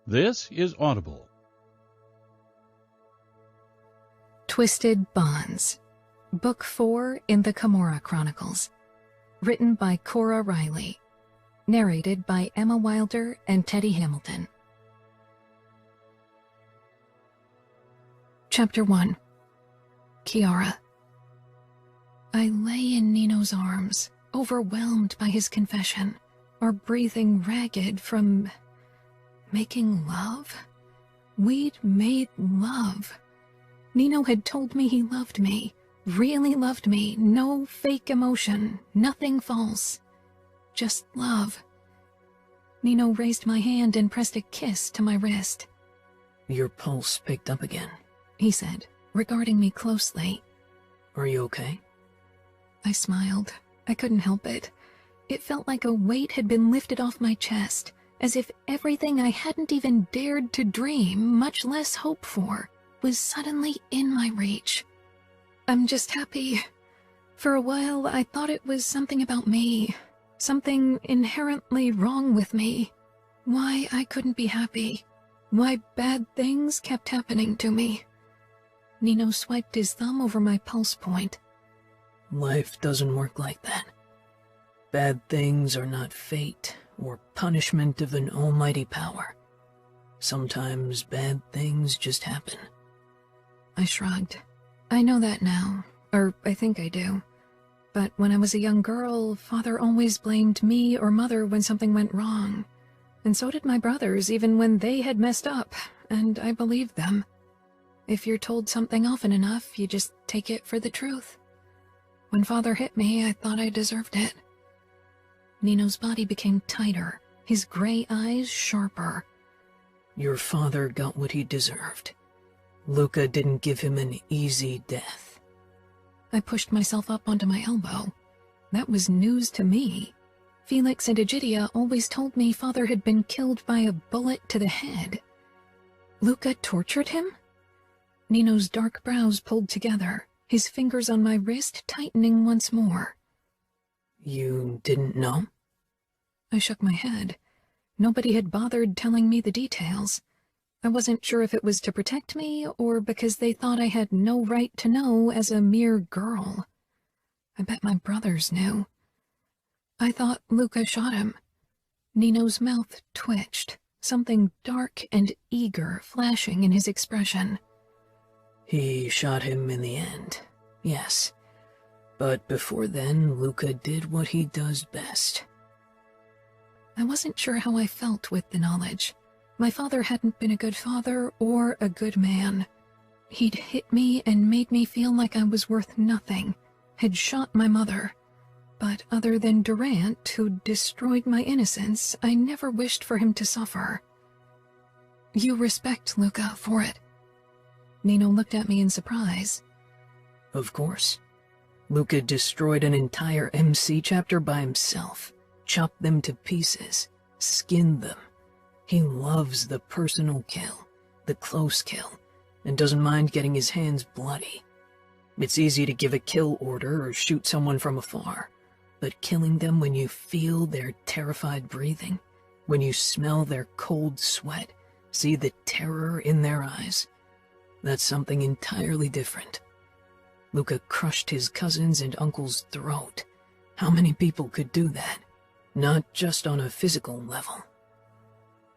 This is Audible. Twisted Bonds, Book 4 in the Camorra Chronicles. Written by Cora Reilly. Narrated by Emma Wilder and Teddy Hamilton. Chapter 1. Kiara. I lay in Nino's arms, overwhelmed by his confession, our breathing ragged from making love. We'd made love. Nino had told me he loved me, really loved me, no fake emotion, nothing false. Just love. Nino raised my hand and pressed a kiss to my wrist. Your pulse picked up again, he said, regarding me closely. Are you okay? I smiled. I couldn't help it. It felt like a weight had been lifted off my chest, as if everything I hadn't even dared to dream, much less hope for, was suddenly in my reach. I'm just happy. For a while, I thought it was something about me, something inherently wrong with me. Why I couldn't be happy. Why bad things kept happening to me. Nino swiped his thumb over my pulse point. Life doesn't work like that. Bad things are not fate or punishment of an almighty power. Sometimes bad things just happen. I shrugged. I know that now, or I think I do. But when I was a young girl, Father always blamed me or Mother when something went wrong. And so did my brothers, even when they had messed up, and I believed them. If you're told something often enough, you just take it for the truth. When Father hit me, I thought I deserved it. Nino's body became tighter, his gray eyes sharper. Your father got what he deserved. Luca didn't give him an easy death. I pushed myself up onto my elbow. That was news to me. Felix and Egidia always told me Father had been killed by a bullet to the head. Luca tortured him? Nino's dark brows pulled together, his fingers on my wrist tightening once more. You didn't know? I shook my head. Nobody had bothered telling me the details. I wasn't sure if it was to protect me or because they thought I had no right to know as a mere girl. I bet my brothers knew. I thought Luca shot him. Nino's mouth twitched, something dark and eager flashing in his expression. He shot him in the end, yes. But before then, Luca did what he does best. I wasn't sure how I felt with the knowledge. My father hadn't been a good father or a good man. He'd hit me and made me feel like I was worth nothing, had shot my mother. But other than Durant, who destroyed my innocence, I never wished for him to suffer. You respect Luca for it. Nino looked at me in surprise. Of course. Luca destroyed an entire MC chapter by himself, chopped them to pieces, skinned them. He loves the personal kill, the close kill, and doesn't mind getting his hands bloody. It's easy to give a kill order or shoot someone from afar, but killing them when you feel their terrified breathing, when you smell their cold sweat, see the terror in their eyes, that's something entirely different. Luca crushed his cousin's and uncle's throat. How many people could do that? Not just on a physical level.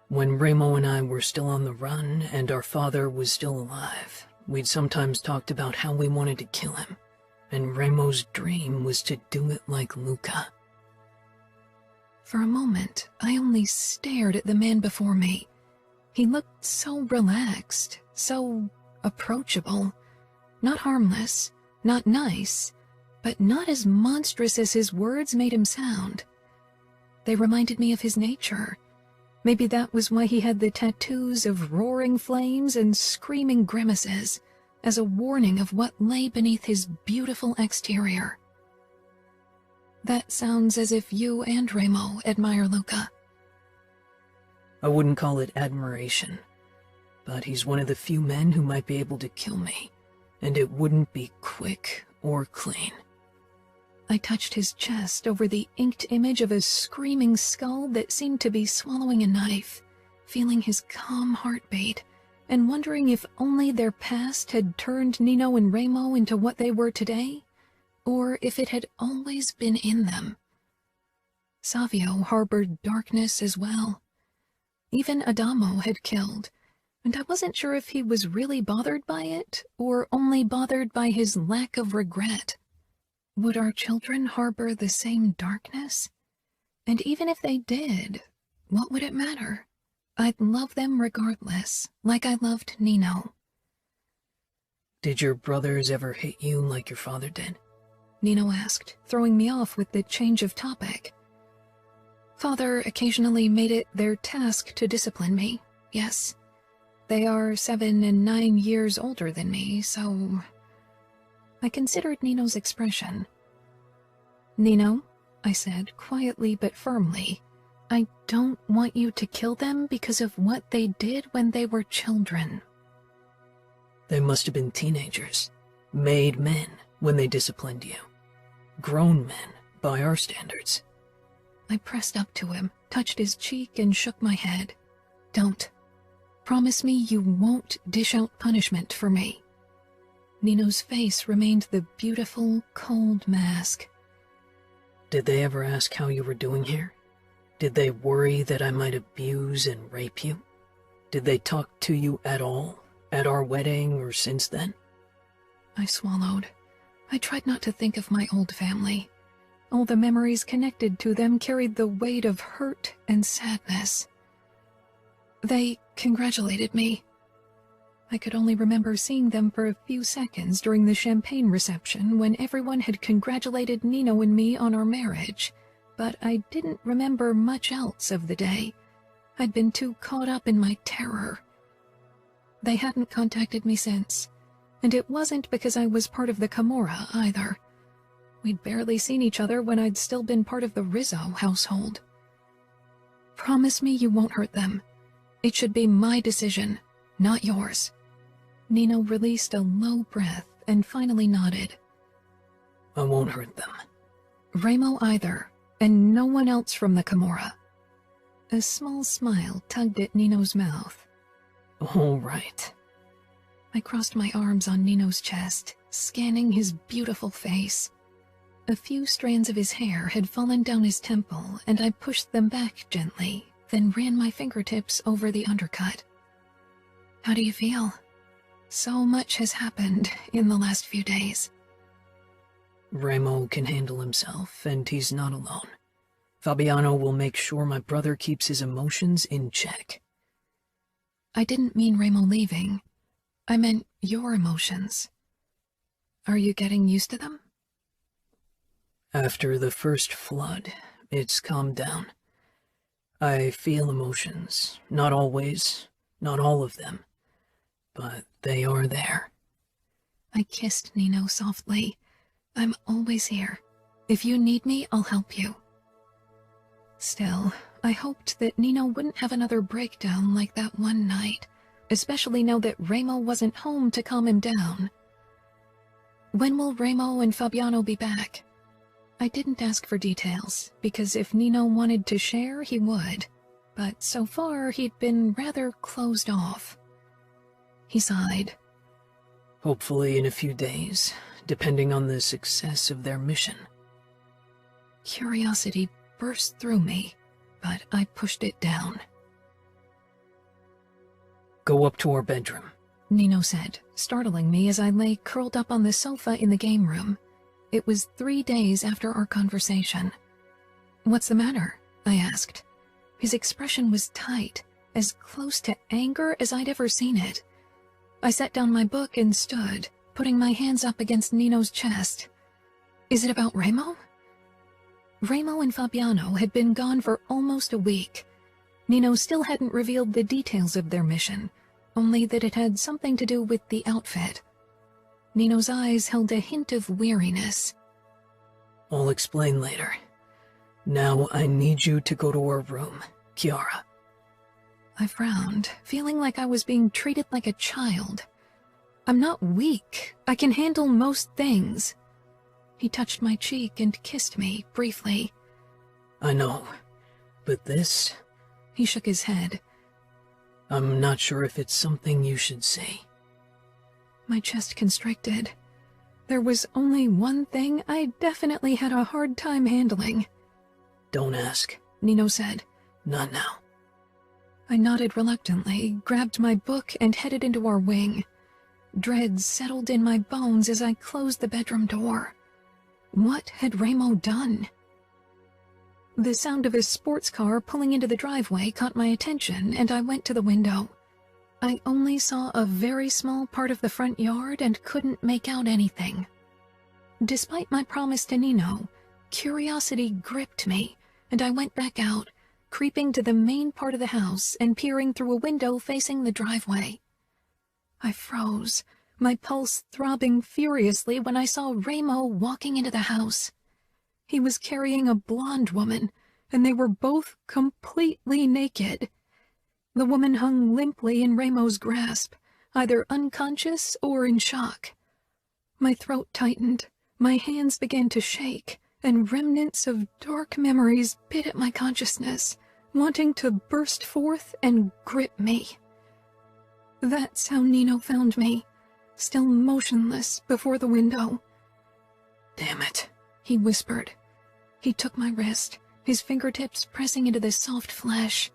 When Remo and I were still on the run and our father was still alive, we'd sometimes talked about how we wanted to kill him, and Remo's dream was to do it like Luca. For a moment, I only stared at the man before me. He looked so relaxed, so approachable, not harmless, not nice, but not as monstrous as his words made him sound. They reminded me of his nature. Maybe that was why he had the tattoos of roaring flames and screaming grimaces, as a warning of what lay beneath his beautiful exterior. That sounds as if you and Remo admire Luca. I wouldn't call it admiration, but he's one of the few men who might be able to kill me, and it wouldn't be quick or clean. I touched his chest over the inked image of a screaming skull that seemed to be swallowing a knife. feeling his calm heartbeat, and wondering if only their past had turned Nino and Remo into what they were today, or if it had always been in them. Savio harbored darkness as well. Even Adamo had killed, and I wasn't sure if he was really bothered by it, or only bothered by his lack of regret. Would our children harbor the same darkness? And even if they did, what would it matter? I'd love them regardless, like I loved Nino. Did your brothers ever hit you like your father did? Nino asked, throwing me off with the change of topic. Father occasionally made it their task to discipline me, yes. They are 7 and 9 years older than me, so... I considered Nino's expression. Nino, I said, quietly but firmly, I don't want you to kill them because of what they did when they were children. They must have been teenagers, made men when they disciplined you. Grown men, by our standards. I pressed up to him, touched his cheek, and shook my head. Don't. Promise me you won't dish out punishment for me. Nino's face remained the beautiful, cold mask. Did they ever ask how you were doing here? Did they worry that I might abuse and rape you? Did they talk to you at all, at our wedding or since then? I swallowed. I tried not to think of my old family. All the memories connected to them carried the weight of hurt and sadness. They congratulated me. I could only remember seeing them for a few seconds during the champagne reception when everyone had congratulated Nino and me on our marriage, but I didn't remember much else of the day. I'd been too caught up in my terror. They hadn't contacted me since, and it wasn't because I was part of the Camorra either. We'd barely seen each other when I'd still been part of the Rizzo household. Promise me you won't hurt them. It should be my decision, not yours. Nino released a low breath and finally nodded. I won't hurt them. Remo either, and no one else from the Camorra. A small smile tugged at Nino's mouth. All right. I crossed my arms on Nino's chest, scanning his beautiful face. A few strands of his hair had fallen down his temple, and I pushed them back gently, then ran my fingertips over the undercut. How do you feel? So much has happened in the last few days. Remo can handle himself, and he's not alone. Fabiano will make sure my brother keeps his emotions in check. I didn't mean Remo leaving. I meant your emotions. Are you getting used to them? After the first flood, it's calmed down. I feel emotions, not always, not all of them, but they are there. I kissed Nino softly. I'm always here. If you need me, I'll help you. Still, I hoped that Nino wouldn't have another breakdown like that one night, especially now that Remo wasn't home to calm him down. When will Remo and Fabiano be back? I didn't ask for details, because if Nino wanted to share, he would. But so far, he'd been rather closed off. He sighed. Hopefully in a few days, depending on the success of their mission. Curiosity burst through me, but I pushed it down. Go up to our bedroom, Nino said, startling me as I lay curled up on the sofa in the game room. It was 3 days after our conversation. What's the matter? I asked. His expression was tight, as close to anger as I'd ever seen it. I set down my book and stood, putting my hands up against Nino's chest. Is it about Remo? Remo and Fabiano had been gone for almost a week. Nino still hadn't revealed the details of their mission, only that it had something to do with the outfit. Nino's eyes held a hint of weariness. I'll explain later. Now I need you to go to our room, Kiara. I frowned, feeling like I was being treated like a child. I'm not weak. I can handle most things. He touched my cheek and kissed me briefly. I know, but this... He shook his head. I'm not sure if it's something you should say. My chest constricted. There was only one thing I definitely had a hard time handling. Don't ask, Nino said. Not now. I nodded reluctantly, grabbed my book, and headed into our wing. Dread settled in my bones as I closed the bedroom door. What had Ramo done? The sound of his sports car pulling into the driveway caught my attention, and I went to the window. I only saw a very small part of the front yard and couldn't make out anything. Despite my promise to Nino, curiosity gripped me, and I went back out, creeping to the main part of the house and peering through a window facing the driveway. I froze, my pulse throbbing furiously when I saw Ramo walking into the house. He was carrying a blonde woman, and they were both completely naked. The woman hung limply in Ramo's grasp, either unconscious or in shock. My throat tightened, my hands began to shake, and remnants of dark memories bit at my consciousness, wanting to burst forth and grip me. That's how Nino found me, still motionless before the window. Damn it, he whispered. He took my wrist, his fingertips pressing into the soft flesh.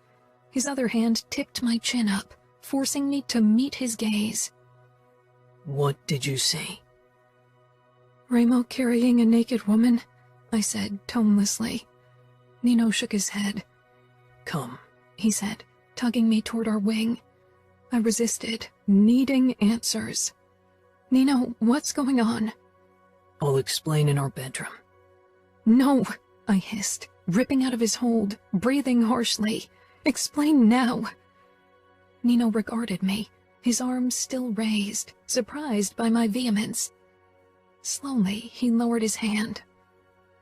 His other hand tipped my chin up, forcing me to meet his gaze. What did you say? Ramo carrying a naked woman, I said tonelessly. Nino shook his head. Come, he said, tugging me toward our wing. I resisted, needing answers. Nino, what's going on? I'll explain in our bedroom. No, I hissed, ripping out of his hold, breathing harshly. Explain now. Nino regarded me, his arms still raised, surprised by my vehemence. Slowly, he lowered his hand.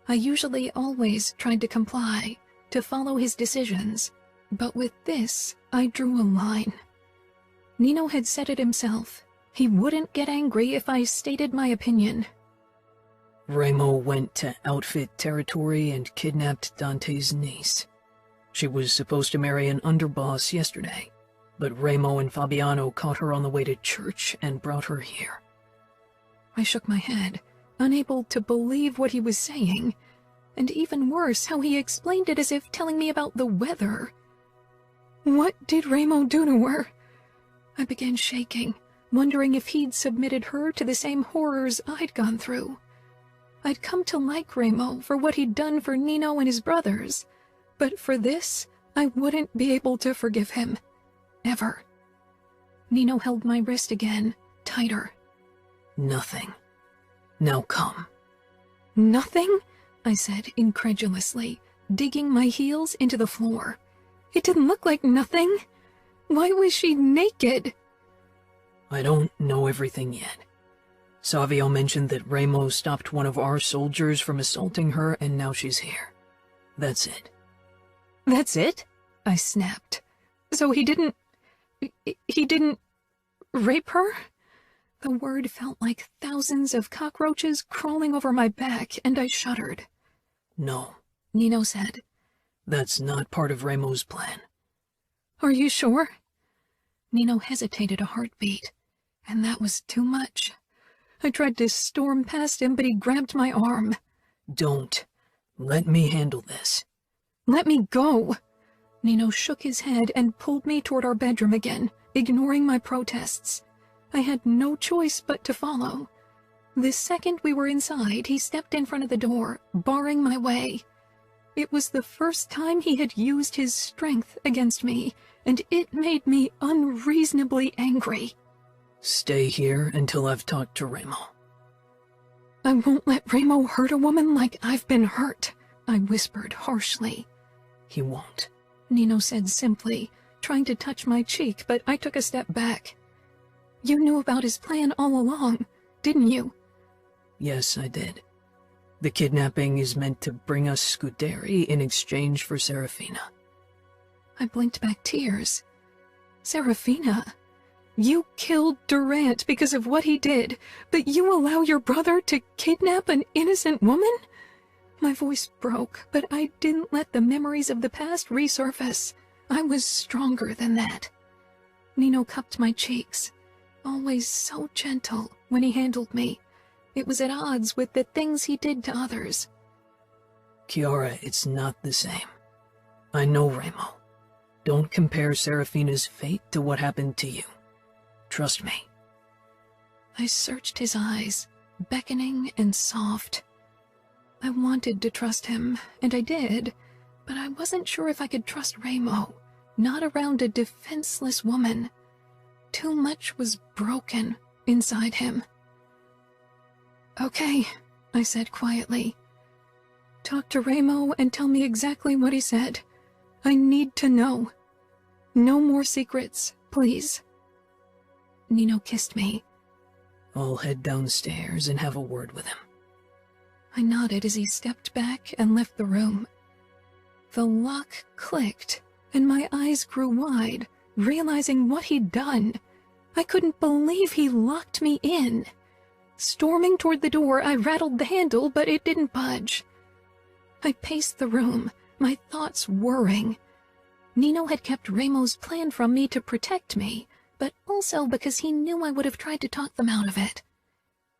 I usually always tried to comply, to follow his decisions, but with this, I drew a line. Nino had said it himself. He wouldn't get angry if I stated my opinion. Ramo went to outfit territory and kidnapped Dante's niece. She was supposed to marry an underboss yesterday, but Ramo and Fabiano caught her on the way to church and brought her here. I shook my head, unable to believe what he was saying, and even worse, how he explained it as if telling me about the weather. What did Ramo do to her? I began shaking, wondering if he'd submitted her to the same horrors I'd gone through. I'd come to like Ramo for what he'd done for Nino and his brothers, but for this, I wouldn't be able to forgive him. Ever. Nino held my wrist again, tighter. Nothing. Now come. Nothing? I said incredulously, digging my heels into the floor. It didn't look like nothing. Why was she naked? I don't know everything yet. Savio mentioned that Ramo stopped one of our soldiers from assaulting her, and now she's here. That's it. That's it? I snapped. So he didn't rape her? The word felt like thousands of cockroaches crawling over my back, and I shuddered. No, Nino said. That's not part of Ramo's plan. Are you sure? Nino hesitated a heartbeat, and that was too much. I tried to storm past him, but he grabbed my arm. Don't. Let me handle this. Let me go. Nino shook his head and pulled me toward our bedroom again, ignoring my protests. I had no choice but to follow. The second we were inside, he stepped in front of the door, barring my way. It was the first time he had used his strength against me, and it made me unreasonably angry. Stay here until I've talked to Ramo. I won't let Ramo hurt a woman like I've been hurt, I whispered harshly. He won't, Nino said simply, trying to touch my cheek, but I took a step back. You knew about his plan all along, didn't you? Yes, I did. The kidnapping is meant to bring us Scuderi in exchange for Serafina. I blinked back tears. Serafina? You killed Durant because of what he did, but you allow your brother to kidnap an innocent woman? My voice broke, but I didn't let the memories of the past resurface. I was stronger than that. Nino cupped my cheeks, always so gentle when he handled me. It was at odds with the things he did to others. Kiara, it's not the same. I know Remo. Don't compare Serafina's fate to what happened to you. Trust me. I searched his eyes, beckoning and soft. I wanted to trust him, and I did, but I wasn't sure if I could trust Remo, not around a defenseless woman. Too much was broken inside him. "Okay," I said quietly. "Talk to Remo and tell me exactly what he said. I need to know. No more secrets, please." Nino kissed me. I'll head downstairs and have a word with him. I nodded as he stepped back and left the room. The lock clicked, and my eyes grew wide, realizing what he'd done. I couldn't believe he locked me in. Storming toward the door, I rattled the handle, but it didn't budge. I paced the room, my thoughts whirring. Nino had kept Remo's plan from me to protect me, but also because he knew I would have tried to talk them out of it.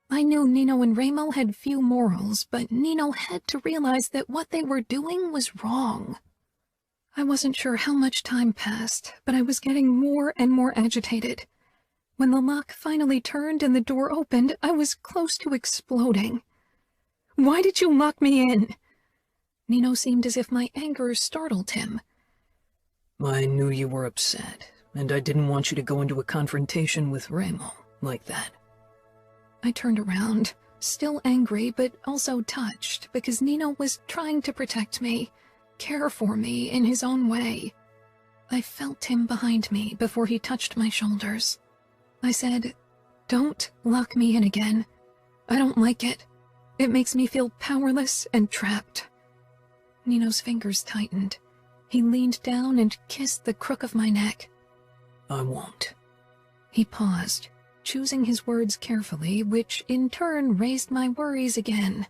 I knew Nino and Remo had few morals, but Nino had to realize that what they were doing was wrong. I wasn't sure how much time passed, but I was getting more and more agitated. When the lock finally turned and the door opened, I was close to exploding. "Why did you lock me in?" Nino seemed as if my anger startled him. I knew you were upset, and I didn't want you to go into a confrontation with Remo like that. I turned around, still angry but also touched, because Nino was trying to protect me, care for me in his own way. I felt him behind me before he touched my shoulders. I said, "Don't lock me in again. I don't like it. It makes me feel powerless and trapped." Nino's fingers tightened. He leaned down and kissed the crook of my neck. I won't. He paused, choosing his words carefully, which in turn raised my worries again.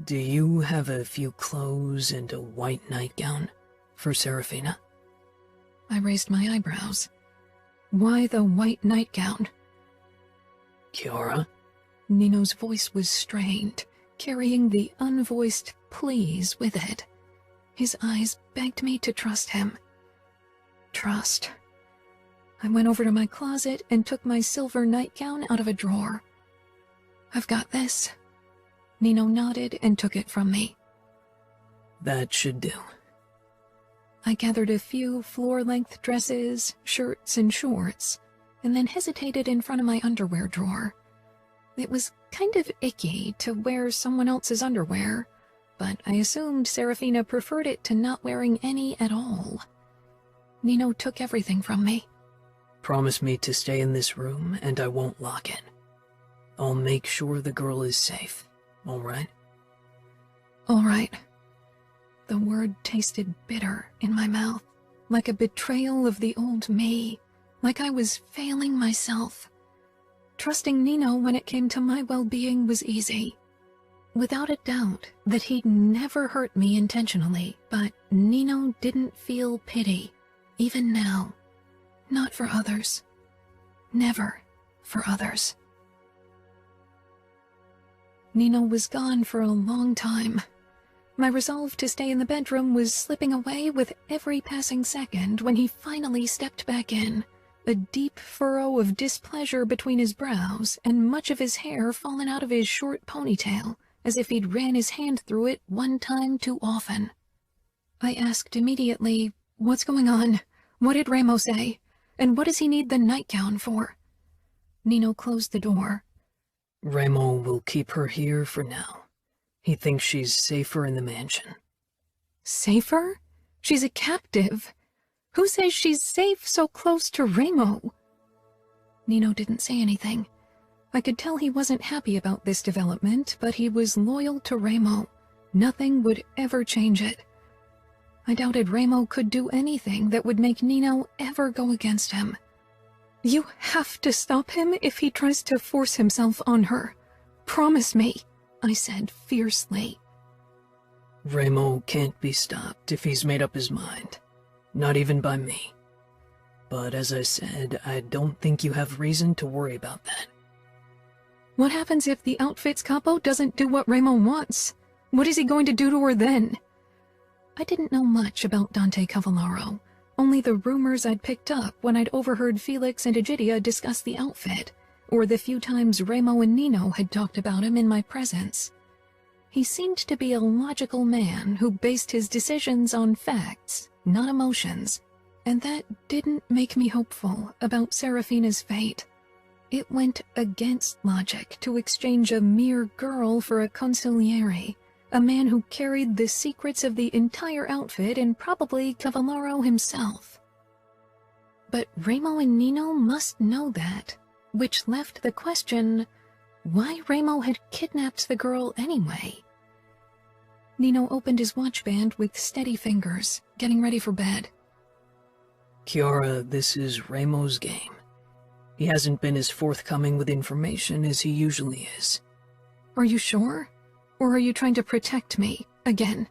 Do you have a few clothes and a white nightgown for Serafina? I raised my eyebrows. Why the white nightgown? Kiara? Nino's voice was strained, carrying the unvoiced pleas with it. His eyes begged me to trust him. Trust. I went over to my closet and took my silver nightgown out of a drawer. "I've got this." Nino nodded and took it from me. That should do. I gathered a few floor-length dresses, shirts, and shorts, and then hesitated in front of my underwear drawer. It was kind of icky to wear someone else's underwear, but I assumed Serafina preferred it to not wearing any at all. Nino took everything from me. Promise me to stay in this room and I won't lock it. I'll make sure the girl is safe, all right? All right. The word tasted bitter in my mouth, like a betrayal of the old me, like I was failing myself. Trusting Nino when it came to my well-being was easy. Without a doubt that he'd never hurt me intentionally, but Nino didn't feel pity, even now. Not for others. Never for others. Nino was gone for a long time. My resolve to stay in the bedroom was slipping away with every passing second when he finally stepped back in, a deep furrow of displeasure between his brows and much of his hair fallen out of his short ponytail, as if he'd ran his hand through it one time too often. I asked immediately, "What's going on? What did Remo say? And what does he need the nightgown for?" Nino closed the door. Remo will keep her here for now. He thinks she's safer in the mansion. Safer? She's a captive. Who says she's safe so close to Remo? Nino didn't say anything. I could tell he wasn't happy about this development, but he was loyal to Remo. Nothing would ever change it. I doubted Remo could do anything that would make Nino ever go against him. "You have to stop him if he tries to force himself on her. Promise me," I said fiercely. Remo can't be stopped if he's made up his mind. Not even by me. But as I said, I don't think you have reason to worry about that. What happens if the outfit's capo doesn't do what Remo wants? What is he going to do to her then? I didn't know much about Dante Cavallaro, only the rumors I'd picked up when I'd overheard Felix and Egidia discuss the outfit, or the few times Remo and Nino had talked about him in my presence. He seemed to be a logical man who based his decisions on facts, not emotions, and that didn't make me hopeful about Serafina's fate. It went against logic to exchange a mere girl for a consigliere, a man who carried the secrets of the entire outfit and probably Cavallaro himself. But Remo and Nino must know that, which left the question, why Remo had kidnapped the girl anyway? Nino opened his watch band with steady fingers, getting ready for bed. Kiara, this is Remo's game. He hasn't been as forthcoming with information as he usually is. Are you sure? Or are you trying to protect me, again?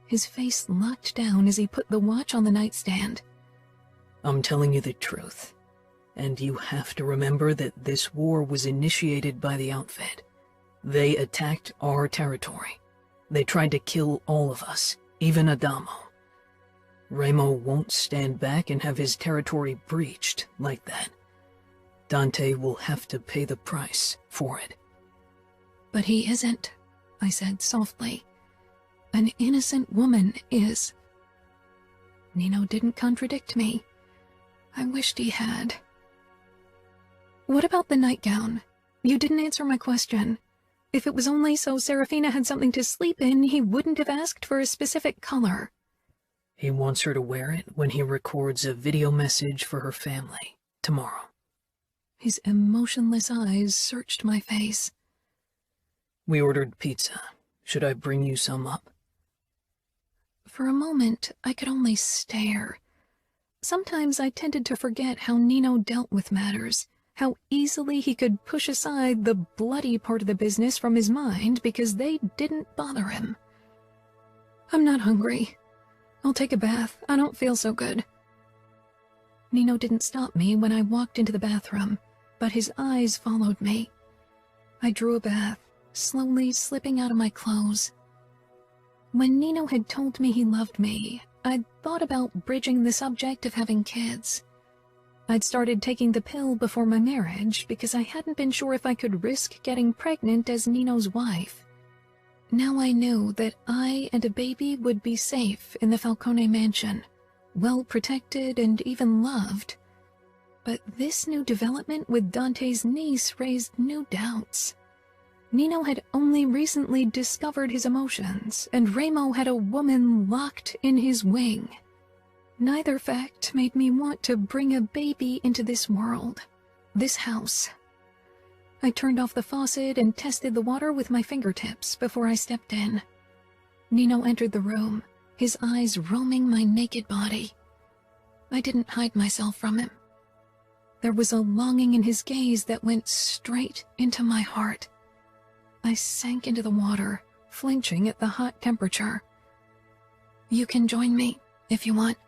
His face locked down as he put the watch on the nightstand. I'm telling you the truth. And you have to remember that this war was initiated by the outfit. They attacked our territory. They tried to kill all of us, even Adamo. Remo won't stand back and have his territory breached like that. Dante will have to pay the price for it. But he isn't, I said softly. An innocent woman is. Nino didn't contradict me. I wished he had. What about the nightgown? You didn't answer my question. If it was only so Serafina had something to sleep in, he wouldn't have asked for a specific color. He wants her to wear it when he records a video message for her family tomorrow. His emotionless eyes searched my face. We ordered pizza. Should I bring you some up? For a moment, I could only stare. Sometimes I tended to forget how Nino dealt with matters, how easily he could push aside the bloody part of the business from his mind because they didn't bother him. I'm not hungry. I'll take a bath. I don't feel so good. Nino didn't stop me when I walked into the bathroom, but his eyes followed me. I drew a bath, slowly slipping out of my clothes. When Nino had told me he loved me, I'd thought about bridging the subject of having kids. I'd started taking the pill before my marriage because I hadn't been sure if I could risk getting pregnant as Nino's wife. Now I knew that I and a baby would be safe in the Falcone mansion, well protected and even loved. But this new development with Dante's niece raised new doubts. Nino had only recently discovered his emotions, and Remo had a woman locked in his wing. Neither fact made me want to bring a baby into this world, this house. I turned off the faucet and tested the water with my fingertips before I stepped in. Nino entered the room, his eyes roaming my naked body. I didn't hide myself from him. There was a longing in his gaze that went straight into my heart. I sank into the water, flinching at the hot temperature. You can join me, if you want.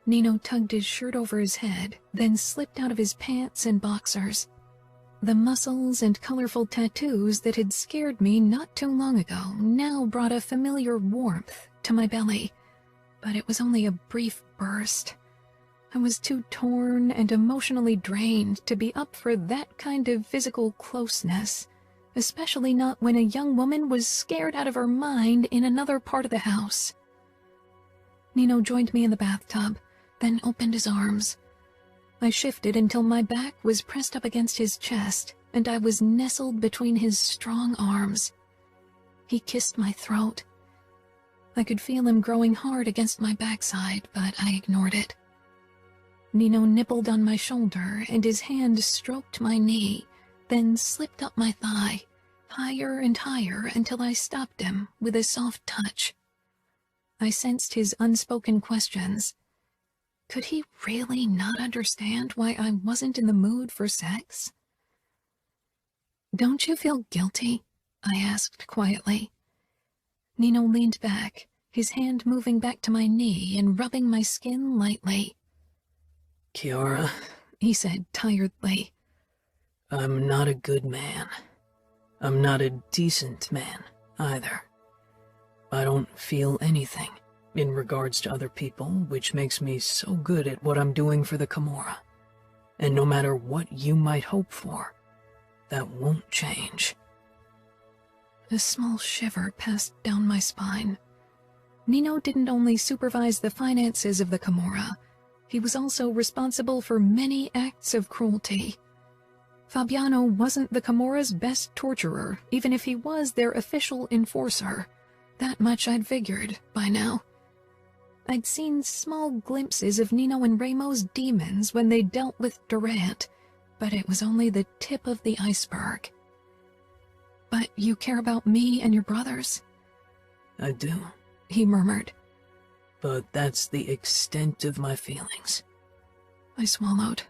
Nino tugged his shirt over his head, then slipped out of his pants and boxers. The muscles and colorful tattoos that had scared me not too long ago now brought a familiar warmth to my belly, but it was only a brief burst. I was too torn and emotionally drained to be up for that kind of physical closeness, especially not when a young woman was scared out of her mind in another part of the house. Nino joined me in the bathtub, then opened his arms. I shifted until my back was pressed up against his chest, and I was nestled between his strong arms. He kissed my throat. I could feel him growing hard against my backside, but I ignored it. Nino nibbled on my shoulder, and his hand stroked my knee, then slipped up my thigh, higher and higher until I stopped him with a soft touch. I sensed his unspoken questions. Could he really not understand why I wasn't in the mood for sex? Don't you feel guilty? I asked quietly. Nino leaned back, his hand moving back to my knee and rubbing my skin lightly. Kiara, he said tiredly. I'm not a good man. I'm not a decent man, either. I don't feel anything in regards to other people, which makes me so good at what I'm doing for the Camorra. And no matter what you might hope for, that won't change. A small shiver passed down my spine. Nino didn't only supervise the finances of the Camorra, he was also responsible for many acts of cruelty. Fabiano wasn't the Camorra's best torturer, even if he was their official enforcer. That much I'd figured by now. I'd seen small glimpses of Nino and Ramo's demons when they dealt with Durant, but it was only the tip of the iceberg. But you care about me and your brothers? I do, he murmured. but that's the extent of my feelings. I swallowed.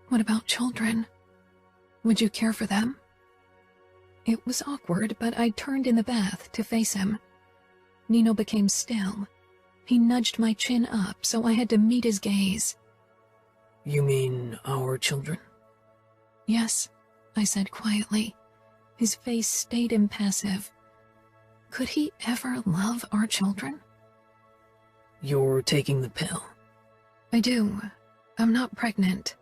What about children? Would you care for them? It was awkward, but I turned in the bath to face him. Nino became still. He nudged my chin up, so I had to meet his gaze. You mean our children? Yes, I said quietly. His face stayed impassive. Could he ever love our children? You're taking the pill. I do. I'm not pregnant.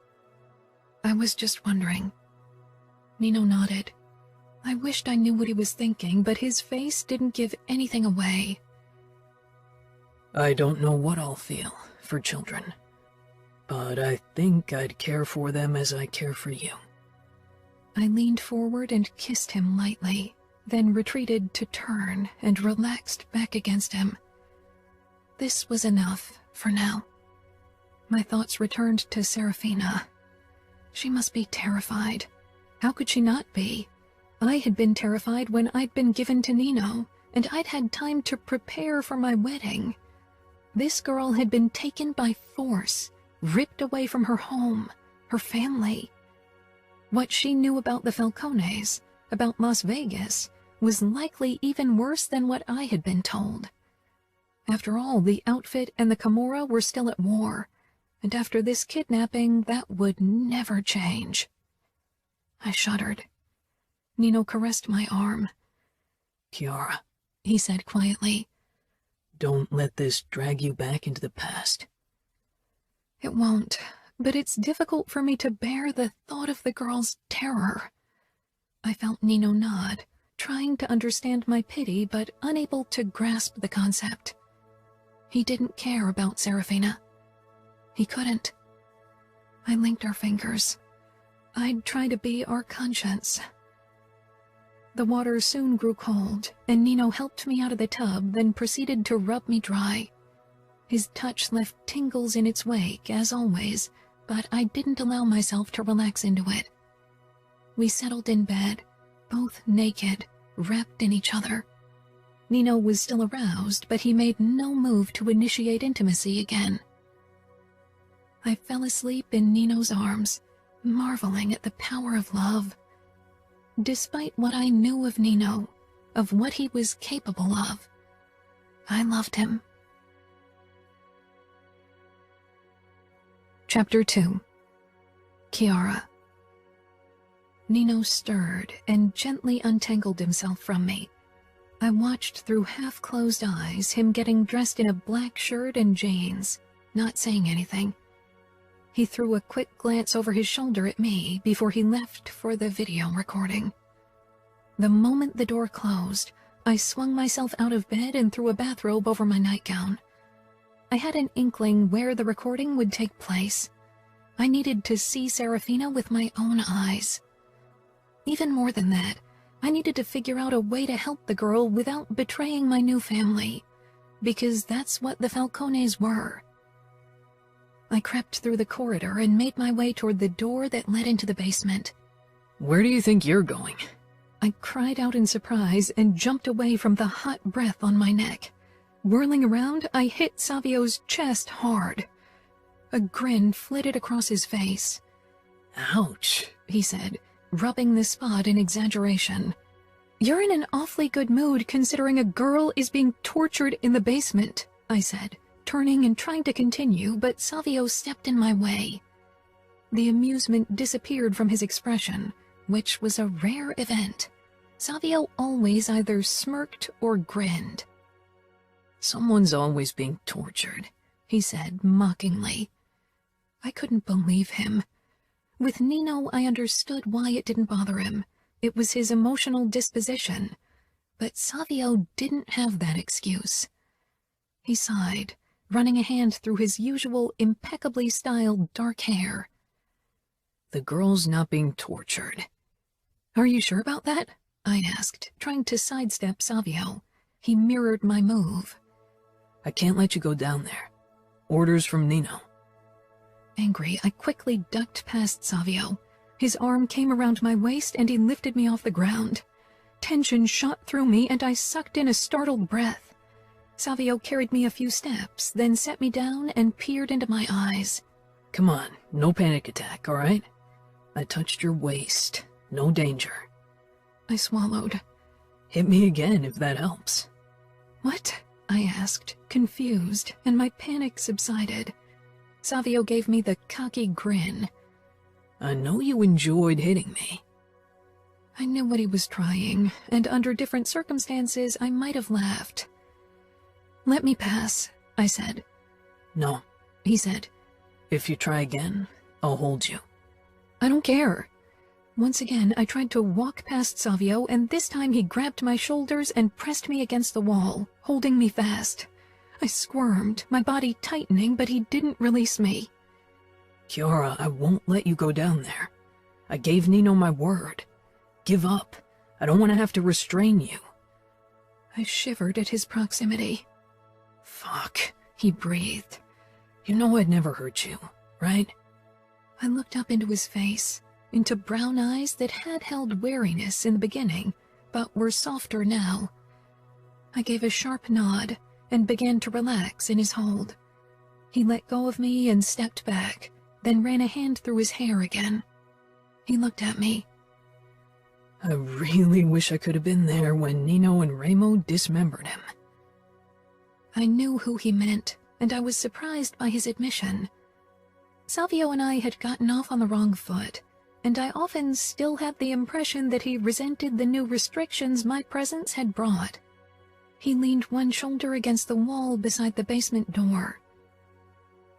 I was just wondering. Nino nodded. I wished I knew what he was thinking, but his face didn't give anything away. I don't know what I'll feel for children, but I think I'd care for them as I care for you. I leaned forward and kissed him lightly, then retreated to turn and relaxed back against him. This was enough for now. My thoughts returned to Serafina. She must be terrified. How could she not be? I had been terrified when I'd been given to Nino, and I'd had time to prepare for my wedding. This girl had been taken by force, ripped away from her home, her family. What she knew about the Falcones, about Las Vegas, was likely even worse than what I had been told. After all, the outfit and the Camorra were still at war, and after this kidnapping, that would never change. I shuddered. Nino caressed my arm. Kiara, he said quietly. Don't let this drag you back into the past. It won't, but it's difficult for me to bear the thought of the girl's terror. I felt Nino nod, trying to understand my pity, but unable to grasp the concept. He didn't care about Serafina. He couldn't. I linked our fingers. I'd try to be our conscience. The water soon grew cold, and Nino helped me out of the tub, then proceeded to rub me dry. His touch left tingles in its wake, as always, but I didn't allow myself to relax into it. We settled in bed, both naked, wrapped in each other. Nino was still aroused, but he made no move to initiate intimacy again. I fell asleep in Nino's arms, marveling at the power of love. Despite what I knew of Nino, of what he was capable of, I loved him. Chapter 2. Kiara. Nino stirred and gently untangled himself from me. I watched through half-closed eyes him getting dressed in a black shirt and jeans, not saying anything. He threw a quick glance over his shoulder at me before he left for the video recording. The moment the door closed, I swung myself out of bed and threw a bathrobe over my nightgown. I had an inkling where the recording would take place. I needed to see Serafina with my own eyes. Even more than that, I needed to figure out a way to help the girl without betraying my new family, because that's what the Falcones were. I crept through the corridor and made my way toward the door that led into the basement. Where do you think you're going? I cried out in surprise and jumped away from the hot breath on my neck. Whirling around, I hit Savio's chest hard. A grin flitted across his face. Ouch, he said, rubbing the spot in exaggeration. You're in an awfully good mood considering a girl is being tortured in the basement, I said, turning and trying to continue, but Savio stepped in my way. The amusement disappeared from his expression, which was a rare event. Savio always either smirked or grinned. "Someone's always being tortured," he said mockingly. I couldn't believe him. With Nino, I understood why it didn't bother him. It was his emotional disposition. But Savio didn't have that excuse. He sighed, running a hand through his usual impeccably styled dark hair. "The girl's not being tortured." "Are you sure about that?" I asked, trying to sidestep Savio. He mirrored my move. "I can't let you go down there. Orders from Nino." Angry, I quickly ducked past Savio. His arm came around my waist and he lifted me off the ground. Tension shot through me and I sucked in a startled breath. Savio carried me a few steps, then set me down and peered into my eyes. "Come on, no panic attack, all right? I touched your waist. No danger." I swallowed. "Hit me again if that helps." "What?" I asked, confused, and my panic subsided. Savio gave me the cocky grin. "I know you enjoyed hitting me." I knew what he was trying, and under different circumstances I might have laughed. "Let me pass," I said. "No," he said. "If you try again, I'll hold you." "I don't care." Once again, I tried to walk past Savio, and this time he grabbed my shoulders and pressed me against the wall, holding me fast. I squirmed, my body tightening, but he didn't release me. "Kiara, I won't let you go down there. I gave Nino my word. Give up. I don't want to have to restrain you." I shivered at his proximity. "Fuck," he breathed. "You know I'd never hurt you, right?" I looked up into his face, into brown eyes that had held wariness in the beginning, but were softer now. I gave a sharp nod and began to relax in his hold. He let go of me and stepped back, then ran a hand through his hair again. He looked at me. "I really wish I could have been there when Nino and Remo dismembered him." I knew who he meant, and I was surprised by his admission. Savio and I had gotten off on the wrong foot, and I often still had the impression that he resented the new restrictions my presence had brought. He leaned one shoulder against the wall beside the basement door.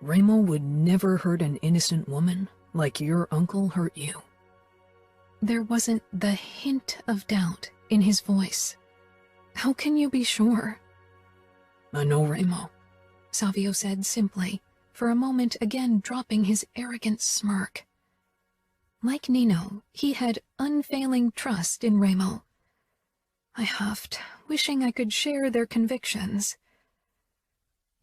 "Remo would never hurt an innocent woman like your uncle hurt you." There wasn't the hint of doubt in his voice. "How can you be sure?" "I know Remo," Savio said simply, for a moment again dropping his arrogant smirk. Like Nino, he had unfailing trust in Remo. I huffed, wishing I could share their convictions.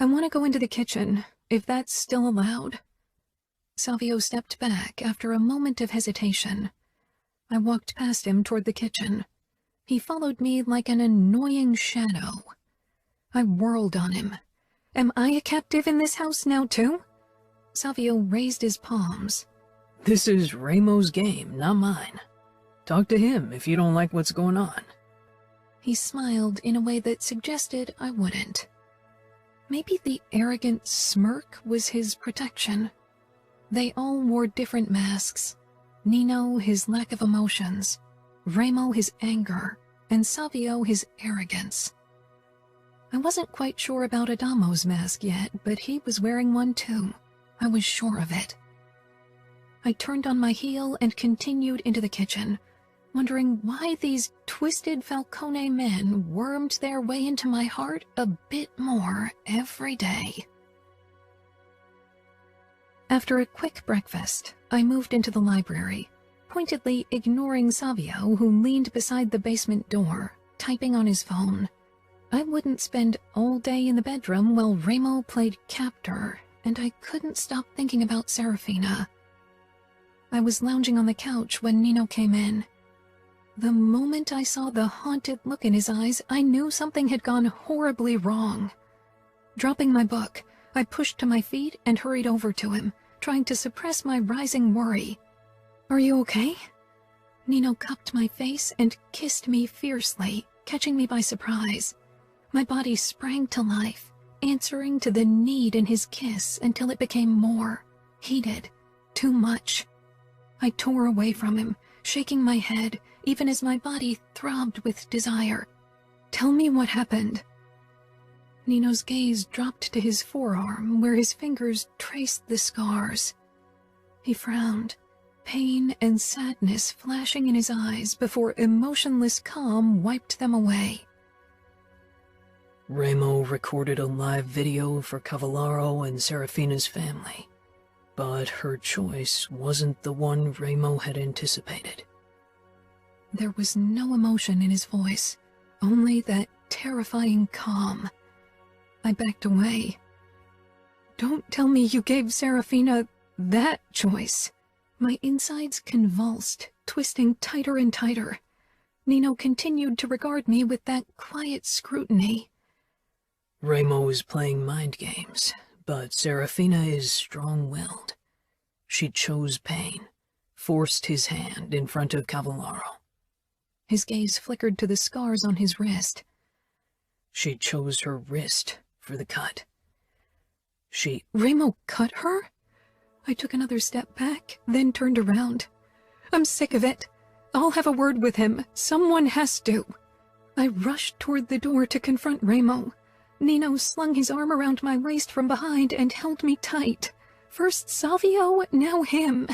"I want to go into the kitchen, if that's still allowed." Savio stepped back after a moment of hesitation. I walked past him toward the kitchen. He followed me like an annoying shadow. I whirled on him. "Am I a captive in this house now, too?" Savio raised his palms. "This is Remo's game, not mine. Talk to him if you don't like what's going on." He smiled in a way that suggested I wouldn't. Maybe the arrogant smirk was his protection. They all wore different masks. Nino, his lack of emotions. Remo, his anger. And Savio, his arrogance. I wasn't quite sure about Adamo's mask yet, but he was wearing one too. I was sure of it. I turned on my heel and continued into the kitchen, wondering why these twisted Falcone men wormed their way into my heart a bit more every day. After a quick breakfast, I moved into the library, pointedly ignoring Savio, who leaned beside the basement door, typing on his phone. I wouldn't spend all day in the bedroom while Remo played captor, and I couldn't stop thinking about Serafina. I was lounging on the couch when Nino came in. The moment I saw the haunted look in his eyes, I knew something had gone horribly wrong. Dropping my book, I pushed to my feet and hurried over to him, trying to suppress my rising worry. "Are you okay?" Nino cupped my face and kissed me fiercely, catching me by surprise. My body sprang to life, answering to the need in his kiss until it became more, heated, too much. I tore away from him, shaking my head, even as my body throbbed with desire. "Tell me what happened." Nino's gaze dropped to his forearm, where his fingers traced the scars. He frowned, pain and sadness flashing in his eyes before emotionless calm wiped them away. Remo recorded a live video for Cavallaro and Serafina's family, but her choice wasn't the one Remo had anticipated. There was no emotion in his voice, only that terrifying calm. I backed away. "Don't tell me you gave Serafina that choice." My insides convulsed, twisting tighter and tighter. Nino continued to regard me with that quiet scrutiny. Remo is playing mind games, but Serafina is strong-willed. She chose pain, forced his hand in front of Cavallaro. His gaze flickered to the scars on his wrist. She chose her wrist for the cut. Remo cut her? I took another step back, then turned around. "I'm sick of it. I'll have a word with him. Someone has to." I rushed toward the door to confront Remo. Nino slung his arm around my waist from behind and held me tight. First Savio, now him.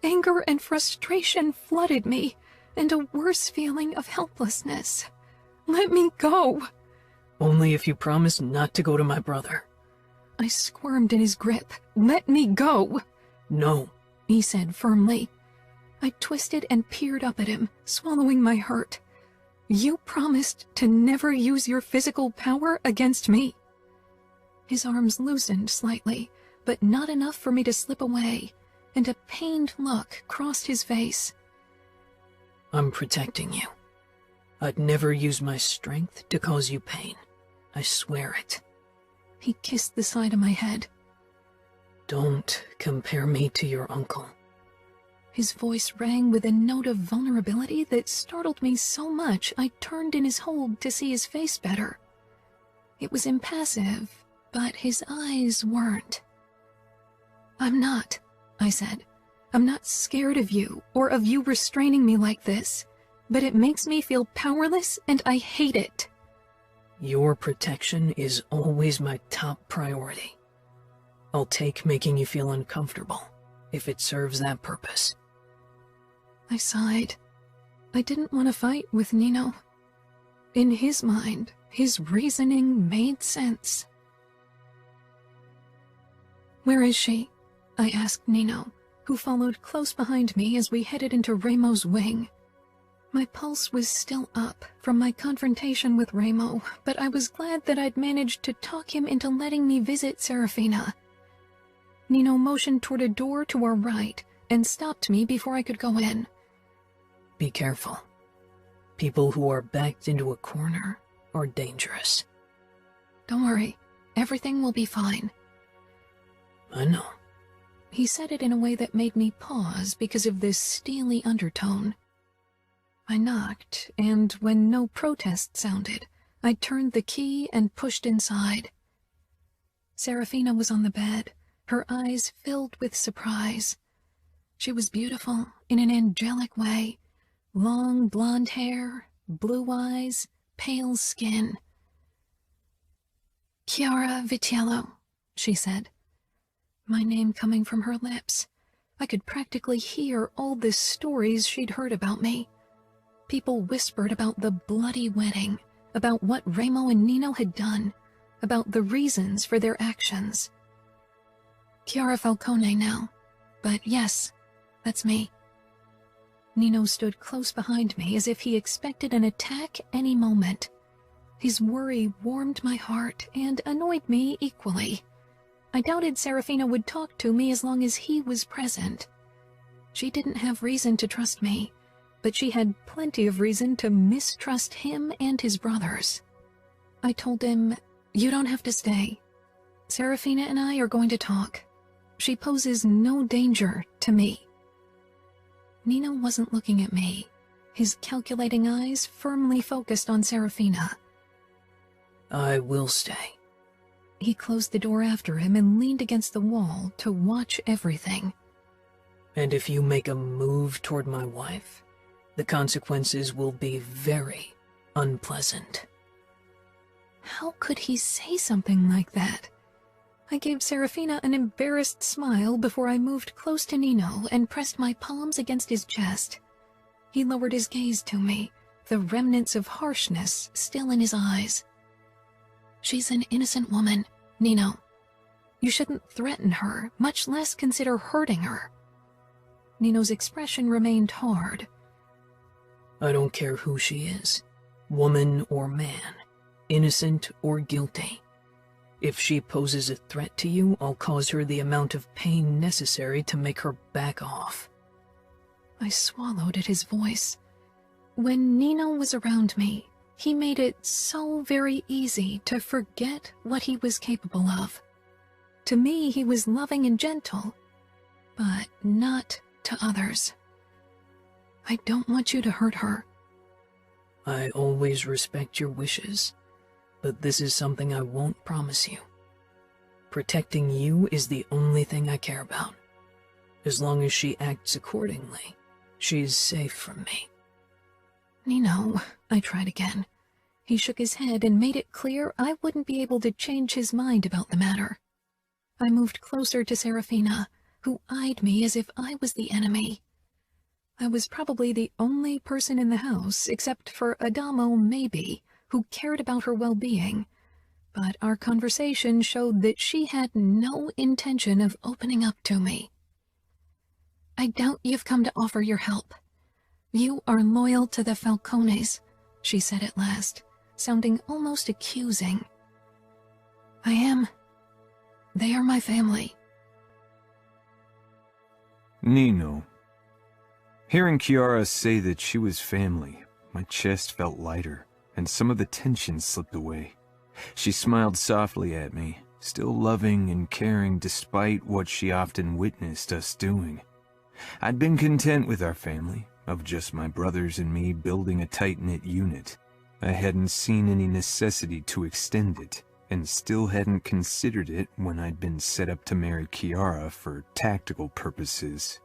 Anger and frustration flooded me, and a worse feeling of helplessness. "Let me go." "Only if you promise not to go to my brother." I squirmed in his grip. "Let me go." "No," he said firmly. I twisted and peered up at him, swallowing my hurt. "You promised to never use your physical power against me." His arms loosened slightly, but not enough for me to slip away, and a pained look crossed his face. "I'm protecting you. I'd never use my strength to cause you pain. I swear it." He kissed the side of my head. "Don't compare me to your uncle." His voice rang with a note of vulnerability that startled me so much I turned in his hold to see his face better. It was impassive, but his eyes weren't. "I'm not," I said. "I'm not scared of you, or of you restraining me like this, but it makes me feel powerless and I hate it." "Your protection is always my top priority. I'll take making you feel uncomfortable, if it serves that purpose." I sighed. I didn't want to fight with Nino. In his mind, his reasoning made sense. "Where is she?" I asked Nino, who followed close behind me as we headed into Remo's wing. My pulse was still up from my confrontation with Remo, but I was glad that I'd managed to talk him into letting me visit Serafina. Nino motioned toward a door to our right and stopped me before I could go in. "Be careful. People who are backed into a corner are dangerous." "Don't worry. Everything will be fine." "I know." He said it in a way that made me pause because of this steely undertone. I knocked, and when no protest sounded, I turned the key and pushed inside. Serafina was on the bed, her eyes filled with surprise. She was beautiful in an angelic way. Long blonde hair, blue eyes, pale skin. "Chiara Vitiello," she said. My name coming from her lips. I could practically hear all the stories she'd heard about me. People whispered about the bloody wedding, about what Remo and Nino had done, about the reasons for their actions. Chiara Falcone now, but yes, that's me. Nino stood close behind me as if he expected an attack any moment. His worry warmed my heart and annoyed me equally. I doubted Serafina would talk to me as long as he was present. She didn't have reason to trust me, but she had plenty of reason to mistrust him and his brothers. I told him, "You don't have to stay. Serafina and I are going to talk. She poses no danger to me." Nino wasn't looking at me, his calculating eyes firmly focused on Serafina. "I will stay. He closed the door after him and leaned against the wall to watch everything. And if you make a move toward my wife, the consequences will be very unpleasant. How could he say something like that? I gave Serafina an embarrassed smile before I moved close to Nino and pressed my palms against his chest. He lowered his gaze to me, the remnants of harshness still in his eyes. She's an innocent woman, Nino. You shouldn't threaten her, much less consider hurting her. Nino's expression remained hard. I don't care who she is, woman or man, innocent or guilty. If she poses a threat to you, I'll cause her the amount of pain necessary to make her back off. I swallowed at his voice. When Nino was around me, he made it so very easy to forget what he was capable of. To me, he was loving and gentle, but not to others. I don't want you to hurt her. I always respect your wishes, but this is something I won't promise you. Protecting you is the only thing I care about. As long as she acts accordingly, she's safe from me. Nino, I tried again. He shook his head and made it clear I wouldn't be able to change his mind about the matter. I moved closer to Serafina, who eyed me as if I was the enemy. I was probably the only person in the house, except for Adamo maybe, who cared about her well-being, but our conversation showed that she had no intention of opening up to me. I doubt you've come to offer your help. You are loyal to the Falcones, she said at last, sounding almost accusing. I am. They are my family. Nino. Hearing Kiara say that she was family, my chest felt lighter, and some of the tension slipped away. She smiled softly at me, still loving and caring despite what she often witnessed us doing. I'd been content with our family, of just my brothers and me building a tight-knit unit. I hadn't seen any necessity to extend it, and still hadn't considered it when I'd been set up to marry Kiara for tactical purposes.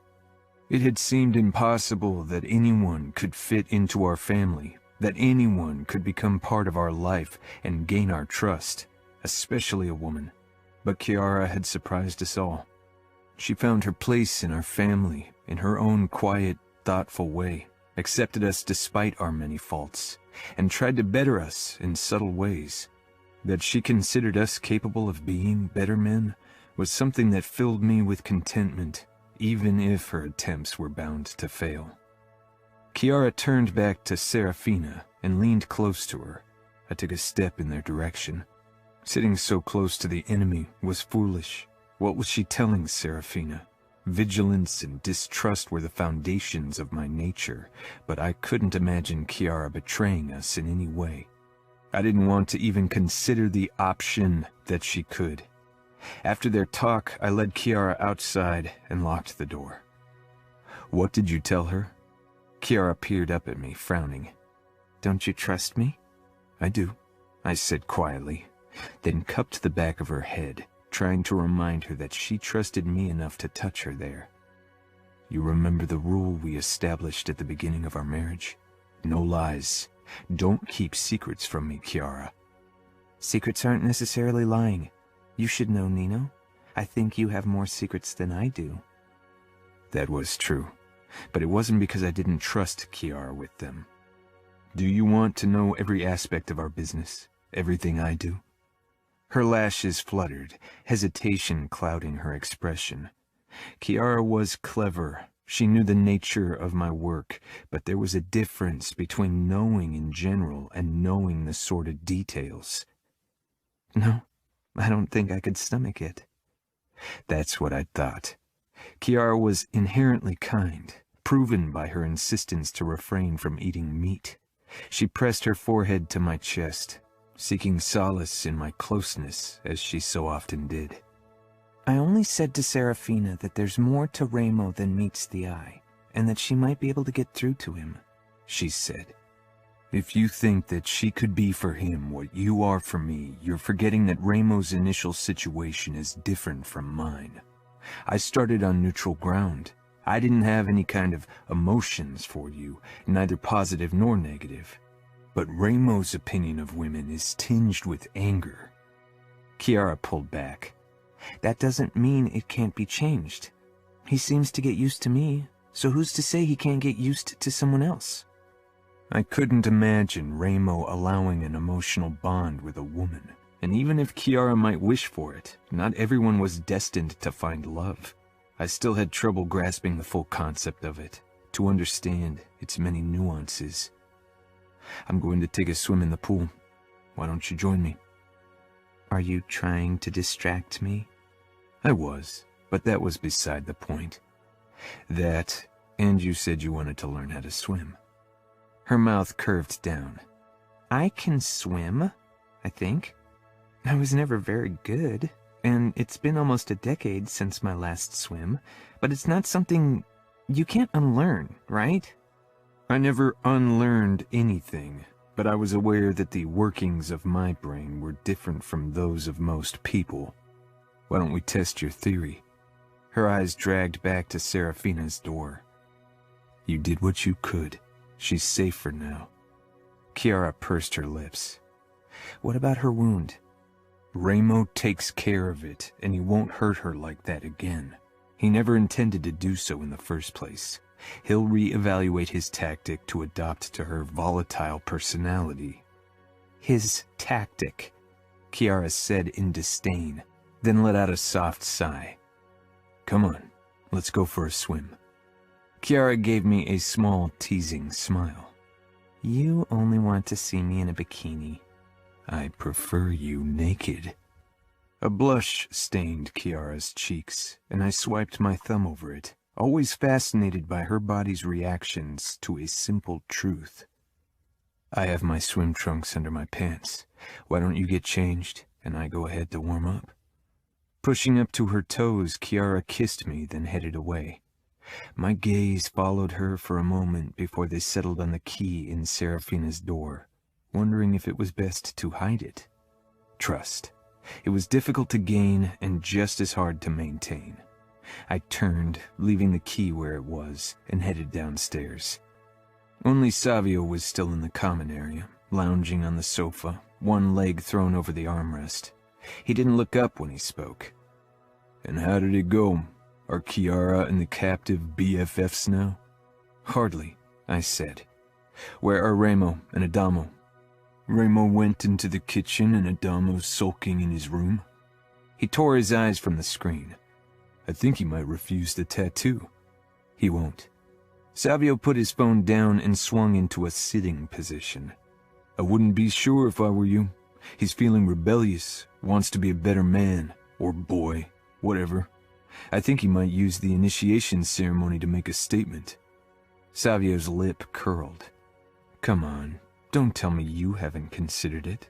It had seemed impossible that anyone could fit into our family, that anyone could become part of our life and gain our trust, especially a woman. But Kiara had surprised us all. She found her place in our family, in her own quiet, thoughtful way, accepted us despite our many faults, and tried to better us in subtle ways. That she considered us capable of being better men was something that filled me with contentment, even if her attempts were bound to fail. Kiara turned back to Serafina and leaned close to her. I took a step in their direction. Sitting so close to the enemy was foolish. What was she telling Serafina? Vigilance and distrust were the foundations of my nature, but I couldn't imagine Kiara betraying us in any way. I didn't want to even consider the option that she could. After their talk, I led Kiara outside and locked the door. What did you tell her? Kiara peered up at me, frowning. Don't you trust me? I do, I said quietly, then cupped the back of her head, trying to remind her that she trusted me enough to touch her there. You remember the rule we established at the beginning of our marriage? No lies. Don't keep secrets from me, Kiara. Secrets aren't necessarily lying. You should know, Nino. I think you have more secrets than I do. That was true, but it wasn't because I didn't trust Kiara with them. Do you want to know every aspect of our business? Everything I do? Her lashes fluttered, hesitation clouding her expression. Kiara was clever. She knew the nature of my work, but there was a difference between knowing in general and knowing the sordid details. No, I don't think I could stomach it. That's what I thought. Kiara was inherently kind, proven by her insistence to refrain from eating meat. She pressed her forehead to my chest, seeking solace in my closeness, as she so often did. I only said to Serafina that there's more to Remo than meets the eye, and that she might be able to get through to him, she said. If you think that she could be for him what you are for me, you're forgetting that Raimo's initial situation is different from mine. I started on neutral ground. I didn't have any kind of emotions for you, neither positive nor negative. But Raimo's opinion of women is tinged with anger. Kiara pulled back. That doesn't mean it can't be changed. He seems to get used to me, so who's to say he can't get used to someone else? I couldn't imagine Raimo allowing an emotional bond with a woman, and even if Kiara might wish for it, not everyone was destined to find love. I still had trouble grasping the full concept of it, to understand its many nuances. I'm going to take a swim in the pool. Why don't you join me? Are you trying to distract me? I was, but that was beside the point. That, and you said you wanted to learn how to swim. Her mouth curved down. I can swim, I think. I was never very good, and it's been almost a decade since my last swim, but it's not something you can't unlearn, right? I never unlearned anything, but I was aware that the workings of my brain were different from those of most people. Why don't we test your theory? Her eyes dragged back to Serafina's door. You did what you could. She's safe for now. Kiara pursed her lips. What about her wound? Raimo takes care of it, and he won't hurt her like that again. He never intended to do so in the first place. He'll reevaluate his tactic to adapt to her volatile personality. His tactic, Kiara said in disdain, then let out a soft sigh. Come on, let's go for a swim. Kiara gave me a small, teasing smile. You only want to see me in a bikini. I prefer you naked. A blush stained Kiara's cheeks, and I swiped my thumb over it, always fascinated by her body's reactions to a simple truth. I have my swim trunks under my pants. Why don't you get changed, and I go ahead to warm up? Pushing up to her toes, Kiara kissed me, then headed away. My gaze followed her for a moment before they settled on the key in Serafina's door, wondering if it was best to hide it. Trust. It was difficult to gain and just as hard to maintain. I turned, leaving the key where it was, and headed downstairs. Only Savio was still in the common area, lounging on the sofa, one leg thrown over the armrest. He didn't look up when he spoke. And how did it go? Are Kiara and the captive BFFs now? Hardly, I said. Where are Raimo and Adamo? Raimo went into the kitchen and Adamo's sulking in his room. He tore his eyes from the screen. I think he might refuse the tattoo. He won't. Savio put his phone down and swung into a sitting position. I wouldn't be sure if I were you. He's feeling rebellious, wants to be a better man, or boy, whatever. I think he might use the initiation ceremony to make a statement. Savio's lip curled. Come on, don't tell me you haven't considered it.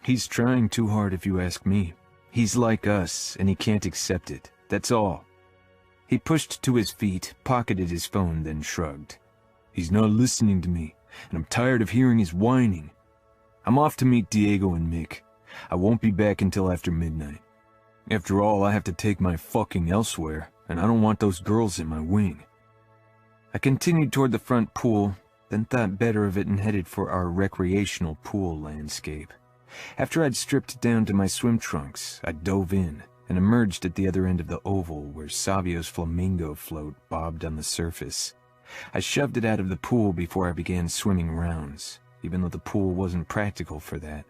He's trying too hard if you ask me. He's like us, and he can't accept it, that's all. He pushed to his feet, pocketed his phone, then shrugged. He's not listening to me, and I'm tired of hearing his whining. I'm off to meet Diego and Mick. I won't be back until after midnight. After all, I have to take my fucking elsewhere, and I don't want those girls in my wing. I continued toward the front pool, then thought better of it and headed for our recreational pool landscape. After I'd stripped down to my swim trunks, I dove in and emerged at the other end of the oval where Savio's flamingo float bobbed on the surface. I shoved it out of the pool before I began swimming rounds, even though the pool wasn't practical for that.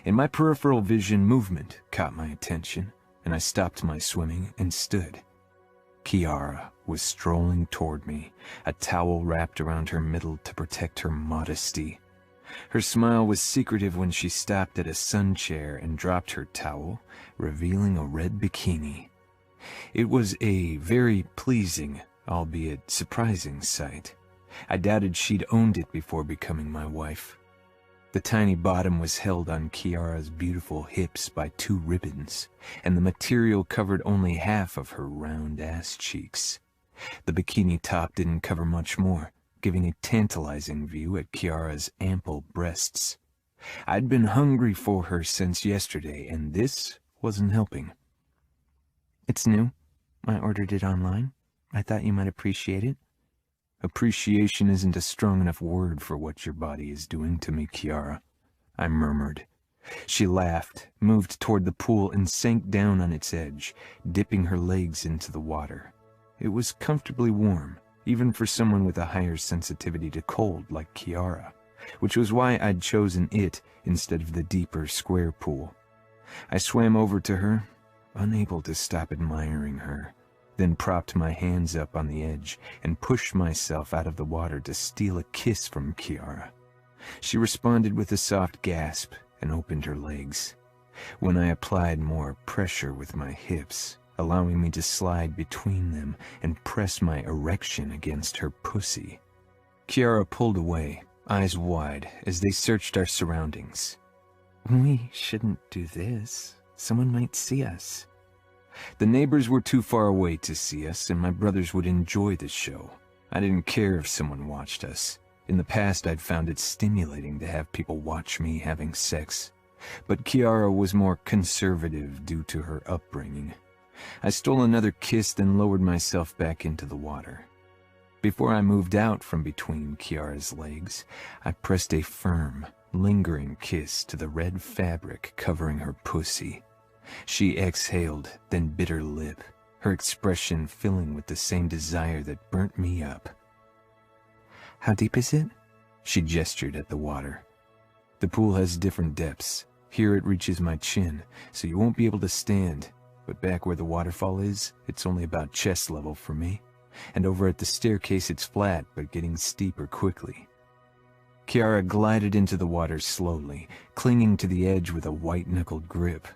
In my peripheral vision, movement caught my attention, and I stopped my swimming and stood. Kiara was strolling toward me, a towel wrapped around her middle to protect her modesty. Her smile was secretive when she stopped at a sun chair and dropped her towel, revealing a red bikini. It was a very pleasing, albeit surprising sight. I doubted she'd owned it before becoming my wife. The tiny bottom was held on Kiara's beautiful hips by 2 ribbons, and the material covered only half of her round ass cheeks. The bikini top didn't cover much more, giving a tantalizing view at Kiara's ample breasts. I'd been hungry for her since yesterday, and this wasn't helping. It's new. I ordered it online. I thought you might appreciate it. Appreciation isn't a strong enough word for what your body is doing to me, Kiara, I murmured. She laughed, moved toward the pool, and sank down on its edge, dipping her legs into the water. It was comfortably warm, even for someone with a higher sensitivity to cold like Kiara, which was why I'd chosen it instead of the deeper square pool. I swam over to her, unable to stop admiring her, then propped my hands up on the edge and pushed myself out of the water to steal a kiss from Kiara. She responded with a soft gasp and opened her legs. When I applied more pressure with my hips, allowing me to slide between them and press my erection against her pussy, Kiara pulled away, eyes wide, as they searched our surroundings. We shouldn't do this. Someone might see us. The neighbors were too far away to see us, and my brothers would enjoy the show. I didn't care if someone watched us. In the past, I'd found it stimulating to have people watch me having sex. But Kiara was more conservative due to her upbringing. I stole another kiss, then lowered myself back into the water. Before I moved out from between Kiara's legs, I pressed a firm, lingering kiss to the red fabric covering her pussy. She exhaled, then bit her lip, her expression filling with the same desire that burnt me up. How deep is it? She gestured at the water. The pool has different depths. Here it reaches my chin, so you won't be able to stand. But back where the waterfall is, it's only about chest level for me. And over at the staircase it's flat, but getting steeper quickly. Kiara glided into the water slowly, clinging to the edge with a white-knuckled grip.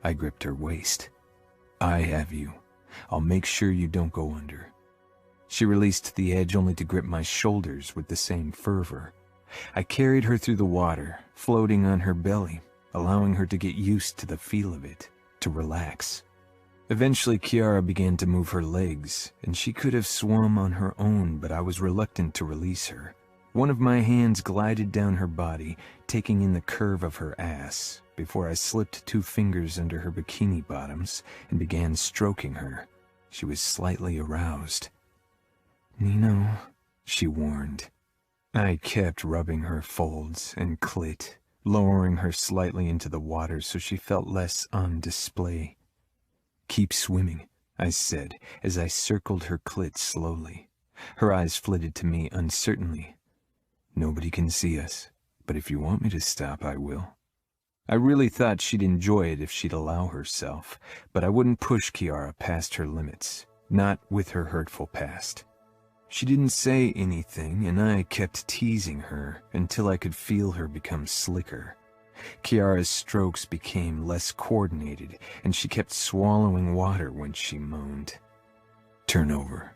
I gripped her waist. I have you. I'll make sure you don't go under. She released the edge only to grip my shoulders with the same fervor. I carried her through the water, floating on her belly, allowing her to get used to the feel of it, to relax. Eventually, Kiara began to move her legs, and she could have swum on her own, but I was reluctant to release her. One of my hands glided down her body, taking in the curve of her ass, before I slipped 2 fingers under her bikini bottoms and began stroking her. She was slightly aroused. Nino, she warned. I kept rubbing her folds and clit, lowering her slightly into the water so she felt less on display. Keep swimming, I said, as I circled her clit slowly. Her eyes flitted to me uncertainly. Nobody can see us, but if you want me to stop, I will. I really thought she'd enjoy it if she'd allow herself, but I wouldn't push Kiara past her limits, not with her hurtful past. She didn't say anything, and I kept teasing her until I could feel her become slicker. Kiara's strokes became less coordinated, and she kept swallowing water when she moaned. Turn over.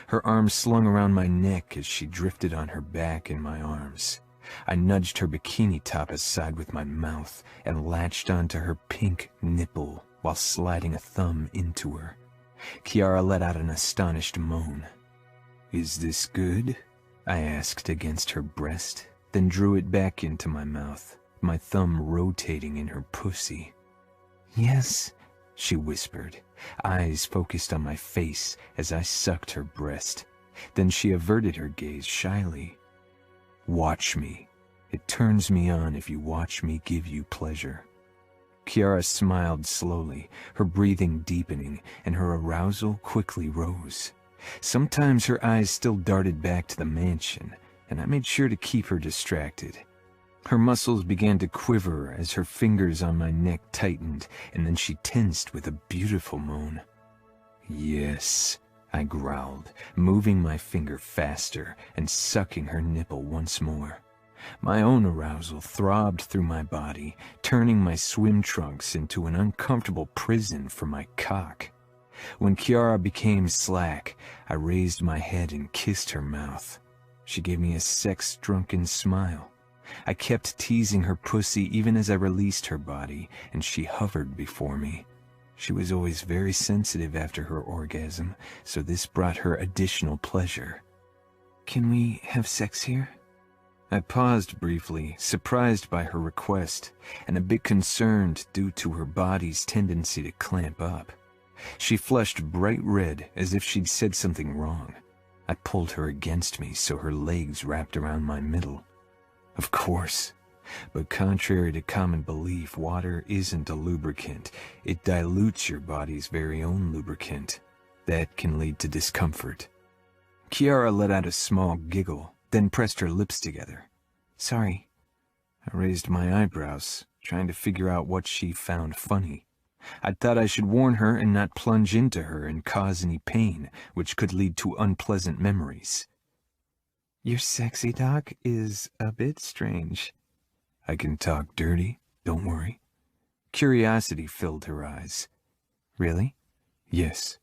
Her arms slung around my neck as she drifted on her back in my arms. I nudged her bikini top aside with my mouth and latched onto her pink nipple while sliding a thumb into her. Kiara let out an astonished moan. Is this good? I asked against her breast, then drew it back into my mouth, my thumb rotating in her pussy. Yes, she whispered, eyes focused on my face as I sucked her breast. Then she averted her gaze shyly. Watch me. It turns me on if you watch me give you pleasure. Kiara smiled slowly, her breathing deepening, and her arousal quickly rose. Sometimes her eyes still darted back to the mansion, and I made sure to keep her distracted. Her muscles began to quiver as her fingers on my neck tightened, and then she tensed with a beautiful moan. Yes, I growled, moving my finger faster and sucking her nipple once more. My own arousal throbbed through my body, turning my swim trunks into an uncomfortable prison for my cock. When Kiara became slack, I raised my head and kissed her mouth. She gave me a sex-drunken smile. I kept teasing her pussy even as I released her body, and she hovered before me. She was always very sensitive after her orgasm, so this brought her additional pleasure. Can we have sex here? I paused briefly, surprised by her request, and a bit concerned due to her body's tendency to clamp up. She flushed bright red as if she'd said something wrong. I pulled her against me so her legs wrapped around my middle. Of course. But contrary to common belief, water isn't a lubricant. It dilutes your body's very own lubricant. That can lead to discomfort. Kiara let out a small giggle, then pressed her lips together. Sorry. I raised my eyebrows, trying to figure out what she found funny. I thought I should warn her and not plunge into her and cause any pain, which could lead to unpleasant memories. Your sexy talk is a bit strange. I can talk dirty, don't worry. Curiosity filled her eyes. Really? Yes.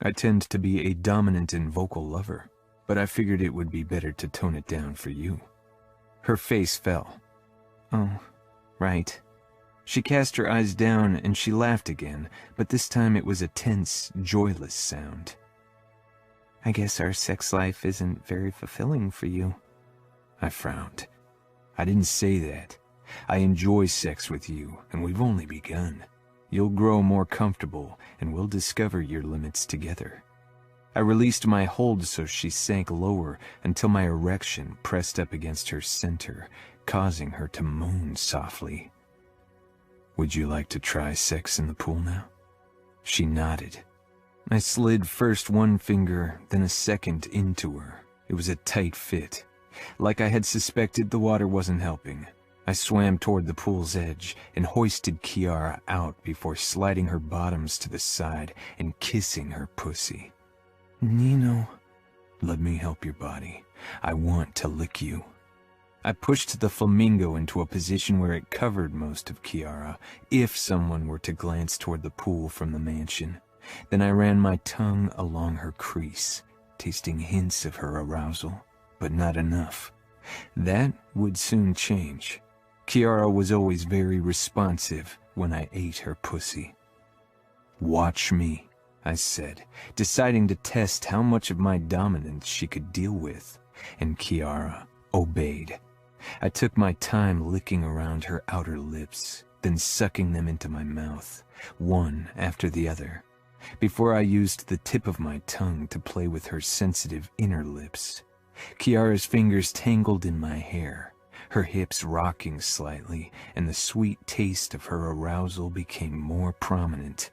I tend to be a dominant and vocal lover, but I figured it would be better to tone it down for you. Her face fell. Oh, right. She cast her eyes down and she laughed again, but this time it was a tense, joyless sound. I guess our sex life isn't very fulfilling for you. I frowned. I didn't say that. I enjoy sex with you, and we've only begun. You'll grow more comfortable, and we'll discover your limits together. I released my hold so she sank lower until my erection pressed up against her center, causing her to moan softly. Would you like to try sex in the pool now? She nodded. I slid first one finger, then a second into her. It was a tight fit. Like I had suspected, the water wasn't helping. I swam toward the pool's edge and hoisted Kiara out before sliding her bottoms to the side and kissing her pussy. Nino. Let me help your body. I want to lick you. I pushed the flamingo into a position where it covered most of Kiara, if someone were to glance toward the pool from the mansion. Then I ran my tongue along her crease, tasting hints of her arousal, but not enough. That would soon change. Kiara was always very responsive when I ate her pussy. Watch me, I said, deciding to test how much of my dominance she could deal with, and Kiara obeyed. I took my time licking around her outer lips, then sucking them into my mouth, one after the other, before I used the tip of my tongue to play with her sensitive inner lips. Kiara's fingers tangled in my hair, her hips rocking slightly, and the sweet taste of her arousal became more prominent.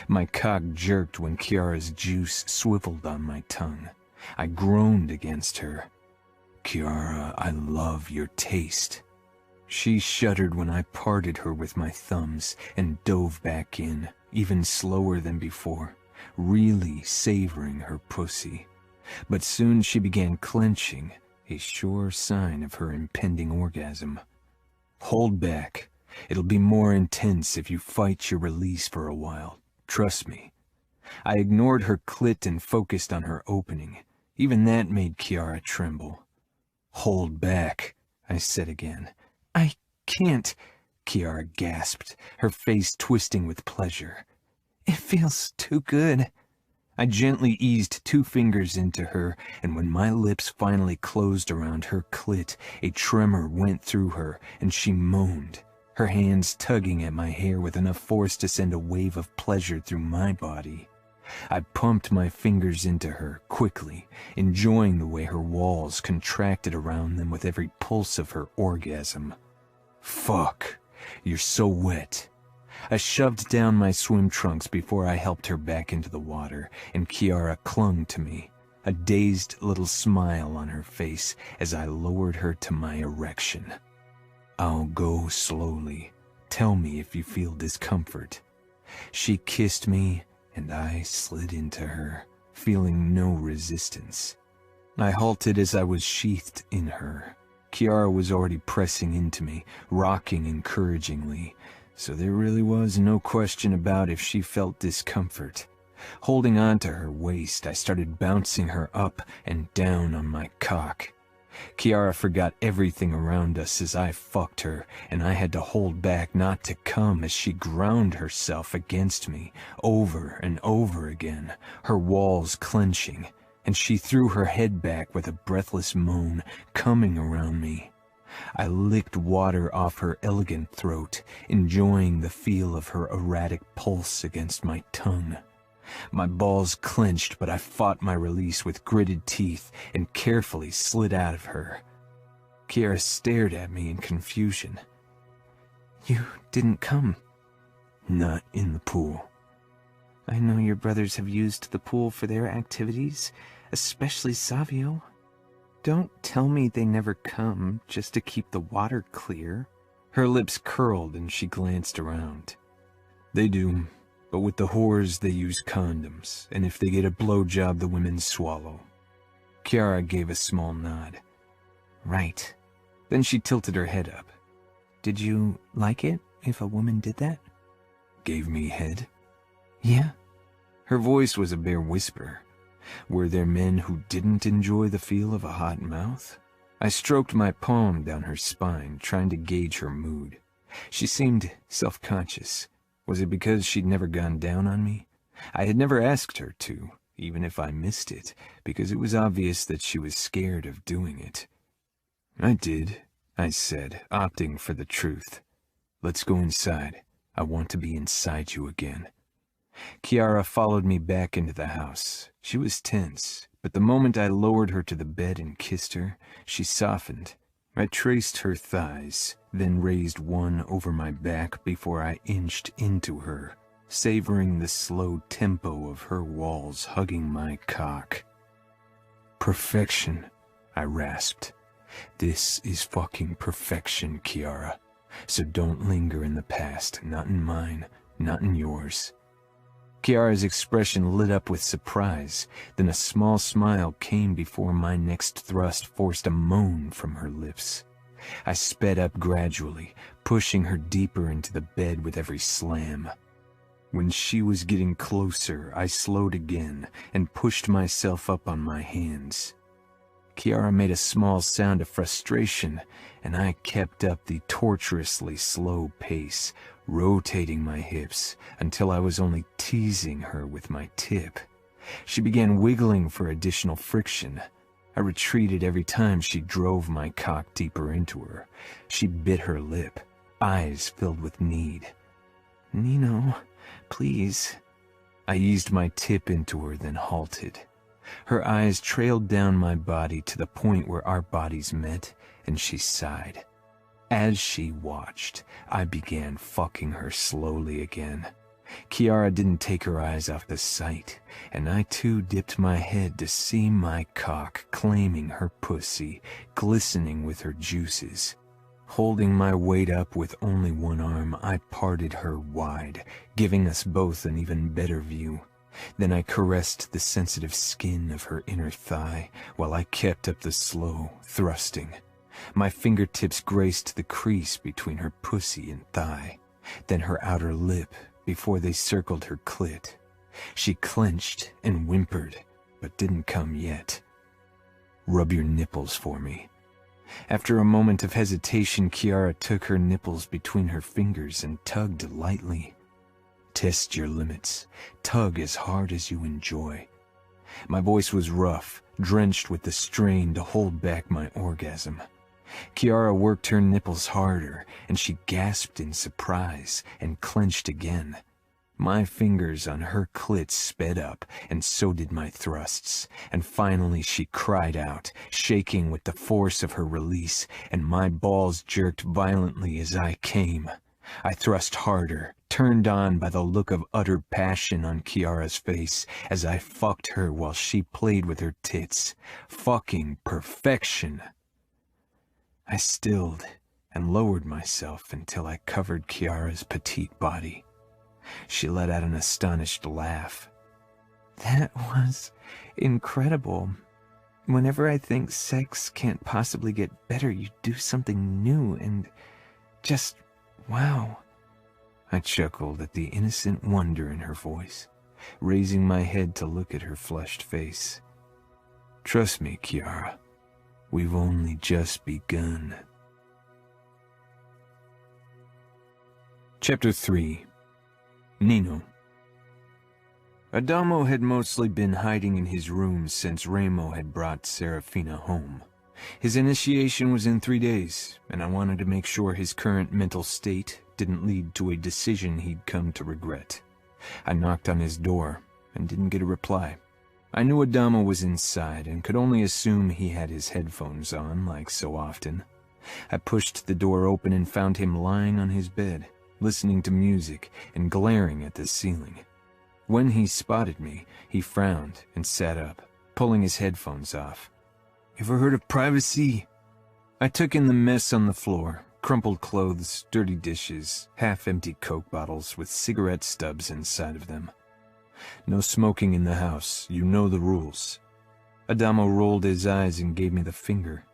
My cock jerked when Kiara's juice swiveled on my tongue. I groaned against her. Kiara, I love your taste. She shuddered when I parted her with my thumbs and dove back in, even slower than before, really savoring her pussy. But soon she began clenching, a sure sign of her impending orgasm. Hold back. It'll be more intense if you fight your release for a while. Trust me. I ignored her clit and focused on her opening. Even that made Kiara tremble. Hold back, I said again. I can't, Kiara gasped, her face twisting with pleasure. It feels too good. I gently eased 2 fingers into her, and when my lips finally closed around her clit, a tremor went through her, and she moaned, her hands tugging at my hair with enough force to send a wave of pleasure through my body. I pumped my fingers into her, quickly, enjoying the way her walls contracted around them with every pulse of her orgasm. Fuck, you're so wet. I shoved down my swim trunks before I helped her back into the water, and Kiara clung to me, a dazed little smile on her face as I lowered her to my erection. I'll go slowly. Tell me if you feel discomfort. She kissed me, and I slid into her, feeling no resistance. I halted as I was sheathed in her. Kiara was already pressing into me, rocking encouragingly, so there really was no question about if she felt discomfort. Holding on to her waist, I started bouncing her up and down on my cock. Kiara forgot everything around us as I fucked her, and I had to hold back not to come as she ground herself against me, over and over again, her walls clenching. and she threw her head back with a breathless moan, coming around me. I licked water off her elegant throat, enjoying the feel of her erratic pulse against my tongue. My balls clenched, but I fought my release with gritted teeth and carefully slid out of her. Kiara stared at me in confusion. You didn't come. Not in the pool. I know your brothers have used the pool for their activities, especially Savio. Don't tell me they never come just to keep the water clear. Her lips curled and she glanced around. They do, but with the whores they use condoms, and if they get a blowjob the women swallow. Kiara gave a small nod. Right. Then she tilted her head up. Did you like it if a woman did that? Gave me head? Yeah. Her voice was a bare whisper. Were there men who didn't enjoy the feel of a hot mouth? I stroked my palm down her spine, trying to gauge her mood. She seemed self-conscious. Was it because she'd never gone down on me? I had never asked her to, even if I missed it, because it was obvious that she was scared of doing it. I did, I said, opting for the truth. Let's go inside. I want to be inside you again. Kiara followed me back into the house. She was tense, but the moment I lowered her to the bed and kissed her, she softened. I traced her thighs, then raised one over my back before I inched into her, savoring the slow tempo of her walls hugging my cock. Perfection, I rasped. This is fucking perfection, Kiara. So don't linger in the past, not in mine, not in yours. Kiara's expression lit up with surprise, then a small smile came before my next thrust forced a moan from her lips. I sped up gradually, pushing her deeper into the bed with every slam. When she was getting closer, I slowed again and pushed myself up on my hands. Kiara made a small sound of frustration, and I kept up the torturously slow pace, rotating my hips until I was only teasing her with my tip. She began wiggling for additional friction. I retreated every time she drove my cock deeper into her. She bit her lip, eyes filled with need. Nino, please. I eased my tip into her, then halted. Her eyes trailed down my body to the point where our bodies met, and she sighed. As she watched, I began fucking her slowly again. Kiara didn't take her eyes off the sight, and I too dipped my head to see my cock claiming her pussy, glistening with her juices. Holding my weight up with only one arm, I parted her wide, giving us both an even better view. Then I caressed the sensitive skin of her inner thigh while I kept up the slow thrusting. My fingertips graced the crease between her pussy and thigh, then her outer lip before they circled her clit. She clenched and whimpered, but didn't come yet. Rub your nipples for me. After a moment of hesitation, Kiara took her nipples between her fingers and tugged lightly. Test your limits. Tug as hard as you enjoy. My voice was rough, drenched with the strain to hold back my orgasm. Kiara worked her nipples harder, and she gasped in surprise and clenched again. My fingers on her clit sped up, and so did my thrusts, and finally she cried out, shaking with the force of her release, and my balls jerked violently as I came. I thrust harder, turned on by the look of utter passion on Kiara's face as I fucked her while she played with her tits. Fucking perfection. I stilled and lowered myself until I covered Kiara's petite body. She let out an astonished laugh. That was incredible. Whenever I think sex can't possibly get better, you do something new and just wow. I chuckled at the innocent wonder in her voice, raising my head to look at her flushed face. Trust me, Kiara. We've only just begun. Chapter 3. Nino. Adamo had mostly been hiding in his room since Remo had brought Serafina home. His initiation was in 3 days, and I wanted to make sure his current mental state didn't lead to a decision he'd come to regret. I knocked on his door and didn't get a reply. I knew Adamo was inside and could only assume he had his headphones on, like so often. I pushed the door open and found him lying on his bed, listening to music and glaring at the ceiling. When he spotted me, he frowned and sat up, pulling his headphones off. "Ever heard of privacy?" I took in the mess on the floor, crumpled clothes, dirty dishes, half-empty Coke bottles with cigarette stubs inside of them. "No smoking in the house, you know the rules." Adamo rolled his eyes and gave me the finger.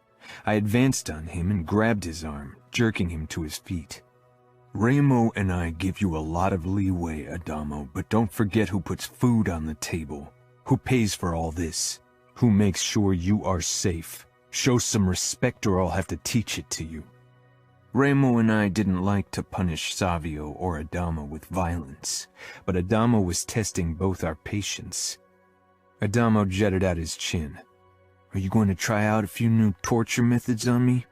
I advanced on him and grabbed his arm, jerking him to his feet. "Remo and I give you a lot of leeway, Adamo, but don't forget who puts food on the table, who pays for all this, who makes sure you are safe. Show some respect or I'll have to teach it to you." Remo and I didn't like to punish Savio or Adamo with violence, but Adamo was testing both our patience. Adamo jutted out his chin. "Are you going to try out a few new torture methods on me?"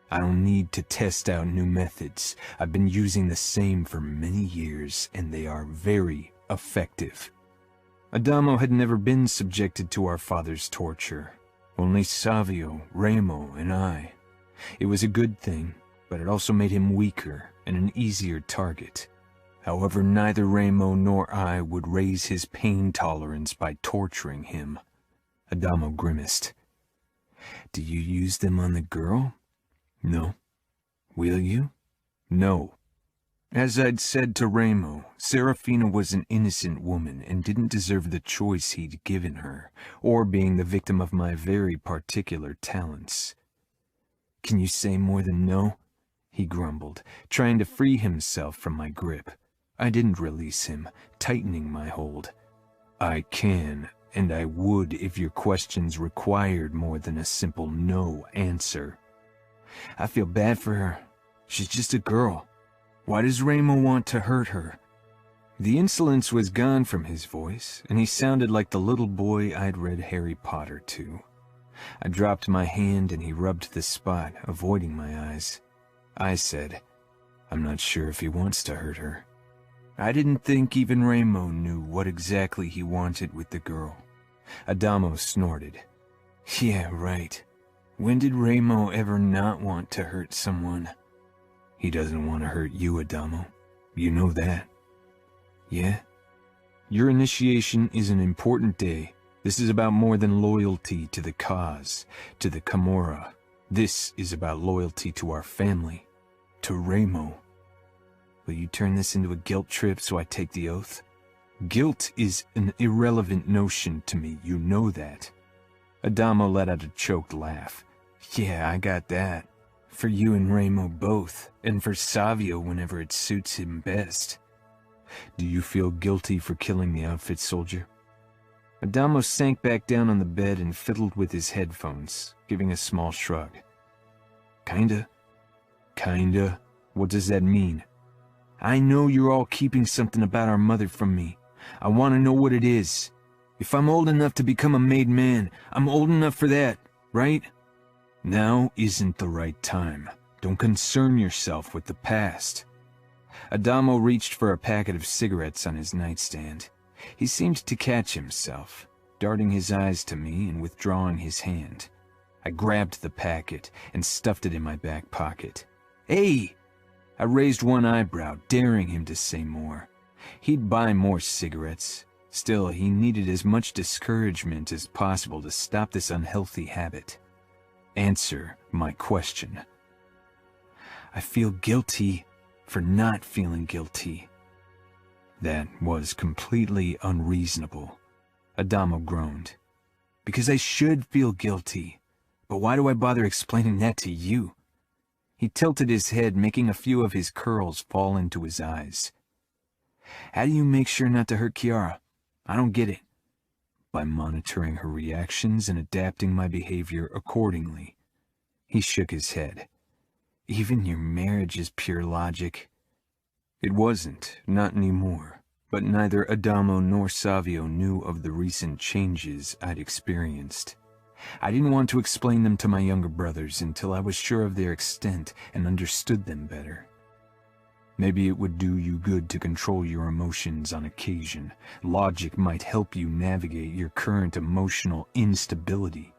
"I don't need to test out new methods. I've been using the same for many years, and they are very effective." Adamo had never been subjected to our father's torture. Only Savio, Remo, and I. It was a good thing, but it also made him weaker and an easier target. However, neither Remo nor I would raise his pain tolerance by torturing him. Adamo grimaced. "Do you use them on the girl?" "No." "Will you?" "No." As I'd said to Remo, Serafina was an innocent woman and didn't deserve the choice he'd given her, or being the victim of my very particular talents. "Can you say more than no?" he grumbled, trying to free himself from my grip. I didn't release him, tightening my hold. "I can, and I would if your questions required more than a simple no answer." "I feel bad for her. She's just a girl. Why does Remo want to hurt her?" The insolence was gone from his voice, and he sounded like the little boy I'd read Harry Potter to. I dropped my hand and he rubbed the spot, avoiding my eyes. I said, "I'm not sure if he wants to hurt her." I didn't think even Remo knew what exactly he wanted with the girl. Adamo snorted. "Yeah, right. When did Remo ever not want to hurt someone?" "He doesn't want to hurt you, Adamo. You know that." "Yeah? Your initiation is an important day. This is about more than loyalty to the cause, to the Camorra. This is about loyalty to our family, to Remo. Will you turn this into a guilt trip so I take the oath?" "Guilt is an irrelevant notion to me, you know that." Adamo let out a choked laugh. "Yeah, I got that. For you and Remo both, and for Savio whenever it suits him best." "Do you feel guilty for killing the outfit soldier?" Adamo sank back down on the bed and fiddled with his headphones, giving a small shrug. "Kinda." "Kinda? What does that mean?" "I know you're all keeping something about our mother from me. I want to know what it is. If I'm old enough to become a made man, I'm old enough for that, right? Now isn't the right time. Don't concern yourself with the past." Adamo reached for a packet of cigarettes on his nightstand. He seemed to catch himself, darting his eyes to me and withdrawing his hand. I grabbed the packet and stuffed it in my back pocket. "Hey!" I raised one eyebrow, daring him to say more. He'd buy more cigarettes. Still, he needed as much discouragement as possible to stop this unhealthy habit. "Answer my question." "I feel guilty for not feeling guilty." That was completely unreasonable. Adamo groaned. "Because I should feel guilty. But why do I bother explaining that to you?" He tilted his head, making a few of his curls fall into his eyes. "How do you make sure not to hurt Kiara? I don't get it." "By monitoring her reactions and adapting my behavior accordingly." He shook his head. "Even your marriage is pure logic." It wasn't, not anymore. but neither Adamo nor Savio knew of the recent changes I'd experienced. I didn't want to explain them to my younger brothers until I was sure of their extent and understood them better. Maybe it would do you good to control your emotions on occasion. Logic might help you navigate your current emotional instability.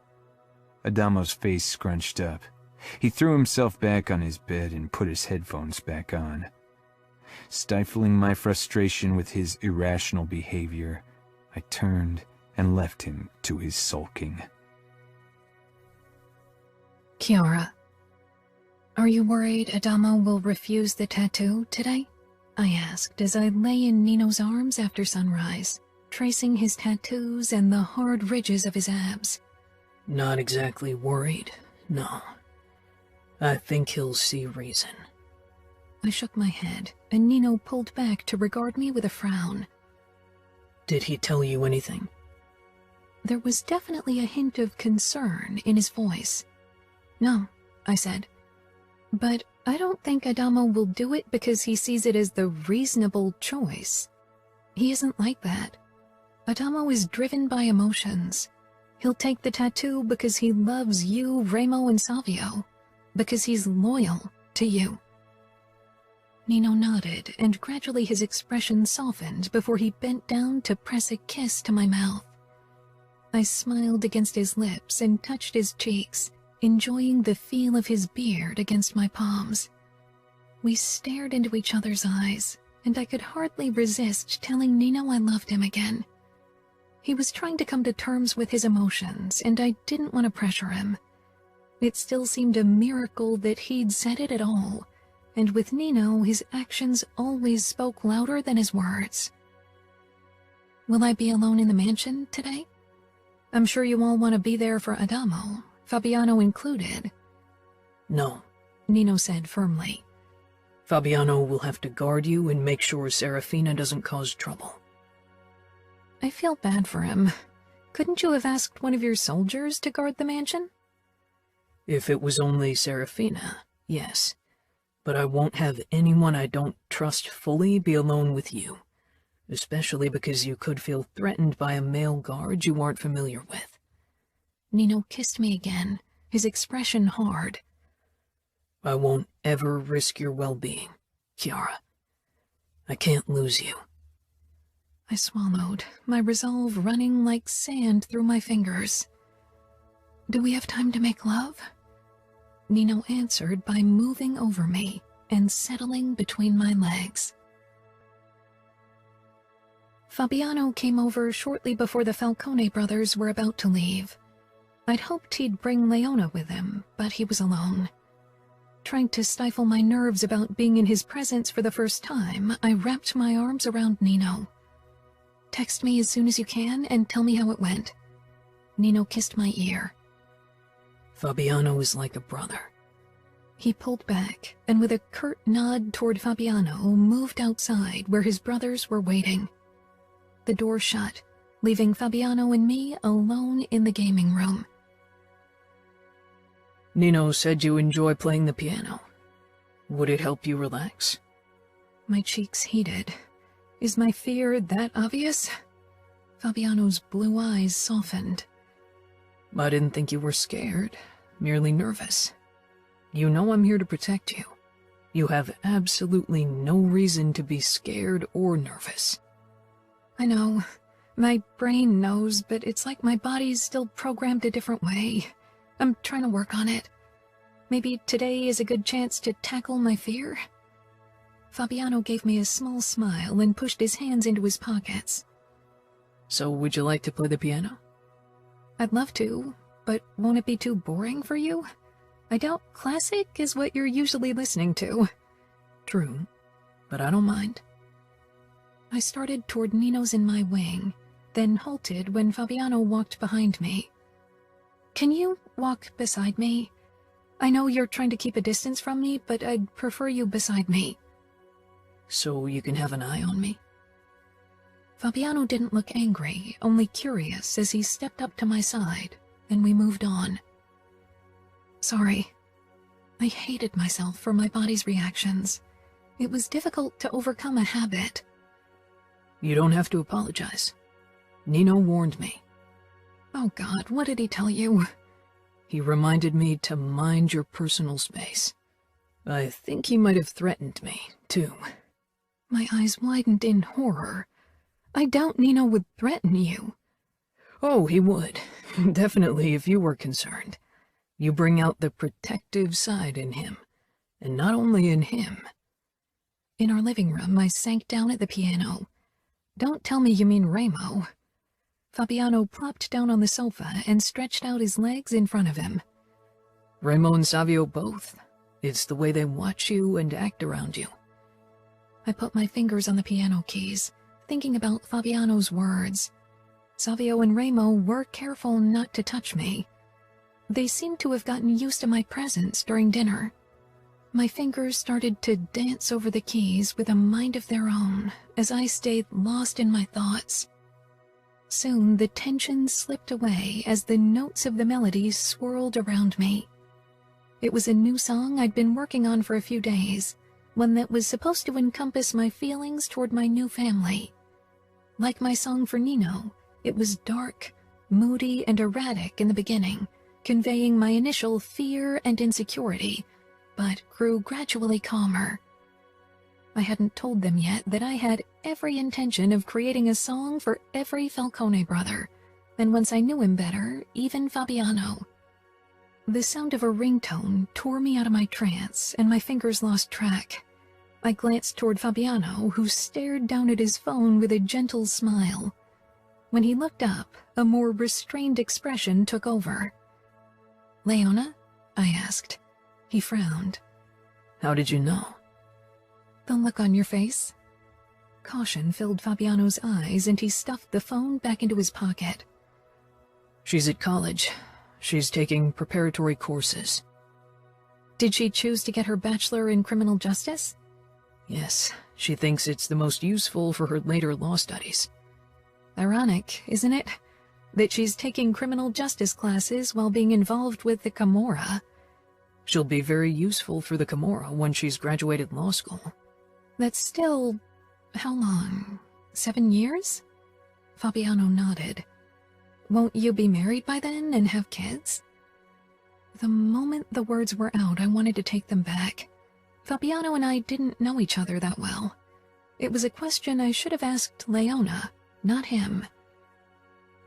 Adamo's face scrunched up. He threw himself back on his bed and put his headphones back on. Stifling my frustration with his irrational behavior, I turned and left him to his sulking. Kiara, are you worried Adamo will refuse the tattoo today? I asked as I lay in Nino's arms after sunrise, tracing his tattoos and the hard ridges of his abs. Not exactly worried, no. I think he'll see reason. I shook my head, and Nino pulled back to regard me with a frown. Did he tell you anything? There was definitely a hint of concern in his voice. No, I said. But I don't think Adamo will do it because he sees it as the reasonable choice. He isn't like that. Adamo is driven by emotions. He'll take the tattoo because he loves you, Remo, and Savio. Because he's loyal to you. Nino nodded, and gradually his expression softened before he bent down to press a kiss to my mouth. I smiled against his lips and touched his cheeks, enjoying the feel of his beard against my palms. We stared into each other's eyes, and I could hardly resist telling Nino I loved him again. He was trying to come to terms with his emotions, and I didn't want to pressure him. It still seemed a miracle that he'd said it at all, and with Nino, his actions always spoke louder than his words. Will I be alone in the mansion today? I'm sure you all want to be there for Adamo, Fabiano included. No, Nino said firmly. Fabiano will have to guard you and make sure Serafina doesn't cause trouble. I feel bad for him. Couldn't you have asked one of your soldiers to guard the mansion? If it was only Serafina, yes. But I won't have anyone I don't trust fully be alone with you, especially because you could feel threatened by a male guard you aren't familiar with. Nino kissed me again, his expression hard. I won't ever risk your well-being, Kiara. I can't lose you. I swallowed, my resolve running like sand through my fingers. Do we have time to make love? Nino answered by moving over me and settling between my legs. Fabiano came over shortly before the Falcone brothers were about to leave. I'd hoped he'd bring Leona with him, but he was alone. Trying to stifle my nerves about being in his presence for the first time, I wrapped my arms around Nino. Text me as soon as you can and tell me how it went. Nino kissed my ear. Fabiano is like a brother. He pulled back, and with a curt nod toward Fabiano, moved outside where his brothers were waiting. The door shut, leaving Fabiano and me alone in the gaming room. Nino said you enjoy playing the piano. Would it help you relax? My cheeks heated. Is my fear that obvious? Fabiano's blue eyes softened. I didn't think you were scared, merely nervous. You know I'm here to protect you. You have absolutely no reason to be scared or nervous. I know. My brain knows, but it's like my body's still programmed a different way. I'm trying to work on it. Maybe today is a good chance to tackle my fear? Fabiano gave me a small smile and pushed his hands into his pockets. So would you like to play the piano? I'd love to, but won't it be too boring for you? I doubt classic is what you're usually listening to. True, but I don't mind. I started toward Nino's in my wing, then halted when Fabiano walked behind me. Can you walk beside me? I know you're trying to keep a distance from me, but I'd prefer you beside me. So you can have an eye on me? Fabiano didn't look angry, only curious as he stepped up to my side, and we moved on. Sorry. I hated myself for my body's reactions. It was difficult to overcome a habit. You don't have to apologize. Nino warned me. Oh God, what did he tell you? He reminded me to mind your personal space. I think he might have threatened me, too. My eyes widened in horror. I doubt Nino would threaten you. Oh, he would. Definitely, if you were concerned. You bring out the protective side in him. And not only in him. In our living room, I sank down at the piano. Don't tell me you mean Remo. Fabiano plopped down on the sofa and stretched out his legs in front of him. Remo and Savio both. It's the way they watch you and act around you. I put my fingers on the piano keys, thinking about Fabiano's words. Savio and Remo were careful not to touch me. They seemed to have gotten used to my presence during dinner. My fingers started to dance over the keys with a mind of their own as I stayed lost in my thoughts. Soon the tension slipped away as the notes of the melody swirled around me. It was a new song I'd been working on for a few days, one that was supposed to encompass my feelings toward my new family. Like my song for Nino, it was dark, moody, and erratic in the beginning, conveying my initial fear and insecurity, but grew gradually calmer. I hadn't told them yet that I had every intention of creating a song for every Falcone brother, and once I knew him better, even Fabiano. The sound of a ringtone tore me out of my trance, and my fingers lost track. I glanced toward Fabiano, who stared down at his phone with a gentle smile. When he looked up, a more restrained expression took over. "Leona?" I asked. He frowned. How did you know? The look on your face. Caution filled Fabiano's eyes, and he stuffed the phone back into his pocket. She's at college. She's taking preparatory courses. Did she choose to get her bachelor in criminal justice? Yes, she thinks it's the most useful for her later law studies. Ironic, isn't it? That she's taking criminal justice classes while being involved with the Camorra. She'll be very useful for the Camorra when she's graduated law school. That's still... how long? 7 years? Fabiano nodded. Won't you be married by then and have kids? The moment the words were out, I wanted to take them back. Fabiano and I didn't know each other that well. It was a question I should have asked Leona, not him.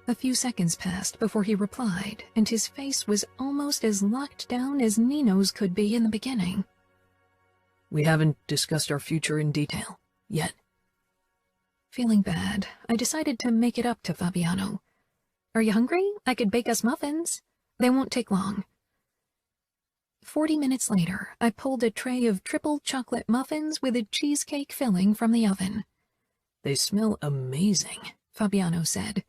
A few seconds passed before he replied, and his face was almost as locked down as Nino's could be in the beginning. We haven't discussed our future in detail, yet. Feeling bad, I decided to make it up to Fabiano. Are you hungry? I could bake us muffins. They won't take long. 40 minutes later, I pulled a tray of triple chocolate muffins with a cheesecake filling from the oven. They smell amazing, Fabiano said.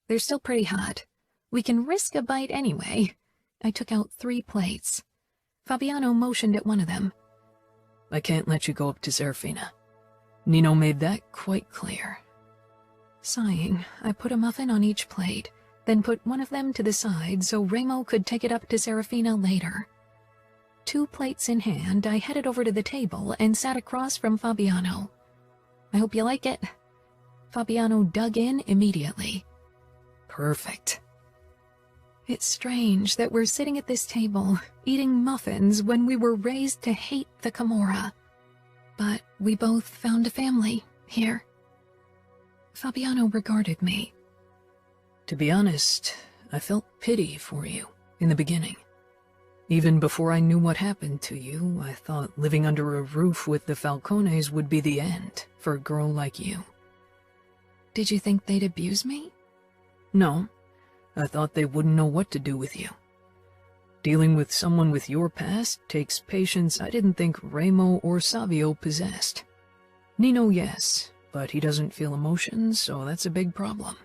They're still pretty hot. We can risk a bite anyway. I took out 3 plates. Fabiano motioned at one of them. I can't let you go up to Serafina. Nino made that quite clear. Sighing, I put a muffin on each plate, then put one of them to the side so Remo could take it up to Serafina later. 2 plates in hand, I headed over to the table and sat across from Fabiano. I hope you like it. Fabiano dug in immediately. Perfect. It's strange that we're sitting at this table, eating muffins when we were raised to hate the Camorra. But we both found a family here. Fabiano regarded me. To be honest, I felt pity for you in the beginning. Even before I knew what happened to you, I thought living under a roof with the Falcones would be the end for a girl like you. Did you think they'd abuse me? No, I thought they wouldn't know what to do with you. Dealing with someone with your past takes patience I didn't think Remo or Savio possessed. Nino, yes, but he doesn't feel emotions, so that's a big problem.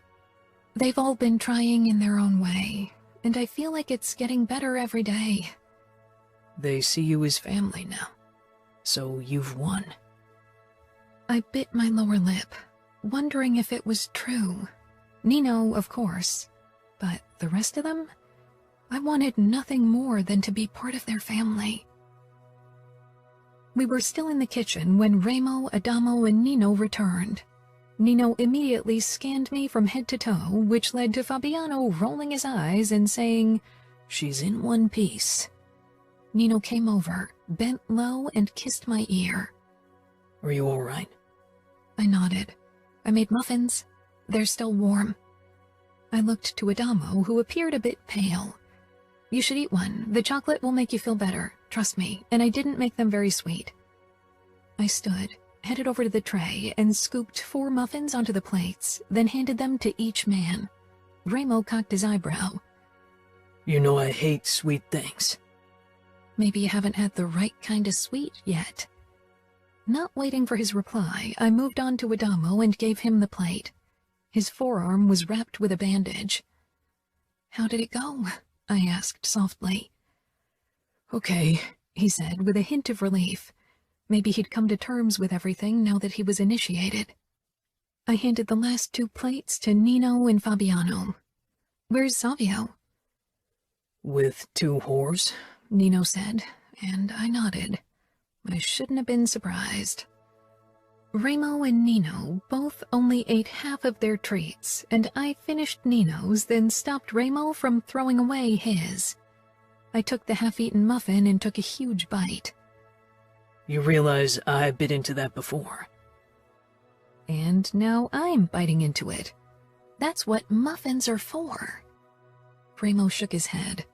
They've all been trying in their own way, and I feel like it's getting better every day. They see you as family now, so you've won. I bit my lower lip, wondering if it was true. Nino, of course, but the rest of them? I wanted nothing more than to be part of their family. We were still in the kitchen when Remo, Adamo, and Nino returned. Nino immediately scanned me from head to toe, which led to Fabiano rolling his eyes and saying, "She's in one piece." Nino came over, bent low, and kissed my ear. "Are you all right?" I nodded. "I made muffins. They're still warm." I looked to Adamo, who appeared a bit pale. "You should eat one. The chocolate will make you feel better. Trust me, and I didn't make them very sweet." I stood, headed over to the tray, and scooped 4 muffins onto the plates, then handed them to each man. Remo cocked his eyebrow. "You know I hate sweet things." "Maybe you haven't had the right kind of sweet yet." Not waiting for his reply, I moved on to Adamo and gave him the plate. His forearm was wrapped with a bandage. "How did it go?" I asked softly. "Okay," he said with a hint of relief. Maybe he'd come to terms with everything now that he was initiated. I handed the last 2 plates to Nino and Fabiano. "Where's Savio?" "With 2 whores," Nino said, and I nodded. I shouldn't have been surprised. Remo and Nino both only ate half of their treats, and I finished Nino's, then stopped Remo from throwing away his. I took the half-eaten muffin and took a huge bite. "You realize I bit into that before." And now I'm biting into it. That's what muffins are for. Remo shook his head.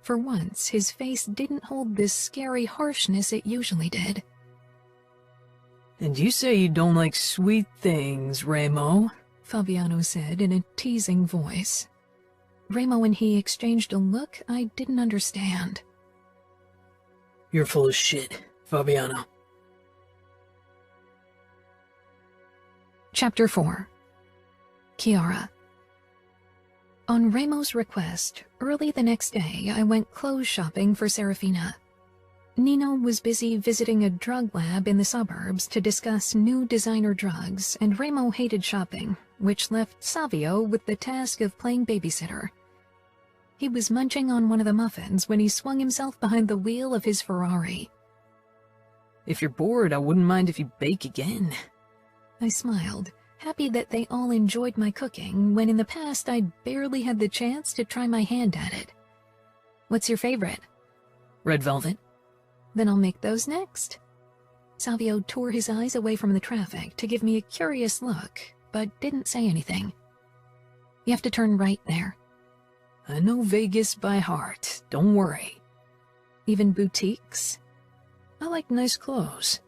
For once, his face didn't hold this scary harshness it usually did. "And you say you don't like sweet things, Remo?" Fabiano said in a teasing voice. Remo and he exchanged a look I didn't understand. "You're full of shit, Fabiano." Chapter 4. Kiara. On Remo's request, early the next day I went clothes shopping for Serafina. Nino was busy visiting a drug lab in the suburbs to discuss new designer drugs, and Remo hated shopping, which left Savio with the task of playing babysitter. He was munching on one of the muffins when he swung himself behind the wheel of his Ferrari. "If you're bored, I wouldn't mind if you bake again." I smiled, happy that they all enjoyed my cooking, when in the past I'd barely had the chance to try my hand at it. "What's your favorite?" "Red velvet." "Then I'll make those next." Savio tore his eyes away from the traffic to give me a curious look, but didn't say anything. "You have to turn right there." "I know Vegas by heart, don't worry." "Even boutiques?" "I like nice clothes."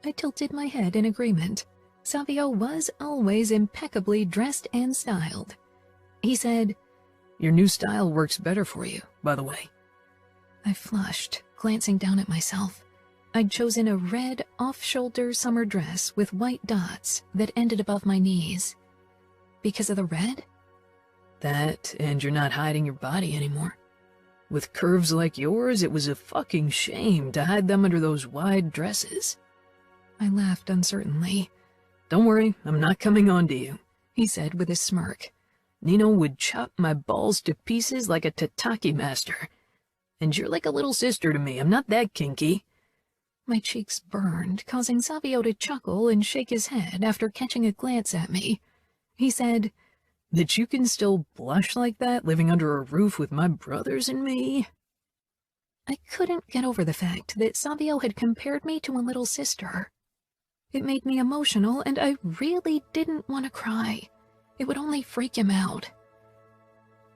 I tilted my head in agreement. Savio was always impeccably dressed and styled. He said, "Your new style works better for you, by the way." I flushed, glancing down at myself. I'd chosen a red, off-shoulder summer dress with white dots that ended above my knees. Because of the red? That, and you're not hiding your body anymore. With curves like yours, it was a fucking shame to hide them under those wide dresses. I laughed uncertainly. "Don't worry, I'm not coming on to you," he said with a smirk. "Nino would chop my balls to pieces like a tataki master. And you're like a little sister to me, I'm not that kinky." My cheeks burned, causing Savio to chuckle and shake his head after catching a glance at me. He said, "That you can still blush like that, living under a roof with my brothers and me?" I couldn't get over the fact that Savio had compared me to a little sister. It made me emotional, and I really didn't want to cry. It would only freak him out.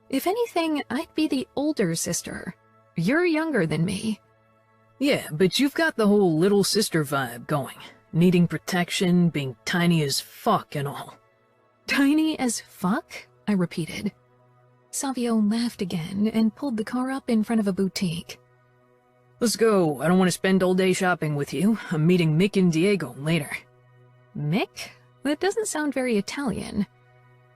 If anything, I'd be the older sister. You're younger than me. "Yeah, but you've got the whole little sister vibe going. Needing protection, being tiny as fuck and all." "Tiny as fuck?" I repeated. Savio laughed again and pulled the car up in front of a boutique. "Let's go. I don't want to spend all day shopping with you. I'm meeting Mick and Diego later." "Mick? That doesn't sound very Italian."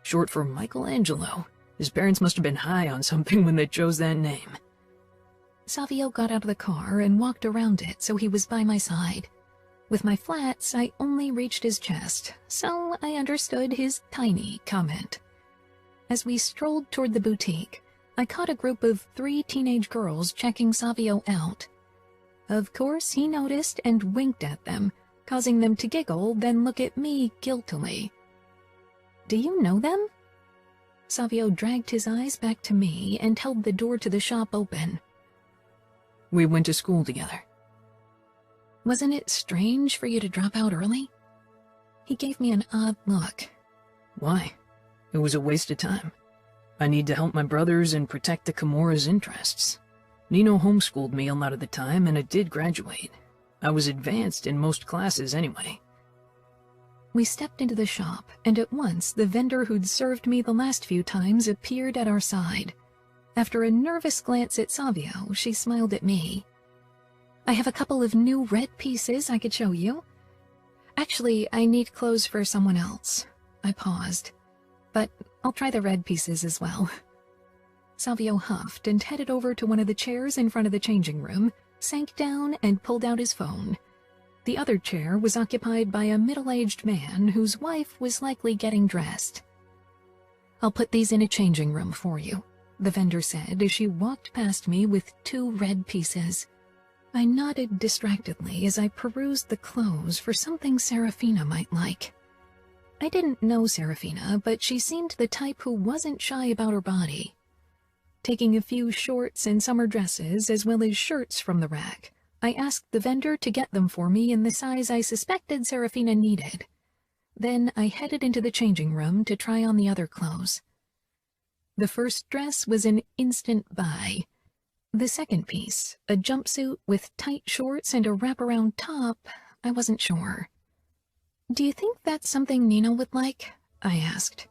"Short for Michelangelo. His parents must have been high on something when they chose that name." Savio got out of the car and walked around it so he was by my side. With my flats, I only reached his chest, so I understood his tiny comment. As we strolled toward the boutique, I caught a group of 3 teenage girls checking Savio out. Of course, he noticed and winked at them, causing them to giggle, then look at me guiltily. Do you know them? Savio dragged his eyes back to me and held the door to the shop open. We went to school together. Wasn't it strange for you to drop out early? He gave me an odd look. Why? It was a waste of time. I need to help my brothers and protect the Camorra's interests. Nino homeschooled me a lot of the time, and I did graduate. I was advanced in most classes anyway. We stepped into the shop, and at once the vendor who'd served me the last few times appeared at our side. After a nervous glance at Savio, she smiled at me. I have a couple of new red pieces I could show you. Actually, I need clothes for someone else. I paused. But I'll try the red pieces as well. Savio huffed and headed over to one of the chairs in front of the changing room, sank down and pulled out his phone. The other chair was occupied by a middle-aged man whose wife was likely getting dressed. I'll put these in a changing room for you, the vendor said as she walked past me with 2 red pieces. I nodded distractedly as I perused the clothes for something Serafina might like. I didn't know Serafina, but she seemed the type who wasn't shy about her body. Taking a few shorts and summer dresses as well as shirts from the rack, I asked the vendor to get them for me in the size I suspected Serafina needed. Then I headed into the changing room to try on the other clothes. The first dress was an instant buy. The second piece, a jumpsuit with tight shorts and a wraparound top, I wasn't sure. Do you think that's something Nino would like? I asked.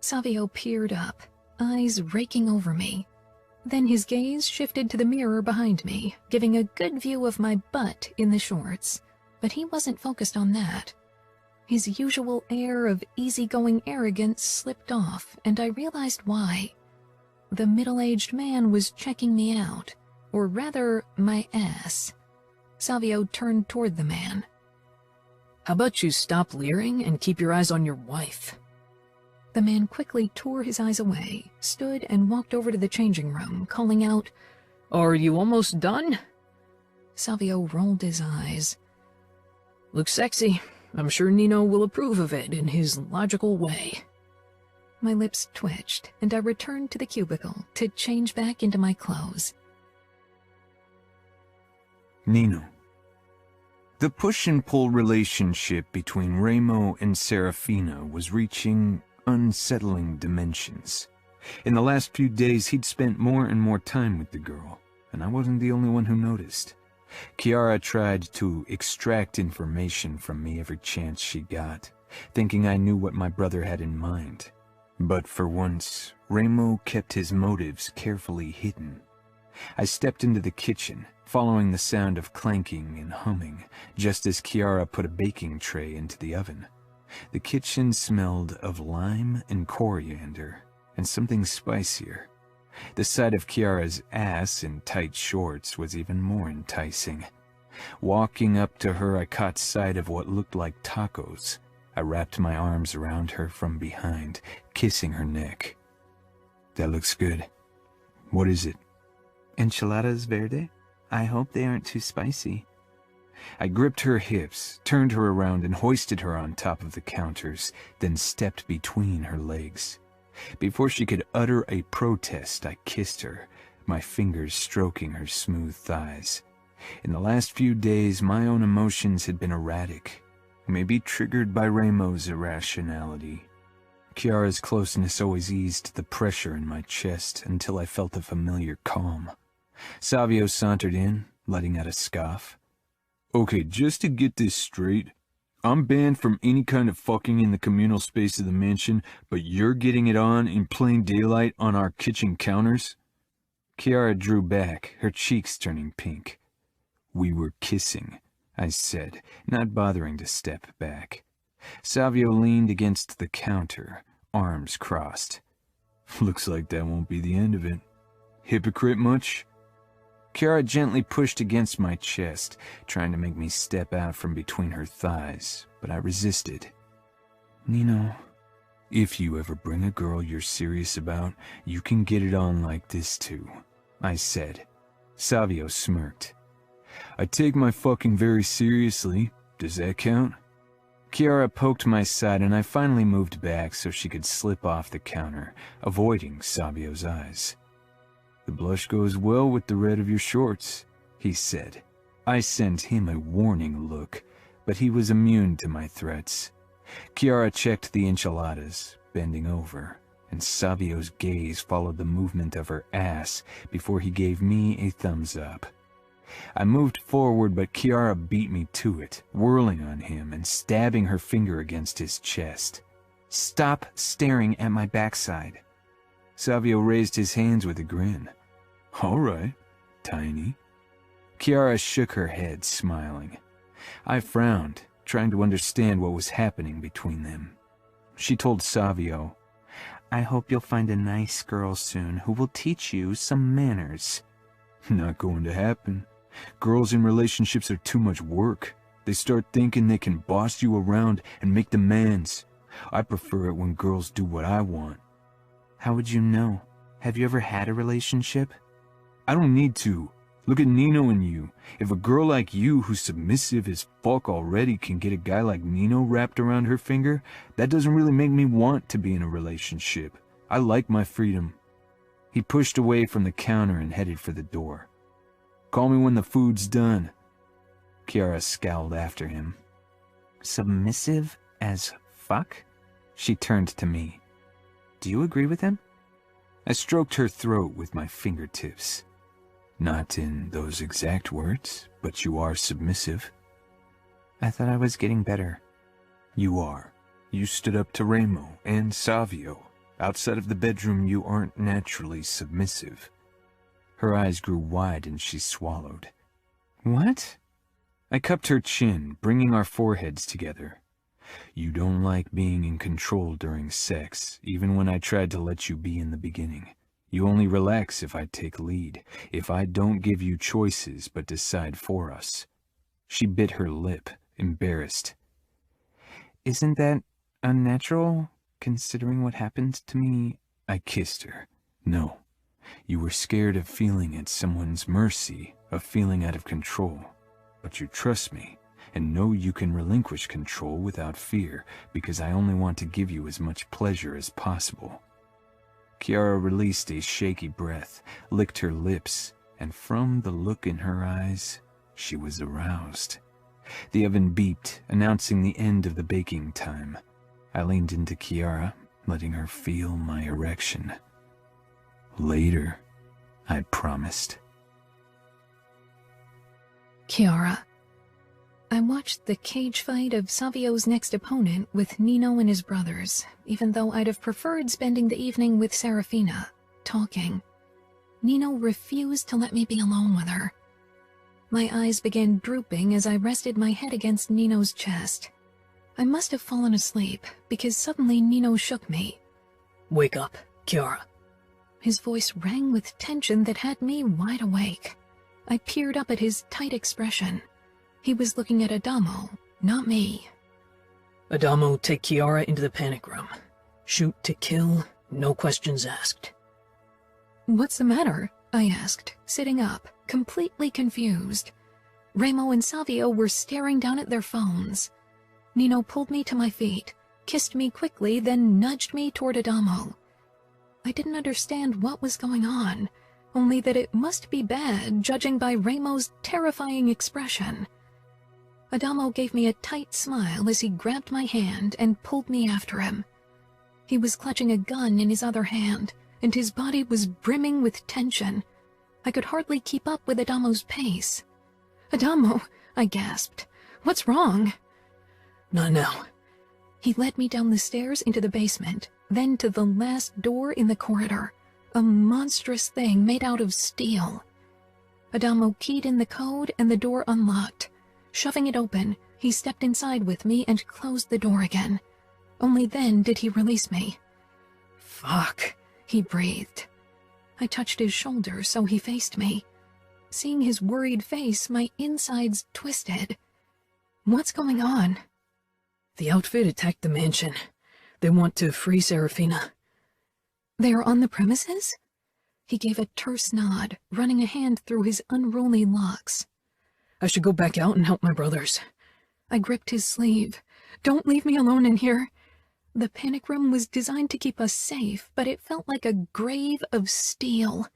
Savio peered up, eyes raking over me. Then his gaze shifted to the mirror behind me, giving a good view of my butt in the shorts. But he wasn't focused on that. His usual air of easygoing arrogance slipped off, and I realized why. The middle-aged man was checking me out, or rather, my ass. Savio turned toward the man. How about you stop leering and keep your eyes on your wife? The man quickly tore his eyes away, stood and walked over to the changing room, calling out, Are you almost done? Savio rolled his eyes. Looks sexy. I'm sure Nino will approve of it in his logical way. My lips twitched, and I returned to the cubicle to change back into my clothes. Nino. The push-and-pull relationship between Remo and Serafina was reaching unsettling dimensions. In the last few days, he'd spent more and more time with the girl, and I wasn't the only one who noticed. Kiara tried to extract information from me every chance she got, thinking I knew what my brother had in mind. But for once, Remo kept his motives carefully hidden. I stepped into the kitchen, following the sound of clanking and humming, just as Kiara put a baking tray into the oven. The kitchen smelled of lime and coriander, and something spicier. The sight of Kiara's ass in tight shorts was even more enticing. Walking up to her, I caught sight of what looked like tacos. I wrapped my arms around her from behind, kissing her neck. That looks good. What is it? Enchiladas verde? I hope they aren't too spicy. I gripped her hips, turned her around, and hoisted her on top of the counters, then stepped between her legs. Before she could utter a protest, I kissed her, my fingers stroking her smooth thighs. In the last few days, my own emotions had been erratic, maybe triggered by Remo's irrationality. Kiara's closeness always eased the pressure in my chest until I felt a familiar calm. Savio sauntered in, letting out a scoff. Okay, just to get this straight, I'm banned from any kind of fucking in the communal space of the mansion, but you're getting it on in plain daylight on our kitchen counters? Kiara drew back, her cheeks turning pink. We were kissing, I said, not bothering to step back. Savio leaned against the counter, arms crossed. Looks like that won't be the end of it. Hypocrite much? Kiara gently pushed against my chest, trying to make me step out from between her thighs, but I resisted. Nino, if you ever bring a girl you're serious about, you can get it on like this too, I said. Savio smirked. I take my fucking very seriously. Does that count? Kiara poked my side and I finally moved back so she could slip off the counter, avoiding Savio's eyes. "The blush goes well with the red of your shorts," he said. I sent him a warning look, but he was immune to my threats. Kiara checked the enchiladas, bending over, and Savio's gaze followed the movement of her ass before he gave me a thumbs up. I moved forward, but Kiara beat me to it, whirling on him and stabbing her finger against his chest. "Stop staring at my backside." Savio raised his hands with a grin. "All right, Tiny." Kiara shook her head, smiling. I frowned, trying to understand what was happening between them. She told Savio, "I hope you'll find a nice girl soon who will teach you some manners." "Not going to happen. Girls in relationships are too much work. They start thinking they can boss you around and make demands. I prefer it when girls do what I want." "How would you know? Have you ever had a relationship?" "I don't need to. Look at Nino and you. If a girl like you who's submissive as fuck already can get a guy like Nino wrapped around her finger, that doesn't really make me want to be in a relationship. I like my freedom." He pushed away from the counter and headed for the door. "Call me when the food's done." Kiara scowled after him. "Submissive as fuck?" She turned to me. "Do you agree with him?" I stroked her throat with my fingertips. "Not in those exact words, but you are submissive." "I thought I was getting better." "You are. You stood up to Remo and Savio. Outside of the bedroom, you aren't naturally submissive." Her eyes grew wide and she swallowed. "What?" I cupped her chin, bringing our foreheads together. "You don't like being in control during sex, even when I tried to let you be in the beginning. You only relax if I take lead, if I don't give you choices but decide for us." She bit her lip, embarrassed. "Isn't that unnatural, considering what happened to me?" I kissed her. "No. You were scared of feeling at someone's mercy, of feeling out of control. But you trust me, and know you can relinquish control without fear, because I only want to give you as much pleasure as possible." Kiara released a shaky breath, licked her lips, and from the look in her eyes, she was aroused. The oven beeped, announcing the end of the baking time. I leaned into Kiara, letting her feel my erection. "Later," I promised. Kiara. I watched the cage fight of Savio's next opponent with Nino and his brothers, even though I'd have preferred spending the evening with Serafina, talking. Nino refused to let me be alone with her. My eyes began drooping as I rested my head against Nino's chest. I must have fallen asleep, because suddenly Nino shook me. "Wake up, Kiara." His voice rang with tension that had me wide awake. I peered up at his tight expression. He was looking at Adamo, not me. "Adamo, take Kiara into the panic room. Shoot to kill, no questions asked." "What's the matter?" I asked, sitting up, completely confused. Remo and Savio were staring down at their phones. Nino pulled me to my feet, kissed me quickly, then nudged me toward Adamo. I didn't understand what was going on, only that it must be bad, judging by Remo's terrifying expression. Adamo gave me a tight smile as he grabbed my hand and pulled me after him. He was clutching a gun in his other hand, and his body was brimming with tension. I could hardly keep up with Adamo's pace. "Adamo," I gasped. "What's wrong?" "Not now." He led me down the stairs into the basement, then to the last door in the corridor, a monstrous thing made out of steel. Adamo keyed in the code and the door unlocked. Shoving it open, he stepped inside with me and closed the door again. Only then did he release me. "Fuck," he breathed. I touched his shoulder, so he faced me. Seeing his worried face, my insides twisted. "What's going on?" "The outfit attacked the mansion. They want to free Serafina." "They are on the premises?" He gave a terse nod, running a hand through his unruly locks. "I should go back out and help my brothers." I gripped his sleeve. Don't leave me alone in here. The panic room was designed to keep us safe, but it felt like a grave of steel.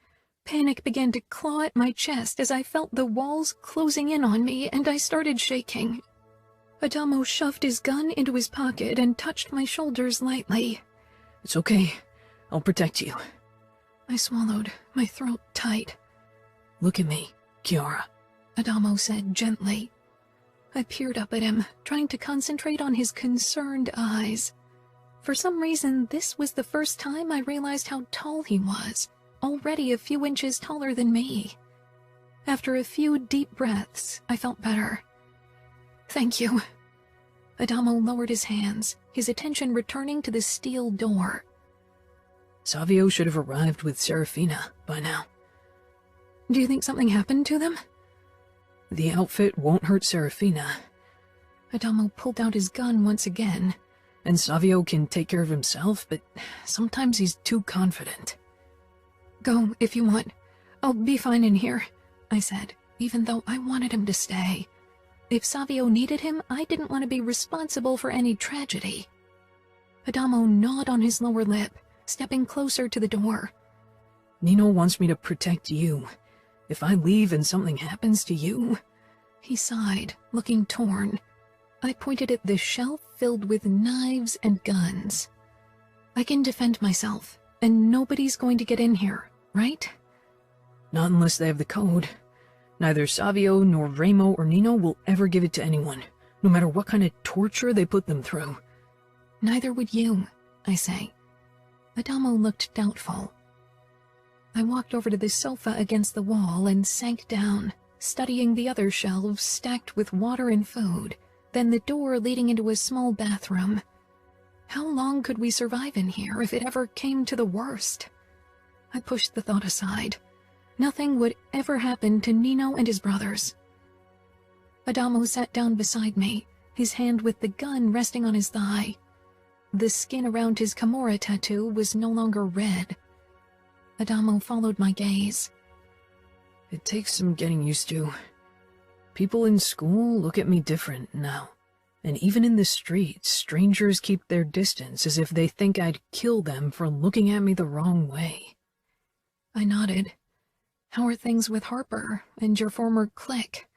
Panic began to claw at my chest as I felt the walls closing in on me, and I started shaking. Adamo shoved his gun into his pocket and touched my shoulders lightly. It's okay. I'll protect you. I swallowed, my throat tight. Look at me, Kiara, Adamo said gently. I peered up at him, trying to concentrate on his concerned eyes. For some reason, this was the first time I realized how tall he was, already a few inches taller than me. After a few deep breaths, I felt better. Thank you. Adamo lowered his hands, his attention returning to the steel door. Savio should have arrived with Serafina by now. Do you think something happened to them? The outfit won't hurt Serafina. Adamo pulled out his gun once again. And Savio can take care of himself, but sometimes he's too confident. Go, if you want. I'll be fine in here, I said, even though I wanted him to stay. If Savio needed him, I didn't want to be responsible for any tragedy. Adamo gnawed on his lower lip, stepping closer to the door. Nino wants me to protect you. If I leave and something happens to you... He sighed, looking torn. I pointed at the shelf filled with knives and guns. I can defend myself, and nobody's going to get in here, right? Not unless they have the code. Neither Savio nor Remo or Nino will ever give it to anyone, no matter what kind of torture they put them through. Neither would you, I say. Adamo looked doubtful. I walked over to the sofa against the wall and sank down, studying the other shelves stacked with water and food, then the door leading into a small bathroom. How long could we survive in here if it ever came to the worst? I pushed the thought aside. Nothing would ever happen to Nino and his brothers. Adamo sat down beside me, his hand with the gun resting on his thigh. The skin around his Camorra tattoo was no longer red. Adamo followed my gaze. It takes some getting used to. People in school look at me different now. And even in the streets, strangers keep their distance as if they think I'd kill them for looking at me the wrong way. I nodded. How are things with Harper and your former clique?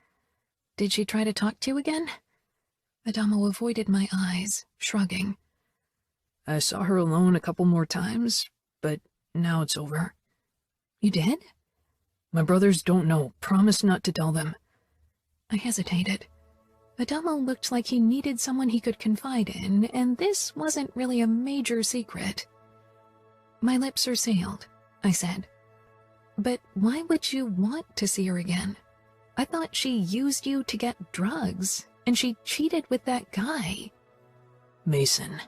Did she try to talk to you again? Adamo avoided my eyes, shrugging. I saw her alone a couple more times, but now it's over. You did? My brothers don't know. Promise not to tell them. I hesitated. Adamo looked like he needed someone he could confide in, and this wasn't really a major secret. My lips are sealed, I said. But why would you want to see her again? I thought she used you to get drugs, and she cheated with that guy. Mason.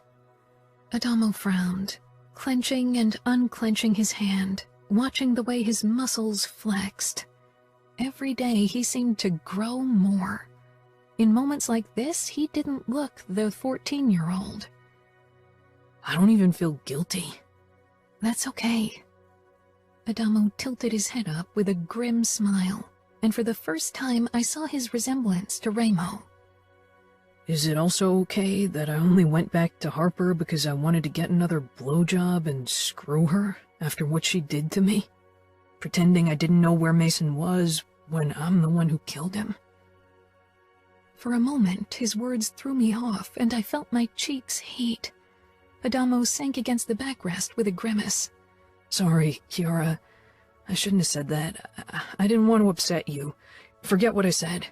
Adamo frowned, clenching and unclenching his hand, watching the way his muscles flexed. Every day he seemed to grow more. In moments like this, he didn't look the 14-year-old. I don't even feel guilty. That's okay. Adamo tilted his head up with a grim smile, and for the first time I saw his resemblance to Remo. Is it also okay that I only went back to Harper because I wanted to get another blowjob and screw her after what she did to me? Pretending I didn't know where Mason was when I'm the one who killed him? For a moment, his words threw me off, and I felt my cheeks heat. Adamo sank against the backrest with a grimace. Sorry, Kiara. I shouldn't have said that. I didn't want to upset you. Forget what I said.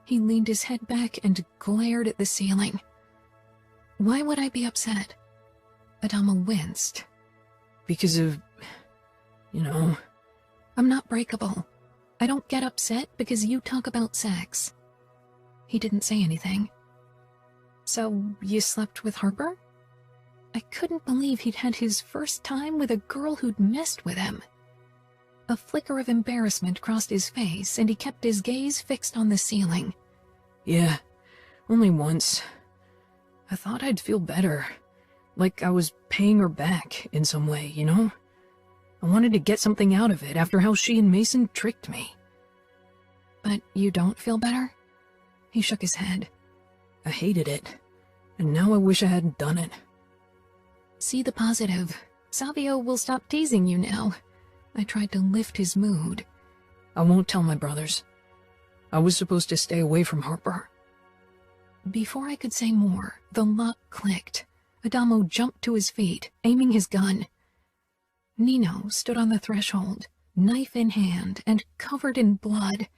He leaned his head back and glared at the ceiling. Why would I be upset? Adamo winced. Because of... you know... I'm not breakable. I don't get upset because you talk about sex. He didn't say anything. So, you slept with Harper? I couldn't believe he'd had his first time with a girl who'd messed with him. A flicker of embarrassment crossed his face, and he kept his gaze fixed on the ceiling. Yeah, only once. I thought I'd feel better. Like I was paying her back in some way, you know? I wanted to get something out of it after how she and Mason tricked me. But you don't feel better? He shook his head. I hated it. And now I wish I hadn't done it. See the positive. Savio will stop teasing you now. I tried to lift his mood. I won't tell my brothers. I was supposed to stay away from Harper. Before I could say more, the lock clicked. Adamo jumped to his feet, aiming his gun. Nino stood on the threshold, knife in hand and covered in blood.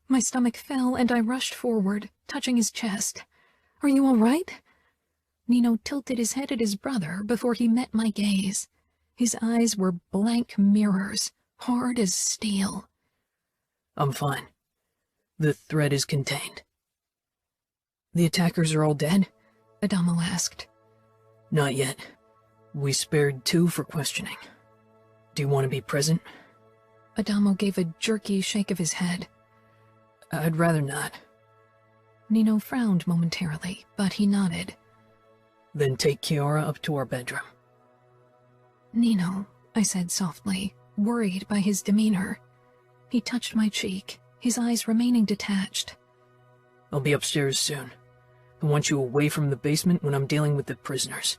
My stomach fell and I rushed forward, touching his chest. "Are you all right?" Nino tilted his head at his brother before he met my gaze. His eyes were blank mirrors, hard as steel. I'm fine. The threat is contained. The attackers are all dead? Adamo asked. Not yet. We spared 2 for questioning. Do you want to be present? Adamo gave a jerky shake of his head. I'd rather not. Nino frowned momentarily, but he nodded. Then take Kiara up to our bedroom. Nino, I said softly, worried by his demeanor. He touched my cheek, his eyes remaining detached. I'll be upstairs soon. I want you away from the basement when I'm dealing with the prisoners.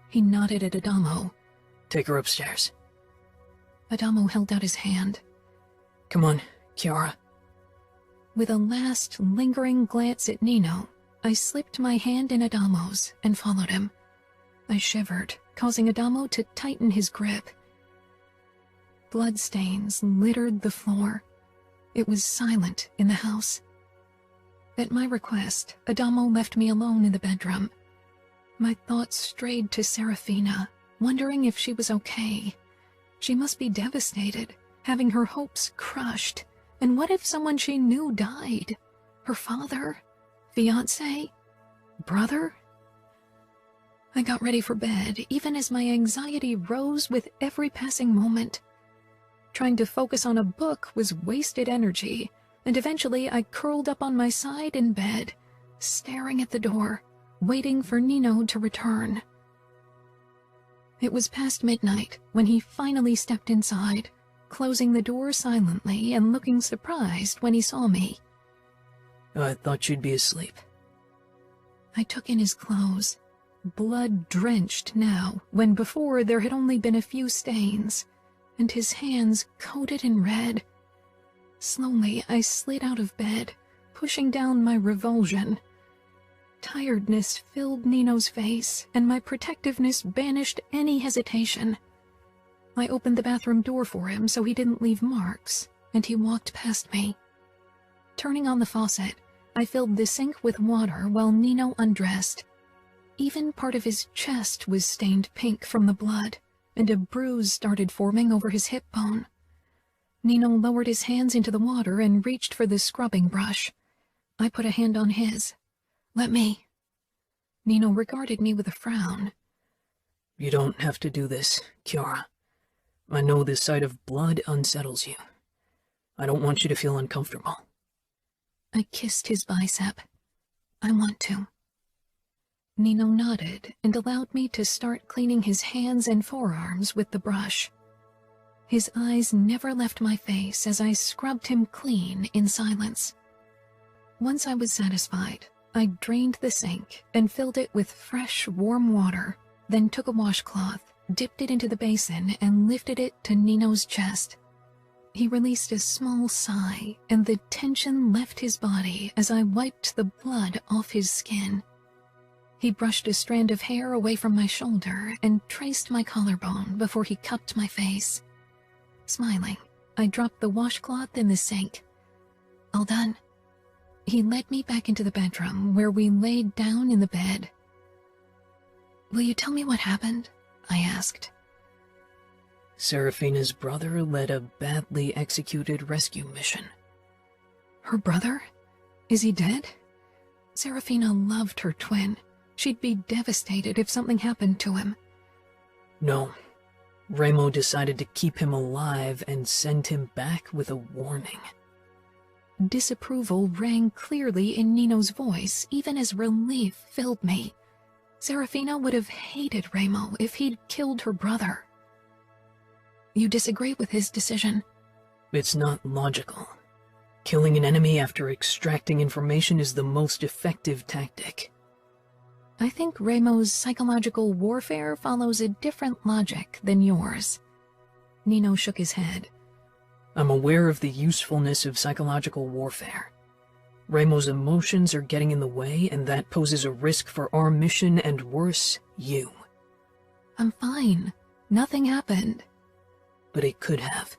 He nodded at Adamo. Take her upstairs. Adamo held out his hand. Come on, Kiara. With a last lingering glance at Nino, I slipped my hand in Adamo's and followed him. I shivered, causing Adamo to tighten his grip. Bloodstains littered the floor. It was silent in the house. At my request, Adamo left me alone in the bedroom. My thoughts strayed to Serafina, wondering if she was okay. She must be devastated, having her hopes crushed. And what if someone she knew died? Her father? Fiancé? Brother? I got ready for bed, even as my anxiety rose with every passing moment. Trying to focus on a book was wasted energy, and eventually I curled up on my side in bed, staring at the door, waiting for Nino to return. It was past midnight when he finally stepped inside, closing the door silently and looking surprised when he saw me. I thought you'd be asleep. I took in his clothes, blood-drenched now, when before there had only been a few stains, and his hands coated in red. Slowly, I slid out of bed, pushing down my revulsion. Tiredness filled Nino's face, and my protectiveness banished any hesitation. I opened the bathroom door for him so he didn't leave marks, and he walked past me. Turning on the faucet, I filled the sink with water while Nino undressed. Even part of his chest was stained pink from the blood, and a bruise started forming over his hip bone. Nino lowered his hands into the water and reached for the scrubbing brush. I put a hand on his. "Let me." Nino regarded me with a frown. You don't have to do this, Kiara. I know the sight of blood unsettles you. I don't want you to feel uncomfortable. I kissed his bicep. "I want to." Nino nodded and allowed me to start cleaning his hands and forearms with the brush. His eyes never left my face as I scrubbed him clean in silence. Once I was satisfied, I drained the sink and filled it with fresh, warm water, then took a washcloth, dipped it into the basin, and lifted it to Nino's chest. He released a small sigh, and the tension left his body as I wiped the blood off his skin. He brushed a strand of hair away from my shoulder and traced my collarbone before he cupped my face. Smiling, I dropped the washcloth in the sink. "All done." He led me back into the bedroom, where we laid down in the bed. "Will you tell me what happened?" I asked. Serafina's brother led a badly executed rescue mission. Her brother? Is he dead? Serafina loved her twin. She'd be devastated if something happened to him. No. Remo decided to keep him alive and send him back with a warning. Disapproval rang clearly in Nino's voice, even as relief filled me. Serafina would have hated Remo if he'd killed her brother. "You disagree with his decision?" It's not logical. Killing an enemy after extracting information is the most effective tactic. I think Ramo's psychological warfare follows a different logic than yours. Nino shook his head. I'm aware of the usefulness of psychological warfare. Ramo's emotions are getting in the way, and that poses a risk for our mission and, worse, you. I'm fine. Nothing happened. But it could have.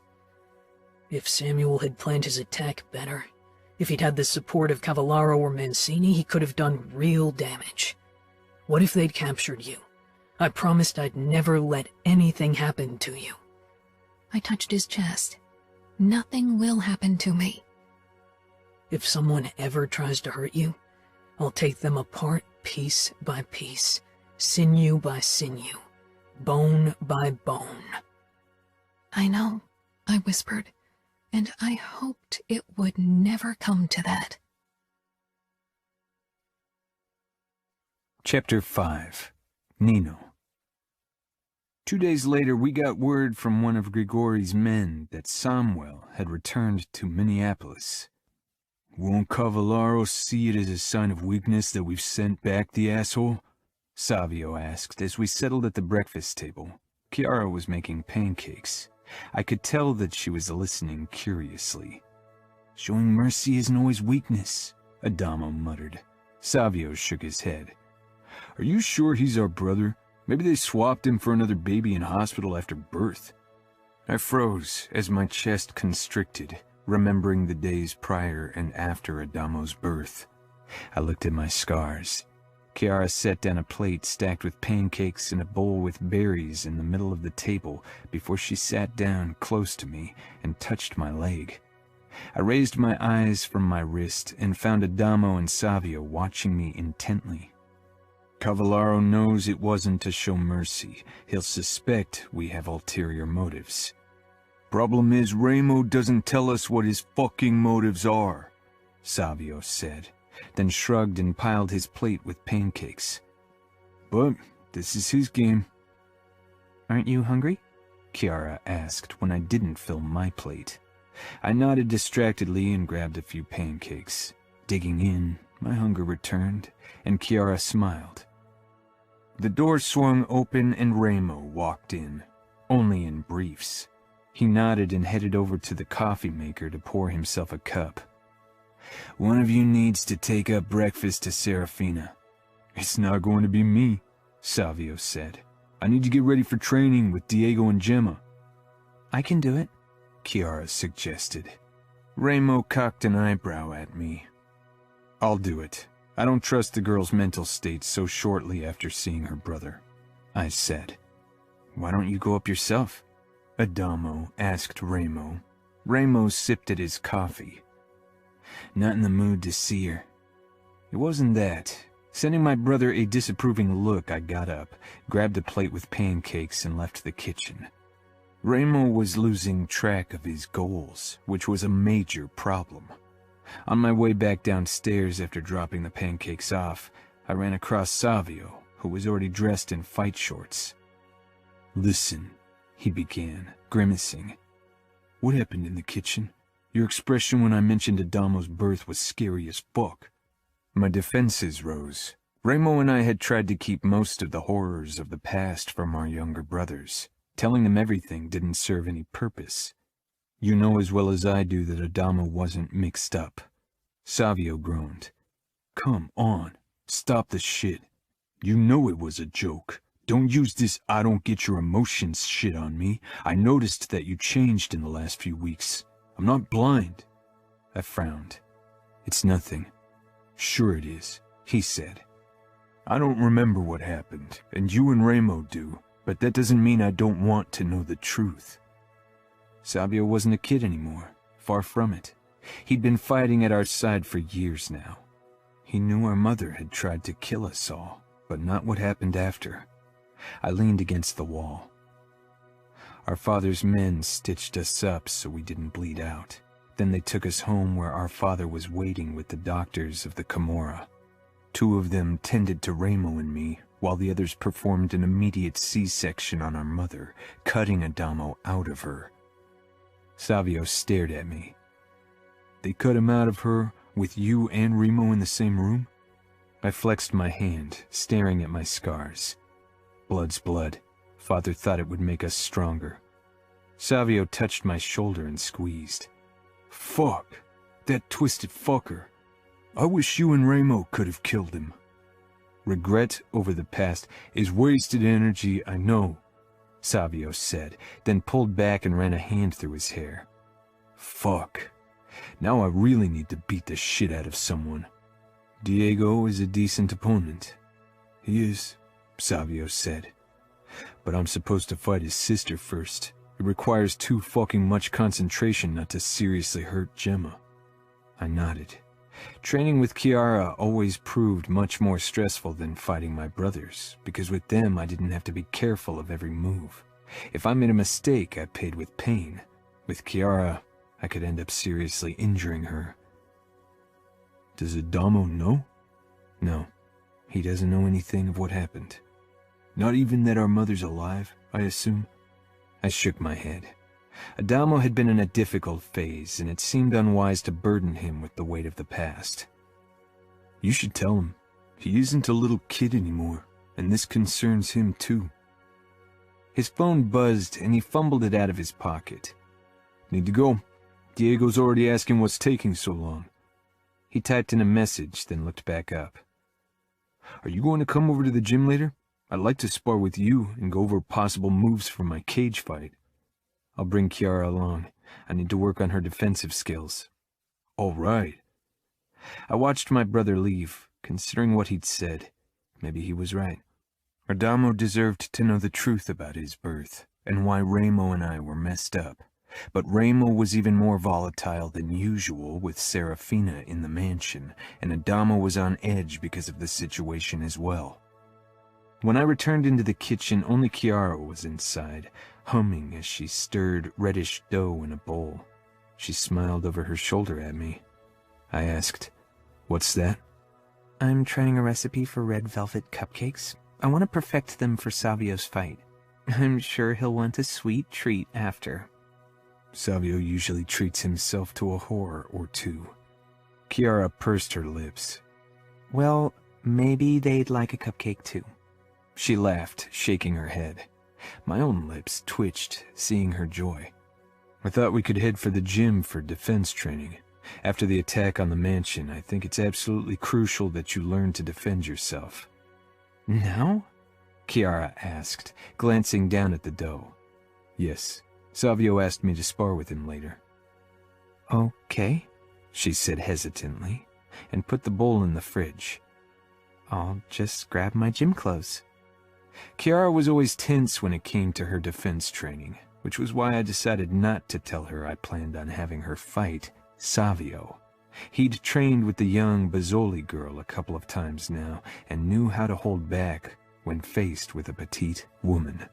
If Samuel had planned his attack better, if he'd had the support of Cavallaro or Mancini, he could have done real damage. What if they'd captured you? I promised I'd never let anything happen to you. I touched his chest. Nothing will happen to me. If someone ever tries to hurt you, I'll take them apart piece by piece, sinew by sinew, bone by bone. I know, I whispered, and I hoped it would never come to that. Chapter 5. Nino. 2 days later, we got word from one of Grigori's men that Samuel had returned to Minneapolis. "Won't Cavallaro see it as a sign of weakness that we've sent back the asshole?" Savio asked as we settled at the breakfast table. Kiara was making pancakes. I could tell that she was listening curiously. "Showing mercy isn't always weakness," Adamo muttered. Savio shook his head. "Are you sure he's our brother? Maybe they swapped him for another baby in hospital after birth." I froze as my chest constricted, remembering the days prior and after Adamo's birth. I looked at my scars. Kiara set down a plate stacked with pancakes and a bowl with berries in the middle of the table before she sat down close to me and touched my leg. I raised my eyes from my wrist and found Adamo and Savio watching me intently. "Cavallaro knows it wasn't to show mercy. He'll suspect we have ulterior motives. Problem is, Ramo doesn't tell us what his fucking motives are," Savio said, then shrugged and piled his plate with pancakes. "But this is his game." "Aren't you hungry?" Kiara asked when I didn't fill my plate. I nodded distractedly and grabbed a few pancakes. Digging in, my hunger returned, and Kiara smiled. The door swung open and Ramo walked in, only in briefs. He nodded and headed over to the coffee maker to pour himself a cup. "One of you needs to take up breakfast to Serafina." "It's not going to be me," Savio said. "I need to get ready for training with Diego and Gemma." "I can do it," Kiara suggested. Ramo cocked an eyebrow at me. "I'll do it. I don't trust the girl's mental state so shortly after seeing her brother," I said. "Why don't you go up yourself?" Adamo asked Ramo. Ramo sipped at his coffee. "Not in the mood to see her." It wasn't that. Sending my brother a disapproving look, I got up, grabbed a plate with pancakes, and left the kitchen. Ramo was losing track of his goals, which was a major problem. On my way back downstairs after dropping the pancakes off, I ran across Savio, who was already dressed in fight shorts. "Listen," he began, grimacing. "What happened in the kitchen? Your expression when I mentioned Adamo's birth was scary as fuck." My defenses rose. Ramo and I had tried to keep most of the horrors of the past from our younger brothers. Telling them everything didn't serve any purpose. "You know as well as I do that Adamo wasn't mixed up." Savio groaned. "Come on, stop the shit. You know it was a joke. Don't use this I don't get your emotions shit on me. I noticed that you changed in the last few weeks. I'm not blind." I frowned. "It's nothing." "Sure it is," he said. "I don't remember what happened, and you and Ramo do, but that doesn't mean I don't want to know the truth." Savio wasn't a kid anymore, far from it. He'd been fighting at our side for years now. He knew our mother had tried to kill us all, but not what happened after. I leaned against the wall. Our father's men stitched us up so we didn't bleed out. Then they took us home where our father was waiting with the doctors of the Camorra. 2 of them tended to Ramo and me, while the others performed an immediate C-section on our mother, cutting Adamo out of her. Savio stared at me. "They cut him out of her with you and Ramo in the same room?" I flexed my hand, staring at my scars. Blood's blood. Father thought it would make us stronger. Savio touched my shoulder and squeezed. Fuck! That twisted fucker. I wish you and Ramo could have killed him. Regret over the past is wasted energy, I know, Savio said, then pulled back and ran a hand through his hair. Fuck. Now I really need to beat the shit out of someone. Diego is a decent opponent. He is, Savio said. But I'm supposed to fight his sister first. It requires too fucking much concentration not to seriously hurt Gemma. I nodded. Training with Kiara always proved much more stressful than fighting my brothers, because with them I didn't have to be careful of every move. If I made a mistake, I paid with pain. With Kiara, I could end up seriously injuring her. Does Adamo know? No, he doesn't know anything of what happened. Not even that our mother's alive, I assume? I shook my head. Adamo had been in a difficult phase, and it seemed unwise to burden him with the weight of the past. You should tell him. He isn't a little kid anymore, and this concerns him too. His phone buzzed, and he fumbled it out of his pocket. Need to go. Diego's already asking what's taking so long. He typed in a message, then looked back up. Are you going to come over to the gym later? I'd like to spar with you and go over possible moves for my cage fight. I'll bring Kiara along. I need to work on her defensive skills. All right. I watched my brother leave, considering what he'd said. Maybe he was right. Adamo deserved to know the truth about his birth, and why Ramo and I were messed up. But Ramo was even more volatile than usual with Serafina in the mansion, and Adamo was on edge because of the situation as well. When I returned into the kitchen, only Kiara was inside, humming as she stirred reddish dough in a bowl. She smiled over her shoulder at me. I asked, "What's that?" "I'm trying a recipe for red velvet cupcakes. I want to perfect them for Savio's fight. I'm sure he'll want a sweet treat after." Savio usually treats himself to a horror or two. Kiara pursed her lips. "Well, maybe they'd like a cupcake too." She laughed, shaking her head. My own lips twitched, seeing her joy. I thought we could head for the gym for defense training. After the attack on the mansion, I think it's absolutely crucial that you learn to defend yourself. Now? Kiara asked, glancing down at the dough. Yes, Savio asked me to spar with him later. Okay, she said hesitantly, and put the bowl in the fridge. I'll just grab my gym clothes. Kiara was always tense when it came to her defense training, which was why I decided not to tell her I planned on having her fight Savio. He'd trained with the young Bazzoli girl a couple of times now, and knew how to hold back when faced with a petite woman.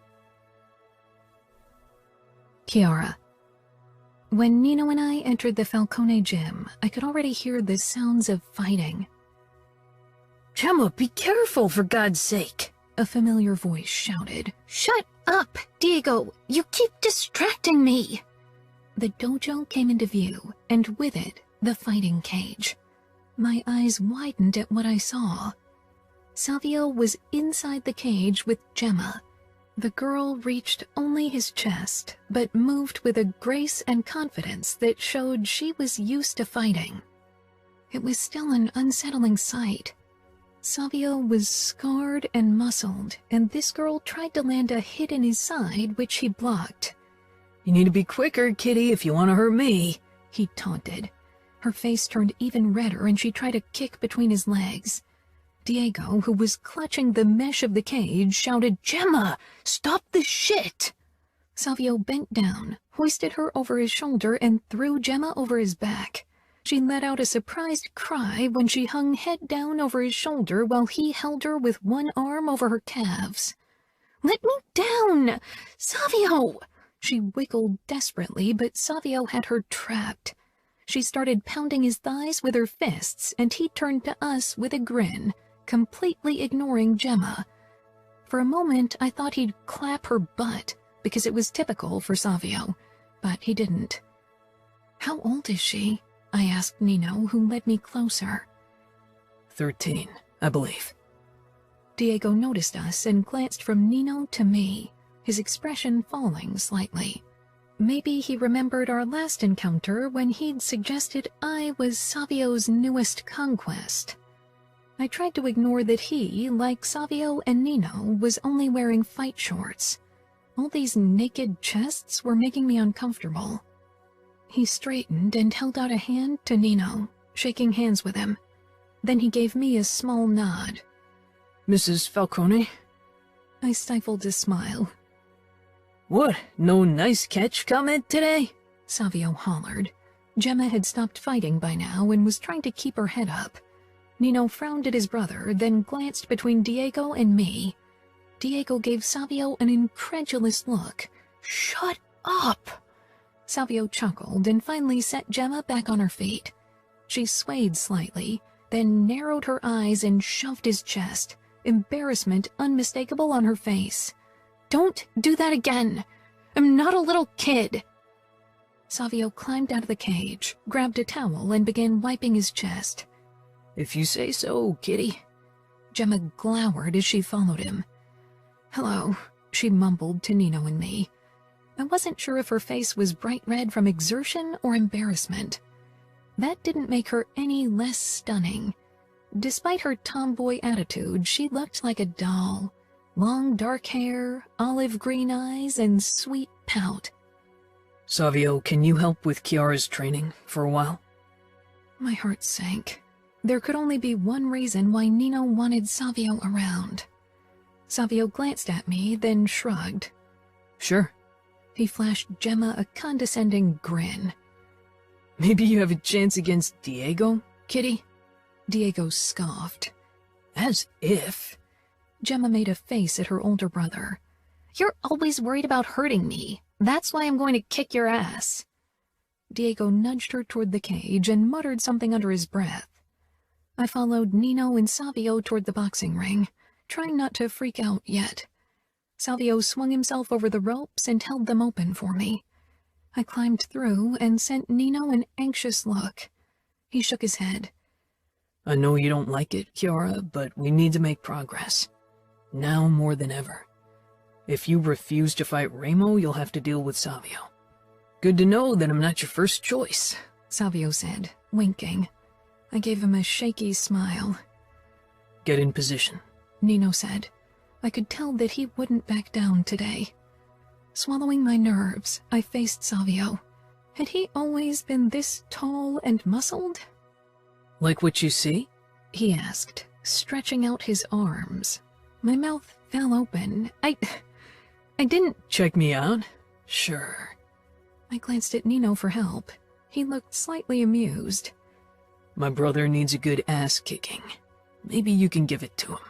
Kiara. When Nino and I entered the Falcone gym, I could already hear the sounds of fighting. Gemma, be careful, for God's sake! A familiar voice shouted. Shut up, Diego! You keep distracting me! The dojo came into view, and with it, the fighting cage. My eyes widened at what I saw. Savio was inside the cage with Gemma. The girl reached only his chest, but moved with a grace and confidence that showed she was used to fighting. It was still an unsettling sight. Savio was scarred and muscled, and this girl tried to land a hit in his side, which he blocked. You need to be quicker, kitty, if you want to hurt me, he taunted. Her face turned even redder, and she tried a kick between his legs. Diego, who was clutching the mesh of the cage, shouted, "Gemma, stop the shit!" Savio bent down, hoisted her over his shoulder, and threw Gemma over his back. She let out a surprised cry when she hung head down over his shoulder while he held her with one arm over her calves. "Let me down! Savio!" She wiggled desperately, but Savio had her trapped. She started pounding his thighs with her fists, and he turned to us with a grin, completely ignoring Gemma. For a moment, I thought he'd clap her butt, because it was typical for Savio, but he didn't. "How old is she?" I asked Nino, who led me closer. 13. I believe. Diego noticed us and glanced from Nino to me, his expression falling slightly. Maybe he remembered our last encounter when he'd suggested I was Savio's newest conquest. I tried to ignore that he, like Savio and Nino, was only wearing fight shorts. All these naked chests were making me uncomfortable. He straightened and held out a hand to Nino, shaking hands with him. Then he gave me a small nod. Mrs. Falcone? I stifled a smile. What, no nice catch comment today? Savio hollered. Gemma had stopped fighting by now and was trying to keep her head up. Nino frowned at his brother, then glanced between Diego and me. Diego gave Savio an incredulous look. Shut up! Savio chuckled and finally set Gemma back on her feet. She swayed slightly, then narrowed her eyes and shoved his chest, embarrassment unmistakable on her face. Don't do that again. I'm not a little kid. Savio climbed out of the cage, grabbed a towel, and began wiping his chest. If you say so, kitty. Gemma glowered as she followed him. Hello, she mumbled to Nino and me. I wasn't sure if her face was bright red from exertion or embarrassment. That didn't make her any less stunning. Despite her tomboy attitude, she looked like a doll. Long dark hair, olive green eyes, and sweet pout. Savio, can you help with Kiara's training for a while? My heart sank. There could only be one reason why Nino wanted Savio around. Savio glanced at me, then shrugged. Sure. He flashed Gemma a condescending grin. Maybe you have a chance against Diego, kitty? Diego scoffed. As if. Gemma made a face at her older brother. You're always worried about hurting me. That's why I'm going to kick your ass. Diego nudged her toward the cage and muttered something under his breath. I followed Nino and Savio toward the boxing ring, trying not to freak out yet. Savio swung himself over the ropes and held them open for me. I climbed through and sent Nino an anxious look. He shook his head. I know you don't like it, Kiara, but we need to make progress. Now more than ever. If you refuse to fight Remo, you'll have to deal with Savio. Good to know that I'm not your first choice, Savio said, winking. I gave him a shaky smile. Get in position, Nino said. I could tell that he wouldn't back down today. Swallowing my nerves, I faced Savio. Had he always been this tall and muscled? Like what you see? He asked, stretching out his arms. My mouth fell open. I didn't... Check me out? Sure. I glanced at Nino for help. He looked slightly amused. My brother needs a good ass kicking. Maybe you can give it to him.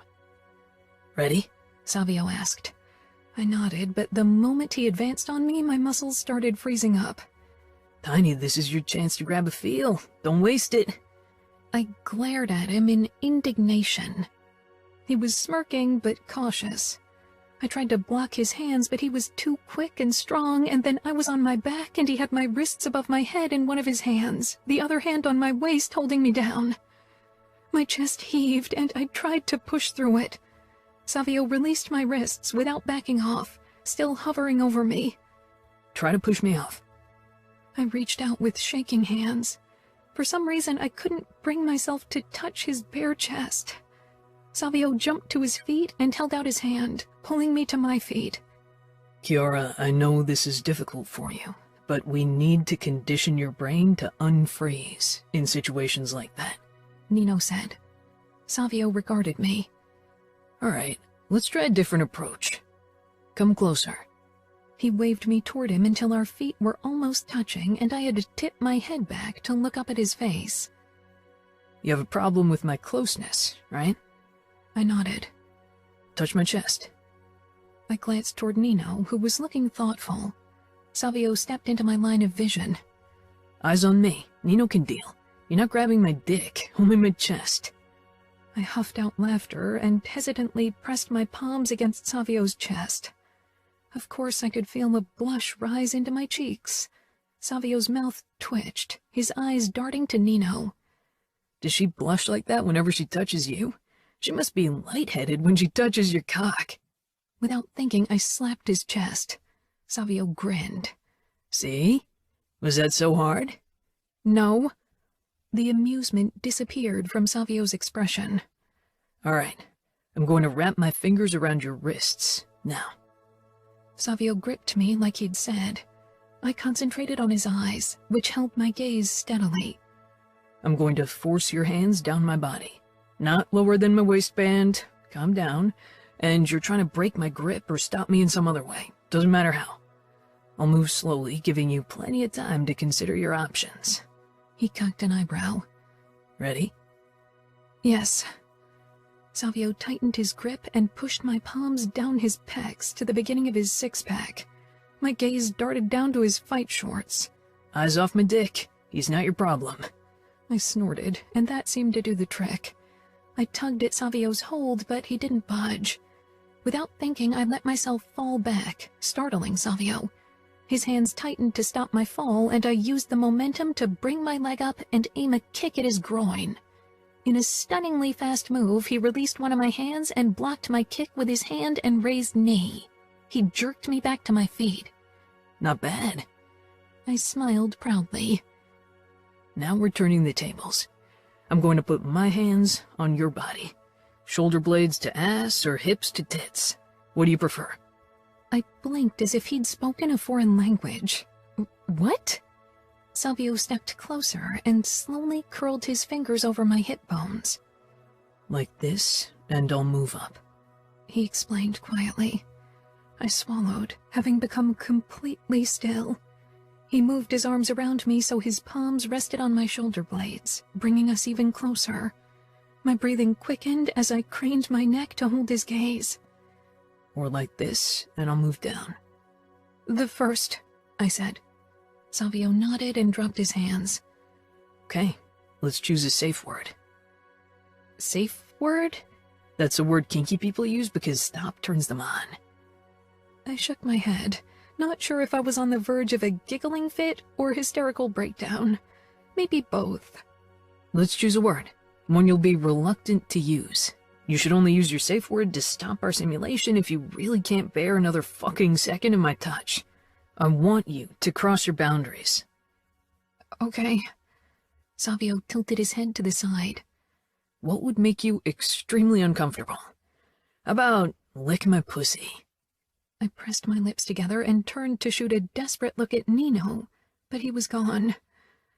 Ready? Savio asked. I nodded, but the moment he advanced on me, my muscles started freezing up. Tiny, this is your chance to grab a feel. Don't waste it. I glared at him in indignation. He was smirking, but cautious. I tried to block his hands, but he was too quick and strong, and then I was on my back, and he had my wrists above my head in one of his hands, the other hand on my waist holding me down. My chest heaved, and I tried to push through it. Savio released my wrists without backing off, still hovering over me. Try to push me off. I reached out with shaking hands. For some reason, I couldn't bring myself to touch his bare chest. Savio jumped to his feet and held out his hand, pulling me to my feet. Kiara, I know this is difficult for you, but we need to condition your brain to unfreeze in situations like that, Nino said. Savio regarded me. All right, let's try a different approach. Come closer. He waved me toward him until our feet were almost touching, and I had to tip my head back to look up at his face. You have a problem with my closeness, right? I nodded. Touch my chest. I glanced toward Nino, who was looking thoughtful. Savio stepped into my line of vision. Eyes on me. Nino can deal. You're not grabbing my dick, only my chest. I huffed out laughter and hesitantly pressed my palms against Savio's chest. Of course, I could feel a blush rise into my cheeks. Savio's mouth twitched, his eyes darting to Nino. Does she blush like that whenever she touches you? She must be lightheaded when she touches your cock. Without thinking, I slapped his chest. Savio grinned. See? Was that so hard? No. The amusement disappeared from Savio's expression. All right. I'm going to wrap my fingers around your wrists. Now. Savio gripped me like he'd said. I concentrated on his eyes, which held my gaze steadily. I'm going to force your hands down my body. Not lower than my waistband. Calm down. And you're trying to break my grip or stop me in some other way. Doesn't matter how. I'll move slowly, giving you plenty of time to consider your options. He cocked an eyebrow. Ready? Yes. Savio tightened his grip and pushed my palms down his pecs to the beginning of his six-pack. My gaze darted down to his fight shorts. Eyes off my dick. He's not your problem. I snorted, and that seemed to do the trick. I tugged at Savio's hold, but he didn't budge. Without thinking, I let myself fall back, startling Savio. His hands tightened to stop my fall, and I used the momentum to bring my leg up and aim a kick at his groin. In a stunningly fast move, he released one of my hands and blocked my kick with his hand and raised knee. He jerked me back to my feet. Not bad. I smiled proudly. Now we're turning the tables. I'm going to put my hands on your body. Shoulder blades to ass or hips to tits. What do you prefer? I blinked as if he'd spoken a foreign language. What? Savio stepped closer and slowly curled his fingers over my hip bones. Like this, and I'll move up. He explained quietly. I swallowed, having become completely still. He moved his arms around me so his palms rested on my shoulder blades, bringing us even closer. My breathing quickened as I craned my neck to hold his gaze. Or like this, and I'll move down. The first, I said. Savio nodded and dropped his hands. Okay, let's choose a safe word. Safe word? That's a word kinky people use because stop turns them on. I shook my head, not sure if I was on the verge of a giggling fit or hysterical breakdown. Maybe both. Let's choose a word, one you'll be reluctant to use. You should only use your safe word to stop our simulation if you really can't bear another fucking second of my touch. I want you to cross your boundaries. Okay. Savio tilted his head to the side. What would make you extremely uncomfortable? How about lick my pussy? I pressed my lips together and turned to shoot a desperate look at Nino, but he was gone.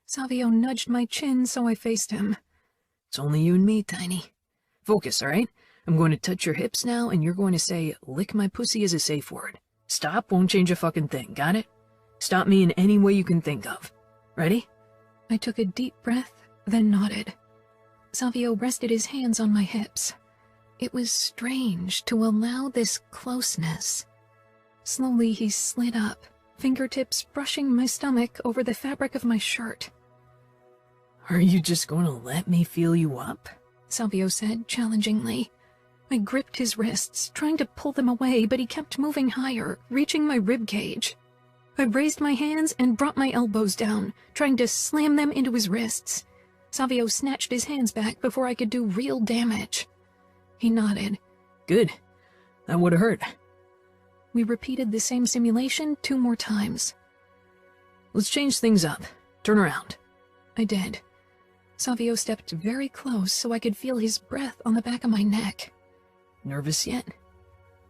Savio nudged my chin, so I faced him. It's only you and me, Tiny. Focus, all right? I'm going to touch your hips now, and you're going to say, lick my pussy as a safe word. Stop won't change a fucking thing, got it? Stop me in any way you can think of. Ready? I took a deep breath, then nodded. Savio rested his hands on my hips. It was strange to allow this closeness. Slowly he slid up, fingertips brushing my stomach over the fabric of my shirt. Are you just going to let me feel you up? Savio said challengingly. I gripped his wrists, trying to pull them away, but he kept moving higher, reaching my rib cage. I raised my hands and brought my elbows down, trying to slam them into his wrists. Savio snatched his hands back before I could do real damage. He nodded. Good. That would have hurt. We repeated the same simulation 2 more times. Let's change things up. Turn around. I did. Savio stepped very close so I could feel his breath on the back of my neck. Nervous yet?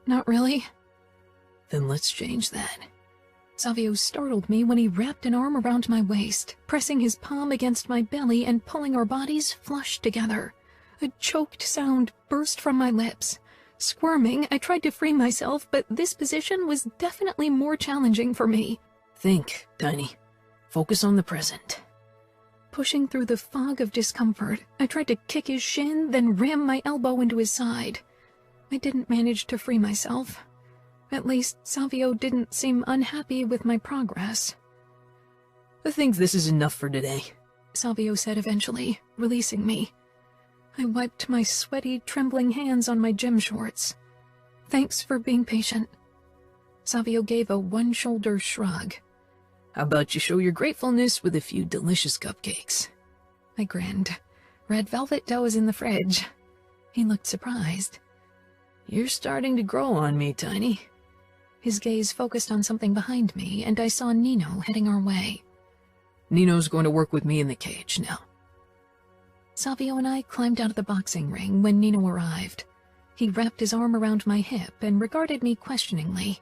Not really. Then let's change that. Savio startled me when he wrapped an arm around my waist, pressing his palm against my belly and pulling our bodies flush together. A choked sound burst from my lips. Squirming, I tried to free myself, but this position was definitely more challenging for me. Think, Tiny. Focus on the present. Pushing through the fog of discomfort, I tried to kick his shin, then ram my elbow into his side. I didn't manage to free myself. At least, Savio didn't seem unhappy with my progress. I think this is enough for today, Savio said eventually, releasing me. I wiped my sweaty, trembling hands on my gym shorts. Thanks for being patient. Savio gave a one-shoulder shrug. How about you show your gratefulness with a few delicious cupcakes? I grinned. Red velvet dough is in the fridge. He looked surprised. You're starting to grow on me, Tiny. His gaze focused on something behind me, and I saw Nino heading our way. Nino's going to work with me in the cage now. Savio and I climbed out of the boxing ring when Nino arrived. He wrapped his arm around my hip and regarded me questioningly.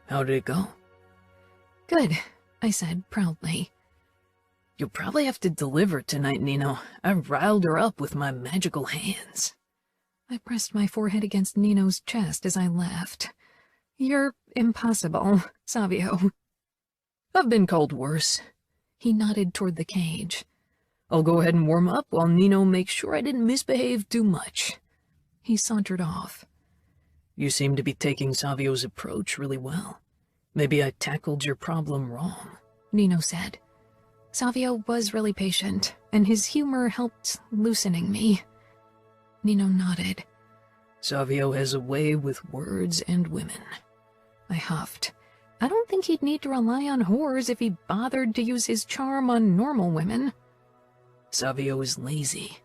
How did it go? Good, I said proudly. You'll probably have to deliver tonight, Nino. I riled her up with my magical hands. I pressed my forehead against Nino's chest as I laughed. You're impossible, Savio. I've been called worse. He nodded toward the cage. I'll go ahead and warm up while Nino makes sure I didn't misbehave too much. He sauntered off. You seem to be taking Savio's approach really well. Maybe I tackled your problem wrong, Nino said. Savio was really patient, and his humor helped loosening me. Nino nodded. Savio has a way with words and women. I huffed. I don't think he'd need to rely on whores if he bothered to use his charm on normal women. Savio is lazy.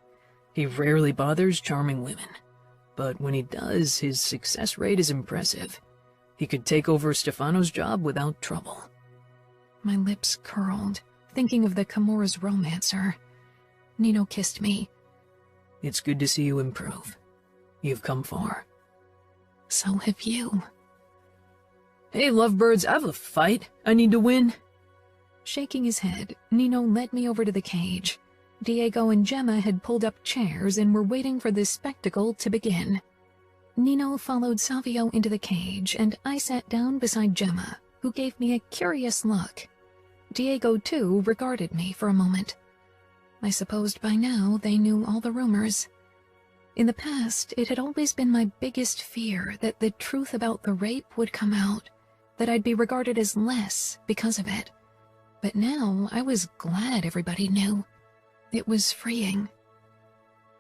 He rarely bothers charming women. But when he does, his success rate is impressive. He could take over Stefano's job without trouble. My lips curled, thinking of the Camorra's romancer. Nino kissed me. It's good to see you improve. You've come far. So have you. Hey, lovebirds, I have a fight. I need to win. Shaking his head, Nino led me over to the cage. Diego and Gemma had pulled up chairs and were waiting for this spectacle to begin. Nino followed Savio into the cage, and I sat down beside Gemma, who gave me a curious look. Diego, too, regarded me for a moment. I supposed by now they knew all the rumors. In the past, it had always been my biggest fear that the truth about the rape would come out, that I'd be regarded as less because of it. But now I was glad everybody knew. It was freeing.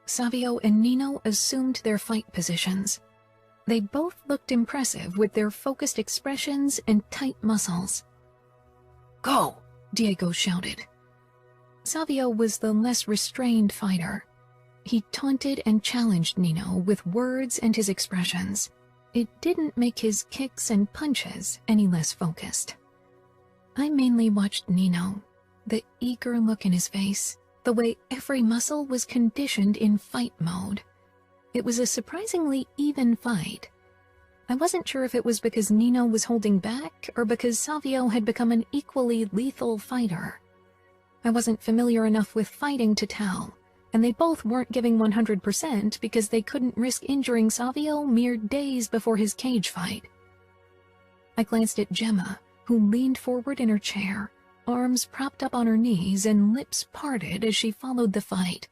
Savio and Nino assumed their fight positions. They both looked impressive with their focused expressions and tight muscles. Go! Diego shouted. Savio was the less restrained fighter. He taunted and challenged Nino with words and his expressions. It didn't make his kicks and punches any less focused. I mainly watched Nino, the eager look in his face, the way every muscle was conditioned in fight mode. It was a surprisingly even fight. I wasn't sure if it was because Nino was holding back or because Savio had become an equally lethal fighter. I wasn't familiar enough with fighting to tell, and they both weren't giving 100% because they couldn't risk injuring Savio mere days before his cage fight. I glanced at Gemma, who leaned forward in her chair, arms propped up on her knees and lips parted as she followed the fight.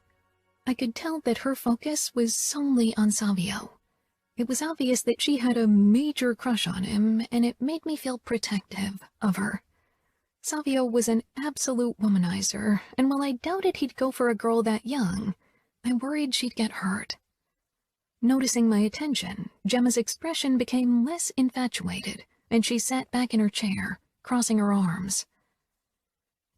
I could tell that her focus was solely on Savio. It was obvious that she had a major crush on him, and it made me feel protective of her. Savio was an absolute womanizer, and while I doubted he'd go for a girl that young, I worried she'd get hurt. Noticing my attention, Gemma's expression became less infatuated, and she sat back in her chair, crossing her arms.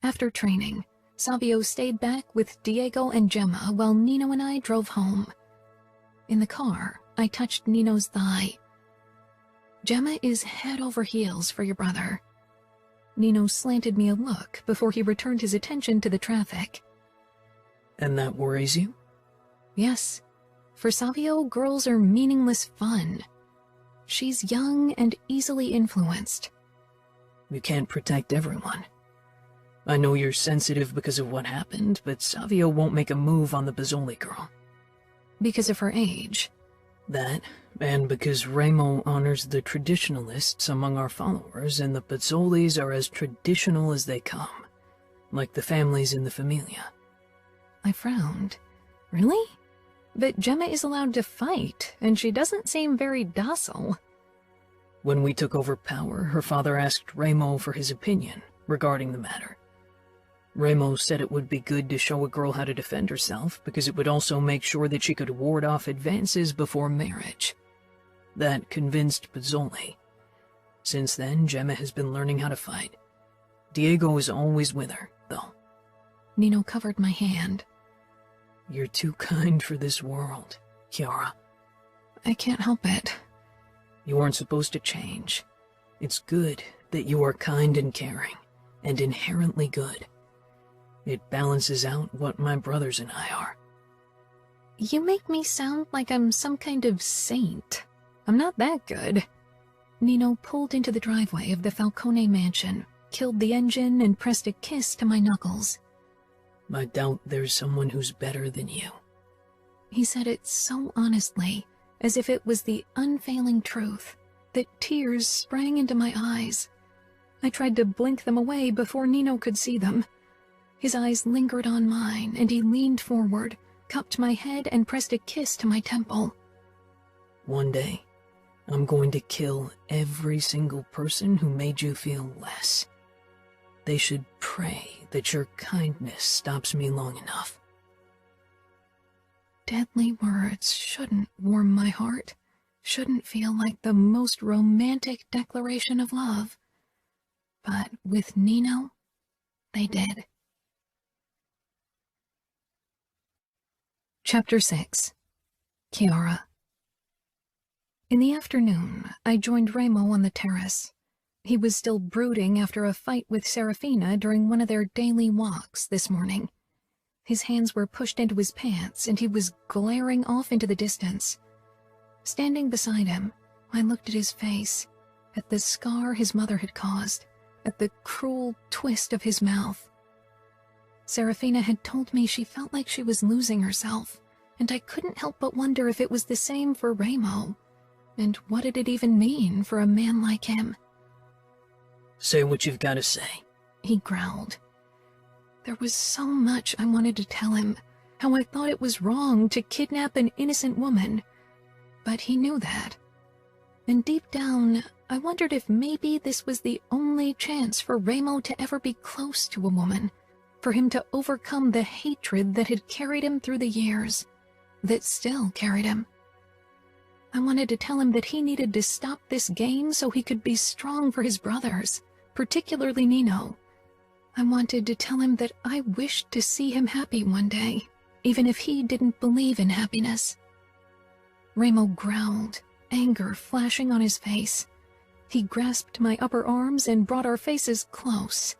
After training, Savio stayed back with Diego and Gemma while Nino and I drove home. In the car, I touched Nino's thigh. Gemma is head over heels for your brother. Nino slanted me a look before he returned his attention to the traffic. And that worries you? Yes. For Savio, girls are meaningless fun. She's young and easily influenced. You can't protect everyone. I know you're sensitive because of what happened, but Savio won't make a move on the Pozzoli girl. Because of her age. That, and because Remo honors the traditionalists among our followers, and the Pozzolis are as traditional as they come, like the families in the Familia. I frowned. Really? But Gemma is allowed to fight, and she doesn't seem very docile. When we took over power, her father asked Remo for his opinion regarding the matter. Remo said it would be good to show a girl how to defend herself because it would also make sure that she could ward off advances before marriage. That convinced Pozzoli. Since then, Gemma has been learning how to fight. Diego is always with her, though. Nino covered my hand. You're too kind for this world. Kiara. I can't help it. You aren't supposed to change. It's good that you are kind and caring, and inherently good. It balances out what my brothers and I are. You make me sound like I'm some kind of saint. I'm not that good. Nino pulled into the driveway of the Falcone mansion, killed the engine, and pressed a kiss to my knuckles. I doubt there's someone who's better than you. He said it so honestly, as if it was the unfailing truth, that tears sprang into my eyes. I tried to blink them away before Nino could see them. His eyes lingered on mine, and he leaned forward, cupped my head, and pressed a kiss to my temple. One day, I'm going to kill every single person who made you feel less. They should pray that your kindness stops me long enough. Deadly words shouldn't warm my heart, shouldn't feel like the most romantic declaration of love. But with Nino, they did. Chapter 6. Kiara. In the afternoon, I joined Remo on the terrace. He was still brooding after a fight with Serafina during one of their daily walks this morning. His hands were pushed into his pants, and he was glaring off into the distance. Standing beside him, I looked at his face, at the scar his mother had caused, at the cruel twist of his mouth. Serafina had told me she felt like she was losing herself, and I couldn't help but wonder if it was the same for Remo, and what did it even mean for a man like him? Say what you've got to say, he growled. There was so much I wanted to tell him, how I thought it was wrong to kidnap an innocent woman, but he knew that. And deep down, I wondered if maybe this was the only chance for Remo to ever be close to a woman, for him to overcome the hatred that had carried him through the years, that still carried him. I wanted to tell him that he needed to stop this game so he could be strong for his brothers, particularly Nino. I wanted to tell him that I wished to see him happy one day, even if he didn't believe in happiness. Remo growled, anger flashing on his face. He grasped my upper arms and brought our faces close.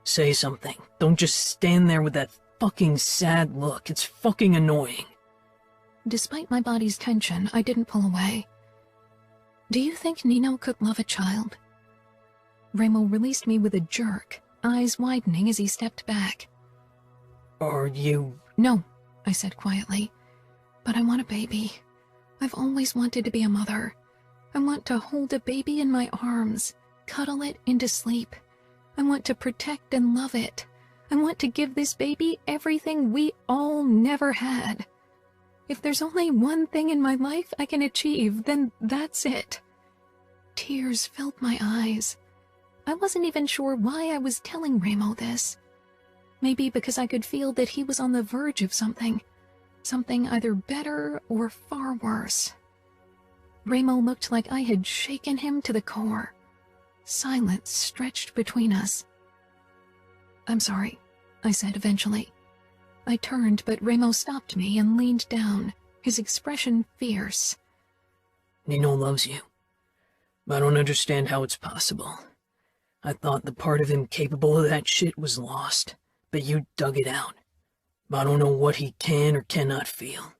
Say something. Don't just stand there with that fucking sad look. It's fucking annoying. Despite my body's tension, I didn't pull away. Do you think Nino could love a child? Remo released me with a jerk, eyes widening as he stepped back. Are you... No, I said quietly. But I want a baby. I've always wanted to be a mother. I want to hold a baby in my arms, cuddle it into sleep. I want to protect and love it. I want to give this baby everything we all never had. If there's only one thing in my life I can achieve, then that's it. Tears filled my eyes. I wasn't even sure why I was telling Remo this. Maybe because I could feel that he was on the verge of something either better or far worse. Remo looked like I had shaken him to the core. Silence stretched between us. I'm sorry, I said eventually. I turned, but Remo stopped me and leaned down, his expression fierce. Nino loves you. I don't understand how it's possible. I thought the part of him capable of that shit was lost, but you dug it out. I don't know what he can or cannot feel,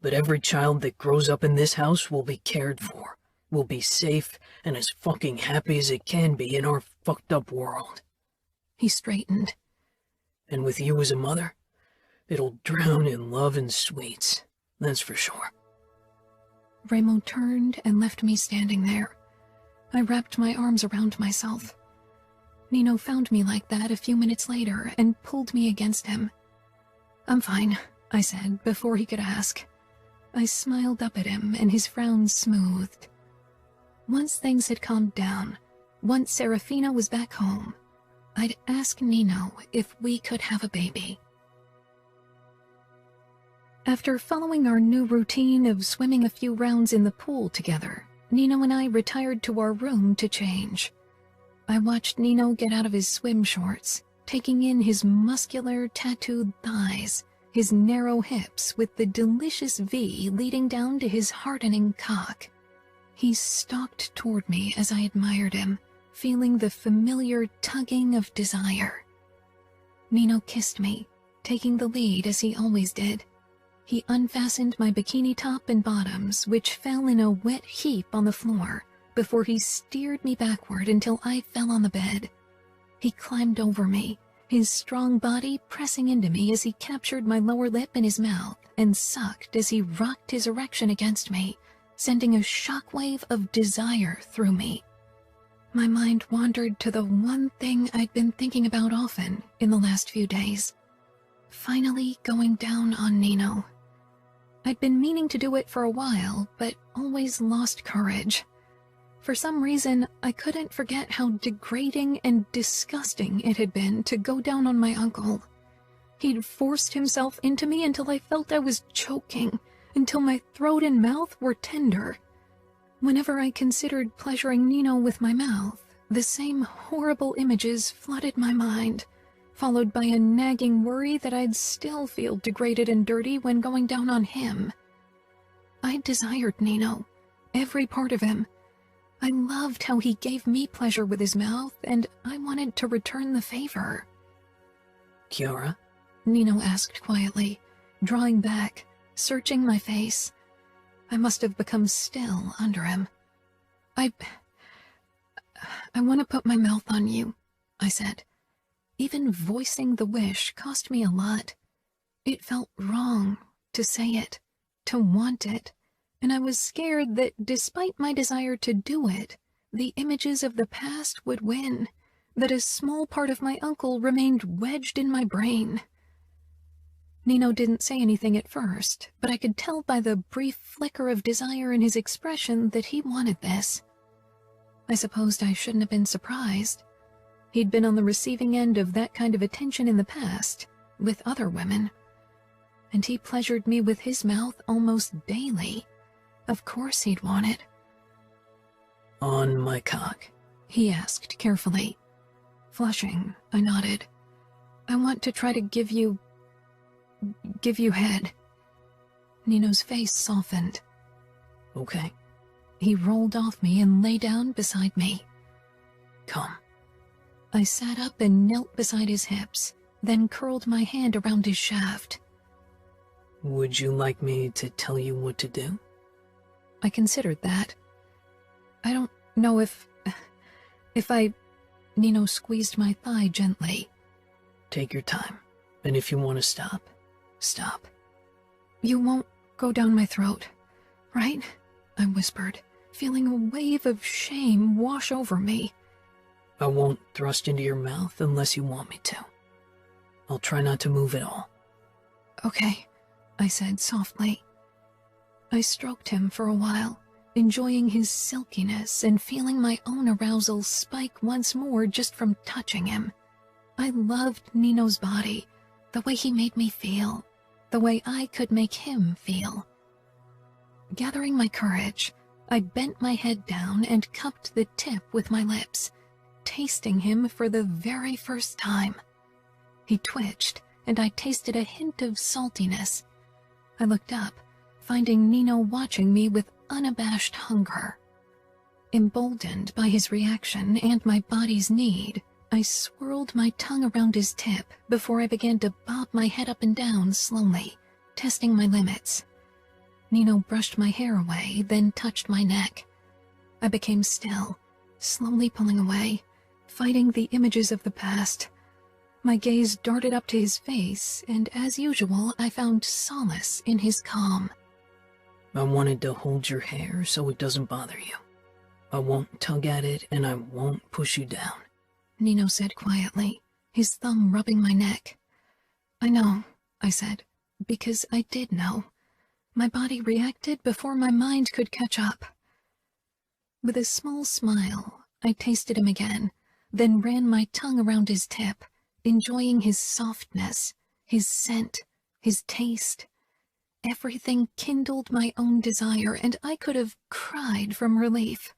but every child that grows up in this house will be cared for, will be safe and as fucking happy as it can be in our fucked up world. He straightened. And with you as a mother, it'll drown in love and sweets, that's for sure. Remo turned and left me standing there. I wrapped my arms around myself. Nino found me like that a few minutes later and pulled me against him. I'm fine, I said before he could ask. I smiled up at him and his frown smoothed. Once things had calmed down, once Serafina was back home, I'd ask Nino if we could have a baby. After following our new routine of swimming a few rounds in the pool together, Nino and I retired to our room to change. I watched Nino get out of his swim shorts, taking in his muscular, tattooed thighs, his narrow hips with the delicious V leading down to his hardening cock. He stalked toward me as I admired him, feeling the familiar tugging of desire. Nino kissed me, taking the lead as he always did. He unfastened my bikini top and bottoms, which fell in a wet heap on the floor, before he steered me backward until I fell on the bed. He climbed over me, his strong body pressing into me as he captured my lower lip in his mouth and sucked as he rocked his erection against me, sending a shockwave of desire through me. My mind wandered to the one thing I'd been thinking about often in the last few days. Finally going down on Nino. I'd been meaning to do it for a while, but always lost courage. For some reason, I couldn't forget how degrading and disgusting it had been to go down on my uncle. He'd forced himself into me until I felt I was choking, until my throat and mouth were tender. Whenever I considered pleasuring Nino with my mouth, the same horrible images flooded my mind, followed by a nagging worry that I'd still feel degraded and dirty when going down on him. I desired Nino, every part of him. I loved how he gave me pleasure with his mouth, and I wanted to return the favor. Kiara? Nino asked quietly, drawing back, searching my face. I must have become still under him. I want to put my mouth on you, I said. Even voicing the wish cost me a lot. It felt wrong to say it, to want it, and I was scared that despite my desire to do it, the images of the past would win, that a small part of my uncle remained wedged in my brain. Nino didn't say anything at first, but I could tell by the brief flicker of desire in his expression that he wanted this. I supposed I shouldn't have been surprised. He'd been on the receiving end of that kind of attention in the past, with other women. And he pleasured me with his mouth almost daily. Of course he'd want it. On my cock? He asked carefully. Flushing, I nodded. I want to try to give you head. Nino's face softened. Okay. He rolled off me and lay down beside me. Come. I sat up and knelt beside his hips, then curled my hand around his shaft. Would you like me to tell you what to do? I considered that. I don't know if I... Nino squeezed my thigh gently. Take your time, and if you want to stop, stop. You won't go down my throat, right? I whispered, feeling a wave of shame wash over me. I won't thrust into your mouth unless you want me to. I'll try not to move at all. Okay, I said softly. I stroked him for a while, enjoying his silkiness and feeling my own arousal spike once more just from touching him. I loved Nino's body, the way he made me feel, the way I could make him feel. Gathering my courage, I bent my head down and cupped the tip with my lips, tasting him for the very first time. He twitched, and I tasted a hint of saltiness. I looked up, finding Nino watching me with unabashed hunger. Emboldened by his reaction and my body's need, I swirled my tongue around his tip before I began to bob my head up and down slowly, testing my limits. Nino brushed my hair away, then touched my neck. I became still, slowly pulling away, fighting the images of the past. My gaze darted up to his face, and as usual, I found solace in his calm. I wanted to hold your hair so it doesn't bother you. I won't tug at it, and I won't push you down. Nino said quietly, his thumb rubbing my neck. I know, I said, because I did know. My body reacted before my mind could catch up. With a small smile, I tasted him again, then ran my tongue around his tip, enjoying his softness, his scent, his taste. Everything kindled my own desire, and I could have cried from relief.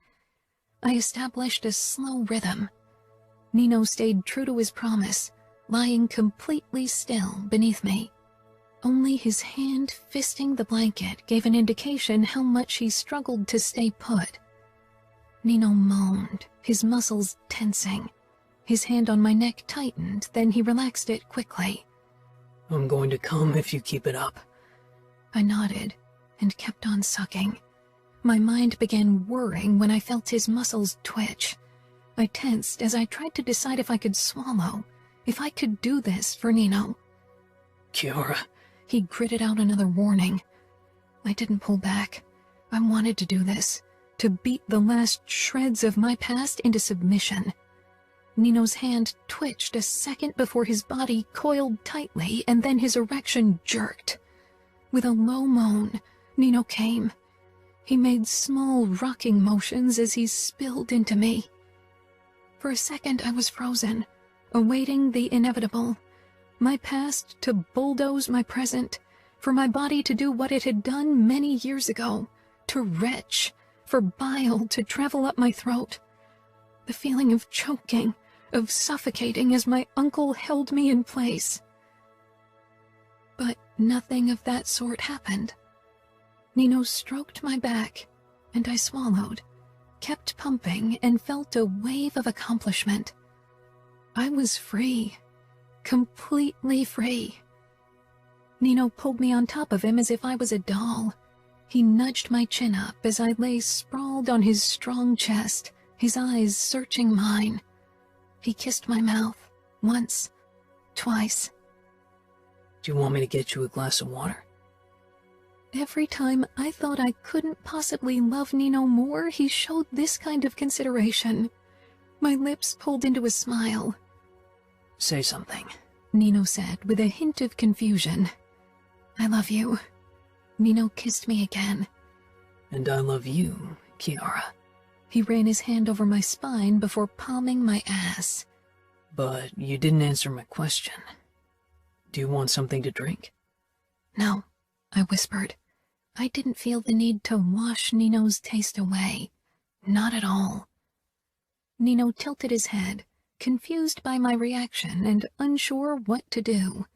I established a slow rhythm. Nino stayed true to his promise, lying completely still beneath me. Only his hand fisting the blanket gave an indication how much he struggled to stay put. Nino moaned, his muscles tensing. His hand on my neck tightened, then he relaxed it quickly. I'm going to come if you keep it up. I nodded and kept on sucking. My mind began whirring when I felt his muscles twitch. I tensed as I tried to decide if I could swallow, if I could do this for Nino. Kiara. He gritted out another warning. I didn't pull back. I wanted to do this, to beat the last shreds of my past into submission. Nino's hand twitched a second before his body coiled tightly, and then his erection jerked. With a low moan, Nino came. He made small rocking motions as he spilled into me. For a second I was frozen, awaiting the inevitable. My past to bulldoze my present, for my body to do what it had done many years ago, to retch, for bile to travel up my throat. The feeling of choking, of suffocating as my uncle held me in place. But nothing of that sort happened. Nino stroked my back, and I swallowed, kept pumping, and felt a wave of accomplishment. I was free, completely free. Nino pulled me on top of him as if I was a doll. He nudged my chin up as I lay sprawled on his strong chest, his eyes searching mine. He kissed my mouth, once, twice. Do you want me to get you a glass of water? Every time I thought I couldn't possibly love Nino more, he showed this kind of consideration. My lips pulled into a smile. Say something, Nino said with a hint of confusion. I love you. Nino kissed me again. And I love you, Kiara. He ran his hand over my spine before palming my ass. But you didn't answer my question. Do you want something to drink? No, I whispered. I didn't feel the need to wash Nino's taste away. Not at all. Nino tilted his head, confused by my reaction and unsure what to do.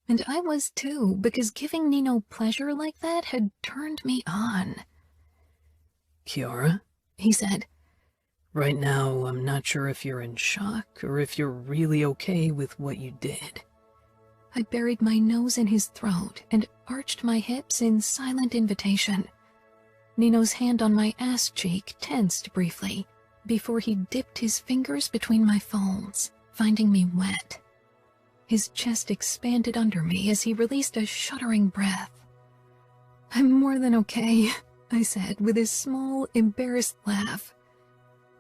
And I was too, because giving Nino pleasure like that had turned me on. Kiara? He said. Right now, I'm not sure if you're in shock or if you're really okay with what you did. I buried my nose in his throat and arched my hips in silent invitation. Nino's hand on my ass cheek tensed briefly before he dipped his fingers between my folds, finding me wet. His chest expanded under me as he released a shuddering breath. I'm more than okay, I said with a small, embarrassed laugh.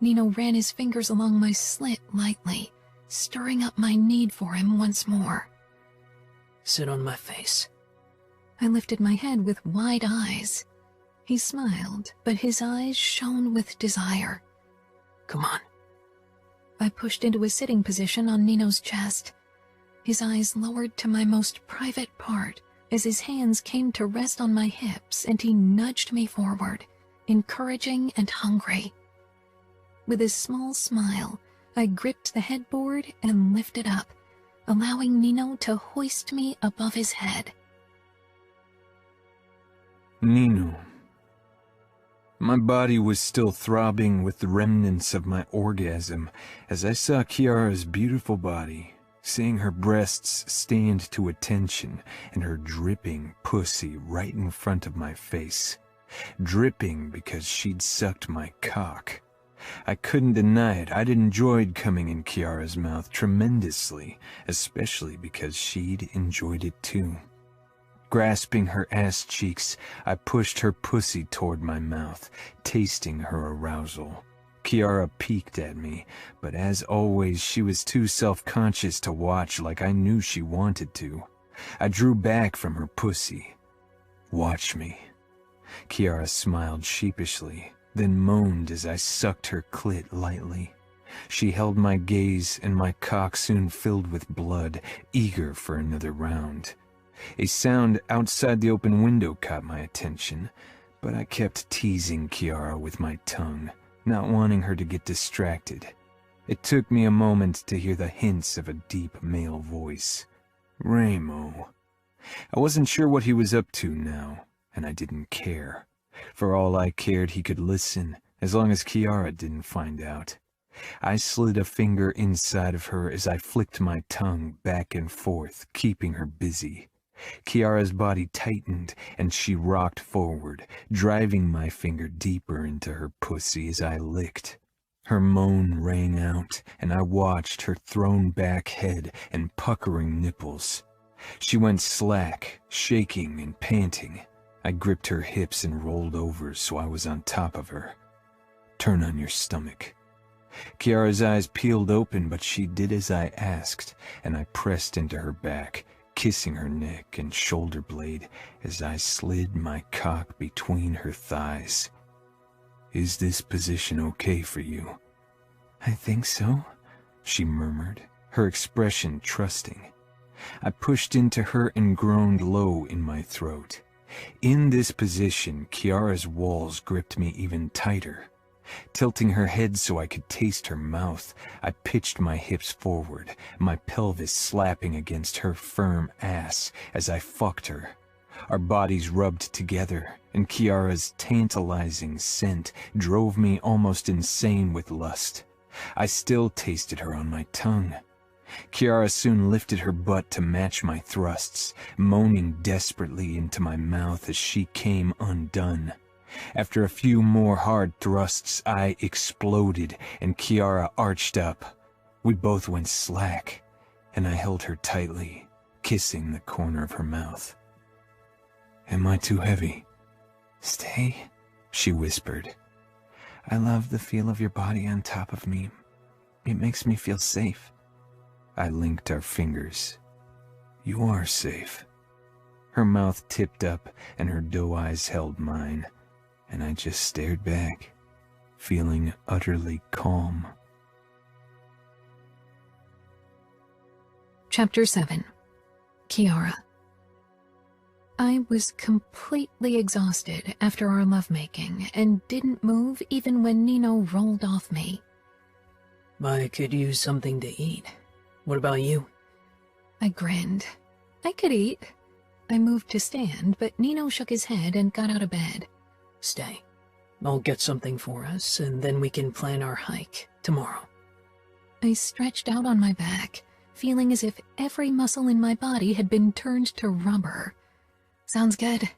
Nino ran his fingers along my slit lightly, stirring up my need for him once more. Sit on my face. I lifted my head with wide eyes. He smiled, but his eyes shone with desire. Come on. I pushed into a sitting position on Nino's chest. His eyes lowered to my most private part as his hands came to rest on my hips, and he nudged me forward, encouraging and hungry. With a small smile, I gripped the headboard and lifted up, allowing Nino to hoist me above his head. Nino. My body was still throbbing with the remnants of my orgasm as I saw Kiara's beautiful body, seeing her breasts stand to attention and her dripping pussy right in front of my face. Dripping because she'd sucked my cock. I couldn't deny it. I'd enjoyed coming in Kiara's mouth tremendously, especially because she'd enjoyed it too. Grasping her ass cheeks, I pushed her pussy toward my mouth, tasting her arousal. Kiara peeked at me, but as always, she was too self-conscious to watch like I knew she wanted to. I drew back from her pussy. Watch me. Kiara smiled sheepishly, then moaned as I sucked her clit lightly. She held my gaze, and my cock soon filled with blood, eager for another round. A sound outside the open window caught my attention, but I kept teasing Kiara with my tongue, not wanting her to get distracted. It took me a moment to hear the hints of a deep male voice. Ramo. I wasn't sure what he was up to now, and I didn't care. For all I cared, he could listen, as long as Kiara didn't find out. I slid a finger inside of her as I flicked my tongue back and forth, keeping her busy. Kiara's body tightened, and she rocked forward, driving my finger deeper into her pussy as I licked. Her moan rang out, and I watched her thrown-back head and puckering nipples. She went slack, shaking and panting. I gripped her hips and rolled over so I was on top of her. "Turn on your stomach." Kiara's eyes peeled open, but she did as I asked, and I pressed into her back, kissing her neck and shoulder blade as I slid my cock between her thighs. "Is this position okay for you?" "I think so," she murmured, her expression trusting. I pushed into her and groaned low in my throat. In this position, Kiara's walls gripped me even tighter. Tilting her head so I could taste her mouth, I pitched my hips forward, my pelvis slapping against her firm ass as I fucked her. Our bodies rubbed together, and Kiara's tantalizing scent drove me almost insane with lust. I still tasted her on my tongue. Kiara soon lifted her butt to match my thrusts, moaning desperately into my mouth as she came undone. After a few more hard thrusts, I exploded, and Kiara arched up. We both went slack, and I held her tightly, kissing the corner of her mouth. "Am I too heavy?" "Stay," she whispered. "I love the feel of your body on top of me. It makes me feel safe." I linked our fingers. "You are safe." Her mouth tipped up, and her doe eyes held mine, and I just stared back, feeling utterly calm. Chapter 7. Kiara. I was completely exhausted after our lovemaking and didn't move even when Nino rolled off me. I could use something to eat. What about you? I grinned. I could eat. I moved to stand, but Nino shook his head and got out of bed. Stay. I'll get something for us, and then we can plan our hike tomorrow. I stretched out on my back, feeling as if every muscle in my body had been turned to rubber. Sounds good.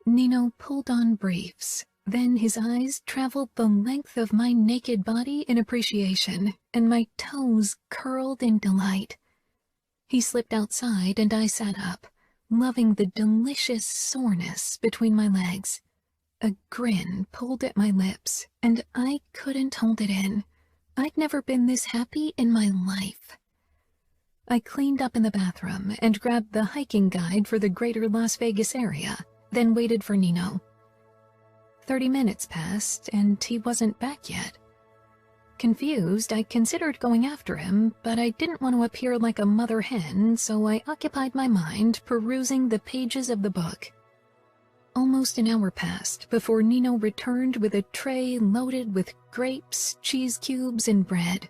Nino pulled on briefs. Then his eyes traveled the length of my naked body in appreciation, and my toes curled in delight. He slipped outside, and I sat up, loving the delicious soreness between my legs. A grin pulled at my lips, and I couldn't hold it in. I'd never been this happy in my life. I cleaned up in the bathroom and grabbed the hiking guide for the greater Las Vegas area, then waited for Nino. 30 minutes passed, and he wasn't back yet. Confused, I considered going after him, but I didn't want to appear like a mother hen, so I occupied my mind perusing the pages of the book. Almost an hour passed before Nino returned with a tray loaded with grapes, cheese cubes, and bread.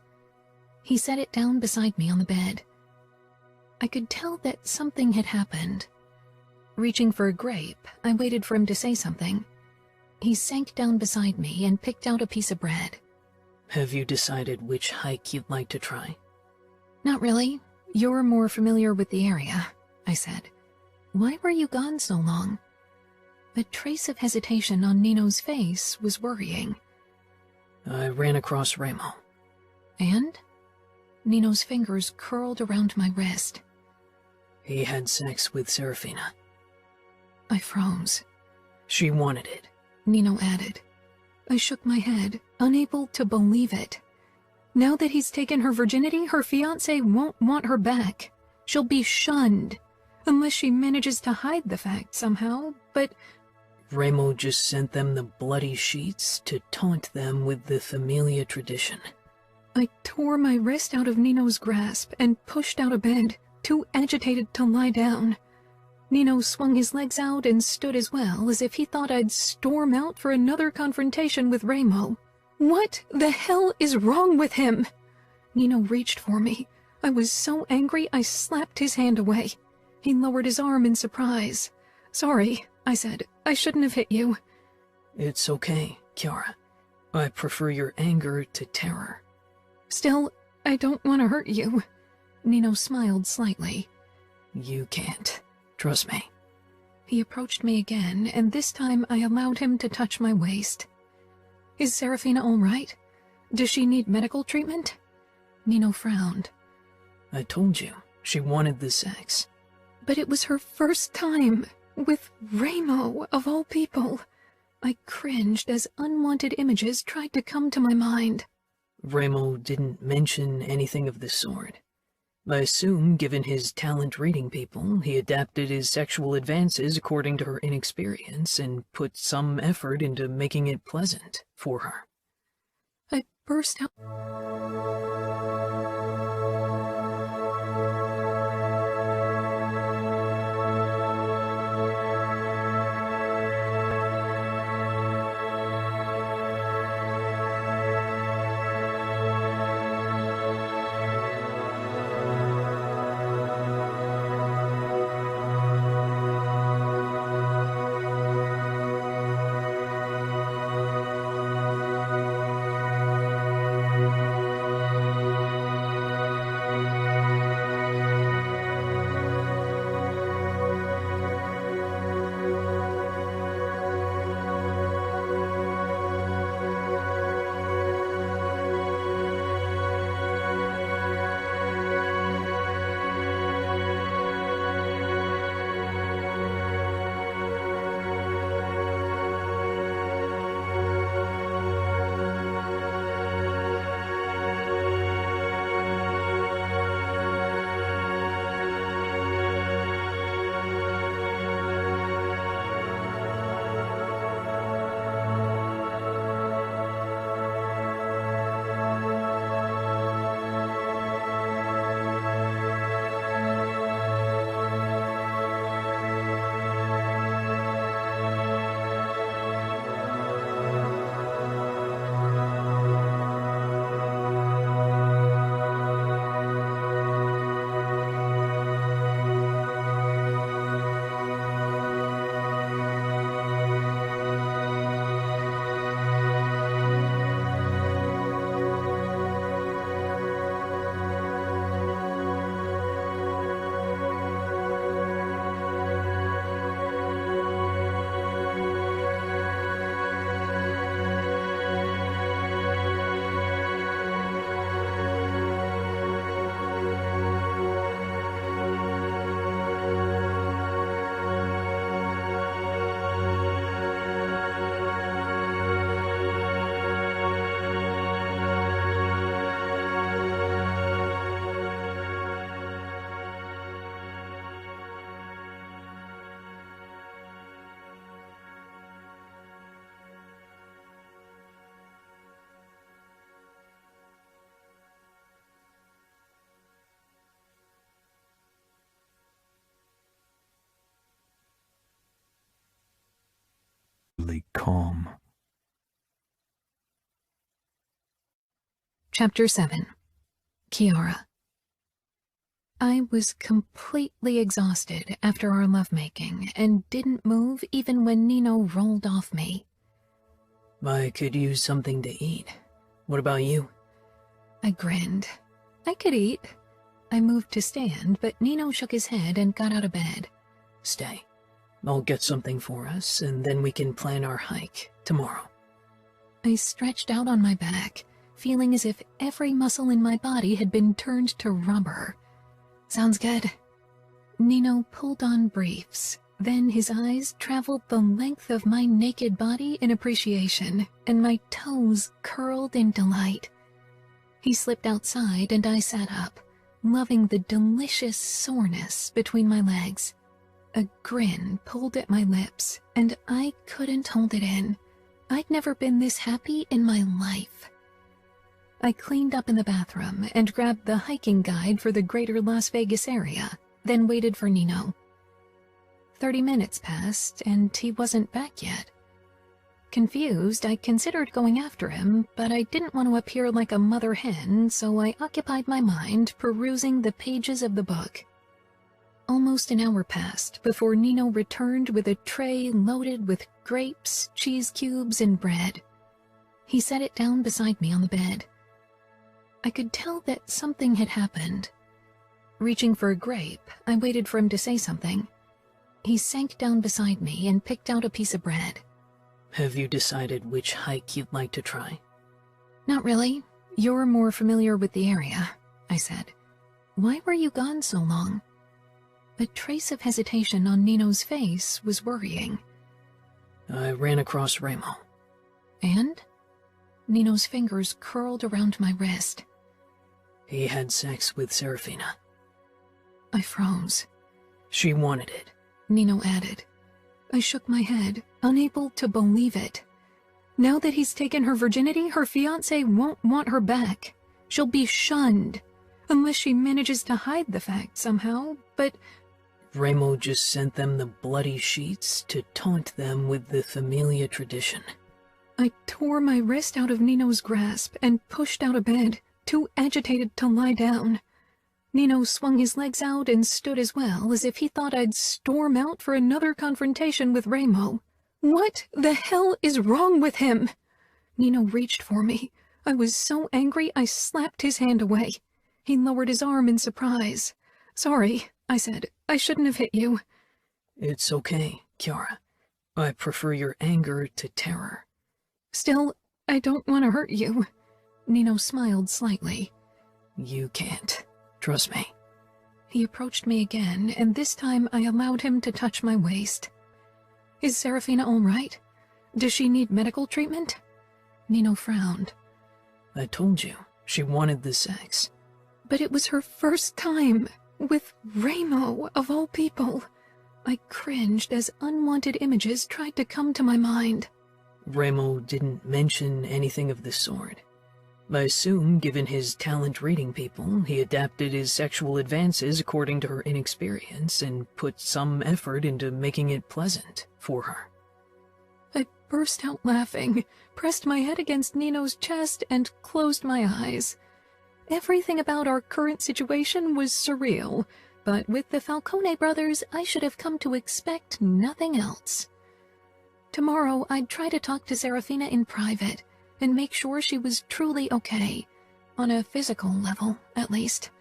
He set it down beside me on the bed. I could tell that something had happened. Reaching for a grape, I waited for him to say something. He sank down beside me and picked out a piece of bread. Have you decided which hike you'd like to try? Not really. You're more familiar with the area, I said. Why were you gone so long? A trace of hesitation on Nino's face was worrying. I ran across Ramo. And? Nino's fingers curled around my wrist. He had sex with Serafina. I froze. She wanted it, Nino added. I shook my head, unable to believe it. Now that he's taken her virginity, her fiancé won't want her back. She'll be shunned, unless she manages to hide the fact somehow, but... Ramo just sent them the bloody sheets to taunt them with the familia tradition. I tore my wrist out of Nino's grasp and pushed out of bed, too agitated to lie down. Nino swung his legs out and stood as well, as if he thought I'd storm out for another confrontation with Ramo. What the hell is wrong with him? Nino reached for me. I was so angry I slapped his hand away. He lowered his arm in surprise. "Sorry," I said. "I shouldn't have hit you." It's okay, Kiara. I prefer your anger to terror. "Still, I don't want to hurt you." Nino smiled slightly. You can't. Trust me. He approached me again, and this time I allowed him to touch my waist. "Is Serafina all right? Does she need medical treatment?" Nino frowned. I told you, she wanted the sex. "But it was her first time, with Ramo, of all people." I cringed as unwanted images tried to come to my mind. Ramo didn't mention anything of the sort. I assume, given his talent reading people, he adapted his sexual advances according to her inexperience and put some effort into making it pleasant for her. I burst out. Calm. Chapter 7. Kiara. I was completely exhausted after our lovemaking and didn't move even when Nino rolled off me. I could use something to eat. What about you? I grinned. I could eat. I moved to stand, but Nino shook his head and got out of bed. Stay. I'll get something for us, and then we can plan our hike tomorrow. I stretched out on my back, feeling as if every muscle in my body had been turned to rubber. Sounds good. Nino pulled on briefs. Then his eyes traveled the length of my naked body in appreciation, and my toes curled in delight. He slipped outside, and I sat up, loving the delicious soreness between my legs. A grin pulled at my lips, and I couldn't hold it in. I'd never been this happy in my life. I cleaned up in the bathroom and grabbed the hiking guide for the greater Las Vegas area, then waited for Nino. 30 minutes passed, and he wasn't back yet. Confused, I considered going after him, but I didn't want to appear like a mother hen, so I occupied my mind perusing the pages of the book. Almost an hour passed before Nino returned with a tray loaded with grapes, cheese cubes, and bread. He set it down beside me on the bed. I could tell that something had happened. Reaching for a grape, I waited for him to say something. He sank down beside me and picked out a piece of bread. Have you decided which hike you'd like to try? Not really. You're more familiar with the area, I said. Why were you gone so long? A trace of hesitation on Nino's face was worrying. I ran across Remo. And? Nino's fingers curled around my wrist. He had sex with Serafina. I froze. She wanted it, Nino added. I shook my head, unable to believe it. Now that he's taken her virginity, her fiancé won't want her back. She'll be shunned, unless she manages to hide the fact somehow, but... Remo just sent them the bloody sheets to taunt them with the familia tradition. I tore my wrist out of Nino's grasp and pushed out of bed, too agitated to lie down. Nino swung his legs out and stood as well, as if he thought I'd storm out for another confrontation with Remo. What the hell is wrong with him? Nino reached for me. I was so angry I slapped his hand away. He lowered his arm in surprise. Sorry, I said. I shouldn't have hit you. It's okay, Kiara. I prefer your anger to terror. Still, I don't want to hurt you. Nino smiled slightly. You can't. Trust me. He approached me again, and this time I allowed him to touch my waist. Is Serafina all right? Does she need medical treatment? Nino frowned. I told you, she wanted the sex. But it was her first time, with Remo, of all people. I cringed as unwanted images tried to come to my mind. Remo didn't mention anything of the sort. I assume, given his talent reading people, he adapted his sexual advances according to her inexperience and put some effort into making it pleasant for her. I burst out laughing, pressed my head against Nino's chest, and closed my eyes. Everything about our current situation was surreal, but with the Falcone brothers, I should have come to expect nothing else. Tomorrow, I'd try to talk to Serafina in private, and make sure she was truly okay, on a physical level, at least.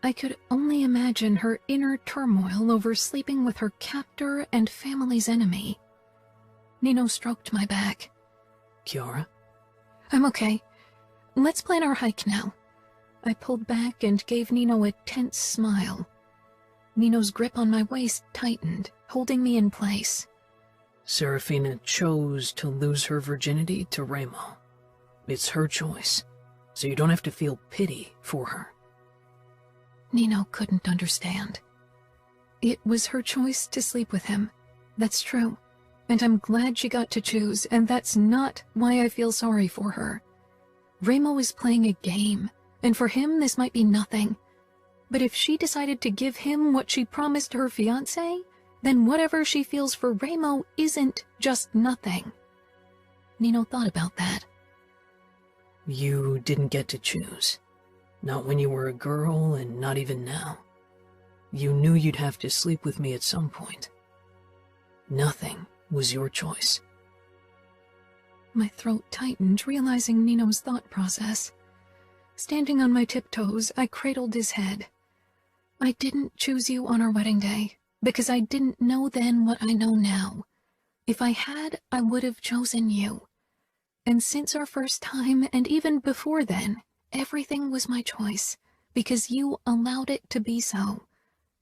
I could only imagine her inner turmoil over sleeping with her captor and family's enemy. Nino stroked my back. Kiara? I'm okay. Let's plan our hike now. I pulled back and gave Nino a tense smile. Nino's grip on my waist tightened, holding me in place. Serafina chose to lose her virginity to Remo. It's her choice, so you don't have to feel pity for her. Nino couldn't understand. It was her choice to sleep with him. That's true. And I'm glad she got to choose, and that's not why I feel sorry for her. Remo is playing a game, and for him this might be nothing. But if she decided to give him what she promised her fiancé, then whatever she feels for Remo isn't just nothing. Nino thought about that. You didn't get to choose. Not when you were a girl, and not even now. You knew you'd have to sleep with me at some point. Nothing was your choice. My throat tightened, realizing Nino's thought process. Standing on my tiptoes, I cradled his head. I didn't choose you on our wedding day, because I didn't know then what I know now. If I had, I would have chosen you. And since our first time, and even before then, everything was my choice, because you allowed it to be so.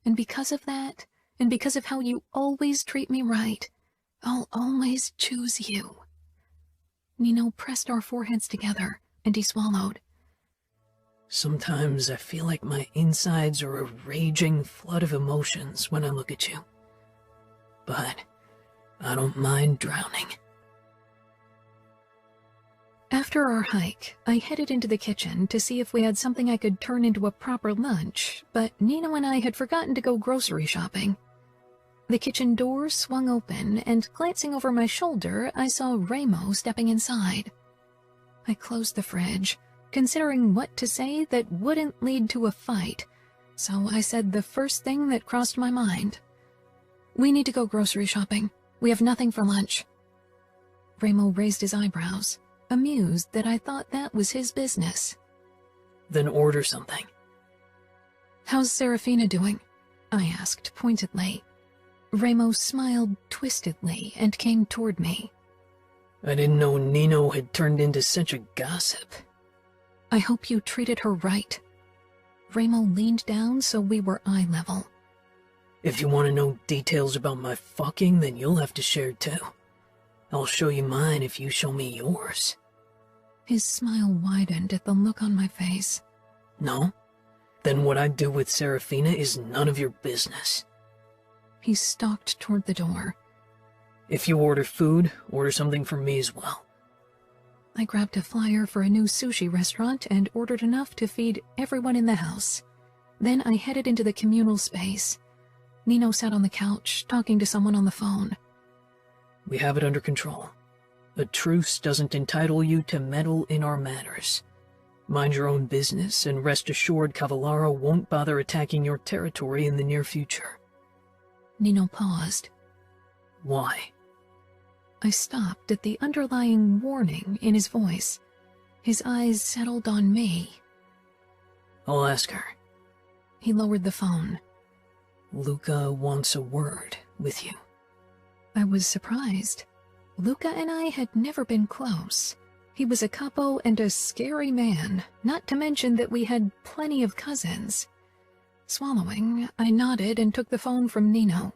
And because of that, and because of how you always treat me right, I'll always choose you. Nino pressed our foreheads together, and he swallowed. Sometimes I feel like my insides are a raging flood of emotions when I look at you. But I don't mind drowning. After our hike, I headed into the kitchen to see if we had something I could turn into a proper lunch, but Nino and I had forgotten to go grocery shopping. The kitchen door swung open, and glancing over my shoulder, I saw Remo stepping inside. I closed the fridge, considering what to say that wouldn't lead to a fight, so I said the first thing that crossed my mind. "We need to go grocery shopping. We have nothing for lunch." Ramo raised his eyebrows, amused that I thought that was his business. Then order something. "How's Serafina doing?" I asked pointedly. Ramo smiled twistedly and came toward me. I didn't know Nino had turned into such a gossip. "I hope you treated her right." Ramo leaned down so we were eye level. If you want to know details about my fucking, then you'll have to share too. I'll show you mine if you show me yours. His smile widened at the look on my face. No? Then what I do with Serafina is none of your business. He stalked toward the door. If you order food, order something for me as well. I grabbed a flyer for a new sushi restaurant and ordered enough to feed everyone in the house. Then I headed into the communal space. Nino sat on the couch, talking to someone on the phone. We have it under control. A truce doesn't entitle you to meddle in our matters. Mind your own business, and rest assured Cavallaro won't bother attacking your territory in the near future. Nino paused. Why? I stopped at the underlying warning in his voice. His eyes settled on me. I'll ask her. He lowered the phone. Luca wants a word with you. I was surprised. Luca and I had never been close. He was a capo and a scary man, not to mention that we had plenty of cousins. Swallowing, I nodded and took the phone from Nino.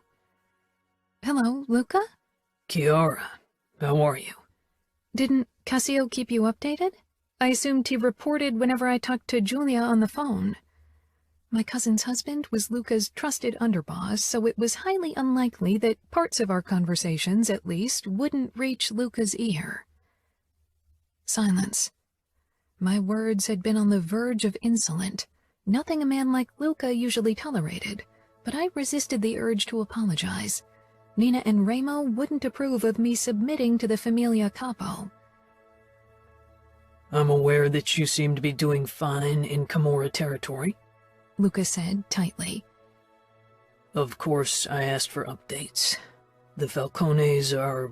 "Hello, Luca?" Kiara, how are you? "Didn't Cassio keep you updated? I assumed he reported whenever I talked to Julia on the phone." My cousin's husband was Luca's trusted underboss, so it was highly unlikely that parts of our conversations, at least, wouldn't reach Luca's ear. Silence. My words had been on the verge of insolent, nothing a man like Luca usually tolerated, but I resisted the urge to apologize. Nina and Ramo wouldn't approve of me submitting to the Familia Capo. I'm aware that you seem to be doing fine in Camorra territory, Luca said tightly. Of course, I asked for updates. The Falcones are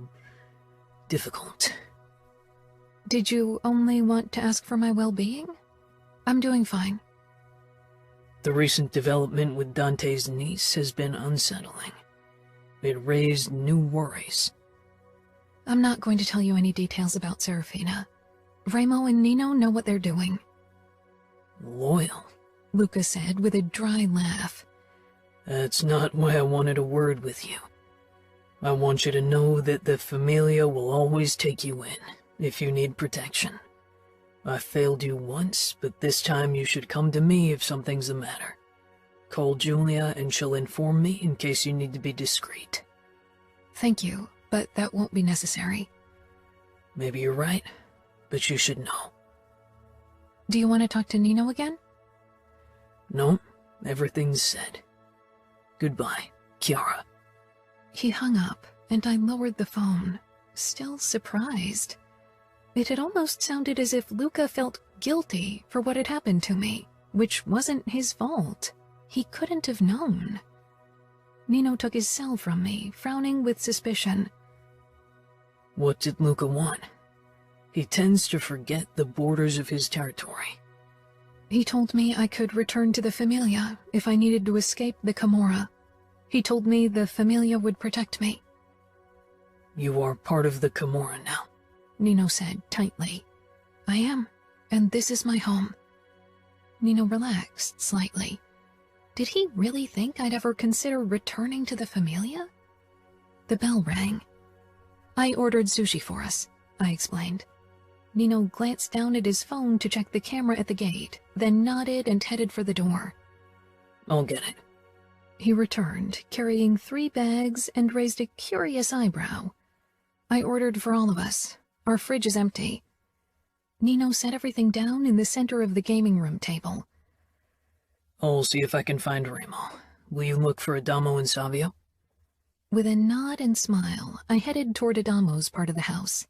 difficult. Did you only want to ask for my well-being? I'm doing fine. The recent development with Dante's niece has been unsettling. It raised new worries. I'm not going to tell you any details about Serafina. Ramo and Nino know what they're doing. Loyal, Luca said with a dry laugh. That's not why I wanted a word with you. I want you to know that the Familia will always take you in, if you need protection. I failed you once, but this time you should come to me if something's the matter. Call Julia and she'll inform me in case you need to be discreet. Thank you, but that won't be necessary. Maybe you're right, but you should know. Do you want to talk to Nino again? No, everything's said. Goodbye, Kiara. He hung up, and I lowered the phone, still surprised. It had almost sounded as if Luca felt guilty for what had happened to me, which wasn't his fault. He couldn't have known. Nino took his cell from me, frowning with suspicion. What did Luca want? He tends to forget the borders of his territory. He told me I could return to the Familia if I needed to escape the Camorra. He told me the Familia would protect me. You are part of the Camorra now, Nino said tightly. I am, and this is my home. Nino relaxed slightly. Did he really think I'd ever consider returning to the Familia? The bell rang. I ordered sushi for us, I explained. Nino glanced down at his phone to check the camera at the gate, then nodded and headed for the door. I'll get it. He returned, carrying 3 bags, and raised a curious eyebrow. I ordered for all of us. Our fridge is empty. Nino set everything down in the center of the gaming room table. I'll see if I can find Ramo. Will you look for Adamo and Savio? With a nod and smile, I headed toward Adamo's part of the house.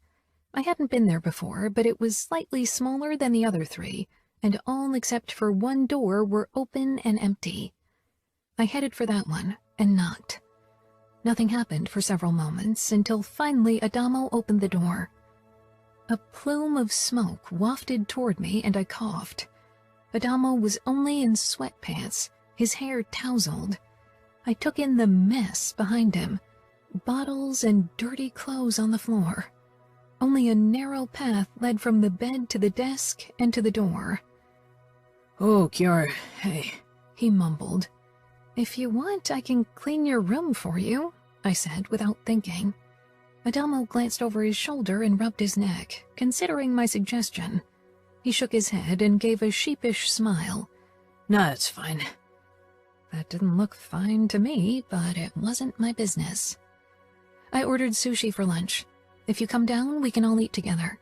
I hadn't been there before, but it was slightly smaller than the other 3, and all except for one door were open and empty. I headed for that one and knocked. Nothing happened for several moments until finally Adamo opened the door. A plume of smoke wafted toward me and I coughed. Adamo was only in sweatpants, his hair tousled. I took in the mess behind him, bottles and dirty clothes on the floor. Only a narrow path led from the bed to the desk and to the door. "Oh, Kiara, hey," he mumbled. "If you want, I can clean your room for you," I said without thinking. Adamo glanced over his shoulder and rubbed his neck, considering my suggestion. He shook his head and gave a sheepish smile. "Nah, it's fine." That didn't look fine to me, but it wasn't my business. I ordered sushi for lunch. If you come down, we can all eat together.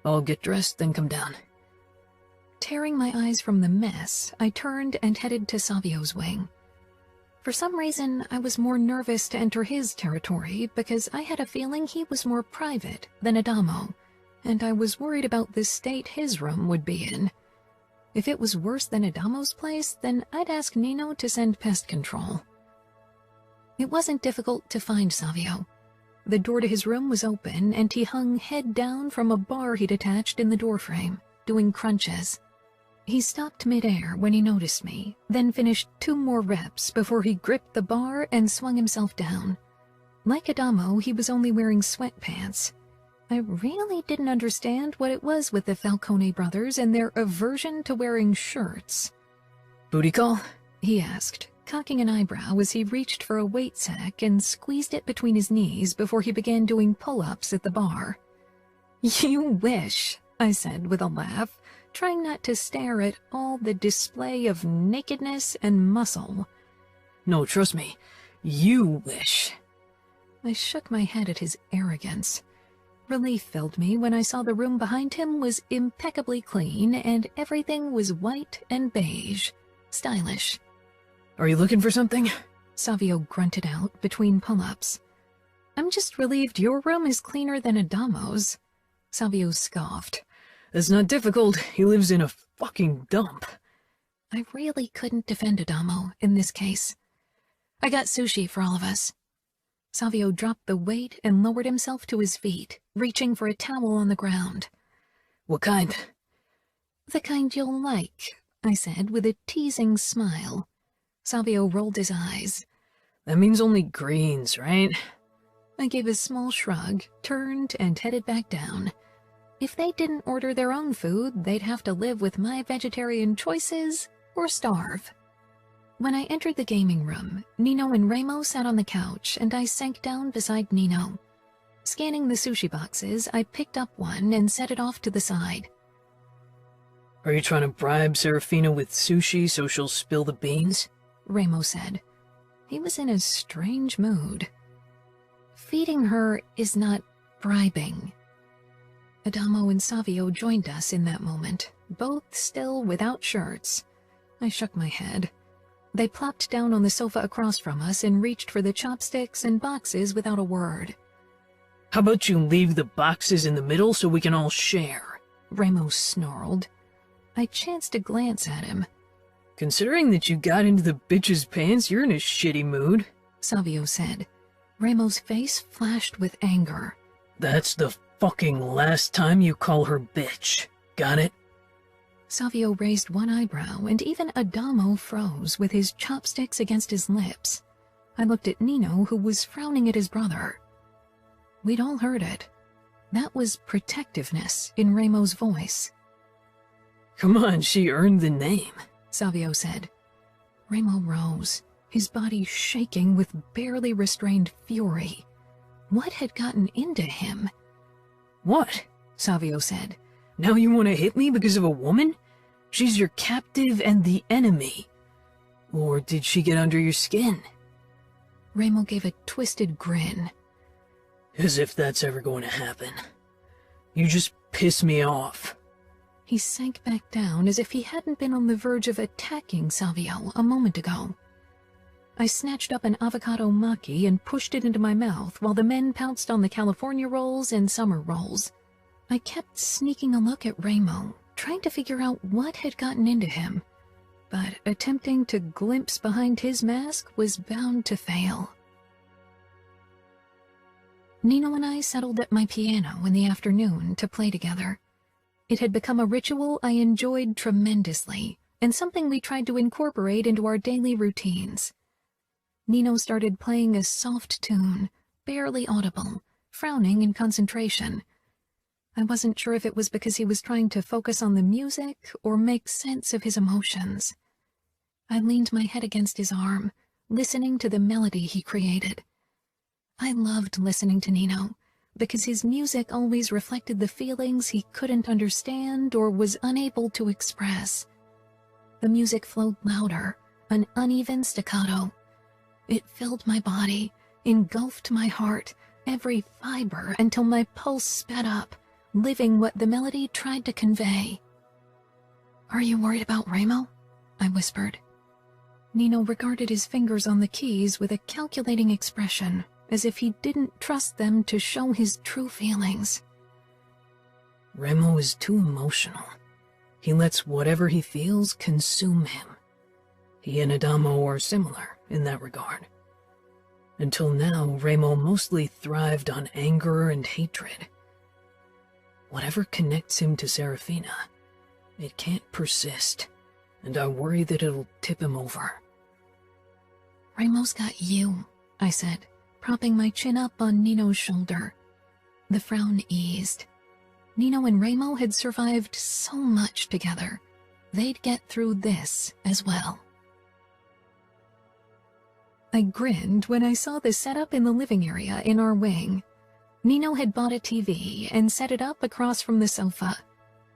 "I'll get dressed, then come down." Tearing my eyes from the mess, I turned and headed to Savio's wing. For some reason, I was more nervous to enter his territory because I had a feeling he was more private than Adamo, and I was worried about the state his room would be in. If it was worse than Adamo's place, then I'd ask Nino to send pest control. It wasn't difficult to find Savio. The door to his room was open, and he hung head down from a bar he'd attached in the doorframe, doing crunches. He stopped midair when he noticed me, then finished 2 more reps before he gripped the bar and swung himself down. Like Adamo, he was only wearing sweatpants. I really didn't understand what it was with the Falcone brothers and their aversion to wearing shirts. "Booty call?" he asked, cocking an eyebrow as he reached for a weight sack and squeezed it between his knees before he began doing pull-ups at the bar. "You wish," I said with a laugh, trying not to stare at all the display of nakedness and muscle. "No, trust me. You wish." I shook my head at his arrogance. Relief filled me when I saw the room behind him was impeccably clean and everything was white and beige. Stylish. "Are you looking for something?" Savio grunted out between pull-ups. "I'm just relieved your room is cleaner than Adamo's." Savio scoffed. "That's not difficult. He lives in a fucking dump." I really couldn't defend Adamo in this case. "I got sushi for all of us." Savio dropped the weight and lowered himself to his feet, reaching for a towel on the ground. "What kind?" "The kind you'll like," I said with a teasing smile. Savio rolled his eyes. "That means only greens, right?" I gave a small shrug, turned, and headed back down. If they didn't order their own food, they'd have to live with my vegetarian choices or starve. When I entered the gaming room, Nino and Remo sat on the couch, and I sank down beside Nino. Scanning the sushi boxes, I picked up one and set it off to the side. "Are you trying to bribe Serafina with sushi so she'll spill the beans?" Remo said. He was in a strange mood. "Feeding her is not bribing." Adamo and Savio joined us in that moment, both still without shirts. I shook my head. They plopped down on the sofa across from us and reached for the chopsticks and boxes without a word. "How about you leave the boxes in the middle so we can all share?" Remo snarled. I chanced a glance at him. "Considering that you got into the bitch's pants, you're in a shitty mood," Savio said. Remo's face flashed with anger. "That's the fucking last time you call her bitch. Got it?" Savio raised one eyebrow, and even Adamo froze with his chopsticks against his lips. I looked at Nino, who was frowning at his brother. We'd all heard it. That was protectiveness in Remo's voice. "Come on, she earned the name," Savio said. Remo rose, his body shaking with barely restrained fury. What had gotten into him? "What?" Savio said. "Now you want to hit me because of a woman? She's your captive and the enemy. Or did she get under your skin?" Remo gave a twisted grin. "As if that's ever going to happen. You just piss me off." He sank back down as if he hadn't been on the verge of attacking Savio a moment ago. I snatched up an avocado maki and pushed it into my mouth while the men pounced on the California rolls and summer rolls. I kept sneaking a look at Remo, trying to figure out what had gotten into him, but attempting to glimpse behind his mask was bound to fail. Nino and I settled at my piano in the afternoon to play together. It had become a ritual I enjoyed tremendously, and something we tried to incorporate into our daily routines. Nino started playing a soft tune, barely audible, frowning in concentration. I wasn't sure if it was because he was trying to focus on the music or make sense of his emotions. I leaned my head against his arm, listening to the melody he created. I loved listening to Nino, because his music always reflected the feelings he couldn't understand or was unable to express. The music flowed louder, an uneven staccato. It filled my body, engulfed my heart, every fiber, until my pulse sped up, living what the melody tried to convey. "Are you worried about Ramo?" I whispered. Nino regarded his fingers on the keys with a calculating expression, as if he didn't trust them to show his true feelings. Ramo is too emotional. He lets whatever he feels consume him. He and Adamo are similar in that regard. Until now, Ramo mostly thrived on anger and hatred. Whatever connects him to Serafina, it can't persist, and I worry that it'll tip him over. "Ramo's got you," I said, propping my chin up on Nino's shoulder. The frown eased. Nino and Ramo had survived so much together. They'd get through this as well. I grinned when I saw the setup in the living area in our wing. Nino had bought a TV and set it up across from the sofa.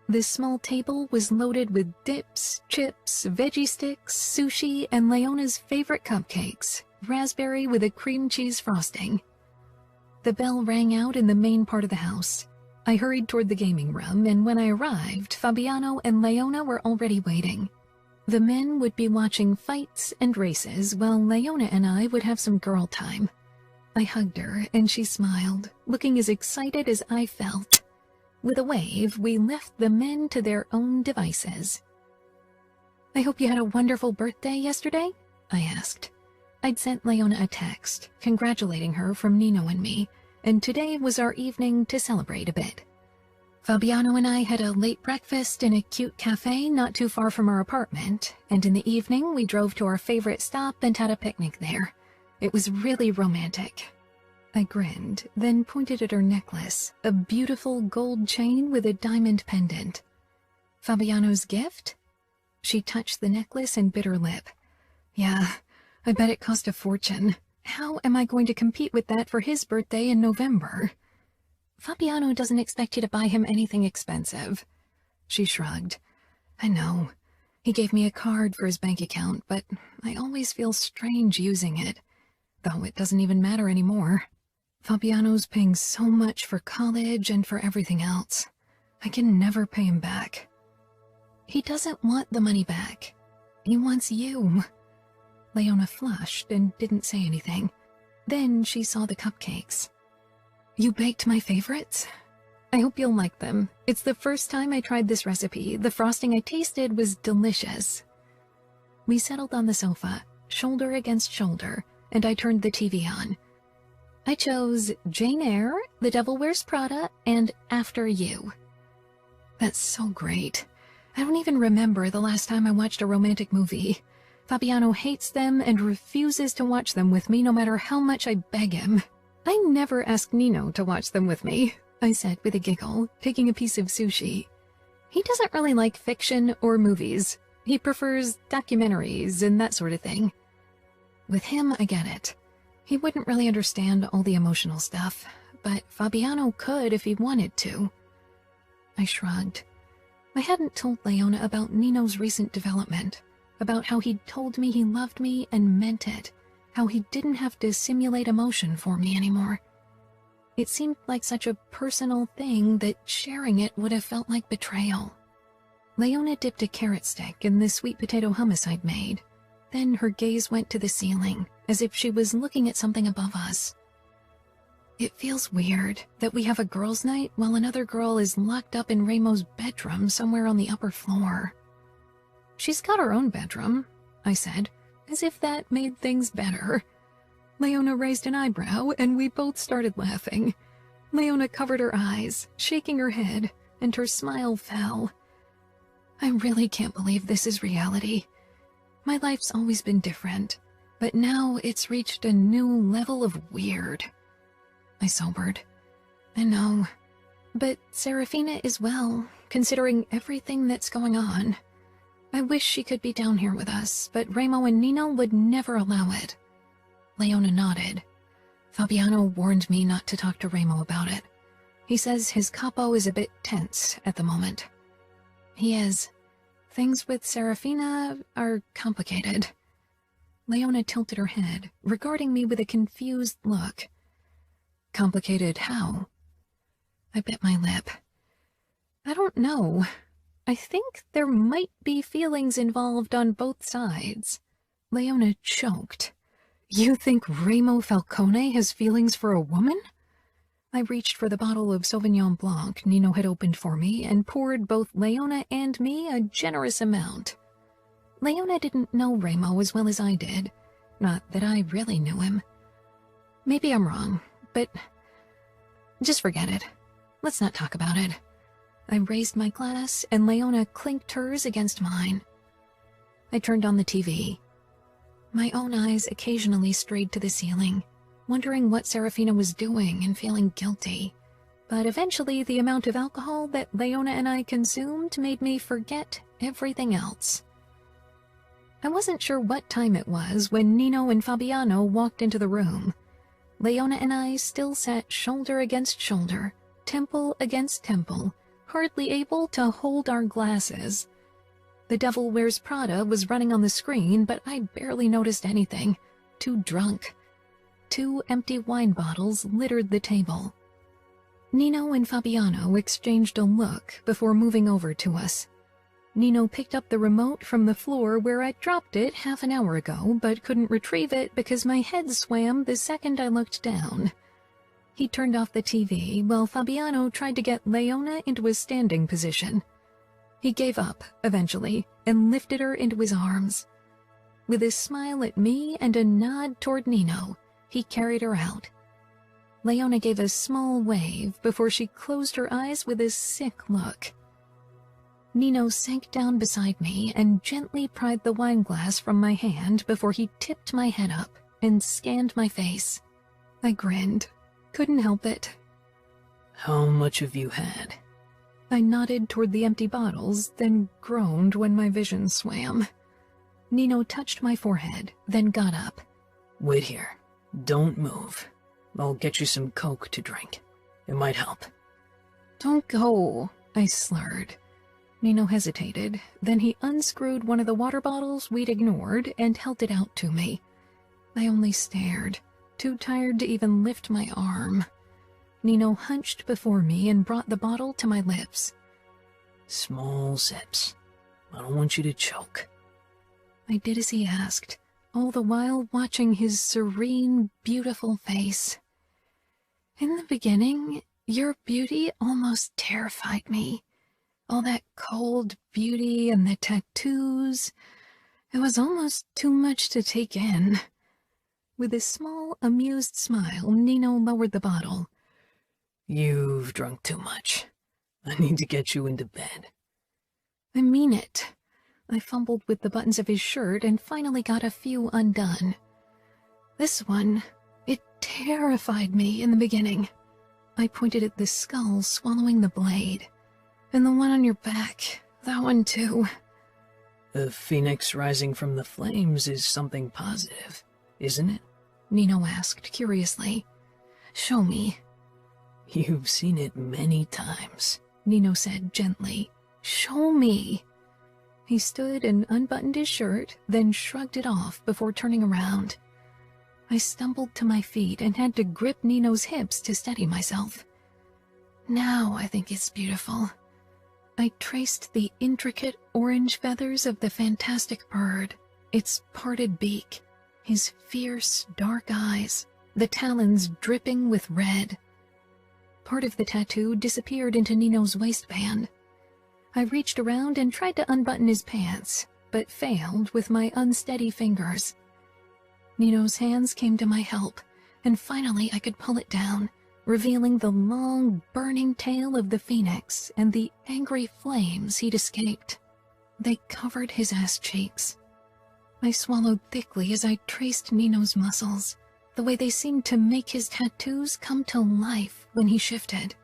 This small table was loaded with dips, chips, veggie sticks, sushi, and Leona's favorite cupcakes, raspberry with a cream cheese frosting. The bell rang out in the main part of the house. I hurried toward the gaming room, and when I arrived, Fabiano and Leona were already waiting. The men would be watching fights and races, while Leona and I would have some girl time. I hugged her, and she smiled, looking as excited as I felt. With a wave, we left the men to their own devices. "I hope you had a wonderful birthday yesterday?" I asked. I'd sent Leona a text, congratulating her from Nino and me, and today was our evening to celebrate a bit. Fabiano and I had a late breakfast in a cute cafe not too far from our apartment, and in the evening we drove to our favorite stop and had a picnic there. It was really romantic. I grinned, then pointed at her necklace, a beautiful gold chain with a diamond pendant. "Fabiano's gift?" She touched the necklace and bit her lip. "Yeah, I bet it cost a fortune. How am I going to compete with that for his birthday in November?" "Fabiano doesn't expect you to buy him anything expensive." She shrugged. "I know. He gave me a card for his bank account, but I always feel strange using it, though it doesn't even matter anymore. Fabiano's paying so much for college and for everything else. I can never pay him back." "He doesn't want the money back. He wants you." Leona flushed and didn't say anything. Then she saw the cupcakes. "You baked my favorites? I hope you'll like them. It's the first time I tried this recipe. The frosting I tasted was delicious." We settled on the sofa, shoulder against shoulder, and I turned the TV on. I chose Jane Eyre, The Devil Wears Prada, and After You. That's so great. I don't even remember the last time I watched a romantic movie. Fabiano hates them and refuses to watch them with me no matter how much I beg him. "I never ask Nino to watch them with me," I said with a giggle, taking a piece of sushi. "He doesn't really like fiction or movies. He prefers documentaries and that sort of thing." With him, I get it. He wouldn't really understand all the emotional stuff, but Fabiano could if he wanted to. I shrugged. I hadn't told Leona about Nino's recent development, about how he'd told me he loved me and meant it, how he didn't have to simulate emotion for me anymore. It seemed like such a personal thing that sharing it would have felt like betrayal. Leona dipped a carrot stick in the sweet potato hummus I'd made. Then her gaze went to the ceiling, as if she was looking at something above us. It feels weird that we have a girls' night while another girl is locked up in Ramo's bedroom somewhere on the upper floor. She's got her own bedroom, I said, as if that made things better. Leona raised an eyebrow, and we both started laughing. Leona covered her eyes, shaking her head, and her smile fell. I really can't believe this is reality. My life's always been different, but now it's reached a new level of weird. I sobered. I know, but Serafina is well, considering everything that's going on. I wish she could be down here with us, but Ramo and Nino would never allow it. Leona nodded. Fabiano warned me not to talk to Ramo about it. He says his capo is a bit tense at the moment. He is. Things with Serafina are complicated. Leona tilted her head, regarding me with a confused look. Complicated how? I bit my lip. I don't know. I think there might be feelings involved on both sides. Leona choked. You think Ramo Falcone has feelings for a woman? I reached for the bottle of Sauvignon Blanc Nino had opened for me and poured both Leona and me a generous amount. Leona didn't know Ramo as well as I did. Not that I really knew him. Maybe I'm wrong, but just forget it. Let's not talk about it. I raised my glass, and Leona clinked hers against mine. I turned on the TV. My own eyes occasionally strayed to the ceiling, wondering what Serafina was doing and feeling guilty. But eventually the amount of alcohol that Leona and I consumed made me forget everything else. I wasn't sure what time it was when Nino and Fabiano walked into the room. Leona and I still sat shoulder against shoulder, temple against temple, hardly able to hold our glasses. The Devil Wears Prada was running on the screen, but I barely noticed anything. Too drunk. 2 empty wine bottles littered the table. Nino and Fabiano exchanged a look before moving over to us. Nino picked up the remote from the floor where I dropped it half an hour ago, but couldn't retrieve it because my head swam the second I looked down. He turned off the TV while Fabiano tried to get Leona into a standing position. He gave up, eventually, and lifted her into his arms. With a smile at me and a nod toward Nino, he carried her out. Leona gave a small wave before she closed her eyes with a sick look. Nino sank down beside me and gently pried the wine glass from my hand before he tipped my head up and scanned my face. I grinned. Couldn't help it. How much have you had? I nodded toward the empty bottles, then groaned when my vision swam. Nino touched my forehead, then got up. Wait here. Don't move. I'll get you some Coke to drink. It might help. Don't go, I slurred. Nino hesitated, then he unscrewed one of the water bottles we'd ignored and held it out to me. I only stared, too tired to even lift my arm. Nino hunched before me and brought the bottle to my lips. Small sips. I don't want you to choke. I did as he asked, all the while watching his serene, beautiful face. In the beginning, your beauty almost terrified me. All that cold beauty and the tattoos. It was almost too much to take in. With a small, amused smile, Nino lowered the bottle. You've drunk too much. I need to get you into bed. I mean it. I fumbled with the buttons of his shirt and finally got a few undone. This one, it terrified me in the beginning. I pointed at the skull swallowing the blade. And the one on your back, that one too. The phoenix rising from the flames is something positive, isn't it? Nino asked curiously. Show me. You've seen it many times, Nino said gently. Show me. He stood and unbuttoned his shirt, then shrugged it off before turning around. I stumbled to my feet and had to grip Nino's hips to steady myself. Now I think it's beautiful. I traced the intricate orange feathers of the fantastic bird, its parted beak, his fierce, dark eyes, the talons dripping with red. Part of the tattoo disappeared into Nino's waistband. I reached around and tried to unbutton his pants, but failed with my unsteady fingers. Nino's hands came to my help, and finally I could pull it down, revealing the long, burning tail of the phoenix and the angry flames he'd escaped. They covered his ass cheeks. I swallowed thickly as I traced Nino's muscles, the way they seemed to make his tattoos come to life when he shifted.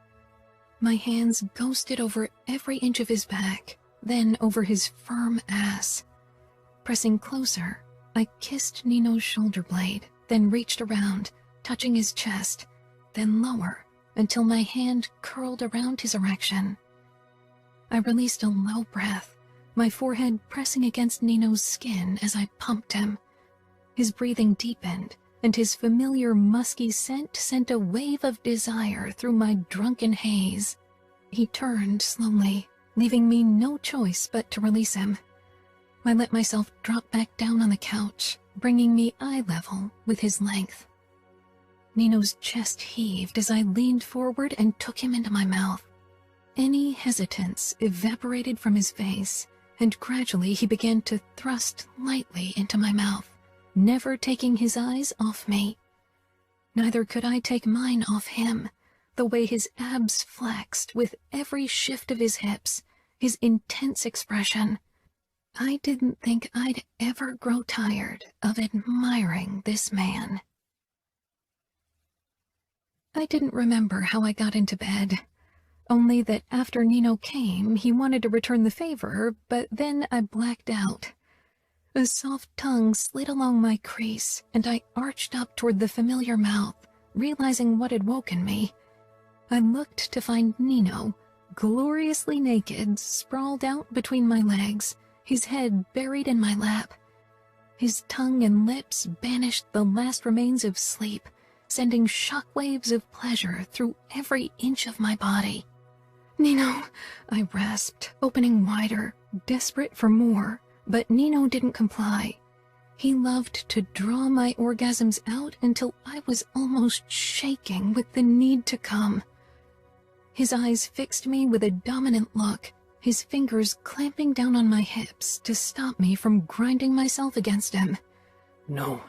My hands ghosted over every inch of his back, then over his firm ass. Pressing closer, I kissed Nino's shoulder blade, then reached around, touching his chest, then lower, until my hand curled around his erection. I released a low breath, my forehead pressing against Nino's skin as I pumped him. His breathing deepened, and his familiar musky scent sent a wave of desire through my drunken haze. He turned slowly, leaving me no choice but to release him. I let myself drop back down on the couch, bringing me eye level with his length. Nino's chest heaved as I leaned forward and took him into my mouth. Any hesitance evaporated from his face, and gradually he began to thrust lightly into my mouth, never taking his eyes off me. Neither could I take mine off him, the way his abs flexed with every shift of his hips, his intense expression. I didn't think I'd ever grow tired of admiring this man. I didn't remember how I got into bed, only that after Nino came, he wanted to return the favor, but then I blacked out. A soft tongue slid along my crease, and I arched up toward the familiar mouth, realizing what had woken me. I looked to find Nino, gloriously naked, sprawled out between my legs, his head buried in my lap. His tongue and lips banished the last remains of sleep, sending shockwaves of pleasure through every inch of my body. "Nino," I rasped, opening wider, desperate for more, but Nino didn't comply. He loved to draw my orgasms out until I was almost shaking with the need to come. His eyes fixed me with a dominant look, his fingers clamping down on my hips to stop me from grinding myself against him. "No,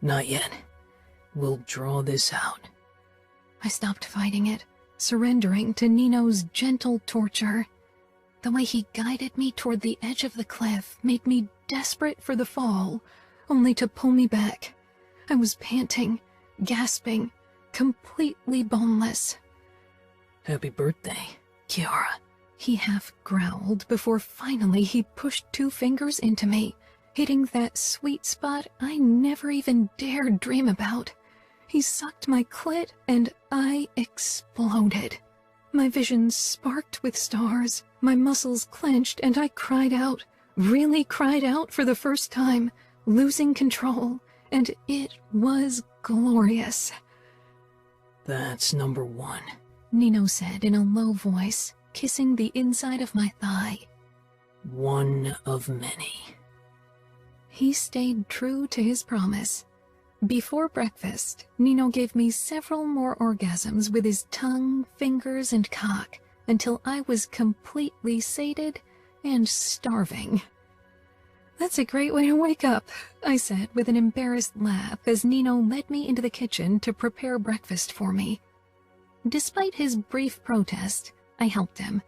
not yet. We'll draw this out." I stopped fighting it, surrendering to Nino's gentle torture. The way he guided me toward the edge of the cliff made me desperate for the fall, only to pull me back. I was panting, gasping, completely boneless. "Happy birthday, Kiara." He half growled before finally he pushed 2 fingers into me, hitting that sweet spot I never even dared dream about. He sucked my clit and I exploded. My vision sparked with stars, my muscles clenched, and I cried out, really cried out for the first time, losing control, and it was glorious. "That's number 1. Nino said in a low voice, kissing the inside of my thigh. "One of many." He stayed true to his promise. Before breakfast, Nino gave me several more orgasms with his tongue, fingers, and cock, until I was completely sated and starving. "That's a great way to wake up," I said with an embarrassed laugh as Nino led me into the kitchen to prepare breakfast for me. Despite his brief protest, I helped him,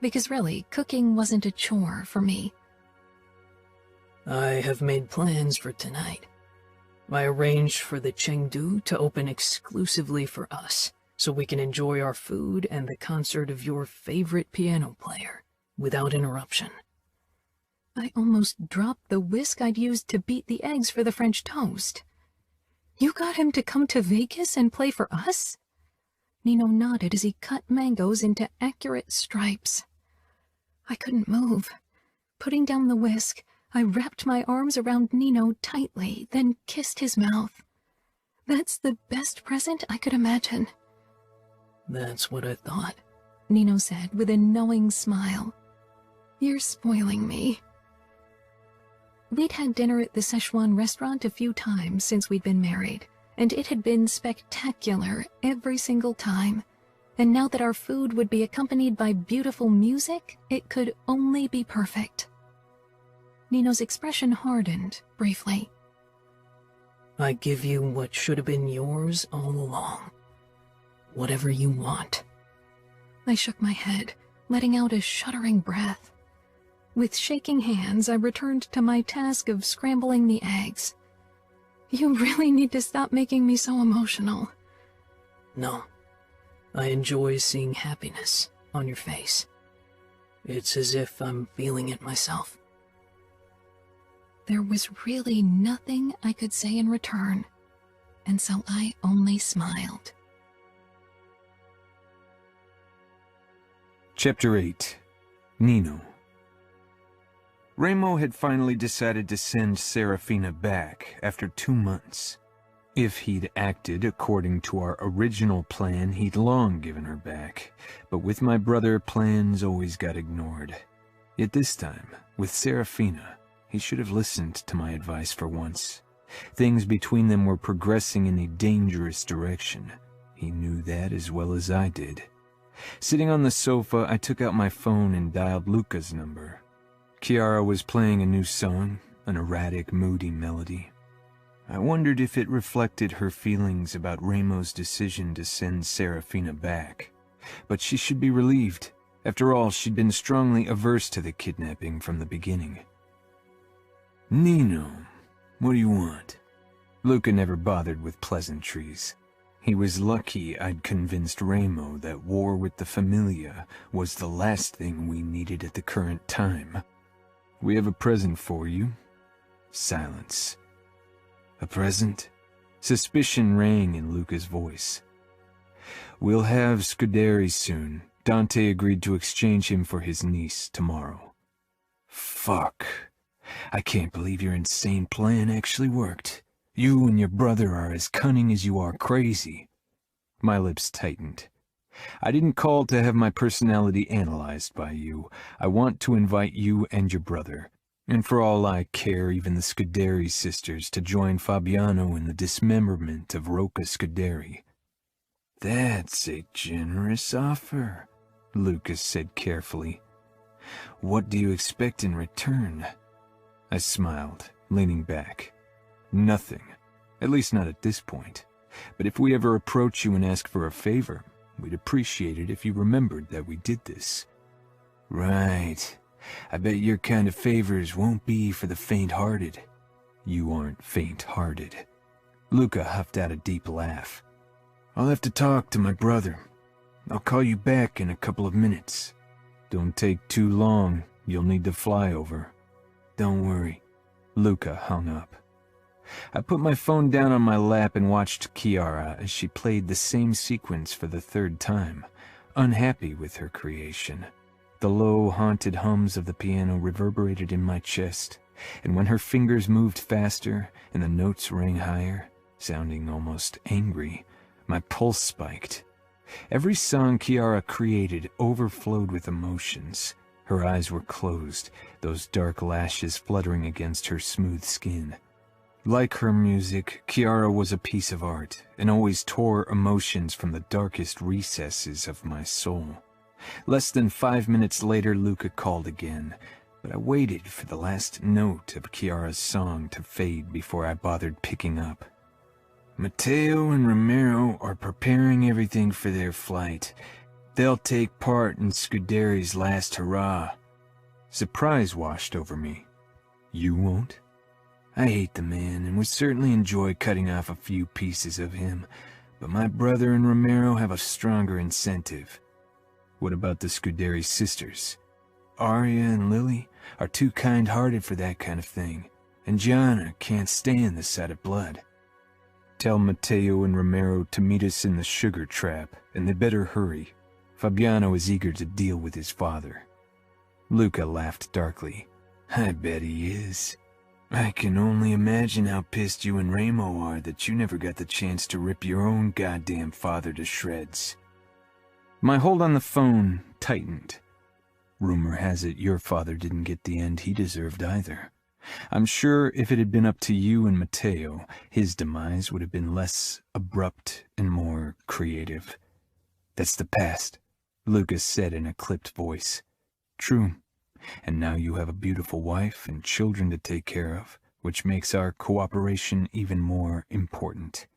because really, cooking wasn't a chore for me. "I have made plans for tonight. I arranged for the Chengdu to open exclusively for us, so we can enjoy our food and the concert of your favorite piano player without interruption." I almost dropped the whisk I'd used to beat the eggs for the French toast. "You got him to come to Vegas and play for us?" Nino nodded as he cut mangoes into accurate stripes. I couldn't move. Putting down the whisk, I wrapped my arms around Nino tightly, then kissed his mouth. "That's the best present I could imagine." "That's what I thought," Nino said with a knowing smile. "You're spoiling me." We'd had dinner at the Szechuan restaurant a few times since we'd been married, and it had been spectacular every single time. And now that our food would be accompanied by beautiful music, it could only be perfect. Nino's expression hardened briefly. I give you what should have been yours all along. Whatever you want. I shook my head, letting out a shuddering breath. With shaking hands, I returned to my task of scrambling the eggs. You really need to stop making me so emotional. No. I enjoy seeing happiness on your face. It's as if I'm feeling it myself. There was really nothing I could say in return, and so I only smiled. Chapter 8. Nino. Ramo had finally decided to send Serafina back after 2 months. If he'd acted according to our original plan, he'd long given her back. But with my brother, plans always got ignored. Yet this time, with Serafina, he should have listened to my advice for once. Things between them were progressing in a dangerous direction. He knew that as well as I did. Sitting on the sofa, I took out my phone and dialed Luca's number. Kiara was playing a new song, an erratic, moody melody. I wondered if it reflected her feelings about Ramo's decision to send Serafina back. But she should be relieved. After all, she'd been strongly averse to the kidnapping from the beginning. Nino, what do you want? Luca never bothered with pleasantries. He was lucky I'd convinced Ramo that war with the Familia was the last thing we needed at the current time. We have a present for you. Silence. A present? Suspicion rang in Luca's voice. We'll have Scuderi soon. Dante agreed to exchange him for his niece tomorrow. Fuck. I can't believe your insane plan actually worked. You and your brother are as cunning as you are crazy. My lips tightened. I didn't call to have my personality analyzed by you. I want to invite you and your brother, and for all I care, even the Scuderi sisters, to join Fabiano in the dismemberment of Rocca Scuderi. That's a generous offer, Lucas said carefully. What do you expect in return? I smiled, leaning back. Nothing. At least not at this point. But if we ever approach you and ask for a favor, we'd appreciate it if you remembered that we did this. Right. I bet your kind of favors won't be for the faint-hearted. You aren't faint-hearted. Luca huffed out a deep laugh. I'll have to talk to my brother. I'll call you back in a couple of minutes. Don't take too long. You'll need to fly over. Don't worry. Luca hung up. I put my phone down on my lap and watched Kiara as she played the same sequence for the third time, unhappy with her creation. The low, haunted hums of the piano reverberated in my chest, and when her fingers moved faster and the notes rang higher, sounding almost angry, my pulse spiked. Every song Kiara created overflowed with emotions. Her eyes were closed, those dark lashes fluttering against her smooth skin. Like her music, Kiara was a piece of art, and always tore emotions from the darkest recesses of my soul. Less than 5 minutes later, Luca called again, but I waited for the last note of Kiara's song to fade before I bothered picking up. Matteo and Romero are preparing everything for their flight. They'll take part in Scuderi's last hurrah. Surprise washed over me. You won't? I hate the man and would certainly enjoy cutting off a few pieces of him, but my brother and Romero have a stronger incentive. What about the Scuderi sisters? Arya and Lily are too kind-hearted for that kind of thing, and Gianna can't stand the sight of blood. Tell Matteo and Romero to meet us in the sugar trap, and they better hurry. Fabiano is eager to deal with his father. Luca laughed darkly. I bet he is. I can only imagine how pissed you and Ramo are that you never got the chance to rip your own goddamn father to shreds. My hold on the phone tightened. Rumor has it your father didn't get the end he deserved either. I'm sure if it had been up to you and Mateo, his demise would have been less abrupt and more creative. That's the past, Lucas said in a clipped voice. True. And now you have a beautiful wife and children to take care of, which makes our cooperation even more important.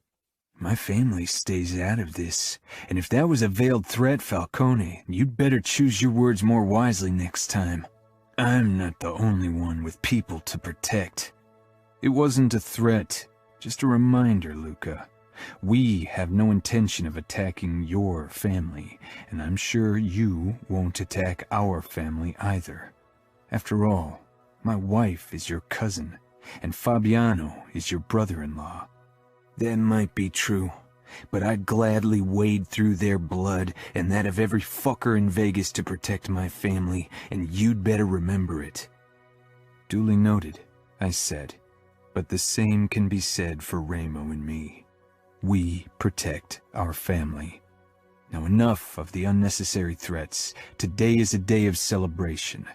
My family stays out of this, and if that was a veiled threat, Falcone, you'd better choose your words more wisely next time. I'm not the only one with people to protect. It wasn't a threat, just a reminder, Luca. We have no intention of attacking your family, and I'm sure you won't attack our family either. After all, my wife is your cousin, and Fabiano is your brother-in-law. That might be true, but I'd gladly wade through their blood and that of every fucker in Vegas to protect my family, and you'd better remember it. Duly noted, I said, but the same can be said for Ramo and me. We protect our family. Now enough of the unnecessary threats. Today is a day of celebration.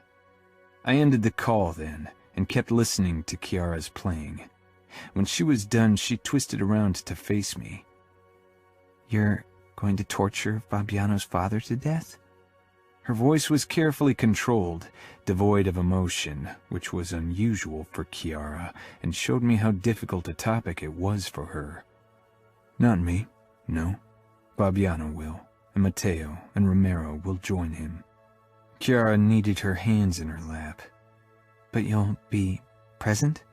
I ended the call then, and kept listening to Kiara's playing. When she was done, she twisted around to face me. You're going to torture Fabiano's father to death? Her voice was carefully controlled, devoid of emotion, which was unusual for Kiara, and showed me how difficult a topic it was for her. Not me, no. Fabiano will, and Mateo and Romero will join him. Kiara kneaded her hands in her lap. But you'll be present?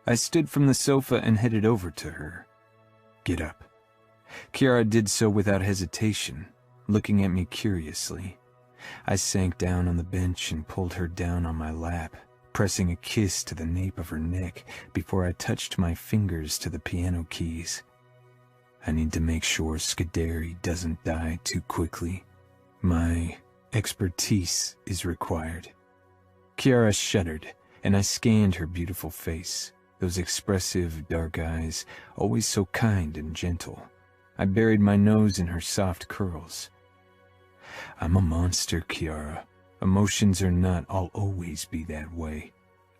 I stood from the sofa and headed over to her. Get up. Kiara did so without hesitation, looking at me curiously. I sank down on the bench and pulled her down on my lap, pressing a kiss to the nape of her neck before I touched my fingers to the piano keys. I need to make sure Scuderi doesn't die too quickly. My expertise is required. Kiara shuddered, and I scanned her beautiful face. Those expressive, dark eyes, always so kind and gentle. I buried my nose in her soft curls. I'm a monster, Kiara. Emotions or not, I'll always be that way.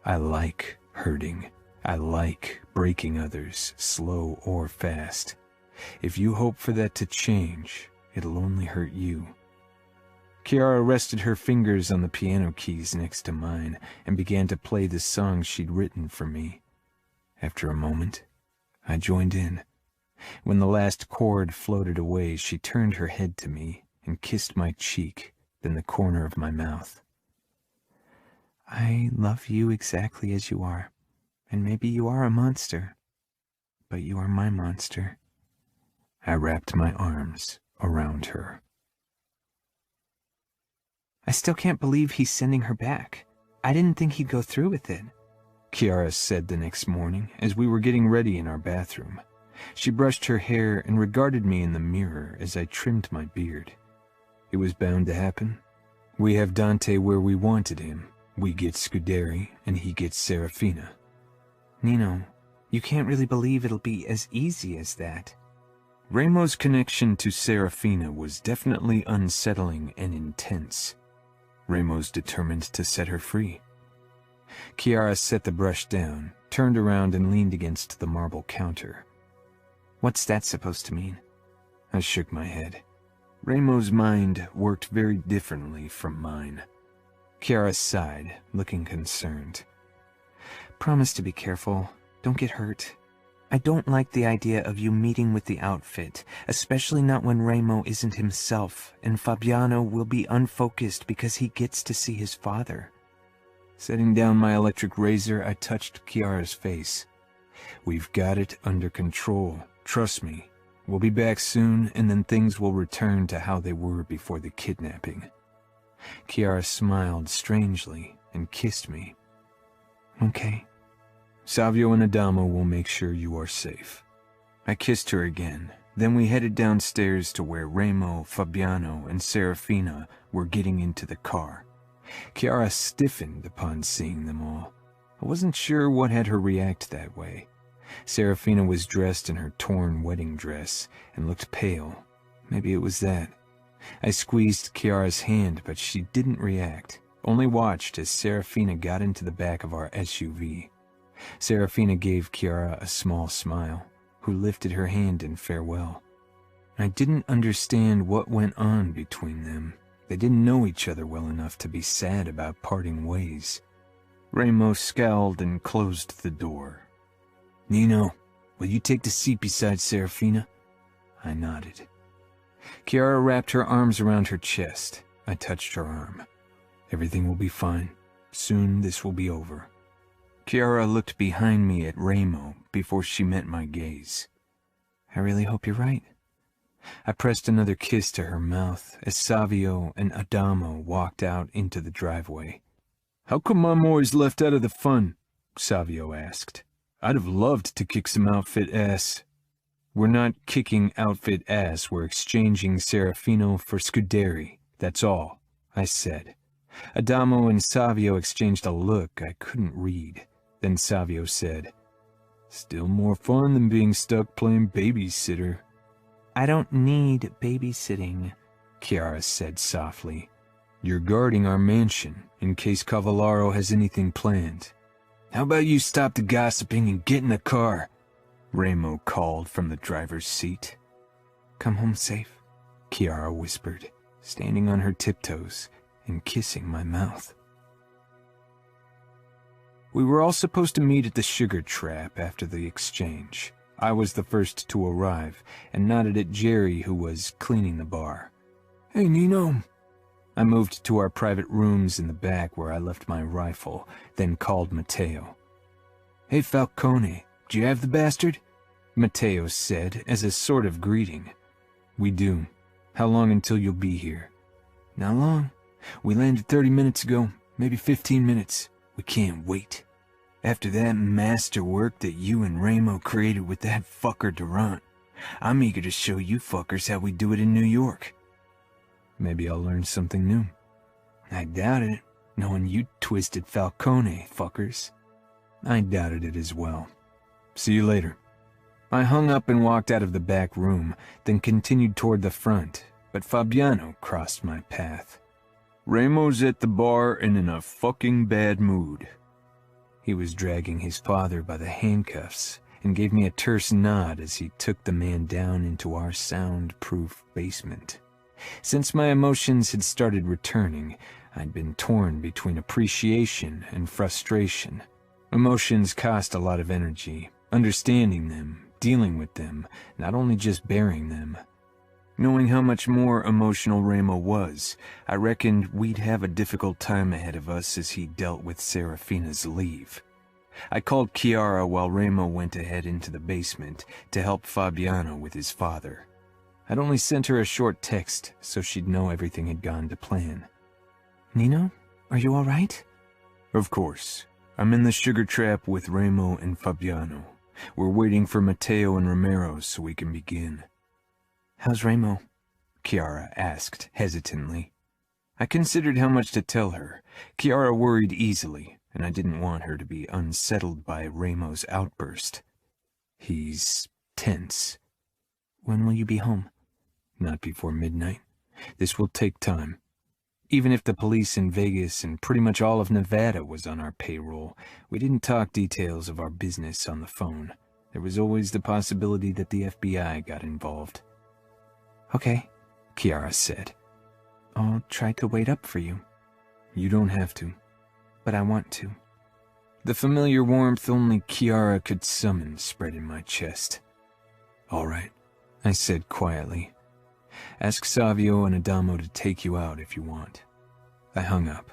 I like hurting. I like breaking others, slow or fast. If you hope for that to change, it'll only hurt you. Kiara rested her fingers on the piano keys next to mine and began to play the song she'd written for me. After a moment, I joined in. When the last chord floated away, she turned her head to me and kissed my cheek, then the corner of my mouth. I love you exactly as you are, and maybe you are a monster, but you are my monster. I wrapped my arms around her. I still can't believe he's sending her back. I didn't think he'd go through with it, Kiara said the next morning as we were getting ready in our bathroom. She brushed her hair and regarded me in the mirror as I trimmed my beard. It was bound to happen. We have Dante where we wanted him. We get Scuderi, and he gets Serafina. Nino, you can't really believe it'll be as easy as that. Ramo's connection to Serafina was definitely unsettling and intense. Ramo's determined to set her free. Kiara set the brush down, turned around and leaned against the marble counter. What's that supposed to mean? I shook my head. Ramo's mind worked very differently from mine. Kiara sighed, looking concerned. Promise to be careful. Don't get hurt. I don't like the idea of you meeting with the outfit, especially not when Ramo isn't himself, and Fabiano will be unfocused because he gets to see his father. Setting down my electric razor, I touched Kiara's face. We've got it under control. Trust me. We'll be back soon, and then things will return to how they were before the kidnapping. Kiara smiled strangely and kissed me. Okay. Savio and Adamo will make sure you are safe. I kissed her again. Then we headed downstairs to where Ramo, Fabiano, and Serafina were getting into the car. Kiara stiffened upon seeing them all. I wasn't sure what had her react that way. Serafina was dressed in her torn wedding dress and looked pale. Maybe it was that. I squeezed Kiara's hand, but she didn't react, only watched as Serafina got into the back of our SUV. Serafina gave Kiara a small smile, who lifted her hand in farewell. I didn't understand what went on between them. They didn't know each other well enough to be sad about parting ways. Ramos scowled and closed the door. "Nino, will you take the seat beside Serafina?" I nodded. Kiara wrapped her arms around her chest. I touched her arm. "Everything will be fine. Soon this will be over." Kiara looked behind me at Ramo before she met my gaze. "I really hope you're right." I pressed another kiss to her mouth as Savio and Adamo walked out into the driveway. "How come Mom always left out of the fun?" Savio asked. "I'd have loved to kick some outfit ass." "We're not kicking outfit ass, we're exchanging Serafino for Scuderi, that's all," I said. Adamo and Savio exchanged a look I couldn't read. Then Savio said, "Still more fun than being stuck playing babysitter." "I don't need babysitting," Kiara said softly. "You're guarding our mansion in case Cavallaro has anything planned." "How about you stop the gossiping and get in the car?" Ramo called from the driver's seat. "Come home safe," Kiara whispered, standing on her tiptoes and kissing my mouth. We were all supposed to meet at the Sugar Trap after the exchange. I was the first to arrive and nodded at Jerry, who was cleaning the bar. "Hey, Nino." I moved to our private rooms in the back where I left my rifle, then called Matteo. "Hey, Falcone, do you have the bastard?" Matteo said as a sort of greeting. "We do. How long until you'll be here?" "Not long. We landed 30 minutes ago, maybe 15 minutes. We can't wait. After that masterwork that you and Ramo created with that fucker Durant, I'm eager to show you fuckers how we do it in New York." "Maybe I'll learn something new." "I doubt it, knowing you twisted Falcone, fuckers." I doubted it as well. "See you later." I hung up and walked out of the back room, then continued toward the front, but Fabiano crossed my path. "Ramo's at the bar and in a fucking bad mood." He was dragging his father by the handcuffs and gave me a terse nod as he took the man down into our soundproof basement. Since my emotions had started returning, I'd been torn between appreciation and frustration. Emotions cost a lot of energy, understanding them, dealing with them, not only just bearing them. Knowing how much more emotional Ramo was, I reckoned we'd have a difficult time ahead of us as he dealt with Serafina's leave. I called Kiara while Ramo went ahead into the basement to help Fabiano with his father. I'd only sent her a short text so she'd know everything had gone to plan. "Nino, are you all right?" "Of course. I'm in the Sugar Trap with Ramo and Fabiano. We're waiting for Matteo and Romero so we can begin." "How's Ramo?" Kiara asked hesitantly. I considered how much to tell her. Kiara worried easily, and I didn't want her to be unsettled by Ramo's outburst. "He's tense." "When will you be home?" "Not before midnight. This will take time." Even if the police in Vegas and pretty much all of Nevada was on our payroll, we didn't talk details of our business on the phone. There was always the possibility that the FBI got involved. "Okay," Kiara said. "I'll try to wait up for you." "You don't have to." "But I want to." The familiar warmth only Kiara could summon spread in my chest. "All right," I said quietly. "Ask Savio and Adamo to take you out if you want." I hung up.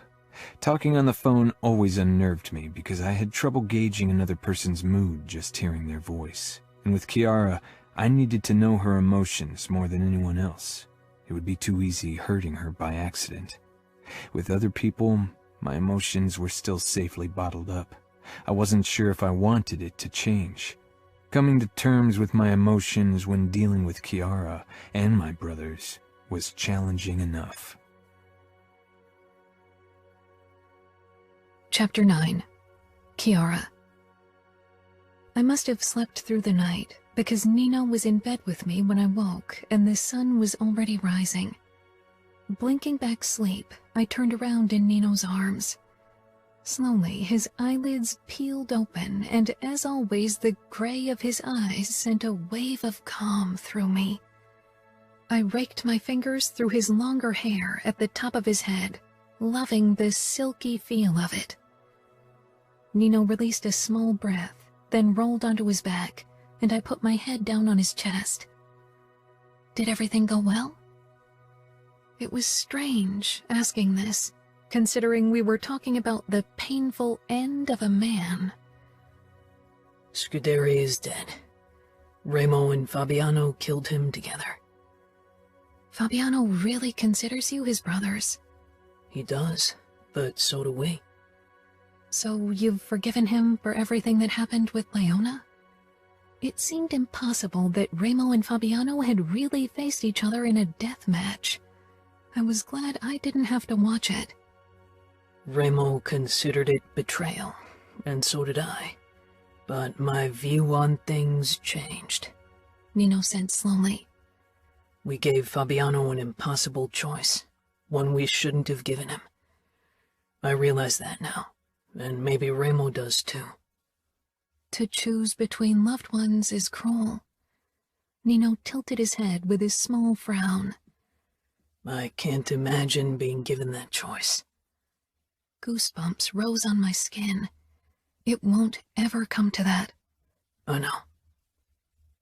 Talking on the phone always unnerved me because I had trouble gauging another person's mood just hearing their voice. And with Kiara, I needed to know her emotions more than anyone else. It would be too easy hurting her by accident. With other people, my emotions were still safely bottled up. I wasn't sure if I wanted it to change. Coming to terms with my emotions when dealing with Kiara and my brothers was challenging enough. Chapter 9. Kiara. I must have slept through the night because Nino was in bed with me when I woke and the sun was already rising. Blinking back sleep, I turned around in Nino's arms. Slowly, his eyelids peeled open, and as always, the gray of his eyes sent a wave of calm through me. I raked my fingers through his longer hair at the top of his head, loving the silky feel of it. Nino released a small breath, then rolled onto his back, and I put my head down on his chest. Did everything go well? It was strange asking this, considering we were talking about the painful end of a man. Scuderi is dead. Remo and Fabiano killed him together. Fabiano really considers you his brothers. He does, but so do we. So you've forgiven him for everything that happened with Leona? It seemed impossible that Remo and Fabiano had really faced each other in a death match. I was glad I didn't have to watch it. Remo considered it betrayal, and so did I. But my view on things changed. Nino said slowly. We gave Fabiano an impossible choice, one we shouldn't have given him. I realize that now, and maybe Remo does too. To choose between loved ones is cruel. Nino tilted his head with his small frown. I can't imagine being given that choice. Goosebumps rose on my skin. It won't ever come to that. Oh no.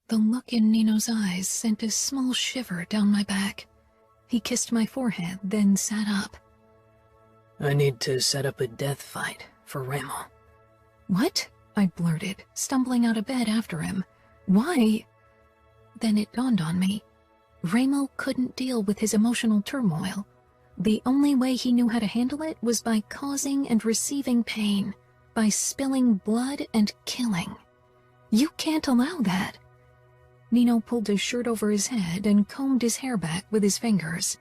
The look in Nino's eyes sent a small shiver down my back. He kissed my forehead, then sat up. I need to set up a death fight for Remo. What? I blurted, stumbling out of bed after him. Why? Then it dawned on me. Remo couldn't deal with his emotional turmoil. The only way he knew how to handle it was by causing and receiving pain, by spilling blood and killing. You can't allow that. Nino pulled his shirt over his head and combed his hair back with his fingers.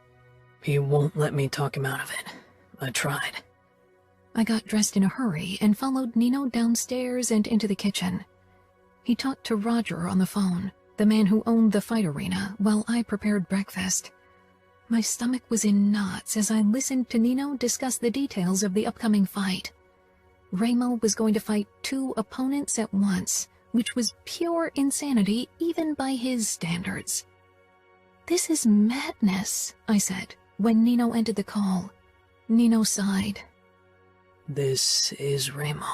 He won't let me talk him out of it. I tried. I got dressed in a hurry and followed Nino downstairs and into the kitchen. He talked to Roger on the phone, the man who owned the fight arena, while I prepared breakfast. My stomach was in knots as I listened to Nino discuss the details of the upcoming fight. Remo was going to fight 2 opponents at once, which was pure insanity even by his standards. "This is madness," I said, when Nino ended the call. Nino sighed. This is Remo.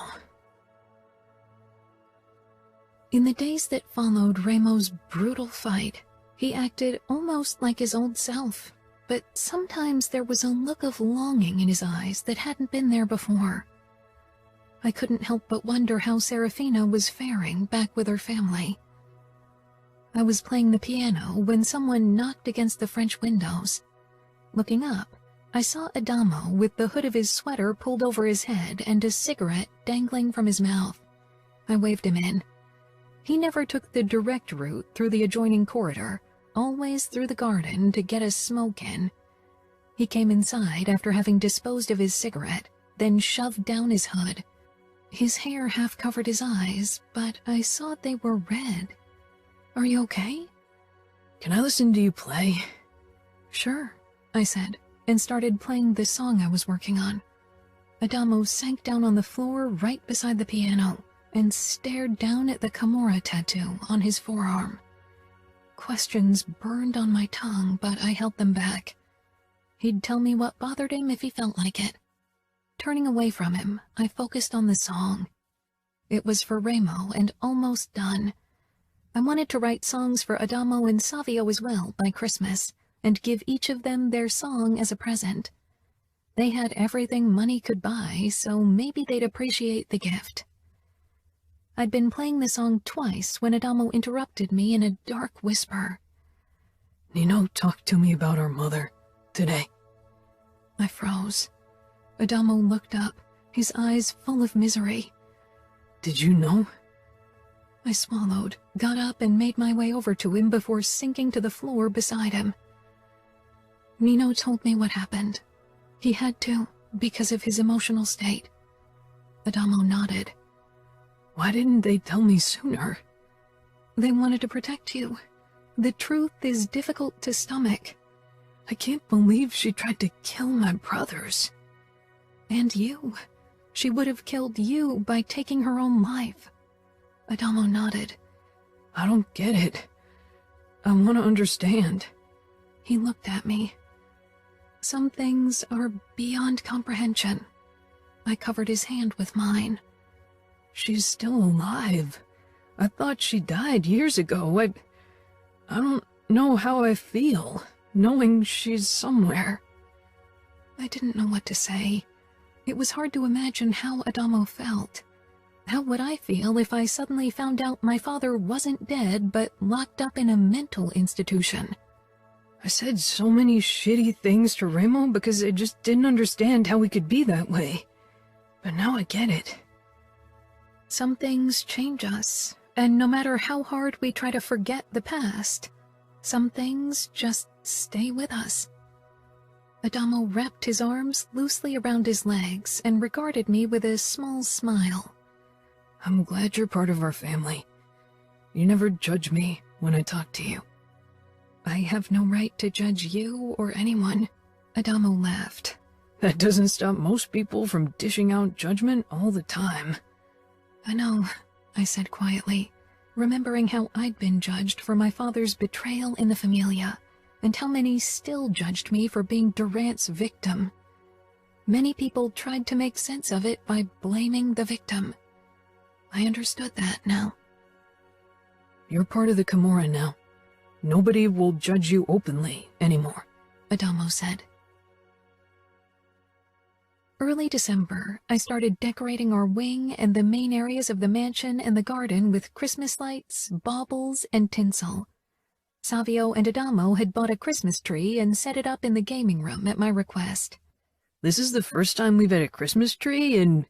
In the days that followed Remo's brutal fight, he acted almost like his old self, but sometimes there was a look of longing in his eyes that hadn't been there before. I couldn't help but wonder how Serafina was faring back with her family. I was playing the piano when someone knocked against the French windows. Looking up, I saw Adamo with the hood of his sweater pulled over his head and a cigarette dangling from his mouth. I waved him in. He never took the direct route through the adjoining corridor, always through the garden to get a smoke in. He came inside after having disposed of his cigarette, then shoved down his hood. His hair half covered his eyes, but I saw they were red. "Are you okay?" Can I listen to you play? "Sure," I said, and started playing the song I was working on. Adamo sank down on the floor right beside the piano and stared down at the Camorra tattoo on his forearm. Questions burned on my tongue, but I held them back. He'd tell me what bothered him if he felt like it. Turning away from him, I focused on the song. It was for Remo and almost done. I wanted to write songs for Adamo and Savio as well by Christmas, and give each of them their song as a present. They had everything money could buy, so maybe they'd appreciate the gift. I'd been playing the song twice when Adamo interrupted me in a dark whisper. Nino talked to me about our mother today. I froze. Adamo looked up, his eyes full of misery. Did you know? I swallowed, got up and made my way over to him before sinking to the floor beside him. Nino told me what happened. He had to, because of his emotional state. Adamo nodded. Why didn't they tell me sooner? They wanted to protect you. The truth is difficult to stomach. I can't believe she tried to kill my brothers. And you. She would have killed you by taking her own life. Adamo nodded. I don't get it. I want to understand. He looked at me. Some things are beyond comprehension. I covered his hand with mine. She's still alive. I thought she died years ago. I don't know how I feel, knowing she's somewhere. I didn't know what to say. It was hard to imagine how Adamo felt. How would I feel if I suddenly found out my father wasn't dead but locked up in a mental institution? I said so many shitty things to Remo because I just didn't understand how he could be that way. But now I get it. Some things change us, and no matter how hard we try to forget the past, some things just stay with us. Adamo wrapped his arms loosely around his legs and regarded me with a small smile. I'm glad you're part of our family. You never judge me when I talk to you. I have no right to judge you or anyone. Adamo laughed. That doesn't stop most people from dishing out judgment all the time. I know, I said quietly, remembering how I'd been judged for my father's betrayal in the Familia, and how many still judged me for being Durant's victim. Many people tried to make sense of it by blaming the victim. I understood that now. You're part of the Camorra now. Nobody will judge you openly anymore, Adamo said. Early December, I started decorating our wing and the main areas of the mansion and the garden with Christmas lights, baubles, and tinsel. Savio and Adamo had bought a Christmas tree and set it up in the gaming room at my request. This is the first time we've had a Christmas tree in...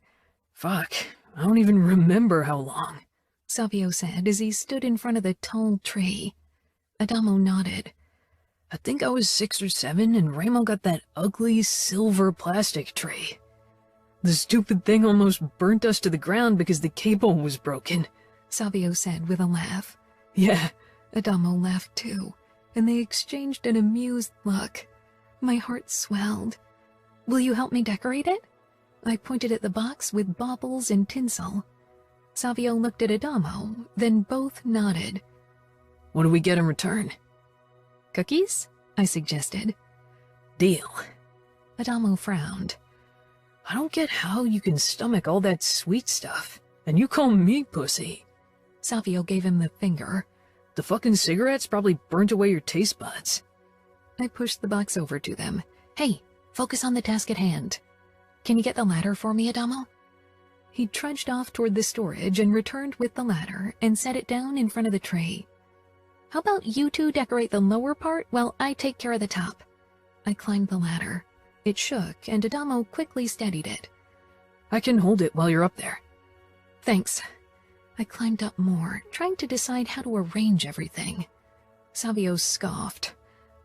fuck, I don't even remember how long, Savio said as he stood in front of the tall tree. Adamo nodded. I think I was 6 or 7 and Remo got that ugly silver plastic tree. The stupid thing almost burnt us to the ground because the cable was broken, Savio said with a laugh. Yeah. Adamo laughed too, and they exchanged an amused look. My heart swelled. Will you help me decorate it? I pointed at the box with baubles and tinsel. Savio looked at Adamo, then both nodded. What do we get in return? Cookies? I suggested. Deal. Adamo frowned. I don't get how you can stomach all that sweet stuff, and you call me pussy. Savio gave him the finger. The fucking cigarettes probably burnt away your taste buds. I pushed the box over to them. Hey, focus on the task at hand. Can you get the ladder for me, Adamo? He trudged off toward the storage and returned with the ladder and set it down in front of the tree. How about you two decorate the lower part while I take care of the top? I climbed the ladder. It shook, and Adamo quickly steadied it. I can hold it while you're up there. Thanks. I climbed up more, trying to decide how to arrange everything. Savio scoffed.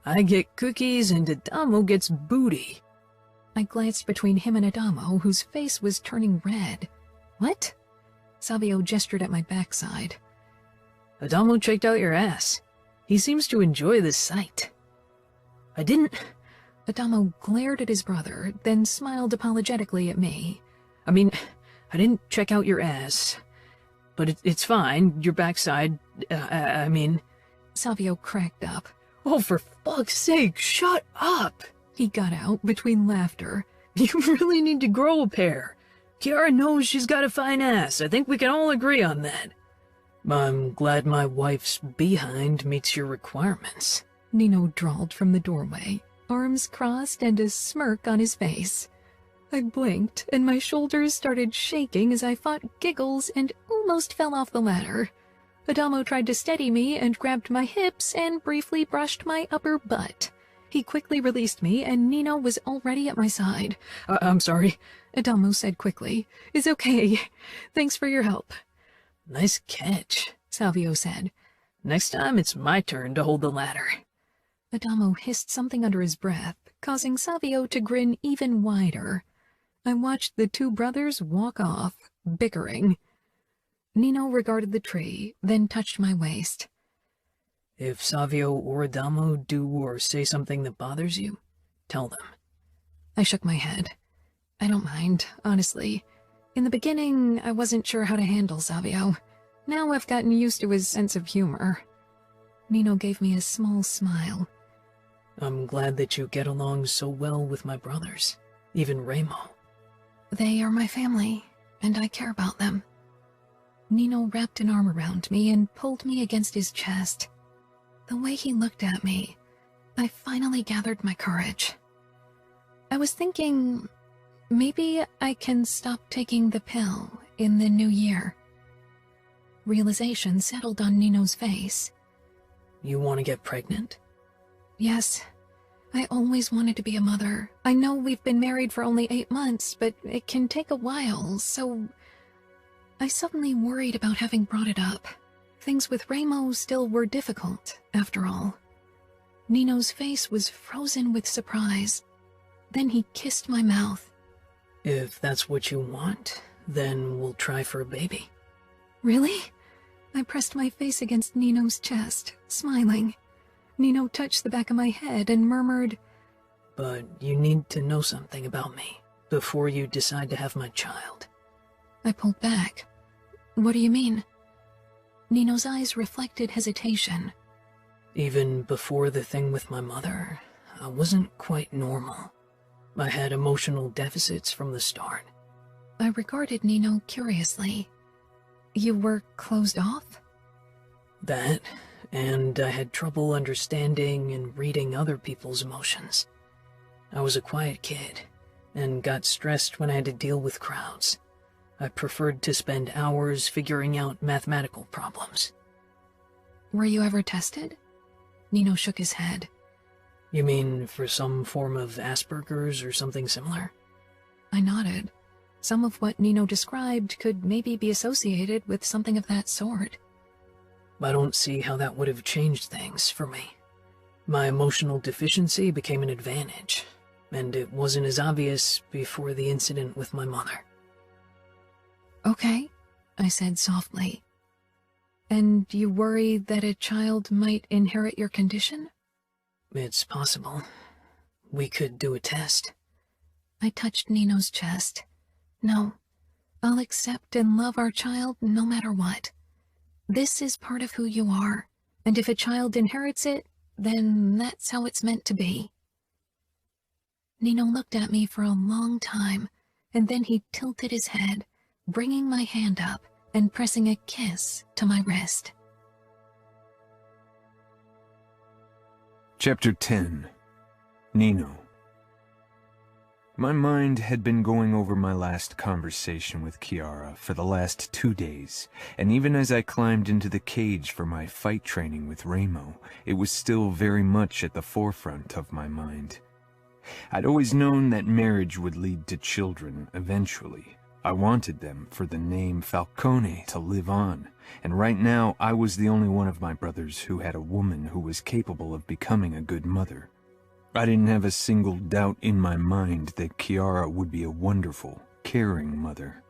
I get cookies and Adamo gets booty. I glanced between him and Adamo, whose face was turning red. What? Savio gestured at my backside. Adamo checked out your ass. He seems to enjoy the sight. I didn't... Adamo glared at his brother, then smiled apologetically at me. I mean, I didn't check out your ass. But it's fine, your backside, I mean... Savio cracked up. Oh, for fuck's sake, shut up! He got out between laughter. You really need to grow a pair. Kiara knows she's got a fine ass. I think we can all agree on that. I'm glad my wife's behind meets your requirements. Nino drawled from the doorway, arms crossed and a smirk on his face. I blinked, and my shoulders started shaking as I fought giggles and almost fell off the ladder. Adamo tried to steady me and grabbed my hips and briefly brushed my upper butt. He quickly released me, and Nino was already at my side. I'm sorry, Adamo said quickly. It's okay. Thanks for your help. Nice catch, Savio said. Next time it's my turn to hold the ladder. Adamo hissed something under his breath, causing Savio to grin even wider. I watched the two brothers walk off, bickering. Nino regarded the tree, then touched my waist. If Savio or Adamo do or say something that bothers you, tell them. I shook my head. I don't mind, honestly. In the beginning, I wasn't sure how to handle Savio. Now I've gotten used to his sense of humor. Nino gave me a small smile. I'm glad that you get along so well with my brothers, even Remo. They are my family, and I care about them. Nino wrapped an arm around me and pulled me against his chest. The way he looked at me, I finally gathered my courage. I was thinking, maybe I can stop taking the pill in the new year. Realization settled on Nino's face. You want to get pregnant? Yes. I always wanted to be a mother. I know we've been married for only 8 months, but it can take a while, so... I suddenly worried about having brought it up. Things with Remo still were difficult, after all. Nino's face was frozen with surprise. Then he kissed my mouth. If that's what you want, then we'll try for a baby. Really? I pressed my face against Nino's chest, smiling. Nino touched the back of my head and murmured, But you need to know something about me before you decide to have my child. I pulled back. What do you mean? Nino's eyes reflected hesitation. Even before the thing with my mother, I wasn't quite normal. I had emotional deficits from the start. I regarded Nino curiously. You were closed off? That, and I had trouble understanding and reading other people's emotions. I was a quiet kid, and got stressed when I had to deal with crowds. I preferred to spend hours figuring out mathematical problems. Were you ever tested? Nino shook his head. You mean for some form of Asperger's or something similar? I nodded. Some of what Nino described could maybe be associated with something of that sort. I don't see how that would have changed things for me. My emotional deficiency became an advantage, and it wasn't as obvious before the incident with my mother. Okay, I said softly. And you worry that a child might inherit your condition? It's possible. We could do a test. I touched Nino's chest. No, I'll accept and love our child no matter what. This is part of who you are, and if a child inherits it, then that's how it's meant to be. Nino looked at me for a long time, and then he tilted his head, bringing my hand up and pressing a kiss to my wrist. Chapter 10. Nino. My mind had been going over my last conversation with Kiara for the last 2 days, and even as I climbed into the cage for my fight training with Remo, it was still very much at the forefront of my mind. I'd always known that marriage would lead to children eventually. I wanted them for the name Falcone to live on, and right now I was the only one of my brothers who had a woman who was capable of becoming a good mother. I didn't have a single doubt in my mind that Kiara would be a wonderful, caring mother.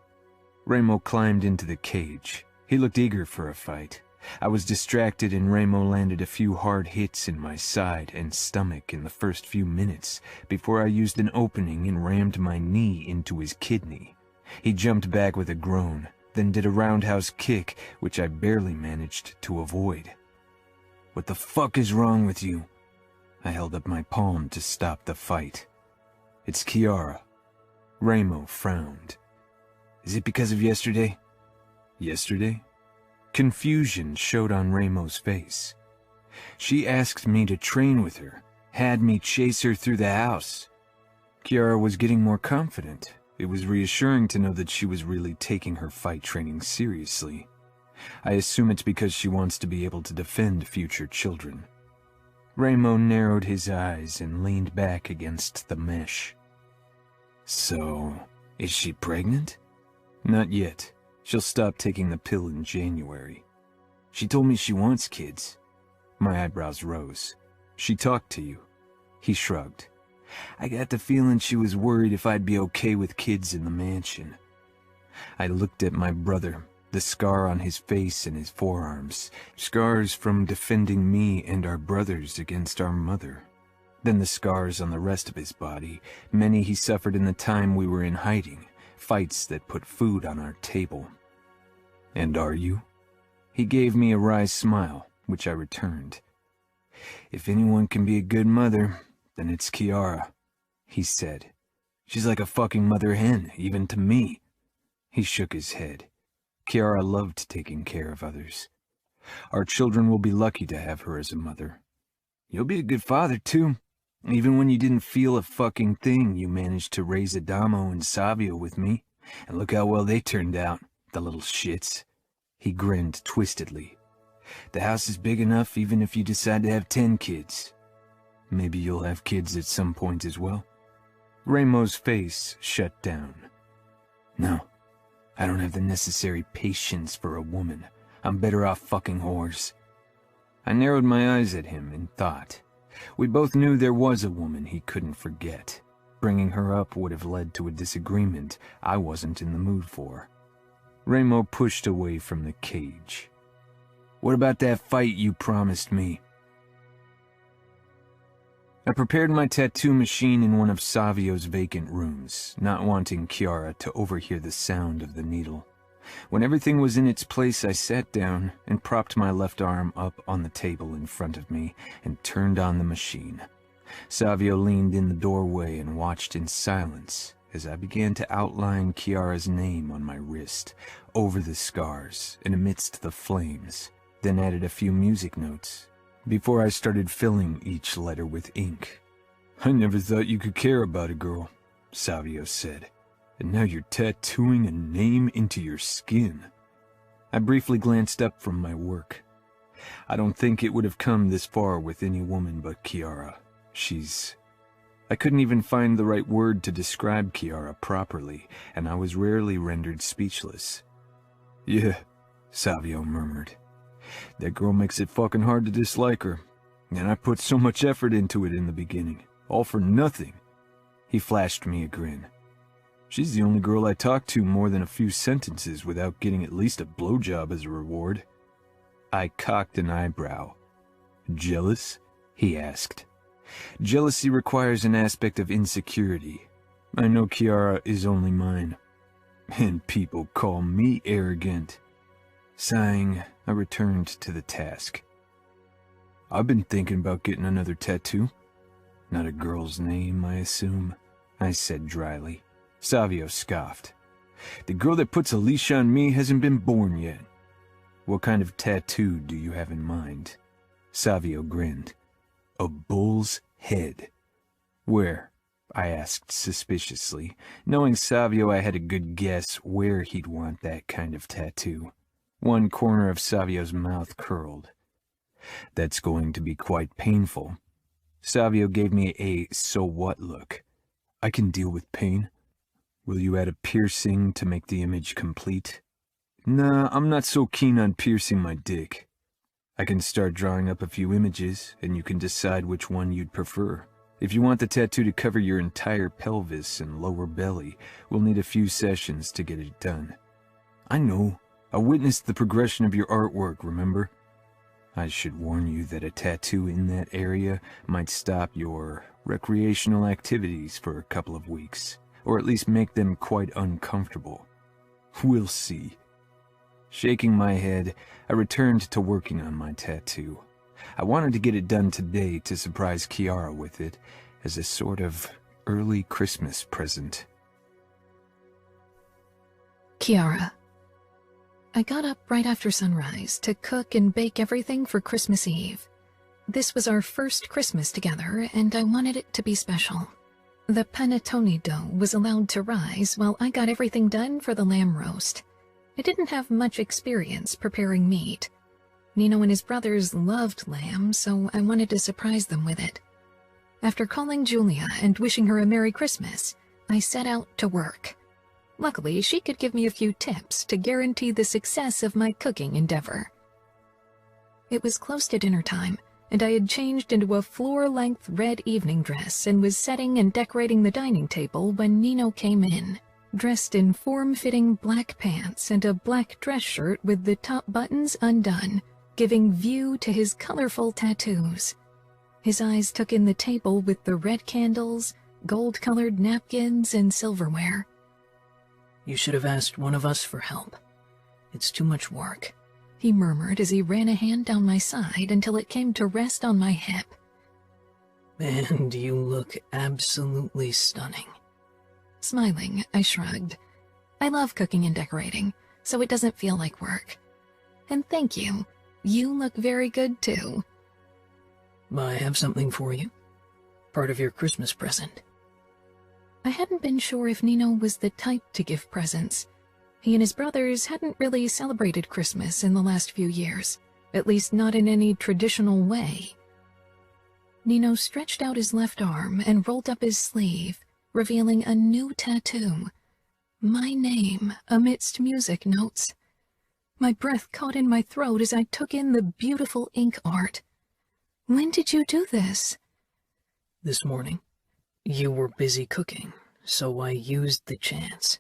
Remo climbed into the cage. He looked eager for a fight. I was distracted and Remo landed a few hard hits in my side and stomach in the first few minutes before I used an opening and rammed my knee into his kidney. He jumped back with a groan, then did a roundhouse kick, which I barely managed to avoid. "What the fuck is wrong with you?" I held up my palm to stop the fight. "It's Kiara." Remo frowned. "Is it because of yesterday?" "Yesterday?" Confusion showed on Remo's face. "She asked me to train with her, had me chase her through the house." Kiara was getting more confident. It was reassuring to know that she was really taking her fight training seriously. I assume it's because she wants to be able to defend future children. Remo narrowed his eyes and leaned back against the mesh. "So, is she pregnant?" "Not yet. She'll stop taking the pill in January." "She told me she wants kids." My eyebrows rose. "She talked to you?" He shrugged. "I got the feeling she was worried if I'd be okay with kids in the mansion." I looked at my brother, the scar on his face and his forearms, scars from defending me and our brothers against our mother. Then the scars on the rest of his body, many he suffered in the time we were in hiding, fights that put food on our table. And are you? He gave me a wry smile, which I returned. If anyone can be a good mother, then it's Kiara, he said. She's like a fucking mother hen, even to me. He shook his head. Kiara loved taking care of others. Our children will be lucky to have her as a mother. You'll be a good father, too. Even when you didn't feel a fucking thing, you managed to raise Adamo and Savio with me. And look how well they turned out, the little shits. He grinned twistedly. The house is big enough even if you decide to have 10 kids. Maybe you'll have kids at some point as well. Raimo's face shut down. No, I don't have the necessary patience for a woman. I'm better off fucking whores. I narrowed my eyes at him in thought. We both knew there was a woman he couldn't forget. Bringing her up would have led to a disagreement I wasn't in the mood for. Raimo pushed away from the cage. What about that fight you promised me? I prepared my tattoo machine in one of Savio's vacant rooms, not wanting Kiara to overhear the sound of the needle. When everything was in its place, I sat down and propped my left arm up on the table in front of me and turned on the machine. Savio leaned in the doorway and watched in silence as I began to outline Kiara's name on my wrist, over the scars and amidst the flames, then added a few music notes before I started filling each letter with ink. I never thought you could care about a girl, Savio said. And now you're tattooing a name into your skin. I briefly glanced up from my work. I don't think it would have come this far with any woman but Kiara. I couldn't even find the right word to describe Kiara properly, and I was rarely rendered speechless. Yeah, Savio murmured. That girl makes it fucking hard to dislike her. And I put so much effort into it in the beginning. All for nothing. He flashed me a grin. She's the only girl I talk to more than a few sentences without getting at least a blowjob as a reward. I cocked an eyebrow. Jealous? He asked. Jealousy requires an aspect of insecurity. I know Kiara is only mine. And people call me arrogant. Sighing, I returned to the task. I've been thinking about getting another tattoo. Not a girl's name, I assume, I said dryly. Savio scoffed. The girl that puts a leash on me hasn't been born yet. What kind of tattoo do you have in mind? Savio grinned. A bull's head. Where? I asked suspiciously. Knowing Savio, I had a good guess where he'd want that kind of tattoo. One corner of Savio's mouth curled. That's going to be quite painful. Savio gave me a so-what look. I can deal with pain. Will you add a piercing to make the image complete? Nah, I'm not so keen on piercing my dick. I can start drawing up a few images, and you can decide which one you'd prefer. If you want the tattoo to cover your entire pelvis and lower belly, we'll need a few sessions to get it done. I know. I witnessed the progression of your artwork, remember? I should warn you that a tattoo in that area might stop your recreational activities for a couple of weeks, or at least make them quite uncomfortable. We'll see. Shaking my head, I returned to working on my tattoo. I wanted to get it done today to surprise Kiara with it as a sort of early Christmas present. Kiara. I got up right after sunrise to cook and bake everything for Christmas Eve. This was our first Christmas together, and I wanted it to be special. The panettone dough was allowed to rise while I got everything done for the lamb roast. I didn't have much experience preparing meat. Nino and his brothers loved lamb, so I wanted to surprise them with it. After calling Julia and wishing her a Merry Christmas, I set out to work. Luckily, she could give me a few tips to guarantee the success of my cooking endeavor. It was close to dinner time, and I had changed into a floor-length red evening dress and was setting and decorating the dining table when Nino came in, dressed in form-fitting black pants and a black dress shirt with the top buttons undone, giving view to his colorful tattoos. His eyes took in the table with the red candles, gold-colored napkins, and silverware. You should have asked one of us for help. It's too much work," he murmured as he ran a hand down my side until it came to rest on my hip. "And you look absolutely stunning." Smiling, I shrugged. I love cooking and decorating, so it doesn't feel like work. And thank you. You look very good, too. I have something for you. Part of your Christmas present. I hadn't been sure if Nino was the type to give presents. He and his brothers hadn't really celebrated Christmas in the last few years, at least not in any traditional way. Nino stretched out his left arm and rolled up his sleeve, revealing a new tattoo. My name amidst music notes. My breath caught in my throat as I took in the beautiful ink art. When did you do this? This morning. You were busy cooking, so I used the chance.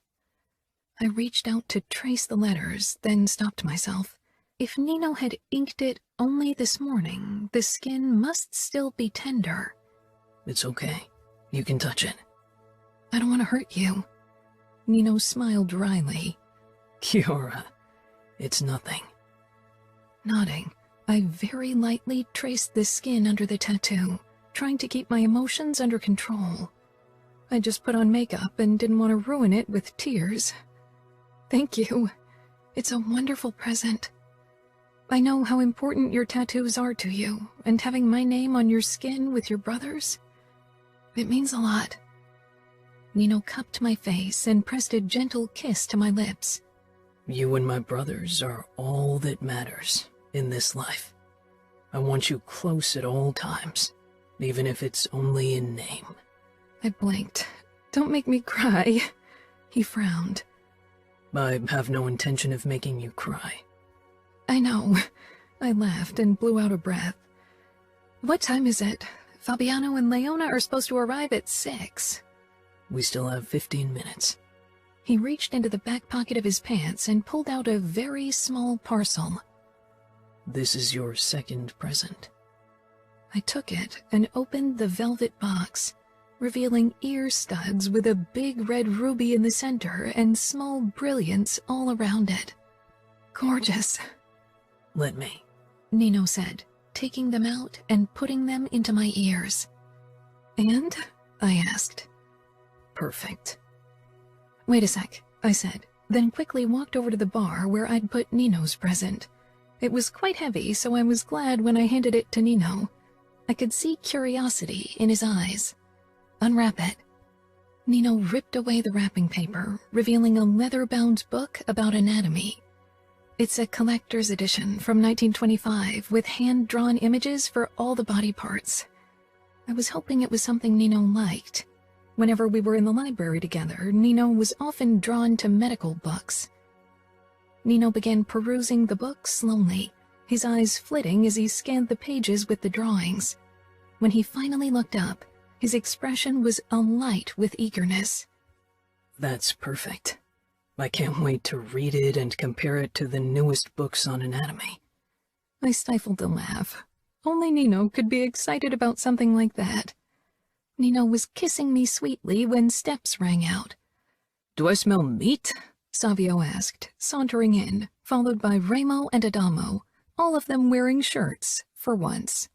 I reached out to trace the letters, then stopped myself. If Nino had inked it only this morning, the skin must still be tender. It's okay. You can touch it. I don't want to hurt you. Nino smiled dryly. Kiara, it's nothing. Nodding, I very lightly traced the skin under the tattoo, trying to keep my emotions under control. I just put on makeup and didn't want to ruin it with tears. Thank you. It's a wonderful present. I know how important your tattoos are to you, and having my name on your skin with your brothers, it means a lot. Nino cupped my face and pressed a gentle kiss to my lips. You and my brothers are all that matters in this life. I want you close at all times, even if it's only in name. I blinked. Don't make me cry. He frowned. I have no intention of making you cry. I know. I laughed and blew out a breath. What time is it? Fabiano and Leona are supposed to arrive at 6. We still have 15 minutes. He reached into the back pocket of his pants and pulled out a very small parcel. This is your second present. I took it and opened the velvet box, revealing ear studs with a big red ruby in the center and small brilliants all around it. Gorgeous. Let me, Nino said, taking them out and putting them into my ears. And? I asked. Perfect. Wait a sec, I said, then quickly walked over to the bar where I'd put Nino's present. It was quite heavy, so I was glad when I handed it to Nino. I could see curiosity in his eyes. Unwrap it. Nino ripped away the wrapping paper, revealing a leather-bound book about anatomy. It's a collector's edition from 1925 with hand-drawn images for all the body parts. I was hoping it was something Nino liked. Whenever we were in the library together, Nino was often drawn to medical books. Nino began perusing the book slowly, his eyes flitting as he scanned the pages with the drawings. When he finally looked up, his expression was alight with eagerness. That's perfect. I can't wait to read it and compare it to the newest books on anatomy. I stifled a laugh. Only Nino could be excited about something like that. Nino was kissing me sweetly when steps rang out. Do I smell meat? Savio asked, sauntering in, followed by Remo and Adamo, all of them wearing shirts, for once.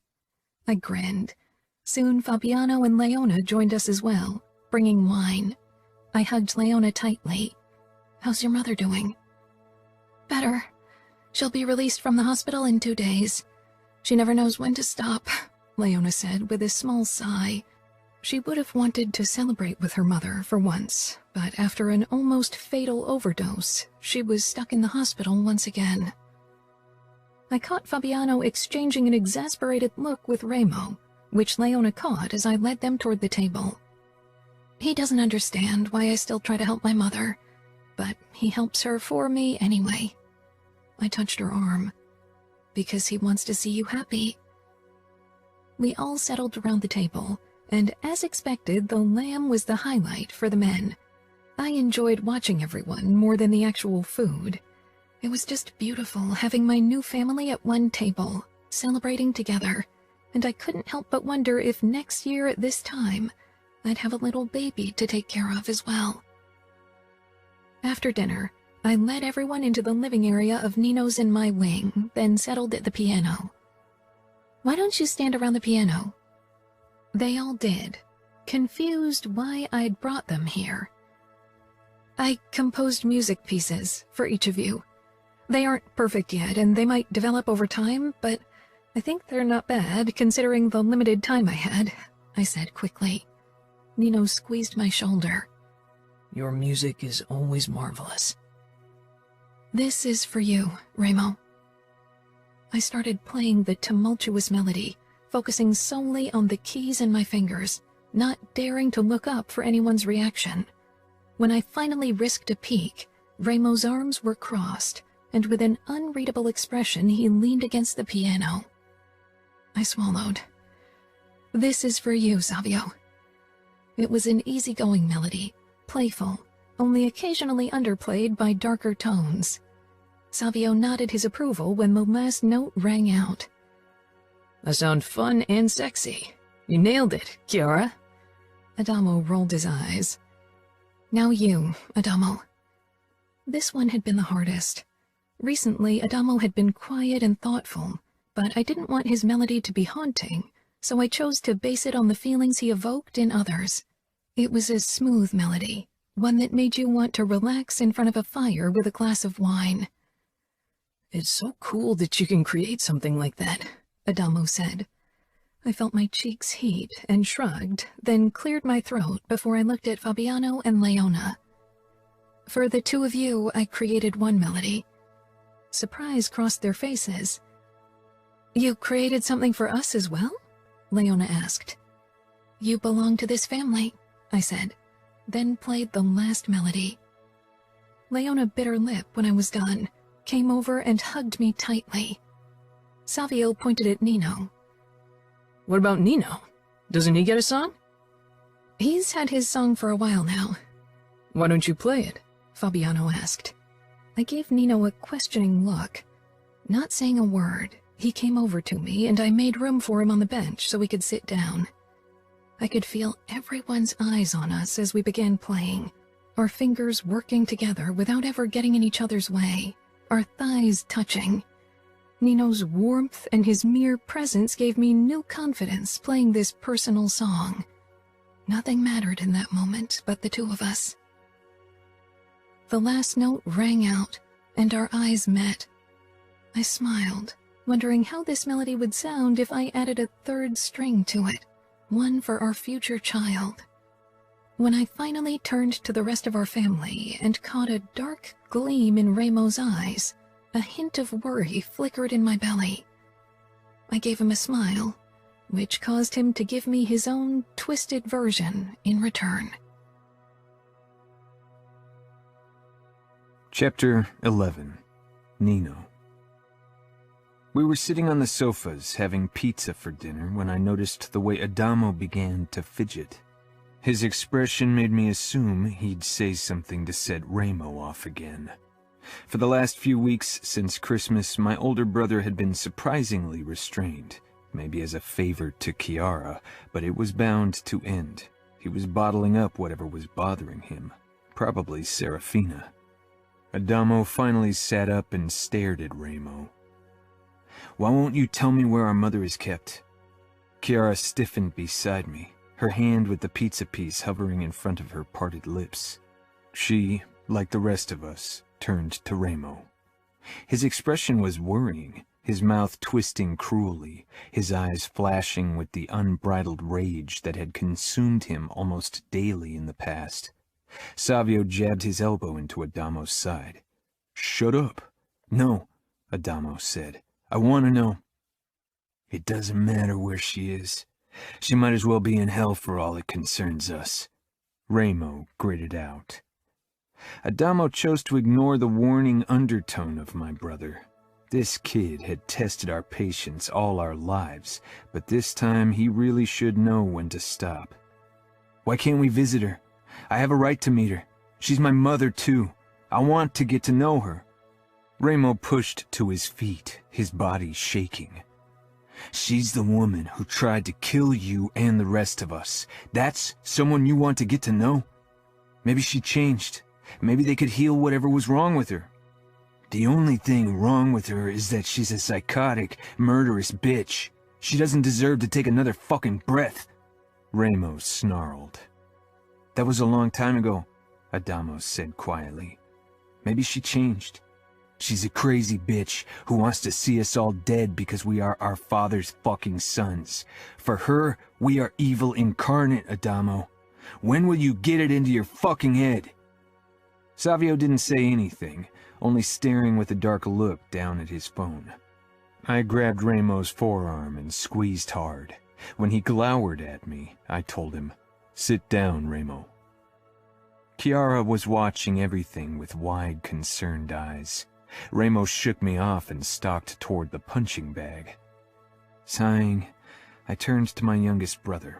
I grinned. Soon Fabiano and Leona joined us as well, bringing wine. I hugged Leona tightly. How's your mother doing? Better. She'll be released from the hospital in 2 days. She never knows when to stop, Leona said with a small sigh. She would have wanted to celebrate with her mother for once, but after an almost fatal overdose, she was stuck in the hospital once again. I caught Fabiano exchanging an exasperated look with Remo, which Leona caught as I led them toward the table. He doesn't understand why I still try to help my mother, but he helps her for me anyway. I touched her arm. Because he wants to see you happy. We all settled around the table, and as expected, the lamb was the highlight for the men. I enjoyed watching everyone more than the actual food. It was just beautiful having my new family at one table, celebrating together, and I couldn't help but wonder if next year at this time, I'd have a little baby to take care of as well. After dinner, I led everyone into the living area of Nino's and my wing, then settled at the piano. "Why don't you stand around the piano?" They all did, confused why I'd brought them here. "I composed music pieces for each of you. They aren't perfect yet, and they might develop over time, but I think they're not bad, considering the limited time I had," I said quickly. Nino squeezed my shoulder. Your music is always marvelous. "This is for you, Remo." I started playing the tumultuous melody, focusing solely on the keys in my fingers, not daring to look up for anyone's reaction. When I finally risked a peek, Remo's arms were crossed, and with an unreadable expression he leaned against the piano. I swallowed. "This is for you, Savio." It was an easygoing melody, playful, only occasionally underplayed by darker tones. Savio nodded his approval when the last note rang out. "That sounds fun and sexy. You nailed it, Kiara." Adamo rolled his eyes. "Now you, Adamo." This one had been the hardest. Recently, Adamo had been quiet and thoughtful, but I didn't want his melody to be haunting, so I chose to base it on the feelings he evoked in others. It was a smooth melody, one that made you want to relax in front of a fire with a glass of wine. "It's so cool that you can create something like that," Adamo said. I felt my cheeks heat and shrugged, then cleared my throat before I looked at Fabiano and Leona. "For the two of you, I created one melody." Surprise crossed their faces. "You created something for us as well?" Leona asked. "You belong to this family," I said, then played the last melody. Leona bit her lip when I was done, came over and hugged me tightly. Savio pointed at Nino. "What about Nino? Doesn't he get a song?" "He's had his song for a while now." "Why don't you play it?" Fabiano asked. I gave Nino a questioning look. Not saying a word, he came over to me and I made room for him on the bench so we could sit down. I could feel everyone's eyes on us as we began playing, our fingers working together without ever getting in each other's way, our thighs touching. Nino's warmth and his mere presence gave me new confidence playing this personal song. Nothing mattered in that moment but the two of us. The last note rang out, and our eyes met. I smiled, wondering how this melody would sound if I added a third string to it, one for our future child. When I finally turned to the rest of our family and caught a dark gleam in Remo's eyes, a hint of worry flickered in my belly. I gave him a smile, which caused him to give me his own twisted version in return. Chapter 11. Nino. We were sitting on the sofas having pizza for dinner when I noticed the way Adamo began to fidget. His expression made me assume he'd say something to set Remo off again. For the last few weeks since Christmas, my older brother had been surprisingly restrained, maybe as a favor to Kiara, but it was bound to end. He was bottling up whatever was bothering him, probably Serafina. Adamo finally sat up and stared at Remo. "Why won't you tell me where our mother is kept?" Kiara stiffened beside me, her hand with the pizza piece hovering in front of her parted lips. She, like the rest of us, turned to Remo. His expression was worrying, his mouth twisting cruelly, his eyes flashing with the unbridled rage that had consumed him almost daily in the past. Savio jabbed his elbow into Adamo's side. "Shut up." "No," Adamo said. "I want to know." "It doesn't matter where she is. She might as well be in hell for all it concerns us," Remo gritted out. Adamo chose to ignore the warning undertone of my brother. This kid had tested our patience all our lives, but this time he really should know when to stop. "Why can't we visit her? I have a right to meet her. She's my mother, too. I want to get to know her." Remo pushed to his feet, his body shaking. "She's the woman who tried to kill you and the rest of us. That's someone you want to get to know? Maybe she changed. Maybe they could heal whatever was wrong with her. The only thing wrong with her is that she's a psychotic, murderous bitch. She doesn't deserve to take another fucking breath, Ramo snarled. That was a long time ago, Adamo said quietly. Maybe she changed. She's a crazy bitch who wants to see us all dead because we are our father's fucking sons. For her, we are evil incarnate, Adamo. When will you get it into your fucking head? Savio didn't say anything, only staring with a dark look down at his phone. I grabbed Ramo's forearm and squeezed hard. When he glowered at me, I told him, "Sit down, Ramo." Kiara was watching everything with wide, concerned eyes. Ramo shook me off and stalked toward the punching bag. Sighing, I turned to my youngest brother.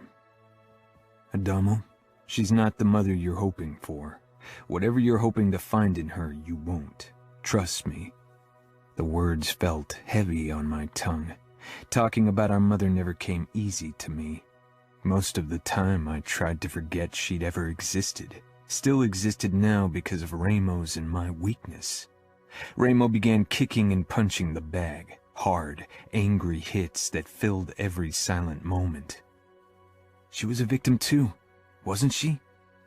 Adamo, she's not the mother you're hoping for. Whatever you're hoping to find in her, you won't. Trust me. The words felt heavy on my tongue. Talking about our mother never came easy to me. Most of the time, I tried to forget she'd ever existed. Still existed now because of Ramo's and my weakness. Ramo began kicking and punching the bag, hard, angry hits that filled every silent moment. She was a victim too, wasn't she?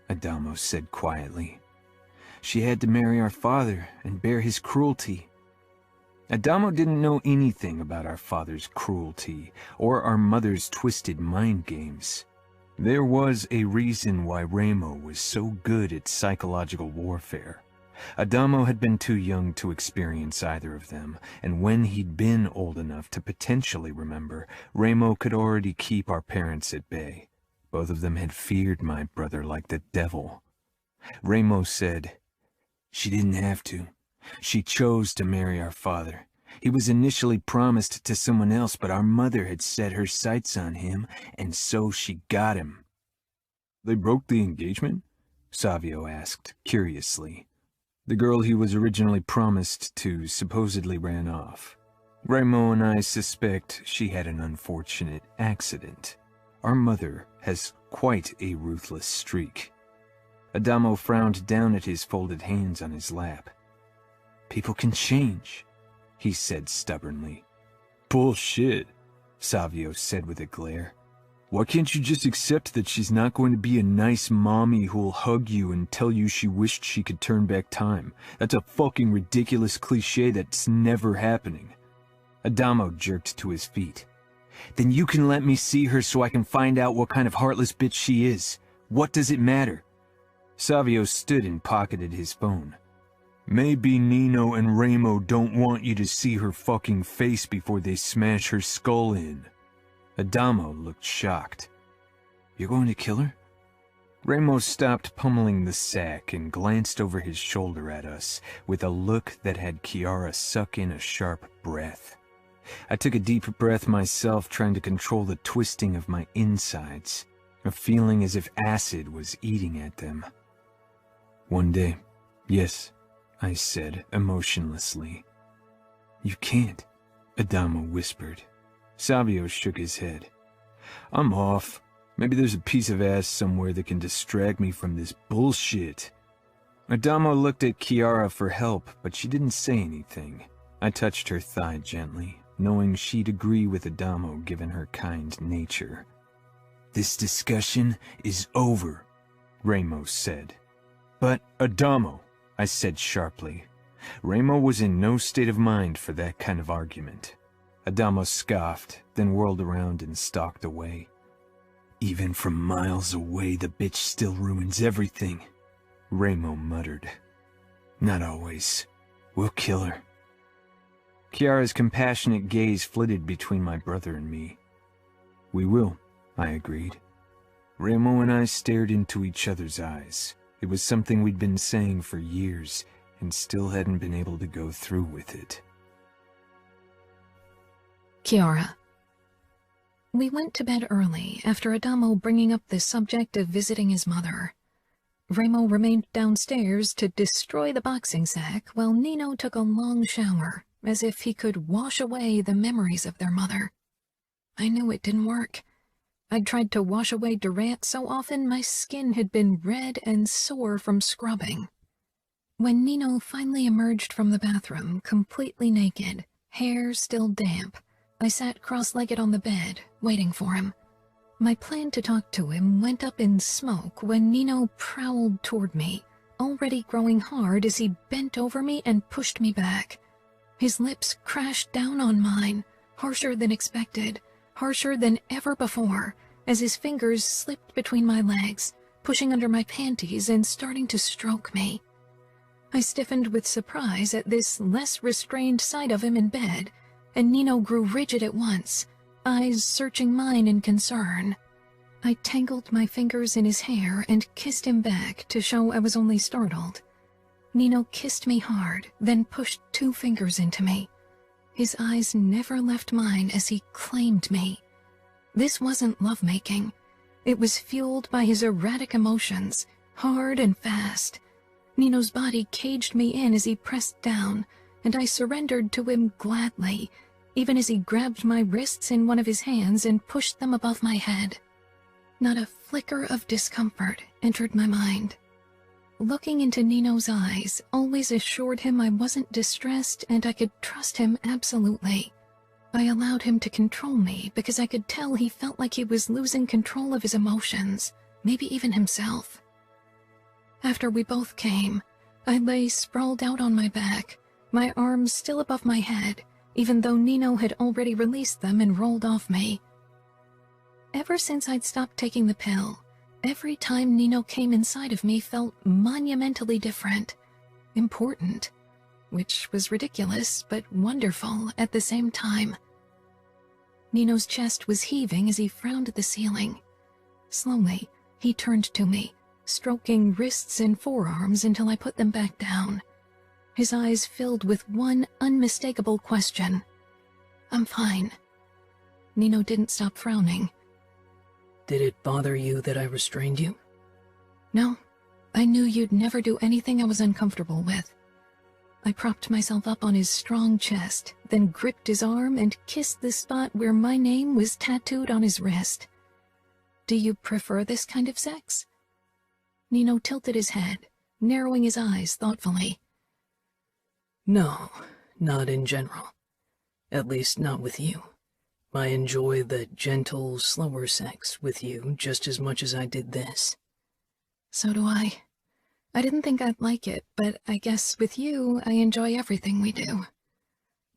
Adamo said quietly. She had to marry our father and bear his cruelty. Adamo didn't know anything about our father's cruelty or our mother's twisted mind games. There was a reason why Ramo was so good at psychological warfare. Adamo had been too young to experience either of them, and when he'd been old enough to potentially remember, Ramo could already keep our parents at bay. Both of them had feared my brother like the devil. Ramo said, "She didn't have to. She chose to marry our father. He was initially promised to someone else, but our mother had set her sights on him, and so she got him." "They broke the engagement?" Savio asked, curiously. "The girl he was originally promised to supposedly ran off. Ramo and I suspect she had an unfortunate accident. Our mother has quite a ruthless streak." Adamo frowned down at his folded hands on his lap. "People can change," he said stubbornly. "Bullshit," Savio said with a glare. "Why can't you just accept that she's not going to be a nice mommy who'll hug you and tell you she wished she could turn back time? That's a fucking ridiculous cliche that's never happening." Adamo jerked to his feet. "Then you can let me see her so I can find out what kind of heartless bitch she is. What does it matter?" Savio stood and pocketed his phone. "Maybe Nino and Ramo don't want you to see her fucking face before they smash her skull in." Adamo looked shocked. "You're going to kill her?" Ramo stopped pummeling the sack and glanced over his shoulder at us with a look that had Kiara suck in a sharp breath. I took a deep breath myself, trying to control the twisting of my insides, a feeling as if acid was eating at them. "One day, yes," I said emotionlessly. "You can't," Adamo whispered. Savio shook his head. "I'm off. Maybe there's a piece of ass somewhere that can distract me from this bullshit." Adamo looked at Kiara for help, but she didn't say anything. I touched her thigh gently, knowing she'd agree with Adamo given her kind nature. "This discussion is over," Ramo said. "But Adamo," I said sharply. Ramo was in no state of mind for that kind of argument. Adamo scoffed, then whirled around and stalked away. "Even from miles away, the bitch still ruins everything," Ramo muttered. "Not always. We'll kill her." Kiara's compassionate gaze flitted between my brother and me. "We will," I agreed. Ramo and I stared into each other's eyes. It was something we'd been saying for years, and still hadn't been able to go through with it. Kiara. We went to bed early after Adamo bringing up the subject of visiting his mother. Ramo remained downstairs to destroy the boxing sack while Nino took a long shower, as if he could wash away the memories of their mother. I knew it didn't work. I'd tried to wash away Durant so often my skin had been red and sore from scrubbing. When Nino finally emerged from the bathroom, completely naked, hair still damp, I sat cross-legged on the bed, waiting for him. My plan to talk to him went up in smoke when Nino prowled toward me, already growing hard as he bent over me and pushed me back. His lips crashed down on mine, harsher than expected, harsher than ever before, as his fingers slipped between my legs, pushing under my panties and starting to stroke me. I stiffened with surprise at this less restrained side of him in bed, and Nino grew rigid at once, eyes searching mine in concern. I tangled my fingers in his hair and kissed him back to show I was only startled. Nino kissed me hard, then pushed 2 fingers into me. His eyes never left mine as he claimed me. This wasn't lovemaking. It was fueled by his erratic emotions, hard and fast. Nino's body caged me in as he pressed down, and I surrendered to him gladly, even as he grabbed my wrists in one of his hands and pushed them above my head. Not a flicker of discomfort entered my mind. Looking into Nino's eyes always assured him I wasn't distressed and I could trust him absolutely. I allowed him to control me because I could tell he felt like he was losing control of his emotions, maybe even himself. After we both came, I lay sprawled out on my back, my arms still above my head, even though Nino had already released them and rolled off me. Ever since I'd stopped taking the pill, every time Nino came inside of me felt monumentally different, important, which was ridiculous but wonderful at the same time. Nino's chest was heaving as he frowned at the ceiling. Slowly, he turned to me, stroking wrists and forearms until I put them back down. His eyes filled with one unmistakable question. "I'm fine." Nino didn't stop frowning. Did it bother you that I restrained you? No, I knew you'd never do anything I was uncomfortable with. I propped myself up on his strong chest, then gripped his arm and kissed the spot where my name was tattooed on his wrist. "Do you prefer this kind of sex?" Nino tilted his head, narrowing his eyes thoughtfully. No, not in general. At least not with you. I enjoy the gentle, slower sex with you just as much as I did this. So do I. I didn't think I'd like it, but I guess with you, I enjoy everything we do.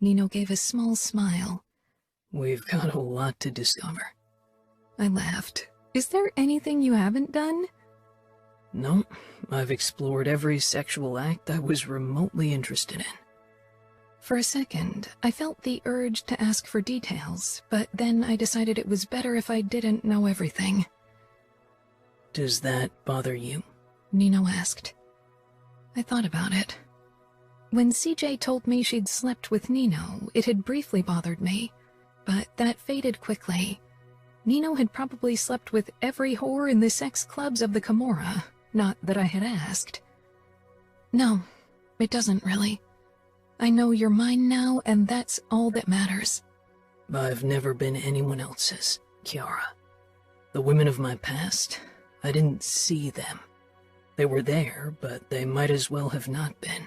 Nino gave a small smile. We've got a lot to discover. I laughed. Is there anything you haven't done? No, I've explored every sexual act I was remotely interested in. For a second, I felt the urge to ask for details, but then I decided it was better if I didn't know everything. Does that bother you? Nino asked. I thought about it. When CJ told me she'd slept with Nino, it had briefly bothered me, but that faded quickly. Nino had probably slept with every whore in the sex clubs of the Camorra, not that I had asked. No, it doesn't really. I know you're mine now, and that's all that matters. I've never been anyone else's, Kiara. The women of my past, I didn't see them. They were there, but they might as well have not been.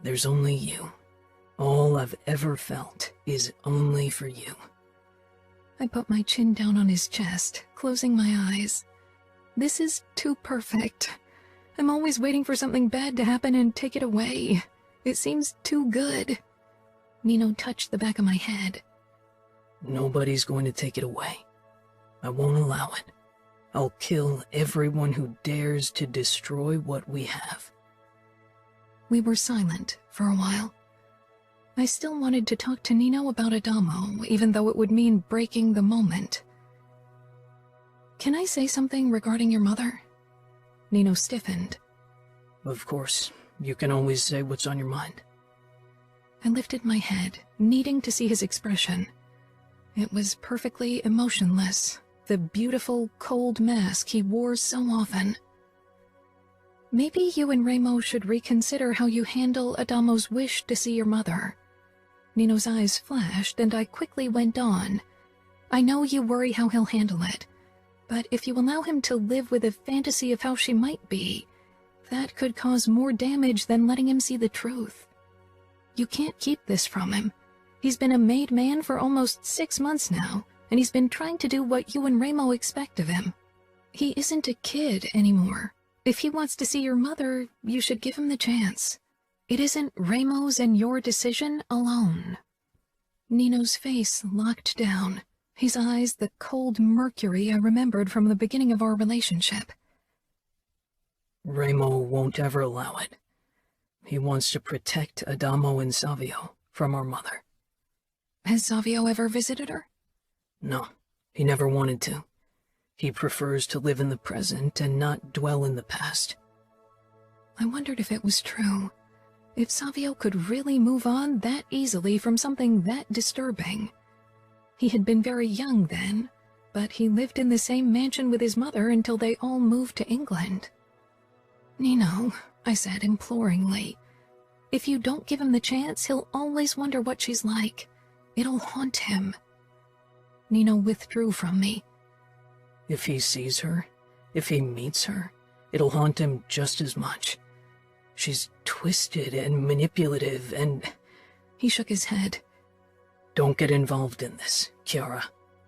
There's only you. All I've ever felt is only for you. I put my chin down on his chest, closing my eyes. This is too perfect. I'm always waiting for something bad to happen and take it away. It seems too good. Nino touched the back of my head. Nobody's going to take it away. I won't allow it. I'll kill everyone who dares to destroy what we have. We were silent for a while. I still wanted to talk to Nino about Adamo, even though it would mean breaking the moment. Can I say something regarding your mother? Nino stiffened. Of course. You can always say what's on your mind. I lifted my head, needing to see his expression. It was perfectly emotionless, the beautiful, cold mask he wore so often. Maybe you and Remo should reconsider how you handle Adamo's wish to see your mother. Nino's eyes flashed, and I quickly went on. I know you worry how he'll handle it, but if you allow him to live with a fantasy of how she might be, That could cause more damage than letting him see the truth. You can't keep this from him. He's been a made man for almost 6 months now, and he's been trying to do what you and Ramo expect of him. He isn't a kid anymore. If he wants to see your mother, you should give him the chance. It isn't Ramo's and your decision alone. Nino's face locked down, his eyes the cold mercury I remembered from the beginning of our relationship. Ramo won't ever allow it. He wants to protect Adamo and Savio from our mother. Has Savio ever visited her? No, he never wanted to. He prefers to live in the present and not dwell in the past. I wondered if it was true. If Savio could really move on that easily from something that disturbing. He had been very young then, but he lived in the same mansion with his mother until they all moved to England. Nino, I said imploringly, if you don't give him the chance, he'll always wonder what she's like. It'll haunt him. Nino withdrew from me. If he sees her, if he meets her, it'll haunt him just as much. She's twisted and manipulative and... He shook his head. Don't get involved in this, Kiara.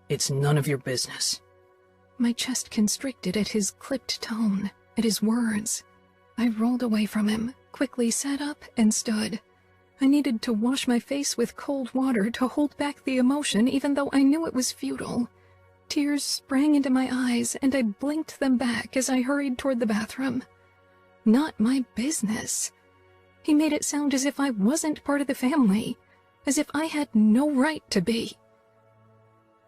It's none of your business. My chest constricted at his clipped tone, at his words. I rolled away from him, quickly sat up and stood. I needed to wash my face with cold water to hold back the emotion even though I knew it was futile. Tears sprang into my eyes and I blinked them back as I hurried toward the bathroom. Not my business. He made it sound as if I wasn't part of the family, as if I had no right to be.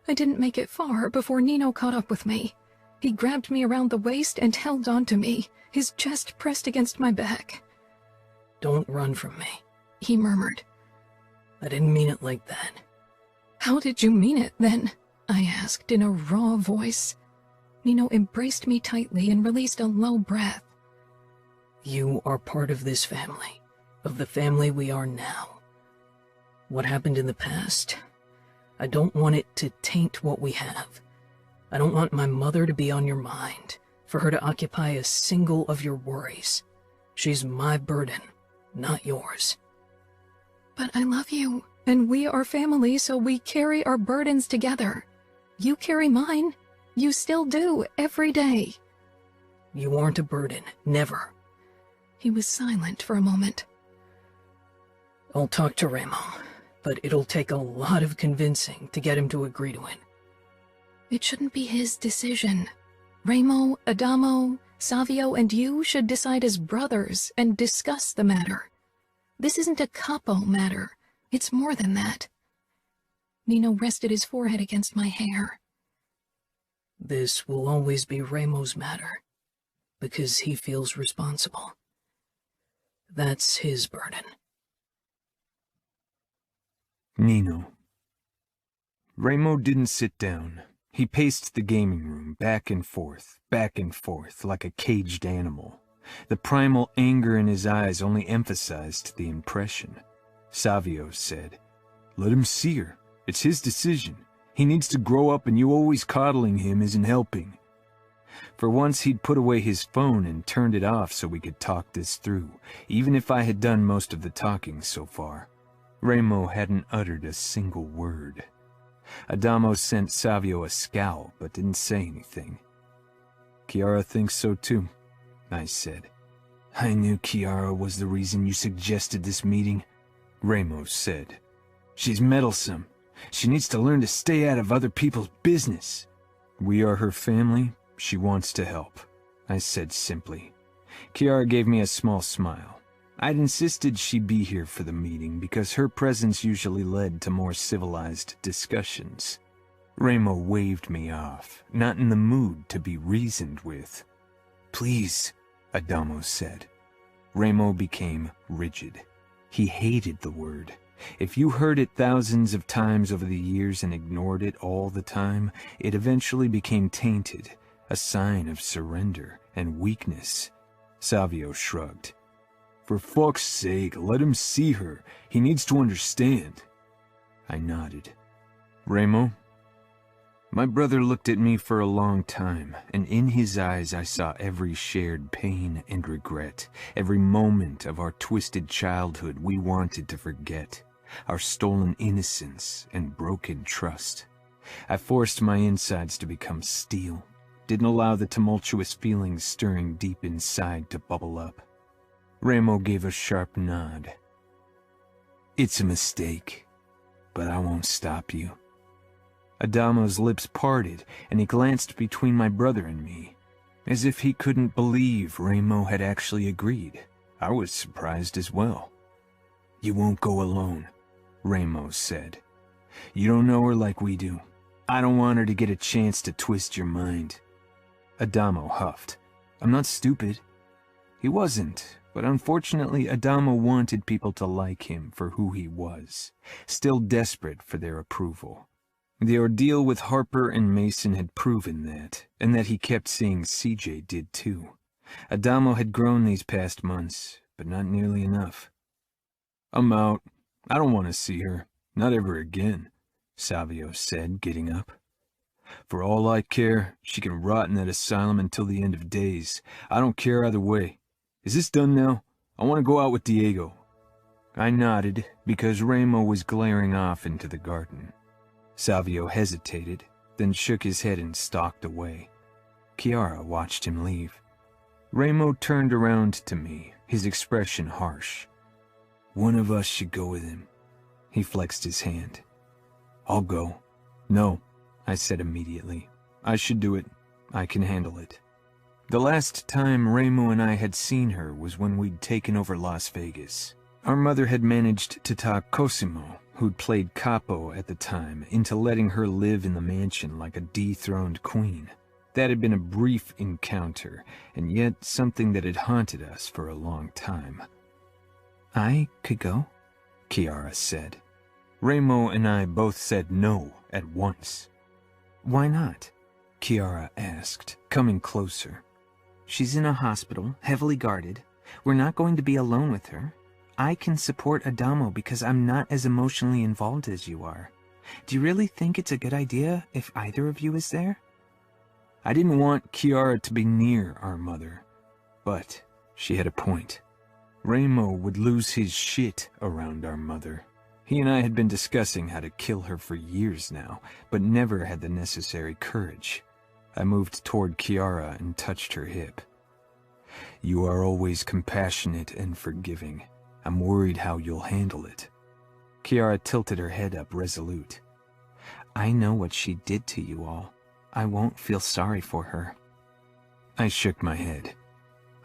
I didn't make it far before Nino caught up with me. He grabbed me around the waist and held onto me, his chest pressed against my back. Don't run from me, he murmured. I didn't mean it like that. How did you mean it, then? I asked in a raw voice. Nino embraced me tightly and released a low breath. You are part of this family, of the family we are now. What happened in the past, I don't want it to taint what we have. I don't want my mother to be on your mind, for her to occupy a single of your worries. She's my burden, not yours. But I love you, and we are family, so we carry our burdens together. You carry mine. You still do, every day. You aren't a burden, never. He was silent for a moment. I'll talk to Ramo, but it'll take a lot of convincing to get him to agree to it. It shouldn't be his decision. Ramo, Adamo, Savio, and you should decide as brothers and discuss the matter. This isn't a capo matter. It's more than that. Nino rested his forehead against my hair. This will always be Ramo's matter, because he feels responsible. That's his burden. Nino. Ramo didn't sit down. He paced the gaming room back and forth, like a caged animal. The primal anger in his eyes only emphasized the impression. Savio said, "Let him see her. It's his decision. He needs to grow up, and you always coddling him isn't helping." For once he'd put away his phone and turned it off so we could talk this through, even if I had done most of the talking so far. Ramo hadn't uttered a single word. Adamo sent Savio a scowl, but didn't say anything. "Kiara thinks so too," I said. "I knew Kiara was the reason you suggested this meeting," Ramo said. "She's meddlesome. She needs to learn to stay out of other people's business." "We are her family. She wants to help," I said simply. Kiara gave me a small smile. I'd insisted she be here for the meeting because her presence usually led to more civilized discussions. Ramo waved me off, not in the mood to be reasoned with. "Please," Adamo said. Ramo became rigid. He hated the word. If you heard it thousands of times over the years and ignored it all the time, it eventually became tainted, a sign of surrender and weakness. Savio shrugged. "For fuck's sake, let him see her. He needs to understand." I nodded. "Ramo?" My brother looked at me for a long time, and in his eyes I saw every shared pain and regret, every moment of our twisted childhood we wanted to forget, our stolen innocence and broken trust. I forced my insides to become steel, didn't allow the tumultuous feelings stirring deep inside to bubble up. Ramo gave a sharp nod. It's a mistake, but I won't stop you. Adamo's lips parted, and he glanced between my brother and me, as if he couldn't believe Ramo had actually agreed. I was surprised as well. You won't go alone, Ramo said. You don't know her like we do. I don't want her to get a chance to twist your mind. Adamo huffed. I'm not stupid. He wasn't, but unfortunately Adamo wanted people to like him for who he was, still desperate for their approval. The ordeal with Harper and Mason had proven that, and that he kept seeing CJ did too. Adamo had grown these past months, but not nearly enough. I'm out. I don't want to see her. Not ever again, Savio said, getting up. For all I care, she can rot in that asylum until the end of days. I don't care either way. Is this done now? I want to go out with Diego. I nodded, because Ramo was glaring off into the garden. Savio hesitated, then shook his head and stalked away. Kiara watched him leave. Ramo turned around to me, his expression harsh. One of us should go with him. He flexed his hand. I'll go. No, I said immediately. I should do it. I can handle it. The last time Ramo and I had seen her was when we'd taken over Las Vegas. Our mother had managed to talk Cosimo, who'd played Capo at the time, into letting her live in the mansion like a dethroned queen. That had been a brief encounter, and yet something that had haunted us for a long time. I could go, Kiara said. Ramo and I both said no at once. Why not? Kiara asked, coming closer. She's in a hospital, heavily guarded. We're not going to be alone with her. I can support Adamo because I'm not as emotionally involved as you are. Do you really think it's a good idea if either of you is there? I didn't want Kiara to be near our mother, but she had a point. Ramo would lose his shit around our mother. He and I had been discussing how to kill her for years now, but never had the necessary courage. I moved toward Kiara and touched her hip. You are always compassionate and forgiving. I'm worried how you'll handle it. Kiara tilted her head up, resolute. I know what she did to you all. I won't feel sorry for her. I shook my head.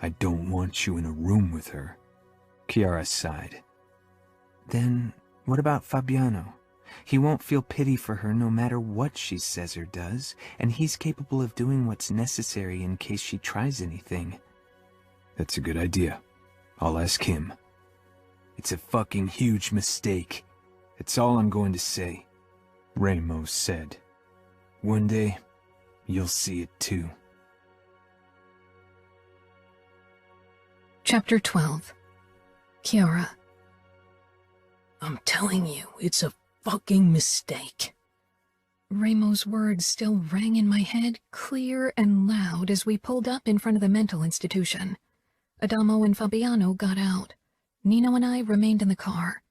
I don't want you in a room with her. Kiara sighed. Then what about Fabiano? He won't feel pity for her no matter what she says or does, and he's capable of doing what's necessary in case she tries anything. That's a good idea. I'll ask him. It's a fucking huge mistake. It's all I'm going to say, Ramo said. One day, you'll see it too. Chapter 12. Kiara. I'm telling you, it's a fucking mistake. Ramo's words still rang in my head, clear and loud, as we pulled up in front of the mental institution. Adamo and Fabiano got out. Nino and I remained in the car.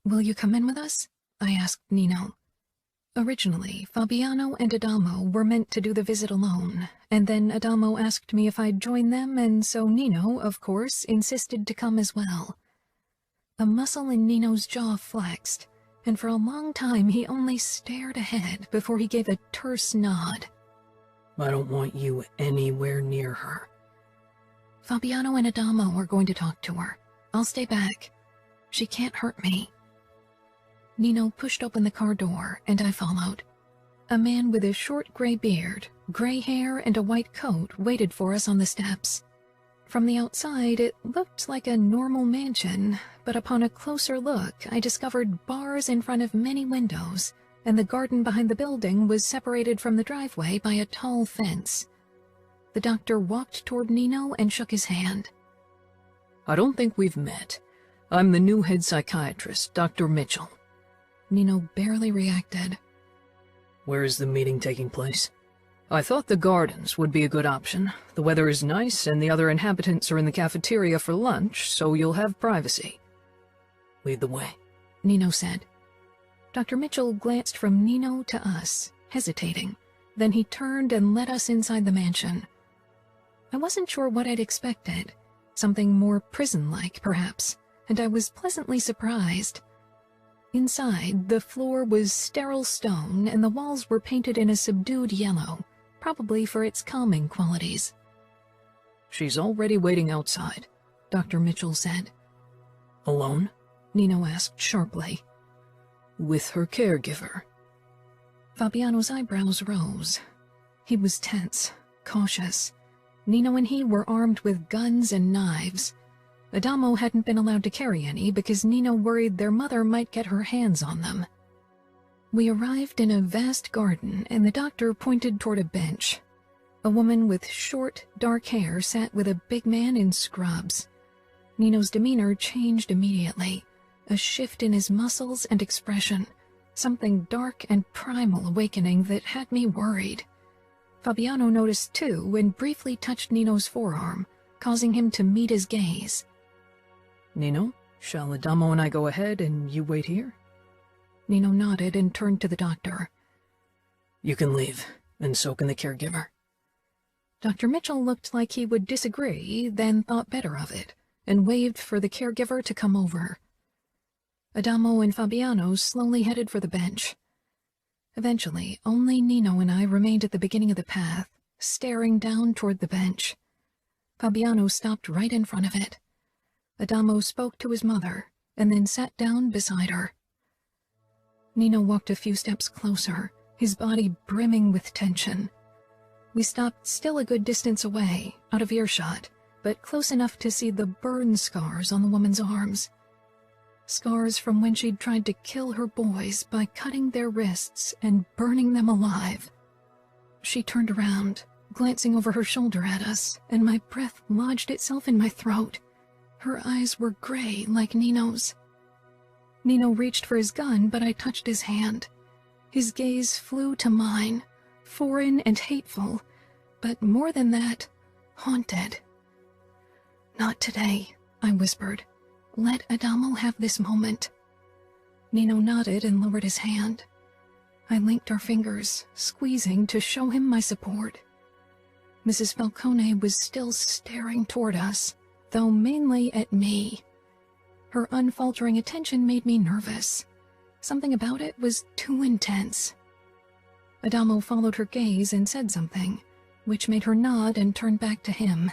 Will you come in with us? I asked Nino. Originally, Fabiano and Adamo were meant to do the visit alone, and then Adamo asked me if I'd join them, and so Nino, of course, insisted to come as well. A muscle in Nino's jaw flexed, and for a long time he only stared ahead before he gave a terse nod. I don't want you anywhere near her. Fabiano and Adamo are going to talk to her. I'll stay back. She can't hurt me. Nino pushed open the car door, and I followed. A man with a short gray beard, gray hair, and a white coat waited for us on the steps. From the outside, it looked like a normal mansion, but upon a closer look, I discovered bars in front of many windows, and the garden behind the building was separated from the driveway by a tall fence. The doctor walked toward Nino and shook his hand. I don't think we've met. I'm the new head psychiatrist, Dr. Mitchell. Nino barely reacted. Where is the meeting taking place? I thought the gardens would be a good option. The weather is nice, and the other inhabitants are in the cafeteria for lunch, so you'll have privacy. Lead the way, Nino said. Dr. Mitchell glanced from Nino to us, hesitating. Then he turned and led us inside the mansion. I wasn't sure what I'd expected. Something more prison-like, perhaps, and I was pleasantly surprised. Inside, the floor was sterile stone, and the walls were painted in a subdued yellow, probably for its calming qualities. She's already waiting outside, Dr. Mitchell said. Alone? Nino asked sharply. With her caregiver. Fabiano's eyebrows rose. He was tense, cautious. Nino and he were armed with guns and knives. Adamo hadn't been allowed to carry any because Nino worried their mother might get her hands on them. We arrived in a vast garden, and the doctor pointed toward a bench. A woman with short, dark hair sat with a big man in scrubs. Nino's demeanor changed immediately, a shift in his muscles and expression, something dark and primal awakening that had me worried. Fabiano noticed too and briefly touched Nino's forearm, causing him to meet his gaze. Nino, shall Adamo and I go ahead and you wait here? Nino nodded and turned to the doctor. You can leave, and so can the caregiver. Dr. Mitchell looked like he would disagree, then thought better of it, and waved for the caregiver to come over. Adamo and Fabiano slowly headed for the bench. Eventually, only Nino and I remained at the beginning of the path, staring down toward the bench. Fabiano stopped right in front of it. Adamo spoke to his mother, and then sat down beside her. Nino walked a few steps closer, his body brimming with tension. We stopped still a good distance away, out of earshot, but close enough to see the burn scars on the woman's arms. Scars from when she'd tried to kill her boys by cutting their wrists and burning them alive. She turned around, glancing over her shoulder at us, and my breath lodged itself in my throat. Her eyes were gray like Nino's. Nino reached for his gun, but I touched his hand. His gaze flew to mine, foreign and hateful, but more than that, haunted. "Not today," I whispered. "Let Adamo have this moment." Nino nodded and lowered his hand. I linked our fingers, squeezing to show him my support. Mrs. Falcone was still staring toward us, though mainly at me. Her unfaltering attention made me nervous. Something about it was too intense. Adamo followed her gaze and said something, which made her nod and turn back to him.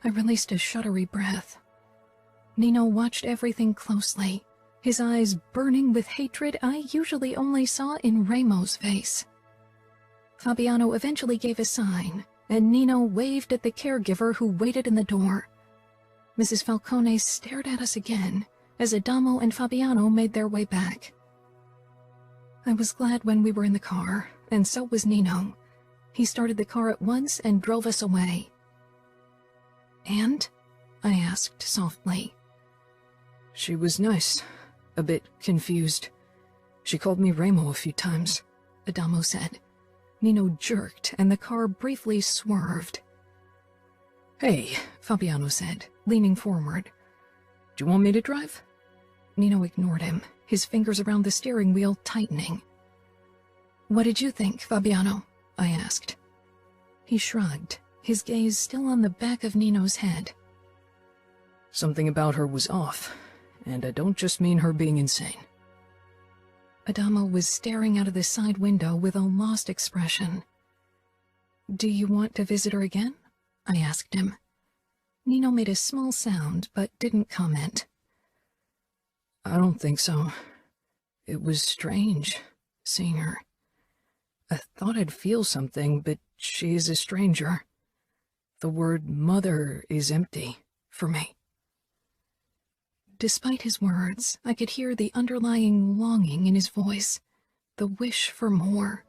I released a shuddery breath. Nino watched everything closely, his eyes burning with hatred I usually only saw in Ramo's face. Fabiano eventually gave a sign, and Nino waved at the caregiver who waited in the door. Mrs. Falcone stared at us again as Adamo and Fabiano made their way back. I was glad when we were in the car, and so was Nino. He started the car at once and drove us away. "And?" I asked softly. She was nice, a bit confused. She called me Ramo a few times, Adamo said. Nino jerked, and the car briefly swerved. "Hey," Fabiano said, leaning forward. "Do you want me to drive?" Nino ignored him, his fingers around the steering wheel tightening. "What did you think, Fabiano?" I asked. He shrugged, his gaze still on the back of Nino's head. "Something about her was off, and I don't just mean her being insane." Adamo was staring out of the side window with a lost expression. "Do you want to visit her again?" I asked him. Nino made a small sound, but didn't comment. "I don't think so. It was strange, seeing her. I thought I'd feel something, but she is a stranger. The word mother is empty for me." Despite his words, I could hear the underlying longing in his voice, the wish for more,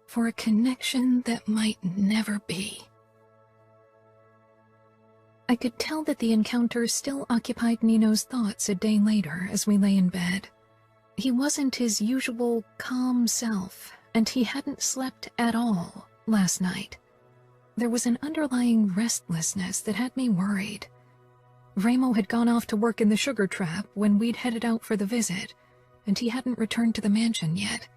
for a connection that might never be. I could tell that the encounter still occupied Nino's thoughts a day later as we lay in bed. He wasn't his usual calm self, and he hadn't slept at all last night. There was an underlying restlessness that had me worried. Ramo had gone off to work in the sugar trap when we'd headed out for the visit, and he hadn't returned to the mansion yet.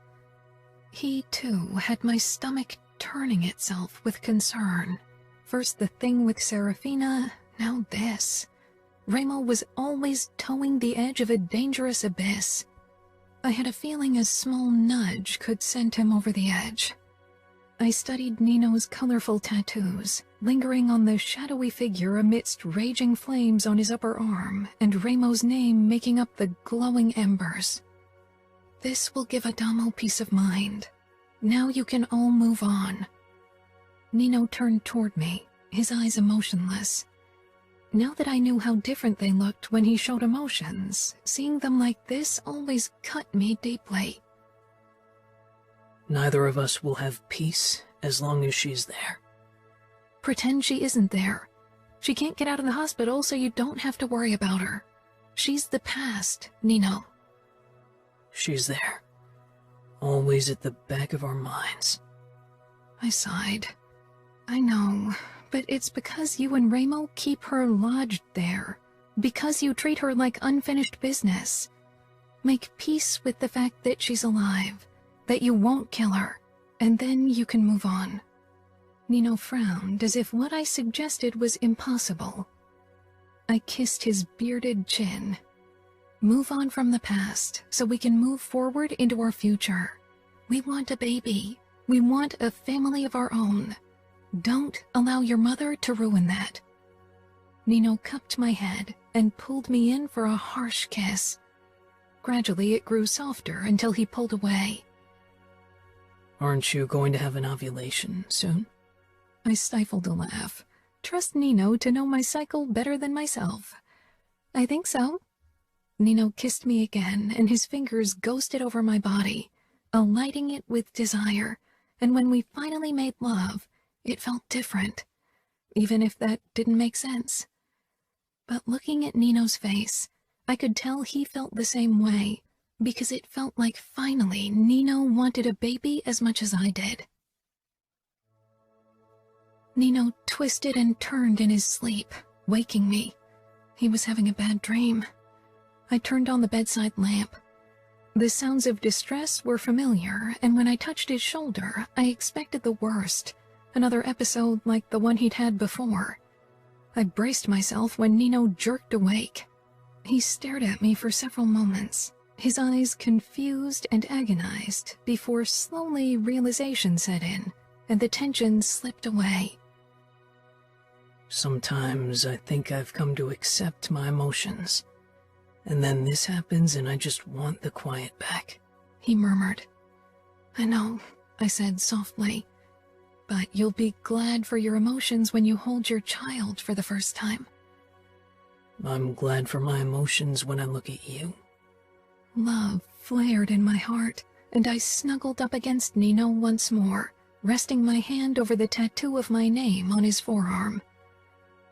He, too, had my stomach turning itself with concern. First the thing with Serafina, now this. Ramo was always towing the edge of a dangerous abyss. I had a feeling a small nudge could send him over the edge. I studied Nino's colorful tattoos, lingering on the shadowy figure amidst raging flames on his upper arm, and Ramo's name making up the glowing embers. This will give Adamo peace of mind. Now you can all move on. Nino turned toward me, his eyes emotionless. Now that I knew how different they looked when he showed emotions, seeing them like this always cut me deeply. Neither of us will have peace as long as she's there. Pretend she isn't there. She can't get out of the hospital, so you don't have to worry about her. She's the past, Nino. She's there. Always at the back of our minds. I sighed. I know, but it's because you and Ramo keep her lodged there. Because you treat her like unfinished business. Make peace with the fact that she's alive, that you won't kill her, and then you can move on. Nino frowned as if what I suggested was impossible. I kissed his bearded chin. Move on from the past so we can move forward into our future. We want a baby. We want a family of our own. Don't allow your mother to ruin that. Nino cupped my head and pulled me in for a harsh kiss. Gradually it grew softer until he pulled away. Aren't you going to have an ovulation soon? I stifled a laugh. Trust Nino to know my cycle better than myself. I think so. Nino kissed me again, and his fingers ghosted over my body, alighting it with desire, and when we finally made love, it felt different, even if that didn't make sense. But looking at Nino's face, I could tell he felt the same way, because it felt like finally Nino wanted a baby as much as I did. Nino twisted and turned in his sleep, waking me. He was having a bad dream. I turned on the bedside lamp. The sounds of distress were familiar, and when I touched his shoulder, I expected the worst, another episode like the one he'd had before. I braced myself when Nino jerked awake. He stared at me for several moments, his eyes confused and agonized, before slowly realization set in, and the tension slipped away. Sometimes I think I've come to accept my emotions. And then this happens and I just want the quiet back. He murmured. I know, I said softly. But you'll be glad for your emotions when you hold your child for the first time. I'm glad for my emotions when I look at you. Love flared in my heart, and I snuggled up against Nino once more, resting my hand over the tattoo of my name on his forearm.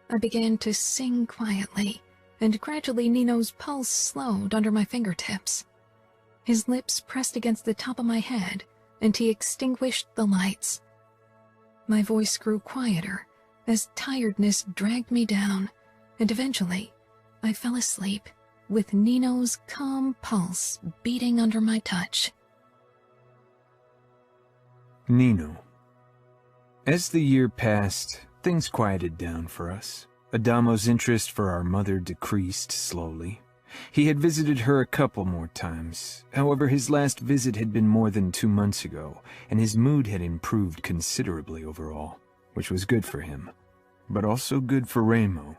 I began to sing quietly, and gradually Nino's pulse slowed under my fingertips. His lips pressed against the top of my head, and he extinguished the lights. My voice grew quieter as tiredness dragged me down, and eventually I fell asleep with Nino's calm pulse beating under my touch. Nino. As the year passed, things quieted down for us. Adamo's interest for our mother decreased slowly. He had visited her a couple more times. However, his last visit had been more than 2 months ago, and his mood had improved considerably overall, which was good for him, but also good for Ramo.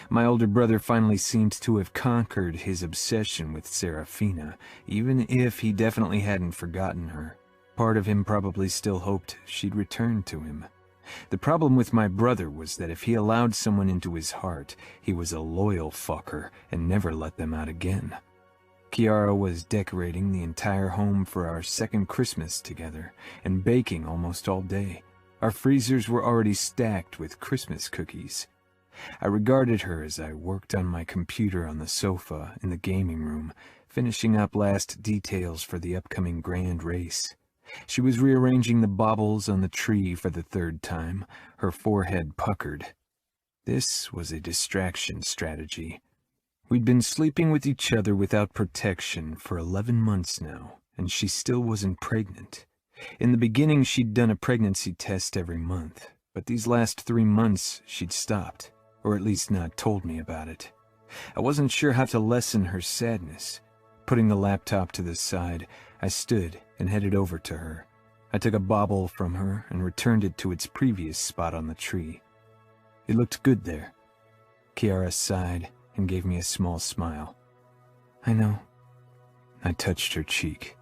My older brother finally seemed to have conquered his obsession with Serafina, even if he definitely hadn't forgotten her. Part of him probably still hoped she'd return to him. The problem with my brother was that if he allowed someone into his heart, he was a loyal fucker and never let them out again. Kiara was decorating the entire home for our second Christmas together and baking almost all day. Our freezers were already stacked with Christmas cookies. I regarded her as I worked on my computer on the sofa in the gaming room, finishing up last details for the upcoming grand race. She was rearranging the baubles on the tree for the third time, her forehead puckered. This was a distraction strategy. We'd been sleeping with each other without protection for 11 months now, and she still wasn't pregnant. In the beginning, she'd done a pregnancy test every month, but these last 3 months, she'd stopped, or at least not told me about it. I wasn't sure how to lessen her sadness. Putting the laptop to the side, I stood and headed over to her. I took a bauble from her and returned it to its previous spot on the tree. It looked good there. Kiara sighed and gave me a small smile. I know. I touched her cheek.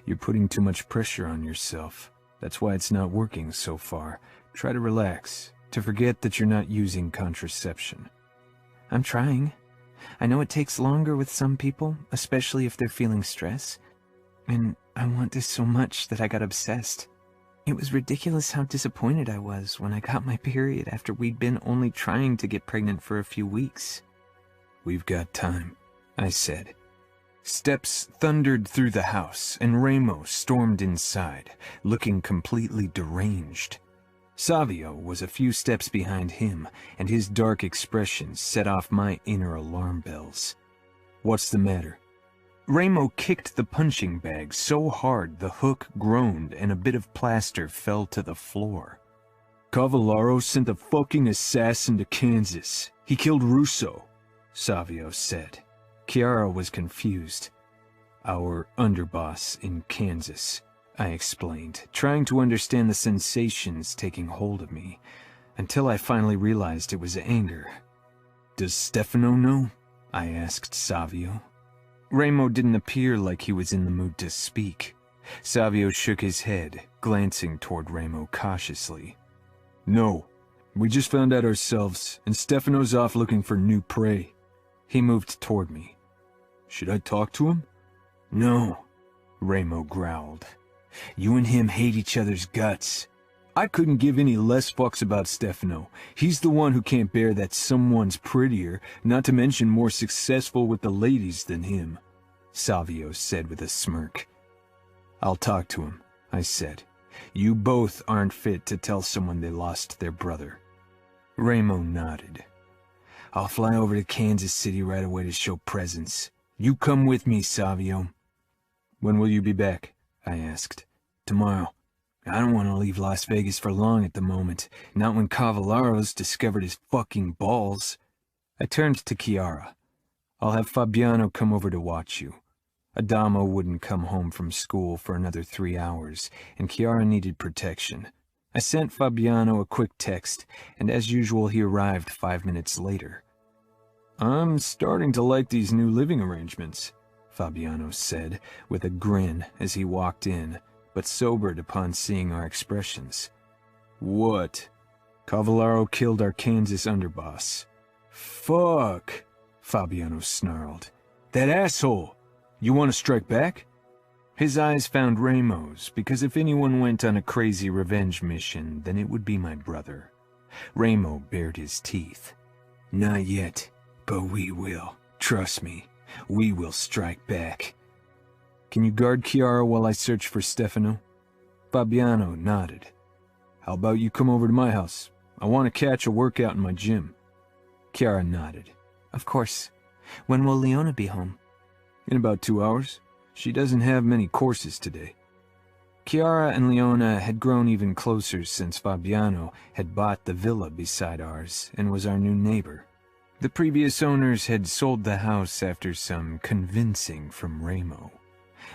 You're putting too much pressure on yourself. That's why it's not working so far. Try to relax, to forget that you're not using contraception. I'm trying. I know it takes longer with some people, especially if they're feeling stress. And I want this so much that I got obsessed. It was ridiculous how disappointed I was when I got my period after we'd been only trying to get pregnant for a few weeks. We've got time, I said. Steps thundered through the house, and Ramo stormed inside, looking completely deranged. Savio was a few steps behind him, and his dark expression set off my inner alarm bells. What's the matter? Ramo kicked the punching bag so hard the hook groaned and a bit of plaster fell to the floor. Cavallaro sent a fucking assassin to Kansas. He killed Russo, Savio said. Kiara was confused. Our underboss in Kansas, I explained, trying to understand the sensations taking hold of me, until I finally realized it was anger. Does Stefano know? I asked Savio. Ramo didn't appear like he was in the mood to speak. Savio shook his head, glancing toward Ramo cautiously. No, we just found out ourselves, and Stefano's off looking for new prey. He moved toward me. Should I talk to him? No, Ramo growled. You and him hate each other's guts. I couldn't give any less fucks about Stefano. He's the one who can't bear that someone's prettier, not to mention more successful with the ladies than him, Savio said with a smirk. I'll talk to him, I said. You both aren't fit to tell someone they lost their brother. Ramo nodded. I'll fly over to Kansas City right away to show presence. You come with me, Savio. When will you be back? I asked. Tomorrow. I don't want to leave Las Vegas for long at the moment, not when Cavallaro's discovered his fucking balls. I turned to Kiara. I'll have Fabiano come over to watch you. Adamo wouldn't come home from school for another 3 hours, and Kiara needed protection. I sent Fabiano a quick text, and as usual he arrived 5 minutes later. I'm starting to like these new living arrangements, Fabiano said, with a grin as he walked in, but sobered upon seeing our expressions. What? Cavallaro killed our Kansas underboss. Fuck, Fabiano snarled. That asshole! You want to strike back? His eyes found Ramo's, because if anyone went on a crazy revenge mission, then it would be my brother. Ramo bared his teeth. Not yet, but we will. Trust me, we will strike back. Can you guard Kiara while I search for Stefano? Fabiano nodded. How about you come over to my house? I want to catch a workout in my gym. Kiara nodded. Of course. When will Leona be home? In about 2 hours. She doesn't have many courses today. Kiara and Leona had grown even closer since Fabiano had bought the villa beside ours and was our new neighbor. The previous owners had sold the house after some convincing from Ramo.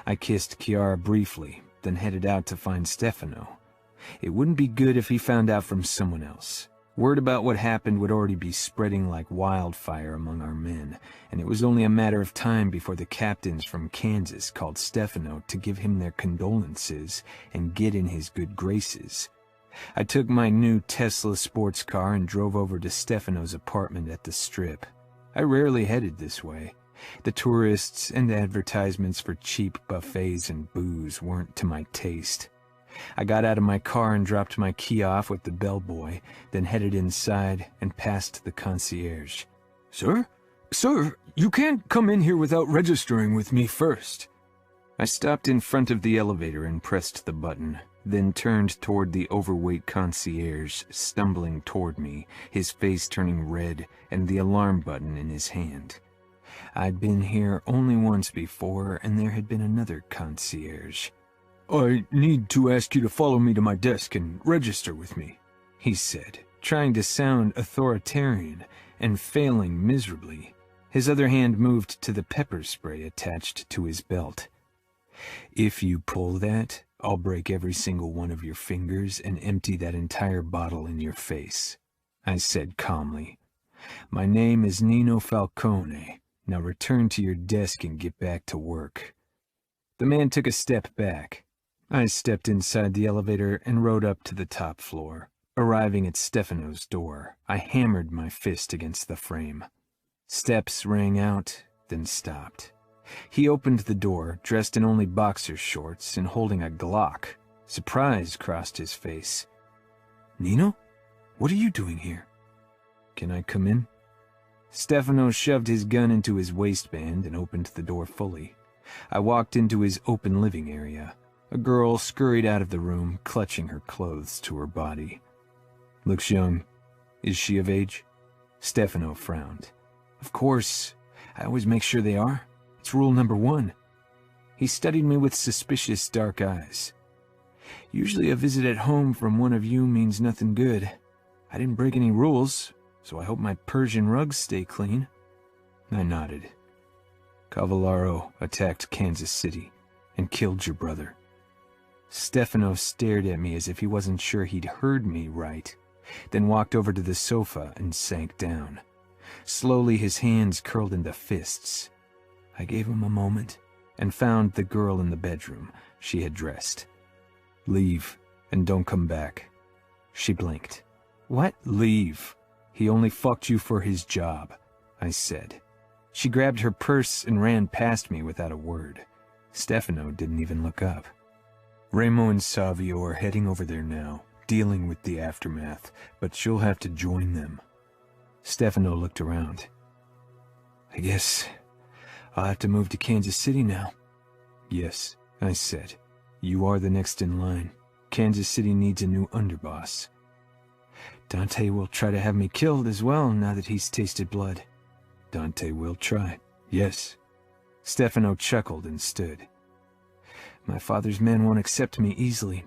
I kissed Kiara briefly, then headed out to find Stefano. It wouldn't be good if he found out from someone else. Word about what happened would already be spreading like wildfire among our men, and it was only a matter of time before the captains from Kansas called Stefano to give him their condolences and get in his good graces. I took my new Tesla sports car and drove over to Stefano's apartment at the Strip. I rarely headed this way. The tourists and advertisements for cheap buffets and booze weren't to my taste. I got out of my car and dropped my key off with the bellboy, then headed inside and past the concierge. Sir, you can't come in here without registering with me first. I stopped in front of the elevator and pressed the button, then turned toward the overweight concierge, stumbling toward me, his face turning red and the alarm button in his hand. I'd been here only once before, and there had been another concierge. "I need to ask you to follow me to my desk and register with me," he said, trying to sound authoritarian and failing miserably. His other hand moved to the pepper spray attached to his belt. "If you pull that, I'll break every single one of your fingers and empty that entire bottle in your face," I said calmly. "My name is Nino Falcone. Now return to your desk and get back to work." The man took a step back. I stepped inside the elevator and rode up to the top floor. Arriving at Stefano's door, I hammered my fist against the frame. Steps rang out, then stopped. He opened the door, dressed in only boxer shorts and holding a Glock. Surprise crossed his face. "Nino? What are you doing here?" "Can I come in?" Stefano shoved his gun into his waistband and opened the door fully. I walked into his open living area. A girl scurried out of the room, clutching her clothes to her body. "Looks young. Is she of age?" Stefano frowned. "Of course. I always make sure they are. It's rule number 1. He studied me with suspicious dark eyes. "Usually a visit at home from one of you means nothing good. I didn't break any rules, so I hope my Persian rugs stay clean." I nodded. "Cavallaro attacked Kansas City and killed your brother." Stefano stared at me as if he wasn't sure he'd heard me right, then walked over to the sofa and sank down. Slowly his hands curled into fists. I gave him a moment and found the girl in the bedroom. She had dressed. "Leave, and don't come back." She blinked. "What?" "Leave. He only fucked you for his job," I said. She grabbed her purse and ran past me without a word. Stefano didn't even look up. "Remo and Savio are heading over there now, dealing with the aftermath, but you'll have to join them." Stefano looked around. "I guess I'll have to move to Kansas City now." "Yes," I said. "You are the next in line. Kansas City needs a new underboss." "Dante will try to have me killed as well now that he's tasted blood." "Dante will try, yes." Stefano chuckled and stood. "My father's men won't accept me easily.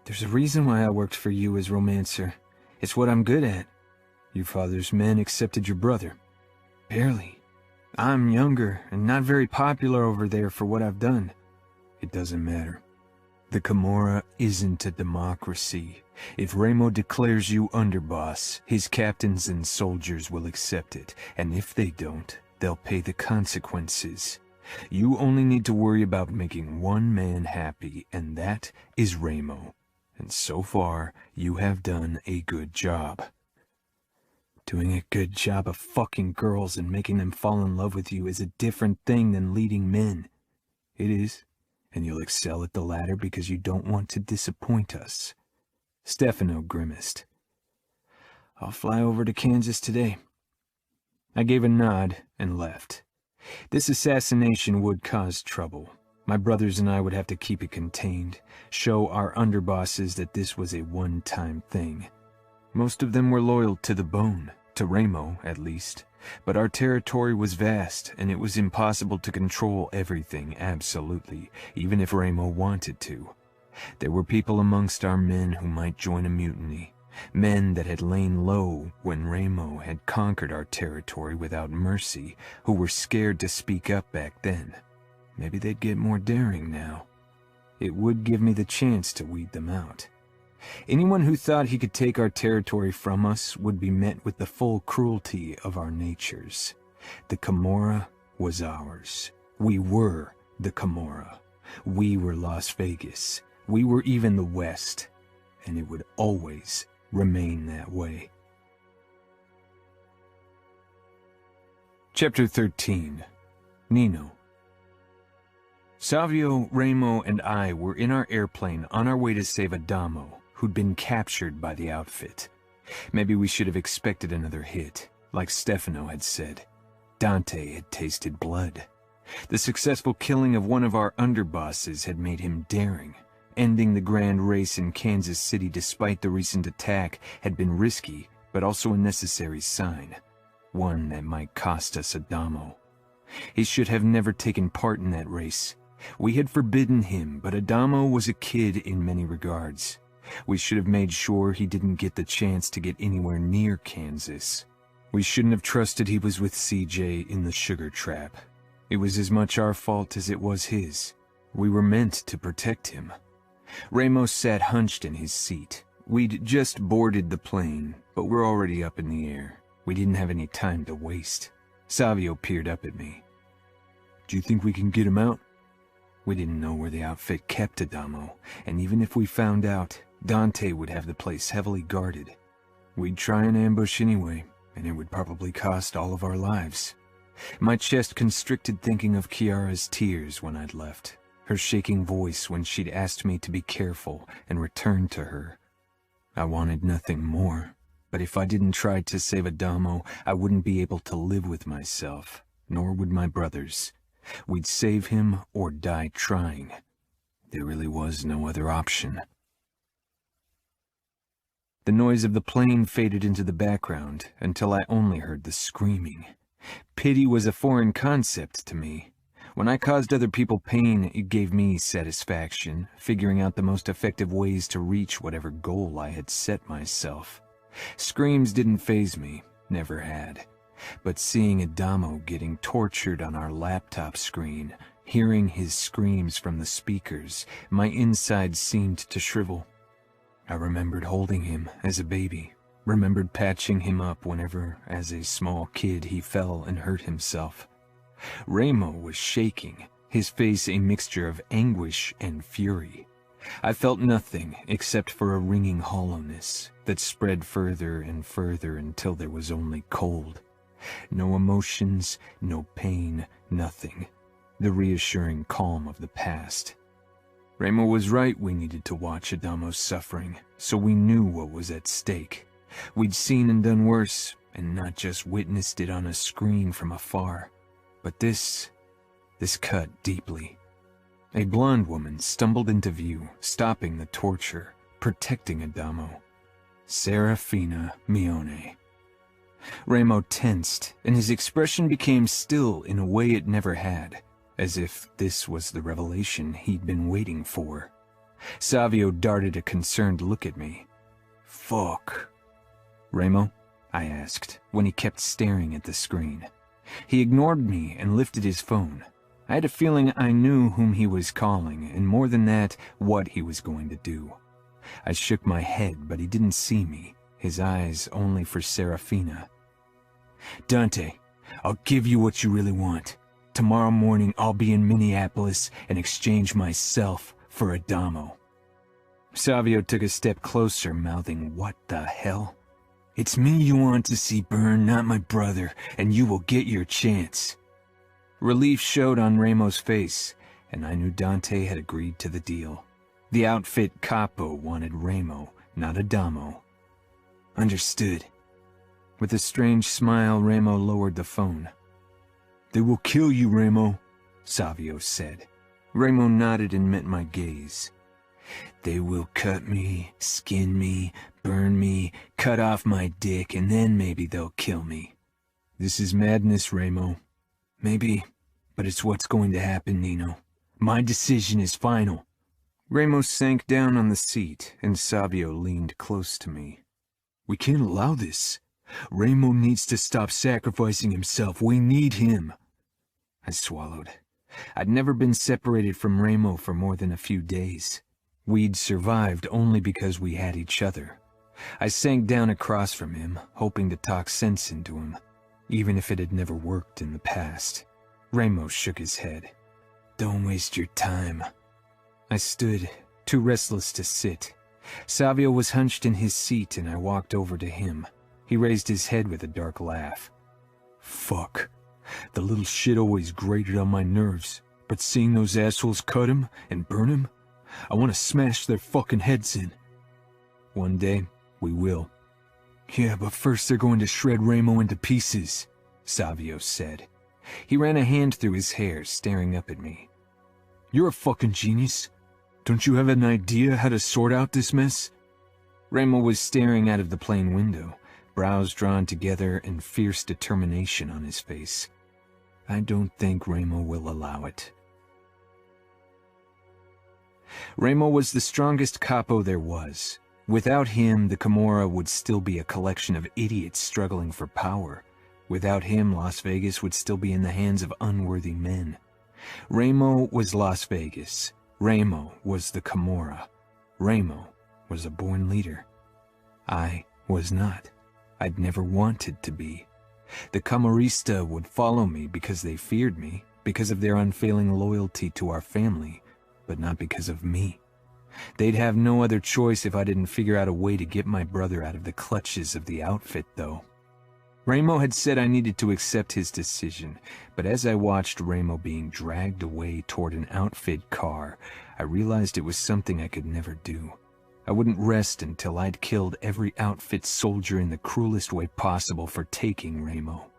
There's a reason why I worked for you as romancer. It's what I'm good at." "Your father's men accepted your brother." "Barely. I'm younger and not very popular over there for what I've done." "It doesn't matter. The Camorra isn't a democracy. If Remo declares you underboss, his captains and soldiers will accept it, and if they don't, they'll pay the consequences. You only need to worry about making one man happy, and that is Remo. And so far, you have done a good job." "Doing a good job of fucking girls and making them fall in love with you is a different thing than leading men." "It is, and you'll excel at the latter because you don't want to disappoint us." Stefano grimaced. "I'll fly over to Kansas today." I gave a nod and left. This assassination would cause trouble. My brothers and I would have to keep it contained, show our underbosses that this was a one-time thing. Most of them were loyal to the bone, to Remo at least, but our territory was vast, and it was impossible to control everything absolutely, even if Remo wanted to. There were people amongst our men who might join a mutiny, men that had lain low when Remo had conquered our territory without mercy, who were scared to speak up back then. Maybe they'd get more daring now. It would give me the chance to weed them out. Anyone who thought he could take our territory from us would be met with the full cruelty of our natures. The Camorra was ours. We were the Camorra. We were Las Vegas. We were even the West. And it would always remain that way. Chapter 13. Nino. Savio, Remo, and I were in our airplane on our way to save Adamo, who'd been captured by the outfit. Maybe we should have expected another hit, like Stefano had said. Dante had tasted blood. The successful killing of one of our underbosses had made him daring. Ending the grand race in Kansas City despite the recent attack had been risky, but also a necessary sign. One that might cost us Adamo. He should have never taken part in that race. We had forbidden him, but Adamo was a kid in many regards. We should have made sure he didn't get the chance to get anywhere near Kansas. We shouldn't have trusted he was with CJ in the sugar trap. It was as much our fault as it was his. We were meant to protect him. Ramos sat hunched in his seat. We'd just boarded the plane, but we're already up in the air. We didn't have any time to waste. Savio peered up at me. "Do you think we can get him out?" We didn't know where the outfit kept Adamo, and even if we found out, Dante would have the place heavily guarded. We'd try an ambush anyway, and it would probably cost all of our lives. My chest constricted thinking of Kiara's tears when I'd left, her shaking voice when she'd asked me to be careful and return to her. I wanted nothing more, but if I didn't try to save Adamo, I wouldn't be able to live with myself, nor would my brothers. We'd save him or die trying. There really was no other option. The noise of the plane faded into the background until I only heard the screaming. Pity was a foreign concept to me. When I caused other people pain, it gave me satisfaction, figuring out the most effective ways to reach whatever goal I had set myself. Screams didn't faze me, never had. But seeing Adamo getting tortured on our laptop screen, hearing his screams from the speakers, my insides seemed to shrivel. I remembered holding him as a baby, remembered patching him up whenever, as a small kid, he fell and hurt himself. Ramo was shaking, his face a mixture of anguish and fury. I felt nothing except for a ringing hollowness that spread further and further until there was only cold. No emotions, no pain, nothing. The reassuring calm of the past. Ramo was right, we needed to watch Adamo's suffering, so we knew what was at stake. We'd seen and done worse, and not just witnessed it on a screen from afar. But this cut deeply. A blonde woman stumbled into view, stopping the torture, protecting Adamo. Serafina Mione. Ramo tensed, and his expression became still in a way it never had, as if this was the revelation he'd been waiting for. Savio darted a concerned look at me. "Fuck." "Ramo?" I asked, when he kept staring at the screen. He ignored me and lifted his phone. I had a feeling I knew whom he was calling, and more than that, what he was going to do. I shook my head, but he didn't see me, his eyes only for Serafina. "Dante, I'll give you what you really want. Tomorrow morning I'll be in Minneapolis and exchange myself for Adamo." Savio took a step closer, mouthing, "What the hell?" "It's me you want to see burn, not my brother, and you will get your chance." Relief showed on Ramo's face, and I knew Dante had agreed to the deal. The outfit capo wanted Ramo, not Adamo. "Understood." With a strange smile, Ramo lowered the phone. "They will kill you, Ramo," Savio said. Ramo nodded and met my gaze. "They will cut me, skin me, burn me, cut off my dick, and then maybe they'll kill me." "This is madness, Ramo." "Maybe, but it's what's going to happen, Nino. My decision is final." Ramo sank down on the seat, and Savio leaned close to me. "We can't allow this. Ramo needs to stop sacrificing himself. We need him." I swallowed. I'd never been separated from Ramo for more than a few days. We'd survived only because we had each other. I sank down across from him, hoping to talk sense into him, even if it had never worked in the past. Ramo shook his head. "Don't waste your time." I stood, too restless to sit. Savio was hunched in his seat, and I walked over to him. He raised his head with a dark laugh. "Fuck. The little shit always grated on my nerves, but seeing those assholes cut him and burn him, I want to smash their fucking heads in." "One day, we will." "Yeah, but first they're going to shred Ramo into pieces," Savio said. He ran a hand through his hair, staring up at me. "You're a fucking genius. Don't you have an idea how to sort out this mess?" Ramo was staring out of the plane window, brows drawn together and fierce determination on his face. I don't think Ramo will allow it. Ramo was the strongest capo there was. Without him, the Camorra would still be a collection of idiots struggling for power. Without him, Las Vegas would still be in the hands of unworthy men. Ramo was Las Vegas. Ramo was the Camorra. Ramo was a born leader. I was not. I'd never wanted to be. The Camorrista would follow me because they feared me, because of their unfailing loyalty to our family, but not because of me. They'd have no other choice if I didn't figure out a way to get my brother out of the clutches of the outfit, though. Ramo had said I needed to accept his decision, but as I watched Ramo being dragged away toward an outfit car, I realized it was something I could never do. I wouldn't rest until I'd killed every outfit soldier in the cruelest way possible for taking Ramo.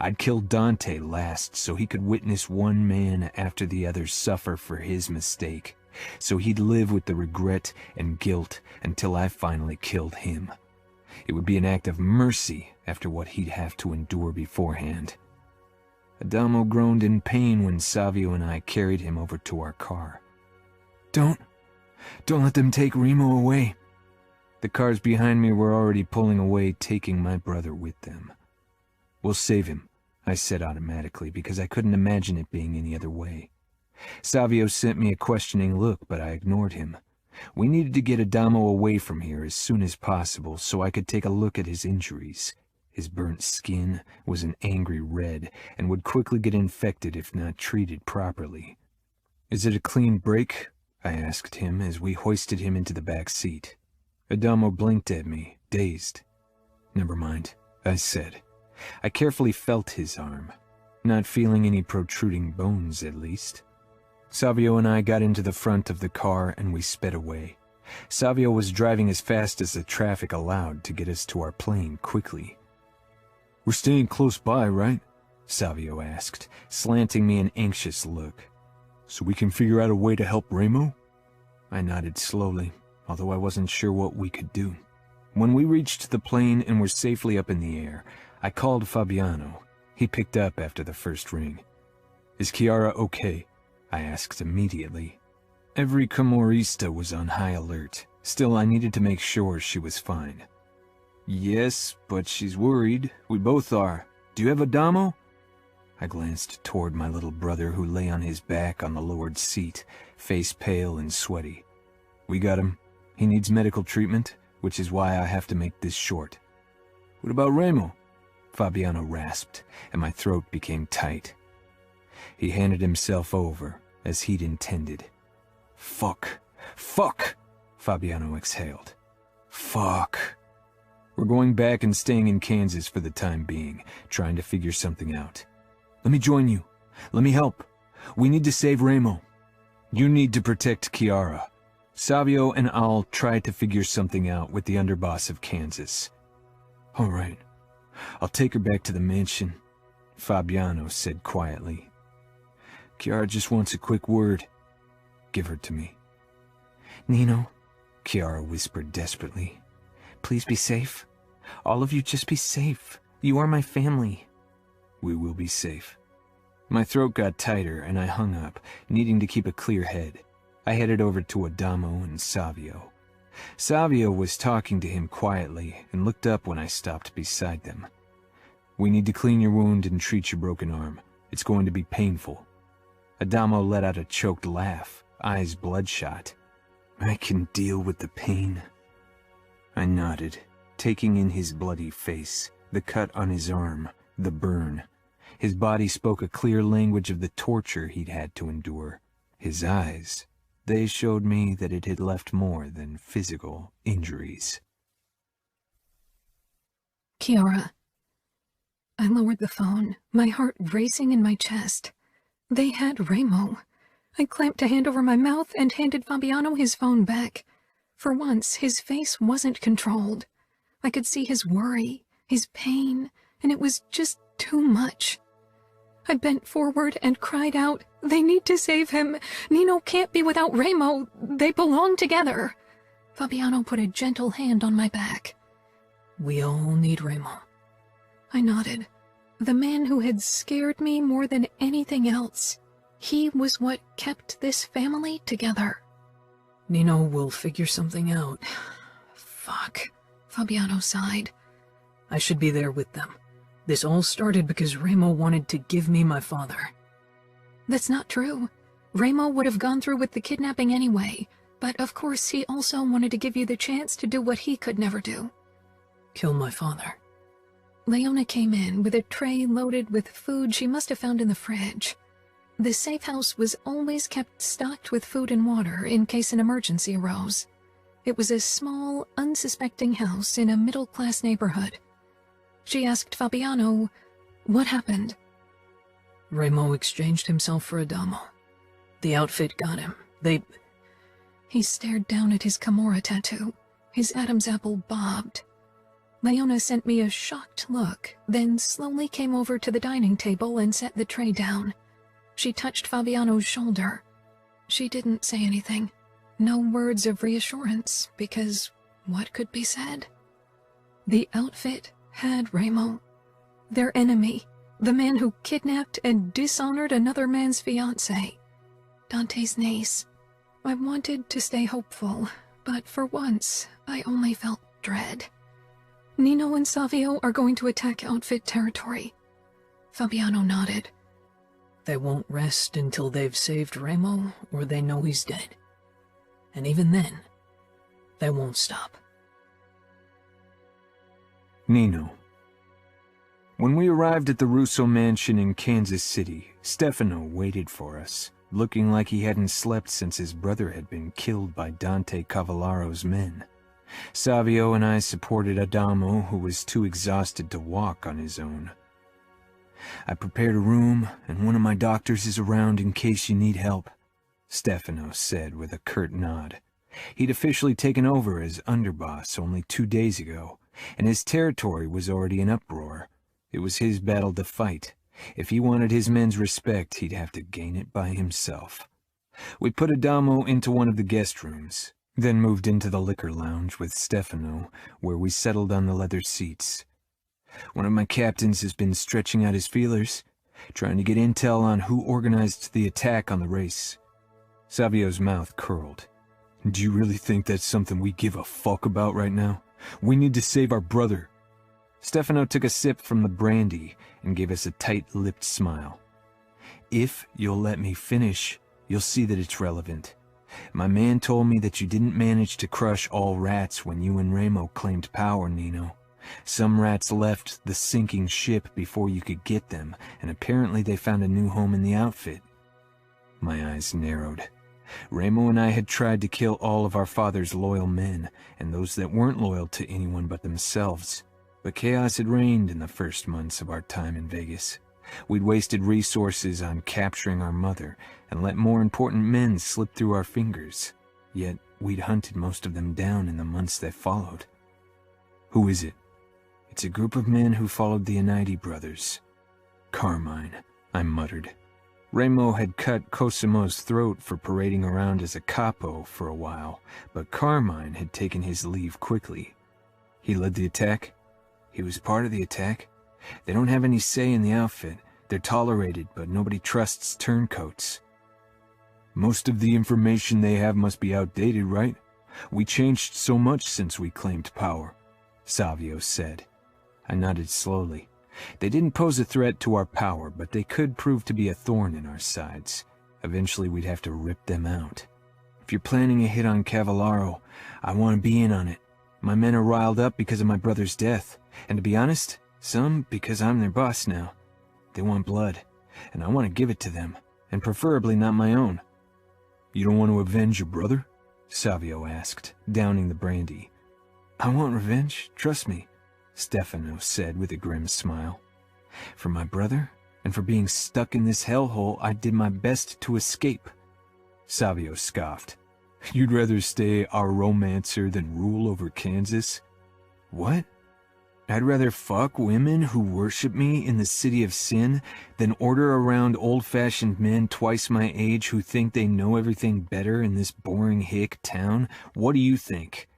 I'd kill Dante last so he could witness one man after the other suffer for his mistake, so he'd live with the regret and guilt until I finally killed him. It would be an act of mercy after what he'd have to endure beforehand. Adamo groaned in pain when Savio and I carried him over to our car. Don't let them take Remo away." The cars behind me were already pulling away, taking my brother with them. "We'll save him," I said automatically, because I couldn't imagine it being any other way. Savio sent me a questioning look, but I ignored him. We needed to get Adamo away from here as soon as possible so I could take a look at his injuries. His burnt skin was an angry red and would quickly get infected if not treated properly. "Is it a clean break?" I asked him as we hoisted him into the back seat. Adamo blinked at me, dazed. "Never mind," I said. I carefully felt his arm, not feeling any protruding bones at least. Savio and I got into the front of the car and we sped away. Savio was driving as fast as the traffic allowed to get us to our plane quickly. "We're staying close by, right?" Savio asked, slanting me an anxious look. "So we can figure out a way to help Remo?" I nodded slowly, although I wasn't sure what we could do. When we reached the plane and were safely up in the air, I called Fabiano. He picked up after the first ring. "Is Kiara okay?" I asked immediately. Every Camorrista was on high alert. Still, I needed to make sure she was fine. "Yes, but she's worried. We both are. Do you have Adamo?" I glanced toward my little brother who lay on his back on the lowered seat, face pale and sweaty. "We got him. He needs medical treatment, which is why I have to make this short." "What about Remo?" Fabiano rasped, and my throat became tight. He handed himself over, as he'd intended. Fuck! Fabiano exhaled. "Fuck." We're going back and staying in Kansas for the time being, trying to figure something out. "Let me join you. Let me help. We need to save Remo. You need to protect Kiara. Savio and I'll try to figure something out with the underboss of Kansas." "All right. I'll take her back to the mansion," Fabiano said quietly. "Kiara just wants a quick word. Give her to me." "Nino," Kiara whispered desperately, "please be safe. All of you just be safe. You are my family." "We will be safe." My throat got tighter and I hung up, needing to keep a clear head. I headed over to Adamo and Savio. Savio was talking to him quietly and looked up when I stopped beside them. "We need to clean your wound and treat your broken arm. It's going to be painful." Adamo let out a choked laugh, eyes bloodshot. "I can deal with the pain." I nodded, taking in his bloody face, the cut on his arm, the burn. His body spoke a clear language of the torture he'd had to endure. His eyes, they showed me that it had left more than physical injuries. Kiara. I lowered the phone, my heart racing in my chest. They had Remo. I clamped a hand over my mouth and handed Fabiano his phone back. For once, his face wasn't controlled. I could see his worry, his pain, and it was just too much. I bent forward and cried out, "They need to save him! Nino can't be without Remo! They belong together!" Fabiano put a gentle hand on my back. We all need Remo. I nodded. The man who had scared me more than anything else. He was what kept this family together. Nino will figure something out. Fuck. Fabiano sighed. I should be there with them. This all started because Remo wanted to give me my father. That's not true. Remo would have gone through with the kidnapping anyway, but of course he also wanted to give you the chance to do what he could never do. Kill my father. Leona came in with a tray loaded with food she must have found in the fridge. The safe house was always kept stocked with food and water in case an emergency arose. It was a small, unsuspecting house in a middle-class neighborhood. She asked Fabiano, "What happened?" Remo exchanged himself for Adamo. The outfit got him. He stared down at his Camorra tattoo. His Adam's apple bobbed. Leona sent me a shocked look, then slowly came over to the dining table and set the tray down. She touched Fabiano's shoulder. She didn't say anything. No words of reassurance, because what could be said? The outfit had Remo. Their enemy, the man who kidnapped and dishonored another man's fiancée. Dante's niece. I wanted to stay hopeful, but for once, I only felt dread. Nino and Savio are going to attack outfit territory. Fabiano nodded. They won't rest until they've saved Remo or they know he's dead. And even then, they won't stop. Nino. When we arrived at the Russo mansion in Kansas City, Stefano waited for us, looking like he hadn't slept since his brother had been killed by Dante Cavallaro's men. Savio and I supported Adamo, who was too exhausted to walk on his own. "I prepared a room, and one of my doctors is around in case you need help," Stefano said with a curt nod. He'd officially taken over as underboss only 2 days ago, and his territory was already in uproar. It was his battle to fight. If he wanted his men's respect, he'd have to gain it by himself. We put Adamo into one of the guest rooms, then moved into the liquor lounge with Stefano, where we settled on the leather seats. One of my captains has been stretching out his feelers, trying to get intel on who organized the attack on the race. Savio's mouth curled. "Do you really think that's something we give a fuck about right now? We need to save our brother." Stefano took a sip from the brandy and gave us a tight-lipped smile. "If you'll let me finish, you'll see that it's relevant. My man told me that you didn't manage to crush all rats when you and Remo claimed power, Nino. Some rats left the sinking ship before you could get them, and apparently they found a new home in the outfit." My eyes narrowed. Remo and I had tried to kill all of our father's loyal men, and those that weren't loyal to anyone but themselves. But chaos had reigned in the first months of our time in Vegas. We'd wasted resources on capturing our mother, and let more important men slip through our fingers. Yet we'd hunted most of them down in the months that followed. "Who is it?" "It's a group of men who followed the Anaidi brothers." "Carmine," I muttered. Remo had cut Cosimo's throat for parading around as a capo for a while, but Carmine had taken his leave quickly. "He led the attack?" "He was part of the attack. They don't have any say in the outfit. They're tolerated, but nobody trusts turncoats." "Most of the information they have must be outdated, right? We changed so much since we claimed power," Savio said. I nodded slowly. They didn't pose a threat to our power, but they could prove to be a thorn in our sides. Eventually we'd have to rip them out. "If you're planning a hit on Cavallaro, I want to be in on it. My men are riled up because of my brother's death, and to be honest, some because I'm their boss now. They want blood, and I want to give it to them, and preferably not my own." "You don't want to avenge your brother?" Savio asked, downing the brandy. "I want revenge, trust me," Stefano said with a grim smile. "For my brother, and for being stuck in this hellhole I did my best to escape." Savio scoffed. "You'd rather stay our romancer than rule over Kansas?" "What?" I'd rather fuck women who worship me in the city of sin than order around old-fashioned men twice my age who think they know everything better in this boring hick town. What do you think?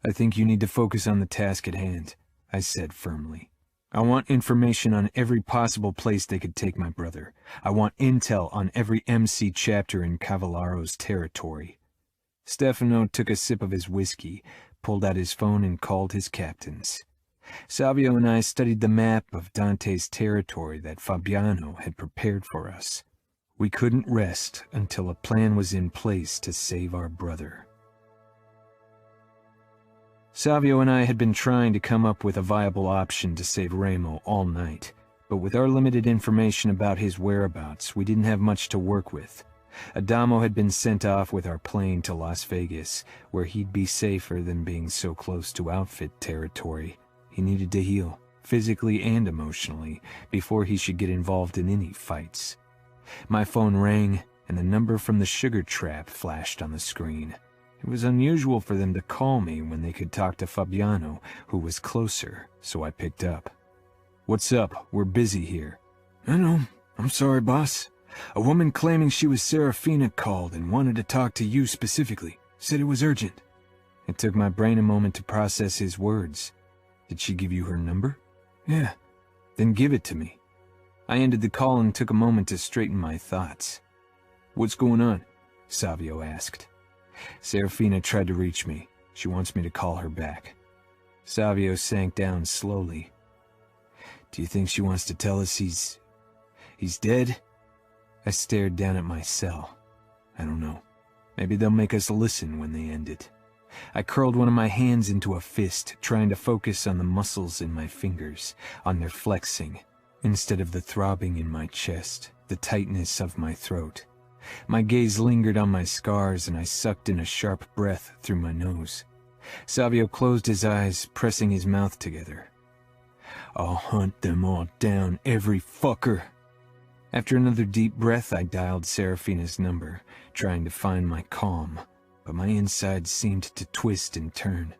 I think you need to focus on the task at hand, I said firmly. I want information on every possible place they could take my brother. I want intel on every MC chapter in Cavallero's territory. Stefano took a sip of his whiskey, pulled out his phone and called his captains. Savio and I studied the map of Dante's territory that Fabiano had prepared for us. We couldn't rest until a plan was in place to save our brother. Savio and I had been trying to come up with a viable option to save Remo all night, but with our limited information about his whereabouts, we didn't have much to work with. Adamo had been sent off with our plane to Las Vegas, where he'd be safer than being so close to outfit territory. He needed to heal, physically and emotionally, before he should get involved in any fights. My phone rang, and the number from the sugar trap flashed on the screen. It was unusual for them to call me when they could talk to Fabiano, who was closer, so I picked up. "What's up? We're busy here." "I know. I'm sorry, boss. A woman claiming she was Serafina called and wanted to talk to you specifically. Said it was urgent." It took my brain a moment to process his words. "Did she give you her number?" "Yeah." "Then give it to me." I ended the call and took a moment to straighten my thoughts. "What's going on?" Savio asked. "Serafina tried to reach me. She wants me to call her back." Savio sank down slowly. "Do you think she wants to tell us he's dead?" I stared down at my cell. "I don't know. Maybe they'll make us listen when they end it." I curled one of my hands into a fist, trying to focus on the muscles in my fingers, on their flexing, instead of the throbbing in my chest, the tightness of my throat. My gaze lingered on my scars, and I sucked in a sharp breath through my nose. Savio closed his eyes, pressing his mouth together. "I'll hunt them all down, every fucker." After another deep breath, I dialed Serafina's number, trying to find my calm, but my insides seemed to twist and turn.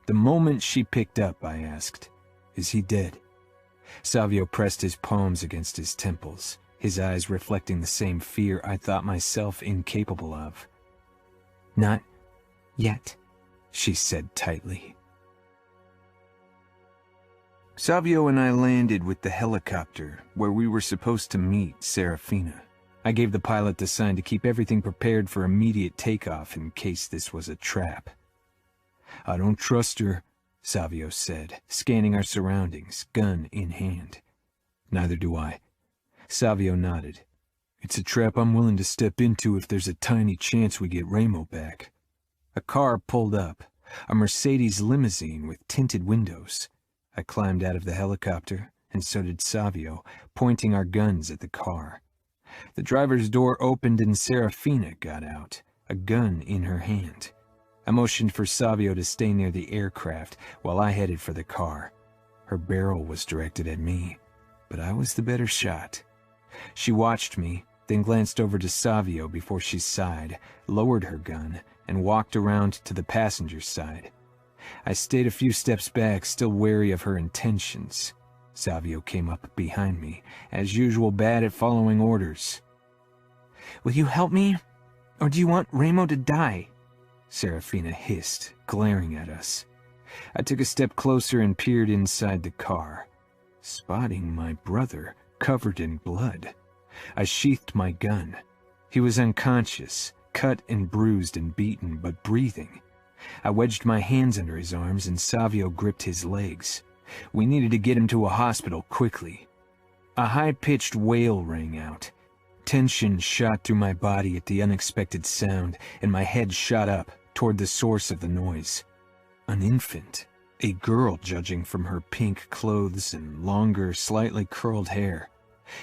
The moment she picked up, I asked, "Is he dead?" Savio pressed his palms against his temples, his eyes reflecting the same fear I thought myself incapable of. "Not yet," she said tightly. Savio and I landed with the helicopter where we were supposed to meet Serafina. I gave the pilot the sign to keep everything prepared for immediate takeoff in case this was a trap. "I don't trust her," Savio said, scanning our surroundings, gun in hand. "Neither do I." Savio nodded. "It's a trap I'm willing to step into if there's a tiny chance we get Remo back." A car pulled up, a Mercedes limousine with tinted windows. I climbed out of the helicopter, and so did Savio, pointing our guns at the car. The driver's door opened and Serafina got out, a gun in her hand. I motioned for Savio to stay near the aircraft while I headed for the car. Her barrel was directed at me, but I was the better shot. She watched me, then glanced over to Savio before she sighed, lowered her gun, and walked around to the passenger side. I stayed a few steps back, still wary of her intentions. Savio came up behind me, as usual bad at following orders. "Will you help me, or do you want Remo to die?" Serafina hissed, glaring at us. I took a step closer and peered inside the car, spotting my brother covered in blood. I sheathed my gun. He was unconscious, cut and bruised and beaten, but breathing. I wedged my hands under his arms and Savio gripped his legs. We needed to get him to a hospital quickly. A high-pitched wail rang out. Tension shot through my body at the unexpected sound, and my head shot up toward the source of the noise. An infant, a girl judging from her pink clothes and longer, slightly curled hair.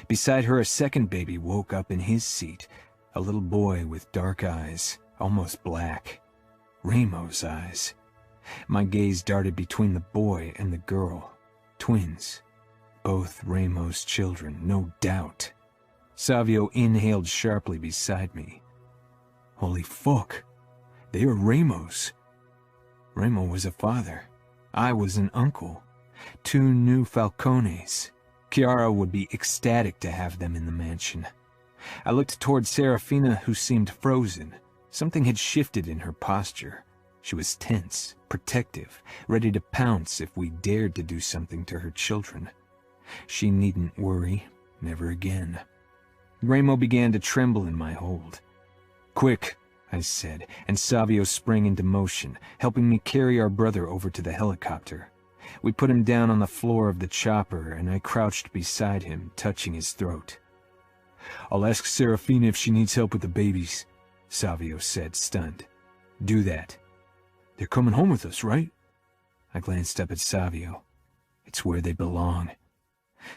Beside her, a second baby woke up in his seat, a little boy with dark eyes, almost black. Remo's eyes. My gaze darted between the boy and the girl. Twins. Both Remo's children, no doubt. Savio inhaled sharply beside me. Holy fuck. They are Remo's. Remo was a father. I was an uncle. 2 new Falcones. Kiara would be ecstatic to have them in the mansion. I looked toward Serafina, who seemed frozen. Something had shifted in her posture. She was tense, protective, ready to pounce if we dared to do something to her children. She needn't worry, never again. Remo began to tremble in my hold. "Quick," I said, and Savio sprang into motion, helping me carry our brother over to the helicopter. We put him down on the floor of the chopper, and I crouched beside him, touching his throat. "I'll ask Serafina if she needs help with the babies," Savio said, stunned. "Do that." "They're coming home with us, right?" I glanced up at Savio. "It's where they belong."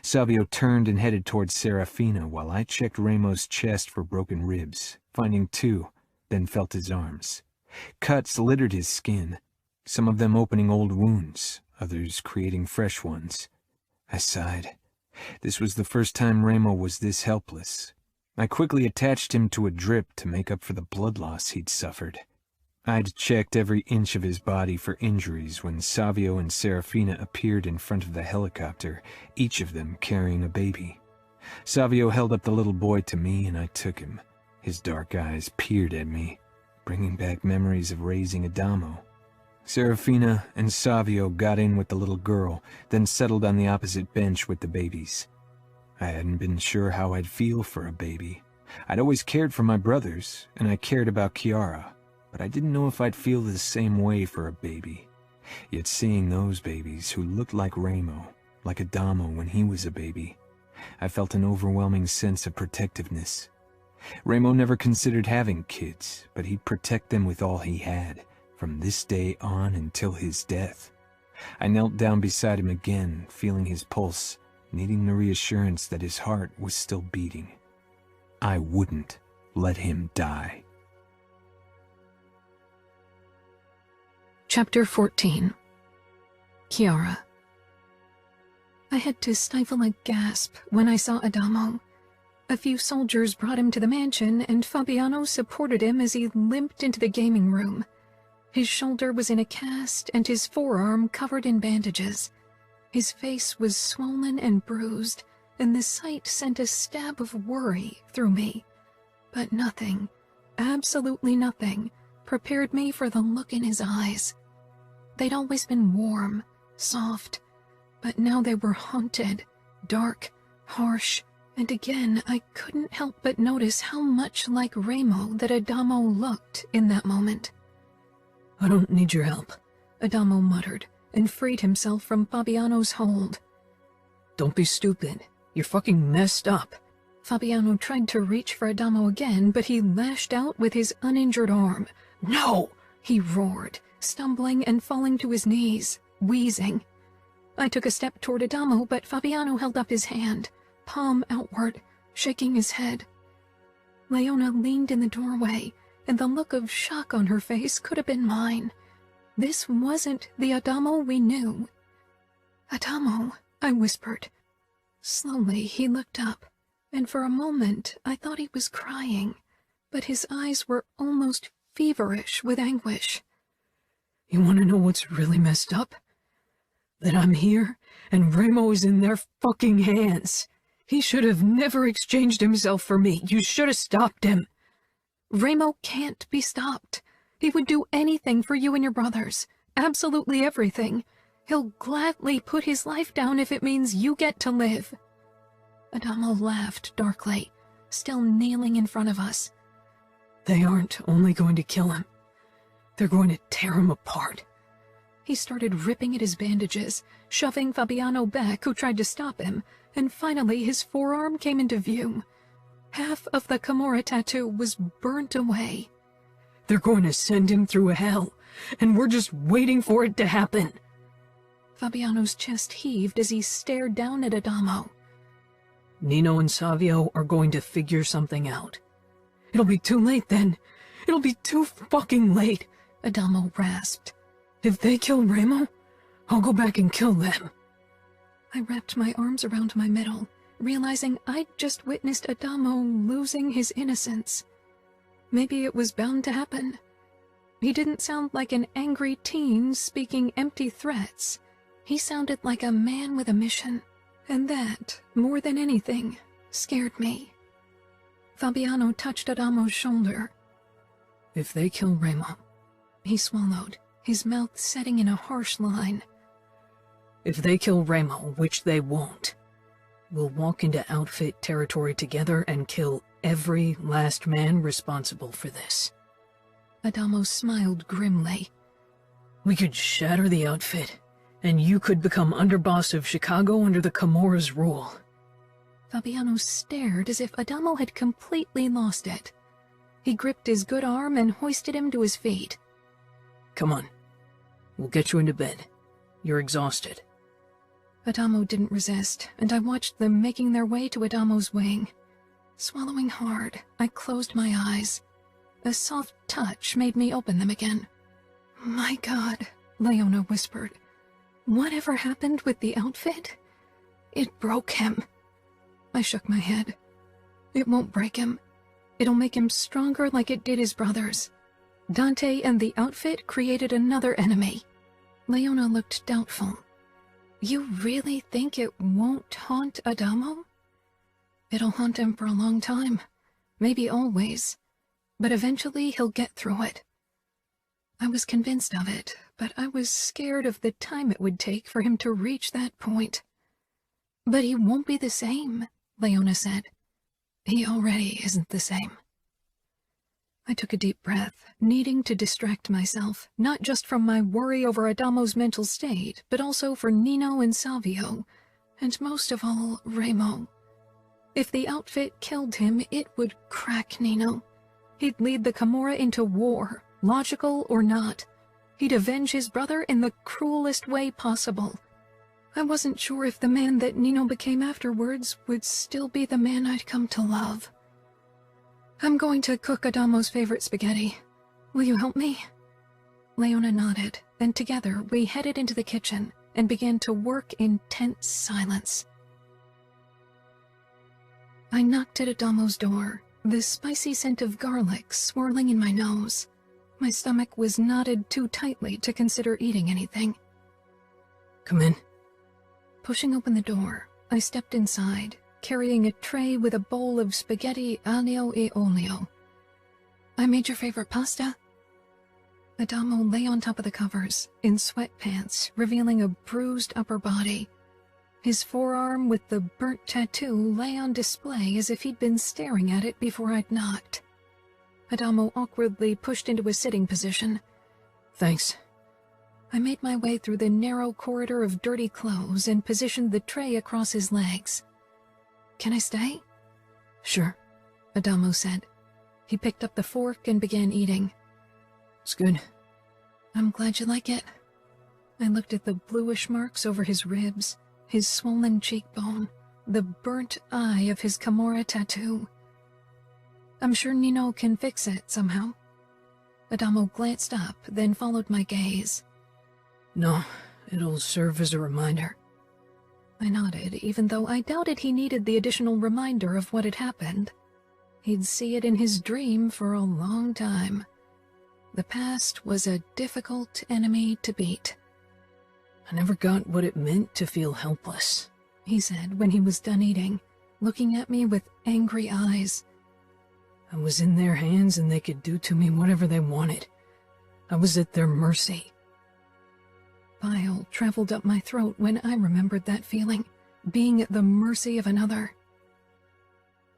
Savio turned and headed towards Serafina while I checked Remo's chest for broken ribs, finding 2, then felt his arms. Cuts littered his skin, some of them opening old wounds, others creating fresh ones. I sighed. This was the first time Remo was this helpless. I quickly attached him to a drip to make up for the blood loss he'd suffered. I'd checked every inch of his body for injuries when Savio and Serafina appeared in front of the helicopter, each of them carrying a baby. Savio held up the little boy to me, and I took him. His dark eyes peered at me, bringing back memories of raising Adamo. Serafina and Savio got in with the little girl, then settled on the opposite bench with the babies. I hadn't been sure how I'd feel for a baby. I'd always cared for my brothers, and I cared about Kiara, but I didn't know if I'd feel the same way for a baby. Yet seeing those babies who looked like Remo, like Adamo when he was a baby, I felt an overwhelming sense of protectiveness. Remo never considered having kids, but he'd protect them with all he had, from this day on until his death. I knelt down beside him again, feeling his pulse, needing the reassurance that his heart was still beating. I wouldn't let him die. Chapter 14. Kiara. I had to stifle a gasp when I saw Adamo. A few soldiers brought him to the mansion, and Fabiano supported him as he limped into the gaming room. His shoulder was in a cast, and his forearm covered in bandages. His face was swollen and bruised, and the sight sent a stab of worry through me. But nothing, absolutely nothing, prepared me for the look in his eyes. They'd always been warm, soft, but now they were haunted, dark, harsh, and again I couldn't help but notice how much like Remo that Adamo looked in that moment. "I don't need your help," Adamo muttered, and freed himself from Fabiano's hold. "Don't be stupid. You're fucking messed up." Fabiano tried to reach for Adamo again, but he lashed out with his uninjured arm. "No!" he roared, stumbling and falling to his knees, wheezing. I took a step toward Adamo, but Fabiano held up his hand, palm outward, shaking his head. Leona leaned in the doorway, and the look of shock on her face could have been mine. This wasn't the Adamo we knew. "Adamo," I whispered. Slowly he looked up, and for a moment I thought he was crying, but his eyes were almost feverish with anguish. "You want to know what's really messed up? That I'm here, and Remo is in their fucking hands. He should have never exchanged himself for me. You should have stopped him." "Remo can't be stopped. He would do anything for you and your brothers. Absolutely everything. He'll gladly put his life down if it means you get to live." Adamo laughed darkly, still kneeling in front of us. "They aren't only going to kill him. They're going to tear him apart." He started ripping at his bandages, shoving Fabiano back, who tried to stop him, and finally his forearm came into view. Half of the Camorra tattoo was burnt away. "They're going to send him through hell, and we're just waiting for it to happen." Fabiano's chest heaved as he stared down at Adamo. "Nino and Savio are going to figure something out. It'll be too late then. It'll be too fucking late," Adamo rasped. "If they kill Remo, I'll go back and kill them." I wrapped my arms around my middle, realizing I'd just witnessed Adamo losing his innocence. Maybe it was bound to happen. He didn't sound like an angry teen speaking empty threats. He sounded like a man with a mission, and that, more than anything, scared me. Fabiano touched Adamo's shoulder. If they kill Remo, He swallowed, his mouth setting in a harsh line. if they kill Remo, which they won't, we'll walk into outfit territory together and kill every last man responsible for this. Adamo smiled grimly. We could shatter the outfit, and you could become underboss of Chicago under the Camorra's rule. Fabiano stared as if Adamo had completely lost it. He gripped his good arm and hoisted him to his feet. Come on. We'll get you into bed. You're exhausted. Adamo didn't resist, and I watched them making their way to Adamo's wing. Swallowing hard, I closed my eyes. A soft touch made me open them again. My God, Leona whispered. Whatever happened with the outfit? It broke him. I shook my head. It won't break him. It'll make him stronger like it did his brothers. Dante and the outfit created another enemy. Leona looked doubtful. You really think it won't haunt Adamo? It'll haunt him for a long time. Maybe always. But eventually he'll get through it. I was convinced of it, but I was scared of the time it would take for him to reach that point. But he won't be the same, Leona said. He already isn't the same. I took a deep breath, needing to distract myself, not just from my worry over Adamo's mental state, but also for Nino and Savio, and most of all, Remo. If the outfit killed him, it would crack Nino. He'd lead the Camorra into war, logical or not. He'd avenge his brother in the cruelest way possible. I wasn't sure if the man that Nino became afterwards would still be the man I'd come to love. I'm going to cook Adamo's favorite spaghetti. Will you help me? Leona nodded, and together we headed into the kitchen and began to work in tense silence. I knocked at Adamo's door, the spicy scent of garlic swirling in my nose. My stomach was knotted too tightly to consider eating anything. Come in. Pushing open the door, I stepped inside, carrying a tray with a bowl of spaghetti aglio e olio. I made your favorite pasta? Adamo lay on top of the covers, in sweatpants, revealing a bruised upper body. His forearm with the burnt tattoo lay on display as if he'd been staring at it before I'd knocked. Adamo awkwardly pushed into a sitting position. Thanks. I made my way through the narrow corridor of dirty clothes and positioned the tray across his legs. Can I stay? Sure, Adamo said. He picked up the fork and began eating. It's good. I'm glad you like it. I looked at the bluish marks over his ribs, his swollen cheekbone, the burnt eye of his Camorra tattoo. I'm sure Nino can fix it somehow. Adamo glanced up, then followed my gaze. No, it'll serve as a reminder. I nodded, even though I doubted he needed the additional reminder of what had happened. He'd see it in his dream for a long time. The past was a difficult enemy to beat. I never got what it meant to feel helpless, he said when he was done eating, looking at me with angry eyes. I was in their hands and they could do to me whatever they wanted. I was at their mercy. Bile traveled up my throat when I remembered that feeling, being at the mercy of another.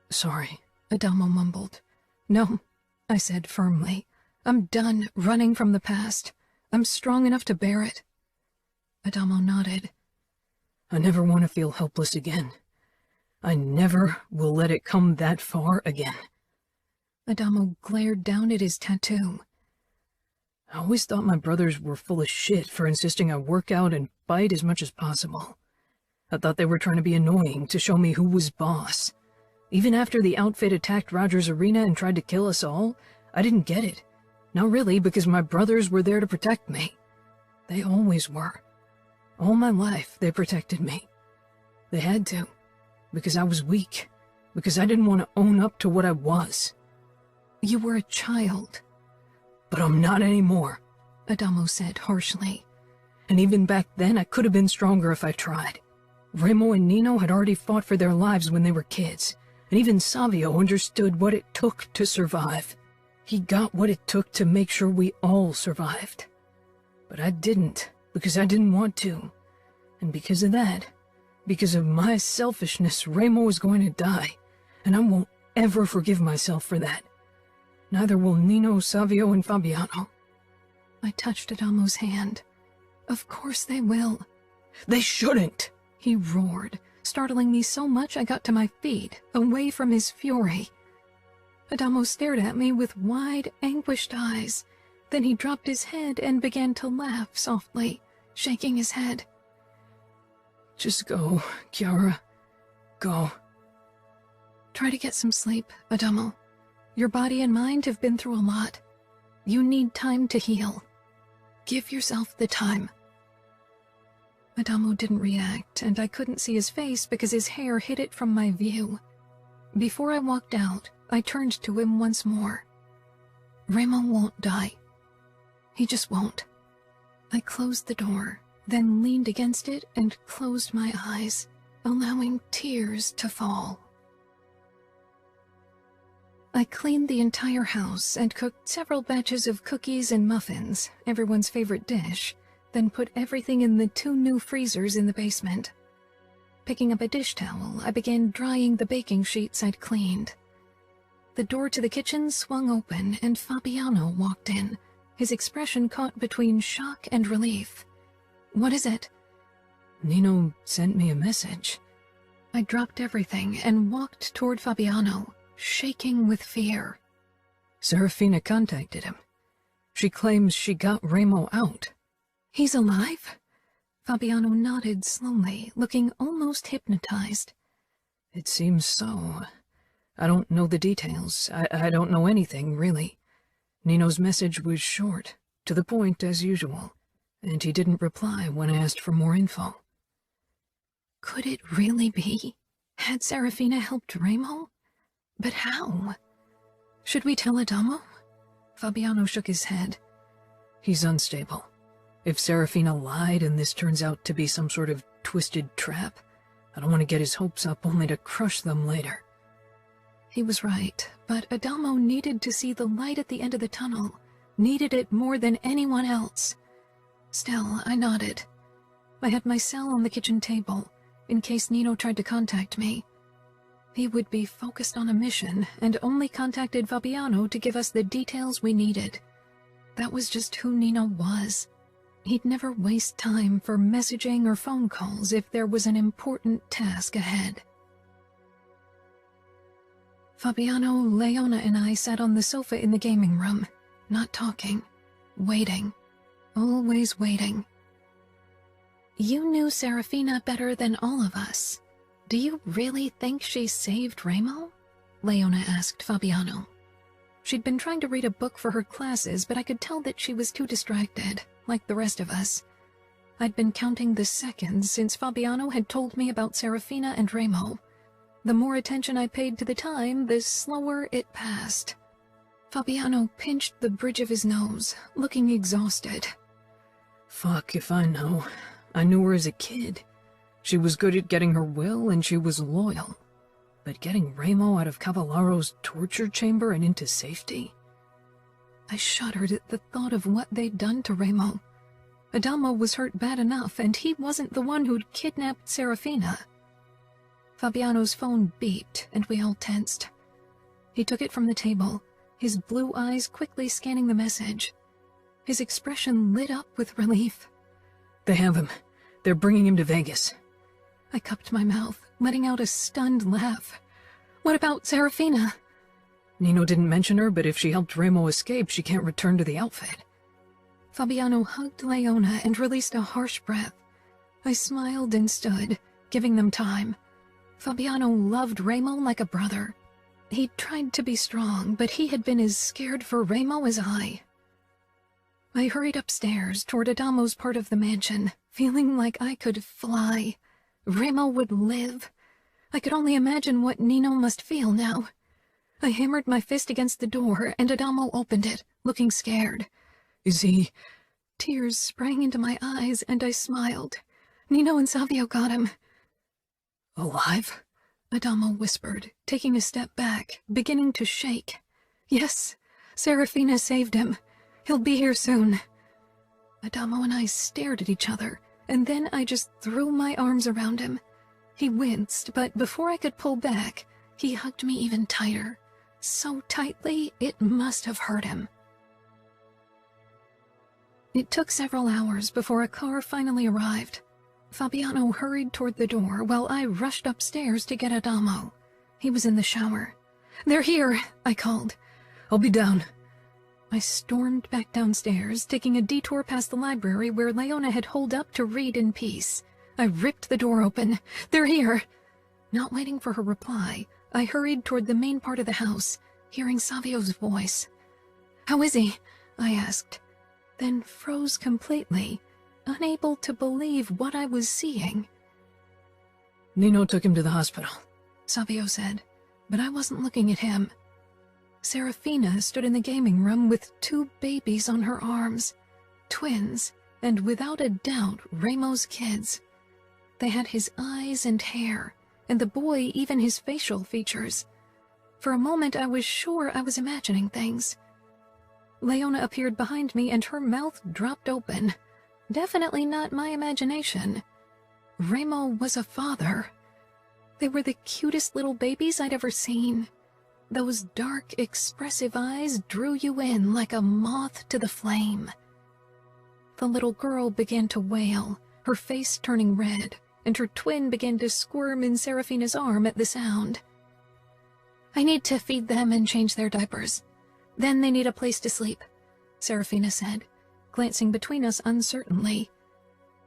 Sorry, Adamo mumbled. No, I said firmly. I'm done running from the past. I'm strong enough to bear it. Adamo nodded. I never want to feel helpless again. I never will let it come that far again. Adamo glared down at his tattoo. I always thought my brothers were full of shit for insisting I work out and fight as much as possible. I thought they were trying to be annoying to show me who was boss. Even after the outfit attacked Rogers Arena and tried to kill us all, I didn't get it. Not really, because my brothers were there to protect me. They always were. All my life, they protected me. They had to, because I was weak, because I didn't want to own up to what I was. You were a child. But I'm not anymore, Adamo said harshly. And even back then, I could have been stronger if I tried. Remo and Nino had already fought for their lives when they were kids, and even Savio understood what it took to survive. He got what it took to make sure we all survived. But I didn't, because I didn't want to. And because of that, because of my selfishness, Remo is going to die, and I won't ever forgive myself for that. Neither will Nino, Savio, and Fabiano. I touched Adamo's hand. Of course they will. They shouldn't! He roared, startling me so much I got to my feet, away from his fury. Adamo stared at me with wide, anguished eyes. Then he dropped his head and began to laugh softly, shaking his head. Just go, Kiara. Go. Try to get some sleep, Adamo. Your body and mind have been through a lot. You need time to heal. Give yourself the time. Adamo didn't react, and I couldn't see his face because his hair hid it from my view. Before I walked out, I turned to him once more. Remo won't die. He just won't. I closed the door, then leaned against it and closed my eyes, allowing tears to fall. I cleaned the entire house and cooked several batches of cookies and muffins, everyone's favorite dish, then put everything in the 2 new freezers in the basement. Picking up a dish towel, I began drying the baking sheets I'd cleaned. The door to the kitchen swung open and Fabiano walked in, his expression caught between shock and relief. What is it? Nino sent me a message. I dropped everything and walked toward Fabiano, shaking with fear. Serafina contacted him. She claims she got Remo out. He's alive? Fabiano nodded slowly, looking almost hypnotized. It seems so. I don't know the details. I don't know anything, really. Nino's message was short, to the point as usual, and he didn't reply when I asked for more info. Could it really be? Had Serafina helped Remo? But how? Should we tell Adamo? Fabiano shook his head. He's unstable. If Serafina lied and this turns out to be some sort of twisted trap, I don't want to get his hopes up only to crush them later. He was right, but Adamo needed to see the light at the end of the tunnel, needed it more than anyone else. Still, I nodded. I had my cell on the kitchen table, in case Nino tried to contact me. He would be focused on a mission, and only contacted Fabiano to give us the details we needed. That was just who Nino was. He'd never waste time for messaging or phone calls if there was an important task ahead. Fabiano, Leona, and I sat on the sofa in the gaming room, not talking, waiting, always waiting. You knew Serafina better than all of us. Do you really think she saved Remo? Leona asked Fabiano. She'd been trying to read a book for her classes, but I could tell that she was too distracted, like the rest of us. I'd been counting the seconds since Fabiano had told me about Serafina and Remo. The more attention I paid to the time, the slower it passed. Fabiano pinched the bridge of his nose, looking exhausted. Fuck if I know. I knew her as a kid. She was good at getting her will, and she was loyal. But getting Remo out of Cavallaro's torture chamber and into safety? I shuddered at the thought of what they'd done to Remo. Adamo was hurt bad enough, and he wasn't the one who'd kidnapped Serafina. Fabiano's phone beeped, and we all tensed. He took it from the table, his blue eyes quickly scanning the message. His expression lit up with relief. They have him. They're bringing him to Vegas. I cupped my mouth, letting out a stunned laugh. What about Serafina? Nino didn't mention her, but if she helped Remo escape, she can't return to the outfit. Fabiano hugged Leona and released a harsh breath. I smiled and stood, giving them time. Fabiano loved Remo like a brother. He tried to be strong, but he had been as scared for Remo as I. I hurried upstairs toward Adamo's part of the mansion, feeling like I could fly. Remo would live. I could only imagine what Nino must feel now. I hammered my fist against the door, and Adamo opened it, looking scared. Is he Tears sprang into my eyes, and I smiled. Nino and Savio got him. Alive? Adamo whispered, taking a step back, beginning to shake. Yes, Serafina saved him. He'll be here soon. Adamo and I stared at each other, and then I just threw my arms around him. He winced, but before I could pull back, he hugged me even tighter. So tightly, it must have hurt him. It took several hours before a car finally arrived. Fabiano hurried toward the door while I rushed upstairs to get Adamo. He was in the shower. "They're here," I called. "I'll be down." I stormed back downstairs, taking a detour past the library where Leona had holed up to read in peace. I ripped the door open. "They're here!" Not waiting for her reply, I hurried toward the main part of the house, hearing Savio's voice. "How is he?" I asked, then froze completely, unable to believe what I was seeing. "Nino took him to the hospital," Savio said, but I wasn't looking at him. Serafina stood in the gaming room with 2 babies on her arms, twins, and without a doubt Ramo's kids. They had his eyes and hair, and the boy even his facial features. For a moment I was sure I was imagining things. Leona appeared behind me and her mouth dropped open. Definitely not my imagination. Ramo was a father. They were the cutest little babies I'd ever seen. Those dark, expressive eyes drew you in like a moth to the flame. The little girl began to wail, her face turning red, and her twin began to squirm in Serafina's arm at the sound. "I need to feed them and change their diapers. Then they need a place to sleep," Serafina said, glancing between us uncertainly.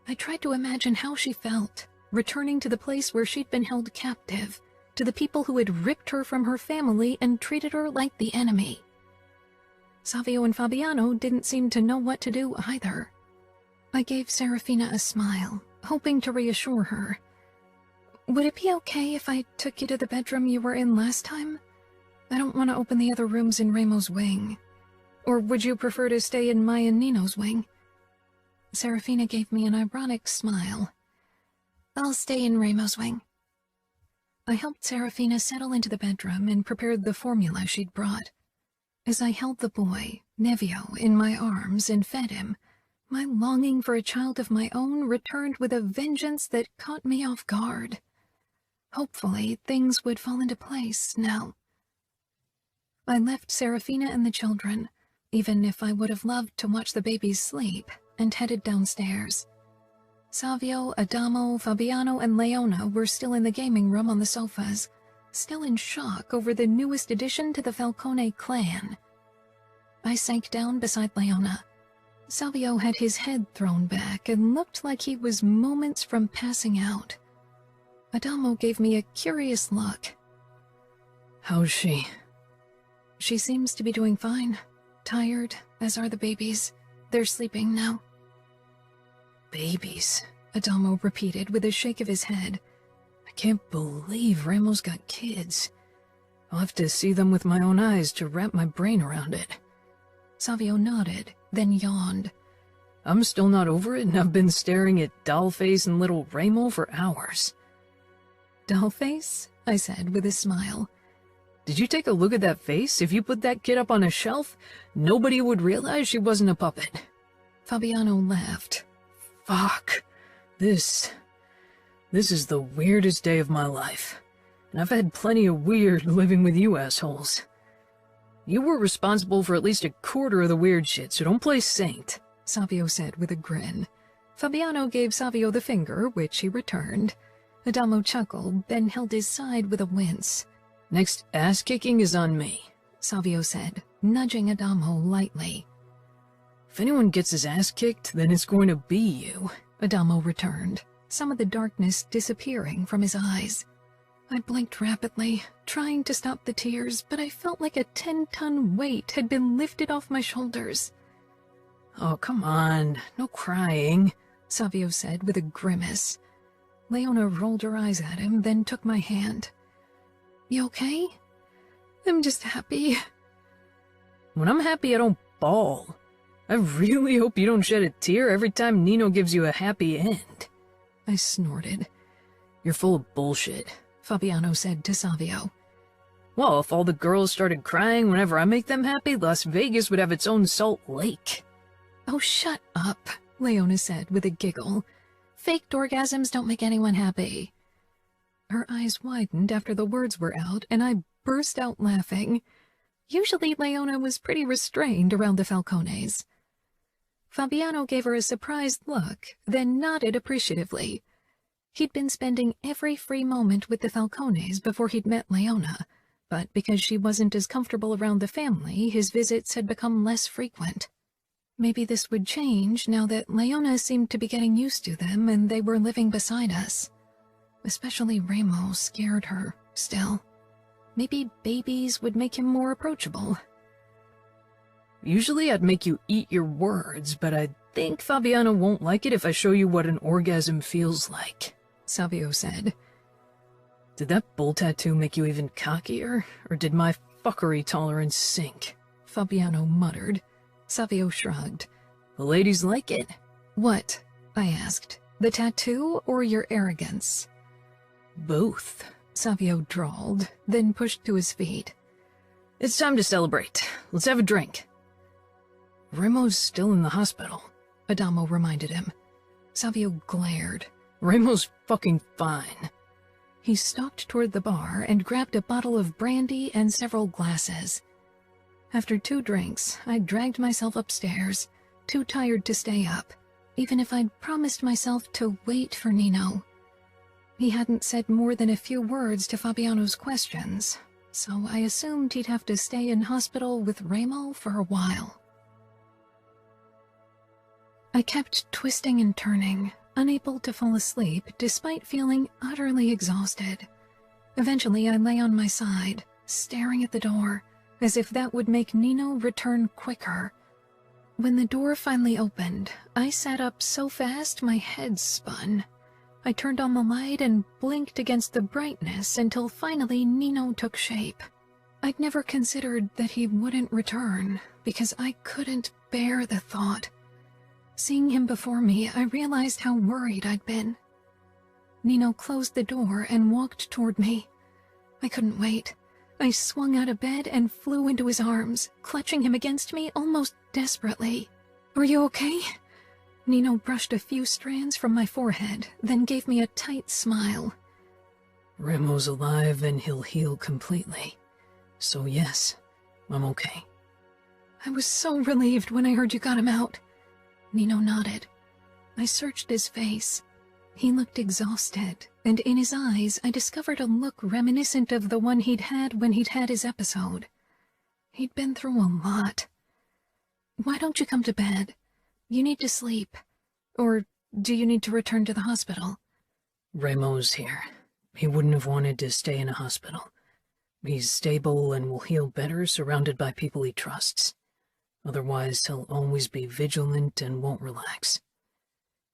I tried to imagine how she felt, returning to the place where she'd been held captive, to the people who had ripped her from her family and treated her like the enemy. Savio and Fabiano didn't seem to know what to do either. I gave Serafina a smile, hoping to reassure her. "Would it be okay if I took you to the bedroom you were in last time? I don't want to open the other rooms in Ramo's wing. Or would you prefer to stay in my and Nino's wing?" Serafina gave me an ironic smile. "I'll stay in Ramo's wing." I helped Serafina settle into the bedroom and prepared the formula she'd brought. As I held the boy, Nevio, in my arms and fed him, my longing for a child of my own returned with a vengeance that caught me off guard. Hopefully, things would fall into place now. I left Serafina and the children, even if I would have loved to watch the babies sleep, and headed downstairs. Savio, Adamo, Fabiano, and Leona were still in the gaming room on the sofas, still in shock over the newest addition to the Falcone clan. I sank down beside Leona. Savio had his head thrown back and looked like he was moments from passing out. Adamo gave me a curious look. "How's she?" "She seems to be doing fine. Tired, as are the babies. They're sleeping now." "Babies," Adamo repeated with a shake of his head. "I can't believe Ramo's got kids. I'll have to see them with my own eyes to wrap my brain around it." Savio nodded, then yawned. "I'm still not over it, and I've been staring at Dollface and little Ramo for hours." "Dollface?" I said with a smile. "Did you take a look at that face? If you put that kid up on a shelf, nobody would realize she wasn't a puppet." Fabiano laughed. "Fuck. This is the weirdest day of my life. And I've had plenty of weird living with you assholes. You were responsible for at least a quarter of the weird shit, so don't play saint," Savio said with a grin. Fabiano gave Savio the finger, which he returned. Adamo chuckled, then held his side with a wince. "Next ass-kicking is on me," Savio said, nudging Adamo lightly. "If anyone gets his ass kicked, then it's going to be you," Adamo returned, some of the darkness disappearing from his eyes. I blinked rapidly, trying to stop the tears, but I felt like a 10-ton weight had been lifted off my shoulders. "Oh, come on, no crying," Savio said with a grimace. Leona rolled her eyes at him, then took my hand. "You okay?" "I'm just happy." "When I'm happy, I don't bawl." I really hope you don't shed a tear every time Nino gives you a happy end. I snorted. You're full of bullshit, Fabiano said to Savio. Well, if all the girls started crying whenever I make them happy, Las Vegas would have its own Salt Lake. Oh, shut up, Leona said with a giggle. Faked orgasms don't make anyone happy. Her eyes widened after the words were out, and I burst out laughing. Usually Leona was pretty restrained around the Falcones. Fabiano gave her a surprised look, then nodded appreciatively. He'd been spending every free moment with the Falcones before he'd met Leona, but because she wasn't as comfortable around the family, his visits had become less frequent. Maybe this would change now that Leona seemed to be getting used to them and they were living beside us. Especially Remo scared her, still. Maybe babies would make him more approachable. Usually I'd make you eat your words, but I think Fabiano won't like it if I show you what an orgasm feels like, Savio said. Did that bull tattoo make you even cockier, or did my fuckery tolerance sink? Fabiano muttered. Savio shrugged. The ladies like it. What? I asked. The tattoo or your arrogance? Both, Savio drawled, then pushed to his feet. It's time to celebrate. Let's have a drink. Remo's still in the hospital, Adamo reminded him. Savio glared. Remo's fucking fine. He stalked toward the bar and grabbed a bottle of brandy and several glasses. After 2 drinks, I dragged myself upstairs, too tired to stay up, even if I'd promised myself to wait for Nino. He hadn't said more than a few words to Fabiano's questions, so I assumed he'd have to stay in hospital with Remo for a while. I kept twisting and turning, unable to fall asleep despite feeling utterly exhausted. Eventually, I lay on my side, staring at the door, as if that would make Nino return quicker. When the door finally opened, I sat up so fast my head spun. I turned on the light and blinked against the brightness until finally Nino took shape. I'd never considered that he wouldn't return, because I couldn't bear the thought. Seeing him before me, I realized how worried I'd been. Nino closed the door and walked toward me. I couldn't wait. I swung out of bed and flew into his arms, clutching him against me almost desperately. "Are you okay?" Nino brushed a few strands from my forehead, then gave me a tight smile. Remo's alive and he'll heal completely. So yes, I'm okay. I was so relieved when I heard you got him out. Nino nodded. I searched his face. He looked exhausted, and in his eyes I discovered a look reminiscent of the one he'd had when he'd had his episode. He'd been through a lot. "Why don't you come to bed? You need to sleep. Or do you need to return to the hospital?" Remo's here. He wouldn't have wanted to stay in a hospital. He's stable and will heal better surrounded by people he trusts. Otherwise, he'll always be vigilant and won't relax.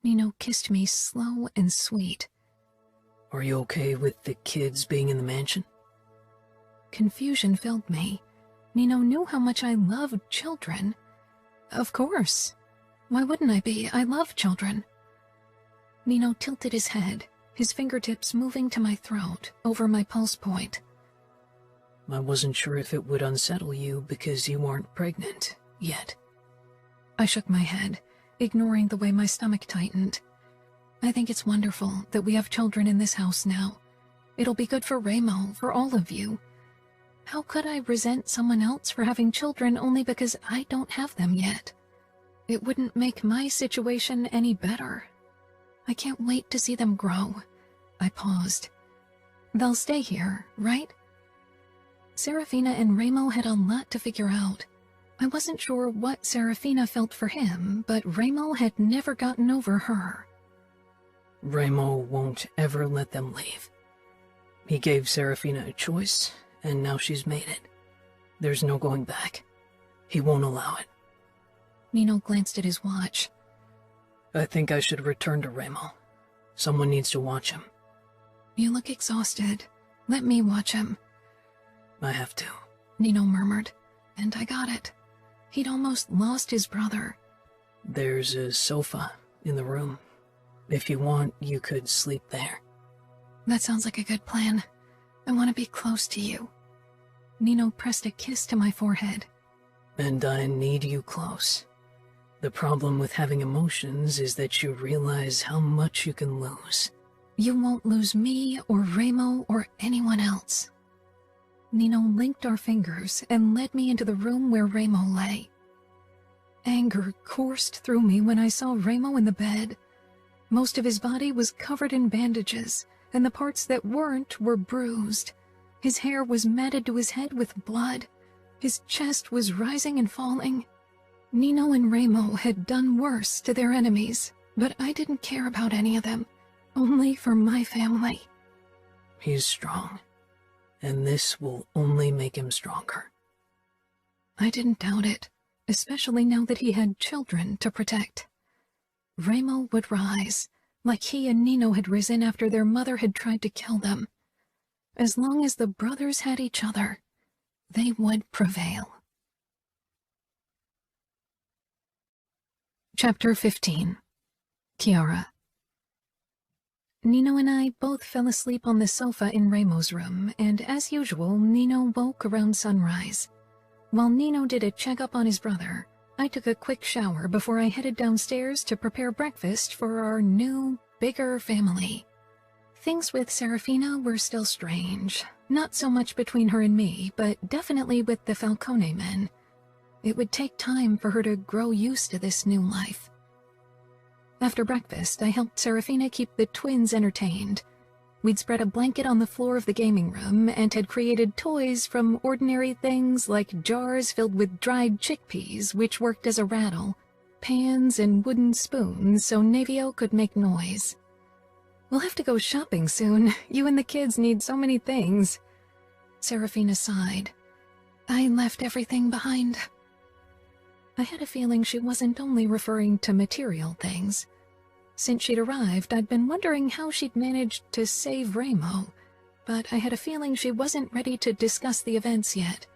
Nino kissed me slow and sweet. Are you okay with the kids being in the mansion? Confusion filled me. Nino knew how much I loved children. Of course. Why wouldn't I be? I love children. Nino tilted his head, his fingertips moving to my throat, over my pulse point. I wasn't sure if it would unsettle you because you aren't pregnant yet. I shook my head, ignoring the way my stomach tightened. I think it's wonderful that we have children in this house now. It'll be good for Remo, for all of you. How could I resent someone else for having children only because I don't have them yet? It wouldn't make my situation any better. I can't wait to see them grow. I paused. They'll stay here, right? Serafina and Remo had a lot to figure out. I wasn't sure what Serafina felt for him, but Remo had never gotten over her. Remo won't ever let them leave. He gave Serafina a choice, and now she's made it. There's no going back. He won't allow it. Nino glanced at his watch. I think I should return to Remo. Someone needs to watch him. You look exhausted. Let me watch him. I have to, Nino murmured, and I got it. He'd almost lost his brother. There's a sofa in the room. If you want, you could sleep there. That sounds like a good plan. I want to be close to you. Nino pressed a kiss to my forehead. And I need you close. The problem with having emotions is that you realize how much you can lose. You won't lose me or Remo or anyone else. Nino linked our fingers and led me into the room where Remo lay. Anger coursed through me when I saw Remo in the bed. Most of his body was covered in bandages, and the parts that weren't were bruised. His hair was matted to his head with blood. His chest was rising and falling. Nino and Remo had done worse to their enemies, but I didn't care about any of them, only for my family. He's strong, and this will only make him stronger. I didn't doubt it, especially now that he had children to protect. Remo would rise, like he and Nino had risen after their mother had tried to kill them. As long as the brothers had each other, they would prevail. Chapter 15. Kiara. Nino and I both fell asleep on the sofa in Remo's room, and as usual, Nino woke around sunrise. While Nino did a checkup on his brother, I took a quick shower before I headed downstairs to prepare breakfast for our new, bigger family. Things with Serafina were still strange. Not so much between her and me, but definitely with the Falcone men. It would take time for her to grow used to this new life. After breakfast, I helped Serafina keep the twins entertained. We'd spread a blanket on the floor of the gaming room and had created toys from ordinary things like jars filled with dried chickpeas, which worked as a rattle, pans and wooden spoons so Navio could make noise. We'll have to go shopping soon. You and the kids need so many things. Serafina sighed. I left everything behind. I had a feeling she wasn't only referring to material things. Since she'd arrived, I'd been wondering how she'd managed to save Remo, but I had a feeling she wasn't ready to discuss the events yet.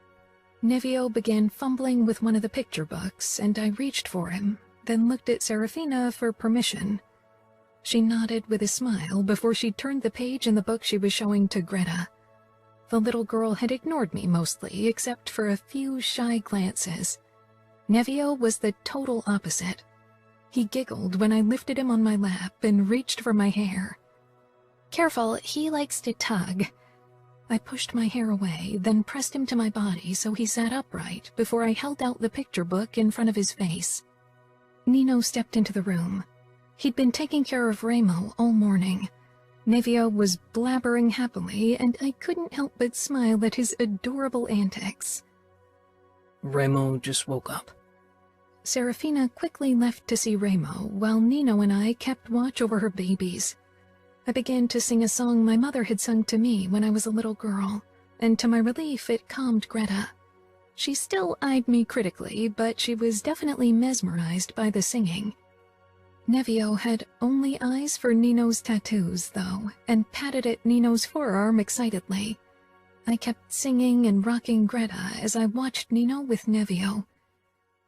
Nevio began fumbling with one of the picture books, and I reached for him, then looked at Serafina for permission. She nodded with a smile before she turned the page in the book she was showing to Greta. The little girl had ignored me mostly, except for a few shy glances. Nevio was the total opposite. He giggled when I lifted him on my lap and reached for my hair. Careful, he likes to tug. I pushed my hair away, then pressed him to my body so he sat upright before I held out the picture book in front of his face. Nino stepped into the room. He'd been taking care of Remo all morning. Nevio was blabbering happily, and I couldn't help but smile at his adorable antics. Remo just woke up. Serafina quickly left to see Remo, while Nino and I kept watch over her babies. I began to sing a song my mother had sung to me when I was a little girl, and to my relief it calmed Greta. She still eyed me critically, but she was definitely mesmerized by the singing. Nevio had only eyes for Nino's tattoos, though, and patted at Nino's forearm excitedly. I kept singing and rocking Greta as I watched Nino with Nevio.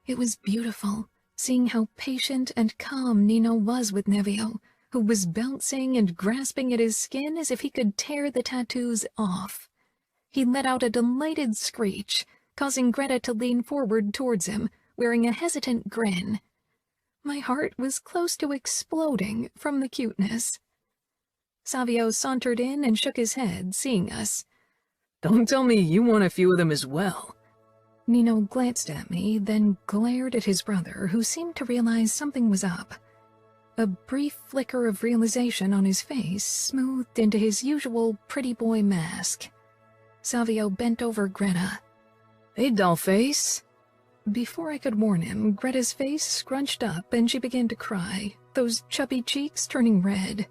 It was beautiful, seeing how patient and calm Nino was with Nevio, who was bouncing and grasping at his skin as if he could tear the tattoos off. He let out a delighted screech, causing Greta to lean forward towards him, wearing a hesitant grin. My heart was close to exploding from the cuteness. Savio sauntered in and shook his head, seeing us. Don't tell me you want a few of them as well. Nino glanced at me, then glared at his brother, who seemed to realize something was up. A brief flicker of realization on his face smoothed into his usual pretty boy mask. Savio bent over Greta. Hey, dollface. Before I could warn him, Greta's face scrunched up and she began to cry, those chubby cheeks turning red.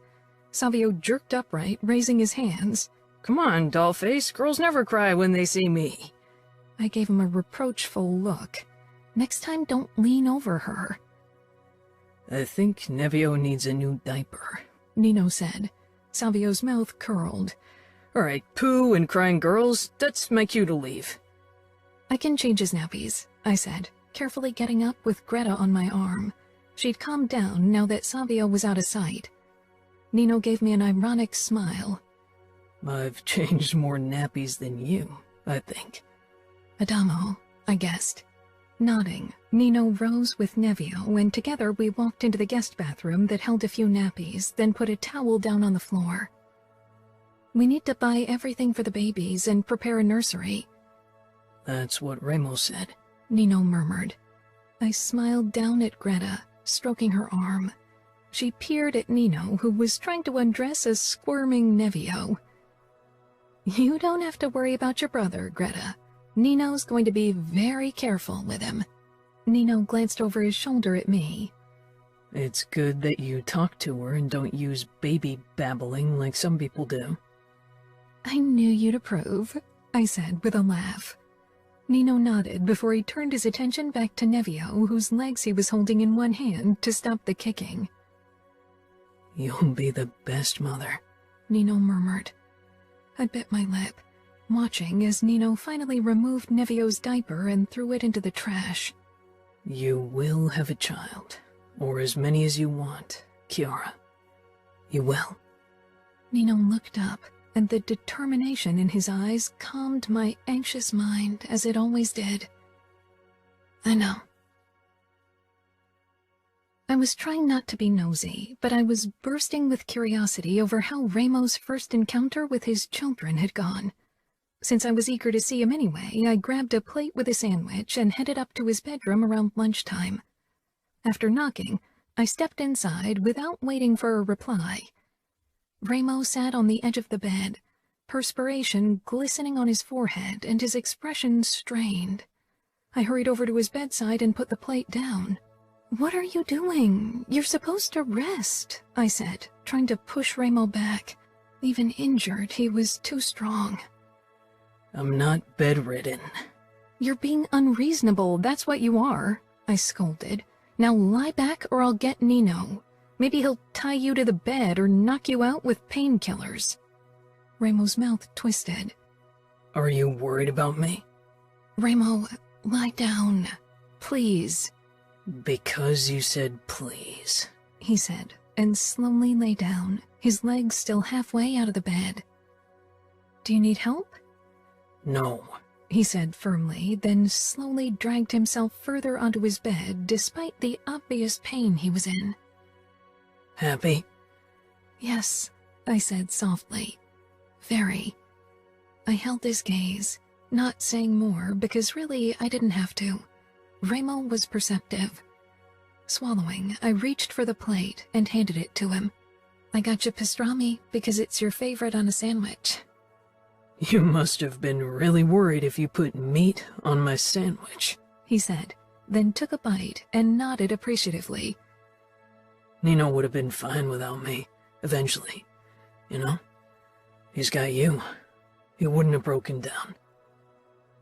Savio jerked upright, raising his hands. Come on, dollface. Girls never cry when they see me. I gave him a reproachful look. Next time, don't lean over her. I think Nevio needs a new diaper, Nino said. Savio's mouth curled. All right, poo and crying girls, that's my cue to leave. I can change his nappies, I said, carefully getting up with Greta on my arm. She'd calmed down now that Savio was out of sight. Nino gave me an ironic smile. I've changed more nappies than you, I think. Adamo, I guessed. Nodding, Nino rose with Nevio, and together we walked into the guest bathroom that held a few nappies, then put a towel down on the floor. We need to buy everything for the babies and prepare a nursery. That's what Remo said, Nino murmured. I smiled down at Greta, stroking her arm. She peered at Nino, who was trying to undress a squirming Nevio. You don't have to worry about your brother, Greta. Nino's going to be very careful with him. Nino glanced over his shoulder at me. It's good that you talk to her and don't use baby babbling like some people do. I knew you'd approve, I said with a laugh. Nino nodded before he turned his attention back to Nevio, whose legs he was holding in one hand to stop the kicking. You'll be the best mother, Nino murmured. I bit my lip, watching as Nino finally removed Nevio's diaper and threw it into the trash. You will have a child, or as many as you want, Kiara. You will. Nino looked up, and the determination in his eyes calmed my anxious mind as it always did. I know. I was trying not to be nosy, but I was bursting with curiosity over how Remo's first encounter with his children had gone. Since I was eager to see him anyway, I grabbed a plate with a sandwich and headed up to his bedroom around lunchtime. After knocking, I stepped inside without waiting for a reply. Remo sat on the edge of the bed, perspiration glistening on his forehead and his expression strained. I hurried over to his bedside and put the plate down. "What are you doing? You're supposed to rest," I said, trying to push Remo back. Even injured, he was too strong. I'm not bedridden. "You're being unreasonable, that's what you are," I scolded. "Now lie back or I'll get Nino. Maybe he'll tie you to the bed or knock you out with painkillers." Remo's mouth twisted. Are you worried about me? "Remo, lie down, please." Because you said please, he said, and slowly lay down, his legs still halfway out of the bed. "Do you need help?" No, he said firmly, then slowly dragged himself further onto his bed despite the obvious pain he was in. Happy? "Yes," I said softly. "Very." I held his gaze, not saying more because really I didn't have to. Remo was perceptive. Swallowing, I reached for the plate and handed it to him. "I got you pastrami because it's your favorite on a sandwich." You must have been really worried if you put meat on my sandwich, he said, then took a bite and nodded appreciatively. Nino would have been fine without me, eventually, you know? He's got you. He wouldn't have broken down.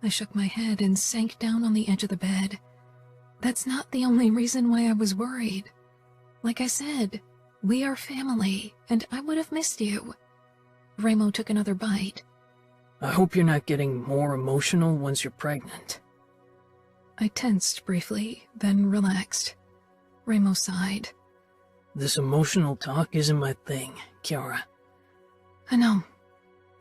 I shook my head and sank down on the edge of the bed. That's not the only reason why I was worried. Like I said, we are family, and I would have missed you. Remo took another bite. I hope you're not getting more emotional once you're pregnant. I tensed briefly, then relaxed. Remo sighed. This emotional talk isn't my thing, Kiara. I know.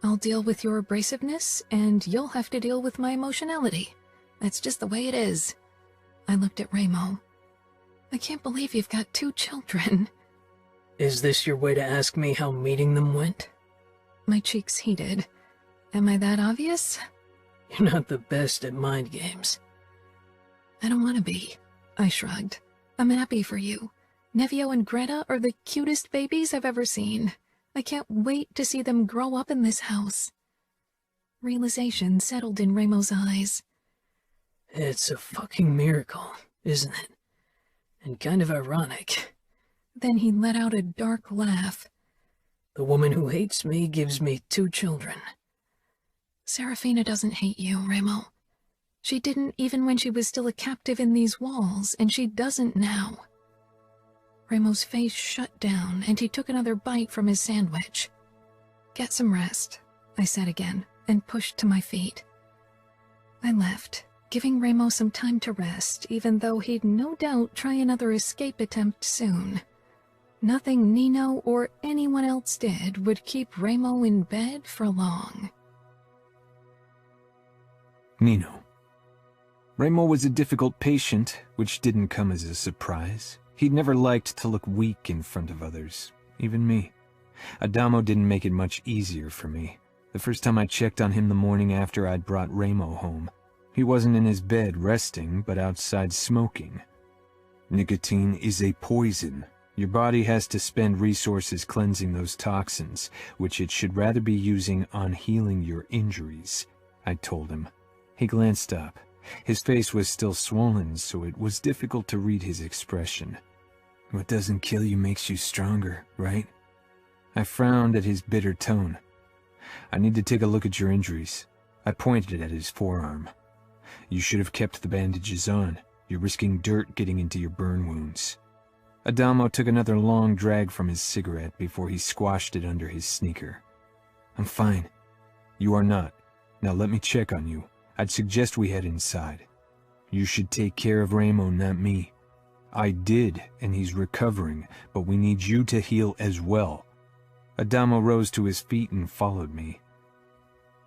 I'll deal with your abrasiveness, and you'll have to deal with my emotionality. That's just the way it is. I looked at Remo. I can't believe you've got 2 children. Is this your way to ask me how meeting them went? My cheeks heated. Am I that obvious? You're not the best at mind games. I don't want to be. I shrugged. I'm happy for you. Nevio and Greta are the cutest babies I've ever seen. I can't wait to see them grow up in this house. Realization settled in Remo's eyes. It's a fucking miracle, isn't it? And kind of ironic. Then he let out a dark laugh. The woman who hates me gives me 2 children. Serafina doesn't hate you, Remo. She didn't even when she was still a captive in these walls, and she doesn't now. Remo's face shut down, and he took another bite from his sandwich. Get some rest, I said again, and pushed to my feet. I left, giving Remo some time to rest, even though he'd no doubt try another escape attempt soon. Nothing Nino or anyone else did would keep Remo in bed for long. Nino. Remo was a difficult patient, which didn't come as a surprise. He'd never liked to look weak in front of others, even me. Adamo didn't make it much easier for me. The first time I checked on him the morning after I'd brought Remo home, he wasn't in his bed resting, but outside smoking. Nicotine is a poison. Your body has to spend resources cleansing those toxins, which it should rather be using on healing your injuries, I told him. He glanced up. His face was still swollen, so it was difficult to read his expression. What doesn't kill you makes you stronger, right? I frowned at his bitter tone. I need to take a look at your injuries. I pointed at his forearm. You should have kept the bandages on. You're risking dirt getting into your burn wounds. Adamo took another long drag from his cigarette before he squashed it under his sneaker. I'm fine. You are not. Now let me check on you. I'd suggest we head inside. You should take care of Remo, not me. I did, and he's recovering, but we need you to heal as well. Adamo rose to his feet and followed me.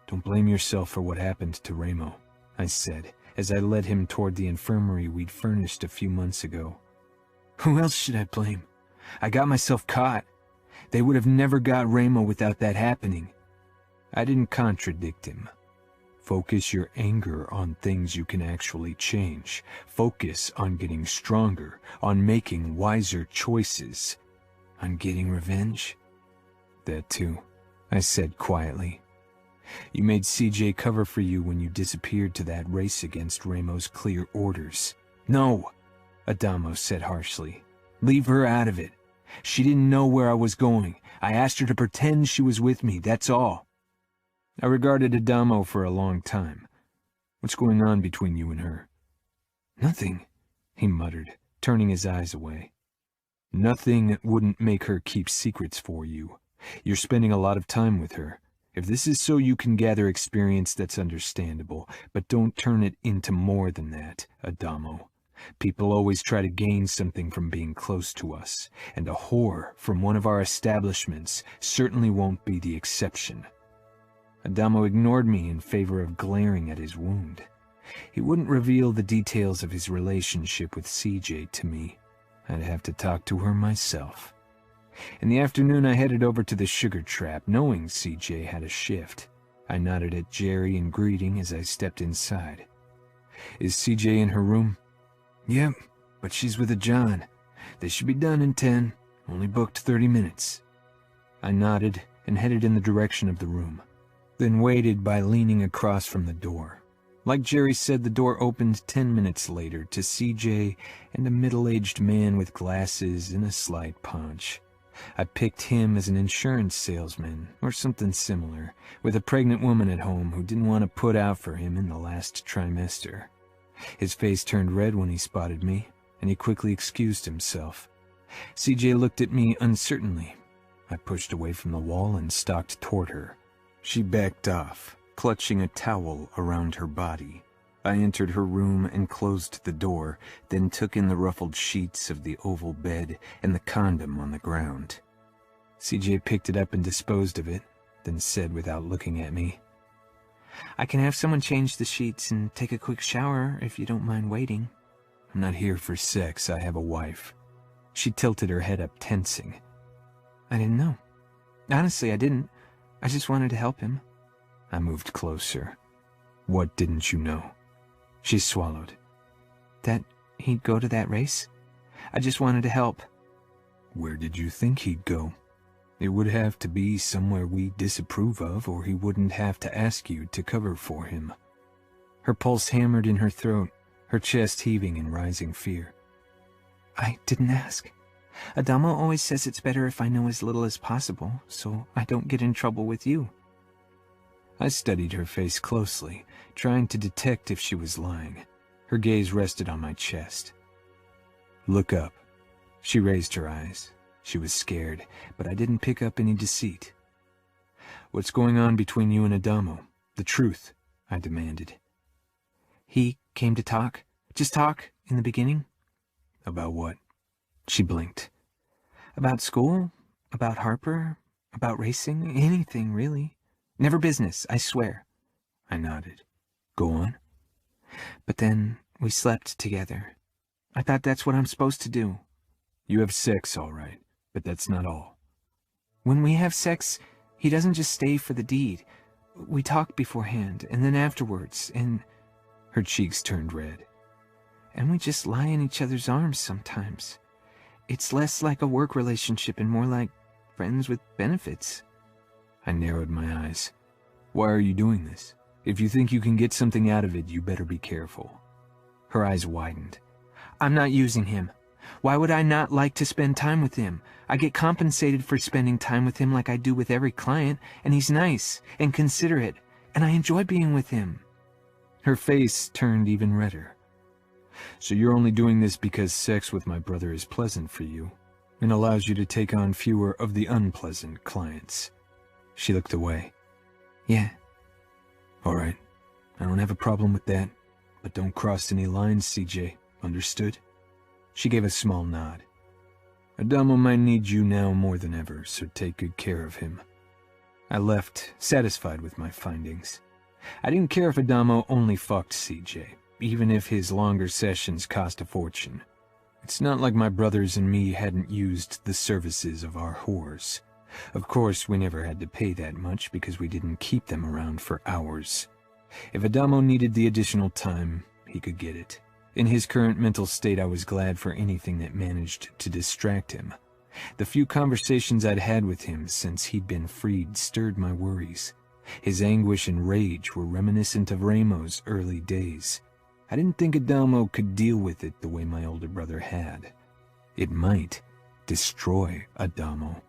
Don't blame yourself for what happened to Remo, I said, as I led him toward the infirmary we'd furnished a few months ago. Who else should I blame? I got myself caught. They would have never got Remo without that happening. I didn't contradict him. Focus your anger on things you can actually change. Focus on getting stronger, on making wiser choices. On getting revenge? That too, I said quietly. You made CJ cover for you when you disappeared to that race against Remo's clear orders. No, Adamo said harshly. Leave her out of it. She didn't know where I was going. I asked her to pretend she was with me, that's all. I regarded Adamo for a long time. What's going on between you and her? Nothing, he muttered, turning his eyes away. Nothing wouldn't make her keep secrets for you. You're spending a lot of time with her. If this is so you can gather experience, that's understandable, but don't turn it into more than that, Adamo. People always try to gain something from being close to us, and a whore from one of our establishments certainly won't be the exception. Adamo ignored me in favor of glaring at his wound. He wouldn't reveal the details of his relationship with CJ to me. I'd have to talk to her myself. In the afternoon, I headed over to the sugar trap, knowing CJ had a shift. I nodded at Jerry in greeting as I stepped inside. Is CJ in her room? Yep, but she's with a John. They should be done in 10, only booked 30 minutes. I nodded and headed in the direction of the room, then waited by leaning across from the door. Like Jerry said, the door opened 10 minutes later to CJ and a middle-aged man with glasses and a slight paunch. I picked him as an insurance salesman, or something similar, with a pregnant woman at home who didn't want to put out for him in the last trimester. His face turned red when he spotted me, and he quickly excused himself. CJ looked at me uncertainly. I pushed away from the wall and stalked toward her. She backed off, clutching a towel around her body. I entered her room and closed the door, then took in the ruffled sheets of the oval bed and the condom on the ground. CJ picked it up and disposed of it, then said without looking at me, I can have someone change the sheets and take a quick shower if you don't mind waiting. I'm not here for sex, I have a wife. She tilted her head up, tensing. I didn't know. Honestly, I didn't. I just wanted to help him. I moved closer. What didn't you know? She swallowed. That he'd go to that race? I just wanted to help. Where did you think he'd go? It would have to be somewhere we disapprove of, or he wouldn't have to ask you to cover for him. Her pulse hammered in her throat, her chest heaving in rising fear. I didn't ask. Adamo always says it's better if I know as little as possible, so I don't get in trouble with you. I studied her face closely, trying to detect if she was lying. Her gaze rested on my chest. Look up. She raised her eyes. She was scared, but I didn't pick up any deceit. What's going on between you and Adamo? The truth, I demanded. He came to talk. Just talk in the beginning. About what? She blinked. About school, about Harper, about racing, anything really. Never business, I swear. I nodded. Go on. But then we slept together. I thought that's what I'm supposed to do. You have sex, all right, but that's not all. When we have sex, he doesn't just stay for the deed. We talk beforehand, and then afterwards, and... Her cheeks turned red. And we just lie in each other's arms sometimes. It's less like a work relationship and more like friends with benefits. I narrowed my eyes. Why are you doing this? If you think you can get something out of it, you better be careful. Her eyes widened. I'm not using him. Why would I not like to spend time with him? I get compensated for spending time with him like I do with every client, and he's nice and considerate, and I enjoy being with him. Her face turned even redder. So you're only doing this because sex with my brother is pleasant for you, and allows you to take on fewer of the unpleasant clients. She looked away. Yeah. All right. I don't have a problem with that, but don't cross any lines, CJ. Understood? She gave a small nod. Adamo might need you now more than ever, so take good care of him. I left, satisfied with my findings. I didn't care if Adamo only fucked CJ, even if his longer sessions cost a fortune. It's not like my brothers and me hadn't used the services of our whores. Of course, we never had to pay that much because we didn't keep them around for hours. If Adamo needed the additional time, he could get it. In his current mental state, I was glad for anything that managed to distract him. The few conversations I'd had with him since he'd been freed stirred my worries. His anguish and rage were reminiscent of Ramo's early days. I didn't think Adamo could deal with it the way my older brother had. It might destroy Adamo.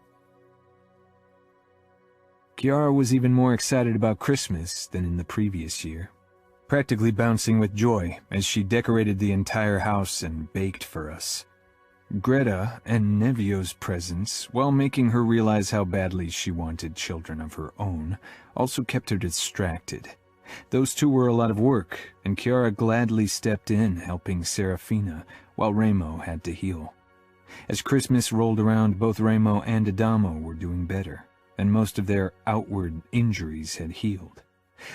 Kiara was even more excited about Christmas than in the previous year, practically bouncing with joy as she decorated the entire house and baked for us. Greta and Nevio's presence, while making her realize how badly she wanted children of her own, also kept her distracted. Those two were a lot of work, and Kiara gladly stepped in, helping Serafina, while Ramo had to heal. As Christmas rolled around, both Ramo and Adamo were doing better, and most of their outward injuries had healed.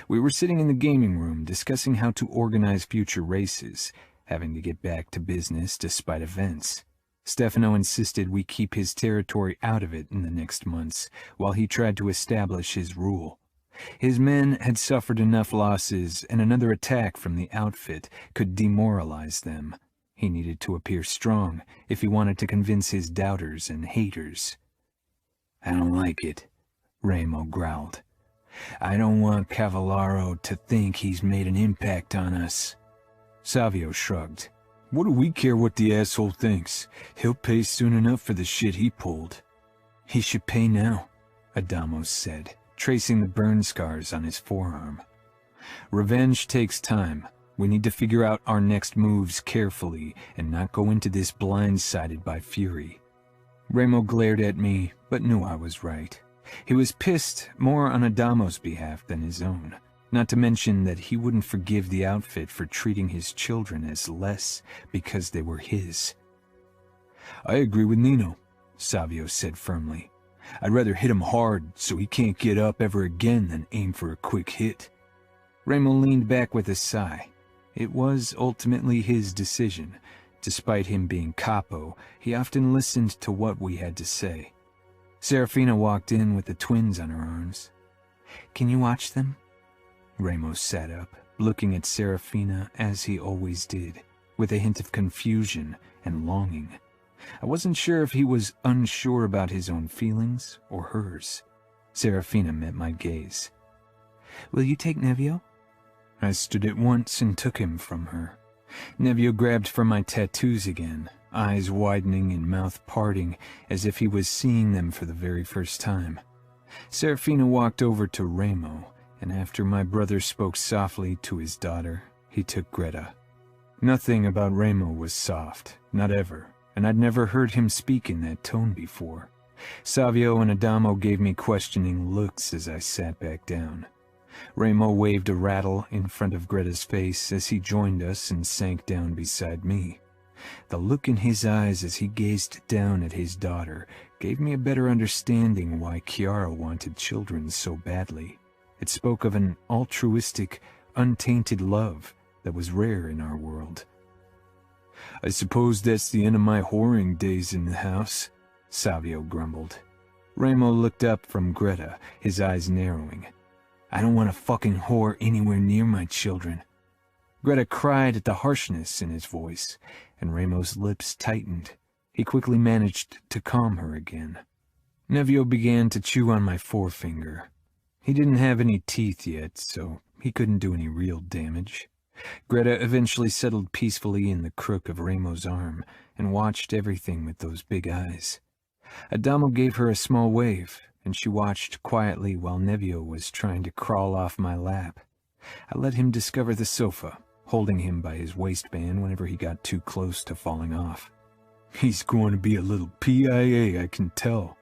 We were sitting in the gaming room discussing how to organize future races, having to get back to business despite events. Stefano insisted we keep his territory out of it in the next months, while he tried to establish his rule. His men had suffered enough losses, and another attack from the outfit could demoralize them. He needed to appear strong if he wanted to convince his doubters and haters. "I don't like it," Ramo growled. "I don't want Cavallaro to think he's made an impact on us." Savio shrugged. "What do we care what the asshole thinks? He'll pay soon enough for the shit he pulled." "He should pay now," Adamo said, tracing the burn scars on his forearm. "Revenge takes time. We need to figure out our next moves carefully and not go into this blindsided by fury." Ramo glared at me, but knew I was right. He was pissed more on Adamo's behalf than his own, not to mention that he wouldn't forgive the outfit for treating his children as less because they were his. "I agree with Nino," Savio said firmly. "I'd rather hit him hard so he can't get up ever again than aim for a quick hit." Ramo leaned back with a sigh. It was ultimately his decision. Despite him being capo, he often listened to what we had to say. Serafina walked in with the twins on her arms. "Can you watch them?" Ramos sat up, looking at Serafina as he always did, with a hint of confusion and longing. I wasn't sure if he was unsure about his own feelings or hers. Serafina met my gaze. "Will you take Nevio?" I stood at once and took him from her. Nevio grabbed for my tattoos again, eyes widening and mouth parting as if he was seeing them for the very first time. Serafina walked over to Ramo, and after my brother spoke softly to his daughter, he took Greta. Nothing about Ramo was soft, not ever, and I'd never heard him speak in that tone before. Savio and Adamo gave me questioning looks as I sat back down. Remo waved a rattle in front of Greta's face as he joined us and sank down beside me. The look in his eyes as he gazed down at his daughter gave me a better understanding why Kiara wanted children so badly. It spoke of an altruistic, untainted love that was rare in our world. "I suppose that's the end of my whoring days in the house," Savio grumbled. Remo looked up from Greta, his eyes narrowing. "I don't want a fucking whore anywhere near my children." Greta cried at the harshness in his voice, and Remo's lips tightened. He quickly managed to calm her again. Nevio began to chew on my forefinger. He didn't have any teeth yet, so he couldn't do any real damage. Greta eventually settled peacefully in the crook of Remo's arm and watched everything with those big eyes. Adamo gave her a small wave, and she watched quietly while Nevio was trying to crawl off my lap. I let him discover the sofa, holding him by his waistband whenever he got too close to falling off. "He's going to be a little PIA, I can tell,"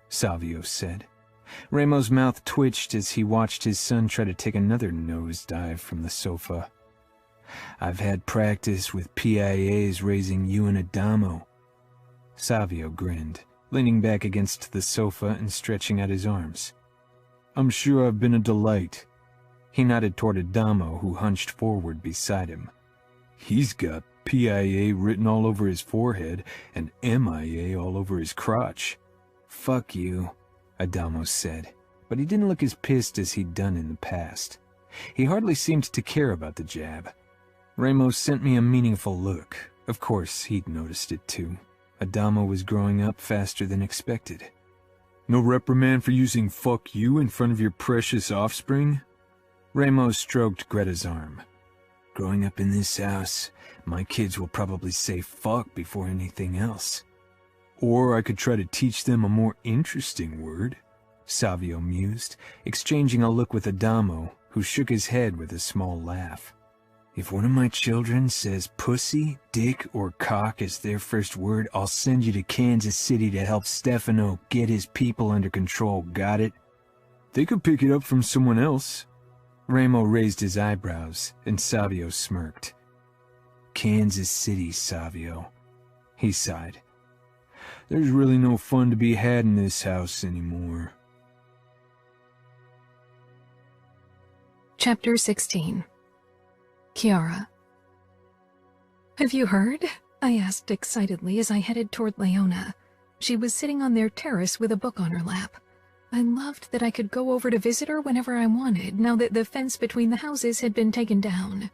Savio said. Remo's mouth twitched as he watched his son try to take another nosedive from the sofa. "I've had practice with PIAs raising you and Adamo." Savio grinned, leaning back against the sofa and stretching out his arms. "I'm sure I've been a delight." He nodded toward Adamo, who hunched forward beside him. "He's got PIA written all over his forehead and MIA all over his crotch." "Fuck you," Adamo said, but he didn't look as pissed as he'd done in the past. He hardly seemed to care about the jab. Remo sent me a meaningful look. Of course, he'd noticed it too. Adamo was growing up faster than expected. "No reprimand for using 'fuck you' in front of your precious offspring?" Remo stroked Greta's arm. "Growing up in this house, my kids will probably say 'fuck' before anything else." "Or I could try to teach them a more interesting word," Savio mused, exchanging a look with Adamo, who shook his head with a small laugh. "If one of my children says pussy, dick, or cock as their first word, I'll send you to Kansas City to help Stefano get his people under control, got it?" "They could pick it up from someone else." Remo raised his eyebrows, and Savio smirked. "Kansas City, Savio." He sighed. "There's really no fun to be had in this house anymore." Chapter 16. Kiara. "Have you heard?" I asked excitedly as I headed toward Leona. She was sitting on their terrace with a book on her lap. I loved that I could go over to visit her whenever I wanted, now that the fence between the houses had been taken down.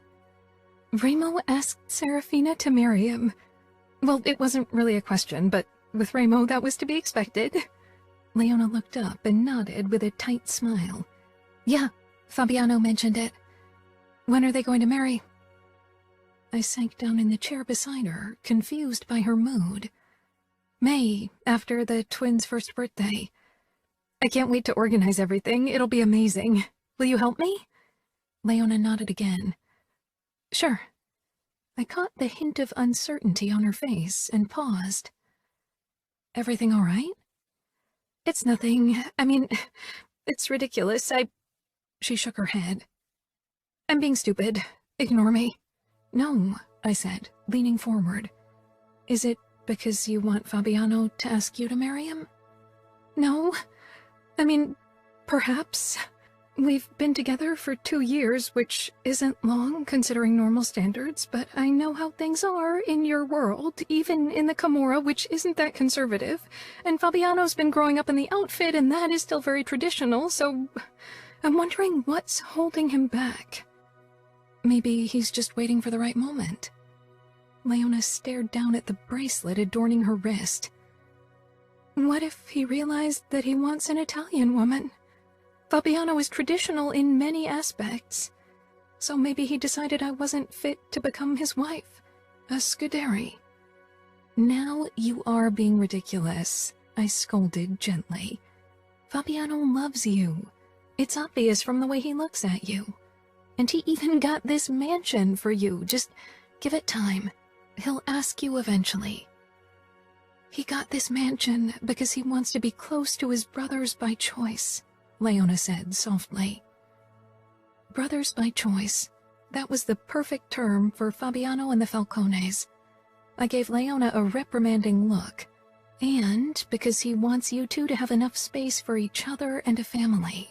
Remo asked Serafina to marry him. Well, it wasn't really a question, but with Remo that was to be expected. Leona looked up and nodded with a tight smile. "Yeah, Fabiano mentioned it. When are they going to marry?" I sank down in the chair beside her, confused by her mood. "May, after the twins' first birthday. I can't wait to organize everything. It'll be amazing. Will you help me?" Leona nodded again. "Sure." I caught the hint of uncertainty on her face and paused. "Everything all right?" "It's nothing. I mean, it's ridiculous. She shook her head. "I'm being stupid. Ignore me." "No," I said, leaning forward. "Is it because you want Fabiano to ask you to marry him?" "No. I mean, perhaps. We've been together for 2 years, which isn't long considering normal standards, but I know how things are in your world, even in the Camorra, which isn't that conservative. And Fabiano's been growing up in the outfit, and that is still very traditional, so I'm wondering what's holding him back. Maybe he's just waiting for the right moment." Leona stared down at the bracelet adorning her wrist. "What if he realized that he wants an Italian woman? Fabiano is traditional in many aspects, so maybe he decided I wasn't fit to become his wife, a Scuderi." "Now you are being ridiculous," I scolded gently. "Fabiano loves you. It's obvious from the way he looks at you. And he even got this mansion for you. Just give it time. He'll ask you eventually." "He got this mansion because he wants to be close to his brothers by choice," Leona said softly. Brothers by choice. That was the perfect term for Fabiano and the Falcones. I gave Leona a reprimanding look. And because he wants you two to have enough space for each other and a family.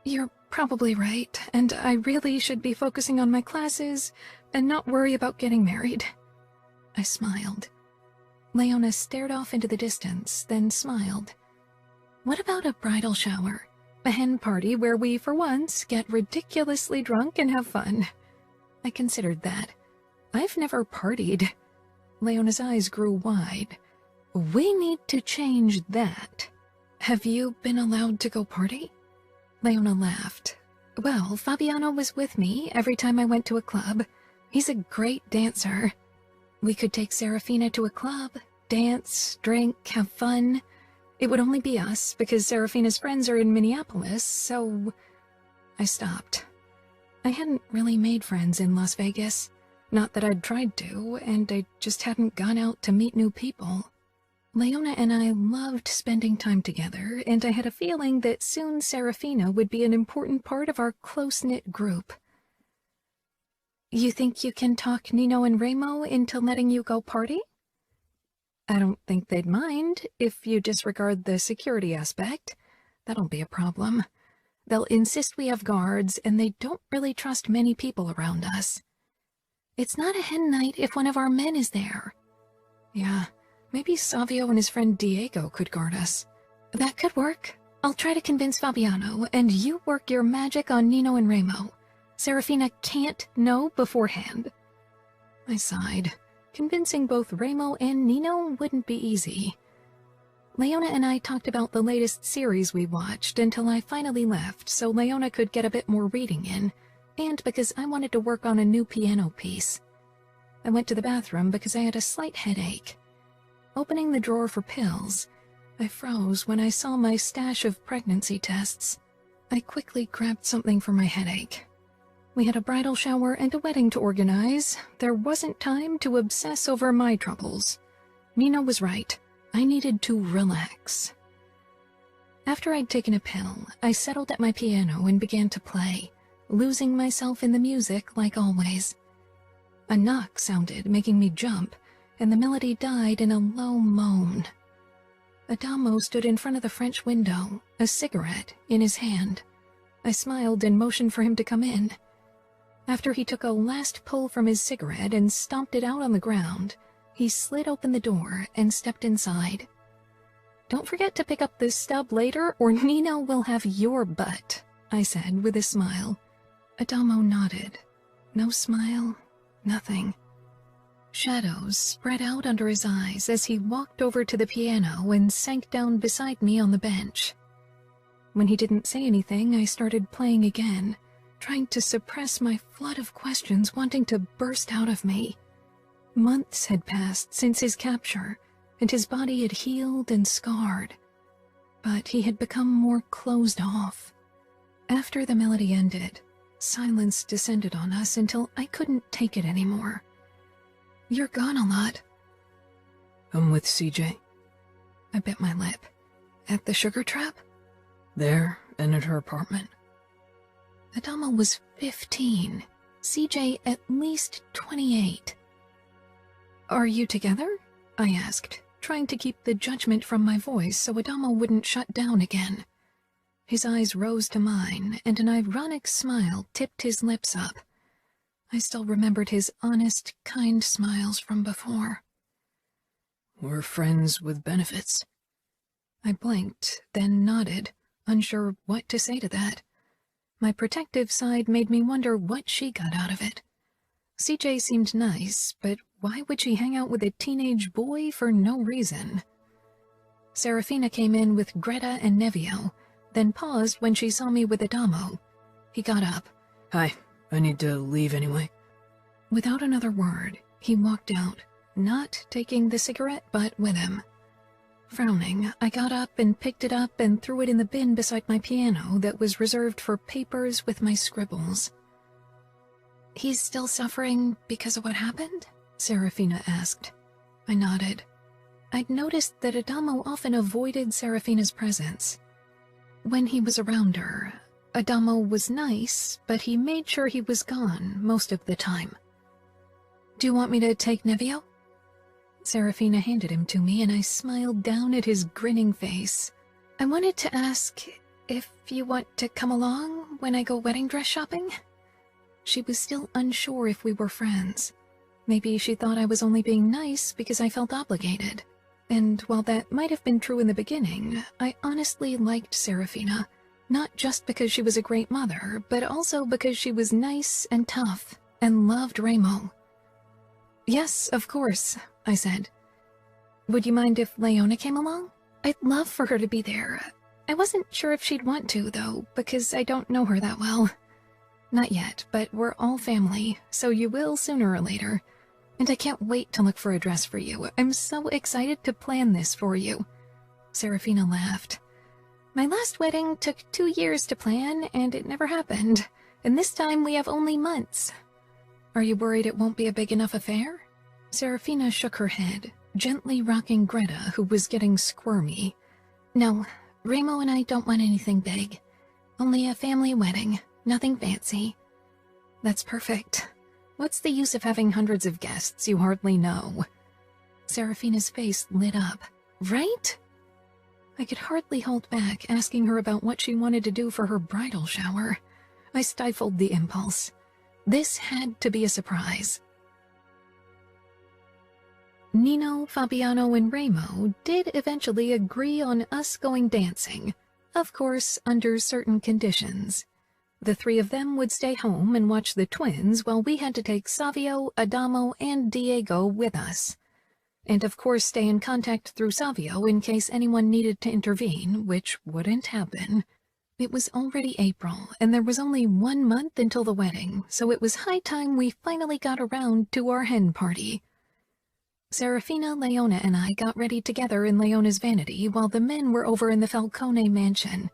You're probably right, and I really should be focusing on my classes and not worry about getting married. I smiled. Leona stared off into the distance, then smiled. What about a bridal shower? A hen party where we, for once, get ridiculously drunk and have fun. I considered that. I've never partied. Leona's eyes grew wide. We need to change that. Have you been allowed to go party? Leona laughed. Well, Fabiano was with me every time I went to a club. He's a great dancer. We could take Serafina to a club, dance, drink, have fun. It would only be us, because Serafina's friends are in Minneapolis, so... I stopped. I hadn't really made friends in Las Vegas. Not that I'd tried to, and I just hadn't gone out to meet new people. Leona and I loved spending time together, and I had a feeling that soon Serafina would be an important part of our close-knit group. You think you can talk Nino and Remo into letting you go party? I don't think they'd mind, if you disregard the security aspect. That'll be a problem. They'll insist we have guards, and they don't really trust many people around us. It's not a hen night if one of our men is there. Yeah, maybe Savio and his friend Diego could guard us. That could work. I'll try to convince Fabiano, and you work your magic on Nino and Remo. Serafina can't know beforehand. I sighed. Convincing both Remo and Nino wouldn't be easy. Leona and I talked about the latest series we watched until I finally left, so Leona could get a bit more reading in, and because I wanted to work on a new piano piece. I went to the bathroom because I had a slight headache. Opening the drawer for pills, I froze when I saw my stash of pregnancy tests. I quickly grabbed something for my headache. We had a bridal shower and a wedding to organize. There wasn't time to obsess over my troubles. Nino was right. I needed to relax. After I'd taken a pill, I settled at my piano and began to play, losing myself in the music like always. A knock sounded, making me jump, and the melody died in a low moan. Adamo stood in front of the French window, a cigarette in his hand. I smiled and motioned for him to come in. After he took a last pull from his cigarette and stomped it out on the ground, he slid open the door and stepped inside. Don't forget to pick up this stub later, or Nino will have your butt, I said with a smile. Adamo nodded. No smile, nothing. Shadows spread out under his eyes as he walked over to the piano and sank down beside me on the bench. When he didn't say anything, I started playing again, trying to suppress my flood of questions wanting to burst out of me. Months had passed since his capture, and his body had healed and scarred, but he had become more closed off. After the melody ended, silence descended on us until I couldn't take it anymore. You're gone a lot. I'm with CJ. I bit my lip. At the sugar trap? There, and at her apartment. Adamo was 15. CJ at least 28. Are you together? I asked, trying to keep the judgment from my voice so Adamo wouldn't shut down again. His eyes rose to mine, and an ironic smile tipped his lips up. I still remembered his honest, kind smiles from before. We're friends with benefits. I blinked, then nodded, unsure what to say to that. My protective side made me wonder what she got out of it. CJ seemed nice, but why would she hang out with a teenage boy for no reason? Serafina came in with Greta and Nevio, then paused when she saw me with Adamo. He got up. Hi, I need to leave anyway. Without another word, he walked out, not taking the cigarette butt with him. Frowning, I got up and picked it up and threw it in the bin beside my piano that was reserved for papers with my scribbles. He's still suffering because of what happened? Serafina asked. I nodded. I'd noticed that Adamo often avoided Serafina's presence. When he was around her, Adamo was nice, but he made sure he was gone most of the time. Do you want me to take Nevio? Serafina handed him to me, and I smiled down at his grinning face. I wanted to ask if you want to come along when I go wedding dress shopping? She was still unsure if we were friends. Maybe she thought I was only being nice because I felt obligated. And while that might have been true in the beginning, I honestly liked Serafina, not just because she was a great mother, but also because she was nice and tough and loved Remo. Yes, of course, I said. Would you mind if Leona came along? I'd love for her to be there. I wasn't sure if she'd want to, though, because I don't know her that well. Not yet, but we're all family, so you will sooner or later. And I can't wait to look for a dress for you. I'm so excited to plan this for you. Serafina laughed. My last wedding took 2 years to plan, and it never happened. And this time we have only months. Are you worried it won't be a big enough affair? Serafina shook her head, gently rocking Greta, who was getting squirmy. No, Remo and I don't want anything big. Only a family wedding, nothing fancy. That's perfect. What's the use of having hundreds of guests you hardly know? Serafina's face lit up. Right? I could hardly hold back asking her about what she wanted to do for her bridal shower. I stifled the impulse. This had to be a surprise. Nino, Fabiano, and Remo did eventually agree on us going dancing, of course under certain conditions. The 3 of them would stay home and watch the twins while we had to take Savio, Adamo, and Diego with us. And of course stay in contact through Savio in case anyone needed to intervene, which wouldn't happen. It was already April, and there was only 1 month until the wedding, so it was high time we finally got around to our hen party. Serafina, Leona, and I got ready together in Leona's vanity while the men were over in the Falcone mansion.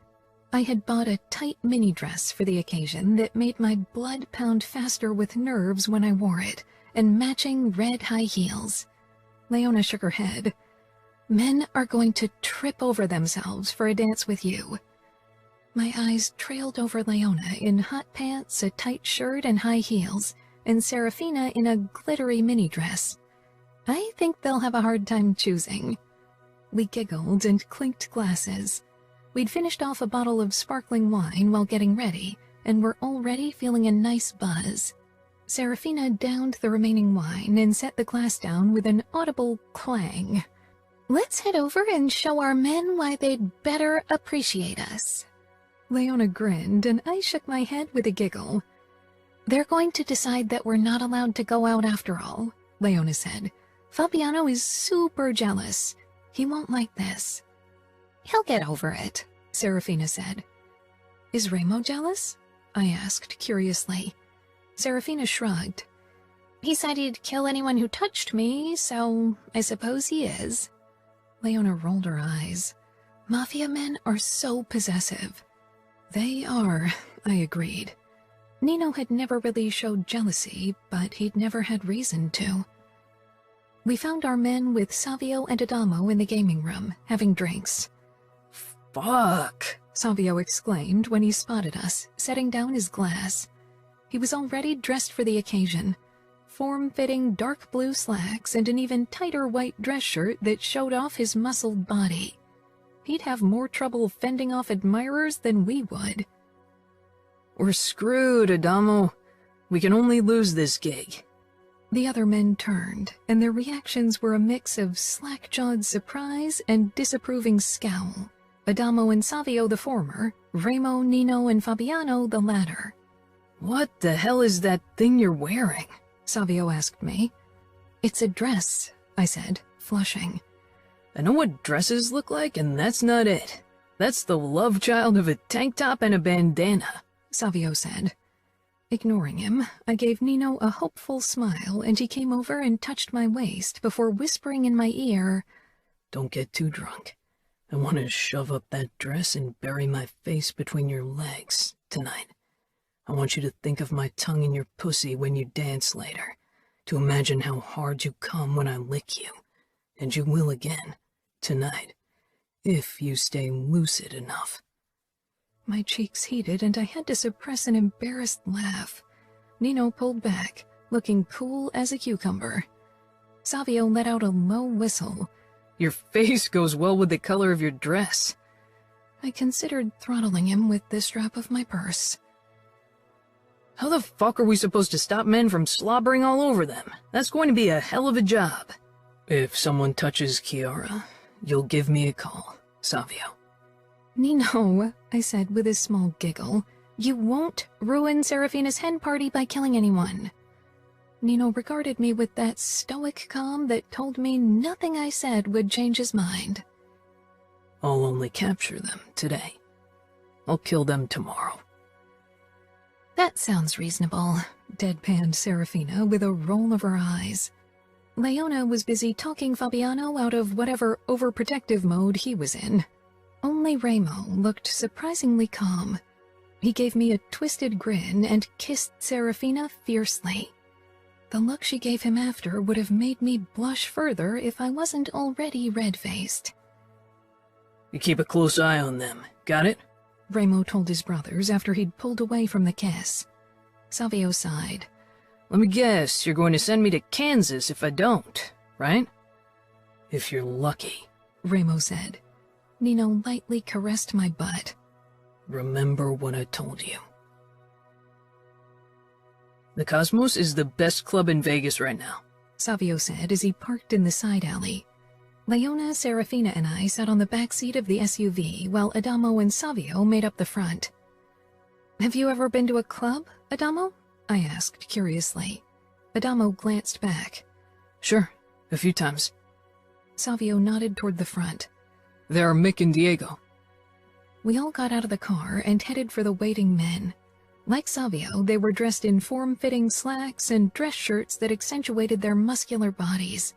I had bought a tight mini dress for the occasion that made my blood pound faster with nerves when I wore it, and matching red high heels. Leona shook her head. Men are going to trip over themselves for a dance with you. My eyes trailed over Leona in hot pants, a tight shirt, and high heels, and Serafina in a glittery mini dress. I think they'll have a hard time choosing. We giggled and clinked glasses. We'd finished off a bottle of sparkling wine while getting ready, and were already feeling a nice buzz. Serafina downed the remaining wine and set the glass down with an audible clang. Let's head over and show our men why they'd better appreciate us. Leona grinned, and I shook my head with a giggle. They're going to decide that we're not allowed to go out after all, Leona said. Fabiano is super jealous. He won't like this. He'll get over it, Serafina said. Is Remo jealous? I asked curiously. Serafina shrugged. He said he'd kill anyone who touched me, so I suppose he is. Leona rolled her eyes. Mafia men are so possessive. They are, I agreed. Nino had never really showed jealousy, but he'd never had reason to. We found our men with Savio and Adamo in the gaming room, having drinks. Fuck! Savio exclaimed when he spotted us, setting down his glass. He was already dressed for the occasion. Form-fitting dark blue slacks and an even tighter white dress shirt that showed off his muscled body. He'd have more trouble fending off admirers than we would. We're screwed, Adamo. We can only lose this gig. The other men turned, and their reactions were a mix of slack-jawed surprise and disapproving scowl. Adamo and Savio the former, Remo, Nino, and Fabiano the latter. What the hell is that thing you're wearing? Savio asked me. It's a dress, I said, flushing. I know what dresses look like, and that's not it. That's the love child of a tank top and a bandana, Savio said. Ignoring him, I gave Nino a hopeful smile, and he came over and touched my waist before whispering in my ear, Don't get too drunk. I want to shove up that dress and bury my face between your legs tonight. I want you to think of my tongue in your pussy when you dance later, to imagine how hard you come when I lick you. And you will again, tonight, if you stay lucid enough. My cheeks heated and I had to suppress an embarrassed laugh. Nino pulled back, looking cool as a cucumber. Savio let out a low whistle. Your face goes well with the color of your dress. I considered throttling him with the strap of my purse. How the fuck are we supposed to stop men from slobbering all over them? That's going to be a hell of a job. If someone touches Kiara, you'll give me a call, Savio. Nino, I said with a small giggle, you won't ruin Serafina's hen party by killing anyone. Nino regarded me with that stoic calm that told me nothing I said would change his mind. I'll only capture them today. I'll kill them tomorrow. That sounds reasonable, deadpanned Serafina with a roll of her eyes. Leona was busy talking Fabiano out of whatever overprotective mode he was in. Only Remo looked surprisingly calm. He gave me a twisted grin and kissed Serafina fiercely. The look she gave him after would have made me blush further if I wasn't already red-faced. You keep a close eye on them, got it? Remo told his brothers after he'd pulled away from the kiss. Savio sighed. Let me guess, you're going to send me to Kansas if I don't, right? If you're lucky, Remo said. Nino lightly caressed my butt. Remember what I told you. The Cosmos is the best club in Vegas right now, Savio said as he parked in the side alley. Leona, Serafina, and I sat on the back seat of the SUV while Adamo and Savio made up the front. Have you ever been to a club, Adamo? I asked curiously. Adamo glanced back. Sure, a few times. Savio nodded toward the front. There are Mick and Diego. We all got out of the car and headed for the waiting men. Like Savio, they were dressed in form-fitting slacks and dress shirts that accentuated their muscular bodies.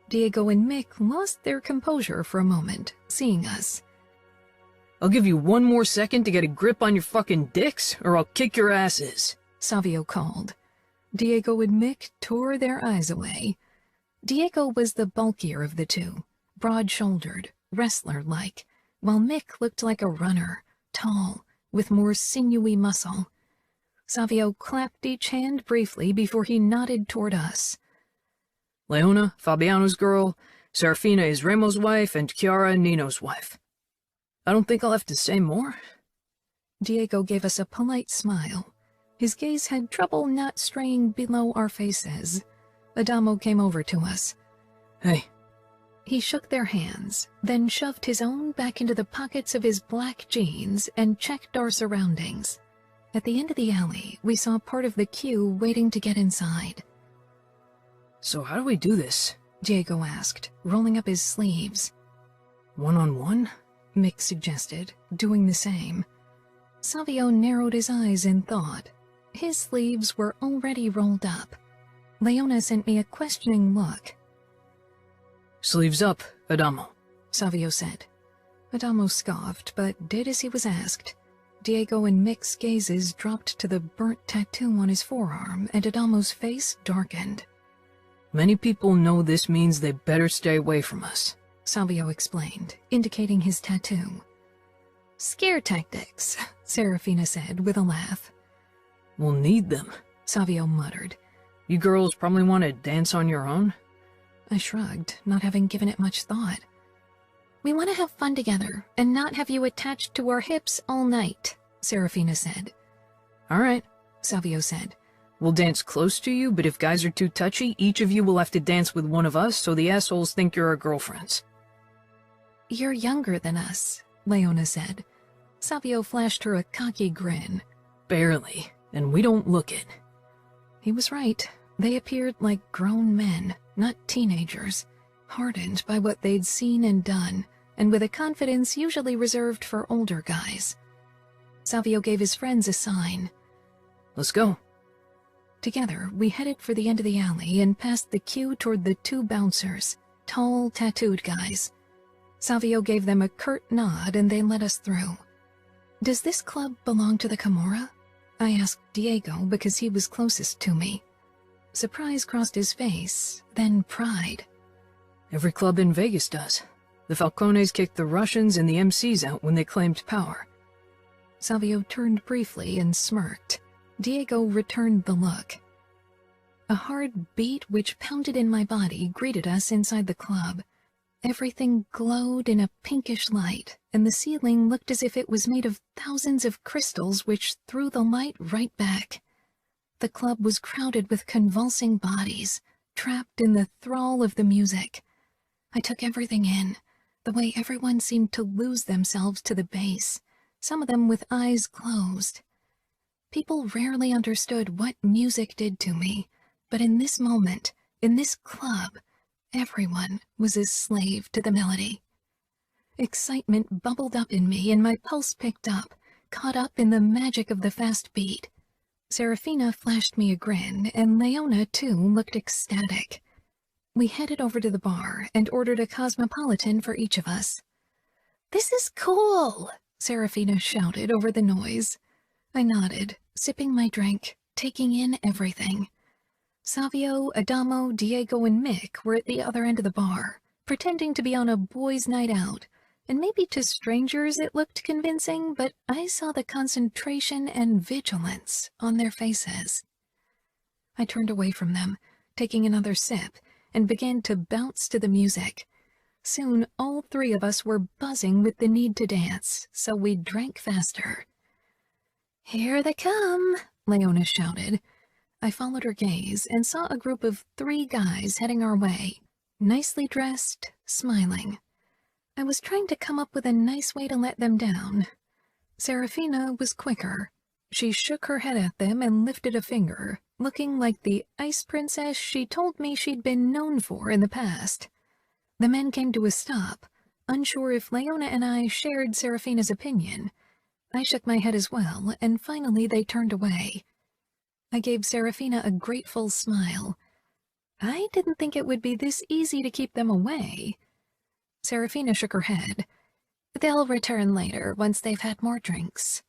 Diego and Mick lost their composure for a moment, seeing us. I'll give you one more second to get a grip on your fucking dicks, or I'll kick your asses, Savio called. Diego and Mick tore their eyes away. Diego was the bulkier of the two, broad-shouldered, wrestler-like, while Mick looked like a runner, tall, with more sinewy muscle. Savio clapped each hand briefly before he nodded toward us. Leona, Fabiano's girl, Serafina is Remo's wife, and Kiara, Nino's wife. I don't think I'll have to say more. Diego gave us a polite smile. His gaze had trouble not straying below our faces. Adamo came over to us. Hey. He shook their hands, then shoved his own back into the pockets of his black jeans and checked our surroundings. At the end of the alley, we saw part of the queue waiting to get inside. So how do we do this? Diego asked, rolling up his sleeves. One-on-one? Mick suggested, doing the same. Savio narrowed his eyes in thought. His sleeves were already rolled up. Leona sent me a questioning look. Sleeves up, Adamo, Savio said. Adamo scoffed, but did as he was asked. Diego and Mick's gazes dropped to the burnt tattoo on his forearm, and Adamo's face darkened. Many people know this means they better stay away from us, Savio explained, indicating his tattoo. Scare tactics, Serafina said with a laugh. We'll need them, Savio muttered. You girls probably want to dance on your own? I shrugged, not having given it much thought. We want to have fun together, and not have you attached to our hips all night, Serafina said. All right, Savio said. We'll dance close to you, but if guys are too touchy, each of you will have to dance with one of us so the assholes think you're our girlfriends. You're younger than us, Leona said. Savio flashed her a cocky grin. Barely, and we don't look it. He was right. They appeared like grown men, not teenagers, hardened by what they'd seen and done, and with a confidence usually reserved for older guys. Savio gave his friends a sign. Let's go. Together, we headed for the end of the alley and past the queue toward the two bouncers, tall, tattooed guys. Savio gave them a curt nod and they let us through. Does this club belong to the Camorra? I asked Diego because he was closest to me. Surprise crossed his face, then pride. Every club in Vegas does. The Falcones kicked the Russians and the MCs out when they claimed power. Savio turned briefly and smirked. Diego returned the look. A hard beat which pounded in my body greeted us inside the club. Everything glowed in a pinkish light, and the ceiling looked as if it was made of thousands of crystals which threw the light right back. The club was crowded with convulsing bodies, trapped in the thrall of the music. I took everything in, the way everyone seemed to lose themselves to the bass, some of them with eyes closed. People rarely understood what music did to me, but in this moment, in this club, everyone was a slave to the melody. Excitement bubbled up in me, and my pulse picked up, caught up in the magic of the fast beat. Serafina flashed me a grin, and Leona, too, looked ecstatic. We headed over to the bar and ordered a cosmopolitan for each of us. "This is cool!" Serafina shouted over the noise. I nodded, sipping my drink, taking in everything. Savio, Adamo, Diego, and Mick were at the other end of the bar, pretending to be on a boys' night out, and maybe to strangers it looked convincing, but I saw the concentration and vigilance on their faces. I turned away from them, taking another sip, and began to bounce to the music. Soon all three of us were buzzing with the need to dance, so we drank faster. "Here they come," Leona shouted. I followed her gaze and saw a group of 3 guys heading our way, nicely dressed, smiling. I was trying to come up with a nice way to let them down. Serafina was quicker. She shook her head at them and lifted a finger, looking like the ice princess she told me she'd been known for in the past. The men came to a stop, unsure if Leona and I shared Serafina's opinion. I shook my head as well, and finally they turned away. I gave Serafina a grateful smile. I didn't think it would be this easy to keep them away. Serafina shook her head. "They'll return later, once they've had more drinks."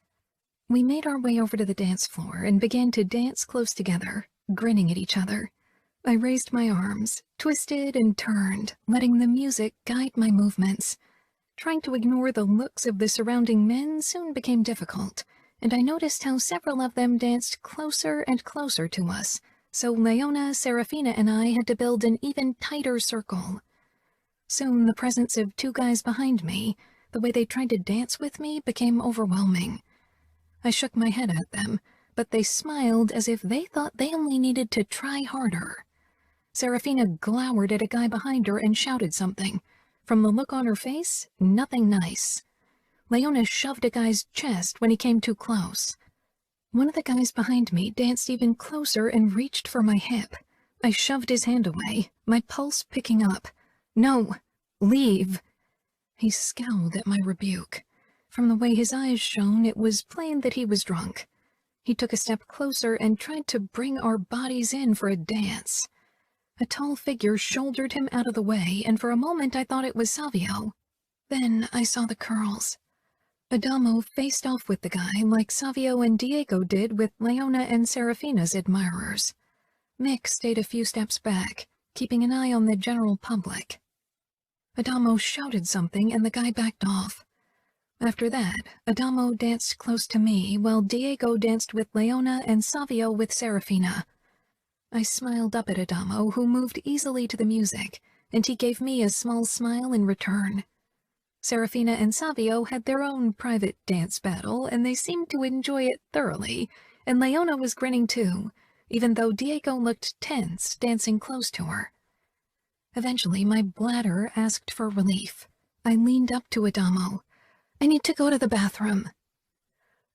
We made our way over to the dance floor and began to dance close together, grinning at each other. I raised my arms, twisted and turned, letting the music guide my movements. Trying to ignore the looks of the surrounding men soon became difficult, and I noticed how several of them danced closer and closer to us, so Leona, Serafina, and I had to build an even tighter circle. Soon the presence of 2 guys behind me, the way they tried to dance with me, became overwhelming. I shook my head at them, but they smiled as if they thought they only needed to try harder. Serafina glowered at a guy behind her and shouted something. From the look on her face, nothing nice. Leona shoved a guy's chest when he came too close. One of the guys behind me danced even closer and reached for my hip. I shoved his hand away, my pulse picking up. "No, leave." He scowled at my rebuke. From the way his eyes shone, it was plain that he was drunk. He took a step closer and tried to bring our bodies in for a dance. A tall figure shouldered him out of the way, and for a moment I thought it was Savio. Then I saw the curls. Adamo faced off with the guy like Savio and Diego did with Leona and Serafina's admirers. Mick stayed a few steps back, keeping an eye on the general public. Adamo shouted something and the guy backed off. After that, Adamo danced close to me, while Diego danced with Leona and Savio with Serafina. I smiled up at Adamo, who moved easily to the music, and he gave me a small smile in return. Serafina and Savio had their own private dance battle, and they seemed to enjoy it thoroughly, and Leona was grinning too, even though Diego looked tense, dancing close to her. Eventually, my bladder asked for relief. I leaned up to Adamo. "I need to go to the bathroom."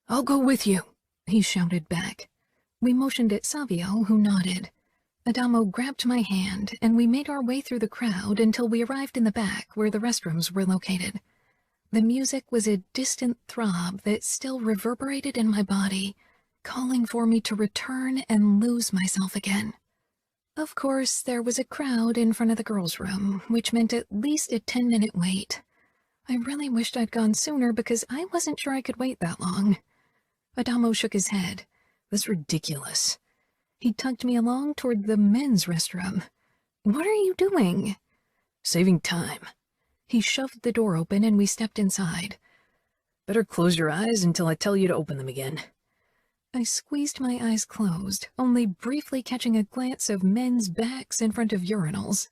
"I'll go with you," he shouted back. We motioned at Savio, who nodded. Adamo grabbed my hand, and we made our way through the crowd until we arrived in the back where the restrooms were located. The music was a distant throb that still reverberated in my body, calling for me to return and lose myself again. Of course, there was a crowd in front of the girls' room, which meant at least a 10-minute wait. I really wished I'd gone sooner because I wasn't sure I could wait that long. Adamo shook his head. "That's ridiculous." He tugged me along toward the men's restroom. "What are you doing?" "Saving time." He shoved the door open and we stepped inside. Better close your eyes until I tell you to open them again. I squeezed my eyes closed, only briefly catching a glance of men's backs in front of urinals.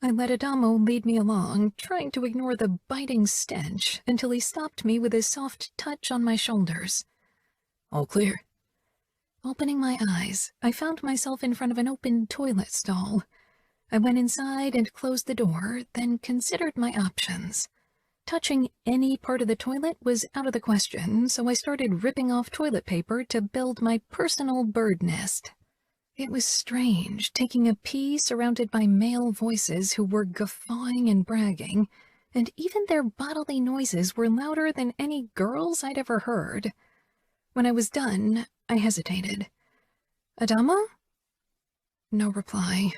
I let Adamo lead me along, trying to ignore the biting stench, until he stopped me with his soft touch on my shoulders. All clear. Opening my eyes, I found myself in front of an open toilet stall. I went inside and closed the door, then considered my options. Touching any part of the toilet was out of the question, so I started ripping off toilet paper to build my personal bird nest. It was strange, taking a pee surrounded by male voices who were guffawing and bragging, and even their bodily noises were louder than any girls I'd ever heard. When I was done, I hesitated. Adamo? No reply.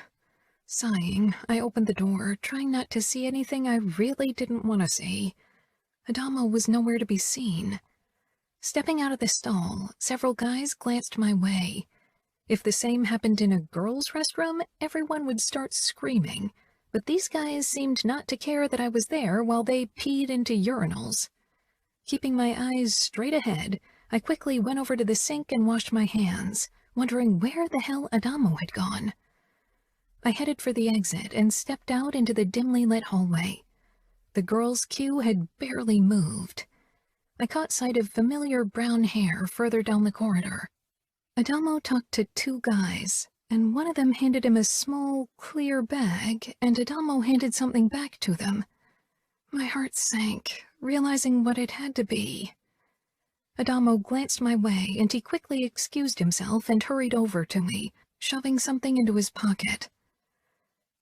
Sighing, I opened the door, trying not to see anything I really didn't want to see. Adamo was nowhere to be seen. Stepping out of the stall, several guys glanced my way. If the same happened in a girls' restroom, everyone would start screaming, but these guys seemed not to care that I was there while they peed into urinals. Keeping my eyes straight ahead, I quickly went over to the sink and washed my hands, wondering where the hell Adamo had gone. I headed for the exit and stepped out into the dimly lit hallway. The girls' queue had barely moved. I caught sight of familiar brown hair further down the corridor. Adamo talked to two guys, and one of them handed him a small, clear bag, and Adamo handed something back to them. My heart sank, realizing what it had to be. Adamo glanced my way, and he quickly excused himself and hurried over to me, shoving something into his pocket.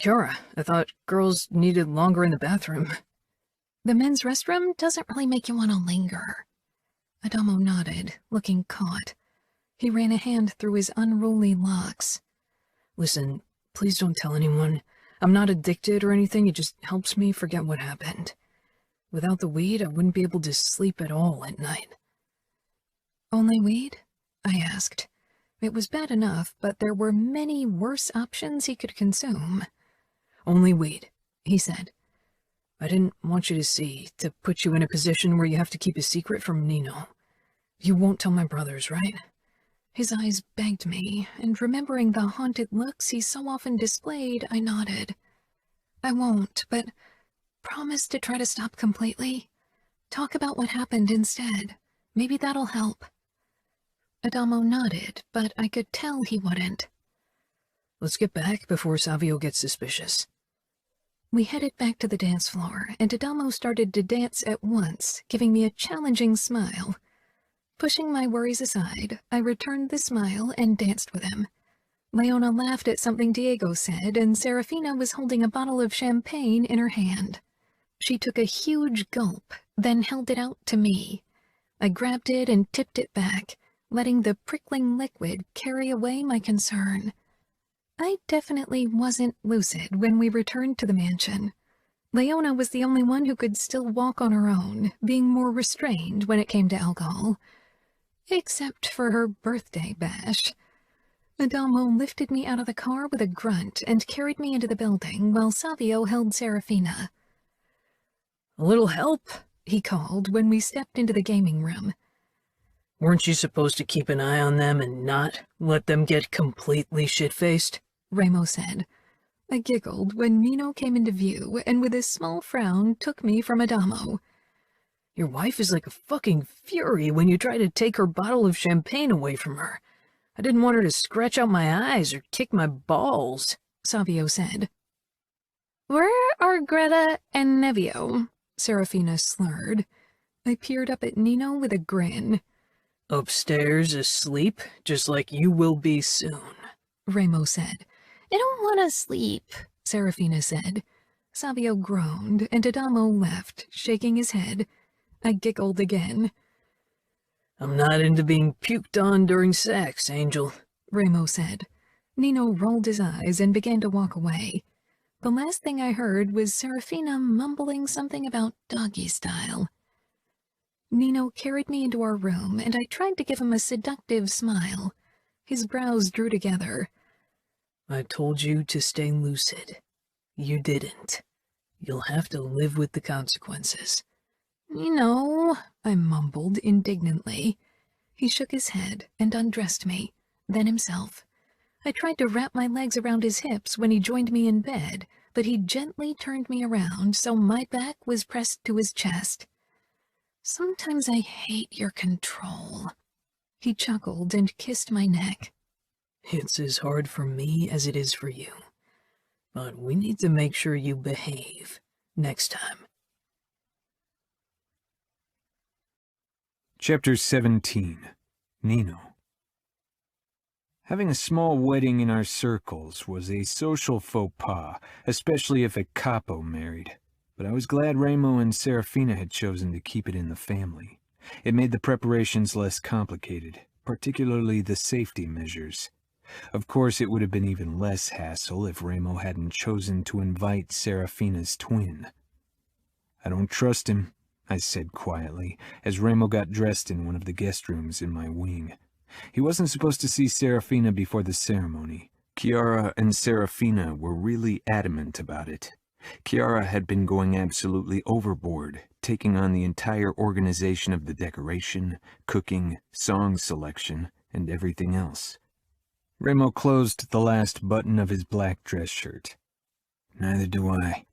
Kiara, I thought girls needed longer in the bathroom. The men's restroom doesn't really make you want to linger. Adamo nodded, looking caught. He ran a hand through his unruly locks. Listen, please don't tell anyone. I'm not addicted or anything, it just helps me forget what happened. Without the weed, I wouldn't be able to sleep at all at night. Only weed? I asked. It was bad enough, but there were many worse options he could consume. Only weed, he said. I didn't want you to see, to put you in a position where you have to keep a secret from Nino. You won't tell my brothers, right? His eyes begged me, and remembering the haunted looks he so often displayed, I nodded. I won't, but promise to try to stop completely. Talk about what happened instead. Maybe that'll help. Adamo nodded, but I could tell he wouldn't. Let's get back before Savio gets suspicious. We headed back to the dance floor, and Adamo started to dance at once, giving me a challenging smile. Pushing my worries aside, I returned the smile and danced with him. Leona laughed at something Diego said, and Serafina was holding a bottle of champagne in her hand. She took a huge gulp, then held it out to me. I grabbed it and tipped it back, letting the prickling liquid carry away my concern. I definitely wasn't lucid when we returned to the mansion. Leona was the only one who could still walk on her own, being more restrained when it came to alcohol. Except for her birthday bash. Adamo lifted me out of the car with a grunt and carried me into the building while Savio held Serafina. A little help, he called when we stepped into the gaming room. Weren't you supposed to keep an eye on them and not let them get completely shit-faced? Ramo said. I giggled when Nino came into view and with a small frown took me from Adamo. Your wife is like a fucking fury when you try to take her bottle of champagne away from her. I didn't want her to scratch out my eyes or kick my balls, Savio said. Where are Greta and Nevio? Serafina slurred. I peered up at Nino with a grin. Upstairs asleep, just like you will be soon, Ramo said. I don't want to sleep, Serafina said. Savio groaned, and Adamo left, shaking his head. I giggled again. I'm not into being puked on during sex, Angel, Ramo said. Nino rolled his eyes and began to walk away. The last thing I heard was Serafina mumbling something about doggy style. Nino carried me into our room, and I tried to give him a seductive smile. His brows drew together. I told you to stay lucid. You didn't. You'll have to live with the consequences. You know, I mumbled indignantly. He shook his head and undressed me, then himself. I tried to wrap my legs around his hips when he joined me in bed, but he gently turned me around so my back was pressed to his chest. Sometimes I hate your control. He chuckled and kissed my neck. It's as hard for me as it is for you. But we need to make sure you behave next time. Chapter 17. Nino. Having a small wedding in our circles was a social faux pas, especially if a capo married. But I was glad Remo and Serafina had chosen to keep it in the family. It made the preparations less complicated, particularly the safety measures. Of course, it would have been even less hassle if Remo hadn't chosen to invite Serafina's twin. I don't trust him, I said quietly, as Remo got dressed in one of the guest rooms in my wing. He wasn't supposed to see Serafina before the ceremony. Kiara and Serafina were really adamant about it. Kiara had been going absolutely overboard, taking on the entire organization of the decoration, cooking, song selection, and everything else. Remo closed the last button of his black dress shirt. Neither do I.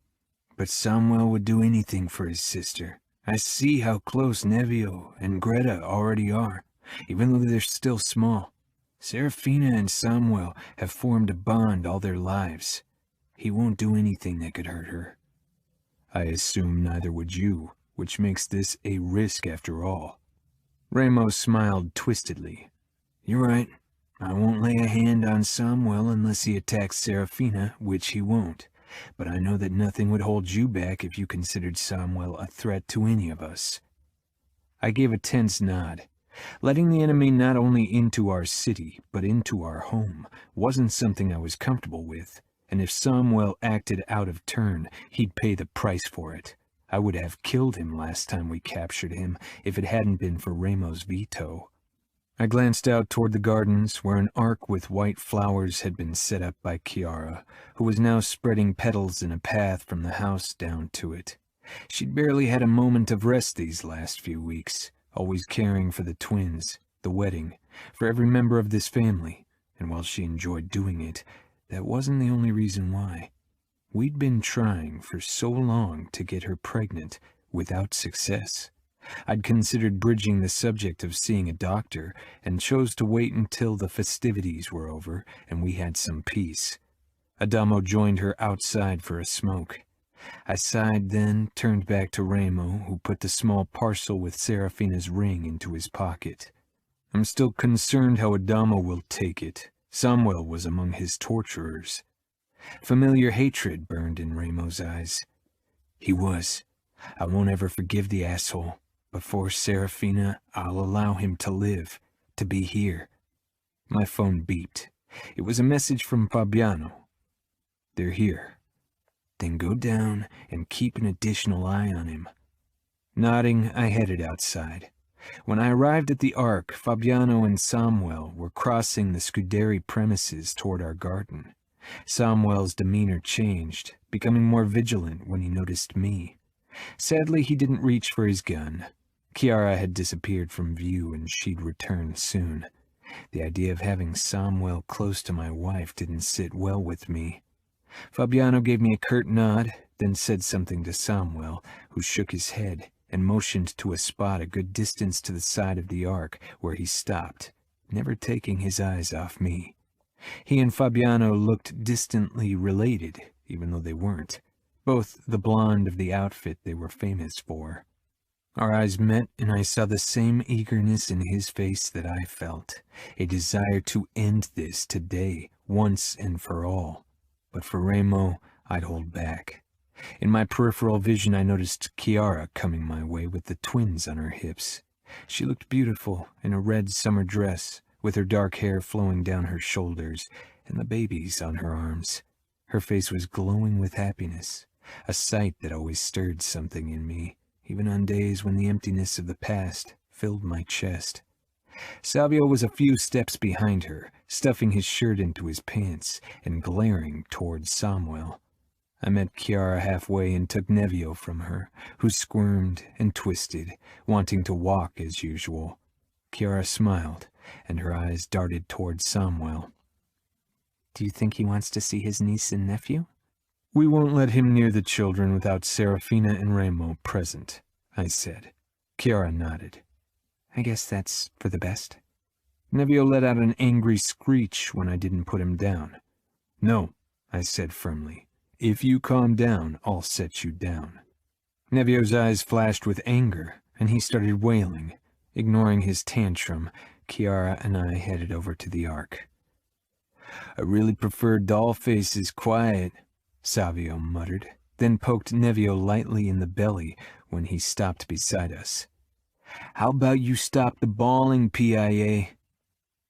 But Samuel would do anything for his sister. I see how close Nevio and Greta already are, even though they're still small. Serafina and Samuel have formed a bond all their lives. He won't do anything that could hurt her. I assume neither would you, which makes this a risk after all. Remo smiled twistedly. You're right. I won't lay a hand on Samuel unless he attacks Serafina, which he won't. But I know that nothing would hold you back if you considered Samuel a threat to any of us. I gave a tense nod. Letting the enemy not only into our city, but into our home, wasn't something I was comfortable with, and if Samuel acted out of turn, he'd pay the price for it. I would have killed him last time we captured him, if it hadn't been for Remo's veto. I glanced out toward the gardens, where an arc with white flowers had been set up by Kiara, who was now spreading petals in a path from the house down to it. She'd barely had a moment of rest these last few weeks, always caring for the twins, the wedding, for every member of this family, and while she enjoyed doing it, that wasn't the only reason why. We'd been trying for so long to get her pregnant, without success. I'd considered bridging the subject of seeing a doctor, and chose to wait until the festivities were over and we had some peace. Adamo joined her outside for a smoke. I sighed, then turned back to Remo, who put the small parcel with Serafina's ring into his pocket. I'm still concerned how Adamo will take it. Samuel was among his torturers. Familiar hatred burned in Remo's eyes. He was. I won't ever forgive the asshole. Before Serafina, I'll allow him to live, to be here. My phone beeped. It was a message from Fabiano. They're here. Then go down and keep an additional eye on him. Nodding, I headed outside. When I arrived at the Ark, Fabiano and Samuel were crossing the Scuderi premises toward our garden. Samuel's demeanor changed, becoming more vigilant when he noticed me. Sadly, he didn't reach for his gun. Kiara had disappeared from view, and she'd return soon. The idea of having Samuel close to my wife didn't sit well with me. Fabiano gave me a curt nod, then said something to Samuel, who shook his head and motioned to a spot a good distance to the side of the Ark, where he stopped, never taking his eyes off me. He and Fabiano looked distantly related, even though they weren't, both the blonde of the outfit they were famous for. Our eyes met, and I saw the same eagerness in his face that I felt, a desire to end this today, once and for all. But for Remo, I'd hold back. In my peripheral vision, I noticed Kiara coming my way with the twins on her hips. She looked beautiful in a red summer dress, with her dark hair flowing down her shoulders, and the babies on her arms. Her face was glowing with happiness, a sight that always stirred something in me, even on days when the emptiness of the past filled my chest. Salvio was a few steps behind her, stuffing his shirt into his pants and glaring towards Samuel. I met Kiara halfway and took Nevio from her, who squirmed and twisted, wanting to walk as usual. Kiara smiled, and her eyes darted toward Samuel. Do you think he wants to see his niece and nephew? We won't let him near the children without Serafina and Remo present, I said. Kiara nodded. I guess that's for the best. Nevio let out an angry screech when I didn't put him down. No, I said firmly. If you calm down, I'll set you down. Nevio's eyes flashed with anger, and he started wailing. Ignoring his tantrum, Kiara and I headed over to the Ark. I really prefer Dollface's quiet, Savio muttered, then poked Nevio lightly in the belly when he stopped beside us. How about you stop the bawling, PIA?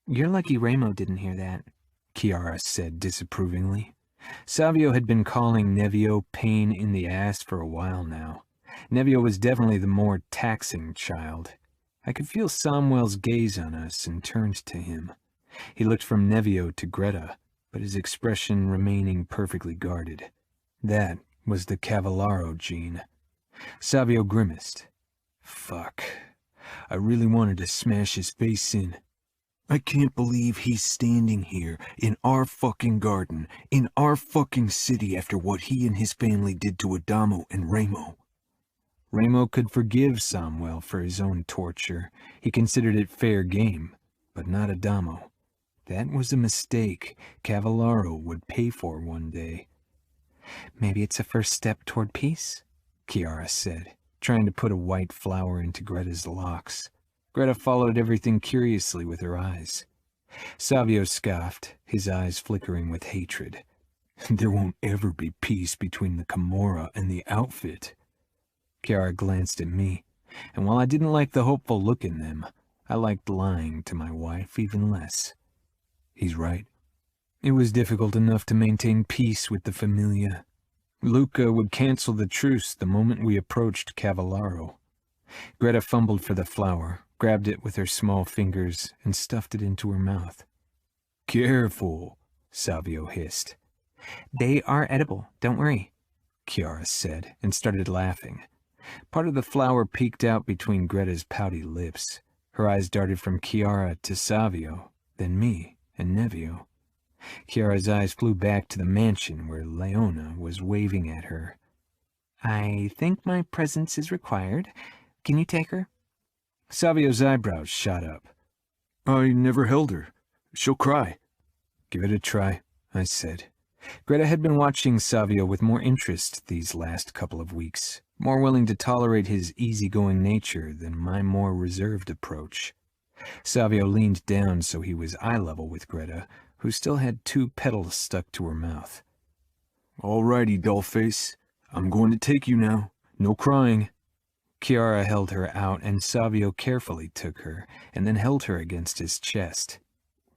You're lucky Remo didn't hear that, Kiara said disapprovingly. Savio had been calling Nevio pain in the ass for a while now. Nevio was definitely the more taxing child. I could feel Samuel's gaze on us and turned to him. He looked from Nevio to Greta, but his expression remaining perfectly guarded. That was the Cavallaro gene. Savio grimaced. Fuck. I really wanted to smash his face in. I can't believe he's standing here in our fucking garden, in our fucking city after what he and his family did to Adamo and Remo. Remo could forgive Samuel for his own torture. He considered it fair game, but not Adamo. That was a mistake Cavallaro would pay for one day. Maybe it's a first step toward peace, Kiara said, trying to put a white flower into Greta's locks. Greta followed everything curiously with her eyes. Savio scoffed, his eyes flickering with hatred. There won't ever be peace between the Camorra and the outfit. Kiara glanced at me, and while I didn't like the hopeful look in them, I liked lying to my wife even less. He's right. It was difficult enough to maintain peace with the Familia. Luca would cancel the truce the moment we approached Cavallaro. Greta fumbled for the flower, grabbed it with her small fingers, and stuffed it into her mouth. Careful, Savio hissed. They are edible, don't worry, Kiara said, and started laughing. Part of the flower peeked out between Greta's pouty lips. Her eyes darted from Kiara to Savio, then me and Nevio. Kiara's eyes flew back to the mansion where Leona was waving at her. I think my presence is required. Can you take her? Savio's eyebrows shot up. I never held her. She'll cry. Give it a try, I said. Greta had been watching Savio with more interest these last couple of weeks, more willing to tolerate his easygoing nature than my more reserved approach. Savio leaned down so he was eye level with Greta, who still had 2 petals stuck to her mouth. All righty, dollface. I'm going to take you now. No crying. Kiara held her out, and Savio carefully took her, and then held her against his chest.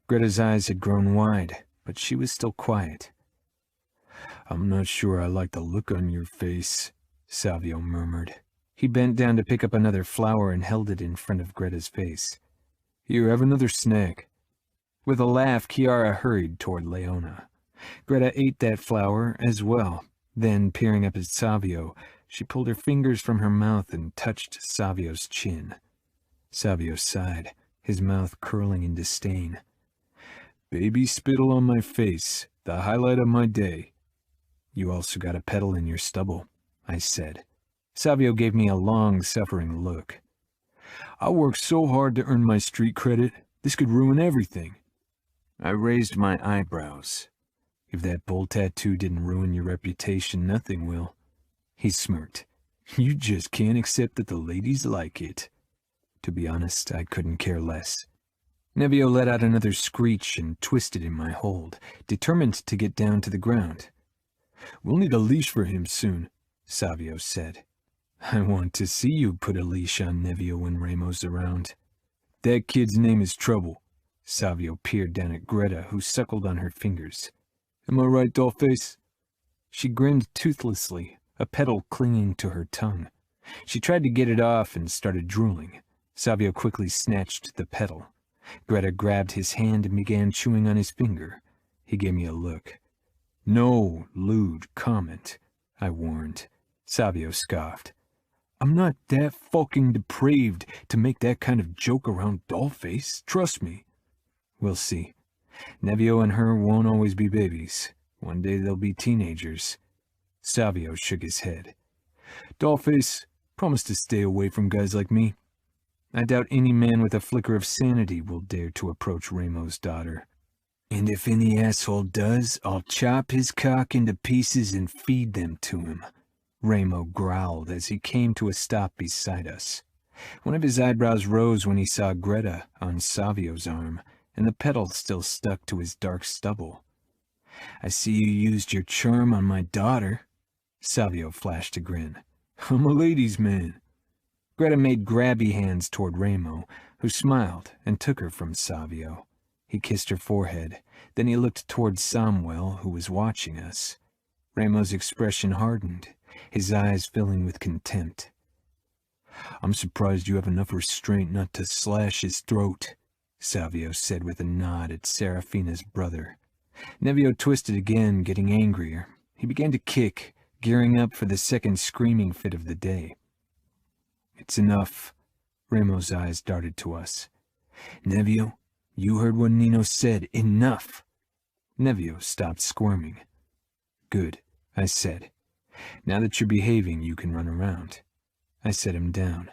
Greta's eyes had grown wide, but she was still quiet. I'm not sure I like the look on your face, Savio murmured. He bent down to pick up another flower and held it in front of Greta's face. Here, have another snack. With a laugh, Kiara hurried toward Leona. Greta ate that flower as well. Then, peering up at Savio, she pulled her fingers from her mouth and touched Savio's chin. Savio sighed, his mouth curling in disdain. Baby spittle on my face, the highlight of my day. You also got a petal in your stubble, I said. Savio gave me a long-suffering look. I worked so hard to earn my street credit, this could ruin everything. I raised my eyebrows. If that bull tattoo didn't ruin your reputation, nothing will. He smirked. You just can't accept that the ladies like it. To be honest, I couldn't care less. Nevio let out another screech and twisted in my hold, determined to get down to the ground. We'll need a leash for him soon, Savio said. I want to see you put a leash on Nevio when Remo's around. That kid's name is Trouble. Savio peered down at Greta, who suckled on her fingers. Am I right, dollface? She grinned toothlessly, a petal clinging to her tongue. She tried to get it off and started drooling. Savio quickly snatched the petal. Greta grabbed his hand and began chewing on his finger. He gave me a look. No lewd comment. I warned. Savio scoffed. I'm not that fucking depraved to make that kind of joke around Dollface, trust me. We'll see. Nevio and her won't always be babies. One day they'll be teenagers. Savio shook his head. Dollface, promise to stay away from guys like me. I doubt any man with a flicker of sanity will dare to approach Ramo's daughter. And if any asshole does, I'll chop his cock into pieces and feed them to him. Ramo growled as he came to a stop beside us. One of his eyebrows rose when he saw Greta on Savio's arm, and the pedal still stuck to his dark stubble. I see you used your charm on my daughter. Savio flashed a grin. I'm a ladies' man. Greta made grabby hands toward Ramo, who smiled and took her from Savio. He kissed her forehead, then he looked toward Samuel, who was watching us. Ramo's expression hardened, his eyes filling with contempt. I'm surprised you have enough restraint not to slash his throat, Savio said with a nod at Serafina's brother. Nevio twisted again, getting angrier. He began to kick, gearing up for the second screaming fit of the day. It's enough. Ramo's eyes darted to us. Nevio, you heard what Nino said. Enough. Nevio stopped squirming. Good, I said. Now that you're behaving, you can run around. I set him down.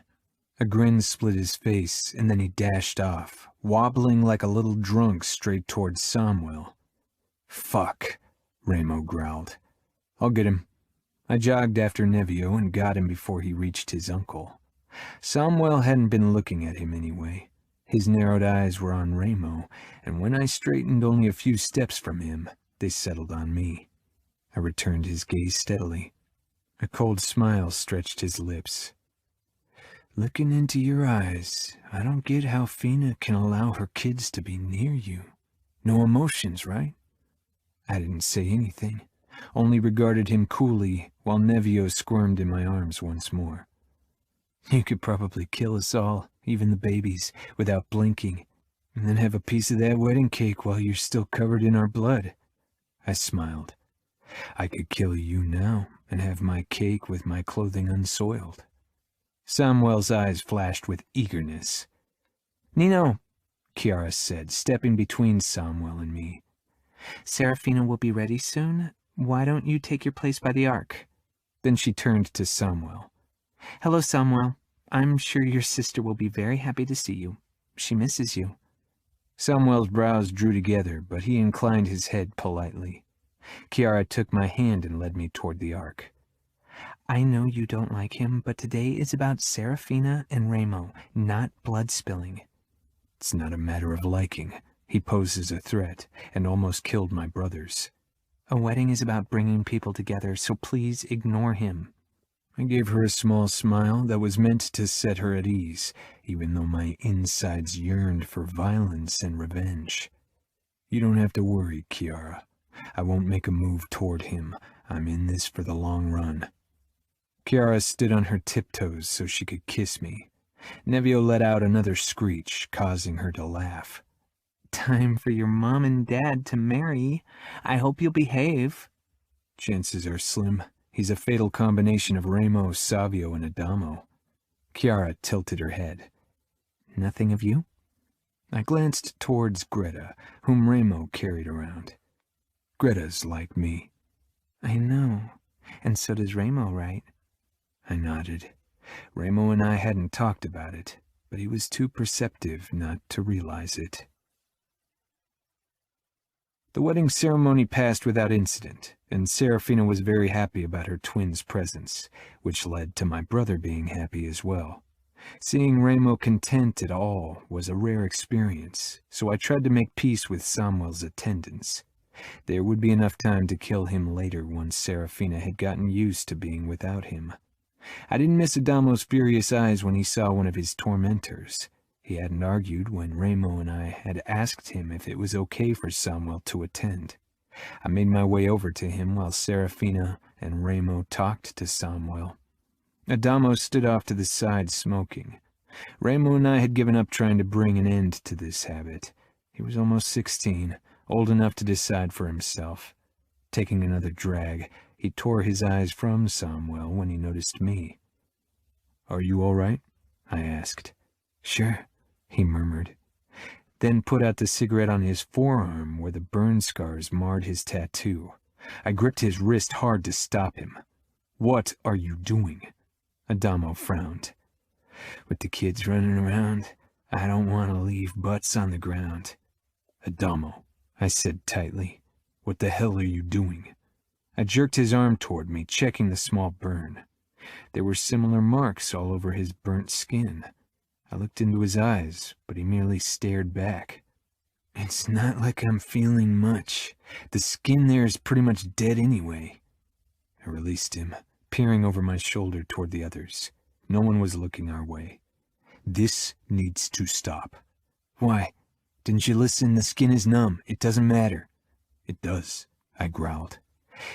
A grin split his face, and then he dashed off, wobbling like a little drunk straight towards Samuel. Fuck, Ramo growled. I'll get him. I jogged after Nevio and got him before he reached his uncle. Samuel hadn't been looking at him anyway. His narrowed eyes were on Ramo, and when I straightened only a few steps from him, they settled on me. I returned his gaze steadily. A cold smile stretched his lips. Looking into your eyes, I don't get how Fina can allow her kids to be near you. No emotions, right? I didn't say anything, only regarded him coolly while Nevio squirmed in my arms once more. You could probably kill us all, even the babies, without blinking, and then have a piece of that wedding cake while you're still covered in our blood. I smiled. I could kill you now and have my cake with my clothing unsoiled. Samuel's eyes flashed with eagerness. Nino, Kiara said, stepping between Samuel and me. Serafina will be ready soon. Why don't you take your place by the ark? Then she turned to Samuel. Hello, Samuel. I'm sure your sister will be very happy to see you. She misses you. Samuel's brows drew together, but he inclined his head politely. Kiara took my hand and led me toward the ark. I know you don't like him, but today is about Serafina and Ramo, not blood spilling. It's not a matter of liking. He poses a threat and almost killed my brothers. A wedding is about bringing people together, so please ignore him. I gave her a small smile that was meant to set her at ease, even though my insides yearned for violence and revenge. You don't have to worry, Kiara. I won't make a move toward him. I'm in this for the long run. Kiara stood on her tiptoes so she could kiss me. Nevio let out another screech, causing her to laugh. Time for your mom and dad to marry. I hope you'll behave. Chances are slim. He's a fatal combination of Ramo, Savio, and Adamo. Kiara tilted her head. Nothing of you? I glanced towards Greta, whom Ramo carried around. Greta's like me. I know. And so does Ramo, right? I nodded. Ramo and I hadn't talked about it, but he was too perceptive not to realize it. The wedding ceremony passed without incident, and Serafina was very happy about her twins' presence, which led to my brother being happy as well. Seeing Ramo content at all was a rare experience, so I tried to make peace with Samuel's attendance. There would be enough time to kill him later once Serafina had gotten used to being without him. I didn't miss Adamo's furious eyes when he saw one of his tormentors. He hadn't argued when Ramo and I had asked him if it was okay for Samuel to attend. I made my way over to him while Serafina and Ramo talked to Samuel. Adamo stood off to the side smoking. Ramo and I had given up trying to bring an end to this habit. He was almost 16, old enough to decide for himself. Taking another drag, He tore his eyes from Samuel when he noticed me. "Are you all right?" I asked. "Sure," he murmured, then put out the cigarette on his forearm where the burn scars marred his tattoo. I gripped his wrist hard to stop him. "What are you doing?" Adamo frowned. "With the kids running around, I don't want to leave butts on the ground." "Adamo," I said tightly, "what the hell are you doing?" I jerked his arm toward me, checking the small burn. There were similar marks all over his burnt skin. I looked into his eyes, but he merely stared back. "It's not like I'm feeling much. The skin there is pretty much dead anyway." I released him, peering over my shoulder toward the others. No one was looking our way. "This needs to stop." "Why? Didn't you listen? The skin is numb. It doesn't matter." "It does," I growled.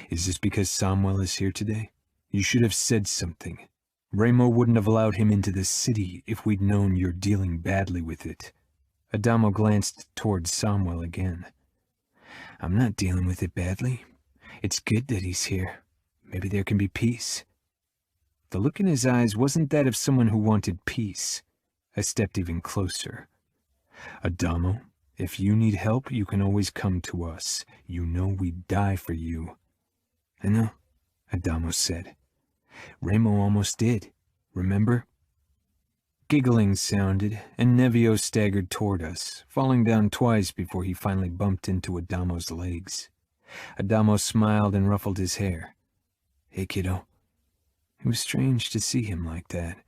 "Is this because Samuel is here today? You should have said something. Remo wouldn't have allowed him into the city if we'd known you're dealing badly with it." Adamo glanced towards Samuel again. "I'm not dealing with it badly. It's good that he's here. Maybe there can be peace." The look in his eyes wasn't that of someone who wanted peace. I stepped even closer. "Adamo, if you need help, you can always come to us. You know we'd die for you." "I know," Adamo said. "Remo almost did, remember?" Giggling sounded, and Nevio staggered toward us, falling down twice before he finally bumped into Adamo's legs. Adamo smiled and ruffled his hair. "Hey, kiddo." It was strange to see him like that.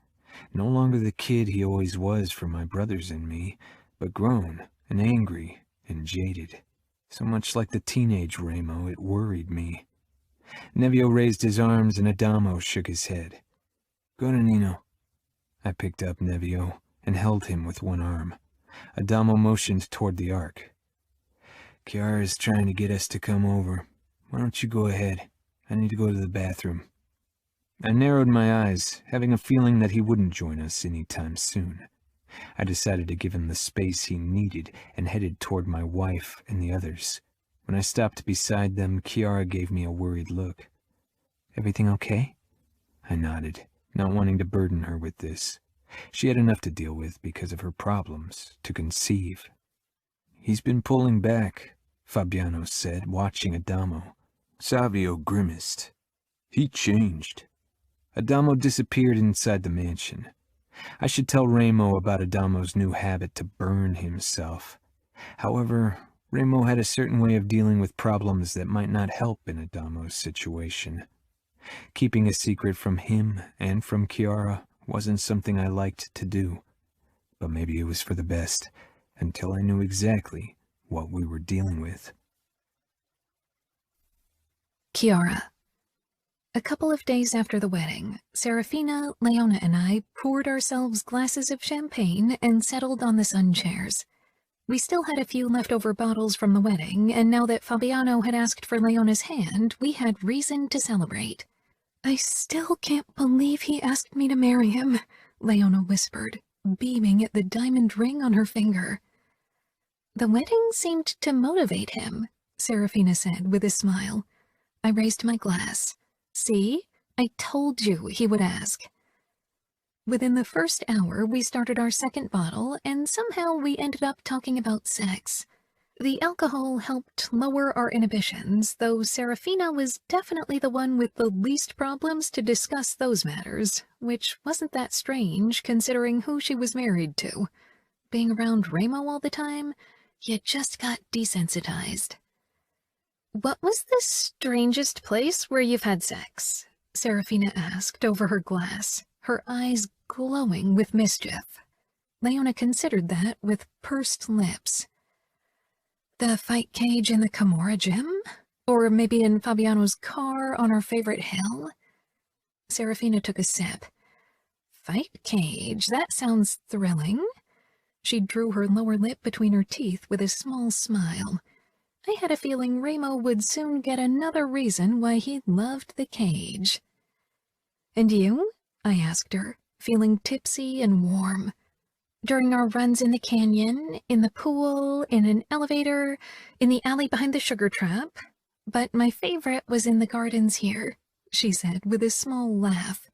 No longer the kid he always was for my brothers and me, but grown and angry and jaded. So much like the teenage Remo, it worried me. Nevio raised his arms and Adamo shook his head. "Go to Nino." I picked up Nevio and held him with one arm. Adamo motioned toward the ark. "Kiara is trying to get us to come over. Why don't you go ahead? I need to go to the bathroom." I narrowed my eyes, having a feeling that he wouldn't join us any time soon. I decided to give him the space he needed and headed toward my wife and the others. When I stopped beside them, Kiara gave me a worried look. "Everything okay?" I nodded, not wanting to burden her with this. She had enough to deal with because of her problems, to conceive. "He's been pulling back," Fabiano said, watching Adamo. Savio grimaced. "He changed." Adamo disappeared inside the mansion. I should tell Remo about Adamo's new habit to burn himself. However, Remo had a certain way of dealing with problems that might not help in Adamo's situation. Keeping a secret from him and from Kiara wasn't something I liked to do, but maybe it was for the best, until I knew exactly what we were dealing with. Kiara. A couple of days after the wedding, Serafina, Leona, and I poured ourselves glasses of champagne and settled on the sun chairs. We still had a few leftover bottles from the wedding, and now that Fabiano had asked for Leona's hand, we had reason to celebrate. "I still can't believe he asked me to marry him," Leona whispered, beaming at the diamond ring on her finger. "The wedding seemed to motivate him," Serafina said with a smile. I raised my glass. "See? I told you he would ask." Within the first hour, we started our second bottle, and somehow we ended up talking about sex. The alcohol helped lower our inhibitions, though Serafina was definitely the one with the least problems to discuss those matters, which wasn't that strange considering who she was married to. Being around Remo all the time, you just got desensitized. "What was the strangest place where you've had sex?" Serafina asked over her glass, her eyes glowing with mischief. Leona considered that with pursed lips. "The fight cage in the Camorra gym? Or maybe in Fabiano's car on our favorite hill?" Serafina took a sip. "Fight cage, that sounds thrilling." She drew her lower lip between her teeth with a small smile. I had a feeling Remo would soon get another reason why he loved the cage. "And you?" I asked her, feeling tipsy and warm. "During our runs in the canyon, in the pool, in an elevator, in the alley behind the sugar trap?" but my favorite was in the gardens here, she said with a small laugh.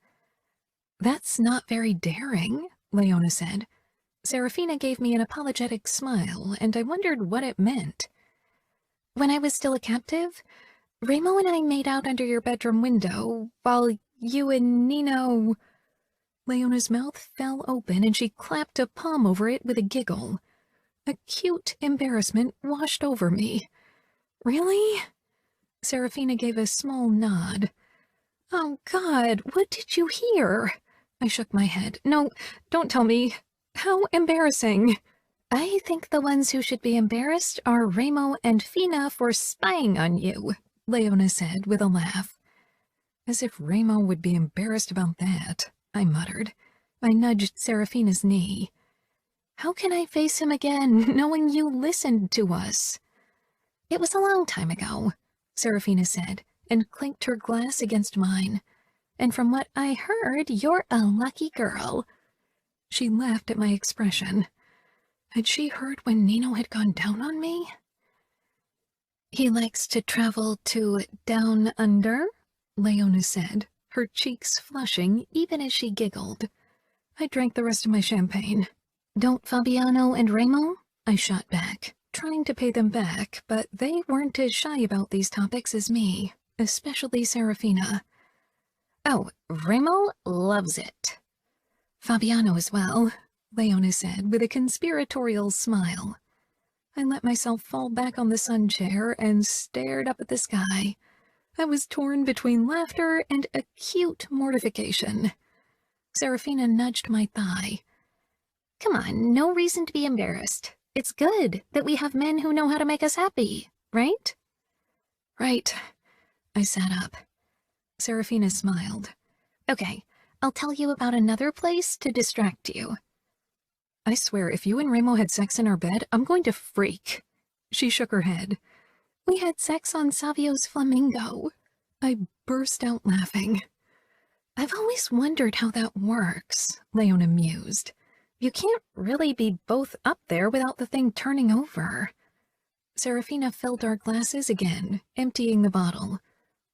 That's not very daring, Leona said. Serafina gave me an apologetic smile, and I wondered what it meant. When I was still a captive, Remo and I made out under your bedroom window, while you and Nino... Leona's mouth fell open, and she clapped a palm over it with a giggle. Acute embarrassment washed over me. Really? Serafina gave a small nod. Oh, God, what did you hear? I shook my head. No, don't tell me. How embarrassing. I think the ones who should be embarrassed are Remo and Fina for spying on you, Leona said with a laugh. As if Remo would be embarrassed about that, I muttered. I nudged Serafina's knee. How can I face him again, knowing you listened to us? It was a long time ago, Serafina said, and clinked her glass against mine. And from what I heard, you're a lucky girl. She laughed at my expression. Had she heard when Nino had gone down on me? He likes to travel to down under, Leona said, her cheeks flushing even as she giggled. I drank the rest of my champagne. Don't Fabiano and Remo? I shot back, trying to pay them back, but they weren't as shy about these topics as me, especially Serafina. Oh, Remo loves it. Fabiano as well, Leona said with a conspiratorial smile. I let myself fall back on the sun chair and stared up at the sky. I was torn between laughter and acute mortification. Serafina nudged my thigh. Come on, no reason to be embarrassed. It's good that we have men who know how to make us happy, right? Right. I sat up. Serafina smiled. Okay, I'll tell you about another place to distract you. I swear, if you and Remo had sex in our bed, I'm going to freak. She shook her head. We had sex on Savio's flamingo. I burst out laughing. I've always wondered how that works, Leona mused. You can't really be both up there without the thing turning over. Serafina filled our glasses again, emptying the bottle.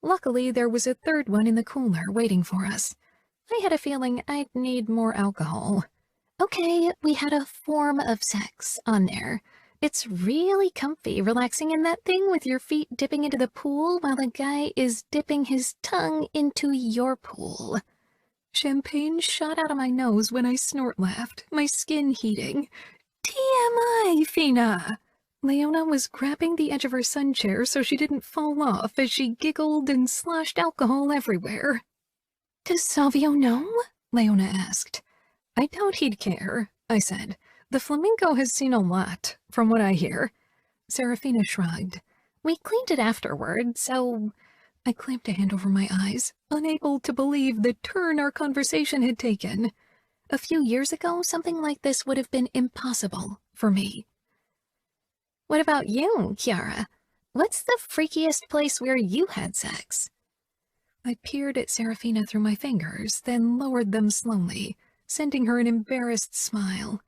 Luckily, there was a third one in the cooler waiting for us. I had a feeling I'd need more alcohol. Okay, we had a form of sex on there. It's really comfy relaxing in that thing with your feet dipping into the pool while the guy is dipping his tongue into your pool. Champagne shot out of my nose when I snort-laughed, my skin heating. TMI, Fina! Leona was grabbing the edge of her sun chair so she didn't fall off as she giggled and sloshed alcohol everywhere. Does Savio know? Leona asked. I doubt he'd care, I said. The flamingo has seen a lot, from what I hear. Serafina shrugged. We cleaned it afterward, so... I clamped a hand over my eyes, unable to believe the turn our conversation had taken. A few years ago, something like this would have been impossible for me. What about you, Kiara? What's the freakiest place where you had sex? I peered at Serafina through my fingers, then lowered them slowly, sending her an embarrassed smile.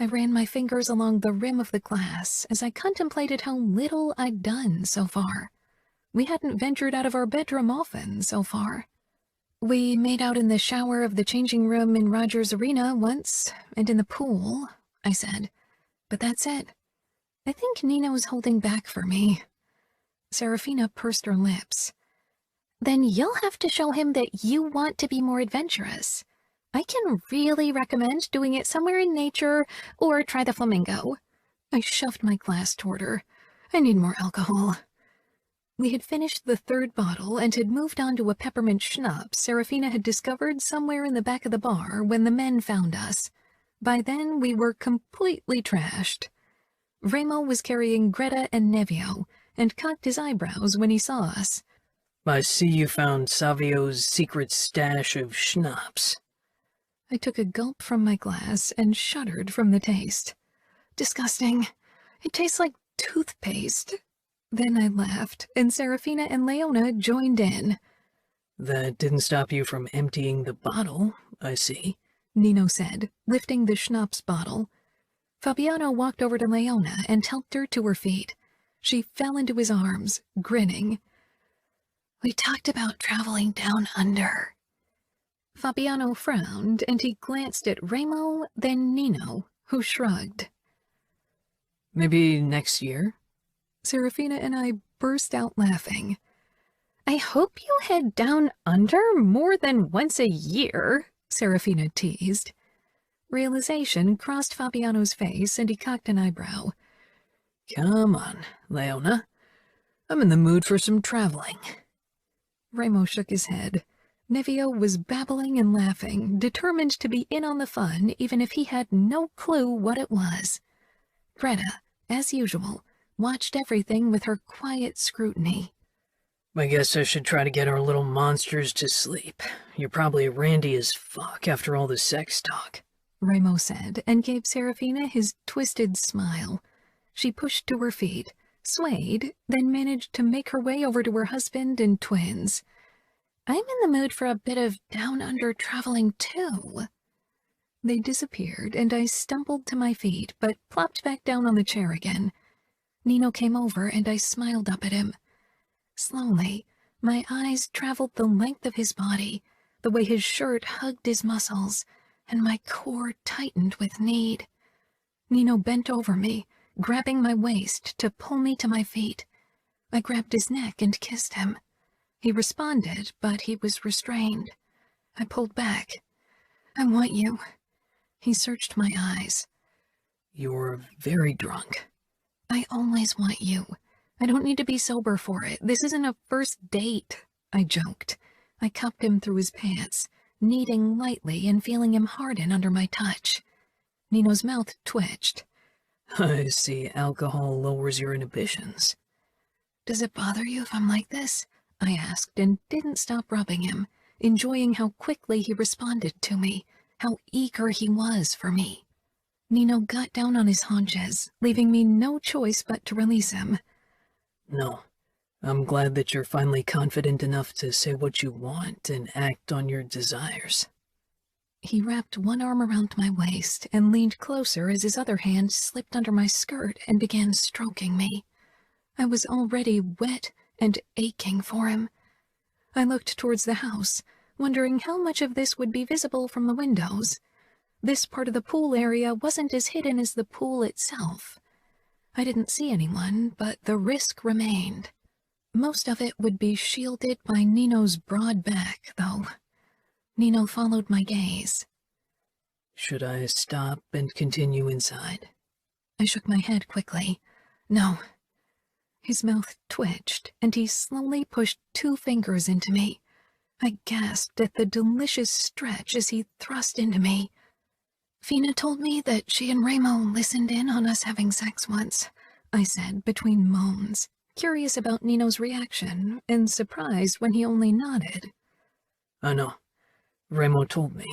I ran my fingers along the rim of the glass as I contemplated how little I'd done so far. We hadn't ventured out of our bedroom often so far. We made out in the shower of the changing room in Roger's arena once, and in the pool, I said. But that's it. I think Nino's holding back for me. Serafina pursed her lips. Then you'll have to show him that you want to be more adventurous. I can really recommend doing it somewhere in nature or try the flamingo. I shoved my glass toward her. I need more alcohol. We had finished the third bottle and had moved on to a peppermint schnapps Serafina had discovered somewhere in the back of the bar when the men found us. By then, we were completely trashed. Remo was carrying Greta and Nevio and cocked his eyebrows when he saw us. I see you found Savio's secret stash of schnapps. I took a gulp from my glass and shuddered from the taste. Disgusting. It tastes like toothpaste. Then I laughed, and Serafina and Leona joined in. That didn't stop you from emptying the bottle, I see, Nino said, lifting the schnapps bottle. Fabiano walked over to Leona and helped her to her feet. She fell into his arms, grinning. We talked about traveling down under. Fabiano frowned, and he glanced at Remo, then Nino, who shrugged. Maybe next year? Serafina and I burst out laughing. I hope you head down under more than once a year, Serafina teased. Realization crossed Fabiano's face, and he cocked an eyebrow. Come on, Leona. I'm in the mood for some traveling. Remo shook his head. Nevio was babbling and laughing, determined to be in on the fun, even if he had no clue what it was. Greta, as usual, watched everything with her quiet scrutiny. I guess I should try to get our little monsters to sleep. You're probably randy as fuck after all the sex talk, Remo said, and gave Serafina his twisted smile. She pushed to her feet, swayed, then managed to make her way over to her husband and twins. I'm in the mood for a bit of down-under traveling, too. They disappeared, and I stumbled to my feet, but plopped back down on the chair again. Nino came over, and I smiled up at him. Slowly, my eyes traveled the length of his body, the way his shirt hugged his muscles, and my core tightened with need. Nino bent over me, grabbing my waist to pull me to my feet. I grabbed his neck and kissed him. He responded, but he was restrained. I pulled back. I want you. He searched my eyes. You're very drunk. I always want you. I don't need to be sober for it. This isn't a first date, I joked. I cupped him through his pants, kneading lightly and feeling him harden under my touch. Nino's mouth twitched. I see alcohol lowers your inhibitions. Does it bother you if I'm like this? I asked, and didn't stop rubbing him, enjoying how quickly he responded to me, how eager he was for me. Nino got down on his haunches, leaving me no choice but to release him. No, I'm glad that you're finally confident enough to say what you want and act on your desires. He wrapped one arm around my waist and leaned closer as his other hand slipped under my skirt and began stroking me. I was already wet and aching for him. I looked towards the house, wondering how much of this would be visible from the windows. This part of the pool area wasn't as hidden as the pool itself. I didn't see anyone, but the risk remained. Most of it would be shielded by Nino's broad back, though. Nino followed my gaze. Should I stop and continue inside? I shook my head quickly. No. His mouth twitched, and he slowly pushed 2 fingers into me. I gasped at the delicious stretch as he thrust into me. Fina told me that she and Remo listened in on us having sex once, I said between moans, curious about Nino's reaction and surprised when he only nodded. I know. Remo told me,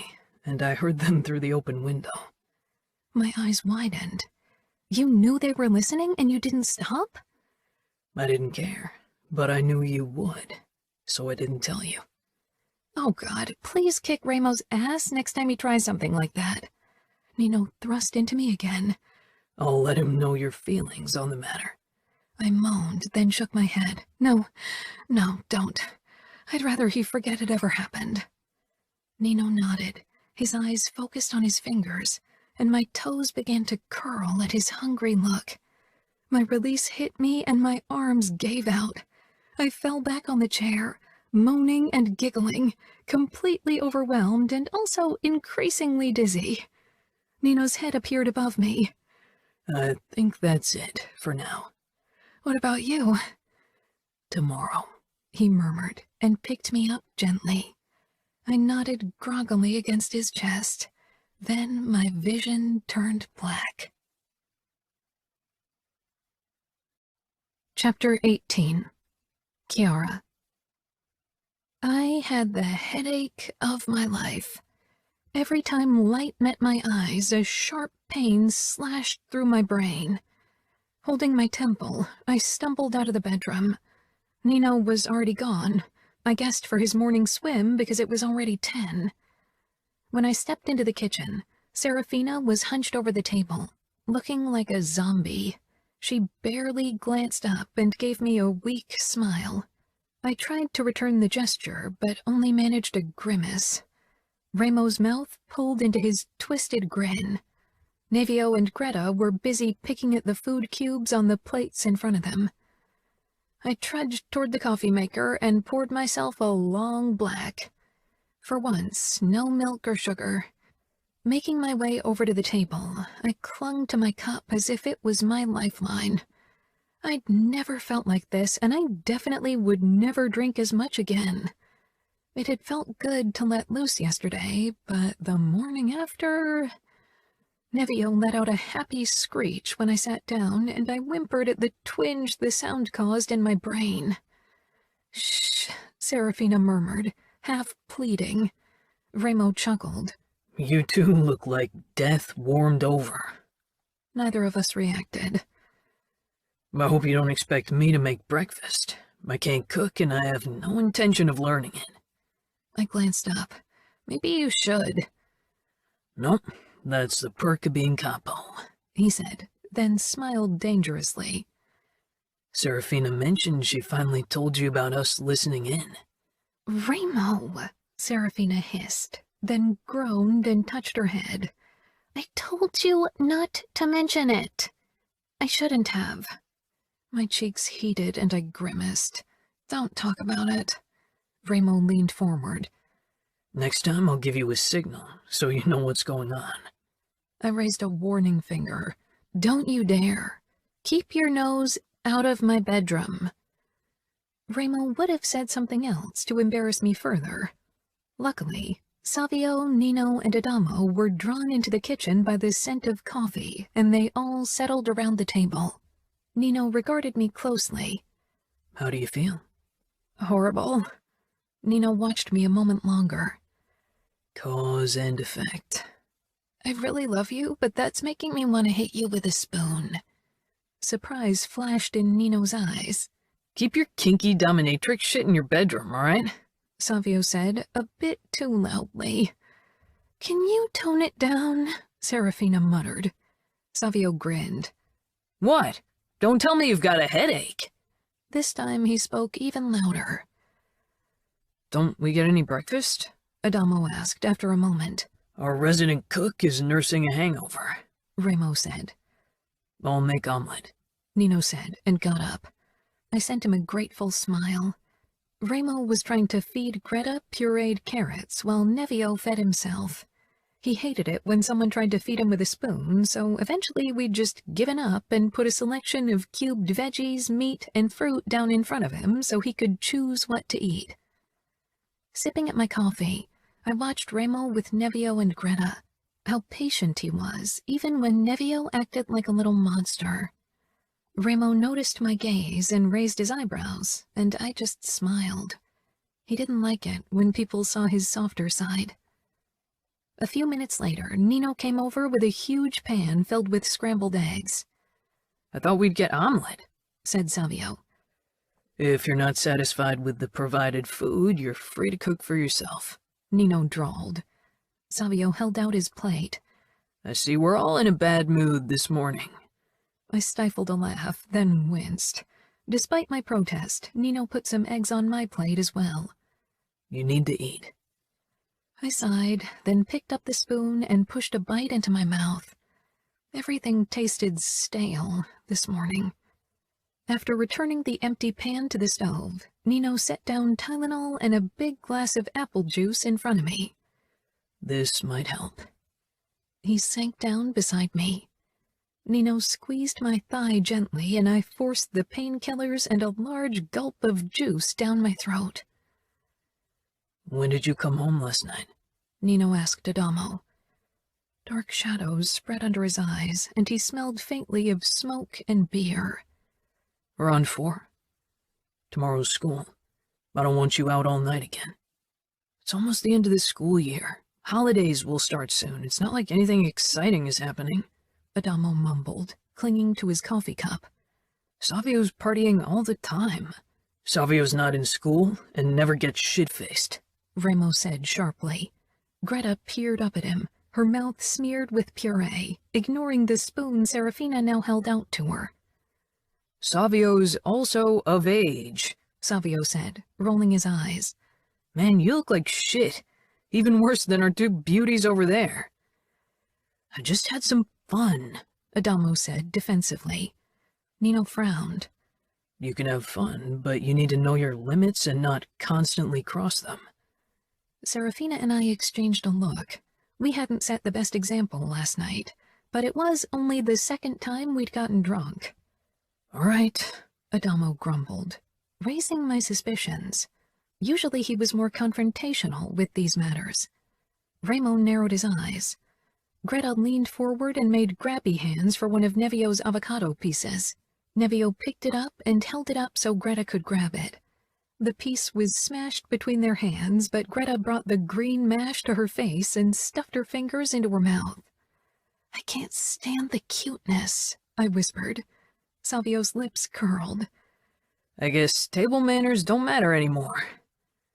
and I heard them through the open window. My eyes widened. You knew they were listening and you didn't stop? I didn't care, but I knew you would, so I didn't tell you. Oh God, please kick Remo's ass next time he tries something like that. Nino thrust into me again. I'll let him know your feelings on the matter. I moaned, then shook my head. No, don't. I'd rather he forget it ever happened. Nino nodded, his eyes focused on his fingers, and my toes began to curl at his hungry look. My release hit me and my arms gave out. I fell back on the chair, moaning and giggling, completely overwhelmed and also increasingly dizzy. Nino's head appeared above me. I think that's it for now. What about you? Tomorrow, he murmured and picked me up gently. I nodded groggily against his chest. Then my vision turned black. Chapter 18. Kiara. I had the headache of my life. Every time light met my eyes, a sharp pain slashed through my brain. Holding my temple, I stumbled out of the bedroom. Nino was already gone. I guessed for his morning swim because it was already 10. When I stepped into the kitchen, Serafina was hunched over the table, looking like a zombie. She barely glanced up and gave me a weak smile. I tried to return the gesture, but only managed a grimace. Ramo's mouth pulled into his twisted grin. Nevio and Greta were busy picking at the food cubes on the plates in front of them. I trudged toward the coffee maker and poured myself a long black. For once, no milk or sugar. Making my way over to the table, I clung to my cup as if it was my lifeline. I'd never felt like this, and I definitely would never drink as much again. It had felt good to let loose yesterday, but the morning after... Nevio let out a happy screech when I sat down, and I whimpered at the twinge the sound caused in my brain. "Shh," Serafina murmured, half pleading. Ramo chuckled. You two look like death warmed over. Neither of us reacted. I hope you don't expect me to make breakfast. I can't cook, and I have no intention of learning it. I glanced up. Maybe you should. Nope, that's the perk of being capo, he said, then smiled dangerously. Serafina mentioned she finally told you about us listening in. Ramo, Serafina hissed, then groaned and touched her head. I told you not to mention it. I shouldn't have. My cheeks heated and I grimaced. Don't talk about it. Ramo leaned forward. Next time I'll give you a signal, so you know what's going on. I raised a warning finger. Don't you dare. Keep your nose out of my bedroom. Ramo would have said something else to embarrass me further. Luckily, Savio, Nino, and Adamo were drawn into the kitchen by the scent of coffee, and they all settled around the table. Nino regarded me closely. How do you feel? Horrible. Nino watched me a moment longer. Cause and effect. I really love you, but that's making me want to hit you with a spoon. Surprise flashed in Nino's eyes. Keep your kinky dominatrix shit in your bedroom, all right? Savio said, a bit too loudly. Can you tone it down? Serafina muttered. Savio grinned. What? Don't tell me you've got a headache. This time he spoke even louder. Don't we get any breakfast? Adamo asked after a moment. Our resident cook is nursing a hangover, Ramo said. I'll make omelet, Nino said, and got up. I sent him a grateful smile. Ramo was trying to feed Greta pureed carrots while Nevio fed himself. He hated it when someone tried to feed him with a spoon, so eventually we'd just given up and put a selection of cubed veggies, meat, and fruit down in front of him so he could choose what to eat. Sipping at my coffee, I watched Ramo with Nevio and Greta. How patient he was, even when Nevio acted like a little monster. Ramo noticed my gaze and raised his eyebrows, and I just smiled. He didn't like it when people saw his softer side. A few minutes later, Nino came over with a huge pan filled with scrambled eggs. I thought we'd get omelet, said Savio. If you're not satisfied with the provided food, you're free to cook for yourself, Nino drawled. Savio held out his plate. I see we're all in a bad mood this morning. I stifled a laugh, then winced. Despite my protest, Nino put some eggs on my plate as well. You need to eat. I sighed, then picked up the spoon and pushed a bite into my mouth. Everything tasted stale this morning. After returning the empty pan to the stove, Nino set down Tylenol and a big glass of apple juice in front of me. This might help. He sank down beside me. Nino squeezed my thigh gently, and I forced the painkillers and a large gulp of juice down my throat. When did you come home last night? Nino asked Adamo. Dark shadows spread under his eyes, and he smelled faintly of smoke and beer. Around 4. Tomorrow's school. I don't want you out all night again. It's almost the end of the school year. Holidays will start soon. It's not like anything exciting is happening. Adamo mumbled, clinging to his coffee cup. Savio's partying all the time. Savio's not in school and never gets shit-faced, Ramo said sharply. Greta peered up at him, her mouth smeared with puree, ignoring the spoon Serafina now held out to her. Savio's also of age, Savio said, rolling his eyes. Man, you look like shit. Even worse than our two beauties over there. I just had some fun, Adamo said defensively. Nino frowned. You can have fun, but you need to know your limits and not constantly cross them. Serafina and I exchanged a look. We hadn't set the best example last night, but it was only the second time we'd gotten drunk. All right, Adamo grumbled, raising my suspicions. Usually he was more confrontational with these matters. Remo narrowed his eyes. Greta leaned forward and made grabby hands for one of Nevio's avocado pieces. Nevio picked it up and held it up so Greta could grab it. The piece was smashed between their hands, but Greta brought the green mash to her face and stuffed her fingers into her mouth. I can't stand the cuteness, I whispered. Savio's lips curled. I guess table manners don't matter anymore.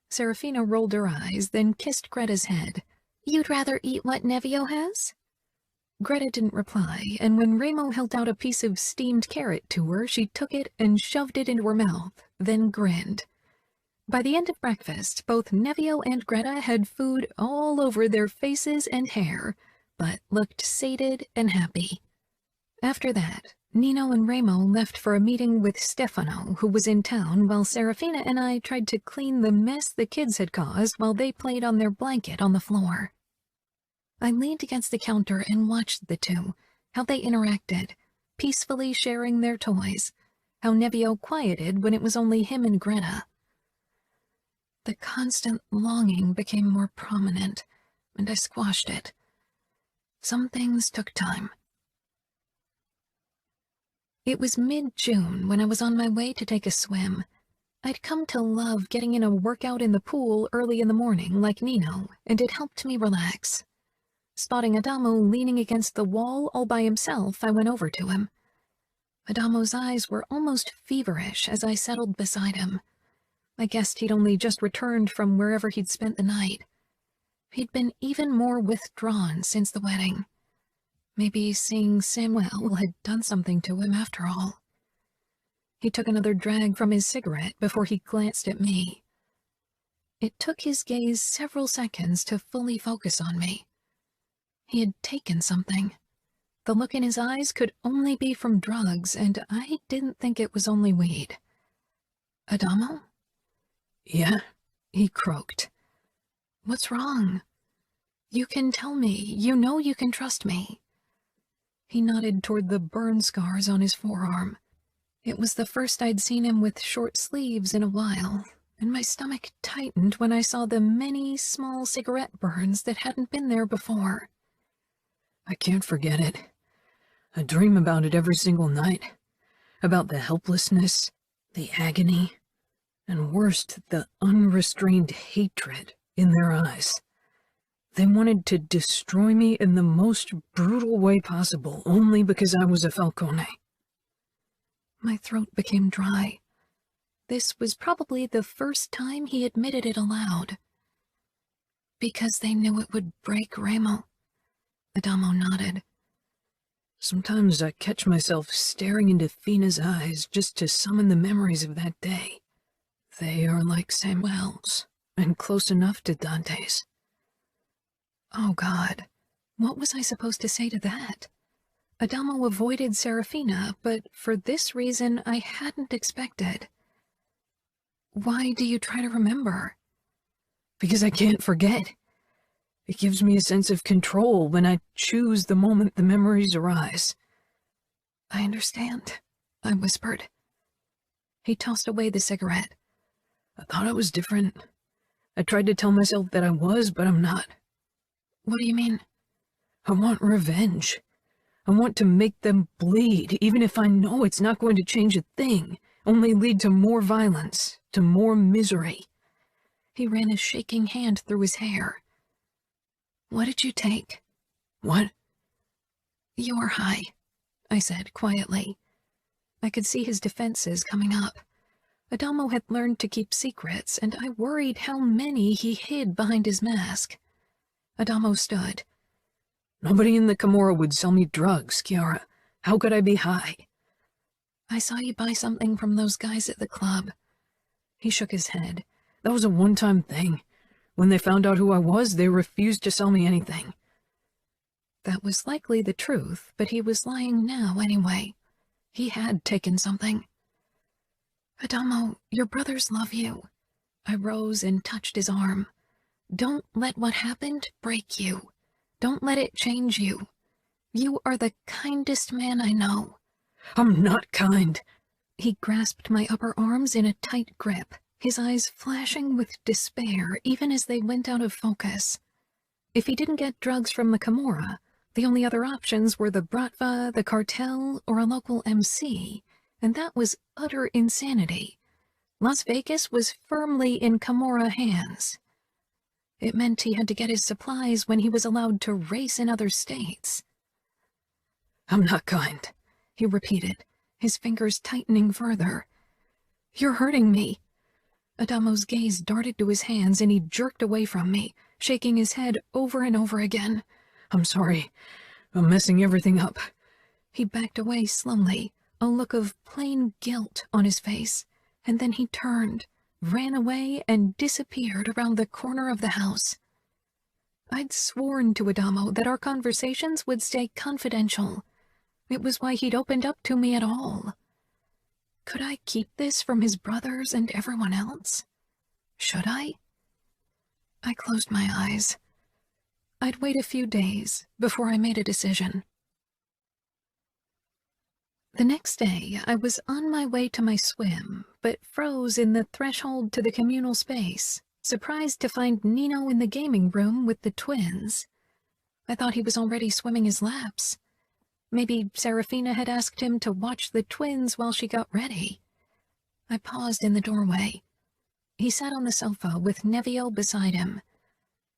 Serafina rolled her eyes, then kissed Greta's head. You'd rather eat what Nevio has? Greta didn't reply, and when Remo held out a piece of steamed carrot to her, she took it and shoved it into her mouth, then grinned. By the end of breakfast, both Nevio and Greta had food all over their faces and hair, but looked sated and happy. After that, Nino and Remo left for a meeting with Stefano, who was in town, while Serafina and I tried to clean the mess the kids had caused while they played on their blanket on the floor. I leaned against the counter and watched the two, how they interacted, peacefully sharing their toys, how Nevio quieted when it was only him and Greta. The constant longing became more prominent, and I squashed it. Some things took time. It was mid-June when I was on my way to take a swim. I'd come to love getting in a workout in the pool early in the morning like Nino, and it helped me relax. Spotting Adamo leaning against the wall all by himself, I went over to him. Adamo's eyes were almost feverish as I settled beside him. I guessed he'd only just returned from wherever he'd spent the night. He'd been even more withdrawn since the wedding. Maybe seeing Samuel had done something to him after all. He took another drag from his cigarette before he glanced at me. It took his gaze several seconds to fully focus on me. He had taken something. The look in his eyes could only be from drugs, and I didn't think it was only weed. Adamo? Yeah, he croaked. What's wrong? You can tell me. You know you can trust me. He nodded toward the burn scars on his forearm. It was the first I'd seen him with short sleeves in a while, and my stomach tightened when I saw the many small cigarette burns that hadn't been there before. I can't forget it. I dream about it every single night. About the helplessness, the agony, and worst, the unrestrained hatred in their eyes. They wanted to destroy me in the most brutal way possible, only because I was a Falcone. My throat became dry. This was probably the first time he admitted it aloud. Because they knew it would break Remo. Adamo nodded. Sometimes I catch myself staring into Fina's eyes just to summon the memories of that day. They are like Samuel's, and close enough to Dante's. Oh God, what was I supposed to say to that? Adamo avoided Serafina, but for this reason I hadn't expected. Why do you try to remember? Because I can't forget. It gives me a sense of control when I choose the moment the memories arise. I understand, I whispered. He tossed away the cigarette. I thought I was different. I tried to tell myself that I was, but I'm not. What do you mean? I want revenge. I want to make them bleed, even if I know it's not going to change a thing, only lead to more violence, to more misery. He ran a shaking hand through his hair. What did you take? What? You're high, I said quietly. I could see his defenses coming up. Adamo had learned to keep secrets, and I worried how many he hid behind his mask. Adamo stood. Nobody in the Camorra would sell me drugs, Kiara. How could I be high? I saw you buy something from those guys at the club. He shook his head. That was a one-time thing. When they found out who I was, they refused to sell me anything. That was likely the truth, but he was lying now anyway. He had taken something. Adamo, your brothers love you. I rose and touched his arm. Don't let what happened break you. Don't let it change you. You are the kindest man I know. I'm not kind. He grasped my upper arms in a tight grip, his eyes flashing with despair even as they went out of focus. If he didn't get drugs from the Camorra, the only other options were the Bratva, the cartel, or a local MC, and that was utter insanity. Las Vegas was firmly in Camorra hands. It meant he had to get his supplies when he was allowed to race in other states. I'm not kind, he repeated, his fingers tightening further. You're hurting me. Adamo's gaze darted to his hands and he jerked away from me, shaking his head over and over again. I'm sorry. I'm messing everything up. He backed away slowly, a look of plain guilt on his face, and then he turned, ran away, and disappeared around the corner of the house. I'd sworn to Adamo that our conversations would stay confidential. It was why he'd opened up to me at all. Could I keep this from his brothers and everyone else? Should I? I closed my eyes. I'd wait a few days before I made a decision. The next day, I was on my way to my swim, but froze in the threshold to the communal space, surprised to find Nino in the gaming room with the twins. I thought he was already swimming his laps. Maybe Serafina had asked him to watch the twins while she got ready. I paused in the doorway. He sat on the sofa with Nevio beside him.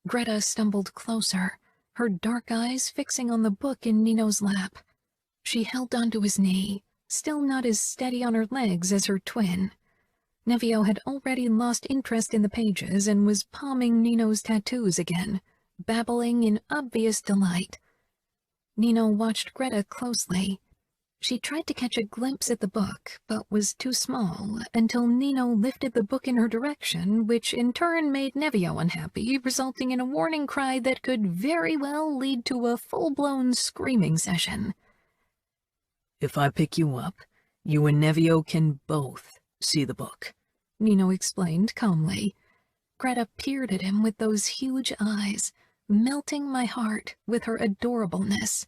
Greta stumbled closer, her dark eyes fixing on the book in Nino's lap. She held onto his knee, still not as steady on her legs as her twin. Nevio had already lost interest in the pages and was palming Nino's tattoos again, babbling in obvious delight. Nino watched Greta closely. She tried to catch a glimpse at the book, but was too small, until Nino lifted the book in her direction, which in turn made Nevio unhappy, resulting in a warning cry that could very well lead to a full-blown screaming session. If I pick you up, you and Nevio can both see the book, Nino explained calmly. Greta peered at him with those huge eyes, melting my heart with her adorableness.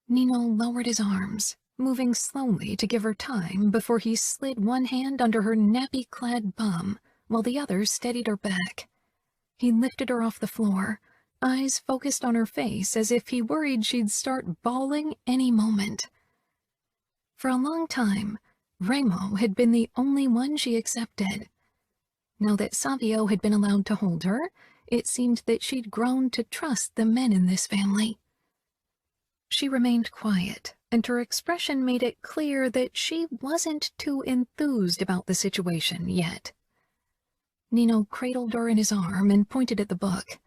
Nino lowered his arms, moving slowly to give her time before he slid one hand under her nappy-clad bum, while the other steadied her back. He lifted her off the floor, eyes focused on her face as if he worried she'd start bawling any moment. For a long time, Remo had been the only one she accepted. Now that Savio had been allowed to hold her, it seemed that she'd grown to trust the men in this family. She remained quiet, and her expression made it clear that she wasn't too enthused about the situation yet. Nino cradled her in his arm and pointed at the book.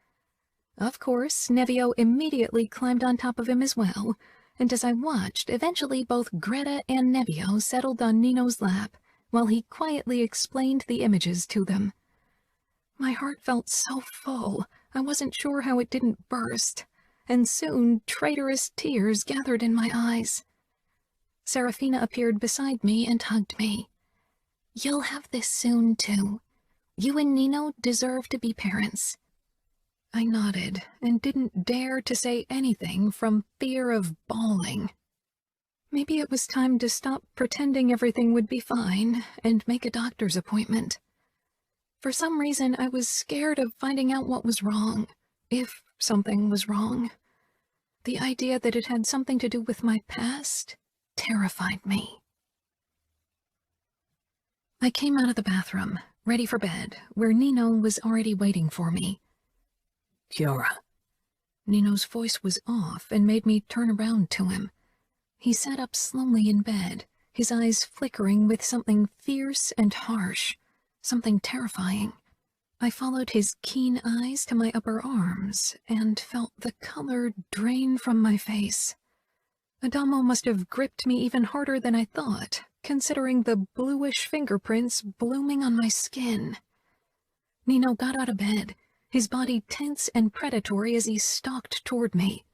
Of course, Nevio immediately climbed on top of him as well, and as I watched, eventually both Greta and Nevio settled on Nino's lap, while he quietly explained the images to them. My heart felt so full, I wasn't sure how it didn't burst, and soon traitorous tears gathered in my eyes. Serafina appeared beside me and hugged me. You'll have this soon, too. You and Nino deserve to be parents. I nodded and didn't dare to say anything from fear of bawling. Maybe it was time to stop pretending everything would be fine and make a doctor's appointment. For some reason, I was scared of finding out what was wrong, if something was wrong. The idea that it had something to do with my past terrified me. I came out of the bathroom, ready for bed, where Nino was already waiting for me. Kiara. Nino's voice was off and made me turn around to him. He sat up slowly in bed, his eyes flickering with something fierce and harsh, something terrifying. I followed his keen eyes to my upper arms and felt the color drain from my face. Adamo must have gripped me even harder than I thought, considering the bluish fingerprints blooming on my skin. Nino got out of bed, his body tense and predatory as he stalked toward me.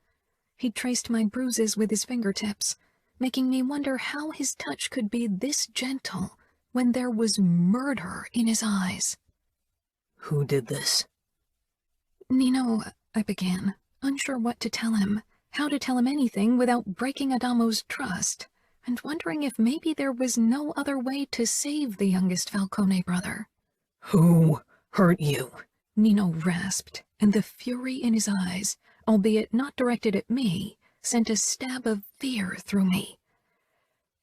He traced my bruises with his fingertips, making me wonder how his touch could be this gentle when there was murder in his eyes. Who did this? Nino, I began, unsure what to tell him, how to tell him anything without breaking Adamo's trust, and wondering if maybe there was no other way to save the youngest Falcone brother. Who hurt you? Nino rasped, and the fury in his eyes, albeit not directed at me, sent a stab of fear through me.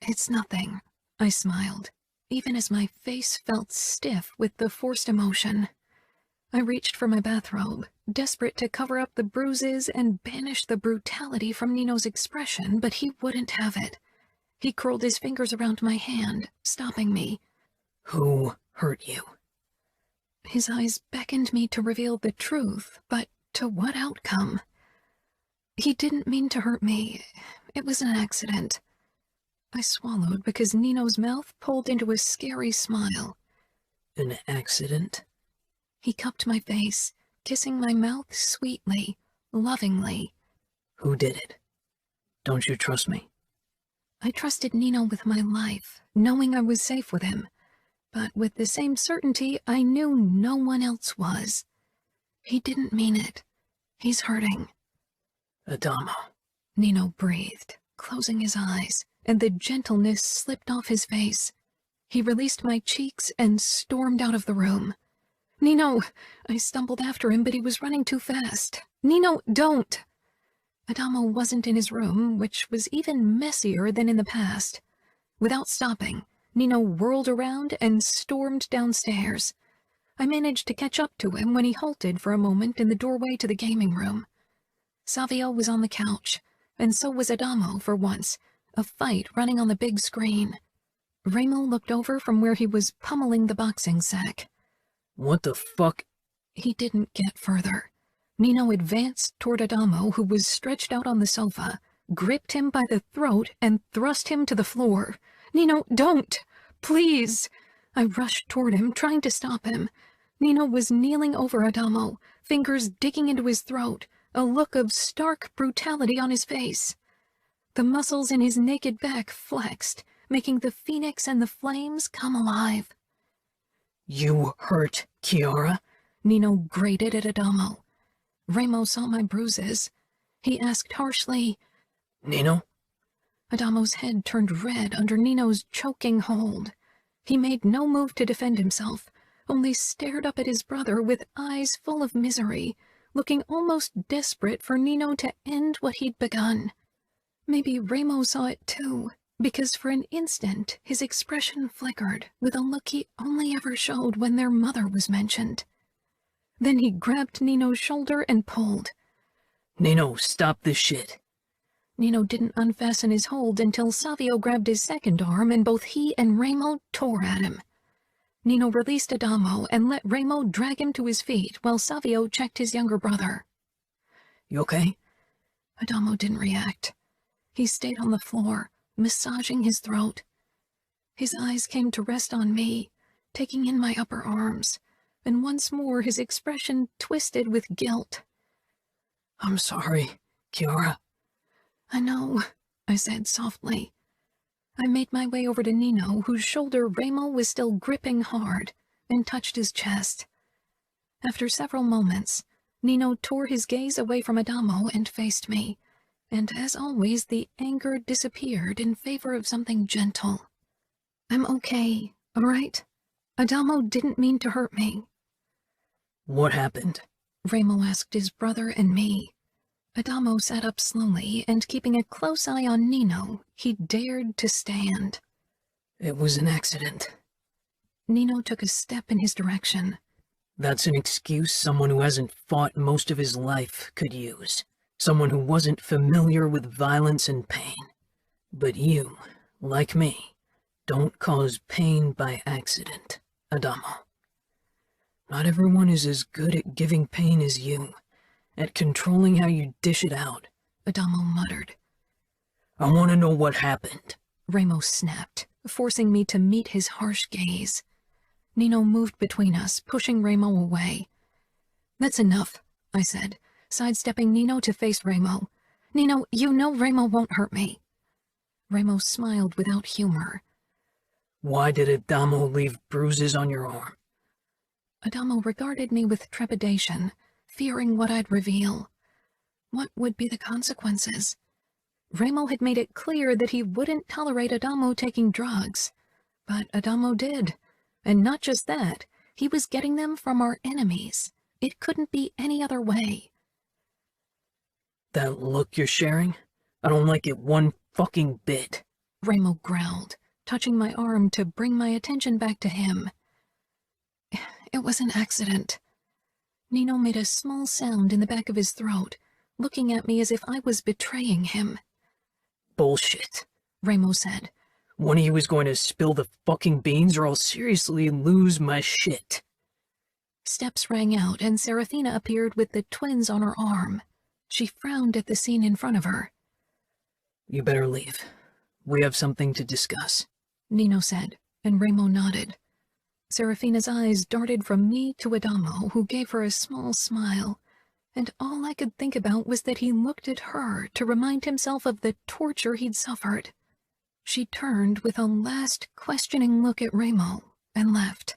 It's nothing, I smiled, even as my face felt stiff with the forced emotion. I reached for my bathrobe, desperate to cover up the bruises and banish the brutality from Nino's expression, but he wouldn't have it. He curled his fingers around my hand, stopping me. Who hurt you? His eyes beckoned me to reveal the truth, but to what outcome? He didn't mean to hurt me. It was an accident. I swallowed because Nino's mouth pulled into a scary smile. An accident? He cupped my face, kissing my mouth sweetly, lovingly. Who did it? Don't you trust me? I trusted Nino with my life, knowing I was safe with him. But with the same certainty, I knew no one else was. He didn't mean it. He's hurting. Adamo. Nino breathed, closing his eyes, and the gentleness slipped off his face. He released my cheeks and stormed out of the room. Nino! I stumbled after him, but he was running too fast. Nino, don't! Adamo wasn't in his room, which was even messier than in the past. Without stopping, Nino whirled around and stormed downstairs. I managed to catch up to him when he halted for a moment in the doorway to the gaming room. Savio was on the couch, and so was Adamo for once, a fight running on the big screen. Remo looked over from where he was pummeling the boxing sack. What the fuck? He didn't get further. Nino advanced toward Adamo, who was stretched out on the sofa, gripped him by the throat, and thrust him to the floor. Nino, don't! Please! I rushed toward him, trying to stop him. Nino was kneeling over Adamo, fingers digging into his throat, a look of stark brutality on his face. The muscles in his naked back flexed, making the phoenix and the flames come alive. You hurt Kiara? Nino grated at Adamo. Remo saw my bruises. He asked harshly, Nino? Adamo's head turned red under Nino's choking hold. He made no move to defend himself, only stared up at his brother with eyes full of misery, looking almost desperate for Nino to end what he'd begun. Maybe Remo saw it too, because for an instant his expression flickered with a look he only ever showed when their mother was mentioned. Then he grabbed Nino's shoulder and pulled. Nino, stop this shit. Nino didn't unfasten his hold until Savio grabbed his second arm and both he and Remo tore at him. Nino released Adamo and let Remo drag him to his feet while Savio checked his younger brother. You okay? Adamo didn't react. He stayed on the floor, massaging his throat. His eyes came to rest on me, taking in my upper arms, and once more his expression twisted with guilt. I'm sorry, Kiara. I know, I said softly. I made my way over to Nino, whose shoulder Remo was still gripping hard, and touched his chest. After several moments, Nino tore his gaze away from Adamo and faced me, and as always the anger disappeared in favor of something gentle. I'm okay, all right? Adamo didn't mean to hurt me. What happened? Remo asked his brother and me. Adamo sat up slowly, and keeping a close eye on Nino, he dared to stand. It was an accident. Nino took a step in his direction. That's an excuse someone who hasn't fought most of his life could use. Someone who wasn't familiar with violence and pain. But you, like me, don't cause pain by accident, Adamo. Not everyone is as good at giving pain as you, at controlling how you dish it out, Adamo muttered. I want to know what happened. Remo snapped, forcing me to meet his harsh gaze. Nino moved between us, pushing Remo away. "That's enough," I said, sidestepping Nino to face Remo. "Nino, you know Remo won't hurt me." Remo smiled without humor. "Why did Adamo leave bruises on your arm?" Adamo regarded me with trepidation, fearing what I'd reveal. What would be the consequences? Remo had made it clear that he wouldn't tolerate Adamo taking drugs. But Adamo did. And not just that, he was getting them from our enemies. It couldn't be any other way. "That look you're sharing? I don't like it one fucking bit," Remo growled, touching my arm to bring my attention back to him. "It was an accident." Nino made a small sound in the back of his throat, looking at me as if I was betraying him. "Bullshit," Remo said. "One of you is going to spill the fucking beans or I'll seriously lose my shit." Steps rang out and Serafina appeared with the twins on her arm. She frowned at the scene in front of her. "You better leave. We have something to discuss," Nino said, and Remo nodded. Serafina's eyes darted from me to Adamo, who gave her a small smile, and all I could think about was that he looked at her to remind himself of the torture he'd suffered. She turned with a last questioning look at Remo and left.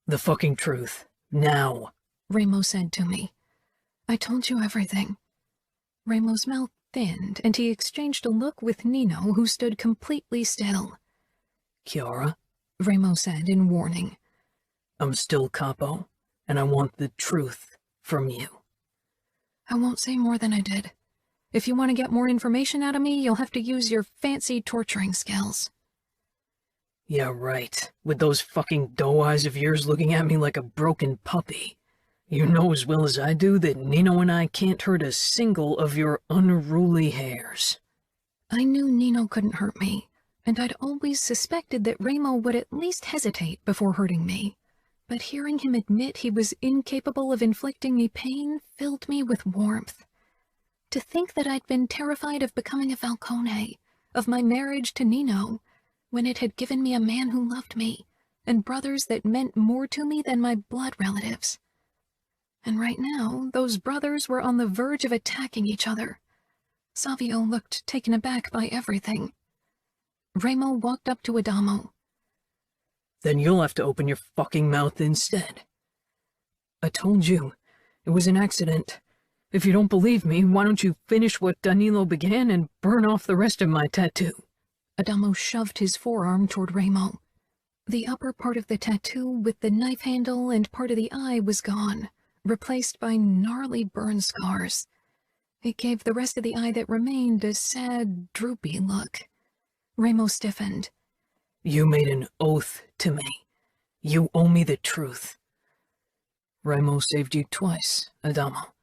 "The fucking truth. Now," Remo said to me. "I told you everything." Remo's mouth thinned, and he exchanged a look with Nino, who stood completely still. "Kiara," Remo said in warning. "I'm still capo, and I want the truth from you." "I won't say more than I did. If you want to get more information out of me, you'll have to use your fancy torturing skills." "Yeah, right. With those fucking doe eyes of yours looking at me like a broken puppy. You know as well as I do that Nino and I can't hurt a single of your unruly hairs." I knew Nino couldn't hurt me, and I'd always suspected that Remo would at least hesitate before hurting me. But hearing him admit he was incapable of inflicting me pain filled me with warmth. To think that I'd been terrified of becoming a Falcone, of my marriage to Nino, when it had given me a man who loved me, and brothers that meant more to me than my blood relatives. And right now, those brothers were on the verge of attacking each other. Savio looked taken aback by everything. Remo walked up to Adamo. "Then you'll have to open your fucking mouth instead." "I told you. It was an accident. If you don't believe me, why don't you finish what Danilo began and burn off the rest of my tattoo?" Adamo shoved his forearm toward Remo. The upper part of the tattoo with the knife handle and part of the eye was gone, replaced by gnarly burn scars. It gave the rest of the eye that remained a sad, droopy look. Remo stiffened. "You made an oath to me. You owe me the truth." "Remo saved you twice, Adamo.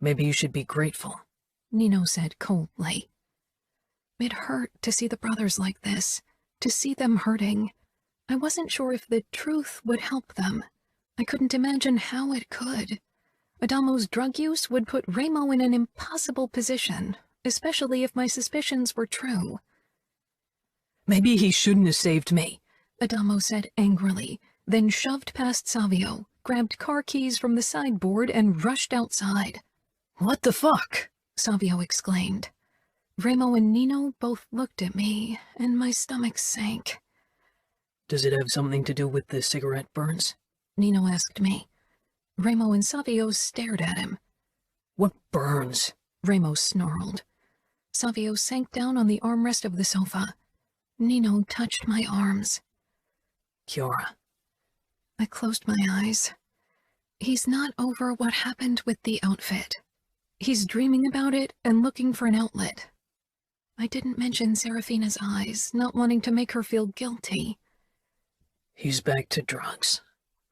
Maybe you should be grateful," Nino said coldly. It hurt to see the brothers like this, to see them hurting. I wasn't sure if the truth would help them. I couldn't imagine how it could. Adamo's drug use would put Remo in an impossible position, especially if my suspicions were true. "Maybe he shouldn't have saved me," Adamo said angrily, then shoved past Savio, grabbed car keys from the sideboard, and rushed outside. "What the fuck?" Savio exclaimed. Remo and Nino both looked at me, and my stomach sank. "Does it have something to do with the cigarette burns?" Nino asked me. Remo and Savio stared at him. "What burns?" Remo snarled. Savio sank down on the armrest of the sofa. Nino touched my arms. "Kiara." I closed my eyes. He's not over what happened with the outfit. He's dreaming about it and looking for an outlet. I didn't mention Serafina's eyes, not wanting to make her feel guilty. "He's back to drugs,"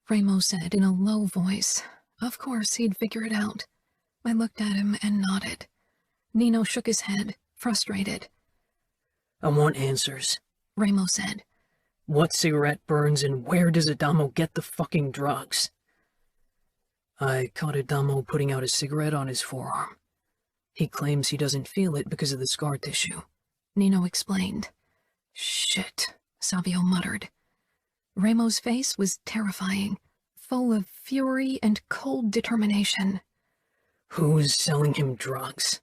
Remo said in a low voice. Of course, he'd figure it out. I looked at him and nodded. Nino shook his head, frustrated. "I want answers," Remo said. "What cigarette burns and where does Adamo get the fucking drugs?" "I caught Adamo putting out a cigarette on his forearm. He claims he doesn't feel it because of the scar tissue," Nino explained. Shit, Savio muttered. Ramo's face was terrifying, full of fury and cold determination. Who is selling him drugs?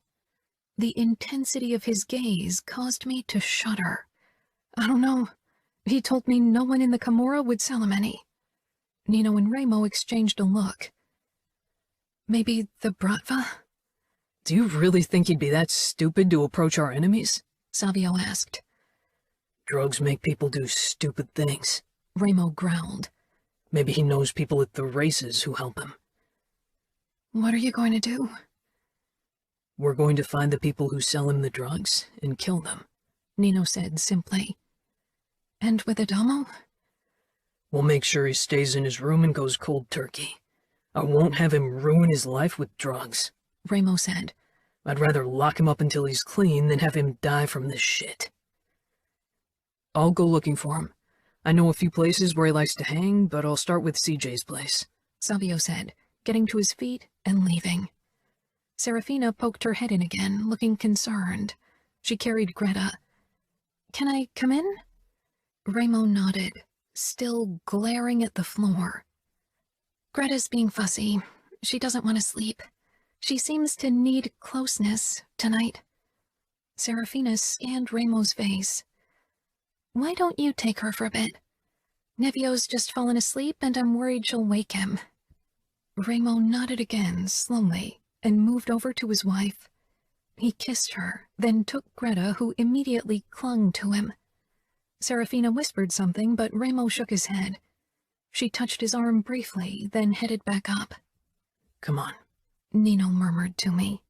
The intensity of his gaze caused me to shudder. I don't know. He told me no one in the Camorra would sell him any. Nino and Ramo exchanged a look. Maybe the Bratva? Do you really think he'd be that stupid to approach our enemies? Savio asked. Drugs make people do stupid things. Ramo growled. Maybe he knows people at the races who help him. What are you going to do? We're going to find the people who sell him the drugs and kill them, Nino said simply. And with Adamo? We'll make sure he stays in his room and goes cold turkey. I won't have him ruin his life with drugs, Ramo said. I'd rather lock him up until he's clean than have him die from this shit. I'll go looking for him. I know a few places where he likes to hang, but I'll start with CJ's place, Savio said, getting to his feet and leaving. Serafina poked her head in again, looking concerned. She carried Greta. Can I come in? Ramo nodded, still glaring at the floor. Greta's being fussy. She doesn't want to sleep. She seems to need closeness tonight. Serafina scanned Ramo's face. Why don't you take her for a bit? Nevio's just fallen asleep and I'm worried she'll wake him. Ramo nodded again, slowly, and moved over to his wife. He kissed her, then took Greta, who immediately clung to him. Serafina whispered something, but Ramo shook his head. She touched his arm briefly, then headed back up. Come on, Nino murmured to me.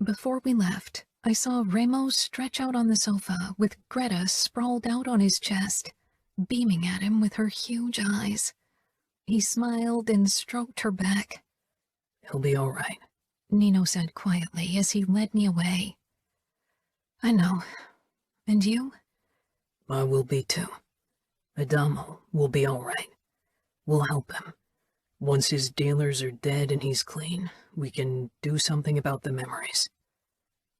Before we left, I saw Ramo stretch out on the sofa with Greta sprawled out on his chest, beaming at him with her huge eyes. He smiled and stroked her back. He'll be all right, Nino said quietly as he led me away. I know. And you? I will be too. Adamo will be all right. We'll help him. Once his dealers are dead and he's clean, we can do something about the memories.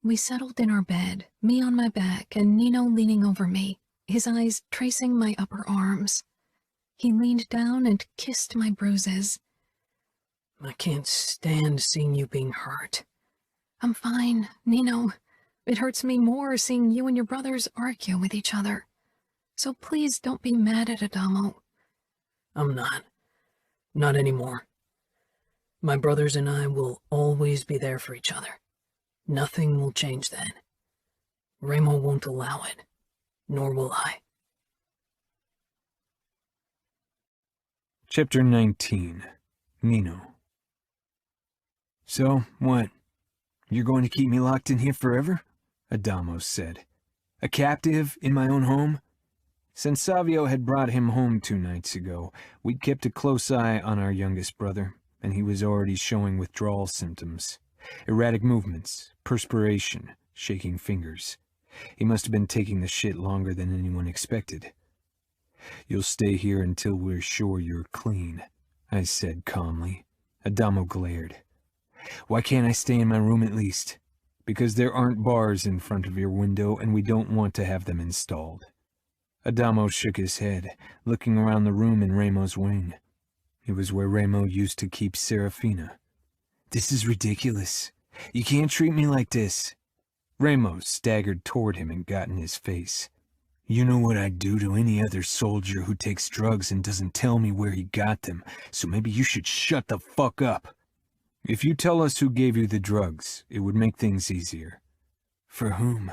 We settled in our bed, me on my back and Nino leaning over me, his eyes tracing my upper arms. He leaned down and kissed my bruises. I can't stand seeing you being hurt. I'm fine, Nino. It hurts me more seeing you and your brothers argue with each other. So please don't be mad at Adamo. I'm not. Not anymore. My brothers and I will always be there for each other. Nothing will change that. Ramo won't allow it, nor will I. Chapter 19. Nino. So, what? You're going to keep me locked in here forever? Adamo said. A captive in my own home? Since Savio had brought him home 2 nights ago, we'd kept a close eye on our youngest brother, and he was already showing withdrawal symptoms. Erratic movements, perspiration, shaking fingers. He must have been taking the shit longer than anyone expected. You'll stay here until we're sure you're clean, I said calmly. Adamo glared. Why can't I stay in my room at least? Because there aren't bars in front of your window and we don't want to have them installed. Adamo shook his head, looking around the room in Ramo's wing. It was where Ramo used to keep Serafina. This is ridiculous. You can't treat me like this. Ramo staggered toward him and got in his face. You know what I'd do to any other soldier who takes drugs and doesn't tell me where he got them, so maybe you should shut the fuck up. If you tell us who gave you the drugs, it would make things easier. For whom?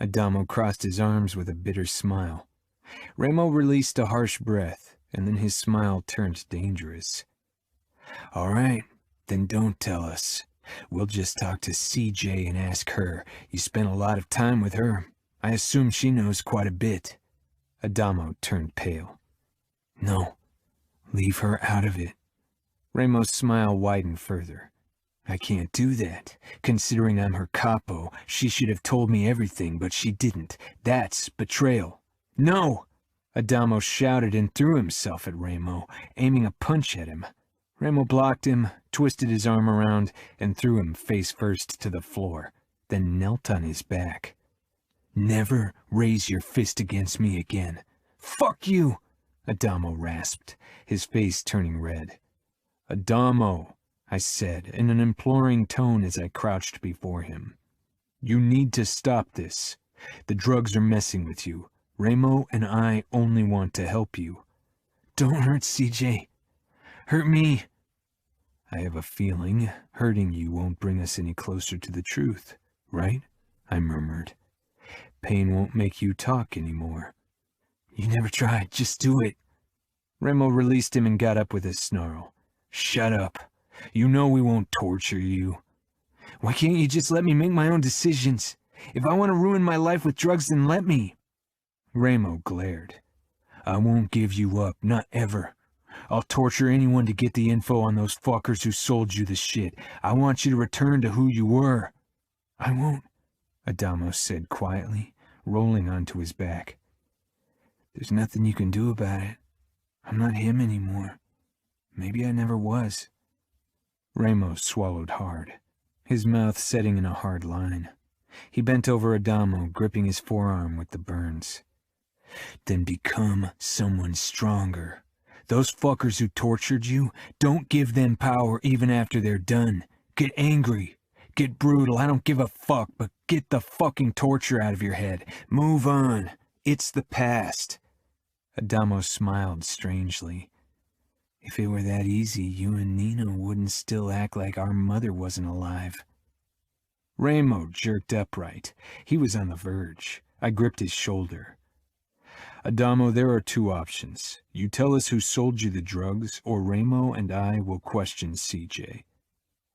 Adamo crossed his arms with a bitter smile. Ramo released a harsh breath, and then his smile turned dangerous. All right, then don't tell us. We'll just talk to CJ and ask her. You spent a lot of time with her. I assume she knows quite a bit. Adamo turned pale. No, leave her out of it. Ramo's smile widened further. I can't do that. Considering I'm her capo, she should have told me everything, but she didn't. That's betrayal. No! Adamo shouted and threw himself at Ramo, aiming a punch at him. Ramo blocked him, twisted his arm around, and threw him face first to the floor, then knelt on his back. Never raise your fist against me again. Fuck you, Adamo rasped, his face turning red. Adamo, I said in an imploring tone as I crouched before him. You need to stop this. The drugs are messing with you. Remo and I only want to help you. Don't hurt CJ. Hurt me. I have a feeling hurting you won't bring us any closer to the truth, right? I murmured. Pain won't make you talk anymore. You never tried, just do it. Remo released him and got up with a snarl. Shut up. You know we won't torture you. Why can't you just let me make my own decisions? If I want to ruin my life with drugs, then let me. Remo glared. I won't give you up, not ever. I'll torture anyone to get the info on those fuckers who sold you the shit. I want you to return to who you were. I won't, Adamo said quietly, rolling onto his back. There's nothing you can do about it. I'm not him anymore. Maybe I never was. Remo swallowed hard, his mouth setting in a hard line. He bent over Adamo, gripping his forearm with the burns. Then become someone stronger. Those fuckers who tortured you, don't give them power even after they're done. Get angry. Get brutal. I don't give a fuck, but get the fucking torture out of your head. Move on. It's the past. Adamo smiled strangely. If it were that easy, you and Nino wouldn't still act like our mother wasn't alive. Remo jerked upright. He was on the verge. I gripped his shoulder. Adamo, there are two options. You tell us who sold you the drugs, or Remo and I will question CJ.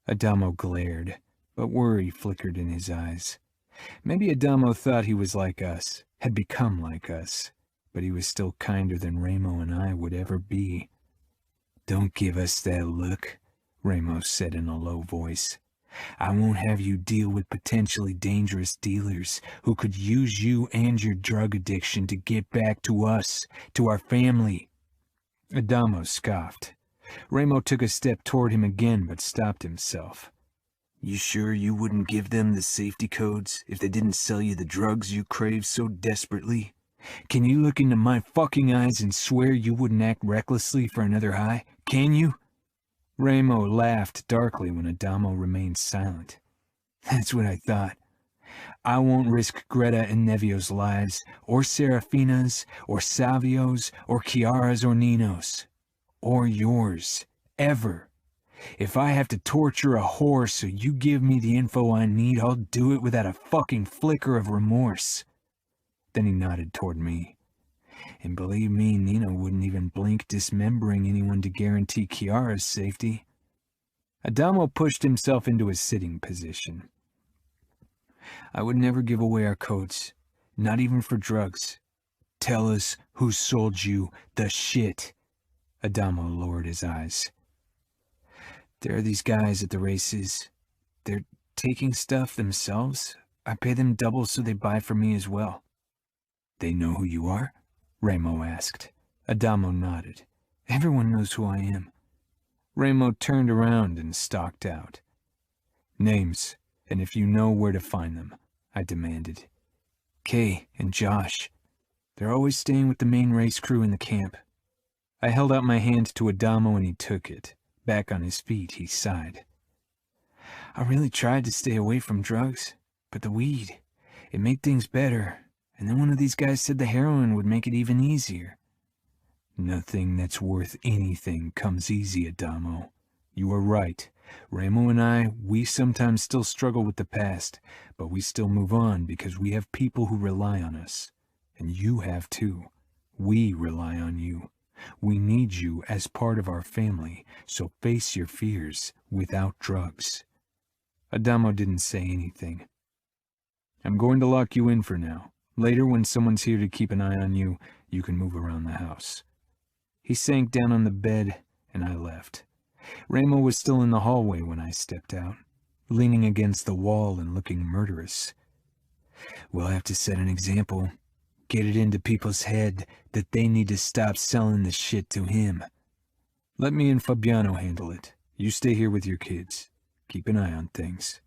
Adamo glared, but worry flickered in his eyes. Maybe Adamo thought he was like us, had become like us, but he was still kinder than Remo and I would ever be. Don't give us that look, Remo said in a low voice. I won't have you deal with potentially dangerous dealers who could use you and your drug addiction to get back to us, to our family. Adamo scoffed. Remo took a step toward him again, but stopped himself. You sure you wouldn't give them the safety codes if they didn't sell you the drugs you crave so desperately? Can you look into my fucking eyes and swear you wouldn't act recklessly for another high? Can you? Remo laughed darkly when Adamo remained silent. That's what I thought. I won't risk Greta and Nevio's lives, or Serafina's, or Savio's, or Kiara's, or Nino's. Or yours. Ever. If I have to torture a whore so you give me the info I need, I'll do it without a fucking flicker of remorse. Then he nodded toward me. And believe me, Nino wouldn't even blink dismembering anyone to guarantee Kiara's safety. Adamo pushed himself into a sitting position. I would never give away our codes, not even for drugs. Tell us who sold you the shit. Adamo lowered his eyes. There are these guys at the races. They're taking stuff themselves. I pay them double so they buy from me as well. They know who you are? Remo asked. Adamo nodded. Everyone knows who I am. Remo turned around and stalked out. Names, and if you know where to find them, I demanded. Kay and Josh. They're always staying with the main race crew in the camp. I held out my hand to Adamo and he took it. Back on his feet, he sighed. I really tried to stay away from drugs, but the weed, it made things better. And then one of these guys said the heroin would make it even easier. Nothing that's worth anything comes easy, Adamo. You are right. Remo and I, we sometimes still struggle with the past, but we still move on because we have people who rely on us. And you have too. We rely on you. We need you as part of our family, so face your fears without drugs. Adamo didn't say anything. I'm going to lock you in for now. Later, when someone's here to keep an eye on you, you can move around the house. He sank down on the bed, and I left. Remo was still in the hallway when I stepped out, leaning against the wall and looking murderous. We'll have to set an example. Get it into people's head that they need to stop selling the shit to him. Let me and Fabiano handle it. You stay here with your kids. Keep an eye on things.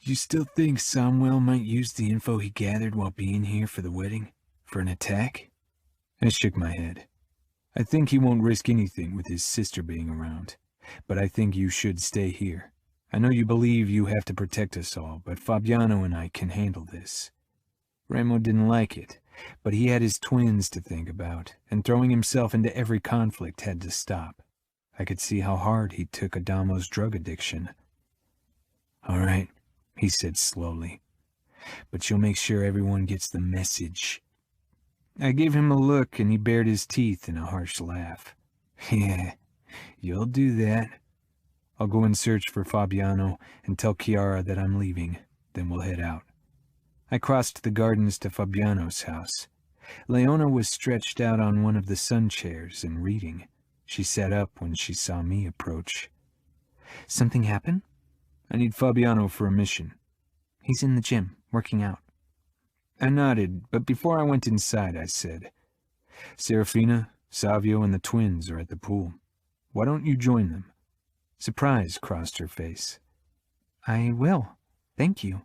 You still think Samuel might use the info he gathered while being here for the wedding? For an attack? I shook my head. I think he won't risk anything with his sister being around, but I think you should stay here. I know you believe you have to protect us all, but Fabiano and I can handle this. Remo didn't like it, but he had his twins to think about, and throwing himself into every conflict had to stop. I could see how hard he took Adamo's drug addiction. All right, he said slowly, but you'll make sure everyone gets the message. I gave him a look, and he bared his teeth in a harsh laugh. Yeah, you'll do that. I'll go and search for Fabiano and tell Kiara that I'm leaving, then we'll head out. I crossed the gardens to Fabiano's house. Leona was stretched out on one of the sun chairs and reading. She sat up when she saw me approach. Something happened? I need Fabiano for a mission. He's in the gym, working out. I nodded, but before I went inside, I said, Serafina, Savio, and the twins are at the pool. Why don't you join them? Surprise crossed her face. I will. Thank you.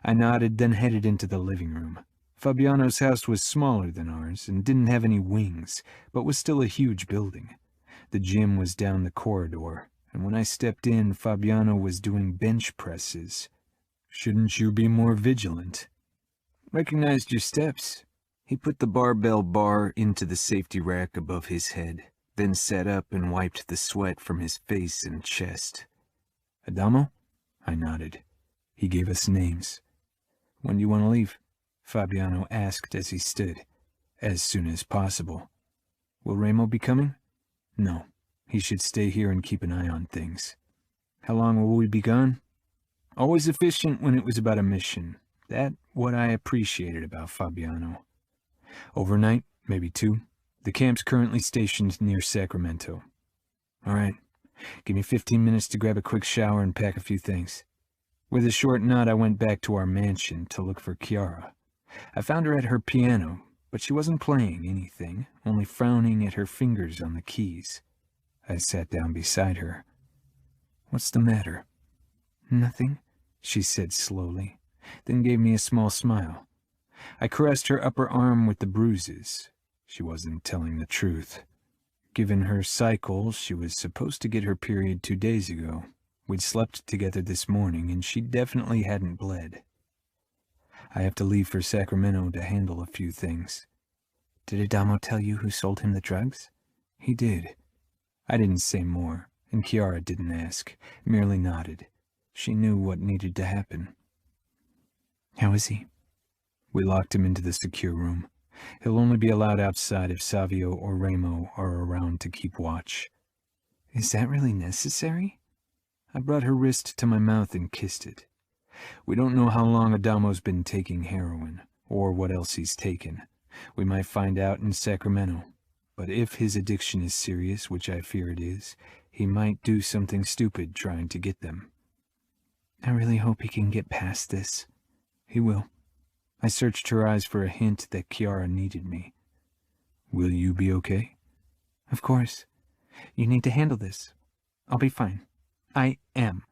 I nodded, then headed into the living room. Fabiano's house was smaller than ours and didn't have any wings, but was still a huge building. The gym was down the corridor, and when I stepped in, Fabiano was doing bench presses. Shouldn't you be more vigilant? Recognized your steps. He put the barbell bar into the safety rack above his head, then sat up and wiped the sweat from his face and chest. Adamo? I nodded. He gave us names. When do you want to leave? Fabiano asked as he stood. As soon as possible. Will Remo be coming? No. He should stay here and keep an eye on things. How long will we be gone? Always efficient when it was about a mission. That's what I appreciated about Fabiano. Overnight, maybe 2. The camp's currently stationed near Sacramento. All right. Give me 15 minutes to grab a quick shower and pack a few things. With a short nod, I went back to our mansion to look for Kiara. I found her at her piano, but she wasn't playing anything, only frowning at her fingers on the keys. I sat down beside her. What's the matter? Nothing, she said slowly, then gave me a small smile. I caressed her upper arm with the bruises. She wasn't telling the truth. Given her cycle, she was supposed to get her period 2 days ago. We'd slept together this morning, and she definitely hadn't bled. I have to leave for Sacramento to handle a few things. Did Adamo tell you who sold him the drugs? He did. I didn't say more, and Kiara didn't ask, merely nodded. She knew what needed to happen. How is he? We locked him into the secure room. He'll only be allowed outside if Savio or Remo are around to keep watch. Is that really necessary? I brought her wrist to my mouth and kissed it. We don't know how long Adamo's been taking heroin, or what else he's taken. We might find out in Sacramento. But if his addiction is serious, which I fear it is, he might do something stupid trying to get them. I really hope he can get past this. He will. I searched her eyes for a hint that Kiara needed me. Will you be okay? Of course. You need to handle this. I'll be fine. I am.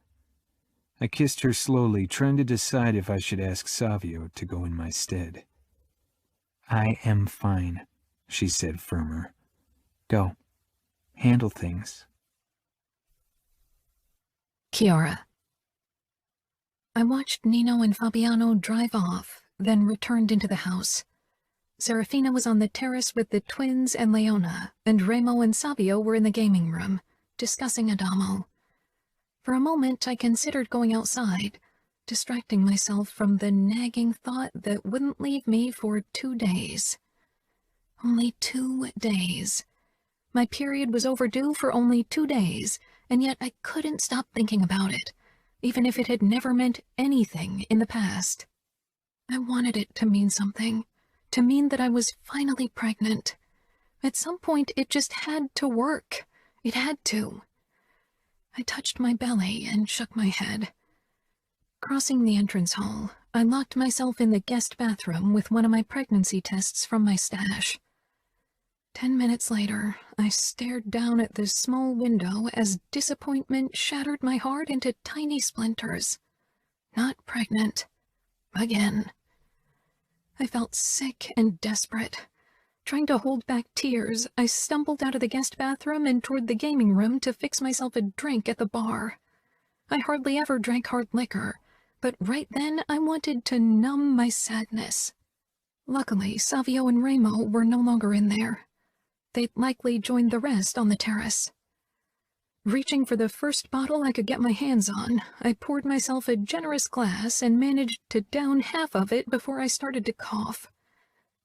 I kissed her slowly, trying to decide if I should ask Savio to go in my stead. I am fine, she said firmer. Go. Handle things. Kiara. I watched Nino and Fabiano drive off, then returned into the house. Serafina was on the terrace with the twins and Leona, and Remo and Savio were in the gaming room, discussing Adamo. For a moment, I considered going outside, distracting myself from the nagging thought that wouldn't leave me for 2 days. Only 2 days. My period was overdue for only 2 days, and yet I couldn't stop thinking about it, even if it had never meant anything in the past. I wanted it to mean something, to mean that I was finally pregnant. At some point, it just had to work. It had to. I touched my belly and shook my head. Crossing the entrance hall, I locked myself in the guest bathroom with one of my pregnancy tests from my stash. 10 minutes later, I stared down at the small window as disappointment shattered my heart into tiny splinters. Not pregnant. Again. I felt sick and desperate. Trying to hold back tears, I stumbled out of the guest bathroom and toward the gaming room to fix myself a drink at the bar. I hardly ever drank hard liquor, but right then I wanted to numb my sadness. Luckily, Savio and Remo were no longer in there. They'd likely joined the rest on the terrace. Reaching for the first bottle I could get my hands on, I poured myself a generous glass and managed to down half of it before I started to cough.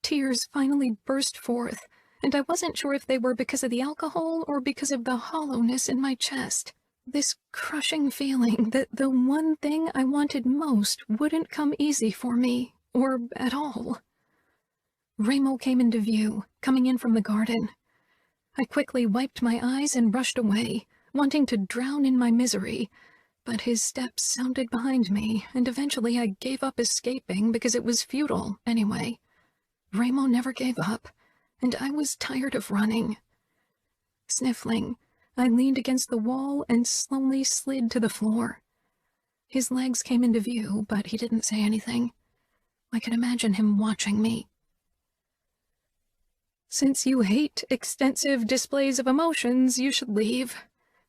Tears finally burst forth, and I wasn't sure if they were because of the alcohol or because of the hollowness in my chest. This crushing feeling that the one thing I wanted most wouldn't come easy for me, or at all. Remo came into view, coming in from the garden. I quickly wiped my eyes and rushed away, wanting to drown in my misery, but his steps sounded behind me, and eventually I gave up escaping because it was futile anyway. Remo never gave up, and I was tired of running. Sniffling, I leaned against the wall and slowly slid to the floor. His legs came into view, but he didn't say anything. I could imagine him watching me. "Since you hate extensive displays of emotions, you should leave.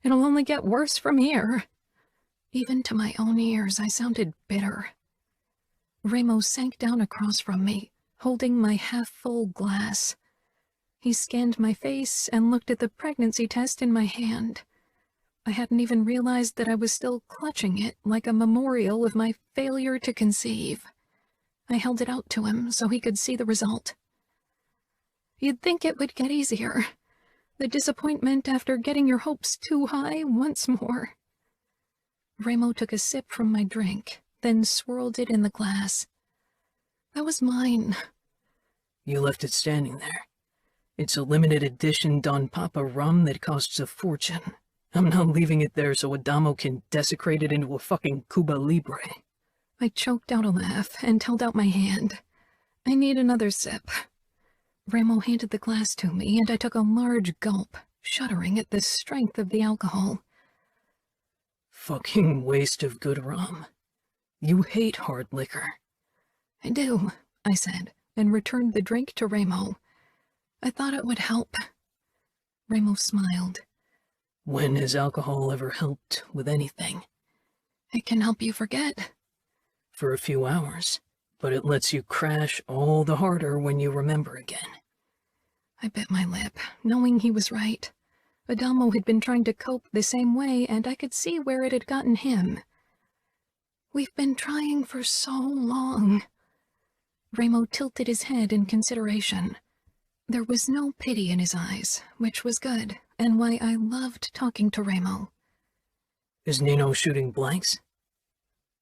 It'll only get worse from here." Even to my own ears, I sounded bitter. Remo sank down across from me, holding my half-full glass. He scanned my face and looked at the pregnancy test in my hand. I hadn't even realized that I was still clutching it like a memorial of my failure to conceive. I held it out to him so he could see the result. "You'd think it would get easier. The disappointment after getting your hopes too high once more." Remo took a sip from my drink, then swirled it in the glass. "That was mine." "You left it standing there. It's a limited edition Don Papa rum that costs a fortune. I'm not leaving it there so Adamo can desecrate it into a fucking Cuba Libre." I choked out a laugh and held out my hand. "I need another sip." Remo handed the glass to me, and I took a large gulp, shuddering at the strength of the alcohol. "Fucking waste of good rum. You hate hard liquor." "I do," I said, and returned the drink to Remo. "I thought it would help." Remo smiled. "When has alcohol ever helped with anything?" "It can help you forget." "For a few hours, but it lets you crash all the harder when you remember again." I bit my lip, knowing he was right. Adamo had been trying to cope the same way, and I could see where it had gotten him. "We've been trying for so long." Remo tilted his head in consideration. There was no pity in his eyes, which was good, and why I loved talking to Remo. "Is Nino shooting blanks?"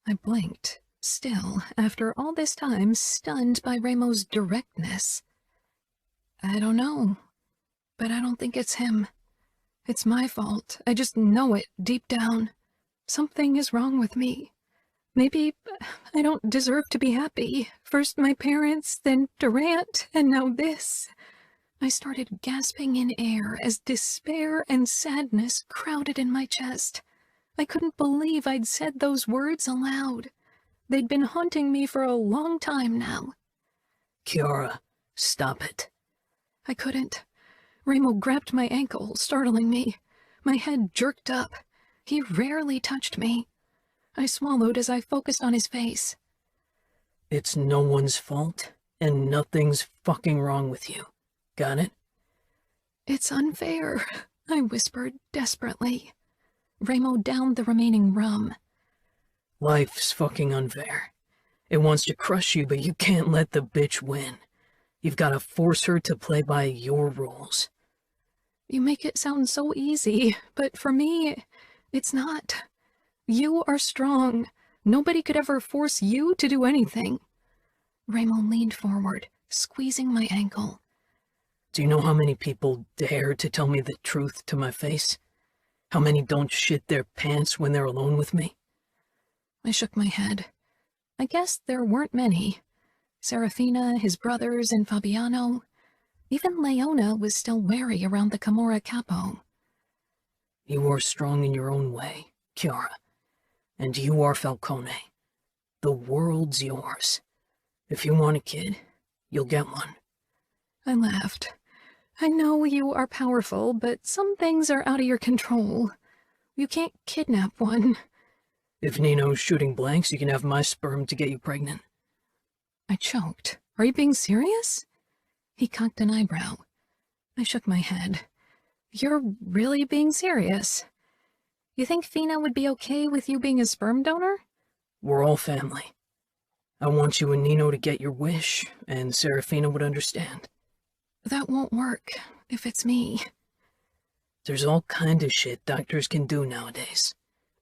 I blinked, still, after all this time, stunned by Remo's directness. "I don't know, but I don't think it's him. It's my fault. I just know it deep down. Something is wrong with me. Maybe I don't deserve to be happy. First my parents, then Durant, and now this." I started gasping in air as despair and sadness crowded in my chest. I couldn't believe I'd said those words aloud. They'd been haunting me for a long time now. "Kiara, stop it." I couldn't. Remo grabbed my ankle, startling me. My head jerked up. He rarely touched me. I swallowed as I focused on his face. "It's no one's fault, and nothing's fucking wrong with you. Got it?" "It's unfair," I whispered desperately. Remo downed the remaining rum. "Life's fucking unfair. It wants to crush you, but you can't let the bitch win. You've got to force her to play by your rules." "You make it sound so easy, but for me, it's not. You are strong. Nobody could ever force you to do anything." Remo leaned forward, squeezing my ankle. "Do you know how many people dare to tell me the truth to my face? How many don't shit their pants when they're alone with me?" I shook my head. I guess there weren't many. Serafina, his brothers, and Fabiano. Even Leona was still wary around the Camorra capo. "You are strong in your own way, Kiara. And you are Falcone. The world's yours. If you want a kid, you'll get one. I laughed. I know you are powerful, but some things are out of your control. You can't kidnap one. If Nino's shooting blanks, you can have my sperm to get you pregnant. I choked. Are you being serious? He cocked an eyebrow. I shook my head. You're really being serious? You think Fina would be okay with you being a sperm donor? We're all family. I want you and Nino to get your wish, and Serafina would understand. That won't work, if it's me. There's all kind of shit doctors can do nowadays.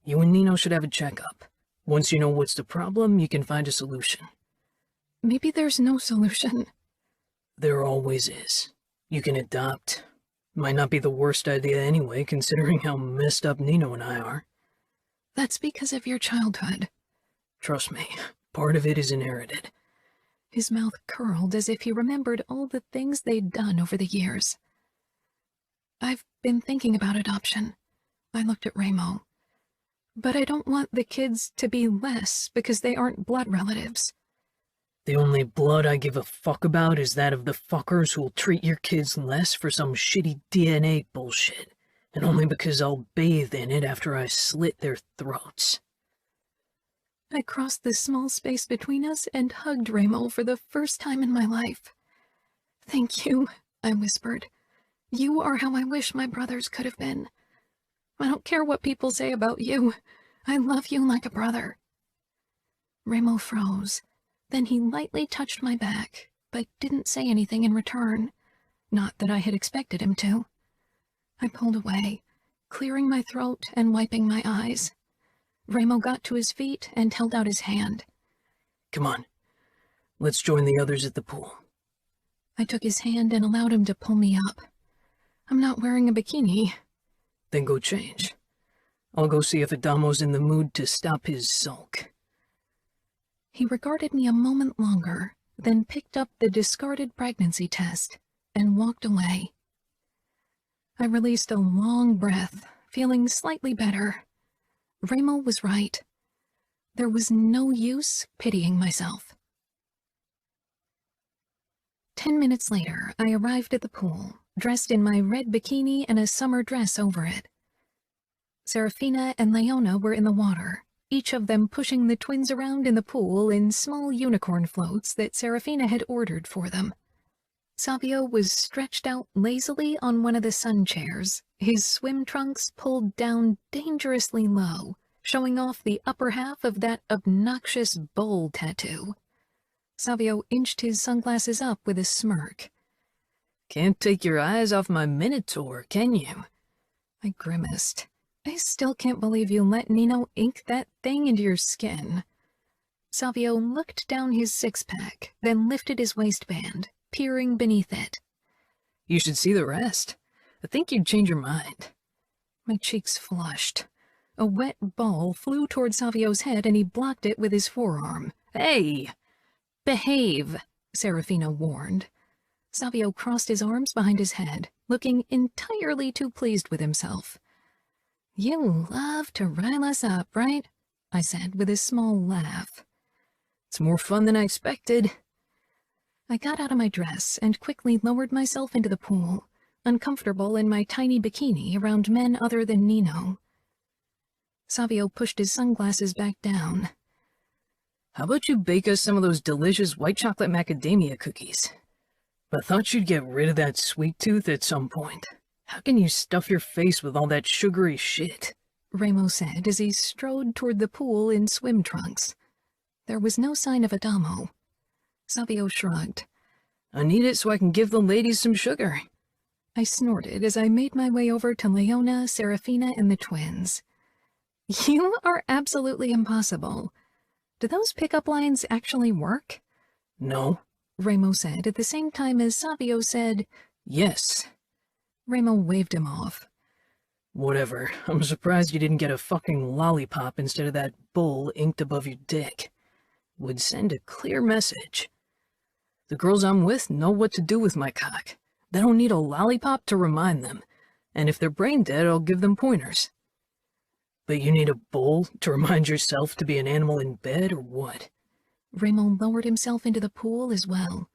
You and Nino should have a checkup. Once you know what's the problem, you can find a solution. Maybe there's no solution. There always is. You can adopt. Might not be the worst idea anyway, considering how messed up Nino and I are. That's because of your childhood. Trust me, part of it is inherited. His mouth curled as if he remembered all the things they'd done over the years. I've been thinking about adoption. I looked at Ramo. But I don't want the kids to be less because they aren't blood relatives. The only blood I give a fuck about is that of the fuckers who'll treat your kids less for some shitty DNA bullshit, and only because I'll bathe in it after I slit their throats. I crossed the small space between us and hugged Ramo for the first time in my life. Thank you, I whispered. You are how I wish my brothers could have been. I don't care what people say about you. I love you like a brother. Ramo froze. Then he lightly touched my back, but didn't say anything in return. Not that I had expected him to. I pulled away, clearing my throat and wiping my eyes. Ramo got to his feet and held out his hand. Come on. Let's join the others at the pool. I took his hand and allowed him to pull me up. I'm not wearing a bikini. Then go change. I'll go see if Adamo's in the mood to stop his sulk. He regarded me a moment longer, then picked up the discarded pregnancy test and walked away. I released a long breath, feeling slightly better. Ramo was right. There was no use pitying myself. 10 minutes later, I arrived at the pool, dressed in my red bikini and a summer dress over it. Serafina and Leona were in the water, each of them pushing the twins around in the pool in small unicorn floats that Serafina had ordered for them. Savio was stretched out lazily on one of the sun chairs, his swim trunks pulled down dangerously low, showing off the upper half of that obnoxious bowl tattoo. Savio inched his sunglasses up with a smirk. Can't take your eyes off my Minotaur, can you? I grimaced. I still can't believe you let Nino ink that thing into your skin. Savio looked down his six-pack, then lifted his waistband, peering beneath it. You should see the rest. I think you'd change your mind. My cheeks flushed. A wet ball flew toward Savio's head and he blocked it with his forearm. Hey! Behave, Serafina warned. Savio crossed his arms behind his head, looking entirely too pleased with himself. You love to rile us up, right? I said with a small laugh. It's more fun than I expected. I got out of my dress and quickly lowered myself into the pool, uncomfortable in my tiny bikini around men other than Nino. Savio pushed his sunglasses back down. How about you bake us some of those delicious white chocolate macadamia cookies? I thought you'd get rid of that sweet tooth at some point. How can you stuff your face with all that sugary shit? Ramo said as he strode toward the pool in swim trunks. There was no sign of Adamo. Savio shrugged. I need it so I can give the ladies some sugar. I snorted as I made my way over to Leona, Serafina, and the twins. You are absolutely impossible. Do those pickup lines actually work? No, Ramo said at the same time as Savio said, yes. Ramo waved him off. Whatever. I'm surprised you didn't get a fucking lollipop instead of that bull inked above your dick. Would send a clear message. The girls I'm with know what to do with my cock. They don't need a lollipop to remind them. And if they're brain dead, I'll give them pointers. But you need a bowl to remind yourself to be an animal in bed, or what? Remo lowered himself into the pool as well.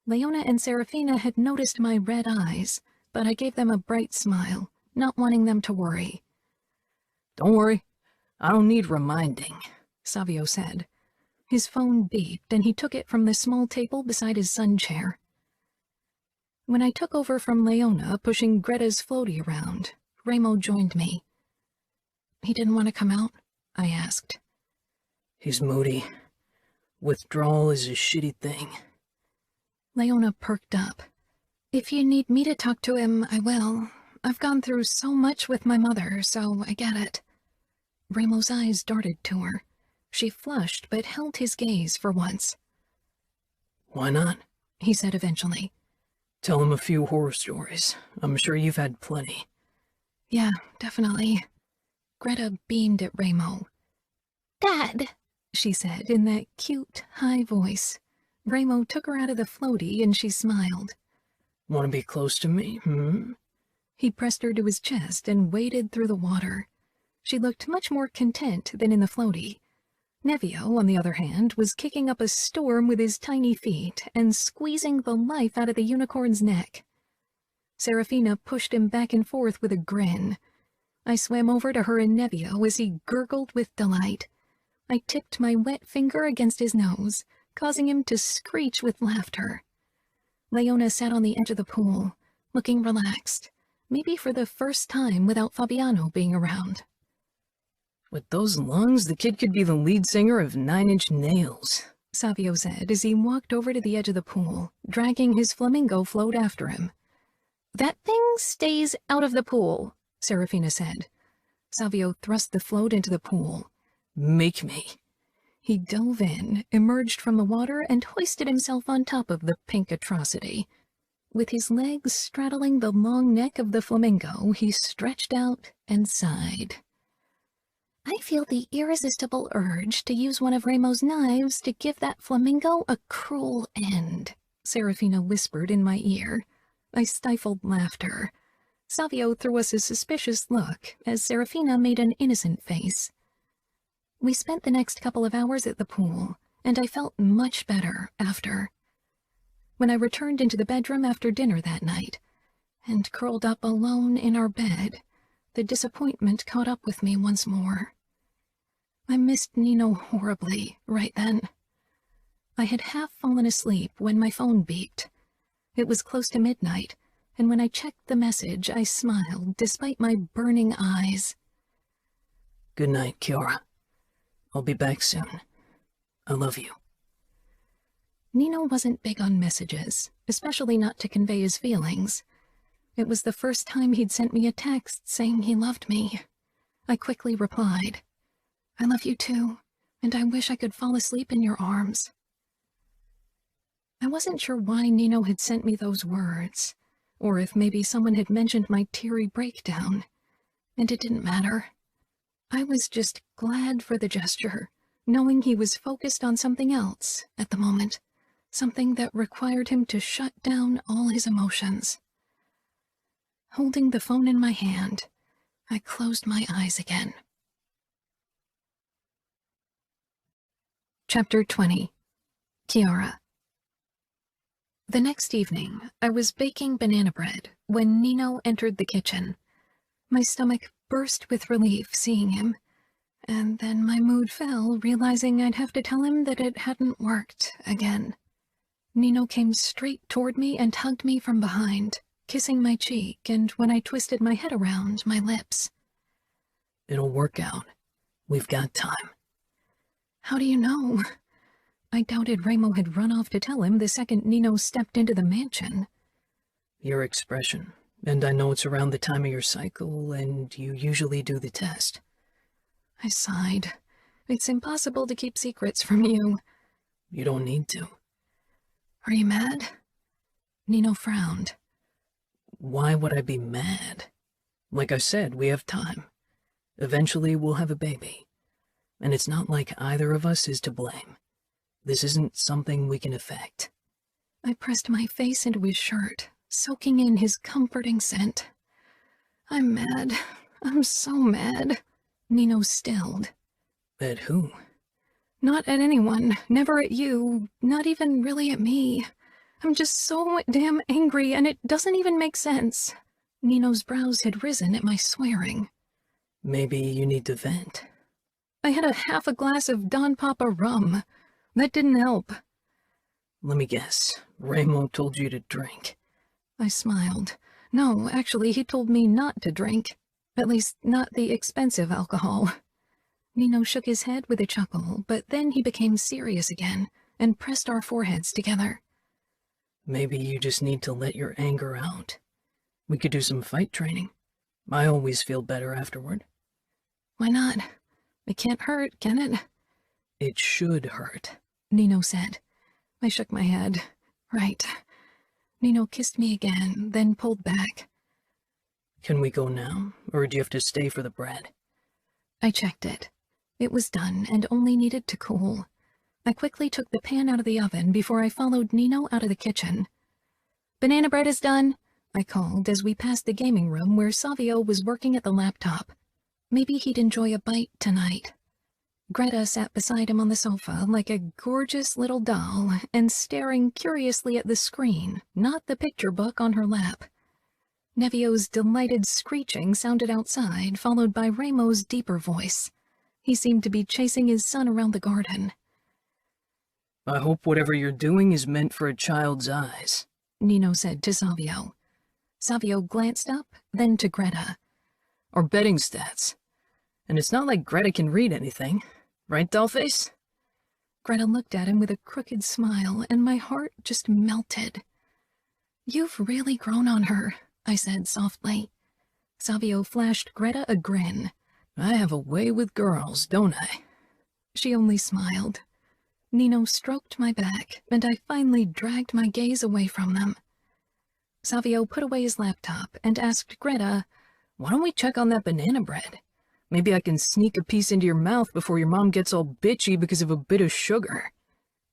Leona and Serafina had noticed my red eyes, but I gave them a bright smile, not wanting them to worry. Don't worry, I don't need reminding, Savio said. His phone beeped, and he took it from the small table beside his sun chair. When I took over from Leona, pushing Greta's floaty around, Remo joined me. He didn't want to come out? I asked. He's moody. Withdrawal is a shitty thing. Leona perked up. If you need me to talk to him, I will. I've gone through so much with my mother, so I get it. Remo's eyes darted to her. She flushed, but held his gaze for once. Why not? He said eventually. Tell him a few horror stories. I'm sure you've had plenty. Yeah, definitely. Greta beamed at Remo. Dad, she said in that cute, high voice. Remo took her out of the floaty and she smiled. Want to be close to me, He pressed her to his chest and waded through the water. She looked much more content than in the floaty. Nevio, on the other hand, was kicking up a storm with his tiny feet and squeezing the life out of the unicorn's neck. Serafina pushed him back and forth with a grin. I swam over to her and Nevio as he gurgled with delight. I tipped my wet finger against his nose, causing him to screech with laughter. Leona sat on the edge of the pool, looking relaxed, maybe for the first time without Fabiano being around. With those lungs, the kid could be the lead singer of 9 Inch Nails, Savio said as he walked over to the edge of the pool, dragging his flamingo float after him. that thing stays out of the pool, Serafina said. Savio thrust the float into the pool. Make me. He dove in, emerged from the water, and hoisted himself on top of the pink atrocity. With his legs straddling the long neck of the flamingo, he stretched out and sighed. I feel the irresistible urge to use one of Remo's knives to give that flamingo a cruel end, Serafina whispered in my ear. I stifled laughter. Savio threw us a suspicious look as Serafina made an innocent face. We spent the next couple of hours at the pool, and I felt much better after. When I returned into the bedroom after dinner that night, and curled up alone in our bed, the disappointment caught up with me once more. I missed Nino horribly right then. I had half fallen asleep when my phone beeped. It was close to midnight, and when I checked the message, I smiled despite my burning eyes. Good night, Kiara. I'll be back soon. I love you. Nino wasn't big on messages, especially not to convey his feelings. It was the first time he'd sent me a text saying he loved me. I quickly replied, I love you too, and I wish I could fall asleep in your arms. I wasn't sure why Nino had sent me those words, or if maybe someone had mentioned my teary breakdown, and it didn't matter. I was just glad for the gesture, knowing he was focused on something else at the moment, something that required him to shut down all his emotions. Holding the phone in my hand, I closed my eyes again. Chapter 20. Kiara. The next evening, I was baking banana bread when Nino entered the kitchen. My stomach burst with relief seeing him, and then my mood fell, realizing I'd have to tell him that it hadn't worked again. Nino came straight toward me and hugged me from behind, kissing my cheek and, when I twisted my head around, my lips. It'll work out. We've got time. How do you know? I doubted Remo had run off to tell him the second Nino stepped into the mansion. Your expression, and I know it's around the time of your cycle, and you usually do the test. I sighed. It's impossible to keep secrets from you. You don't need to. Are you mad? Nino frowned. Why would I be mad? Like I said, we have time. Eventually we'll have a baby. And it's not like either of us is to blame. This isn't something we can affect. I pressed my face into his shirt, soaking in his comforting scent. I'm mad. I'm so mad. Nino stilled. At who? Not at anyone, never at you, not even really at me. I'm just so damn angry, and it doesn't even make sense. Nino's brows had risen at my swearing. Maybe you need to vent. I had half a glass of Don Papa rum. That didn't help. Let me guess. Ramo told you to drink. I smiled. No, actually, he told me not to drink. At least, not the expensive alcohol. Nino shook his head with a chuckle, but then he became serious again and pressed our foreheads together. Maybe you just need to let your anger out. We could do some fight training. I always feel better afterward. Why not? It can't hurt, can it? It should hurt, Nino said. I shook my head. Right. Nino kissed me again, then pulled back. Can we go now, or do you have to stay for the bread? I checked it. It was done and only needed to cool. I quickly took the pan out of the oven before I followed Nino out of the kitchen. "Banana bread is done," I called as we passed the gaming room where Savio was working at the laptop. Maybe he'd enjoy a bite tonight. Greta sat beside him on the sofa like a gorgeous little doll and staring curiously at the screen, not the picture book on her lap. Nevio's delighted screeching sounded outside, followed by Ramo's deeper voice. He seemed to be chasing his son around the garden. I hope whatever you're doing is meant for a child's eyes, Nino said to Savio. Savio glanced up, then to Greta. Or betting stats. And it's not like Greta can read anything. Right, Dollface? Greta looked at him with a crooked smile, and my heart just melted. "You've really grown on her," I said softly. Savio flashed Greta a grin. I have a way with girls, don't I? She only smiled. Nino stroked my back, and I finally dragged my gaze away from them. Savio put away his laptop and asked Greta, "Why don't we check on that banana bread? Maybe I can sneak a piece into your mouth before your mom gets all bitchy because of a bit of sugar."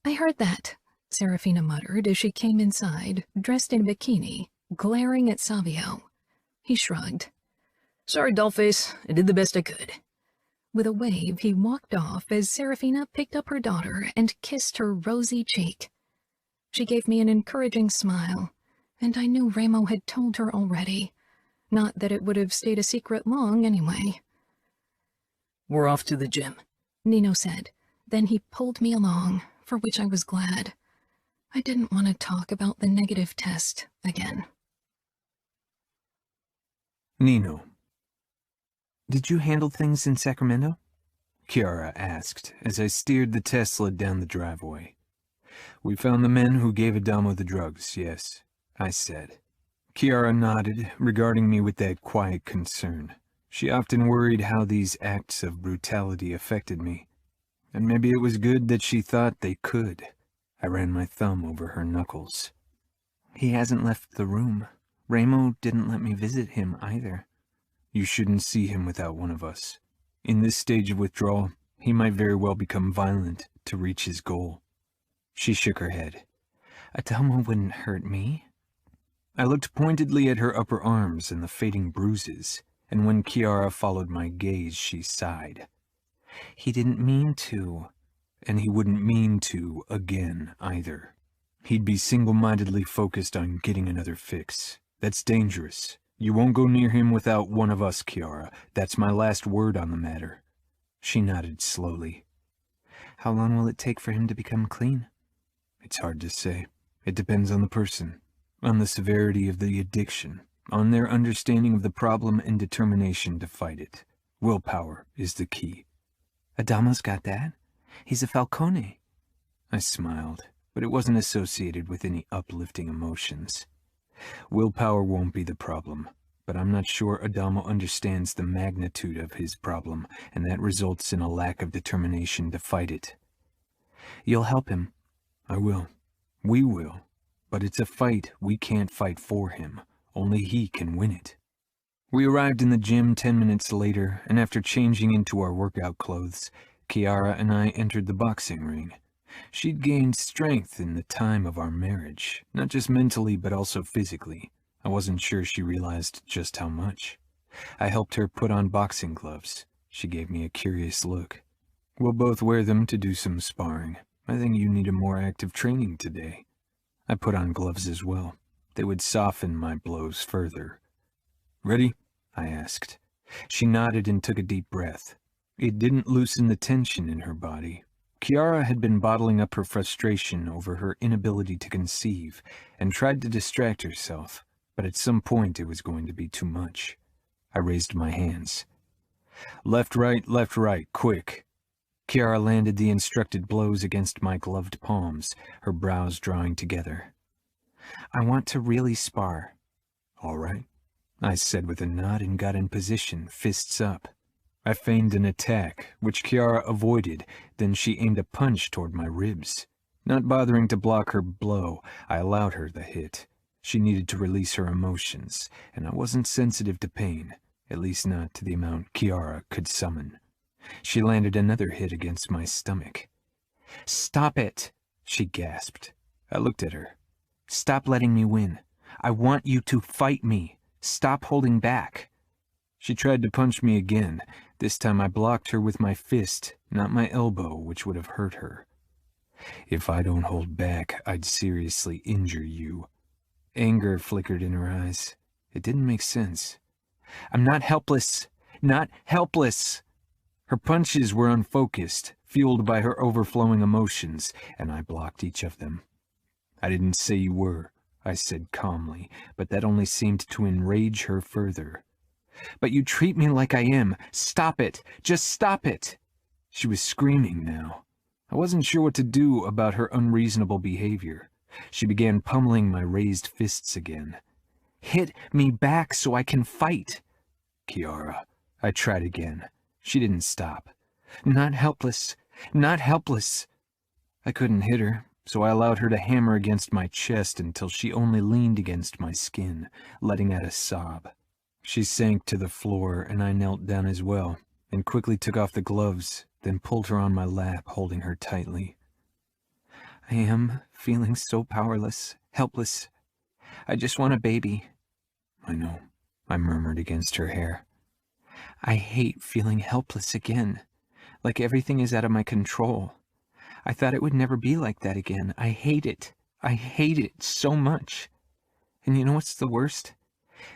"I heard that," Serafina muttered as she came inside, dressed in a bikini, glaring at Savio. He shrugged. "Sorry, Dollface. I did the best I could." With a wave, he walked off as Serafina picked up her daughter and kissed her rosy cheek. She gave me an encouraging smile, and I knew Ramo had told her already. Not that it would have stayed a secret long anyway. "We're off to the gym," Nino said. Then he pulled me along, for which I was glad. I didn't want to talk about the negative test again. Nino. Did you handle things in Sacramento? Kiara asked as I steered the Tesla down the driveway. We found the men who gave Adamo the drugs, yes, I said. Kiara nodded, regarding me with that quiet concern. She often worried how these acts of brutality affected me. And maybe it was good that she thought they could. I ran my thumb over her knuckles. He hasn't left the room. Ramo didn't let me visit him either. You shouldn't see him without one of us. In this stage of withdrawal, he might very well become violent to reach his goal. She shook her head. Adamo wouldn't hurt me. I looked pointedly at her upper arms and the fading bruises, and when Kiara followed my gaze, she sighed. He didn't mean to. And he wouldn't mean to again, either. He'd be single-mindedly focused on getting another fix. That's dangerous. You won't go near him without one of us, Kiara. That's my last word on the matter. She nodded slowly. How long will it take for him to become clean? It's hard to say. It depends on the person, on the severity of the addiction, on their understanding of the problem and determination to fight it. Willpower is the key. Adamo's got that. He's a Falcone. I smiled, but it wasn't associated with any uplifting emotions. Willpower won't be the problem, but I'm not sure Adamo understands the magnitude of his problem, and that results in a lack of determination to fight it. You'll help him. I will. We will. But it's a fight we can't fight for him. Only he can win it. We arrived in the gym 10 minutes later, and after changing into our workout clothes, Kiara and I entered the boxing ring. She'd gained strength in the time of our marriage, not just mentally but also physically. I wasn't sure she realized just how much. I helped her put on boxing gloves. She gave me a curious look. We'll both wear them to do some sparring. I think you need a more active training today. I put on gloves as well. They would soften my blows further. Ready? I asked. She nodded and took a deep breath. It didn't loosen the tension in her body. Kiara had been bottling up her frustration over her inability to conceive and tried to distract herself, but at some point it was going to be too much. I raised my hands. Left, right, quick. Kiara landed the instructed blows against my gloved palms, her brows drawing together. I want to really spar. All right, I said with a nod and got in position, fists up. I feigned an attack, which Kiara avoided, then she aimed a punch toward my ribs. Not bothering to block her blow, I allowed her the hit. She needed to release her emotions, and I wasn't sensitive to pain, at least not to the amount Kiara could summon. She landed another hit against my stomach. Stop it, she gasped. I looked at her. Stop letting me win. I want you to fight me. Stop holding back. She tried to punch me again. This time I blocked her with my fist, not my elbow, which would have hurt her. If I don't hold back, I'd seriously injure you. Anger flickered in her eyes. It didn't make sense. I'm not helpless. Not helpless. Her punches were unfocused, fueled by her overflowing emotions, and I blocked each of them. I didn't say you were, I said calmly, but that only seemed to enrage her further. But you treat me like I am. Stop it. Just stop it. She was screaming now. I wasn't sure what to do about her unreasonable behavior. She began pummeling my raised fists again. Hit me back so I can fight. Kiara, I tried again. She didn't stop. Not helpless. Not helpless. I couldn't hit her, so I allowed her to hammer against my chest until she only leaned against my skin, letting out a sob. She sank to the floor, and I knelt down as well, and quickly took off the gloves, then pulled her on my lap, holding her tightly. I am feeling so powerless, helpless. I just want a baby. I know, I murmured against her hair. I hate feeling helpless again, like everything is out of my control. I thought it would never be like that again. I hate it. I hate it so much. And you know what's the worst?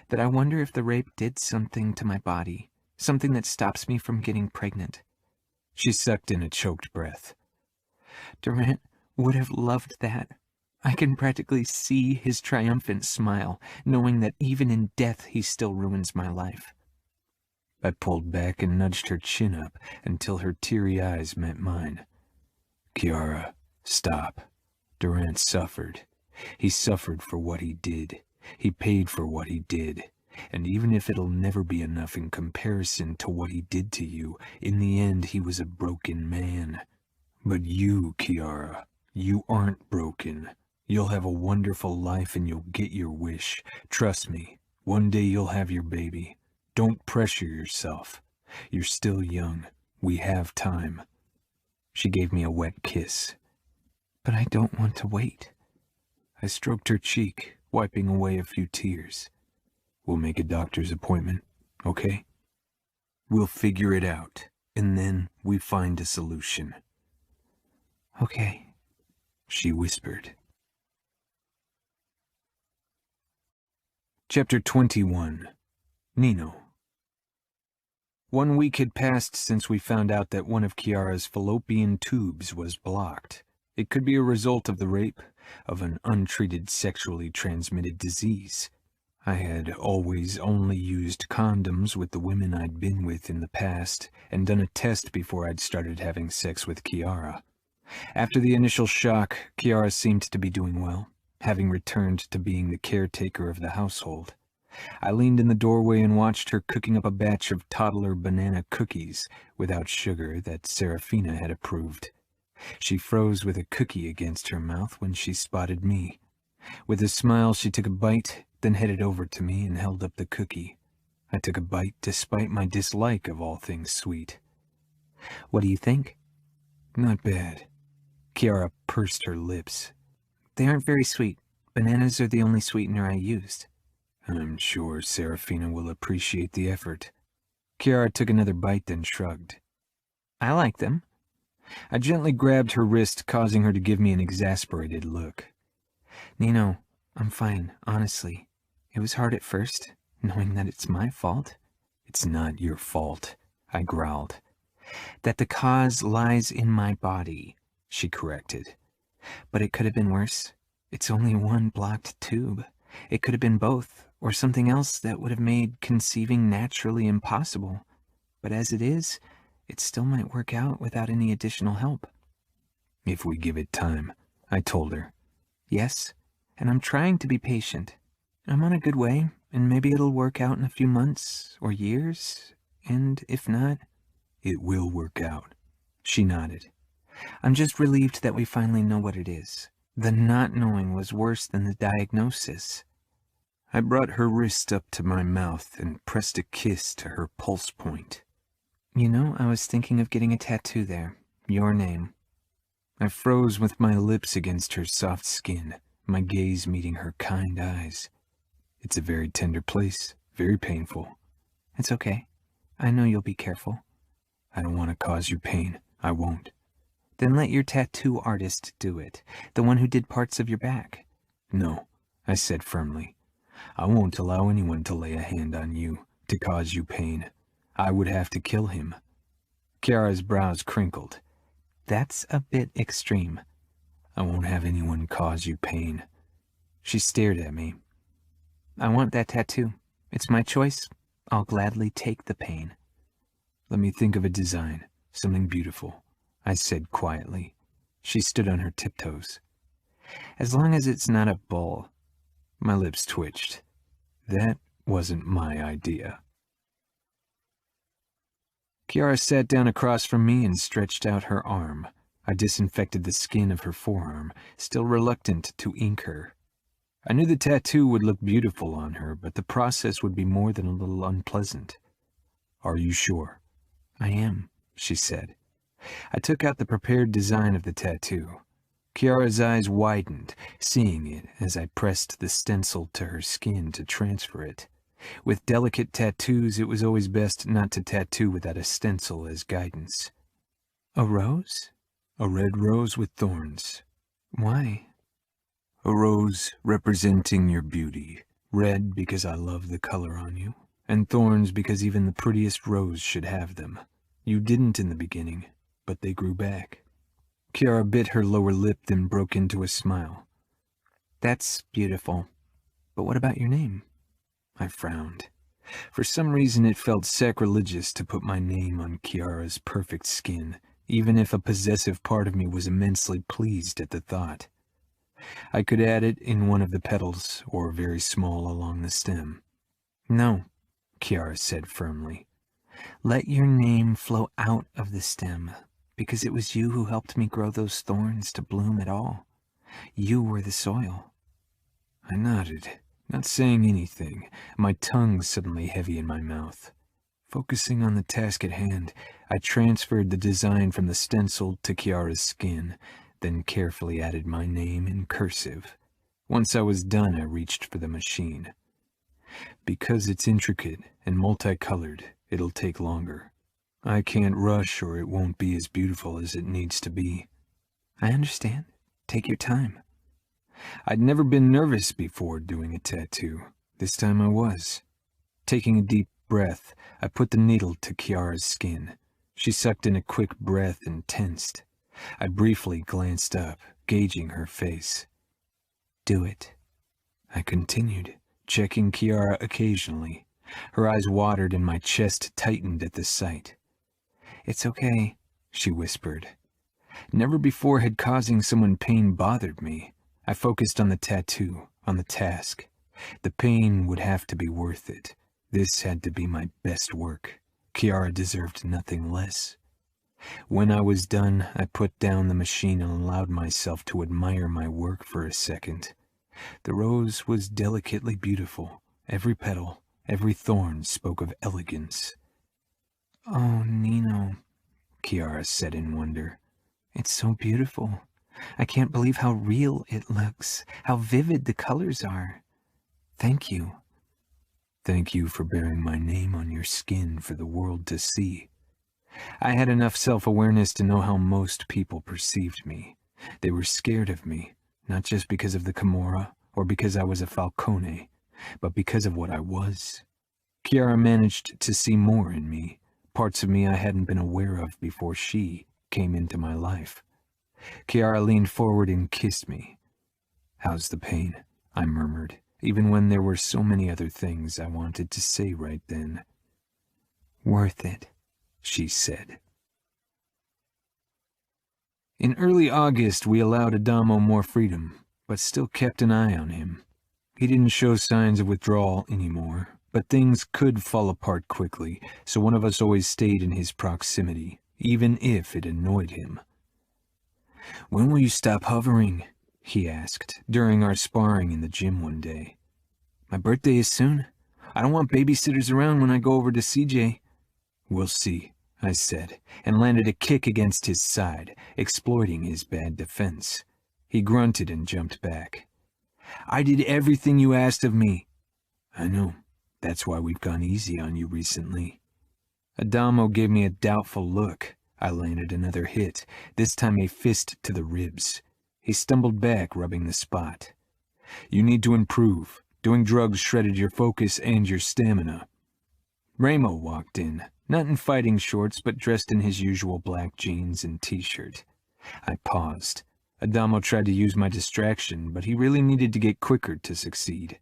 That I wonder if the rape did something to my body, something that stops me from getting pregnant. She sucked in a choked breath. Durant would have loved that. I can practically see his triumphant smile, knowing that even in death he still ruins my life. I pulled back and nudged her chin up until her teary eyes met mine. Kiara, stop. Durant suffered. He suffered for what he did. He paid for what he did. And even if it'll never be enough in comparison to what he did to you, in the end he was a broken man. But you, Kiara, you aren't broken. You'll have a wonderful life and you'll get your wish. Trust me, one day you'll have your baby. Don't pressure yourself. You're still young. We have time. She gave me a wet kiss. But I don't want to wait. I stroked her cheek, wiping away a few tears. We'll make a doctor's appointment, okay? We'll figure it out, and then we find a solution. Okay, she whispered. Chapter 21. Nino. 1 week had passed since we found out that one of Kiara's fallopian tubes was blocked. It could be a result of the rape, of an untreated sexually transmitted disease. I had always only used condoms with the women I'd been with in the past, and done a test before I'd started having sex with Kiara. After the initial shock, Kiara seemed to be doing well, having returned to being the caretaker of the household. I leaned in the doorway and watched her cooking up a batch of toddler banana cookies without sugar that Serafina had approved. She froze with a cookie against her mouth when she spotted me. With a smile, she took a bite, then headed over to me and held up the cookie. I took a bite despite my dislike of all things sweet. What do you think? Not bad. Kiara pursed her lips. They aren't very sweet. Bananas are the only sweetener I used. I'm sure Serafina will appreciate the effort. Kiara took another bite, then shrugged. I like them. I gently grabbed her wrist, causing her to give me an exasperated look. Nino, I'm fine, honestly. It was hard at first, knowing that it's my fault. It's not your fault, I growled. That the cause lies in my body, she corrected. But it could have been worse. It's only one blocked tube. It could have been both, or something else that would have made conceiving naturally impossible. But as it is, it still might work out without any additional help. If we give it time, I told her. Yes, and I'm trying to be patient. I'm on a good way, and maybe it'll work out in a few months or years, and if not, it will work out. She nodded. I'm just relieved that we finally know what it is. The not knowing was worse than the diagnosis. I brought her wrist up to my mouth and pressed a kiss to her pulse point. You know, I was thinking of getting a tattoo there. Your name. I froze with my lips against her soft skin, my gaze meeting her kind eyes. It's a very tender place, very painful. It's okay. I know you'll be careful. I don't want to cause you pain. I won't. Then let your tattoo artist do it, the one who did parts of your back. No, I said firmly. I won't allow anyone to lay a hand on you, to cause you pain. I would have to kill him. Kiara's brows crinkled. That's a bit extreme. I won't have anyone cause you pain. She stared at me. I want that tattoo. It's my choice. I'll gladly take the pain. Let me think of a design, something beautiful, I said quietly. She stood on her tiptoes. As long as it's not a bull. My lips twitched. That wasn't my idea. Kiara sat down across from me and stretched out her arm. I disinfected the skin of her forearm, still reluctant to ink her. I knew the tattoo would look beautiful on her, but the process would be more than a little unpleasant. Are you sure? I am, she said. I took out the prepared design of the tattoo. Kiara's eyes widened, seeing it as I pressed the stencil to her skin to transfer it. With delicate tattoos, it was always best not to tattoo without a stencil as guidance. A rose? A red rose with thorns. Why? A rose representing your beauty. Red because I love the color on you, and thorns because even the prettiest rose should have them. You didn't in the beginning, but they grew back. Kiara bit her lower lip, then broke into a smile. That's beautiful. But what about your name? I frowned. For some reason it felt sacrilegious to put my name on Kiara's perfect skin, even if a possessive part of me was immensely pleased at the thought. I could add it in one of the petals, or very small along the stem. No, Kiara said firmly. Let your name flow out of the stem, because it was you who helped me grow those thorns to bloom at all. You were the soil. I nodded, not saying anything, my tongue suddenly heavy in my mouth. Focusing on the task at hand, I transferred the design from the stencil to Kiara's skin, then carefully added my name in cursive. Once I was done, I reached for the machine. Because it's intricate and multicolored, it'll take longer. I can't rush or it won't be as beautiful as it needs to be. I understand. Take your time. I'd never been nervous before doing a tattoo. This time I was. Taking a deep breath, I put the needle to Kiara's skin. She sucked in a quick breath and tensed. I briefly glanced up, gauging her face. Do it. I continued, checking Kiara occasionally. Her eyes watered and my chest tightened at the sight. It's okay, she whispered. Never before had causing someone pain bothered me. I focused on the tattoo, on the task. The pain would have to be worth it. This had to be my best work. Kiara deserved nothing less. When I was done, I put down the machine and allowed myself to admire my work for a second. The rose was delicately beautiful. Every petal, every thorn spoke of elegance. Oh, Nino, Kiara said in wonder. It's so beautiful. I can't believe how real it looks, how vivid the colors are. Thank you. Thank you for bearing my name on your skin for the world to see. I had enough self-awareness to know how most people perceived me. They were scared of me, not just because of the Camorra or because I was a Falcone, but because of what I was. Kiara managed to see more in me, parts of me I hadn't been aware of before she came into my life. Kiara leaned forward and kissed me. "How's the pain?" I murmured, even when there were so many other things I wanted to say right then. "Worth it," she said. In early August, we allowed Adamo more freedom, but still kept an eye on him. He didn't show signs of withdrawal anymore, but things could fall apart quickly, so one of us always stayed in his proximity, even if it annoyed him. "When will you stop hovering?" he asked during our sparring in the gym one day. "My birthday is soon. I don't want babysitters around when I go over to CJ. "We'll see," I said, and landed a kick against his side, exploiting his bad defense. He grunted and jumped back. "I did everything you asked of me." "I know. That's why we've gone easy on you recently." Adamo gave me a doubtful look. I landed another hit, this time a fist to the ribs. He stumbled back, rubbing the spot. "You need to improve. Doing drugs shredded your focus and your stamina." Ramo walked in, not in fighting shorts, but dressed in his usual black jeans and t-shirt. I paused. Adamo tried to use my distraction, but he really needed to get quicker to succeed.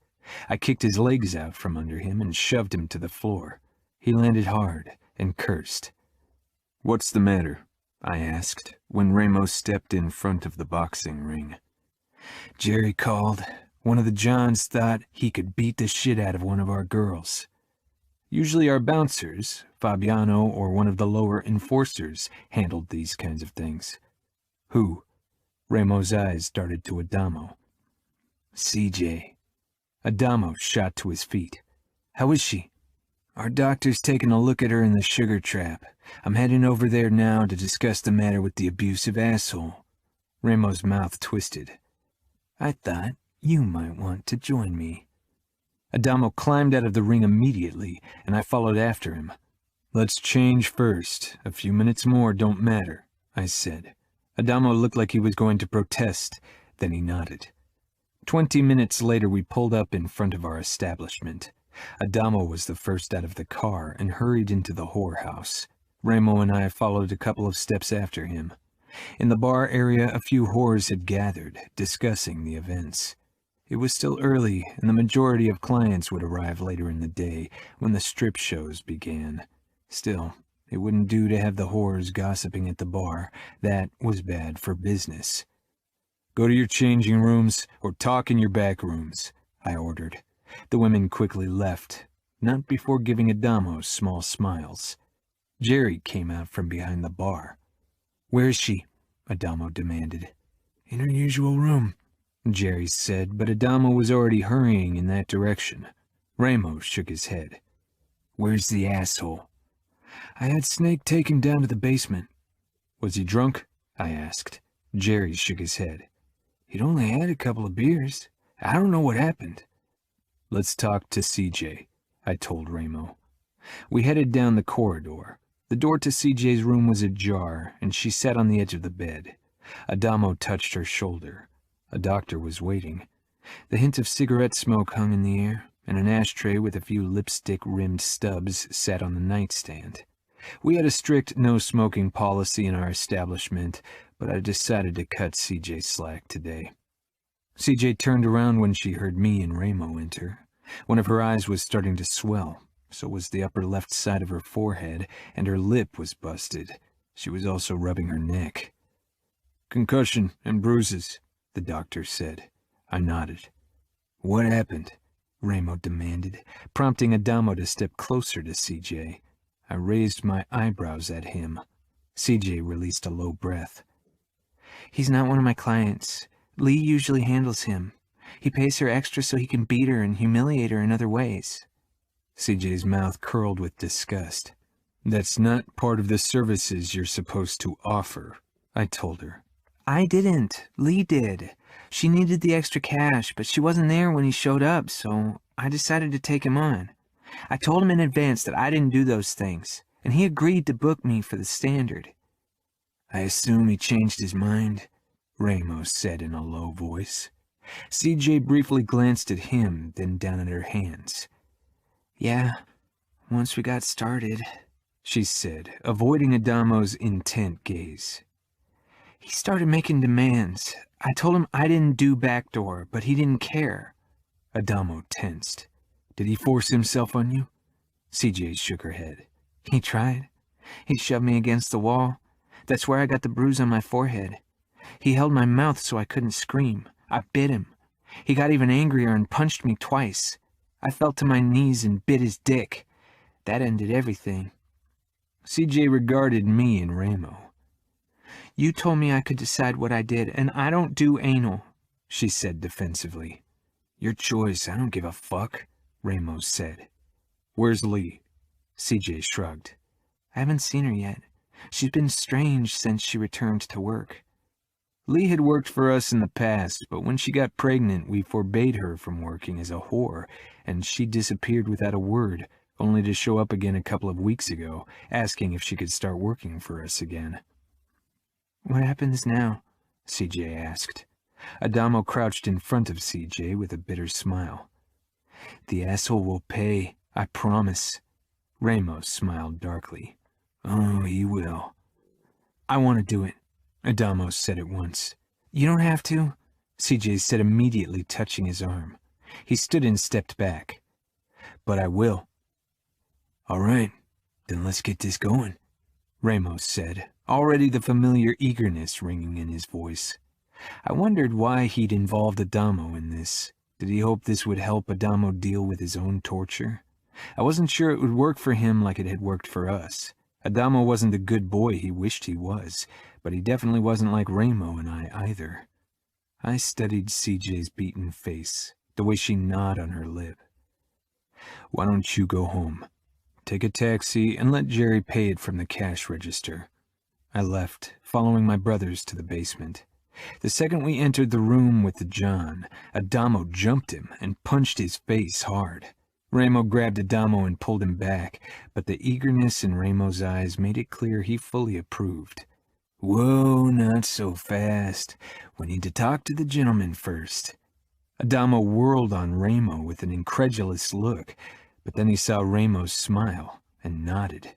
I kicked his legs out from under him and shoved him to the floor. He landed hard and cursed. "What's the matter?" I asked, when Ramo stepped in front of the boxing ring. "Jerry called. One of the Johns thought he could beat the shit out of one of our girls." Usually our bouncers, Fabiano or one of the lower enforcers, handled these kinds of things. "Who?" Ramo's eyes darted to Adamo. "CJ." Adamo shot to his feet. "How is she?" "Our doctor's taking a look at her in the sugar trap. I'm heading over there now to discuss the matter with the abusive asshole." Ramo's mouth twisted. "I thought you might want to join me." Adamo climbed out of the ring immediately, and I followed after him. "Let's change first. A few minutes more don't matter," I said. Adamo looked like he was going to protest, then he nodded. 20 minutes later, we pulled up in front of our establishment. Adamo was the first out of the car and hurried into the whorehouse. Ramo and I followed a couple of steps after him. In the bar area, a few whores had gathered, discussing the events. It was still early, and the majority of clients would arrive later in the day when the strip shows began. Still, it wouldn't do to have the whores gossiping at the bar. That was bad for business. "Go to your changing rooms or talk in your back rooms," I ordered. The women quickly left, not before giving Adamo small smiles. Jerry came out from behind the bar. "Where is she?" Adamo demanded. "In her usual room," Jerry said, but Adamo was already hurrying in that direction. Ramo shook his head. "Where's the asshole?" "I had Snake taken down to the basement." "Was he drunk?" I asked. Jerry shook his head. "He'd only had a couple of beers. I don't know what happened." "Let's talk to CJ," I told Ramo. We headed down the corridor. The door to CJ's room was ajar, and she sat on the edge of the bed. Adamo touched her shoulder. A doctor was waiting. The hint of cigarette smoke hung in the air, and an ashtray with a few lipstick-rimmed stubs sat on the nightstand. We had a strict no-smoking policy in our establishment, but I decided to cut CJ slack today. CJ turned around when she heard me and Ramo enter. One of her eyes was starting to swell. So was the upper left side of her forehead, and her lip was busted. She was also rubbing her neck. "Concussion and bruises," the doctor said. I nodded. "What happened?" Ramo demanded, prompting Adamo to step closer to CJ. I raised my eyebrows at him. CJ released a low breath. "He's not one of my clients. Lee usually handles him. He pays her extra so he can beat her and humiliate her in other ways." CJ's mouth curled with disgust. "That's not part of the services you're supposed to offer," I told her. "I didn't. Lee did. She needed the extra cash, but she wasn't there when he showed up, so I decided to take him on." I told him in advance that I didn't do those things, and he agreed to book me for the Standard. I assume he changed his mind, Ramos said in a low voice. CJ briefly glanced at him, then down at her hands. Yeah, once we got started, she said, avoiding Adamo's intent gaze. He started making demands. I told him I didn't do backdoor, but he didn't care. Adamo tensed. Did he force himself on you? CJ shook her head. He tried. He shoved me against the wall. That's where I got the bruise on my forehead. He held my mouth so I couldn't scream. I bit him. He got even angrier and punched me twice. I fell to my knees and bit his dick. That ended everything. CJ regarded me and Ramo. You told me I could decide what I did, and I don't do anal, she said defensively. Your choice, I don't give a fuck, Ramos said. Where's Lee? CJ shrugged. I haven't seen her yet. She's been strange since she returned to work. Lee had worked for us in the past, but when she got pregnant, we forbade her from working as a whore, and she disappeared without a word, only to show up again a couple of weeks ago, asking if she could start working for us again. What happens now? CJ asked. Adamo crouched in front of CJ with a bitter smile. The asshole will pay, I promise. Ramos smiled darkly. Oh, he will. I want to do it, Adamo said at once. You don't have to, CJ said immediately, touching his arm. He stood and stepped back. But I will. All right, then let's get this going, Ramos said, already the familiar eagerness ringing in his voice. I wondered why he'd involved Adamo in this. Did he hope this would help Adamo deal with his own torture? I wasn't sure it would work for him like it had worked for us. Adamo wasn't the good boy he wished he was, but he definitely wasn't like Ramo and I either. I studied CJ's beaten face, the way she gnawed on her lip. Why don't you go home? Take a taxi and let Jerry pay it from the cash register. I left, following my brothers to the basement. The second we entered the room with the John, Adamo jumped him and punched his face hard. Ramo grabbed Adamo and pulled him back, but the eagerness in Ramo's eyes made it clear he fully approved. Whoa, not so fast. We need to talk to the gentleman first. Adamo whirled on Ramo with an incredulous look, but then he saw Ramos smile and nodded.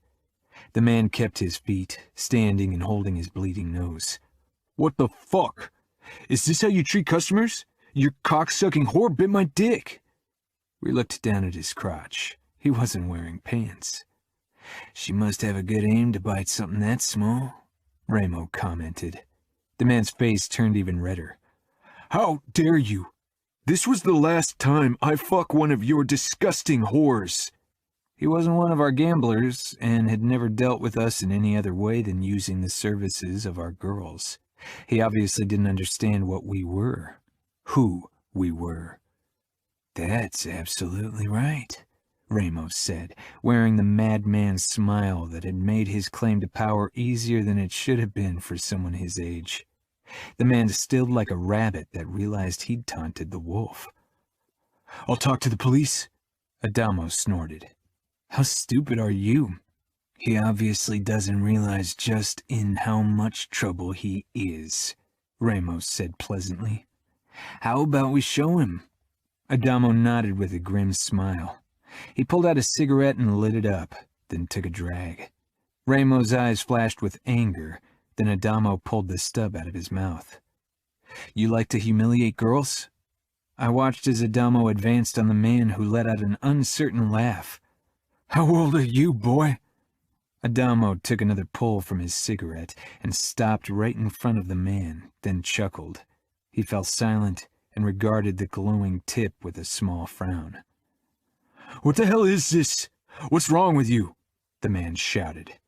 The man kept his feet, standing and holding his bleeding nose. What the fuck? Is this how you treat customers? Your cock-sucking whore bit my dick. We looked down at his crotch. He wasn't wearing pants. She must have a good aim to bite something that small, Ramo commented. The man's face turned even redder. How dare you? This was the last time I fuck one of your disgusting whores. He wasn't one of our gamblers and had never dealt with us in any other way than using the services of our girls. He obviously didn't understand what we were, who we were. That's absolutely right, Ramos said, wearing the madman's smile that had made his claim to power easier than it should have been for someone his age. The man stilled like a rabbit that realized he'd taunted the wolf. I'll talk to the police, Adamo snorted. How stupid are you? He obviously doesn't realize just in how much trouble he is, Ramos said pleasantly. How about we show him? Adamo nodded with a grim smile. He pulled out a cigarette and lit it up, then took a drag. Ramos' eyes flashed with anger, then Adamo pulled the stub out of his mouth. You like to humiliate girls? I watched as Adamo advanced on the man who let out an uncertain laugh. How old are you, boy? Adamo took another pull from his cigarette and stopped right in front of the man, then chuckled. He fell silent and regarded the glowing tip with a small frown. What the hell is this? What's wrong with you? The man shouted.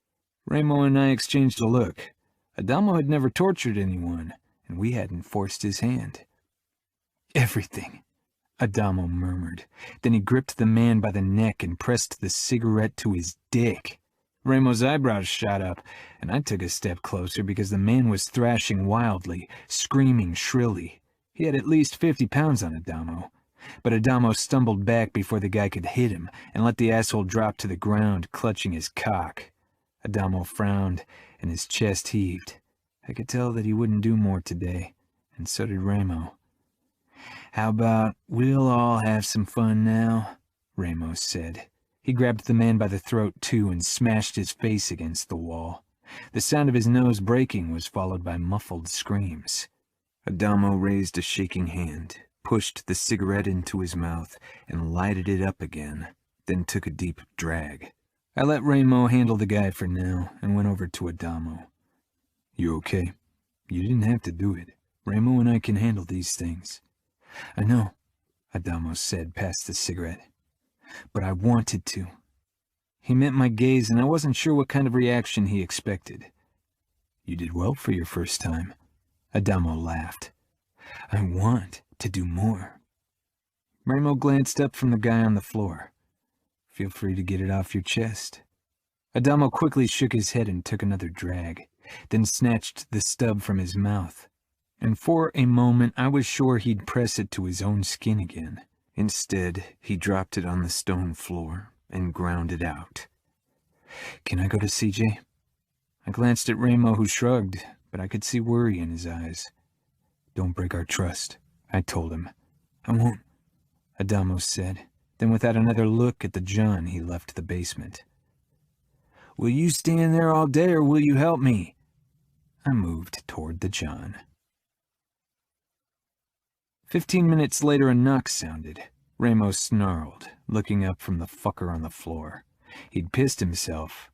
Ramo and I exchanged a look. Adamo had never tortured anyone, and we hadn't forced his hand. Everything, Adamo murmured. Then he gripped the man by the neck and pressed the cigarette to his dick. Ramo's eyebrows shot up, and I took a step closer because the man was thrashing wildly, screaming shrilly. He had at least 50 pounds on Adamo. but Adamo stumbled back before the guy could hit him and let the asshole drop to the ground, clutching his cock. Adamo frowned, and his chest heaved. I could tell that he wouldn't do more today, and so did Ramo. "How about we'll all have some fun now?" Ramos said. He grabbed the man by the throat, too, and smashed his face against the wall. The sound of his nose breaking was followed by muffled screams. Adamo raised a shaking hand, pushed the cigarette into his mouth, and lighted it up again, then took a deep drag. I let Ramo handle the guy for now, and went over to Adamo. "You okay? You didn't have to do it. Ramo and I can handle these things." "I know," Adamo said past the cigarette. "But I wanted to." He met my gaze, and I wasn't sure what kind of reaction he expected. "You did well for your first time." Adamo laughed. "I want to do more." Ramo glanced up from the guy on the floor. "Feel free to get it off your chest." Adamo quickly shook his head and took another drag, then snatched the stub from his mouth. And for a moment I was sure he'd press it to his own skin again. Instead, he dropped it on the stone floor and ground it out. "Can I go to CJ?" I glanced at Ramo, who shrugged, but I could see worry in his eyes. "Don't break our trust," I told him. "I won't," Adamo said. Then without another look at the John, he left the basement. "Will you stand there all day, or will you help me?" I moved toward the John. 15 minutes later, a knock sounded. Ramo snarled, looking up from the fucker on the floor. He'd pissed himself.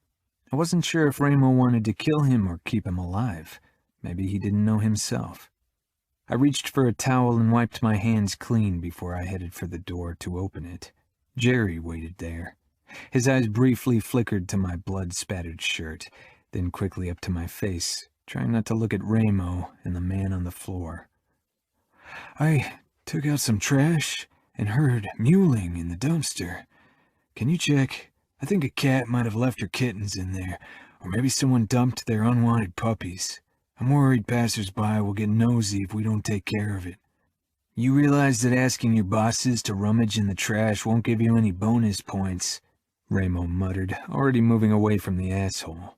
I wasn't sure if Ramo wanted to kill him or keep him alive. Maybe he didn't know himself. I reached for a towel and wiped my hands clean before I headed for the door to open it. Jerry waited there. His eyes briefly flickered to my blood-spattered shirt, then quickly up to my face, trying not to look at Ramo and the man on the floor. "I took out some trash and heard mewling in the dumpster. Can you check? I think a cat might have left her kittens in there, or maybe someone dumped their unwanted puppies. I'm worried passers-by will get nosy if we don't take care of it." "You realize that asking your bosses to rummage in the trash won't give you any bonus points," Ramo muttered, already moving away from the asshole.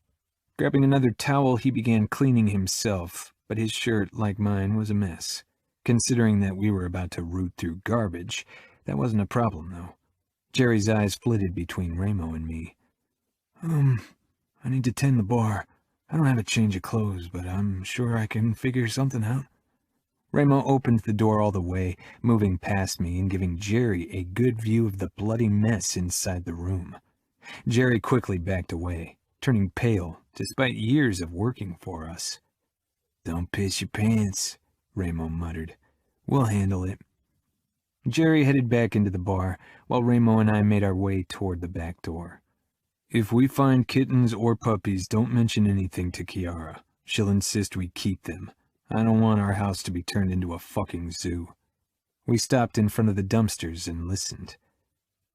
Grabbing another towel, he began cleaning himself, but his shirt, like mine, was a mess. Considering that we were about to root through garbage, that wasn't a problem, though. Jerry's eyes flitted between Ramo and me. I need to tend the bar. I don't have a change of clothes, but I'm sure I can figure something out." Ramo opened the door all the way, moving past me and giving Jerry a good view of the bloody mess inside the room. Jerry quickly backed away, turning pale, despite years of working for us. "Don't piss your pants," Ramo muttered. "We'll handle it." Jerry headed back into the bar, while Ramo and I made our way toward the back door. "If we find kittens or puppies, don't mention anything to Kiara. She'll insist we keep them. I don't want our house to be turned into a fucking zoo." We stopped in front of the dumpsters and listened.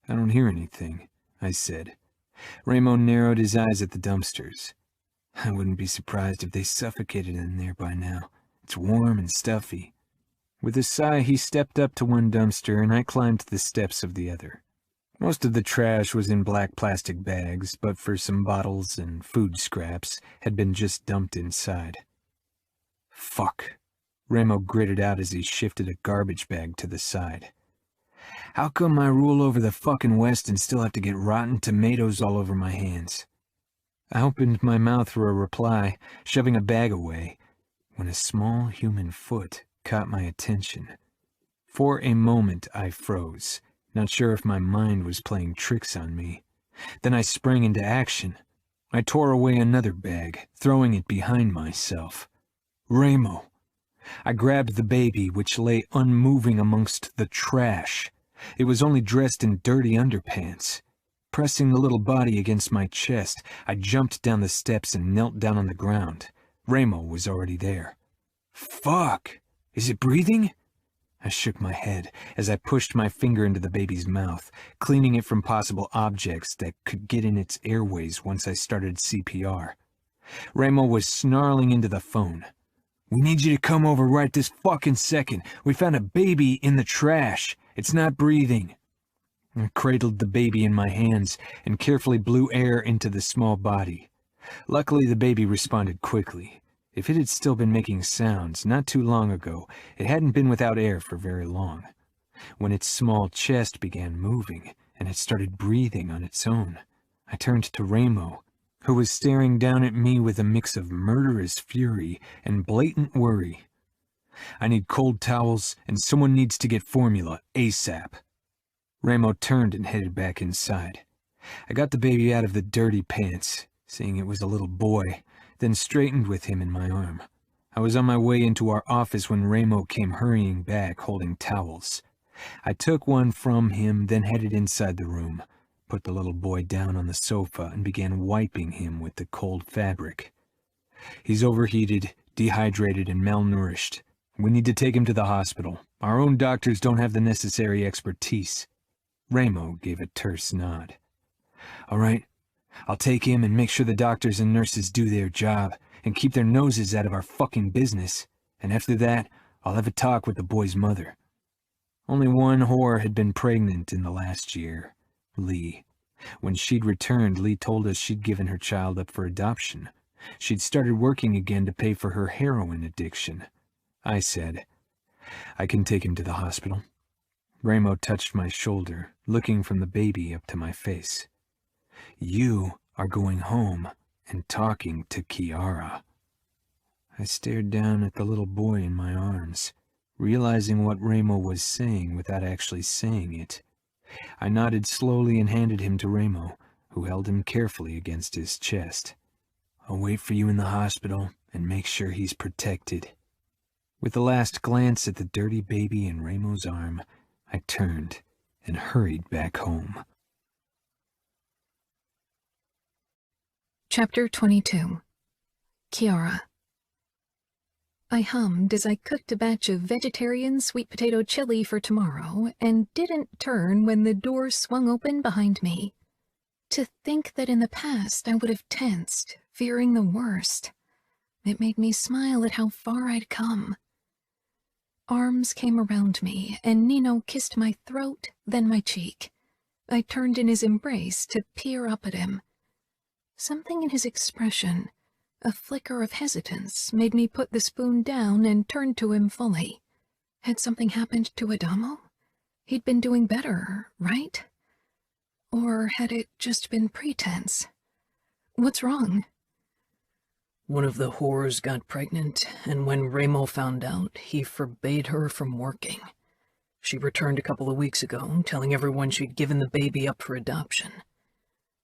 "I don't hear anything," I said. Ramo narrowed his eyes at the dumpsters. "I wouldn't be surprised if they suffocated in there by now. It's warm and stuffy." With a sigh, he stepped up to one dumpster, and I climbed the steps of the other. Most of the trash was in black plastic bags, but for some bottles and food scraps had been just dumped inside. "Fuck," Ramo gritted out as he shifted a garbage bag to the side. "How come I rule over the fucking West and still have to get rotten tomatoes all over my hands?" I opened my mouth for a reply, shoving a bag away, when a small human foot caught my attention. For a moment I froze, not sure if my mind was playing tricks on me. Then I sprang into action. I tore away another bag, throwing it behind myself. Ramo. I grabbed the baby, which lay unmoving amongst the trash. It was only dressed in dirty underpants. Pressing the little body against my chest, I jumped down the steps and knelt down on the ground. Ramo was already there. "Fuck! Is it breathing?" I shook my head as I pushed my finger into the baby's mouth, cleaning it from possible objects that could get in its airways once I started CPR. Ramo was snarling into the phone. "We need you to come over right this fucking second. We found a baby in the trash. It's not breathing. I cradled the baby in my hands and carefully blew air into the small body. Luckily, the baby responded quickly. If it had still been making sounds not too long ago, it hadn't been without air for very long. When its small chest began moving, and it started breathing on its own, I turned to Ramo, who was staring down at me with a mix of murderous fury and blatant worry. I need cold towels, and someone needs to get formula ASAP. Ramo turned and headed back inside. I got the baby out of the dirty pants, seeing it was a little boy, then straightened with him in my arm. I was on my way into our office when Ramo came hurrying back, holding towels. I took one from him, then headed inside the room, put the little boy down on the sofa, and began wiping him with the cold fabric. He's overheated, dehydrated, and malnourished. We need to take him to the hospital. Our own doctors don't have the necessary expertise. Ramo gave a terse nod. All right, I'll take him and make sure the doctors and nurses do their job and keep their noses out of our fucking business. And after that, I'll have a talk with the boy's mother. Only one whore had been pregnant in the last year, Lee. When she'd returned, Lee told us she'd given her child up for adoption. She'd started working again to pay for her heroin addiction. I said, I can take him to the hospital. Ramo touched my shoulder, looking from the baby up to my face. You are going home and talking to Kiara. I stared down at the little boy in my arms, realizing what Ramo was saying without actually saying it. I nodded slowly and handed him to Ramo, who held him carefully against his chest. I'll wait for you in the hospital and make sure he's protected. With the last glance at the dirty baby in Ramo's arm, I turned and hurried back home. Chapter 22. Kiara. I hummed as I cooked a batch of vegetarian sweet potato chili for tomorrow and didn't turn when the door swung open behind me. To think that in the past I would have tensed, fearing the worst. It made me smile at how far I'd come. Arms came around me, and Nino kissed my throat, then my cheek. I turned in his embrace to peer up at him. Something in his expression, a flicker of hesitance, made me put the spoon down and turn to him fully. Had something happened to Adamo? He'd been doing better, right? Or had it just been pretense? What's wrong? One of the whores got pregnant, and when Ramo found out, he forbade her from working. She returned a couple of weeks ago, telling everyone she'd given the baby up for adoption.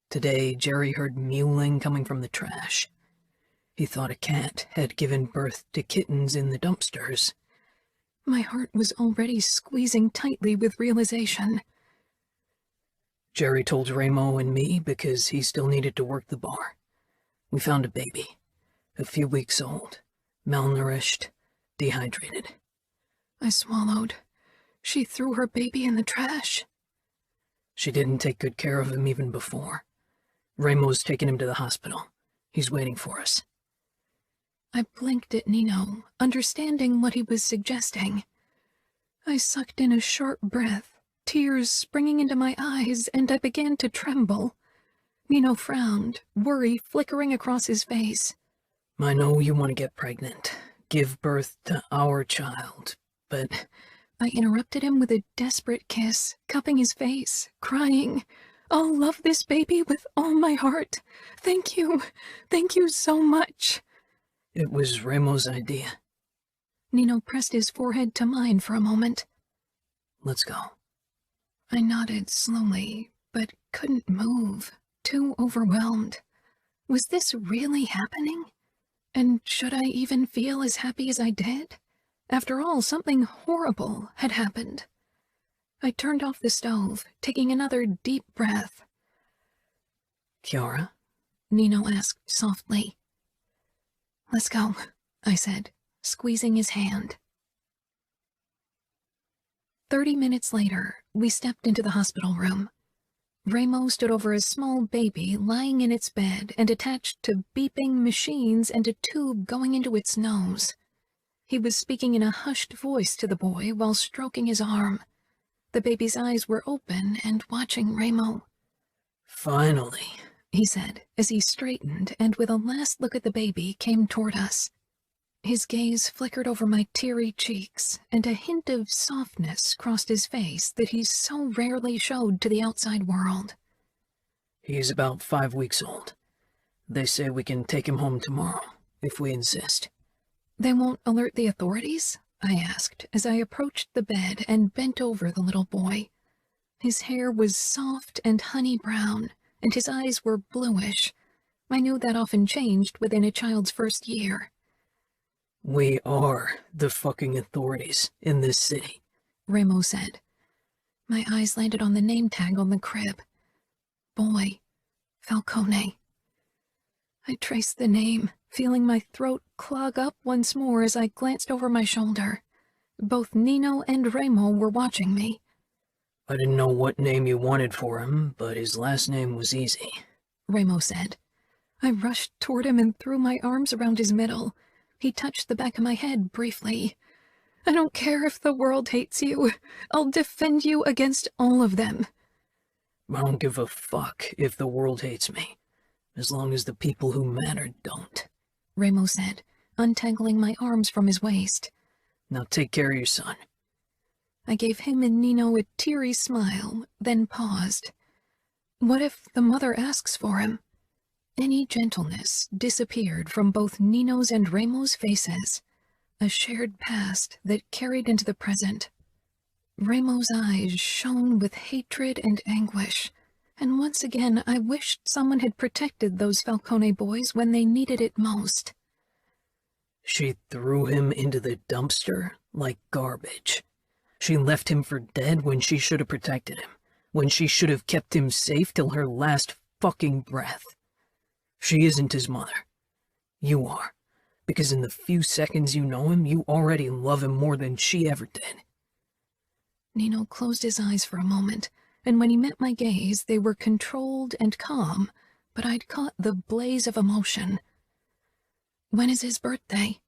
Today, Jerry heard mewling coming from the trash. He thought a cat had given birth to kittens in the dumpsters. My heart was already squeezing tightly with realization. Jerry told Ramo and me because he still needed to work the bar. We found a baby, a few weeks old, malnourished, dehydrated. I swallowed. She threw her baby in the trash. She didn't take good care of him even before. Ramo's taken him to the hospital. He's waiting for us. I blinked at Nino, understanding what he was suggesting. I sucked in a sharp breath, tears springing into my eyes, and I began to tremble. Nino frowned, worry flickering across his face. I know you want to get pregnant, give birth to our child, but... I interrupted him with a desperate kiss, cupping his face, crying, I'll love this baby with all my heart. Thank you so much. It was Ramo's idea. Nino pressed his forehead to mine for a moment. Let's go. I nodded slowly, but couldn't move, too overwhelmed. Was this really happening? And should I even feel as happy as I did? After all, something horrible had happened. I turned off the stove, taking another deep breath. Kiara? Nino asked softly. Let's go, I said, squeezing his hand. 30 minutes later, we stepped into the hospital room. Ramo stood over a small baby lying in its bed and attached to beeping machines and a tube going into its nose. He was speaking in a hushed voice to the boy while stroking his arm. The baby's eyes were open and watching Remo. "Finally," he said, as he straightened and with a last look at the baby came toward us. His gaze flickered over my teary cheeks, and a hint of softness crossed his face that he so rarely showed to the outside world. "He's about 5 weeks old. They say we can take him home tomorrow, if we insist." "They won't alert the authorities?" I asked as I approached the bed and bent over the little boy. His hair was soft and honey brown, and his eyes were bluish. I knew that often changed within a child's first year. "We are the fucking authorities in this city," Remo said. My eyes landed on the name tag on the crib. Boy, Falcone. I traced the name, feeling my throat clog up once more as I glanced over my shoulder. Both Nino and Remo were watching me. "I didn't know what name you wanted for him, but his last name was easy," Remo said. I rushed toward him and threw my arms around his middle. He touched the back of my head briefly. "I don't care if the world hates you. I'll defend you against all of them." "I don't give a fuck if the world hates me, as long as the people who matter don't," Remo said, untangling my arms from his waist. "Now take care of your son." I gave him and Nino a teary smile, then paused. What if the mother asks for him? Any gentleness disappeared from both Nino's and Remo's faces, a shared past that carried into the present. Remo's eyes shone with hatred and anguish, and once again I wished someone had protected those Falcone boys when they needed it most. "She threw him into the dumpster like garbage. She left him for dead when she should have protected him, when she should have kept him safe till her last fucking breath. She isn't his mother. You are, because in the few seconds you know him, you already love him more than she ever did." Nino closed his eyes for a moment, and when he met my gaze, they were controlled and calm, but I'd caught the blaze of emotion. "When is his birthday?"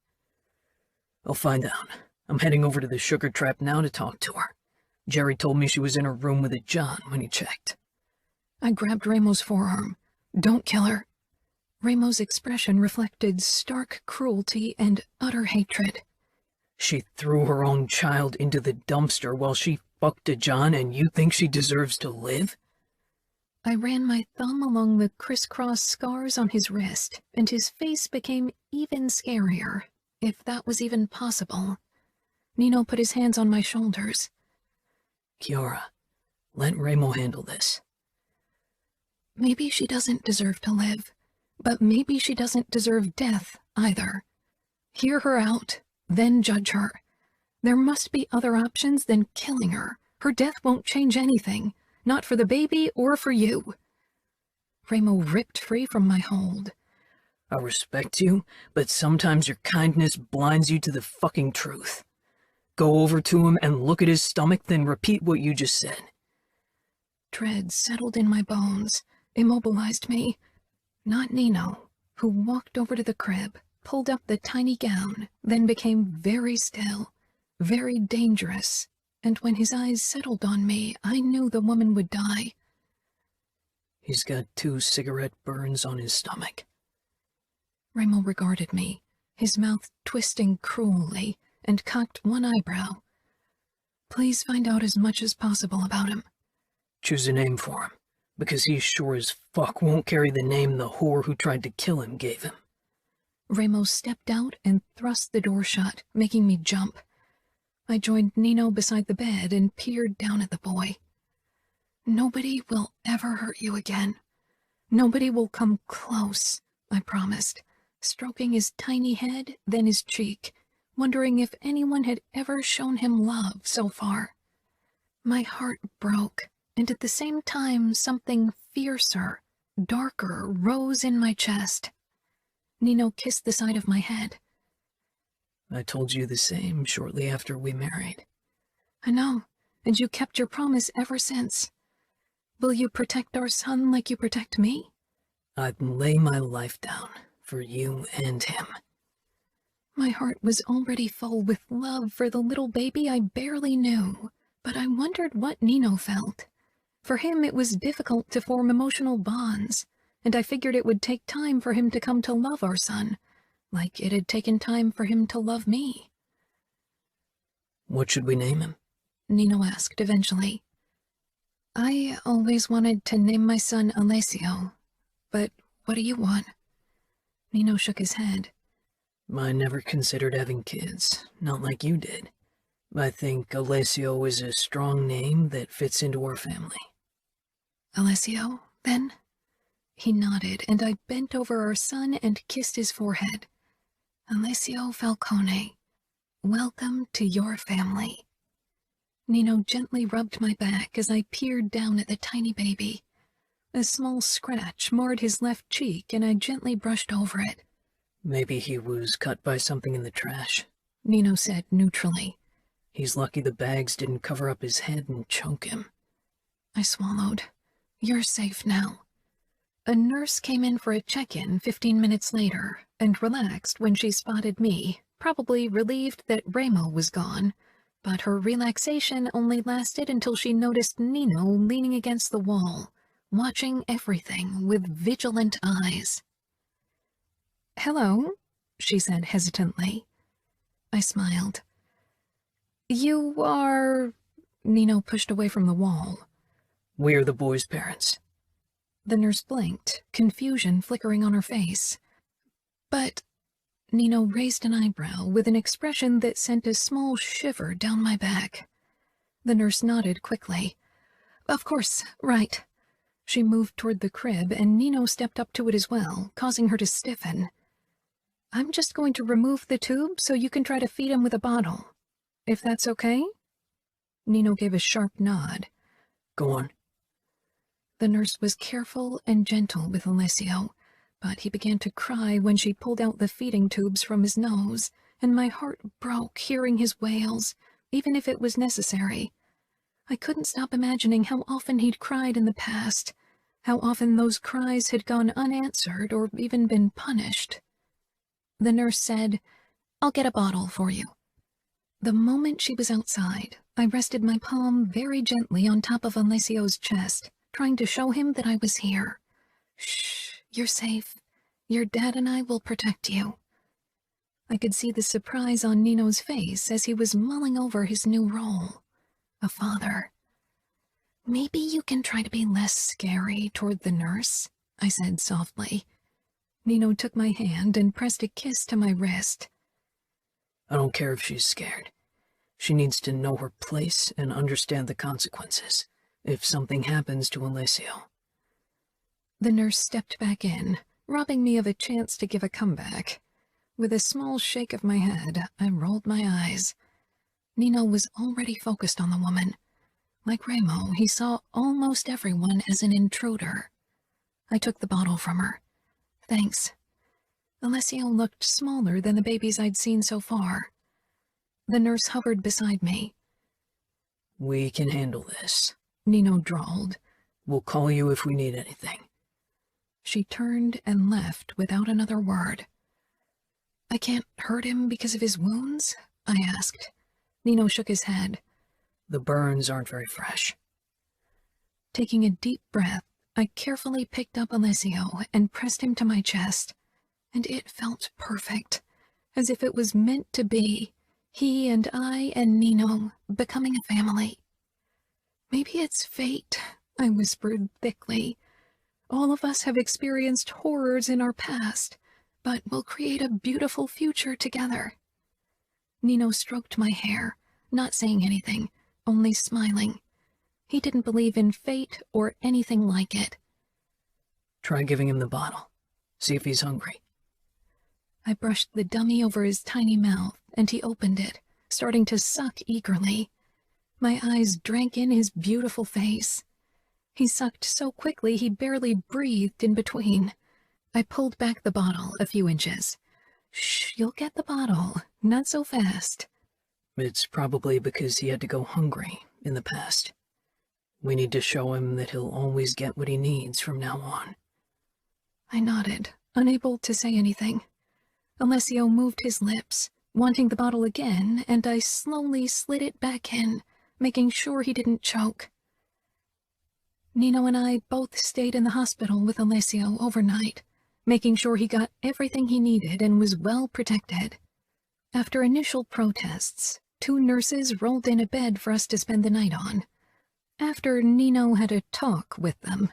"I'll find out. I'm heading over to the sugar trap now to talk to her. Jerry told me she was in her room with a John when he checked." I grabbed Remo's forearm. "Don't kill her." Remo's expression reflected stark cruelty and utter hatred. "She threw her own child into the dumpster while she fucked a John, and you think she deserves to live?" I ran my thumb along the crisscross scars on his wrist, and his face became even scarier, if that was even possible. Nino put his hands on my shoulders. "Kiara, let Remo handle this." Maybe she doesn't deserve to live, but maybe she doesn't deserve death either. Hear her out, then judge her. There must be other options than killing her. Her death won't change anything, not for the baby or for you. Remo ripped free from my hold. "I respect you, but sometimes your kindness blinds you to the fucking truth. Go over to him and look at his stomach, then repeat what you just said." Dread settled in my bones, immobilized me. Not Nino, who walked over to the crib, pulled up the tiny gown, then became very still, very dangerous, and when his eyes settled on me, I knew the woman would die. "He's got 2 cigarette burns on his stomach." Remo regarded me, his mouth twisting cruelly, and cocked one eyebrow. "Please find out as much as possible about him." "Choose a name for him, because he sure as fuck won't carry the name the whore who tried to kill him gave him." Remo stepped out and thrust the door shut, making me jump. I joined Nino beside the bed and peered down at the boy. "Nobody will ever hurt you again. Nobody will come close," I promised, stroking his tiny head, then his cheek, wondering if anyone had ever shown him love so far. My heart broke, and at the same time something fiercer, darker rose in my chest. Nino kissed the side of my head. "I told you the same shortly after we married." "I know, and you kept your promise ever since. Will you protect our son like you protect me?" "I'd lay my life down for you and him." My heart was already full with love for the little baby I barely knew, But I wondered what Nino felt. For him, it was difficult to form emotional bonds, and I figured it would take time for him to come to love our son, like it had taken time for him to love me. What should we name him? Nino asked eventually. I always wanted to name my son Alessio, but what do you want? Nino shook his head. I never considered having kids, not like you did. I think Alessio is a strong name that fits into our family. Alessio, then? He nodded, and I bent over our son and kissed his forehead. Alessio Falcone, welcome to your family. Nino gently rubbed my back as I peered down at the tiny baby. A small scratch marred his left cheek, and I gently brushed over it. Maybe he was cut by something in the trash, Nino said neutrally. He's lucky the bags didn't cover up his head and choke him. I swallowed. You're safe now. A nurse came in for a check-in 15 minutes later, and relaxed when she spotted me, probably relieved that Remo was gone, but her relaxation only lasted until she noticed Nino leaning against the wall, watching everything with vigilant eyes. "Hello," she said hesitantly. I smiled. "You are—" Nino pushed away from the wall. "We're the boy's parents." The nurse blinked, confusion flickering on her face. "But—" Nino raised an eyebrow with an expression that sent a small shiver down my back. The nurse nodded quickly. "Of course, right." She moved toward the crib, and Nino stepped up to it as well, causing her to stiffen. "I'm just going to remove the tube so you can try to feed him with a bottle. If that's okay?" Nino gave a sharp nod. "Go on." The nurse was careful and gentle with Alessio, but he began to cry when she pulled out the feeding tubes from his nose, and my heart broke hearing his wails, even if it was necessary. I couldn't stop imagining how often he'd cried in the past, how often those cries had gone unanswered or even been punished. The nurse said, "I'll get a bottle for you." The moment she was outside, I rested my palm very gently on top of Alessio's chest, trying to show him that I was here. "Shh, you're safe. Your dad and I will protect you." I could see the surprise on Nino's face as he was mulling over his new role. A father. "Maybe you can try to be less scary toward the nurse," I said softly. Nino took my hand and pressed a kiss to my wrist. "I don't care if she's scared. She needs to know her place and understand the consequences if something happens to Alessio." The nurse stepped back in, robbing me of a chance to give a comeback. With a small shake of my head, I rolled my eyes. Nino was already focused on the woman. Like Remo, he saw almost everyone as an intruder. I took the bottle from her. "Thanks." Alessio looked smaller than the babies I'd seen so far. The nurse hovered beside me. "We can handle this," Nino drawled. "We'll call you if we need anything." She turned and left without another word. "I can't hurt him because of his wounds?" I asked. Nino shook his head. "The burns aren't very fresh." Taking a deep breath, I carefully picked up Alessio and pressed him to my chest. And it felt perfect, as if it was meant to be, he and I and Nino becoming a family. "Maybe it's fate," I whispered thickly. "All of us have experienced horrors in our past, but we'll create a beautiful future together." Nino stroked my hair, not saying anything, only smiling. He didn't believe in fate or anything like it. "Try giving him the bottle. See if he's hungry." I brushed the dummy over his tiny mouth, and he opened it, starting to suck eagerly. My eyes drank in his beautiful face. He sucked so quickly he barely breathed in between. I pulled back the bottle a few inches. "Shh, you'll get the bottle. Not so fast." "It's probably because he had to go hungry in the past. We need to show him that he'll always get what he needs from now on." I nodded, unable to say anything. Alessio moved his lips, wanting the bottle again, and I slowly slid it back in, making sure he didn't choke. Nino and I both stayed in the hospital with Alessio overnight, making sure he got everything he needed and was well protected. After initial protests, 2 nurses rolled in a bed for us to spend the night on. After Nino had a talk with them,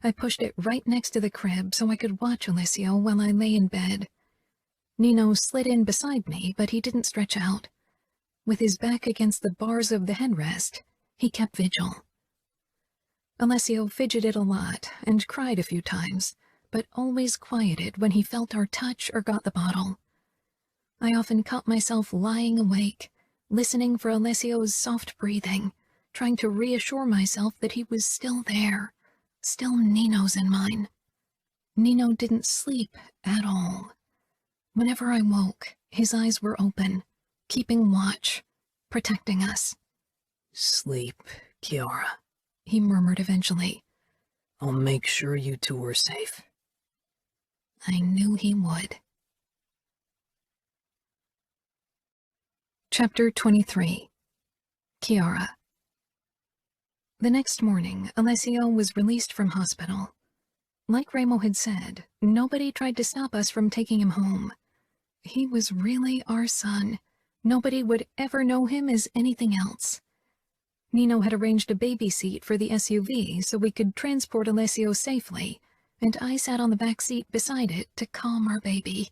I pushed it right next to the crib so I could watch Alessio while I lay in bed. Nino slid in beside me, but he didn't stretch out. With his back against the bars of the headrest, he kept vigil. Alessio fidgeted a lot and cried a few times, but always quieted when he felt our touch or got the bottle. I often caught myself lying awake, listening for Alessio's soft breathing, trying to reassure myself that he was still there, still Nino's and mine. Nino didn't sleep at all. Whenever I woke, his eyes were open, keeping watch, protecting us. "Sleep, Kiara," he murmured eventually. "I'll make sure you 2 are safe." I knew he would. Chapter 23. Kiara. The next morning, Alessio was released from hospital. Like Remo had said, nobody tried to stop us from taking him home. He was really our son. Nobody would ever know him as anything else. Nino had arranged a baby seat for the SUV so we could transport Alessio safely, and I sat on the back seat beside it to calm our baby.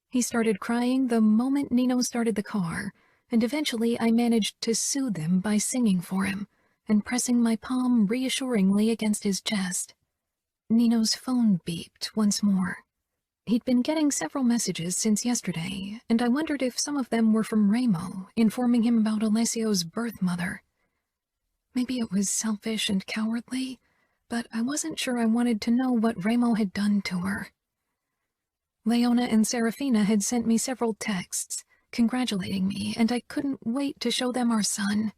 He started crying the moment Nino started the car, and eventually I managed to soothe him by singing for him and pressing my palm reassuringly against his chest. Nino's phone beeped once more. He'd been getting several messages since yesterday, and I wondered if some of them were from Remo, informing him about Alessio's birth mother. Maybe it was selfish and cowardly, but I wasn't sure I wanted to know what Remo had done to her. Leona and Serafina had sent me several texts, congratulating me, and I couldn't wait to show them our son.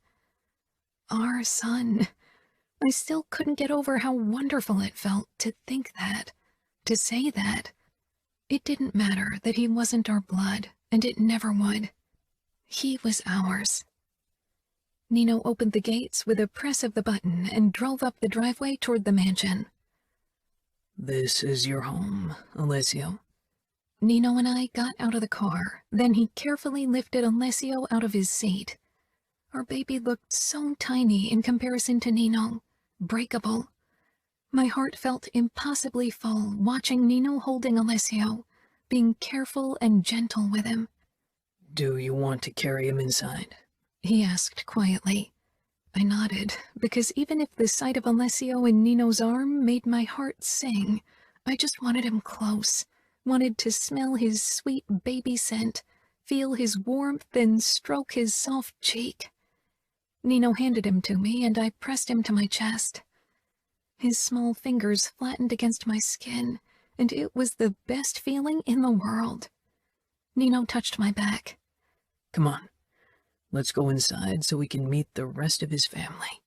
Our son. I still couldn't get over how wonderful it felt to think that, to say that. It didn't matter that he wasn't our blood, and it never would. He was ours. Nino opened the gates with a press of the button and drove up the driveway toward the mansion. "This is your home, Alessio." Nino and I got out of the car, then he carefully lifted Alessio out of his seat. Our baby looked so tiny in comparison to Nino, breakable. My heart felt impossibly full watching Nino holding Alessio, being careful and gentle with him. "Do you want to carry him inside?" he asked quietly. I nodded, because even if the sight of Alessio in Nino's arm made my heart sing, I just wanted him close, wanted to smell his sweet baby scent, feel his warmth and stroke his soft cheek. Nino handed him to me, and I pressed him to my chest. His small fingers flattened against my skin, and it was the best feeling in the world. Nino touched my back. "Come on, let's go inside so we can meet the rest of his family."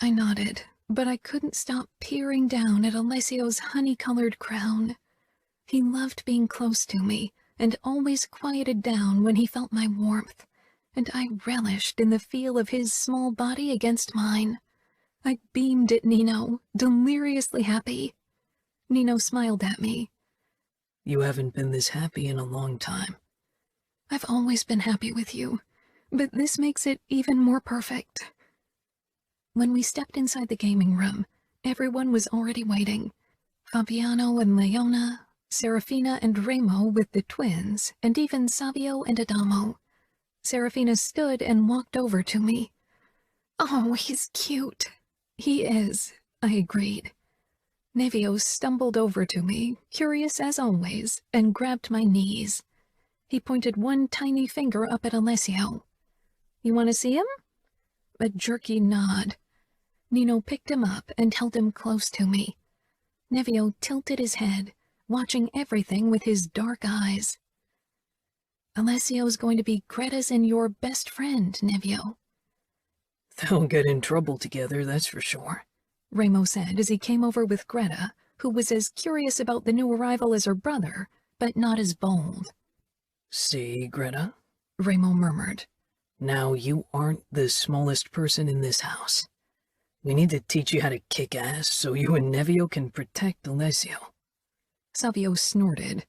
I nodded, but I couldn't stop peering down at Alessio's honey-colored crown. He loved being close to me, and always quieted down when he felt my warmth, and I relished in the feel of his small body against mine. I beamed at Nino, deliriously happy. Nino smiled at me. "You haven't been this happy in a long time." "I've always been happy with you, but this makes it even more perfect." When we stepped inside the gaming room, everyone was already waiting. Fabiano and Leona, Serafina and Remo with the twins, and even Savio and Adamo. Serafina stood and walked over to me. "Oh, he's cute." "He is," I agreed. Nevio stumbled over to me, curious as always, and grabbed my knees. He pointed one tiny finger up at Alessio. "You want to see him?" A jerky nod. Nino picked him up and held him close to me. Nevio tilted his head, watching everything with his dark eyes. "Alessio's going to be Greta's and your best friend, Nevio." "They'll get in trouble together, that's for sure," Remo said as he came over with Greta, who was as curious about the new arrival as her brother, but not as bold. "See, Greta?" Remo murmured. Now, you aren't the smallest person in this house. We need to teach you how to kick ass so you and Nevio can protect Alessio. Savio snorted.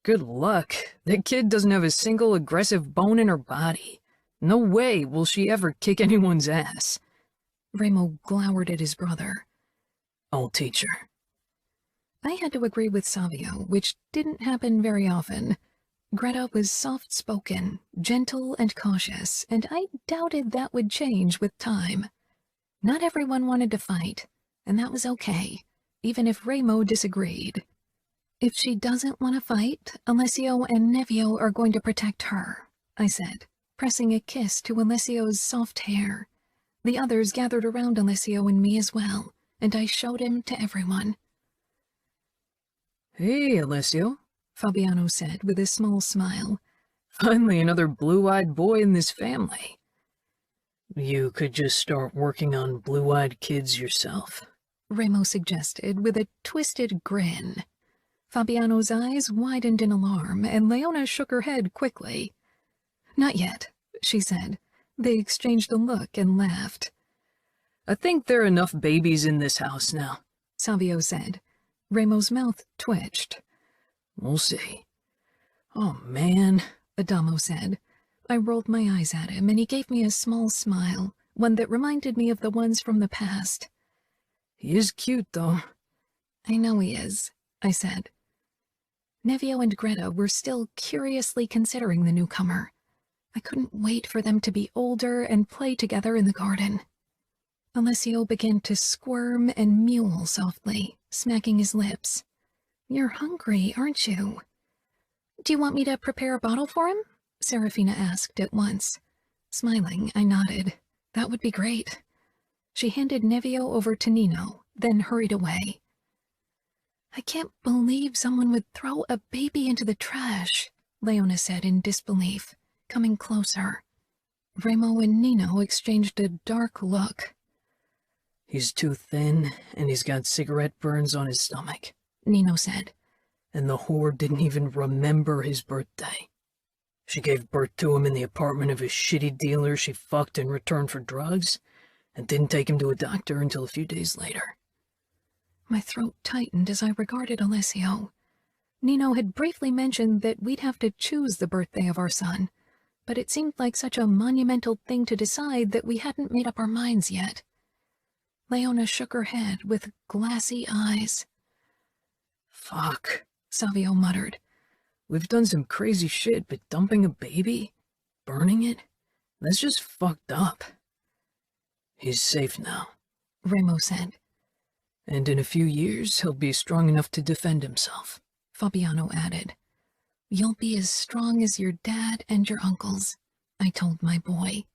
Good luck. That kid doesn't have a single aggressive bone in her body. No way will she ever kick anyone's ass. Remo glowered at his brother. I'll teach her. I had to agree with Savio, which didn't happen very often. Greta was soft-spoken, gentle and cautious, and I doubted that would change with time. Not everyone wanted to fight, and that was okay, even if Remo disagreed. If she doesn't want to fight, Alessio and Nevio are going to protect her, I said, pressing a kiss to Alessio's soft hair. The others gathered around Alessio and me as well, and I showed him to everyone. Hey, Alessio, Fabiano said with a small smile. Finally another blue-eyed boy in this family. You could just start working on blue-eyed kids yourself, Remo suggested with a twisted grin. Fabiano's eyes widened in alarm, and Leona shook her head quickly. Not yet, she said. They exchanged a look and laughed. I think there are enough babies in this house now, Savio said. Remo's mouth twitched. We'll see. Oh, man, Adamo said. I rolled my eyes at him, and he gave me a small smile, one that reminded me of the ones from the past. He is cute, though. I know he is, I said. Nevio and Greta were still curiously considering the newcomer. I couldn't wait for them to be older and play together in the garden. Alessio began to squirm and mewl softly, smacking his lips. You're hungry, aren't you? Do you want me to prepare a bottle for him? Serafina asked at once. Smiling, I nodded. That would be great. She handed Nevio over to Nino, then hurried away. I can't believe someone would throw a baby into the trash, Leona said in disbelief, coming closer. Remo and Nino exchanged a dark look. He's too thin, and he's got cigarette burns on his stomach, Nino said. And the whore didn't even remember his birthday. She gave birth to him in the apartment of a shitty dealer she fucked in return for drugs, and didn't take him to a doctor until a few days later. My throat tightened as I regarded Alessio. Nino had briefly mentioned that we'd have to choose the birthday of our son, but it seemed like such a monumental thing to decide that we hadn't made up our minds yet. Leona shook her head with glassy eyes. Fuck, Savio muttered. We've done some crazy shit, but dumping a baby? Burning it? That's just fucked up. He's safe now, Remo said. And in a few years, he'll be strong enough to defend himself, Fabiano added. You'll be as strong as your dad and your uncles, I told my boy.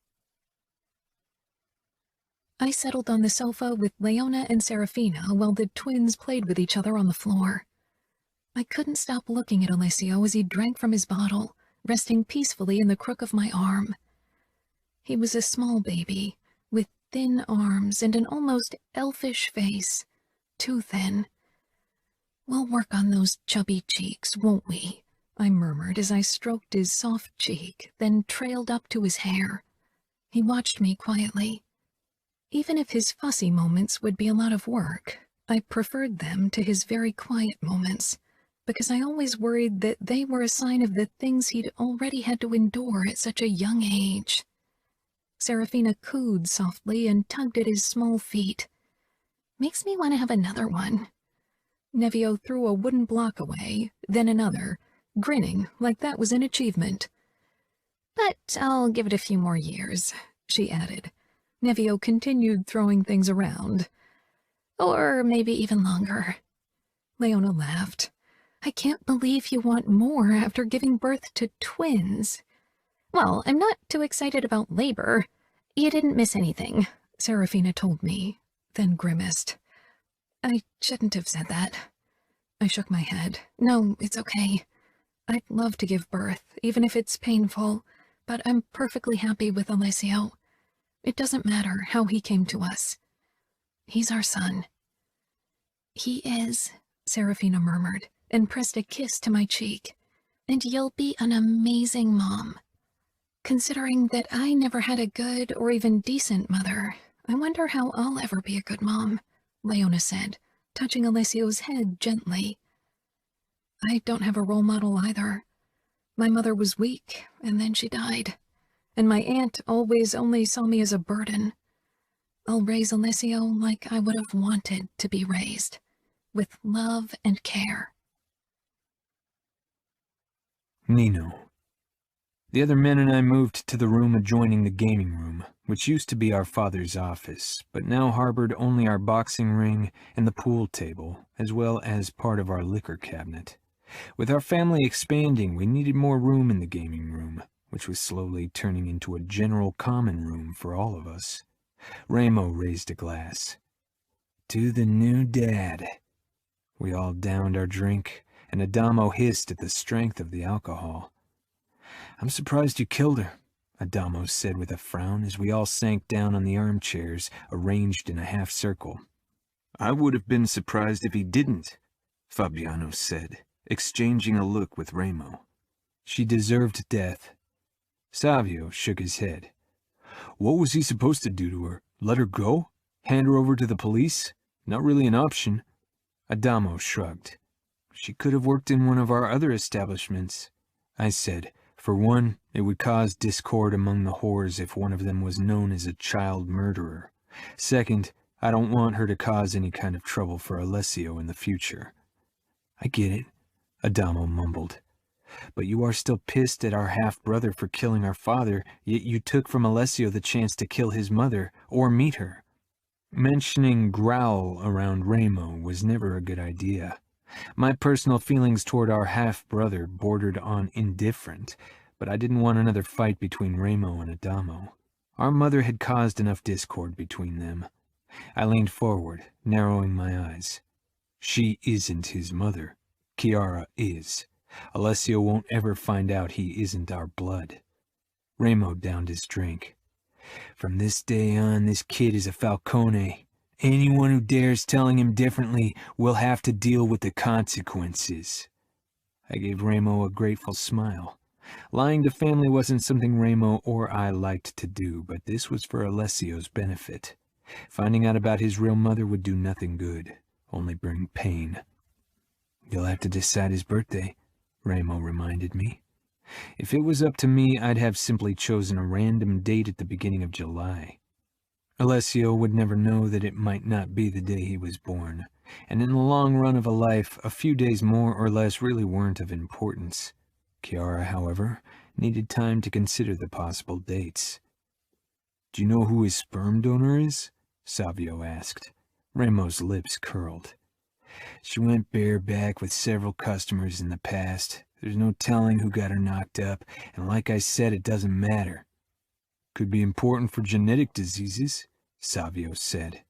I settled on the sofa with Leona and Serafina while the twins played with each other on the floor. I couldn't stop looking at Alessio as he drank from his bottle, resting peacefully in the crook of my arm. He was a small baby, with thin arms and an almost elfish face, too thin. We'll work on those chubby cheeks, won't we? I murmured as I stroked his soft cheek, then trailed up to his hair. He watched me quietly. Even if his fussy moments would be a lot of work, I preferred them to his very quiet moments, because I always worried that they were a sign of the things he'd already had to endure at such a young age. Serafina cooed softly and tugged at his small feet. Makes me want to have another one. Nevio threw a wooden block away, then another, grinning like that was an achievement. But I'll give it a few more years, she added. Nevio continued throwing things around. Or maybe even longer. Leona laughed. I can't believe you want more after giving birth to twins. Well, I'm not too excited about labor. You didn't miss anything, Serafina told me, then grimaced. I shouldn't have said that. I shook my head. No, it's okay. I'd love to give birth, even if it's painful, but I'm perfectly happy with Alessio. It doesn't matter how he came to us. He's our son. He is, Serafina murmured, and pressed a kiss to my cheek. And you'll be an amazing mom. Considering that I never had a good or even decent mother, I wonder how I'll ever be a good mom, Leona said, touching Alessio's head gently. I don't have a role model either. My mother was weak, and then she died. And my aunt always only saw me as a burden. I'll raise Alessio like I would have wanted to be raised, with love and care. Nino. The other men and I moved to the room adjoining the gaming room, which used to be our father's office, but now harbored only our boxing ring and the pool table, as well as part of our liquor cabinet. With our family expanding, we needed more room in the gaming room, which was slowly turning into a general common room for all of us. Ramo raised a glass. To the new dad. We all downed our drink, and Adamo hissed at the strength of the alcohol. I'm surprised you killed her, Adamo said with a frown as we all sank down on the armchairs, arranged in a half-circle. I would have been surprised if he didn't, Fabiano said, exchanging a look with Ramo. She deserved death. Savio shook his head. What was he supposed to do to her? Let her go? Hand her over to the police? Not really an option. Adamo shrugged. She could have worked in one of our other establishments. I said, for one, it would cause discord among the whores if one of them was known as a child murderer. Second, I don't want her to cause any kind of trouble for Alessio in the future. I get it, Adamo mumbled. But you are still pissed at our half-brother for killing our father, yet you took from Alessio the chance to kill his mother, or meet her. Mentioning growl around Ramo was never a good idea. My personal feelings toward our half-brother bordered on indifferent, but I didn't want another fight between Ramo and Adamo. Our mother had caused enough discord between them. I leaned forward, narrowing my eyes. She isn't his mother. Kiara is. Alessio won't ever find out he isn't our blood. Ramo downed his drink. From this day on, this kid is a Falcone. Anyone who dares telling him differently will have to deal with the consequences. I gave Ramo a grateful smile. Lying to family wasn't something Ramo or I liked to do, but this was for Alessio's benefit. Finding out about his real mother would do nothing good, only bring pain. You'll have to decide his birthday, Ramo reminded me. If it was up to me, I'd have simply chosen a random date at the beginning of July. Alessio would never know that it might not be the day he was born, and in the long run of a life, a few days more or less really weren't of importance. Kiara, however, needed time to consider the possible dates. Do you know who his sperm donor is? Savio asked. Ramo's lips curled. She went bareback with several customers in the past. There's no telling who got her knocked up, and like I said, it doesn't matter. Could be important for genetic diseases, Savio said.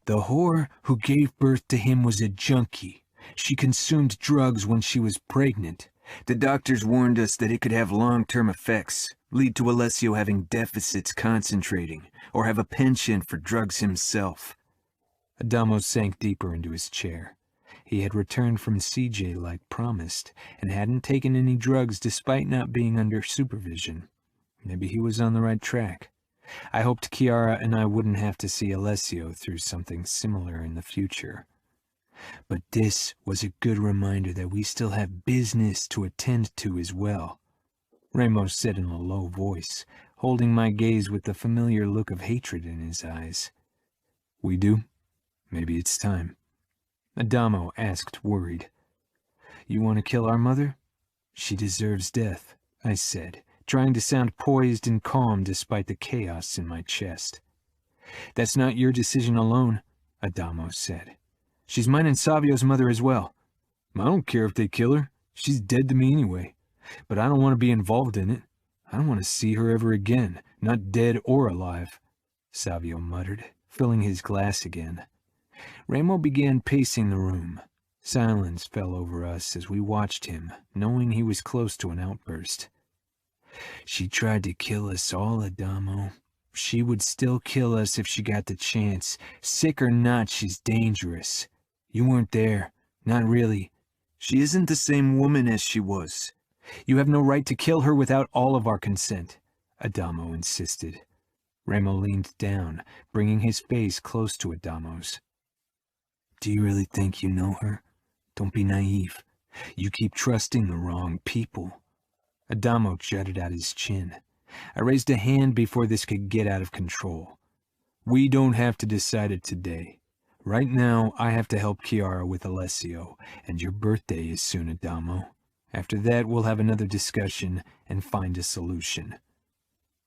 The whore who gave birth to him was a junkie. She consumed drugs when she was pregnant. The doctors warned us that it could have long-term effects, lead to Alessio having deficits concentrating, or have a penchant for drugs himself. Adamo sank deeper into his chair. He had returned from CJ like promised, and hadn't taken any drugs despite not being under supervision. Maybe he was on the right track. I hoped Kiara and I wouldn't have to see Alessio through something similar in the future. But this was a good reminder that we still have business to attend to as well, Ramos said in a low voice, holding my gaze with the familiar look of hatred in his eyes. We do? Maybe it's time. Adamo asked, worried. You want to kill our mother? She deserves death, I said, trying to sound poised and calm despite the chaos in my chest. That's not your decision alone, Adamo said. She's mine and Savio's mother as well. I don't care if they kill her. She's dead to me anyway. But I don't want to be involved in it. I don't want to see her ever again, not dead or alive, Savio muttered, filling his glass again. Ramo began pacing the room. Silence fell over us as we watched him, knowing he was close to an outburst. She tried to kill us all, Adamo. She would still kill us if she got the chance. Sick or not, she's dangerous. You weren't there. Not really. She isn't the same woman as she was. You have no right to kill her without all of our consent, Adamo insisted. Remo leaned down, bringing his face close to Adamo's. Do you really think you know her? Don't be naive. You keep trusting the wrong people. Adamo jutted out his chin. I raised a hand before this could get out of control. We don't have to decide it today. Right now, I have to help Kiara with Alessio, and your birthday is soon, Adamo. After that, we'll have another discussion and find a solution.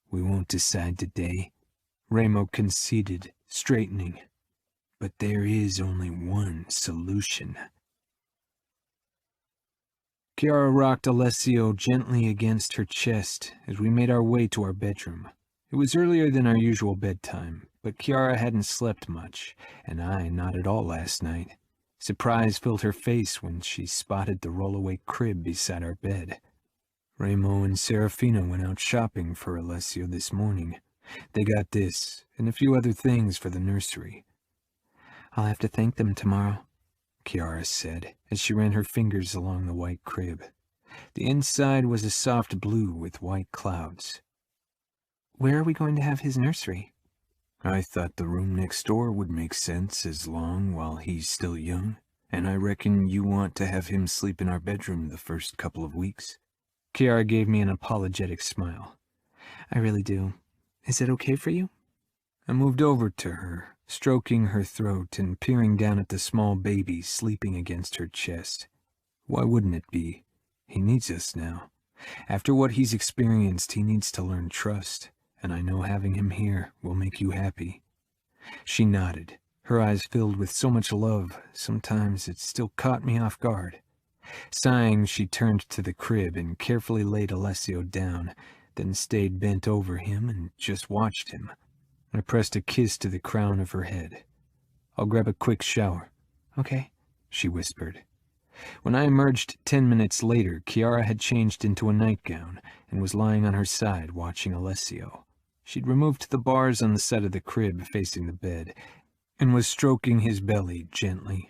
We won't decide today, Remo conceded, straightening. But there is only one solution. Kiara rocked Alessio gently against her chest as we made our way to our bedroom. It was earlier than our usual bedtime, but Kiara hadn't slept much, and I not at all last night. Surprise filled her face when she spotted the rollaway crib beside our bed. Remo and Serafina went out shopping for Alessio this morning. They got this, and a few other things for the nursery. I'll have to thank them tomorrow, Kiara said, as she ran her fingers along the white crib. The inside was a soft blue with white clouds. Where are we going to have his nursery? I thought the room next door would make sense as long while he's still young, and I reckon you want to have him sleep in our bedroom the first couple of weeks. Kiara gave me an apologetic smile. I really do. Is it okay for you? I moved over to her, stroking her throat and peering down at the small baby sleeping against her chest. Why wouldn't it be? He needs us now. After what he's experienced, he needs to learn trust, and I know having him here will make you happy. She nodded, her eyes filled with so much love, sometimes it still caught me off guard. Sighing, she turned to the crib and carefully laid Alessio down, then stayed bent over him and just watched him. I pressed a kiss to the crown of her head. I'll grab a quick shower. Okay, she whispered. When I emerged 10 minutes later, Kiara had changed into a nightgown and was lying on her side watching Alessio. She'd removed the bars on the side of the crib facing the bed and was stroking his belly gently.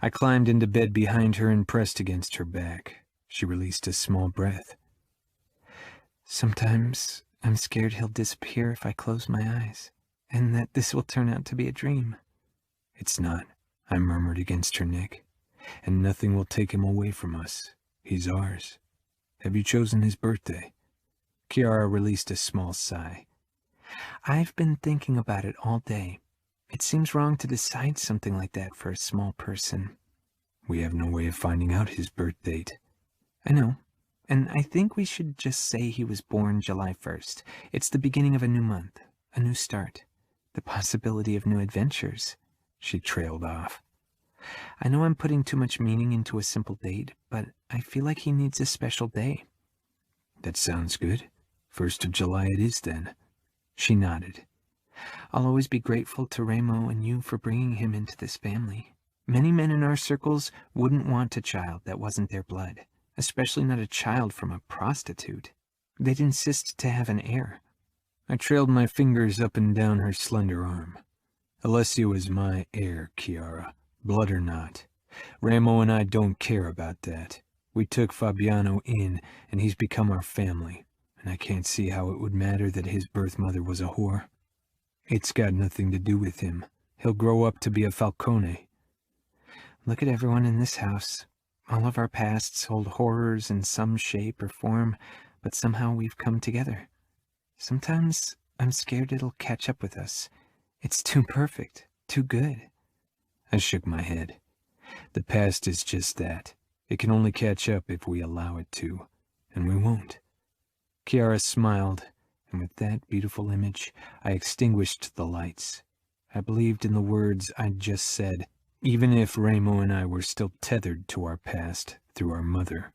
I climbed into bed behind her and pressed against her back. She released a small breath. Sometimes I'm scared he'll disappear if I close my eyes, and that this will turn out to be a dream. It's not, I murmured against her neck, and nothing will take him away from us. He's ours. Have you chosen his birthday? Kiara released a small sigh. I've been thinking about it all day. It seems wrong to decide something like that for a small person. We have no way of finding out his birth date. I know, and I think we should just say he was born July 1st. It's the beginning of a new month, a new start, the possibility of new adventures. She trailed off. I know I'm putting too much meaning into a simple date, but I feel like he needs a special day. That sounds good. 1st of July it is then. She nodded. I'll always be grateful to Remo and you for bringing him into this family. Many men in our circles wouldn't want a child that wasn't their blood, especially not a child from a prostitute. They'd insist to have an heir. I trailed my fingers up and down her slender arm. Alessio is my heir, Kiara, blood or not. Remo and I don't care about that. We took Fabiano in, and he's become our family, and I can't see how it would matter that his birth mother was a whore. It's got nothing to do with him. He'll grow up to be a Falcone. Look at everyone in this house. All of our pasts hold horrors in some shape or form, but somehow we've come together. Sometimes I'm scared it'll catch up with us. It's too perfect, too good. I shook my head. The past is just that. It can only catch up if we allow it to, and we won't. Kiara smiled, and with that beautiful image, I extinguished the lights. I believed in the words I'd just said, even if Remo and I were still tethered to our past through our mother.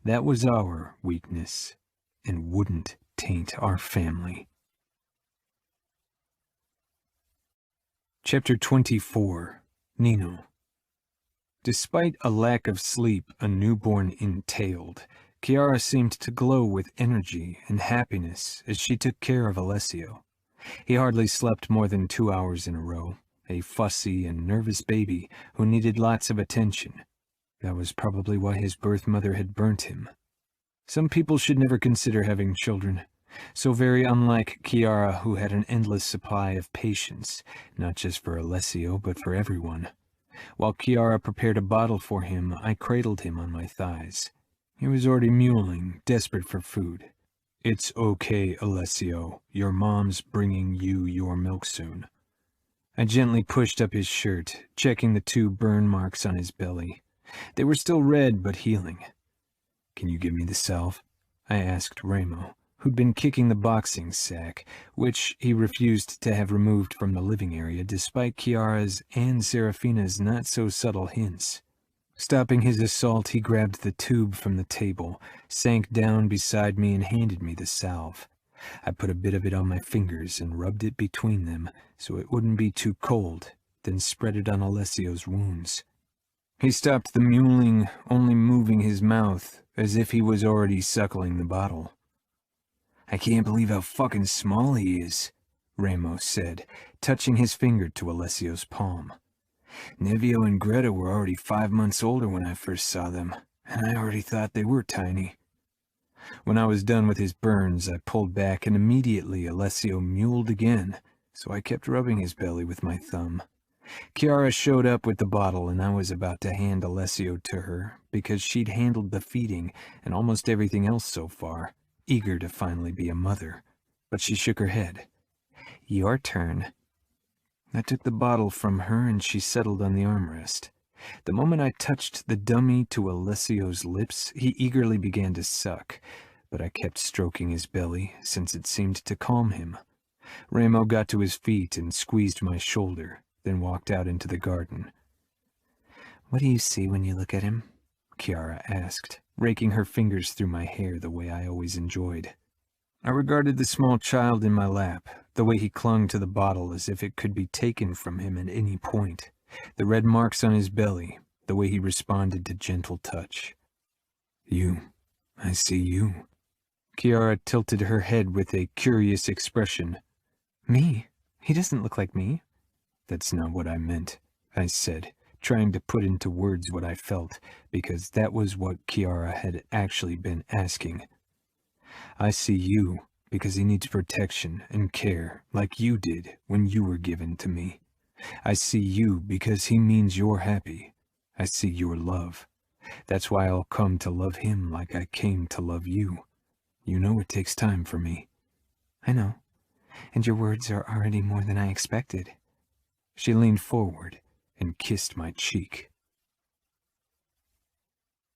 That was our weakness, and wouldn't taint our family. Chapter 24. Nino. Despite a lack of sleep a newborn entailed, Kiara seemed to glow with energy and happiness as she took care of Alessio. He hardly slept more than 2 hours in a row, a fussy and nervous baby who needed lots of attention. That was probably why his birth mother had burnt him. Some people should never consider having children. So very unlike Kiara, who had an endless supply of patience, not just for Alessio, but for everyone. While Kiara prepared a bottle for him, I cradled him on my thighs. He was already mewling, desperate for food. "It's okay, Alessio. Your mom's bringing you your milk soon." I gently pushed up his shirt, checking the 2 burn marks on his belly. They were still red, but healing. "Can you give me the salve?" I asked Remo, who'd been kicking the boxing sack, which he refused to have removed from the living area despite Kiara's and Serafina's not-so-subtle hints. Stopping his assault, he grabbed the tube from the table, sank down beside me and handed me the salve. I put a bit of it on my fingers and rubbed it between them so it wouldn't be too cold, then spread it on Alessio's wounds. He stopped the mewling, only moving his mouth as if he was already suckling the bottle. "I can't believe how fucking small he is," Remo said, touching his finger to Alessio's palm. "Nevio and Greta were already 5 months older when I first saw them, and I already thought they were tiny." When I was done with his burns, I pulled back, and immediately Alessio mewled again, so I kept rubbing his belly with my thumb. Kiara showed up with the bottle, and I was about to hand Alessio to her, because she'd handled the feeding and almost everything else so far, eager to finally be a mother. But she shook her head. "Your turn." I took the bottle from her, and she settled on the armrest. The moment I touched the dummy to Alessio's lips, he eagerly began to suck, but I kept stroking his belly, since it seemed to calm him. Remo got to his feet and squeezed my shoulder, then walked out into the garden. "What do you see when you look at him?" Kiara asked, raking her fingers through my hair the way I always enjoyed. I regarded the small child in my lap, the way he clung to the bottle as if it could be taken from him at any point, the red marks on his belly, the way he responded to gentle touch. I see you." Kiara tilted her head with a curious expression. "Me? He doesn't look like me." "That's not what I meant," I said, trying to put into words what I felt, because that was what Kiara had actually been asking. "I see you because he needs protection and care like you did when you were given to me. I see you because he means you're happy. I see your love. That's why I'll come to love him like I came to love you. You know it takes time for me." "I know, and your words are already more than I expected." She leaned forward and kissed my cheek.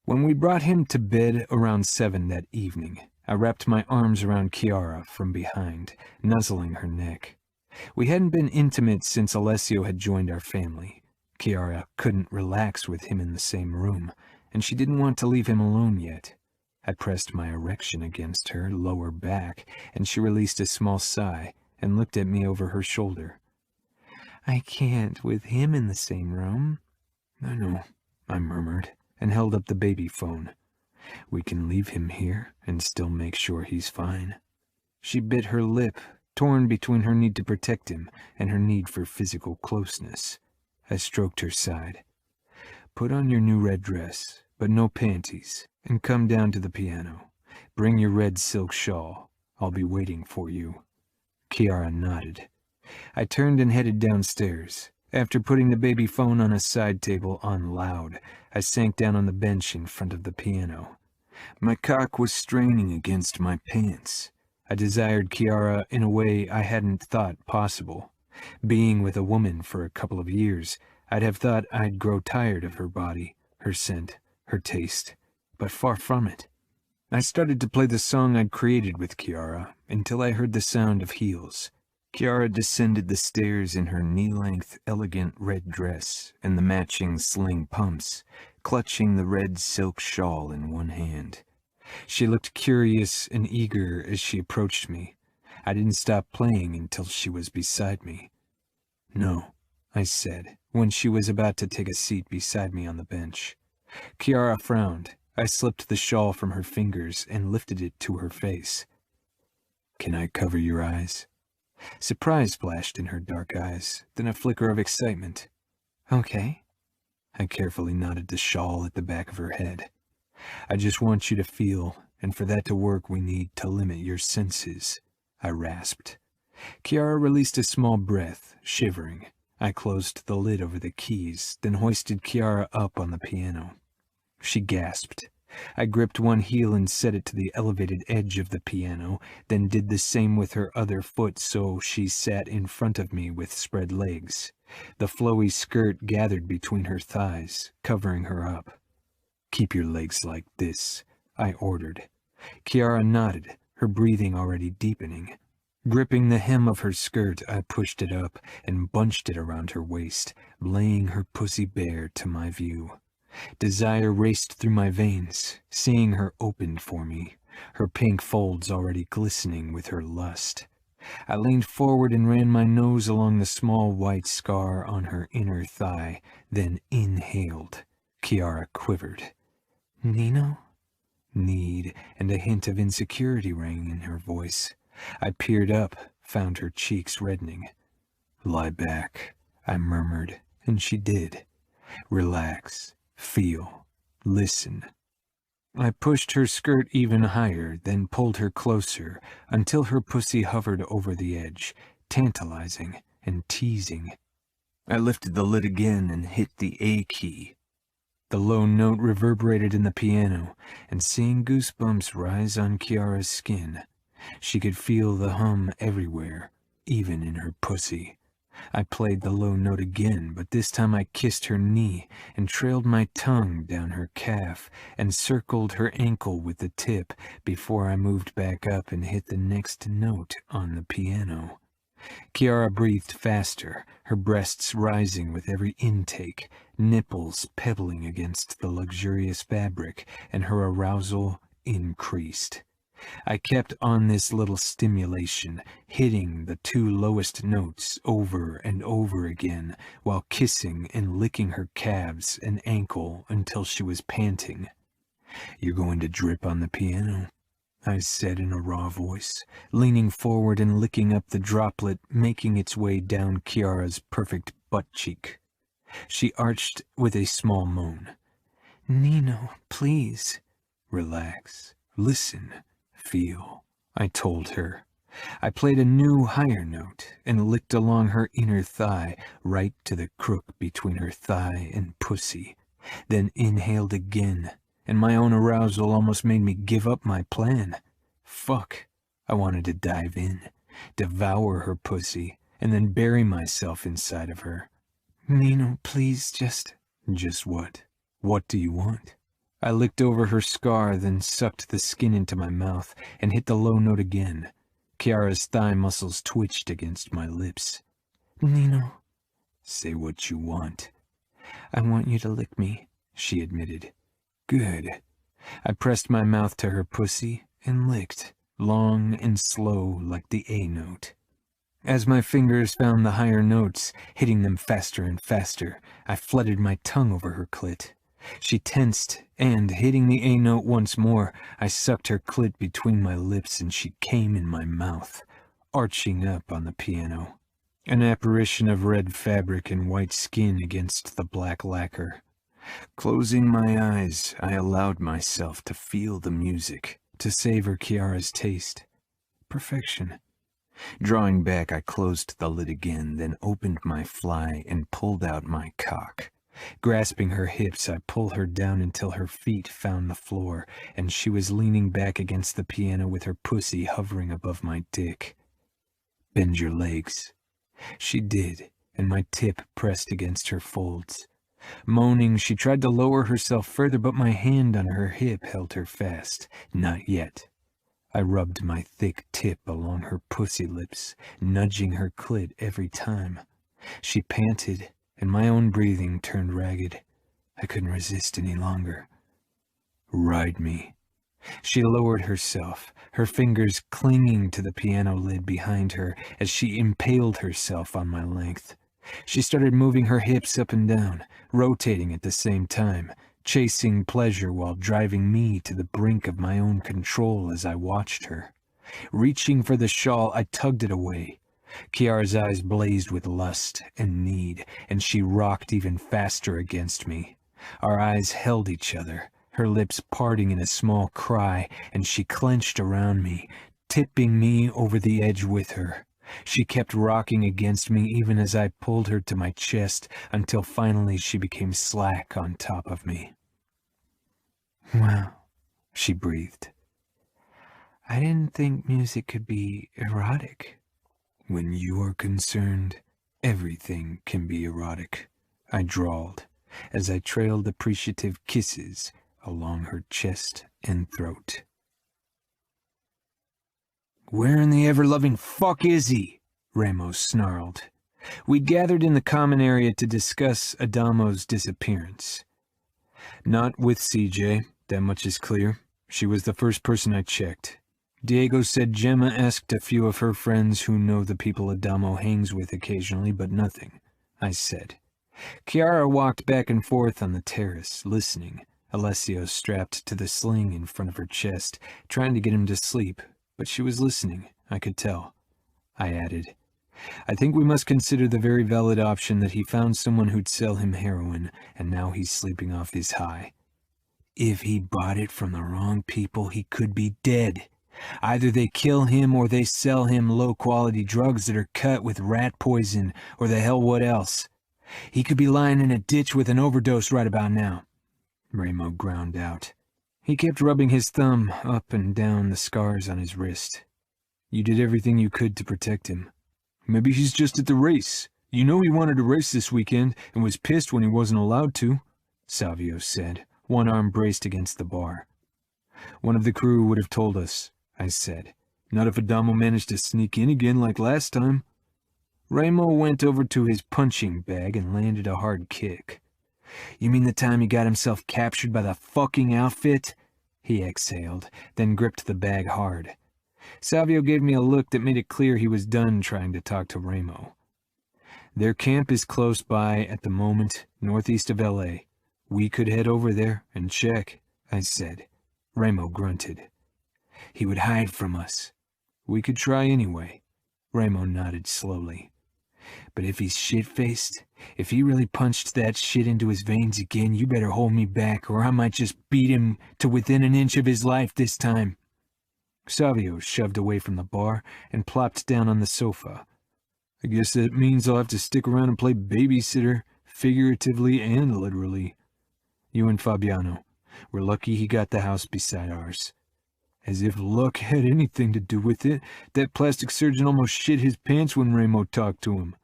When we brought him to bed around 7 that evening, I wrapped my arms around Kiara from behind, nuzzling her neck. We hadn't been intimate since Alessio had joined our family. Kiara couldn't relax with him in the same room, and she didn't want to leave him alone yet. I pressed my erection against her lower back, and she released a small sigh and looked at me over her shoulder. "I can't with him in the same room." "I know," I murmured, and held up the baby phone. "We can leave him here and still make sure he's fine." She bit her lip, torn between her need to protect him and her need for physical closeness. I stroked her side. "Put on your new red dress, but no panties, and come down to the piano. Bring your red silk shawl. I'll be waiting for you." Kiara nodded. I turned and headed downstairs. After putting the baby phone on a side table on loud, I sank down on the bench in front of the piano. My cock was straining against my pants. I desired Kiara in a way I hadn't thought possible. Being with a woman for a couple of years, I'd have thought I'd grow tired of her body, her scent, her taste, but far from it. I started to play the song I'd created with Kiara until I heard the sound of heels. Kiara descended the stairs in her knee-length, elegant red dress and the matching sling pumps, clutching the red silk shawl in one hand. She looked curious and eager as she approached me. I didn't stop playing until she was beside me. "No," I said, when she was about to take a seat beside me on the bench. Kiara frowned. I slipped the shawl from her fingers and lifted it to her face. "Can I cover your eyes?" Surprise flashed in her dark eyes, then a flicker of excitement. "Okay." I carefully knotted the shawl at the back of her head. "I just want you to feel and for that to work we need to limit your senses, I rasped. Kiara released a small breath, shivering. I closed the lid over the keys, then hoisted Kiara up on the piano. She gasped. I gripped one heel and set it to the elevated edge of the piano, then did the same with her other foot so she sat in front of me with spread legs. The flowy skirt gathered between her thighs, covering her up. "Keep your legs like this," I ordered. Kiara nodded, her breathing already deepening. Gripping the hem of her skirt, I pushed it up and bunched it around her waist, laying her pussy bare to my view. Desire raced through my veins, seeing her opened for me, her pink folds already glistening with her lust. I leaned forward and ran my nose along the small white scar on her inner thigh, then inhaled. Kiara quivered. "Nino?" Need and a hint of insecurity rang in her voice. I peered up, found her cheeks reddening. "Lie back," I murmured, and she did. "Relax. Feel. Listen." I pushed her skirt even higher, then pulled her closer, until her pussy hovered over the edge, tantalizing and teasing. I lifted the lid again and hit the A key. The low note reverberated in the piano, and seeing goosebumps rise on Kiara's skin, she could feel the hum everywhere, even in her pussy. I played the low note again, but this time I kissed her knee and trailed my tongue down her calf and circled her ankle with the tip before I moved back up and hit the next note on the piano. Kiara breathed faster, her breasts rising with every intake, nipples pebbling against the luxurious fabric, and her arousal increased. I kept on this little stimulation, hitting the two lowest notes over and over again, while kissing and licking her calves and ankle until she was panting. "You're going to drip on the piano," I said in a raw voice, leaning forward and licking up the droplet, making its way down Kiara's perfect butt cheek. She arched with a small moan. "Nino, please." "Relax. Listen. Feel," I told her. I played a new higher note and licked along her inner thigh, right to the crook between her thigh and pussy, then inhaled again, and my own arousal almost made me give up my plan. Fuck. I wanted to dive in, devour her pussy, and then bury myself inside of her. "Nino, please, just..." "Just what? What do you want?" I licked over her scar, then sucked the skin into my mouth and hit the low note again. Kiara's thigh muscles twitched against my lips. "Nino." "Say what you want." "I want you to lick me," she admitted. "Good." I pressed my mouth to her pussy and licked, long and slow like the A note. As my fingers found the higher notes, hitting them faster and faster, I flooded my tongue over her clit. She tensed, and, hitting the A note once more, I sucked her clit between my lips and she came in my mouth, arching up on the piano. An apparition of red fabric and white skin against the black lacquer. Closing my eyes, I allowed myself to feel the music, to savor Kiara's taste. Perfection. Drawing back, I closed the lid again, then opened my fly and pulled out my cock. Grasping her hips, I pulled her down until her feet found the floor, and she was leaning back against the piano with her pussy hovering above my dick. "Bend your legs." She did, and my tip pressed against her folds. Moaning, she tried to lower herself further, but my hand on her hip held her fast. Not yet. I rubbed my thick tip along her pussy lips, nudging her clit every time. She panted, and my own breathing turned ragged. I couldn't resist any longer. "Ride me." She lowered herself, her fingers clinging to the piano lid behind her as she impaled herself on my length. She started moving her hips up and down, rotating at the same time, chasing pleasure while driving me to the brink of my own control as I watched her. Reaching for the shawl, I tugged it away. Kiara's eyes blazed with lust and need, and she rocked even faster against me. Our eyes held each other, her lips parting in a small cry, and she clenched around me, tipping me over the edge with her. She kept rocking against me even as I pulled her to my chest, until finally she became slack on top of me. "Wow," she breathed. "I didn't think music could be erotic." "When you are concerned, everything can be erotic," I drawled, as I trailed appreciative kisses along her chest and throat. "Where in the ever-loving fuck is he?" Ramos snarled. We'd gathered in the common area to discuss Adamo's disappearance. Not with CJ, that much is clear. She was the first person I checked. Diego said Gemma asked a few of her friends who know the people Adamo hangs with occasionally, but nothing, I said. Kiara walked back and forth on the terrace, listening, Alessio strapped to the sling in front of her chest, trying to get him to sleep, but she was listening, I could tell. I added, "I think we must consider the very valid option that he found someone who'd sell him heroin, and now he's sleeping off his high. If he bought it from the wrong people, he could be dead. Either they kill him or they sell him low-quality drugs that are cut with rat poison or the hell what else. He could be lying in a ditch with an overdose right about now," Ramo ground out. He kept rubbing his thumb up and down the scars on his wrist. "You did everything you could to protect him. Maybe he's just at the race. You know he wanted to race this weekend and was pissed when he wasn't allowed to," Savio said, one arm braced against the bar. "One of the crew would have told us," I said. "Not if Adamo managed to sneak in again like last time." Ramo went over to his punching bag and landed a hard kick. "You mean the time he got himself captured by the fucking outfit?" He exhaled, then gripped the bag hard. Savio gave me a look that made it clear he was done trying to talk to Ramo. "Their camp is close by at the moment, northeast of L.A. We could head over there and check," I said. Ramo grunted. "He would hide from us." "We could try anyway." Ramo nodded slowly. "But if he's shit-faced, if he really punched that shit into his veins again, you better hold me back, or I might just beat him to within an inch of his life this time." Savio shoved away from the bar and plopped down on the sofa. "I guess that means I'll have to stick around and play babysitter, figuratively and literally. You and Fabiano. We're lucky he got the house beside ours." As if luck had anything to do with it, that plastic surgeon almost shit his pants when Ramo talked to him.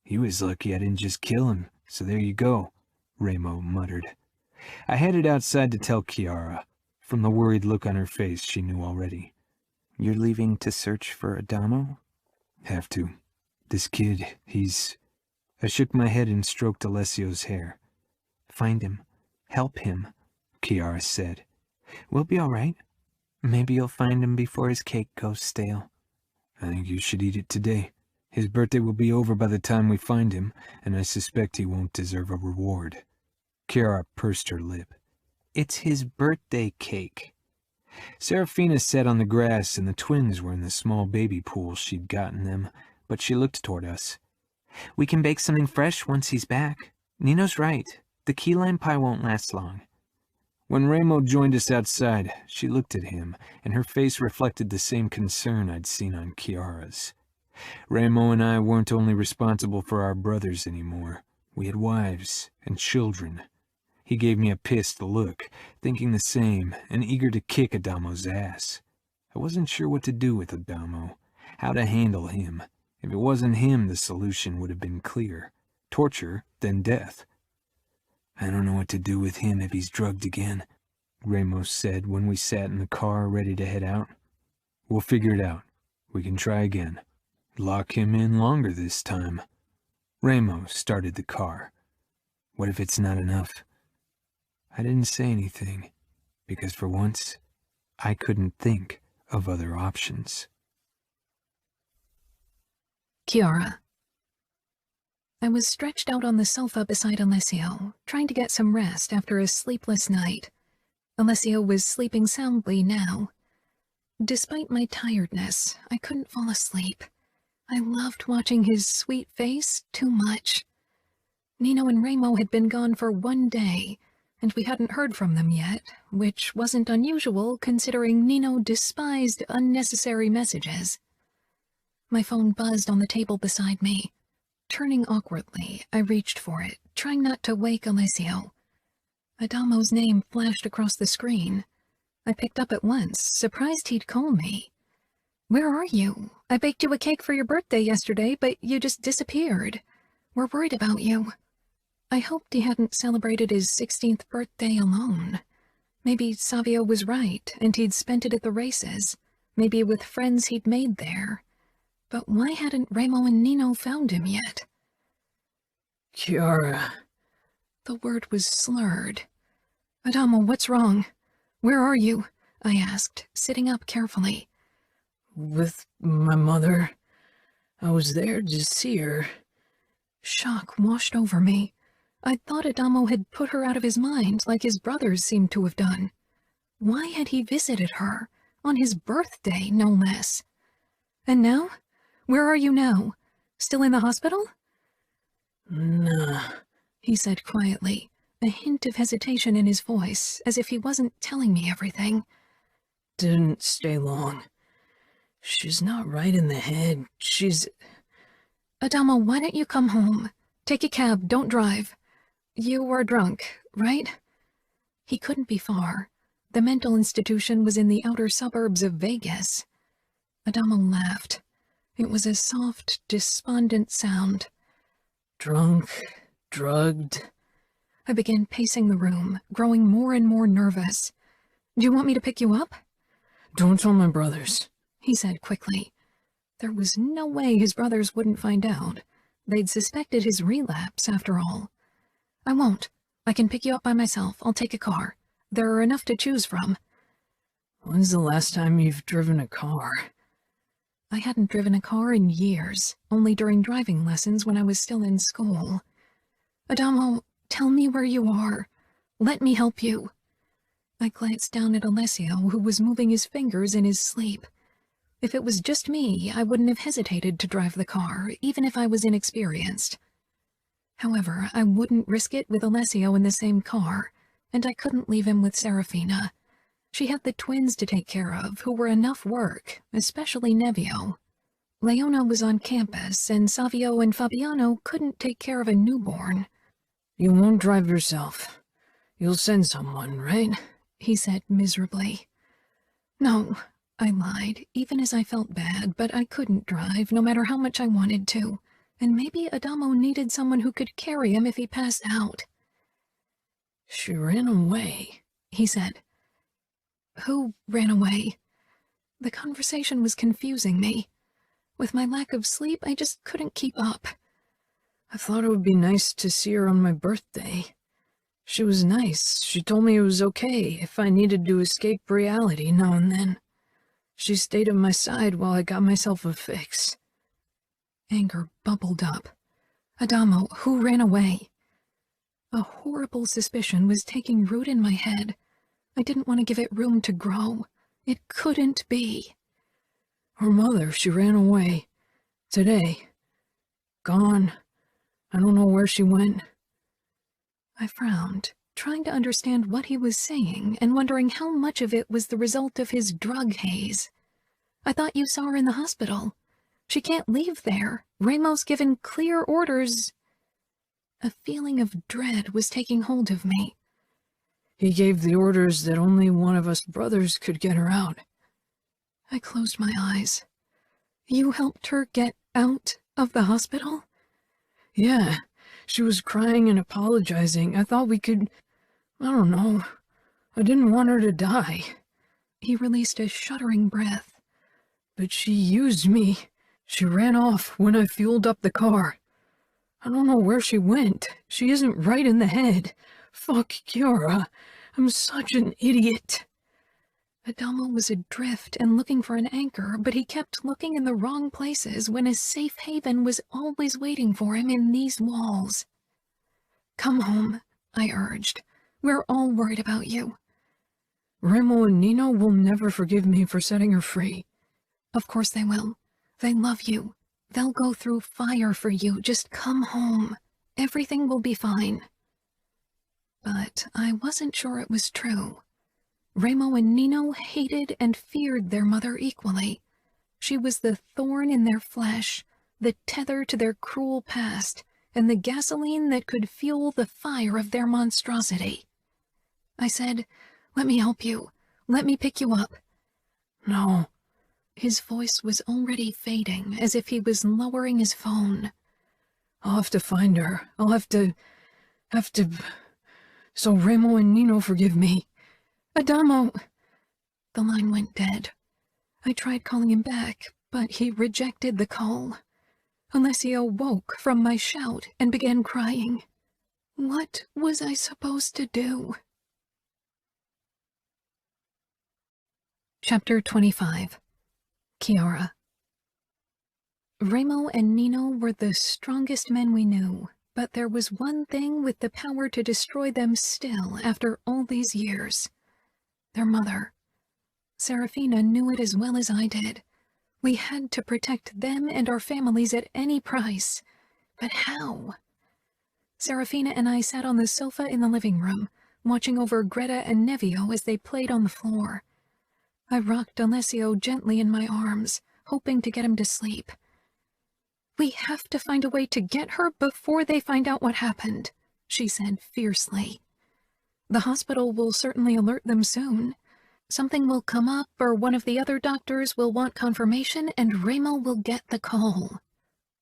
"He was lucky I didn't just kill him, so there you go," Ramo muttered. I headed outside to tell Kiara. From the worried look on her face, she knew already. "You're leaving to search for Adamo?" "Have to. This kid, he's..." I shook my head and stroked Alessio's hair. "Find him. Help him," Kiara said. "We'll be all right. Maybe you'll find him before his cake goes stale." "I think you should eat it today. His birthday will be over by the time we find him, and I suspect he won't deserve a reward." Kiara pursed her lip. "It's his birthday cake." Serafina sat on the grass, and the twins were in the small baby pool she'd gotten them, but she looked toward us. "We can bake something fresh once he's back. Nino's right. The key lime pie won't last long." When Ramo joined us outside, she looked at him, and her face reflected the same concern I'd seen on Kiara's. Ramo and I weren't only responsible for our brothers anymore. We had wives and children. He gave me a pissed look, thinking the same, and eager to kick Adamo's ass. I wasn't sure what to do with Adamo, how to handle him. If it wasn't him, the solution would have been clear. Torture, then death. "I don't know what to do with him if he's drugged again," Ramos said when we sat in the car ready to head out. "We'll figure it out. We can try again. Lock him in longer this time." Ramos started the car. "What if it's not enough?" I didn't say anything, because for once, I couldn't think of other options. Kiara. I was stretched out on the sofa beside Alessio, trying to get some rest after a sleepless night. Alessio was sleeping soundly now. Despite my tiredness, I couldn't fall asleep. I loved watching his sweet face too much. Nino and Ramo had been gone for one day, and we hadn't heard from them yet, which wasn't unusual considering Nino despised unnecessary messages. My phone buzzed on the table beside me. Turning awkwardly, I reached for it, trying not to wake Alessio. Adamo's name flashed across the screen. I picked up at once, surprised he'd call me. "Where are you? I baked you a cake for your birthday yesterday, but you just disappeared. We're worried about you." I hoped he hadn't celebrated his 16th birthday alone. Maybe Savio was right, and he'd spent it at the races, maybe with friends he'd made there. But why hadn't Remo and Nino found him yet? Kiara. The word was slurred. "Adamo, what's wrong? Where are you?" I asked, sitting up carefully. "With my mother. I was there to see her." Shock washed over me. I thought Adamo had put her out of his mind, like his brothers seemed to have done. Why had he visited her? On his birthday, no less. "And now? Where are you now? Still in the hospital?" "Nah," he said quietly, a hint of hesitation in his voice, as if he wasn't telling me everything. "Didn't stay long. She's not right in the head. She's..." "Adamo, why don't you come home? Take a cab, don't drive. You are drunk, right?" He couldn't be far. The mental institution was in the outer suburbs of Vegas. Adamo laughed. It was a soft, despondent sound. "Drunk, drugged." I began pacing the room, growing more and more nervous. "Do you want me to pick you up?" "Don't tell my brothers," he said quickly. There was no way his brothers wouldn't find out. They'd suspected his relapse, after all. "I won't. I can pick you up by myself. I'll take a car. There are enough to choose from." "When's the last time you've driven a car?" I hadn't driven a car in years, only during driving lessons when I was still in school. "Adamo, tell me where you are. Let me help you." I glanced down at Alessio, who was moving his fingers in his sleep. If it was just me, I wouldn't have hesitated to drive the car, even if I was inexperienced. However, I wouldn't risk it with Alessio in the same car, and I couldn't leave him with Serafina. She had the twins to take care of, who were enough work, especially Nevio. Leona was on campus, and Savio and Fabiano couldn't take care of a newborn. "You won't drive yourself. You'll send someone, right?" he said miserably. "No," I lied, even as I felt bad, but I couldn't drive, no matter how much I wanted to, and maybe Adamo needed someone who could carry him if he passed out. "She ran away," he said. "Who ran away?" The conversation was confusing me. With my lack of sleep, I just couldn't keep up. "I thought it would be nice to see her on my birthday. She was nice. She told me it was okay if I needed to escape reality now and then. She stayed at my side while I got myself a fix." Anger bubbled up. "Adamo, who ran away?" A horrible suspicion was taking root in my head. I didn't want to give it room to grow. It couldn't be. "Her mother, she ran away. Today. Gone. I don't know where she went." I frowned, trying to understand what he was saying and wondering how much of it was the result of his drug haze. "I thought you saw her in the hospital. She can't leave there. Remo's given clear orders." A feeling of dread was taking hold of me. "He gave the orders that only one of us brothers could get her out." I closed my eyes. "You helped her get out of the hospital?" "Yeah. She was crying and apologizing. I thought we could... I don't know. I didn't want her to die." He released a shuddering breath. "But she used me. She ran off when I fueled up the car. I don't know where she went. She isn't right in the head. Fuck Kiara. I'm such an idiot." Adamo was adrift and looking for an anchor, but he kept looking in the wrong places when a safe haven was always waiting for him in these walls. "Come home," I urged. "We're all worried about you." "Remo and Nino will never forgive me for setting her free." "Of course they will. They love you. They'll go through fire for you. Just come home. Everything will be fine." but I wasn't sure it was true. Remo and Nino hated and feared their mother equally. She was the thorn in their flesh, the tether to their cruel past, and the gasoline that could fuel the fire of their monstrosity. I said, "Let me help you. Let me pick you up." No. His voice was already fading, as if he was lowering his phone. I'll have to find her. I'll have to... So Remo and Nino forgive me. Adamo! The line went dead. I tried calling him back, but he rejected the call. Alessio woke from my shout and began crying. What was I supposed to do? Chapter 25. Kiara. Remo and Nino were the strongest men we knew, but there was one thing with the power to destroy them still after all these years. Their mother. Serafina knew it as well as I did. We had to protect them and our families at any price. But how? Serafina and I sat on the sofa in the living room, watching over Greta and Nevio as they played on the floor. I rocked Alessio gently in my arms, hoping to get him to sleep. "We have to find a way to get her before they find out what happened," she said fiercely. "The hospital will certainly alert them soon. Something will come up, or one of the other doctors will want confirmation, and Remo will get the call."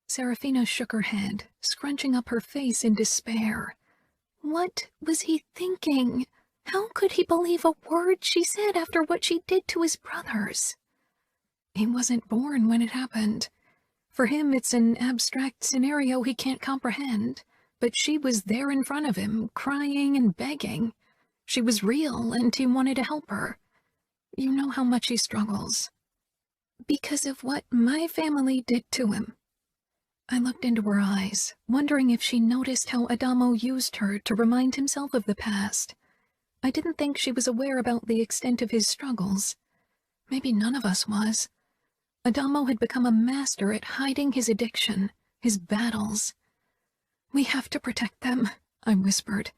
Serafina shook her head, scrunching up her face in despair. What was he thinking? How could he believe a word she said after what she did to his brothers? He wasn't born when it happened. For him, it's an abstract scenario he can't comprehend. But she was there in front of him, crying and begging. She was real, and he wanted to help her. You know how much he struggles. Because of what my family did to him. I looked into her eyes, wondering if she noticed how Adamo used her to remind himself of the past. I didn't think she was aware about the extent of his struggles. Maybe none of us was. Adamo had become a master at hiding his addiction, his battles. "We have to protect them," I whispered.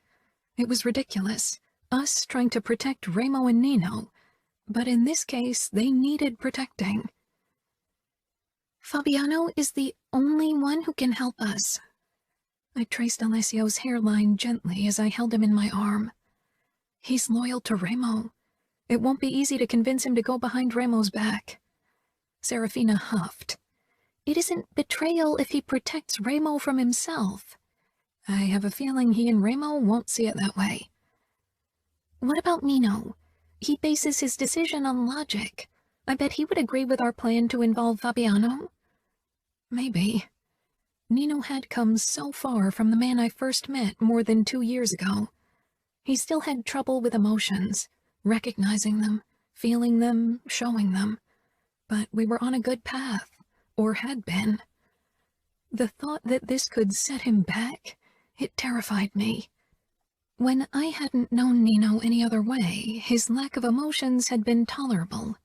It was ridiculous, us trying to protect Remo and Nino, but in this case they needed protecting. "Fabiano is the only one who can help us." I traced Alessio's hairline gently as I held him in my arm. "He's loyal to Remo. It won't be easy to convince him to go behind Remo's back." Serafina huffed. "It isn't betrayal if he protects Remo from himself." I have a feeling he and Remo won't see it that way. "What about Nino? He bases his decision on logic. I bet he would agree with our plan to involve Fabiano." Maybe. Nino had come so far from the man I first met more than 2 years ago. He still had trouble with emotions, recognizing them, feeling them, showing them. But we were on a good path, or had been. The thought that this could set him back, it terrified me. When I hadn't known Nino any other way, his lack of emotions had been tolerable.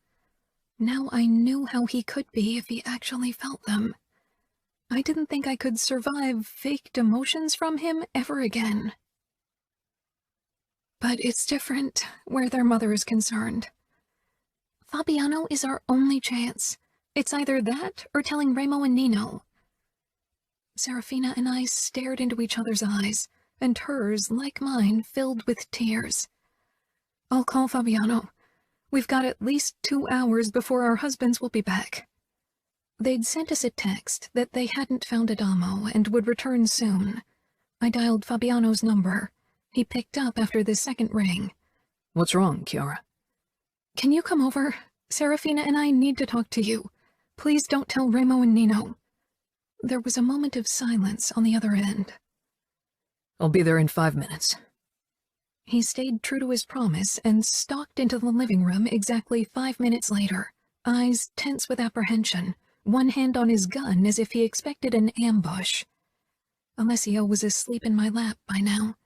Now I knew how he could be if he actually felt them. I didn't think I could survive faked emotions from him ever again. But it's different where their mother is concerned. "Fabiano is our only chance. It's either that or telling Remo and Nino." Serafina and I stared into each other's eyes, and hers, like mine, filled with tears. "I'll call Fabiano. We've got at least 2 hours before our husbands will be back." They'd sent us a text that they hadn't found Adamo and would return soon. I dialed Fabiano's number. He picked up after the second ring. "What's wrong, Kiara?" "Can you come over? Serafina and I need to talk to you. Please don't tell Remo and Nino." There was a moment of silence on the other end. "I'll be there in 5 minutes." He stayed true to his promise and stalked into the living room exactly 5 minutes later, eyes tense with apprehension, one hand on his gun as if he expected an ambush. Alessio was asleep in my lap by now.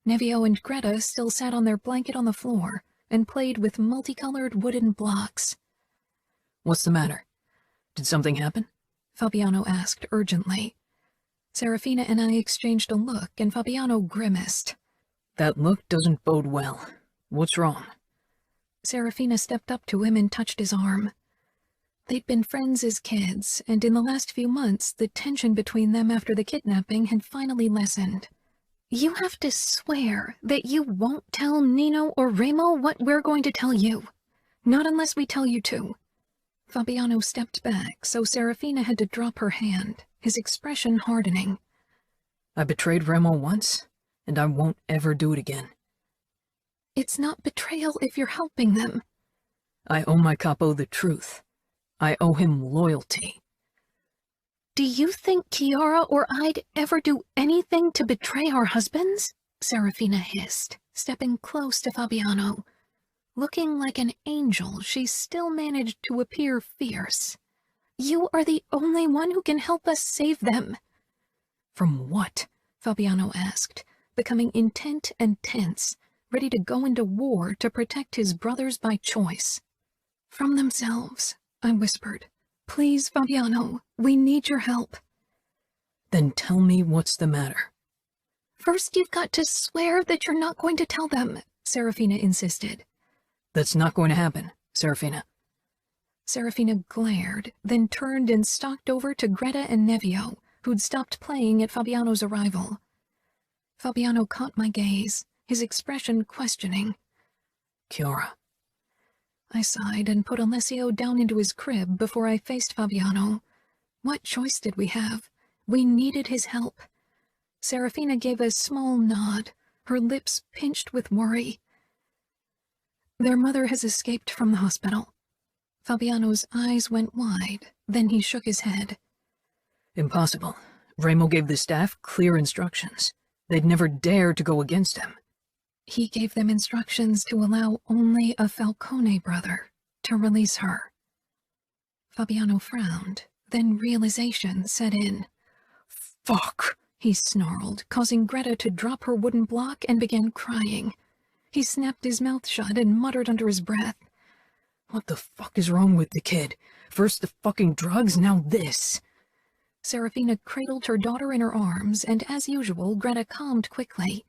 Nevio and Greta still sat on their blanket on the floor and played with multicolored wooden blocks. "What's the matter? Did something happen?" Fabiano asked urgently. Serafina and I exchanged a look, and Fabiano grimaced. That look doesn't bode well. What's wrong? Serafina stepped up to him and touched his arm. They'd been friends as kids, and in the last few months, the tension between them after the kidnapping had finally lessened. You have to swear that you won't tell Nino or Remo what we're going to tell you. Not unless we tell you to. Fabiano stepped back, so Serafina had to drop her hand, his expression hardening. I betrayed Remo once, and I won't ever do it again. It's not betrayal if you're helping them. I owe my capo the truth. I owe him loyalty. Do you think Kiara or I'd ever do anything to betray our husbands? Serafina hissed, stepping close to Fabiano. Looking like an angel, she still managed to appear fierce. You are the only one who can help us save them. From what? Fabiano asked, becoming intent and tense, ready to go into war to protect his brothers by choice. From themselves, I whispered. Please, Fabiano, we need your help. Then tell me what's the matter. First, you've got to swear that you're not going to tell them, Serafina insisted. That's not going to happen, Serafina. Serafina glared, then turned and stalked over to Greta and Nevio, who'd stopped playing at Fabiano's arrival. Fabiano caught my gaze, his expression questioning. Kiara. I sighed and put Alessio down into his crib before I faced Fabiano. What choice did we have? We needed his help. Serafina gave a small nod, her lips pinched with worry. Their mother has escaped from the hospital. Fabiano's eyes went wide, then he shook his head. Impossible. Remo gave the staff clear instructions. They'd never dare to go against him. He gave them instructions to allow only a Falcone brother to release her. Fabiano frowned, then realization set in. Fuck, he snarled, causing Greta to drop her wooden block and began crying. He snapped his mouth shut and muttered under his breath. What the fuck is wrong with the kid? First the fucking drugs, now this. Serafina cradled her daughter in her arms, and as usual, Greta calmed quickly.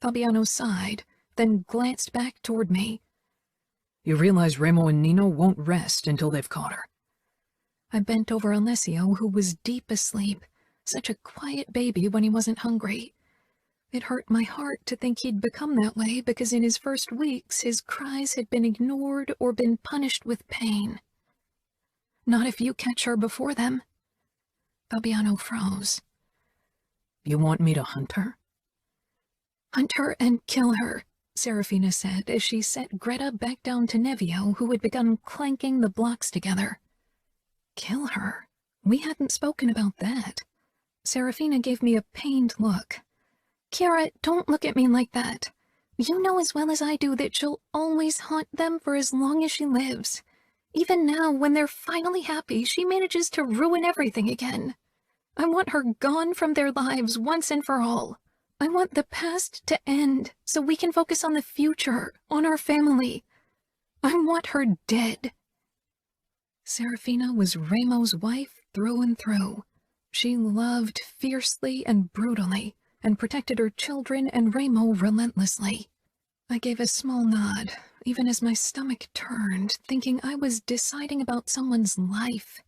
Fabiano sighed, then glanced back toward me. You realize Remo and Nino won't rest until they've caught her. I bent over Alessio, who was deep asleep, such a quiet baby when he wasn't hungry. It hurt my heart to think he'd become that way because in his first weeks his cries had been ignored or been punished with pain. Not if you catch her before them. Fabiano froze. You want me to hunt her? Hunt her and kill her, Serafina said as she set Greta back down to Nevio, who had begun clanking the blocks together. Kill her? We hadn't spoken about that. Serafina gave me a pained look. Kiara, don't look at me like that. You know as well as I do that she'll always haunt them for as long as she lives. Even now, when they're finally happy, she manages to ruin everything again. I want her gone from their lives once and for all. I want the past to end so we can focus on the future, on our family. I want her dead. Serafina was Remo's wife through and through. She loved fiercely and brutally, and protected her children and Remo relentlessly. I gave a small nod, even as my stomach turned, thinking I was deciding about someone's life.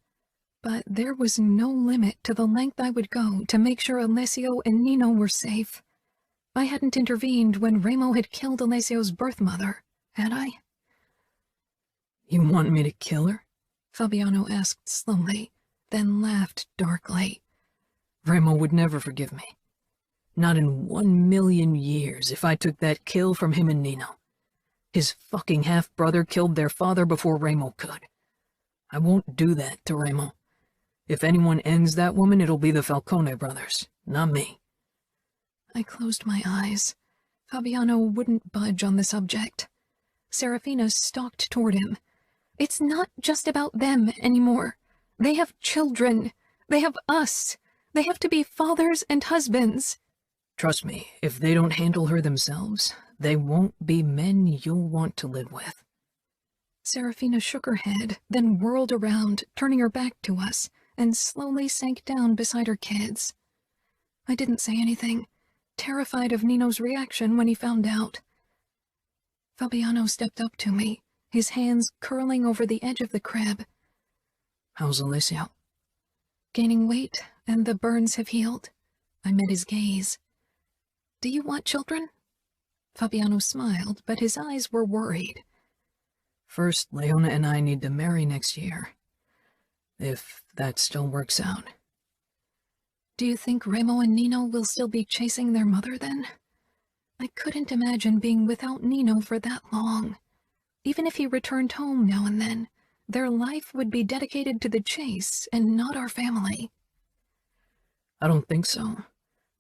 But there was no limit to the length I would go to make sure Alessio and Nino were safe. I hadn't intervened when Remo had killed Alessio's birth mother, had I? You want me to kill her? Fabiano asked slowly, then laughed darkly. Remo would never forgive me. Not in 1,000,000 years if I took that kill from him and Nino. His fucking half-brother killed their father before Remo could. I won't do that to Remo. If anyone ends that woman, it'll be the Falcone brothers, not me. I closed my eyes. Fabiano wouldn't budge on the subject. Serafina stalked toward him. It's not just about them anymore. They have children. They have us. They have to be fathers and husbands. Trust me, if they don't handle her themselves, they won't be men you'll want to live with. Serafina shook her head, then whirled around, turning her back to us, and slowly sank down beside her kids. I didn't say anything. terrified of Nino's reaction when he found out. Fabiano stepped up to me, his hands curling over the edge of the crib. How's Alessio? Gaining weight, and the burns have healed. I met his gaze. Do you want children? Fabiano smiled, but his eyes were worried. First, Leona and I need to marry next year. If that still works out. Do you think Remo and Nino will still be chasing their mother then? I couldn't imagine being without Nino for that long. Even if he returned home now and then, their life would be dedicated to the chase and not our family. I don't think so,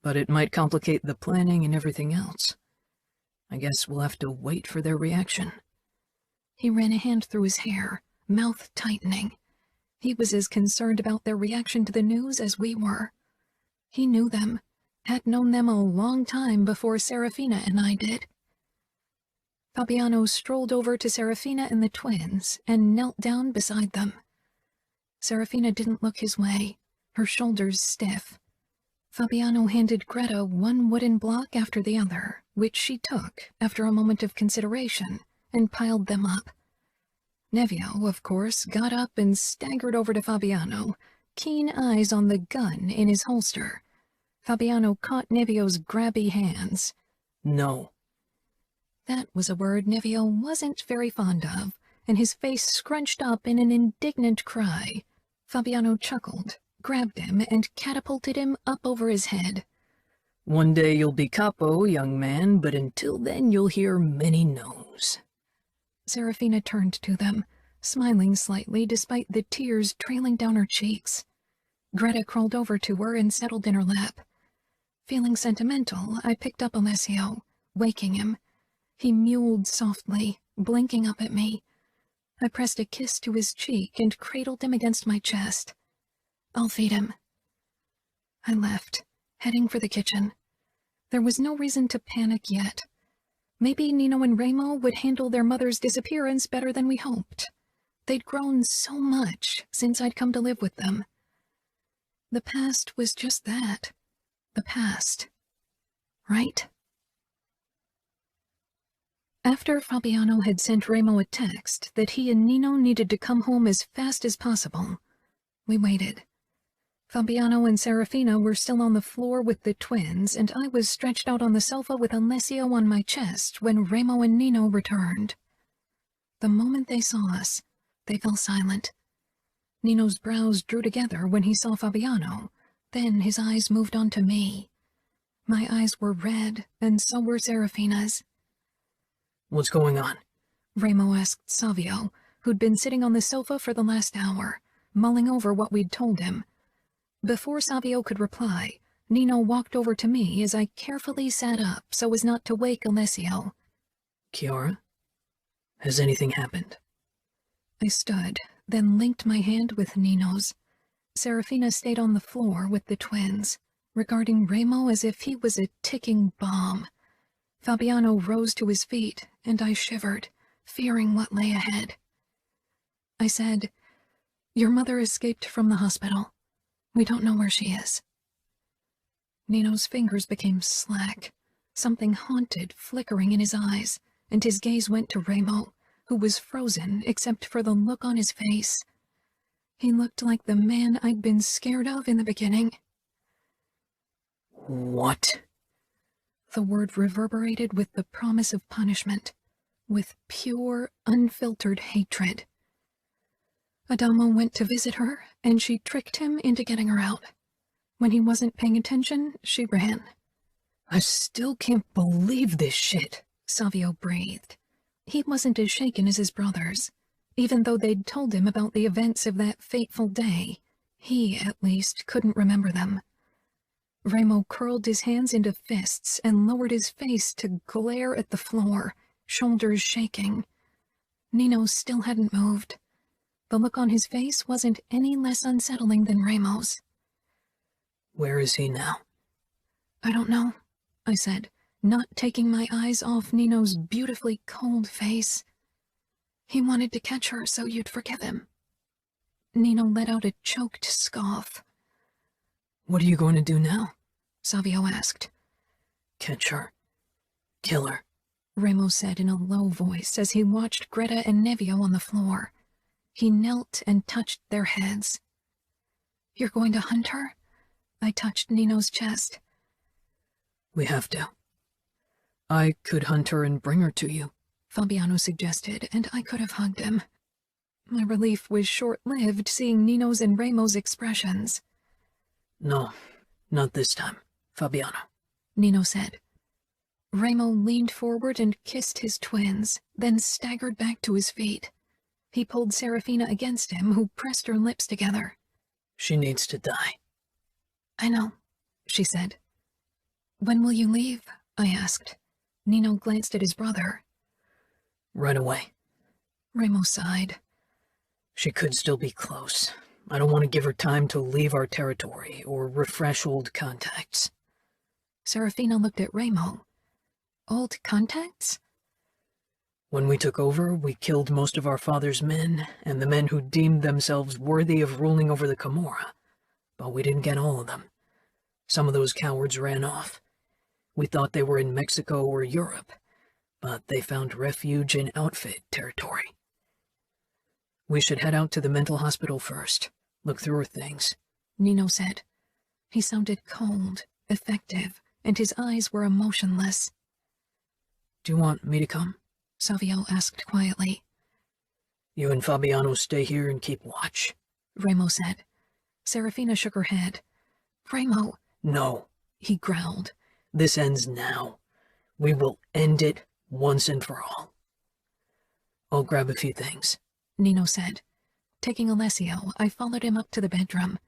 but it might complicate the planning and everything else. I guess we'll have to wait for their reaction. He ran a hand through his hair, mouth tightening. He was as concerned about their reaction to the news as we were. He knew them, had known them a long time before Serafina and I did. Fabiano strolled over to Serafina and the twins and knelt down beside them. Serafina didn't look his way, her shoulders stiff. Fabiano handed Greta one wooden block after the other, which she took after a moment of consideration, and piled them up. Nevio, of course, got up and staggered over to Fabiano, keen eyes on the gun in his holster. Fabiano caught Nevio's grabby hands. No. That was a word Nevio wasn't very fond of, and his face scrunched up in an indignant cry. Fabiano chuckled, grabbed him, and catapulted him up over his head. One day you'll be capo, young man, but until then you'll hear many no's. Serafina turned to them, smiling slightly despite the tears trailing down her cheeks. Greta crawled over to her and settled in her lap. Feeling sentimental, I picked up Alessio, waking him. He mewed softly, blinking up at me. I pressed a kiss to his cheek and cradled him against my chest. I'll feed him. I left, heading for the kitchen. There was no reason to panic yet. Maybe Nino and Remo would handle their mother's disappearance better than we hoped. They'd grown so much since I'd come to live with them. The past was just that. The past. Right? After Fabiano had sent Remo a text that he and Nino needed to come home as fast as possible, we waited. Fabiano and Serafina were still on the floor with the twins, and I was stretched out on the sofa with Alessio on my chest when Remo and Nino returned. The moment they saw us, they fell silent. Nino's brows drew together when he saw Fabiano, then his eyes moved on to me. My eyes were red, and so were Serafina's. What's going on? Remo asked Savio, who'd been sitting on the sofa for the last hour, mulling over what we'd told him. Before Savio could reply, Nino walked over to me as I carefully sat up so as not to wake Alessio. Kiara? Has anything happened? I stood, then linked my hand with Nino's. Serafina stayed on the floor with the twins, regarding Remo as if he was a ticking bomb. Fabiano rose to his feet, and I shivered, fearing what lay ahead. I said, "Your mother escaped from the hospital. We don't know where she is." Nino's fingers became slack, something haunted flickering in his eyes, and his gaze went to Remo, who was frozen except for the look on his face. He looked like the man I'd been scared of in the beginning. What? The word reverberated with the promise of punishment, with pure, unfiltered hatred. Adamo went to visit her, and she tricked him into getting her out. When he wasn't paying attention, she ran. I still can't believe this shit, Savio breathed. He wasn't as shaken as his brothers. Even though they'd told him about the events of that fateful day, he, at least, couldn't remember them. Remo curled his hands into fists and lowered his face to glare at the floor, shoulders shaking. Nino still hadn't moved. The look on his face wasn't any less unsettling than Remo's. Where is he now? I don't know, I said, not taking my eyes off Nino's beautifully cold face. He wanted to catch her so you'd forgive him. Nino let out a choked scoff. What are you going to do now? Savio asked. Catch her. Kill her. Remo said in a low voice as he watched Greta and Nevio on the floor. He knelt and touched their heads. "You're going to hunt her?" I touched Nino's chest. "We have to. I could hunt her and bring her to you," Fabiano suggested, and I could have hugged him. My relief was short-lived seeing Nino's and Remo's expressions. "No, not this time, Fabiano," Nino said. Remo leaned forward and kissed his twins, then staggered back to his feet. He pulled Serafina against him, who pressed her lips together. "She needs to die." "I know," she said. "When will you leave?" I asked. Nino glanced at his brother. "Right away." Remo sighed. "She could still be close. I don't want to give her time to leave our territory or refresh old contacts." Serafina looked at Remo. "Old contacts?" "When we took over, we killed most of our father's men and the men who deemed themselves worthy of ruling over the Camorra. But we didn't get all of them. Some of those cowards ran off. We thought they were in Mexico or Europe, but they found refuge in outfit territory. We should head out to the mental hospital first, look through her things," Nino said. He sounded cold, effective, and his eyes were emotionless. "Do you want me to come?" Savio asked quietly. "You and Fabiano stay here and keep watch," Remo said. Serafina shook her head. "Remo—" "No," he growled. "This ends now. We will end it once and for all." "I'll grab a few things," Nino said. Taking Alessio, I followed him up to the bedroom.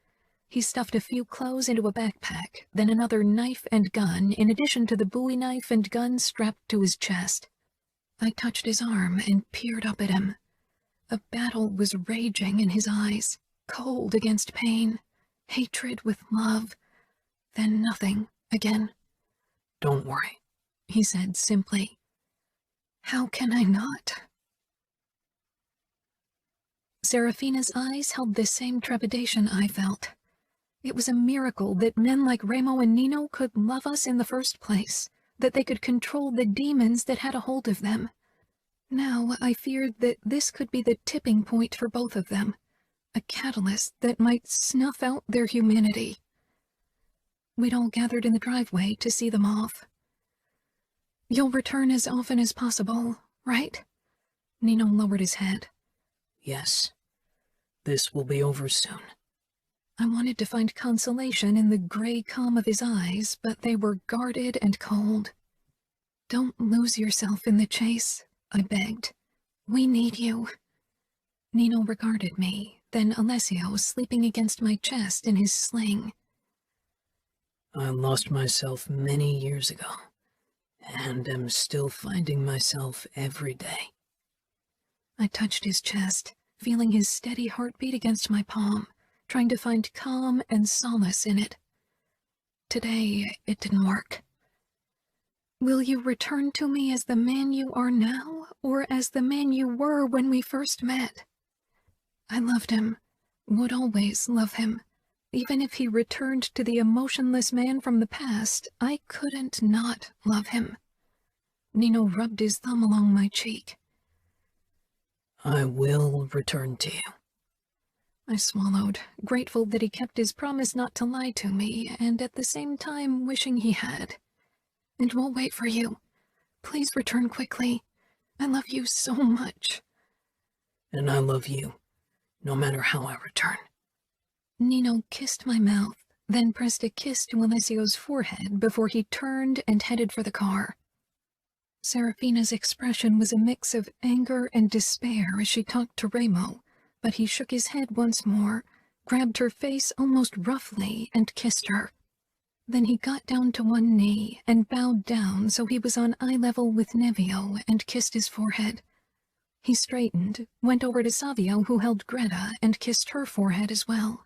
He stuffed a few clothes into a backpack, then another knife and gun, in addition to the Bowie knife and gun strapped to his chest. I touched his arm and peered up at him. A battle was raging in his eyes, cold against pain, hatred with love, then nothing again. "Don't worry," he said simply. "How can I not?" Serafina's eyes held the same trepidation I felt. It was a miracle that men like Remo and Nino could love us in the first place, that they could control the demons that had a hold of them. Now I feared that this could be the tipping point for both of them, a catalyst that might snuff out their humanity. We'd all gathered in the driveway to see them off. "You'll return as often as possible, right?" Nino lowered his head. "Yes. This will be over soon." I wanted to find consolation in the gray calm of his eyes, but they were guarded and cold. "Don't lose yourself in the chase," I begged. "We need you." Nino regarded me, then Alessio sleeping against my chest in his sling. "I lost myself many years ago, and am still finding myself every day." I touched his chest, feeling his steady heartbeat against my palm, trying to find calm and solace in it. Today, it didn't work. "Will you return to me as the man you are now, or as the man you were when we first met?" I loved him, would always love him. Even if he returned to the emotionless man from the past, I couldn't not love him. Nino rubbed his thumb along my cheek. "I will return to you." I swallowed, grateful that he kept his promise not to lie to me, and at the same time wishing he had. "And we'll wait for you. Please return quickly. I love you so much." "And I love you, no matter how I return." Nino kissed my mouth, then pressed a kiss to Alessio's forehead before he turned and headed for the car. Serafina's expression was a mix of anger and despair as she talked to Remo, but he shook his head once more, grabbed her face almost roughly, and kissed her. Then he got down to one knee and bowed down so he was on eye level with Nevio and kissed his forehead. He straightened, went over to Savio, who held Greta, and kissed her forehead as well.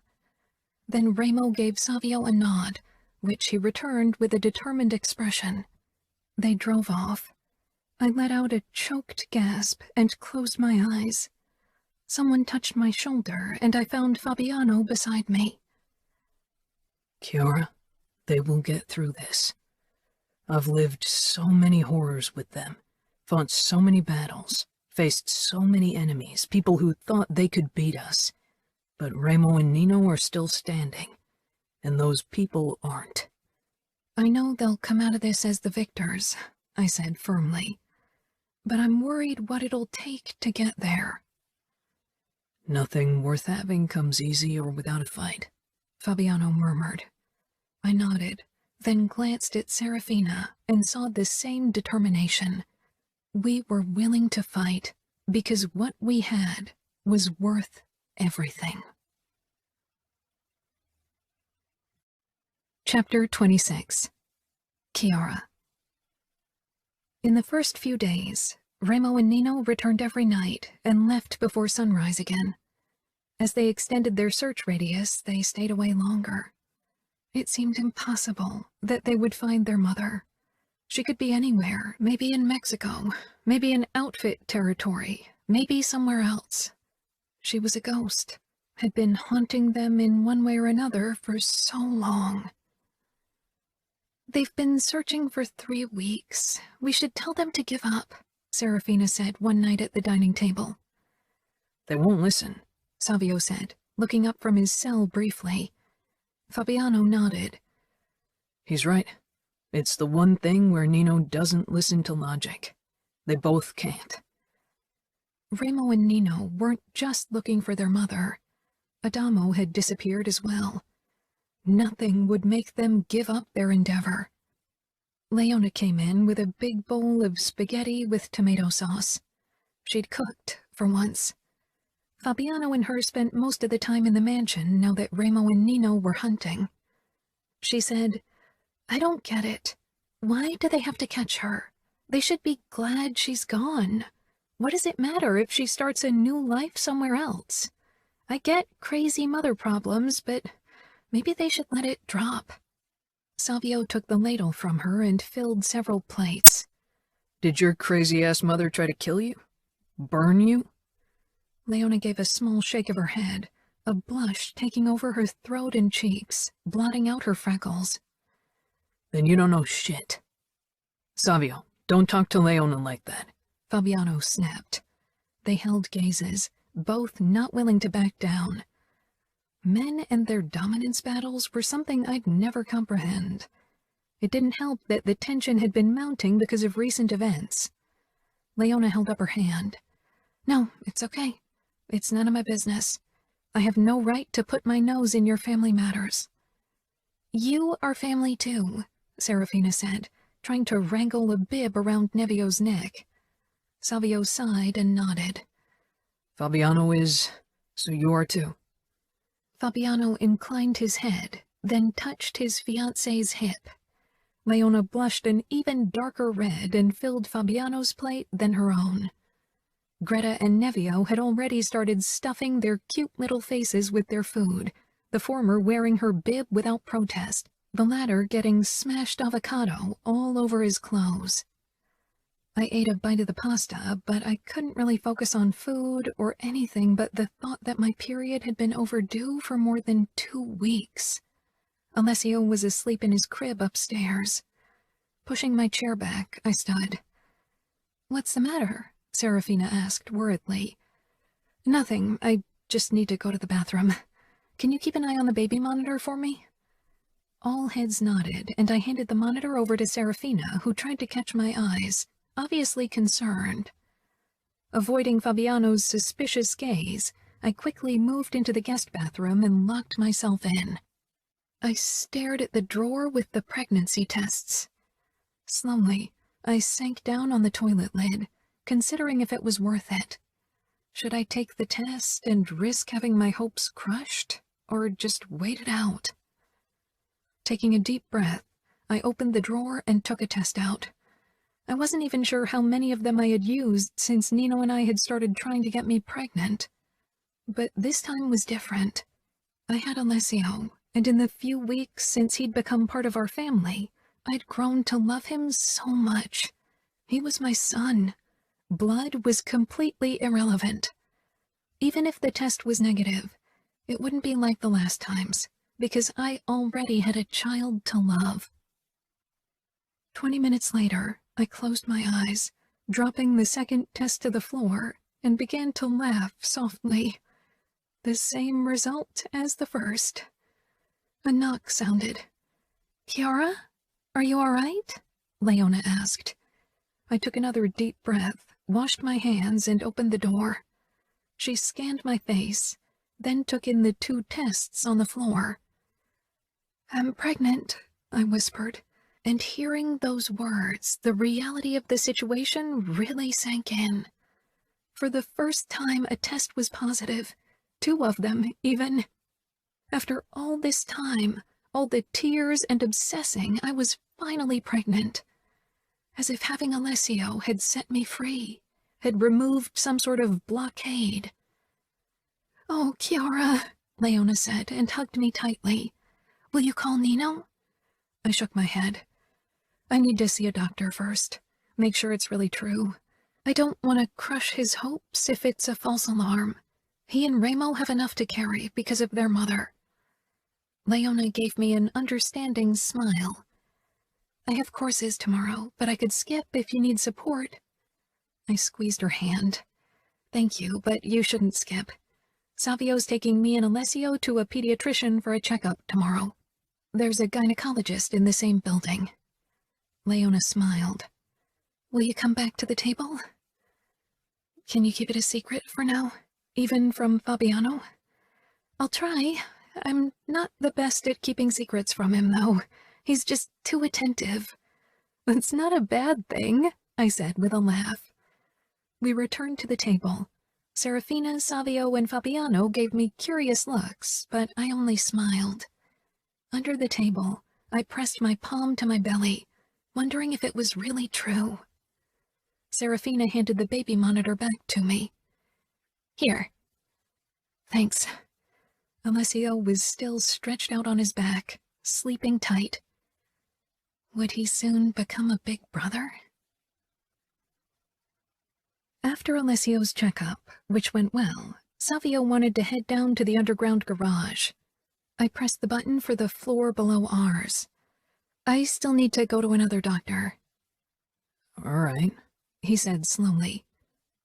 Then Remo gave Savio a nod, which he returned with a determined expression. They drove off. I let out a choked gasp and closed my eyes. Someone touched my shoulder, and I found Fabiano beside me. "Kiara, they will get through this. I've lived so many horrors with them, fought so many battles, faced so many enemies, people who thought they could beat us. But Remo and Nino are still standing, and those people aren't. I know they'll come out of this as the victors, I said firmly. But I'm worried what it'll take to get there. Nothing worth having comes easy or without a fight, Fabiano murmured. I nodded, then glanced at Serafina and saw the same determination. We were willing to fight because what we had was worth everything. Chapter 26. Kiara. In the first few days, Remo and Nino returned every night and left before sunrise again. As they extended their search radius, they stayed away longer. It seemed impossible that they would find their mother. She could be anywhere, maybe in Mexico, maybe in outfit territory, maybe somewhere else. She was a ghost, had been haunting them in one way or another for so long. They've been searching for 3 weeks. We should tell them to give up, Serafina said one night at the dining table. They won't listen, Savio said, looking up from his cell briefly. Fabiano nodded. He's right. It's the one thing where Nino doesn't listen to logic. They both can't. Remo and Nino weren't just looking for their mother. Adamo had disappeared as well. Nothing would make them give up their endeavor. Leona came in with a big bowl of spaghetti with tomato sauce. She'd cooked, for once. Fabiano and her spent most of the time in the mansion now that Remo and Nino were hunting. She said, I don't get it. Why do they have to catch her? They should be glad she's gone. What does it matter if she starts a new life somewhere else? I get crazy mother problems, but maybe they should let it drop. Savio took the ladle from her and filled several plates. Did your crazy-ass mother try to kill you? Burn you? Leona gave a small shake of her head, a blush taking over her throat and cheeks, blotting out her freckles. Then you don't know shit. Savio, don't talk to Leona like that. Fabiano snapped. They held gazes, both not willing to back down. Men and their dominance battles were something I'd never comprehend. It didn't help that the tension had been mounting because of recent events. Leona held up her hand. No, it's okay. It's none of my business. I have no right to put my nose in your family matters. You are family too, Serafina said, trying to wrangle a bib around Nevio's neck. Savio sighed and nodded. Fabiano is, so you are too. Fabiano inclined his head, then touched his fiancée's hip. Leona blushed an even darker red and filled Fabiano's plate than her own. Greta and Nevio had already started stuffing their cute little faces with their food, the former wearing her bib without protest, the latter getting smashed avocado all over his clothes. I ate a bite of the pasta, but I couldn't really focus on food or anything but the thought that my period had been overdue for more than 2 weeks. Alessio was asleep in his crib upstairs. Pushing my chair back, I stood. What's the matter? Serafina asked worriedly. Nothing, I just need to go to the bathroom. Can you keep an eye on the baby monitor for me? All heads nodded, and I handed the monitor over to Serafina, who tried to catch my eyes, obviously concerned. Avoiding Fabiano's suspicious gaze, I quickly moved into the guest bathroom and locked myself in. I stared at the drawer with the pregnancy tests. Slowly, I sank down on the toilet lid, considering if it was worth it. Should I take the test and risk having my hopes crushed, or just wait it out? Taking a deep breath, I opened the drawer and took a test out. I wasn't even sure how many of them I had used since Nino and I had started trying to get me pregnant. But this time was different. I had Alessio, and in the few weeks since he'd become part of our family, I'd grown to love him so much. He was my son. Blood was completely irrelevant. Even if the test was negative, it wouldn't be like the last times, because I already had a child to love. 20 minutes later, I closed my eyes, dropping the second test to the floor, and began to laugh softly. The same result as the first. A knock sounded. "Kiara, are you all right?" Leona asked. I took another deep breath, washed my hands, and opened the door. She scanned my face, then took in the 2 tests on the floor. "I'm pregnant," I whispered, and hearing those words, the reality of the situation really sank in. For the first time, a test was positive, 2 of them, even. After all this time, all the tears and obsessing, I was finally pregnant. As if having Alessio had set me free, had removed some sort of blockade. "Oh, Kiara," Leona said, and hugged me tightly. "Will you call Nino?" I shook my head. "I need to see a doctor first. Make sure it's really true. I don't want to crush his hopes if it's a false alarm. He and Remo have enough to carry because of their mother." Leona gave me an understanding smile. "I have courses tomorrow, but I could skip if you need support." I squeezed her hand. "Thank you, but you shouldn't skip. Savio's taking me and Alessio to a pediatrician for a checkup tomorrow. There's a gynecologist in the same building." Leona smiled. "Will you come back to the table? Can you keep it a secret for now, even from Fabiano?" "I'll try. I'm not the best at keeping secrets from him, though. He's just too attentive." "That's not a bad thing," I said with a laugh. We returned to the table. Serafina, Savio, and Fabiano gave me curious looks, but I only smiled. Under the table, I pressed my palm to my belly, wondering if it was really true. Serafina handed the baby monitor back to me. "Here." "Thanks." Alessio was still stretched out on his back, sleeping tight. Would he soon become a big brother? After Alessio's checkup, which went well, Savio wanted to head down to the underground garage. I pressed the button for the floor below ours. "I still need to go to another doctor." "All right," he said slowly.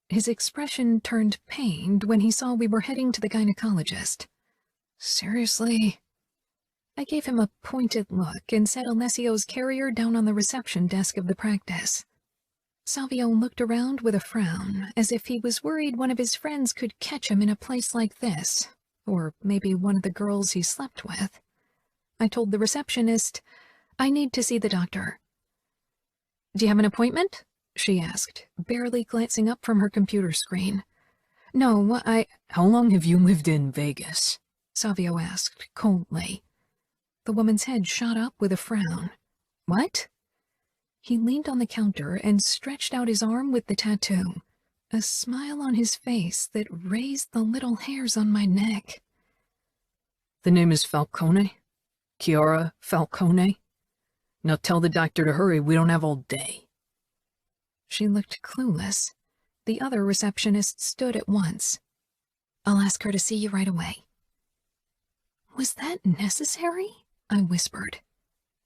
His expression turned pained when he saw we were heading to the gynecologist. "Seriously?" I gave him a pointed look and set Alessio's carrier down on the reception desk of the practice. Savio looked around with a frown, as if he was worried one of his friends could catch him in a place like this, or maybe one of the girls he slept with. I told the receptionist, "I need to see the doctor." "Do you have an appointment?" she asked, barely glancing up from her computer screen. "No, How long have you lived in Vegas?" Savio asked coldly. The woman's head shot up with a frown. "What?" He leaned on the counter and stretched out his arm with the tattoo, a smile on his face that raised the little hairs on my neck. "The name is Falcone. Chiara Falcone. Now tell the doctor to hurry, we don't have all day." She looked clueless. The other receptionist stood at once. "I'll ask her to see you right away." "Was that necessary?" I whispered.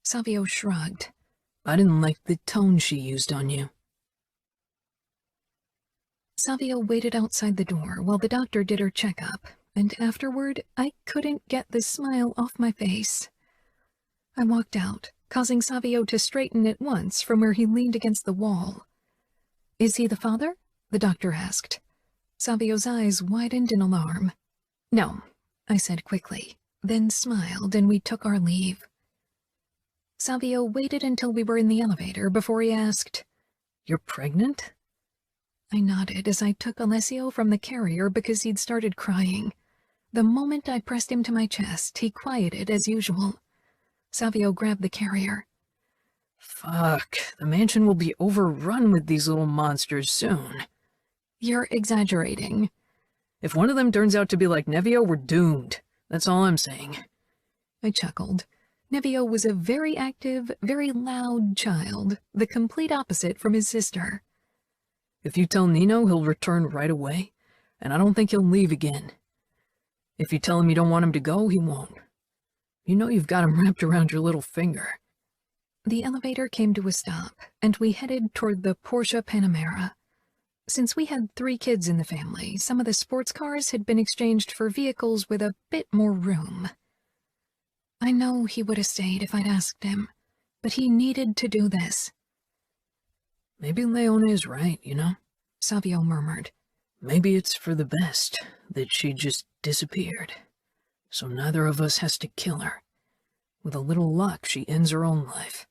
Savio shrugged. "I didn't like the tone she used on you." Savio waited outside the door while the doctor did her checkup, and afterward I couldn't get the smile off my face. I walked out, causing Savio to straighten at once from where he leaned against the wall. "Is he the father?" the doctor asked. Savio's eyes widened in alarm. "No," I said quickly, then smiled and we took our leave. Savio waited until we were in the elevator before he asked, "You're pregnant?" I nodded as I took Alessio from the carrier because he'd started crying. The moment I pressed him to my chest, he quieted as usual. Savio grabbed the carrier. "Fuck, the mansion will be overrun with these little monsters soon." "You're exaggerating." "If one of them turns out to be like Nevio, we're doomed. That's all I'm saying." I chuckled. Nevio was a very active, very loud child, the complete opposite from his sister. "If you tell Nino, he'll return right away, and I don't think he'll leave again. If you tell him you don't want him to go, he won't. You know you've got him wrapped around your little finger." The elevator came to a stop, and we headed toward the Porsche Panamera. Since we had 3 kids in the family, some of the sports cars had been exchanged for vehicles with a bit more room. I know he would have stayed if I'd asked him, but he needed to do this. Maybe Leone is right, you know? Savio murmured. Maybe it's for the best that she just disappeared, so neither of us has to kill her. With a little luck, she ends her own life.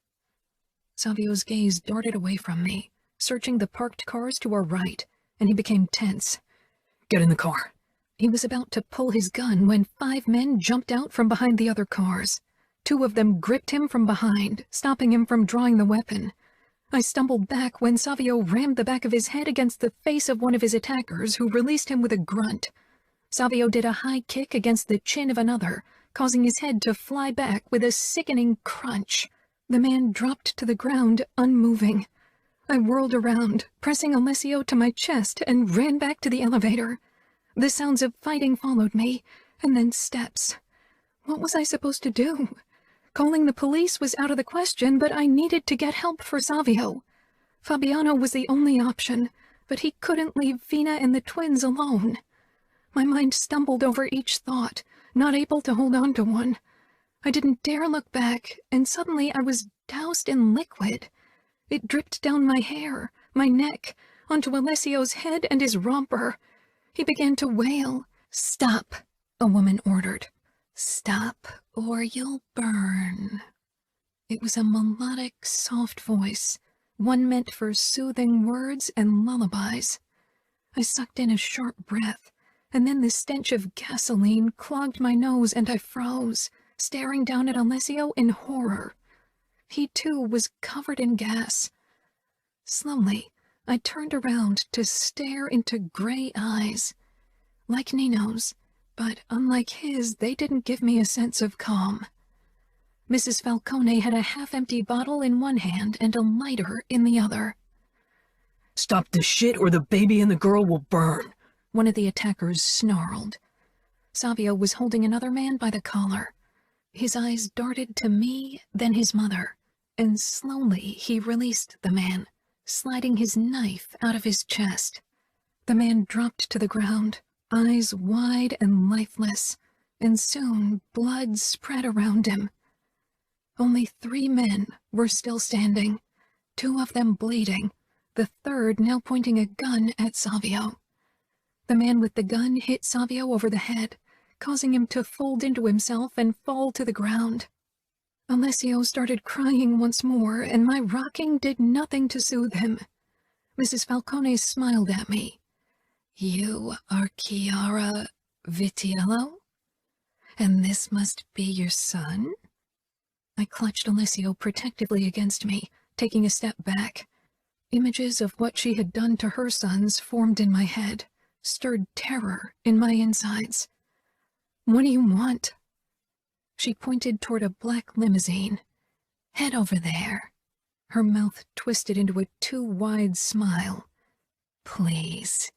Savio's gaze darted away from me, searching the parked cars to our right, and he became tense. Get in the car. He was about to pull his gun when 5 men jumped out from behind the other cars. 2 of them gripped him from behind, stopping him from drawing the weapon. I stumbled back when Savio rammed the back of his head against the face of one of his attackers, who released him with a grunt. Savio did a high kick against the chin of another, causing his head to fly back with a sickening crunch. The man dropped to the ground, unmoving. I whirled around, pressing Alessio to my chest, and ran back to the elevator. The sounds of fighting followed me, and then steps. What was I supposed to do? Calling the police was out of the question, but I needed to get help for Savio. Fabiano was the only option, but he couldn't leave Fina and the twins alone. My mind stumbled over each thought, not able to hold on to one. I didn't dare look back, and suddenly I was doused in liquid. It dripped down my hair, my neck, onto Alessio's head and his romper. He began to wail. "Stop," a woman ordered. "Stop, or you'll burn." It was a melodic, soft voice, one meant for soothing words and lullabies. I sucked in a sharp breath, and then the stench of gasoline clogged my nose and I froze, staring down at Alessio in horror. He, too, was covered in gas. Slowly, I turned around to stare into gray eyes. Like Nino's, but unlike his, they didn't give me a sense of calm. Mrs. Falcone had a half-empty bottle in one hand and a lighter in the other. "Stop the shit or the baby and the girl will burn," one of the attackers snarled. Savio was holding another man by the collar. His eyes darted to me, then his mother, and slowly he released the man, sliding his knife out of his chest. The man dropped to the ground, eyes wide and lifeless, and soon blood spread around him. Only 3 men were still standing, 2 of them bleeding, the third now pointing a gun at Savio. The man with the gun hit Savio over the head, causing him to fold into himself and fall to the ground. Alessio started crying once more, and my rocking did nothing to soothe him. Mrs. Falcone smiled at me. "You are Chiara Vitiello? And this must be your son?" I clutched Alessio protectively against me, taking a step back. Images of what she had done to her sons formed in my head, stirred terror in my insides. "What do you want?" She pointed toward a black limousine. "Head over there." Her mouth twisted into a too-wide smile. "Please."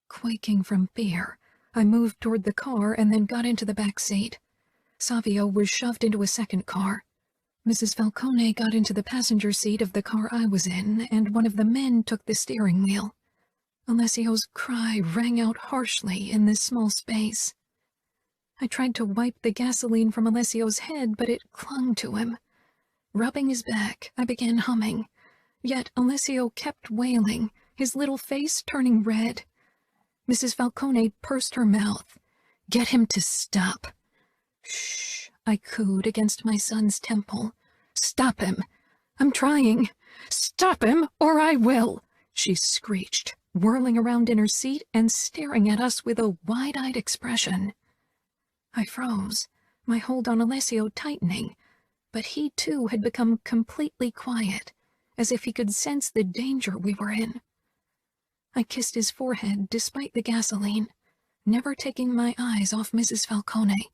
Quaking from fear, I moved toward the car and then got into the back seat. Savio was shoved into a second car. Mrs. Falcone got into the passenger seat of the car I was in, and one of the men took the steering wheel. Alessio's cry rang out harshly in this small space. I tried to wipe the gasoline from Alessio's head, but it clung to him. Rubbing his back, I began humming, yet Alessio kept wailing, his little face turning red. Mrs. Falcone pursed her mouth. "Get him to stop." "Shh," I cooed against my son's temple. "Stop him. I'm trying. Stop him, or I will," she screeched, whirling around in her seat and staring at us with a wide-eyed expression. I froze, my hold on Alessio tightening, but he too had become completely quiet, as if he could sense the danger we were in. I kissed his forehead despite the gasoline, never taking my eyes off Mrs. Falcone.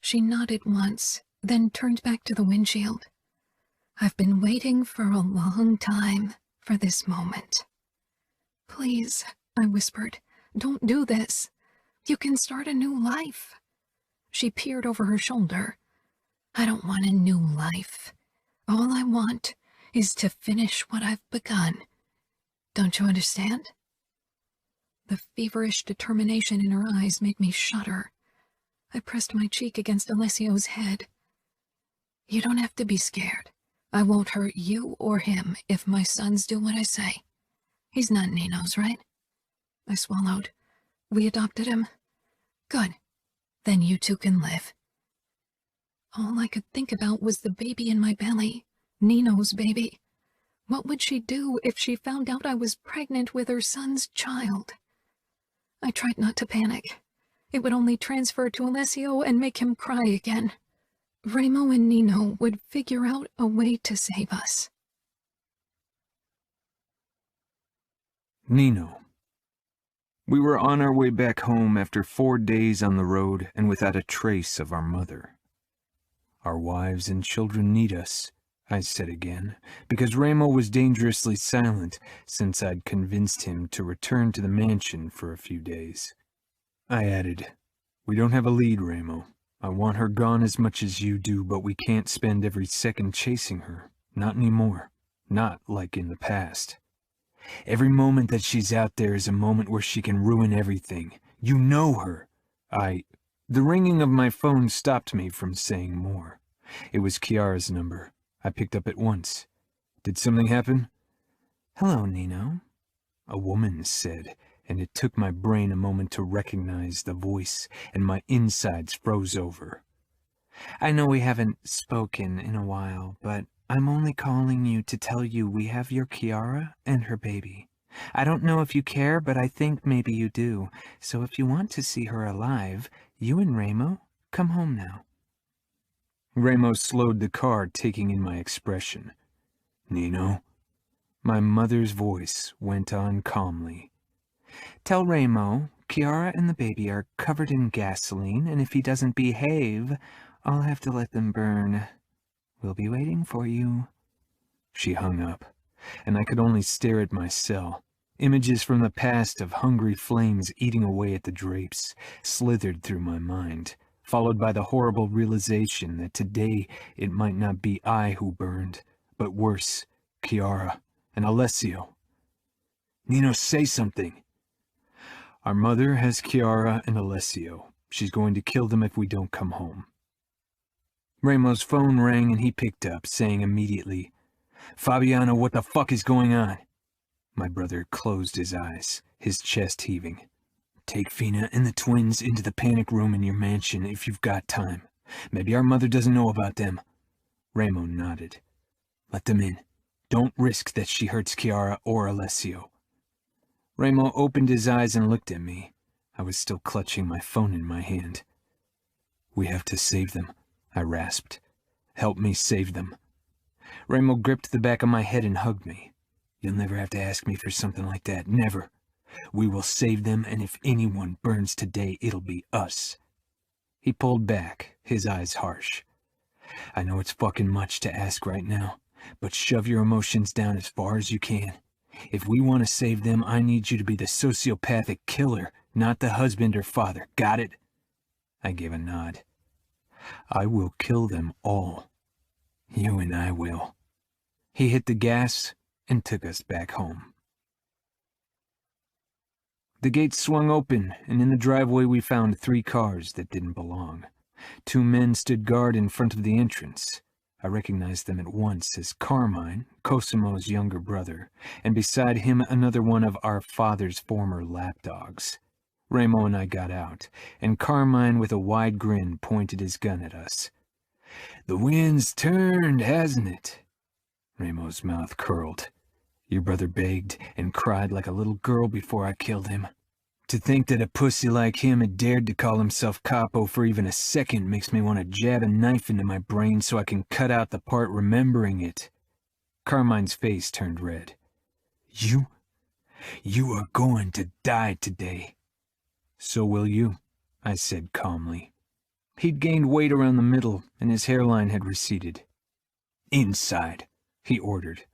She nodded once, then turned back to the windshield. "I've been waiting for a long time for this moment." "Please," I whispered, "don't do this. You can start a new life." She peered over her shoulder. "I don't want a new life. All I want is to finish what I've begun. Don't you understand? The feverish determination in her eyes made me shudder. I pressed my cheek against Alessio's head. You don't have to be scared. I won't hurt you or him if my sons do what I say. He's not Nino's, right? I swallowed. We adopted him. Good. Then you two can live. All I could think about was the baby in my belly, Nino's baby. What would she do if she found out I was pregnant with her son's child? I tried not to panic. It would only transfer to Alessio and make him cry again. Remo and Nino would figure out a way to save us. Nino. We were on our way back home after 4 days on the road and without a trace of our mother. Our wives and children need us, I said again, because Remo was dangerously silent since I'd convinced him to return to the mansion for a few days. I added, we don't have a lead, Remo. I want her gone as much as you do, but we can't spend every second chasing her. Not anymore. Not like in the past. Every moment that she's out there is a moment where she can ruin everything. You know her. The ringing of my phone stopped me from saying more. It was Kiara's number. I picked up at once. Did something happen? Hello, Nino, a woman said, and it took my brain a moment to recognize the voice, and my insides froze over. I know we haven't spoken in a while, but I'm only calling you to tell you we have your Kiara and her baby. I don't know if you care, but I think maybe you do. So if you want to see her alive, you and Remo, come home now. Remo slowed the car, taking in my expression. Nino? My mother's voice went on calmly. Tell Remo, Kiara and the baby are covered in gasoline, and if he doesn't behave, I'll have to let them burn. We'll be waiting for you. She hung up, and I could only stare at my cell. Images from the past of hungry flames eating away at the drapes slithered through my mind, followed by the horrible realization that today it might not be I who burned, but worse, Kiara and Alessio. Nino, say something. Our mother has Kiara and Alessio. She's going to kill them if we don't come home. Remo's phone rang and he picked up, saying immediately, Fabiano, what the fuck is going on? My brother closed his eyes, his chest heaving. Take Fina and the twins into the panic room in your mansion if you've got time. Maybe our mother doesn't know about them. Remo nodded. Let them in. Don't risk that she hurts Kiara or Alessio. Remo opened his eyes and looked at me. I was still clutching my phone in my hand. We have to save them, I rasped. Help me save them. Remo gripped the back of my head and hugged me. You'll never have to ask me for something like that, never. We will save them, and if anyone burns today, it'll be us. He pulled back, his eyes harsh. I know it's fucking much to ask right now, but shove your emotions down as far as you can. If we want to save them, I need you to be the sociopathic killer, not the husband or father. Got it? I gave a nod. I will kill them all. You and I will. He hit the gas and took us back home. The gates swung open, and in the driveway we found 3 cars that didn't belong. 2 men stood guard in front of the entrance. I recognized them at once as Carmine, Cosimo's younger brother, and beside him another one of our father's former lapdogs. Remo and I got out, and Carmine with a wide grin pointed his gun at us. The wind's turned, hasn't it? Remo's mouth curled. Your brother begged and cried like a little girl before I killed him. To think that a pussy like him had dared to call himself capo for even a second makes me want to jab a knife into my brain so I can cut out the part remembering it. Carmine's face turned red. You are going to die today. So will you, I said calmly. He'd gained weight around the middle, and his hairline had receded. Inside, he ordered.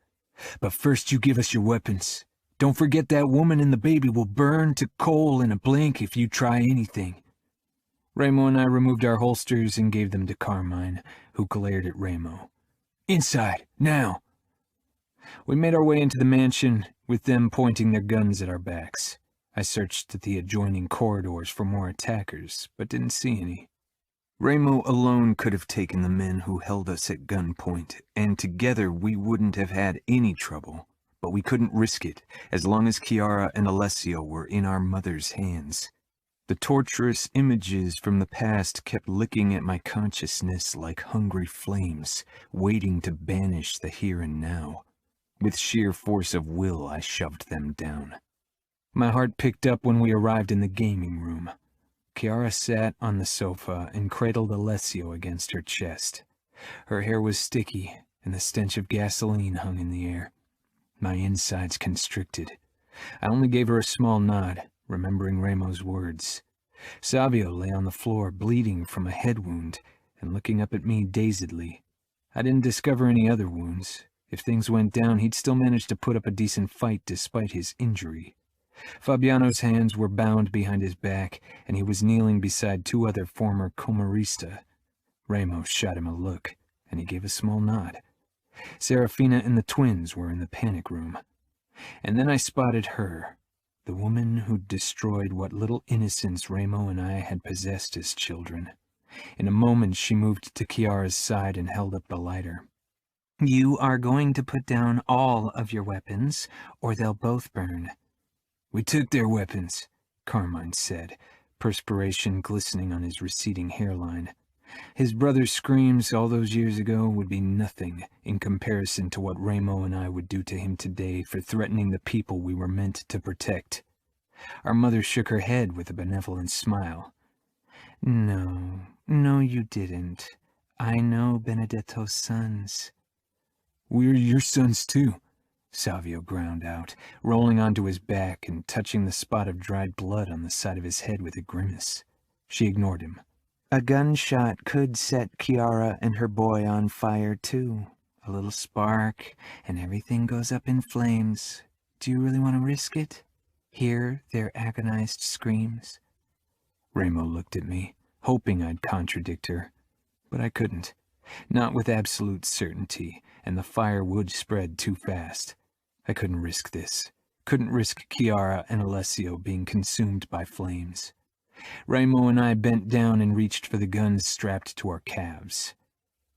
But first you give us your weapons. Don't forget that woman and the baby will burn to coal in a blink if you try anything. Remo and I removed our holsters and gave them to Carmine, who glared at Remo. Inside, now! We made our way into the mansion, with them pointing their guns at our backs. I searched the adjoining corridors for more attackers, but didn't see any. Ramo alone could have taken the men who held us at gunpoint, and together we wouldn't have had any trouble. But we couldn't risk it, as long as Kiara and Alessio were in our mother's hands. The torturous images from the past kept licking at my consciousness like hungry flames, waiting to banish the here and now. With sheer force of will, I shoved them down. My heart picked up when we arrived in the gaming room. Kiara sat on the sofa and cradled Alessio against her chest. Her hair was sticky, and the stench of gasoline hung in the air. My insides constricted. I only gave her a small nod, remembering Ramo's words. Savio lay on the floor, bleeding from a head wound, and looking up at me dazedly. I didn't discover any other wounds. If things went down, he'd still manage to put up a decent fight despite his injury. Fabiano's hands were bound behind his back, and he was kneeling beside two other former Camorrista. Ramo shot him a look, and he gave a small nod. Serafina and the twins were in the panic room. And then I spotted her, the woman who'd destroyed what little innocence Ramo and I had possessed as children. In a moment, she moved to Kiara's side and held up the lighter. "You are going to put down all of your weapons, or they'll both burn." "We took their weapons," Carmine said, perspiration glistening on his receding hairline. His brother's screams all those years ago would be nothing in comparison to what Ramo and I would do to him today for threatening the people we were meant to protect. Our mother shook her head with a benevolent smile. No, you didn't. I know Benedetto's sons." "We're your sons too," Savio ground out, rolling onto his back and touching the spot of dried blood on the side of his head with a grimace. She ignored him. "A gunshot could set Kiara and her boy on fire, too. A little spark, and everything goes up in flames. Do you really want to risk it? Hear their agonized screams?" Ramo looked at me, hoping I'd contradict her. But I couldn't. Not with absolute certainty, and the fire would spread too fast. I couldn't risk this. Couldn't risk Kiara and Alessio being consumed by flames. Ramo and I bent down and reached for the guns strapped to our calves.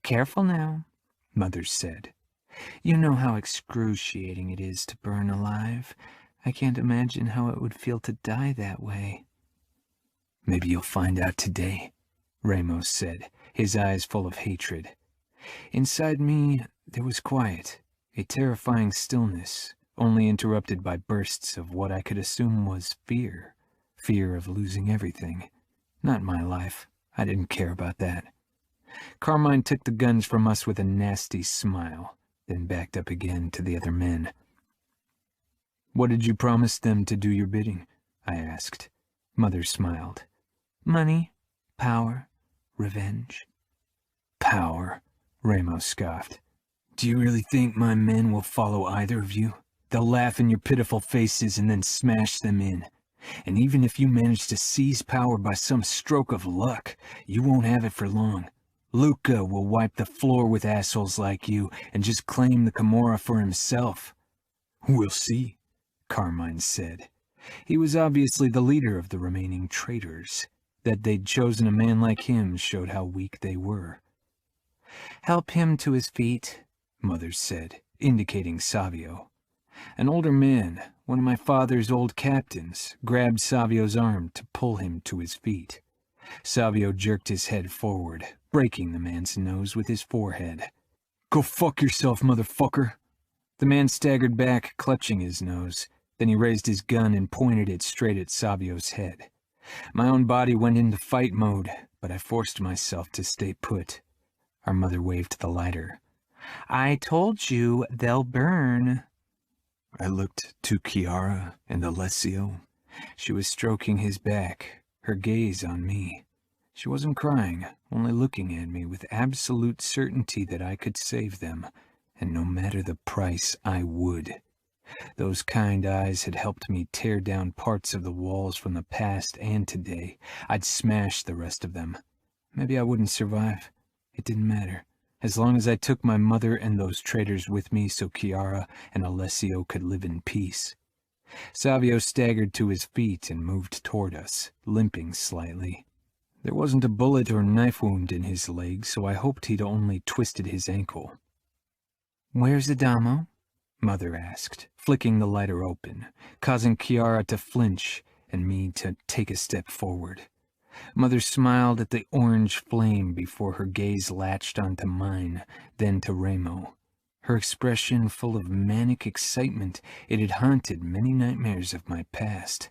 "Careful now," Mother said. "You know how excruciating it is to burn alive. I can't imagine how it would feel to die that way." "Maybe you'll find out today," Ramos said, his eyes full of hatred. Inside me, there was quiet, a terrifying stillness, only interrupted by bursts of what I could assume was fear. Fear of losing everything. Not my life. I didn't care about that. Carmine took the guns from us with a nasty smile, then backed up again to the other men. "What did you promise them to do your bidding?" I asked. Mother smiled. "Money, power, revenge." "Power," Ramos scoffed. "Do you really think my men will follow either of you? They'll laugh in your pitiful faces and then smash them in. And even if you manage to seize power by some stroke of luck, you won't have it for long. Luca will wipe the floor with assholes like you and just claim the Camorra for himself." "We'll see," Carmine said. He was obviously the leader of the remaining traitors. That they'd chosen a man like him showed how weak they were. "Help him to his feet," Mother said, indicating Savio. An older man, one of my father's old captains, grabbed Savio's arm to pull him to his feet. Savio jerked his head forward, breaking the man's nose with his forehead. "Go fuck yourself, motherfucker!" The man staggered back, clutching his nose. Then he raised his gun and pointed it straight at Savio's head. My own body went into fight mode, but I forced myself to stay put. Our mother waved the lighter. "I told you they'll burn." I looked to Kiara and Alessio. She was stroking his back, her gaze on me. She wasn't crying, only looking at me with absolute certainty that I could save them, and no matter the price, I would. Those kind eyes had helped me tear down parts of the walls from the past and today. I'd smash the rest of them. Maybe I wouldn't survive. It didn't matter. as long as I took my mother and those traitors with me so Kiara and Alessio could live in peace. Savio staggered to his feet and moved toward us, limping slightly. There wasn't a bullet or knife wound in his leg, so I hoped he'd only twisted his ankle. "Where's Adamo?" Mother asked, flicking the lighter open, causing Kiara to flinch and me to take a step forward. Mother smiled at the orange flame before her gaze latched onto mine, then to Remo. Her expression full of manic excitement. It had haunted many nightmares of my past.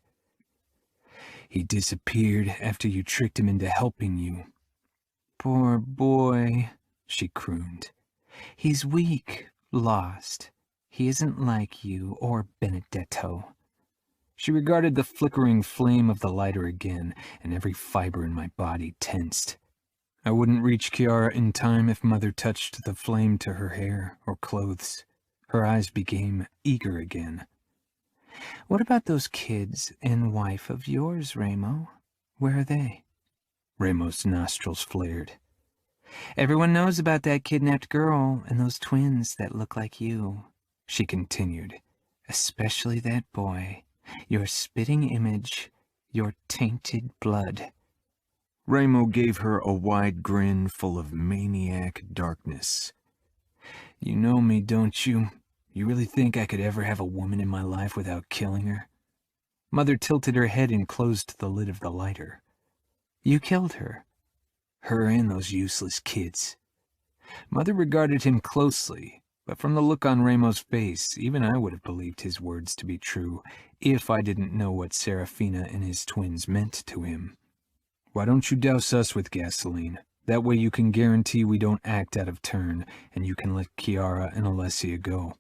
"He disappeared after you tricked him into helping you." "Poor boy," she crooned. "He's weak, lost. He isn't like you or Benedetto." She regarded the flickering flame of the lighter again, and every fiber in my body tensed. I wouldn't reach Kiara in time if Mother touched the flame to her hair or clothes. Her eyes became eager again. "What about those kids and wife of yours, Remo? Where are they?" Remo's nostrils flared. "Everyone knows about that kidnapped girl and those twins that look like you," she continued. "Especially that boy. Your spitting image, your tainted blood." Remo gave her a wide grin full of maniac darkness. "You know me, don't you? You really think I could ever have a woman in my life without killing her?" Mother tilted her head and closed the lid of the lighter. "You killed her?" "Her and those useless kids." Mother regarded him closely, but from the look on Remo's face, even I would have believed his words to be true if I didn't know what Serafina and his twins meant to him. "Why don't you douse us with gasoline? That way you can guarantee we don't act out of turn, and you can let Kiara and Alessia go,"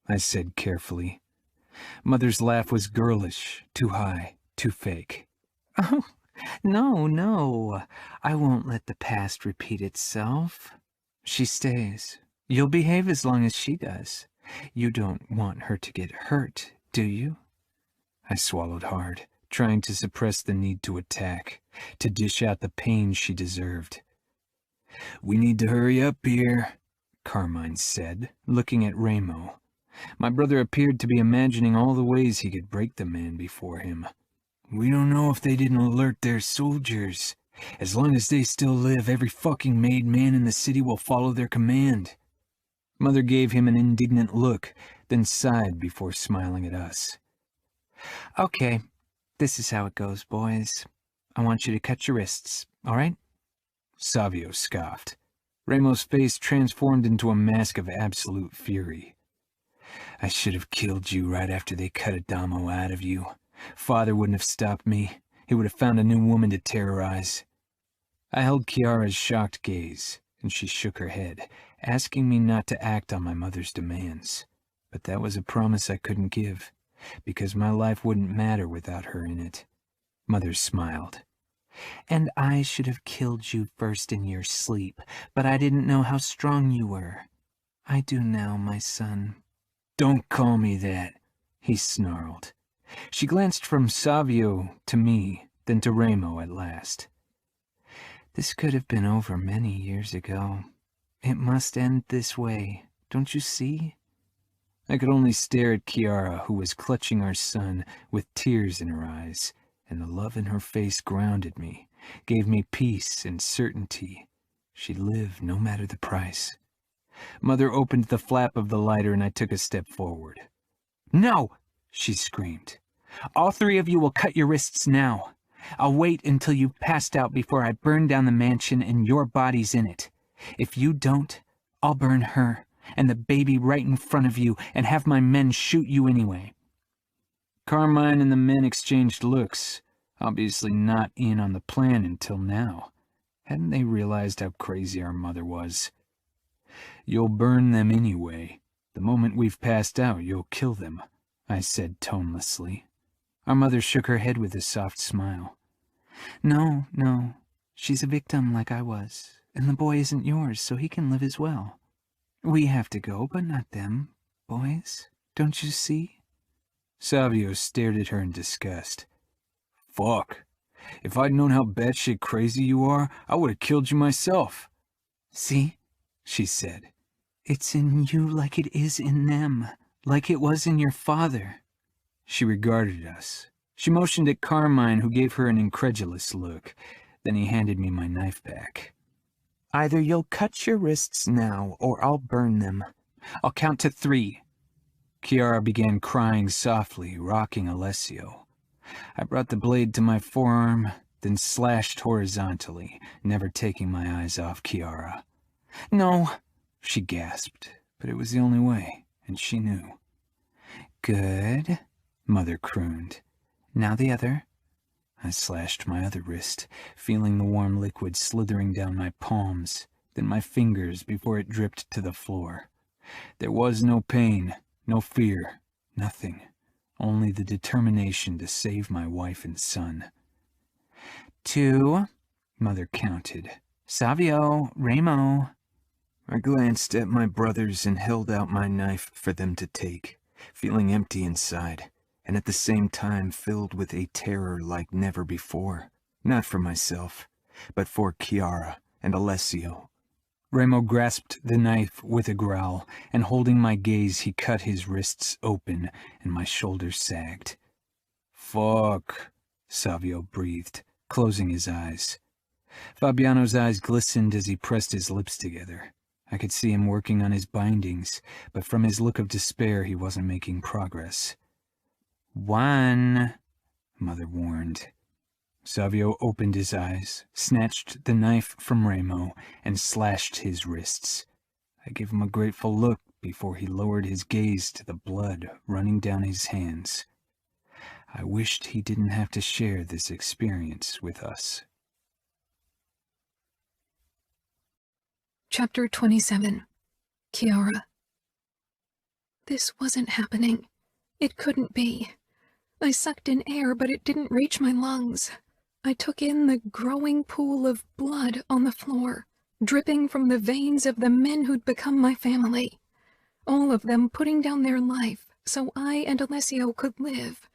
I said carefully. Mother's laugh was girlish, too high, too fake. "Oh, no. I won't let the past repeat itself. She stays. You'll behave as long as she does. You don't want her to get hurt, do you?" I swallowed hard, trying to suppress the need to attack, to dish out the pain she deserved. "We need to hurry up here," Carmine said, looking at Remo. My brother appeared to be imagining all the ways he could break the man before him. "We don't know if they didn't alert their soldiers. As long as they still live, every fucking made man in the city will follow their command." Mother gave him an indignant look, then sighed before smiling at us. "Okay, this is how it goes, boys. I want you to cut your wrists, all right?" Savio scoffed. Remo's face transformed into a mask of absolute fury. "I should have killed you right after they cut Adamo out of you. Father wouldn't have stopped me. He would have found a new woman to terrorize." I held Kiara's shocked gaze, and she shook her head, asking me not to act on my mother's demands. But that was a promise I couldn't give, because my life wouldn't matter without her in it. Mother smiled. "And I should have killed you first in your sleep, but I didn't know how strong you were. I do now, my son." "Don't call me that," he snarled. She glanced from Savio to me, then to Remo at last. "This could have been over many years ago. It must end this way, don't you see?" I could only stare at Kiara, who was clutching our son with tears in her eyes, and the love in her face grounded me, gave me peace and certainty. She'd live no matter the price. Mother opened the flap of the lighter and I took a step forward. "No!" she screamed. "All three of you will cut your wrists now. I'll wait until you've passed out before I burn down the mansion and your bodies in it. If you don't, I'll burn her and the baby right in front of you and have my men shoot you anyway." Carmine and the men exchanged looks, obviously not in on the plan until now. Hadn't they realized how crazy our mother was? "You'll burn them anyway. The moment we've passed out, you'll kill them," I said tonelessly. Our mother shook her head with a soft smile. No. She's a victim like I was, and the boy isn't yours, so he can live as well. We have to go, but not them, boys. Don't you see?" Savio stared at her in disgust. "Fuck. If I'd known how batshit crazy you are, I would have killed you myself." "See? she said. "It's in you like it is in them, like it was in your father." She regarded us. She motioned at Carmine, who gave her an incredulous look. Then he handed me my knife back. "Either you'll cut your wrists now, or I'll burn them. I'll count to 3. Kiara began crying softly, rocking Alessio. I brought the blade to my forearm, then slashed horizontally, never taking my eyes off Kiara. "No," she gasped, but it was the only way, and she knew. "Good," Mother crooned. "Now the other." I slashed my other wrist, feeling the warm liquid slithering down my palms, then my fingers before it dripped to the floor. There was no pain, no fear, nothing. Only the determination to save my wife and son. 2, Mother counted. "Savio, Remo." I glanced at my brothers and held out my knife for them to take, feeling empty inside, and at the same time filled with a terror like never before. Not for myself, but for Kiara and Alessio. Remo grasped the knife with a growl, and holding my gaze, he cut his wrists open, and my shoulders sagged. "Fuck," Savio breathed, closing his eyes. Fabiano's eyes glistened as he pressed his lips together. I could see him working on his bindings, but from his look of despair, he wasn't making progress. 1, Mother warned. Savio opened his eyes, snatched the knife from Remo, and slashed his wrists. I gave him a grateful look before he lowered his gaze to the blood running down his hands. I wished he didn't have to share this experience with us. Chapter 27. Kiara. This wasn't happening. It couldn't be. I sucked in air, but it didn't reach my lungs. I took in the growing pool of blood on the floor, dripping from the veins of the men who'd become my family. All of them putting down their life so I and Alessio could live.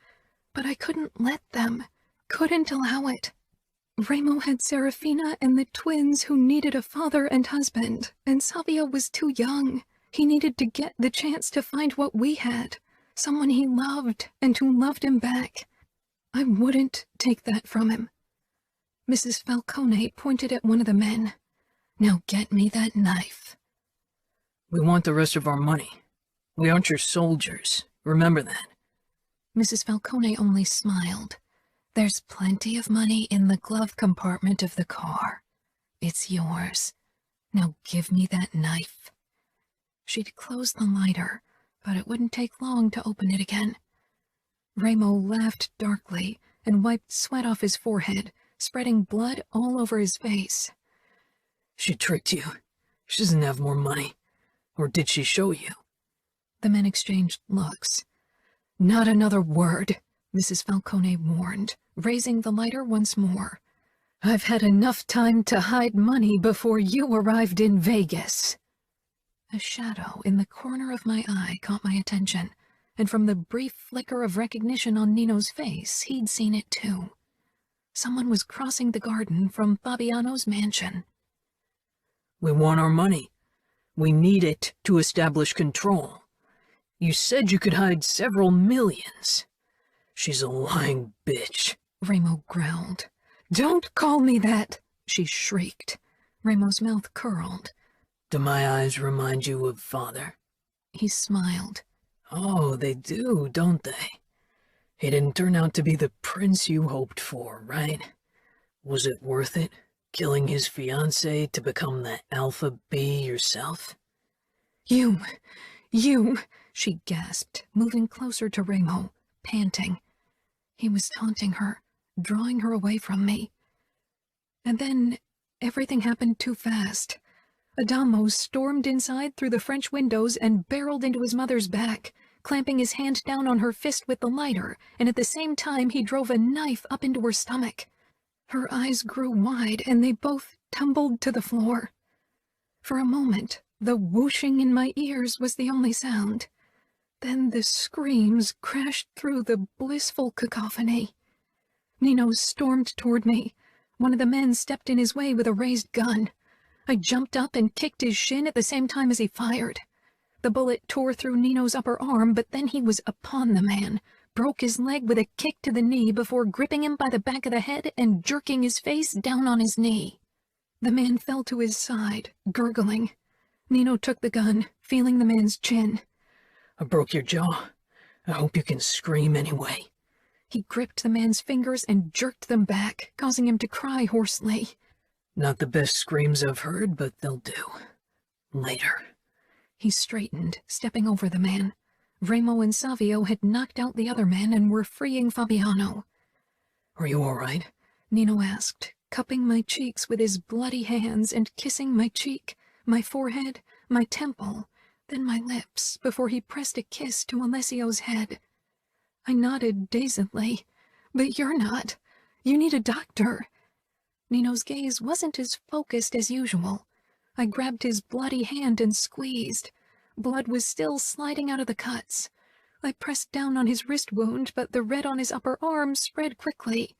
But I couldn't let them, couldn't allow it. Remo had Serafina and the twins who needed a father and husband, and Savio was too young. He needed to get the chance to find what we had, someone he loved and who loved him back. I wouldn't take that from him. Mrs. Falcone pointed at one of the men. "Now get me that knife." "We want the rest of our money. We aren't your soldiers. Remember that." Mrs. Falcone only smiled. "There's plenty of money in the glove compartment of the car. It's yours. Now give me that knife." She'd closed the lighter, but it wouldn't take long to open it again. Remo laughed darkly and wiped sweat off his forehead, spreading blood all over his face. "She tricked you. She doesn't have more money. Or did she show you?" The men exchanged looks. "Not another word," Mrs. Falcone warned, raising the lighter once more. "I've had enough time to hide money before you arrived in Vegas." A shadow in the corner of my eye caught my attention, and from the brief flicker of recognition on Nino's face, he'd seen it too. Someone was crossing the garden from Fabiano's mansion. "We want our money. We need it to establish control. You said you could hide several millions." "She's a lying bitch," Remo growled. "Don't call me that," she shrieked. Remo's mouth curled. "Do my eyes remind you of father?" He smiled. "Oh, they do, don't they? He didn't turn out to be the prince you hoped for, right? Was it worth it, killing his fiancée to become the alpha bee yourself?" You, she gasped, moving closer to Remo, panting. He was taunting her, drawing her away from me. And then everything happened too fast. Adamo stormed inside through the French windows and barreled into his mother's back, clamping his hand down on her fist with the lighter, and at the same time he drove a knife up into her stomach. Her eyes grew wide, and they both tumbled to the floor. For a moment, the whooshing in my ears was the only sound. Then the screams crashed through the blissful cacophony. Nino stormed toward me. One of the men stepped in his way with a raised gun. I jumped up and kicked his shin at the same time as he fired. The bullet tore through Nino's upper arm, but then he was upon the man, broke his leg with a kick to the knee before gripping him by the back of the head and jerking his face down on his knee. The man fell to his side, gurgling. Nino took the gun, feeling the man's chin. I broke your jaw. I hope you can scream anyway. He gripped the man's fingers and jerked them back, causing him to cry hoarsely. Not the best screams I've heard, but they'll do. Later. He straightened, stepping over the man. Remo and Savio had knocked out the other man and were freeing Fabiano. Are you all right? Nino asked, cupping my cheeks with his bloody hands and kissing my cheek, my forehead, my temple, then my lips, before he pressed a kiss to Alessio's head. I nodded dazedly. But you're not. You need a doctor. Nino's gaze wasn't as focused as usual. I grabbed his bloody hand and squeezed. Blood was still sliding out of the cuts. I pressed down on his wrist wound, but the red on his upper arm spread quickly.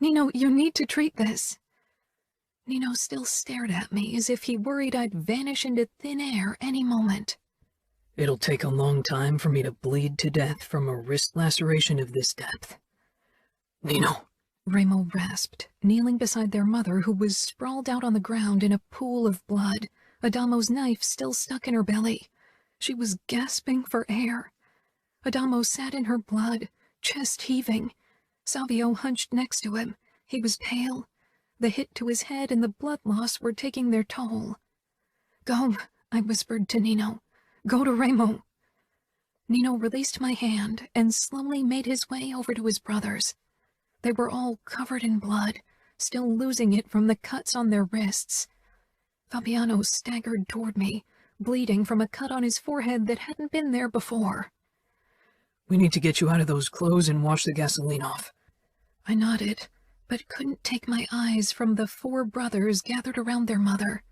Nino, you need to treat this. Nino still stared at me as if he worried I'd vanish into thin air any moment. It'll take a long time for me to bleed to death from a wrist laceration of this depth. Nino. Remo rasped, kneeling beside their mother, who was sprawled out on the ground in a pool of blood, Adamo's knife still stuck in her belly. She was gasping for air. Adamo sat in her blood, chest heaving. Savio hunched next to him. He was pale. The hit to his head and the blood loss were taking their toll. Go, I whispered to Nino. Go to Remo. Nino released my hand and slowly made his way over to his brothers. They were all covered in blood, still losing it from the cuts on their wrists. Fabiano staggered toward me, bleeding from a cut on his forehead that hadn't been there before. We need to get you out of those clothes and wash the gasoline off. I nodded, but couldn't take my eyes from the 4 brothers gathered around their mother.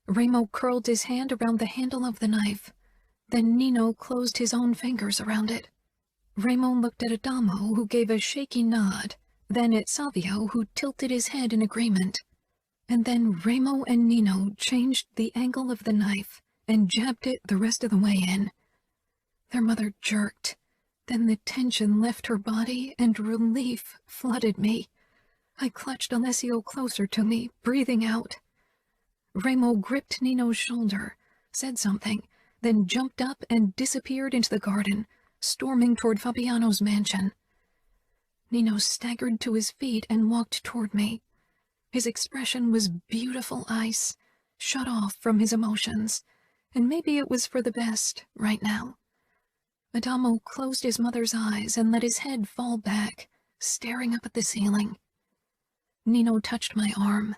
Remo curled his hand around the handle of the knife. Then Nino closed his own fingers around it. Remo looked at Adamo, who gave a shaky nod, then at Savio, who tilted his head in agreement. And then Remo and Nino changed the angle of the knife and jabbed it the rest of the way in. Their mother jerked. Then the tension left her body and relief flooded me. I clutched Alessio closer to me, breathing out. Remo gripped Nino's shoulder, said something, then jumped up and disappeared into the garden, storming toward Fabiano's mansion. Nino staggered to his feet and walked toward me. His expression was beautiful ice, shut off from his emotions, and maybe it was for the best right now. Adamo closed his mother's eyes and let his head fall back, staring up at the ceiling. Nino touched my arm.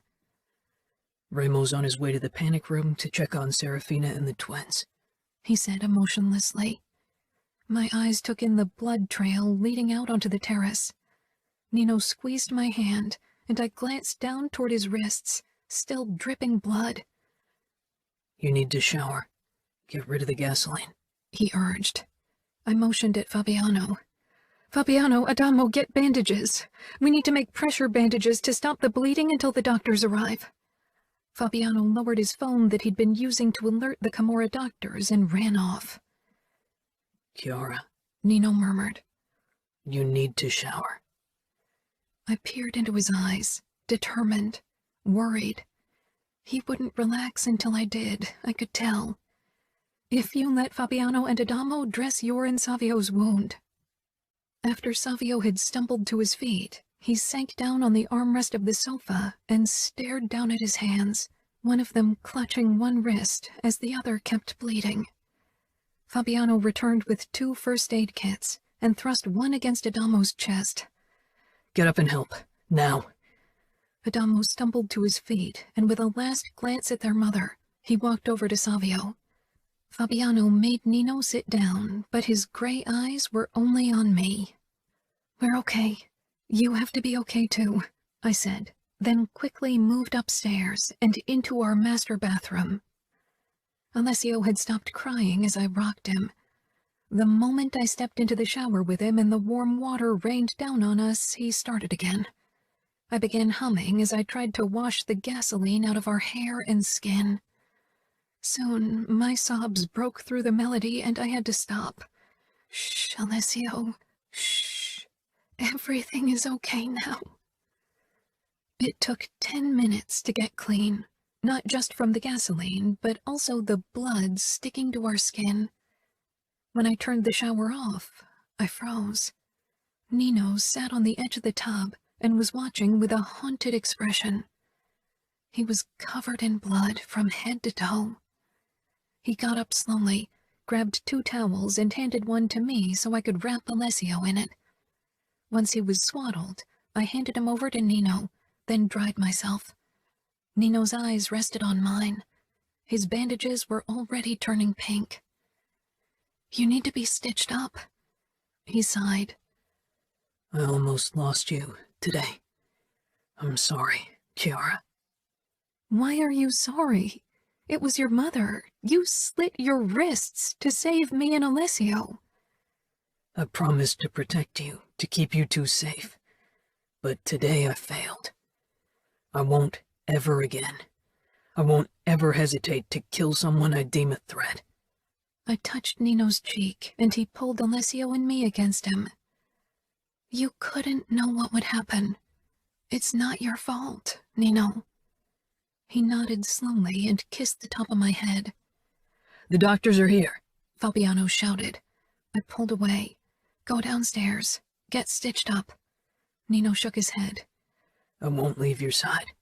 Remo's on his way to the panic room to check on Serafina and the twins, he said emotionlessly. My eyes took in the blood trail leading out onto the terrace. Nino squeezed my hand, and I glanced down toward his wrists, still dripping blood. You need to shower. Get rid of the gasoline, he urged. I motioned at Fabiano. Fabiano, Adamo, get bandages. We need to make pressure bandages to stop the bleeding until the doctors arrive. Fabiano lowered his phone that he'd been using to alert the Camorra doctors and ran off. Kiara, Nino murmured. You need to shower. I peered into his eyes, determined, worried. He wouldn't relax until I did, I could tell. If you let Fabiano and Adamo dress your and Savio's wound. After Savio had stumbled to his feet, he sank down on the armrest of the sofa and stared down at his hands, one of them clutching one wrist as the other kept bleeding. Fabiano returned with 2 first aid kits and thrust one against Adamo's chest. Get up and help, now. Adamo stumbled to his feet, and with a last glance at their mother, he walked over to Savio. Fabiano made Nino sit down, but his gray eyes were only on me. We're okay. You have to be okay too, I said, then quickly moved upstairs and into our master bathroom. Alessio had stopped crying as I rocked him. The moment I stepped into the shower with him and the warm water rained down on us, he started again. I began humming as I tried to wash the gasoline out of our hair and skin. Soon, my sobs broke through the melody and I had to stop. Shh, Alessio. Shh. Everything is okay now. It took 10 minutes to get clean, not just from the gasoline, but also the blood sticking to our skin. When I turned the shower off, I froze. Nino sat on the edge of the tub and was watching with a haunted expression. He was covered in blood from head to toe. He got up slowly, grabbed 2 towels and handed one to me so I could wrap Alessio in it. Once he was swaddled, I handed him over to Nino, then dried myself. Nino's eyes rested on mine. His bandages were already turning pink. You need to be stitched up. He sighed. I almost lost you today. I'm sorry, Kiara. Why are you sorry? It was your mother. You slit your wrists to save me and Alessio. I promised to protect you, to keep you 2 safe. But today I failed. I won't ever again. I won't ever hesitate to kill someone I deem a threat. I touched Nino's cheek, and he pulled Alessio and me against him. You couldn't know what would happen. It's not your fault, Nino. He nodded slowly and kissed the top of my head. The doctors are here, Fabiano shouted. I pulled away. Go downstairs. Get stitched up. Nino shook his head. I won't leave your side.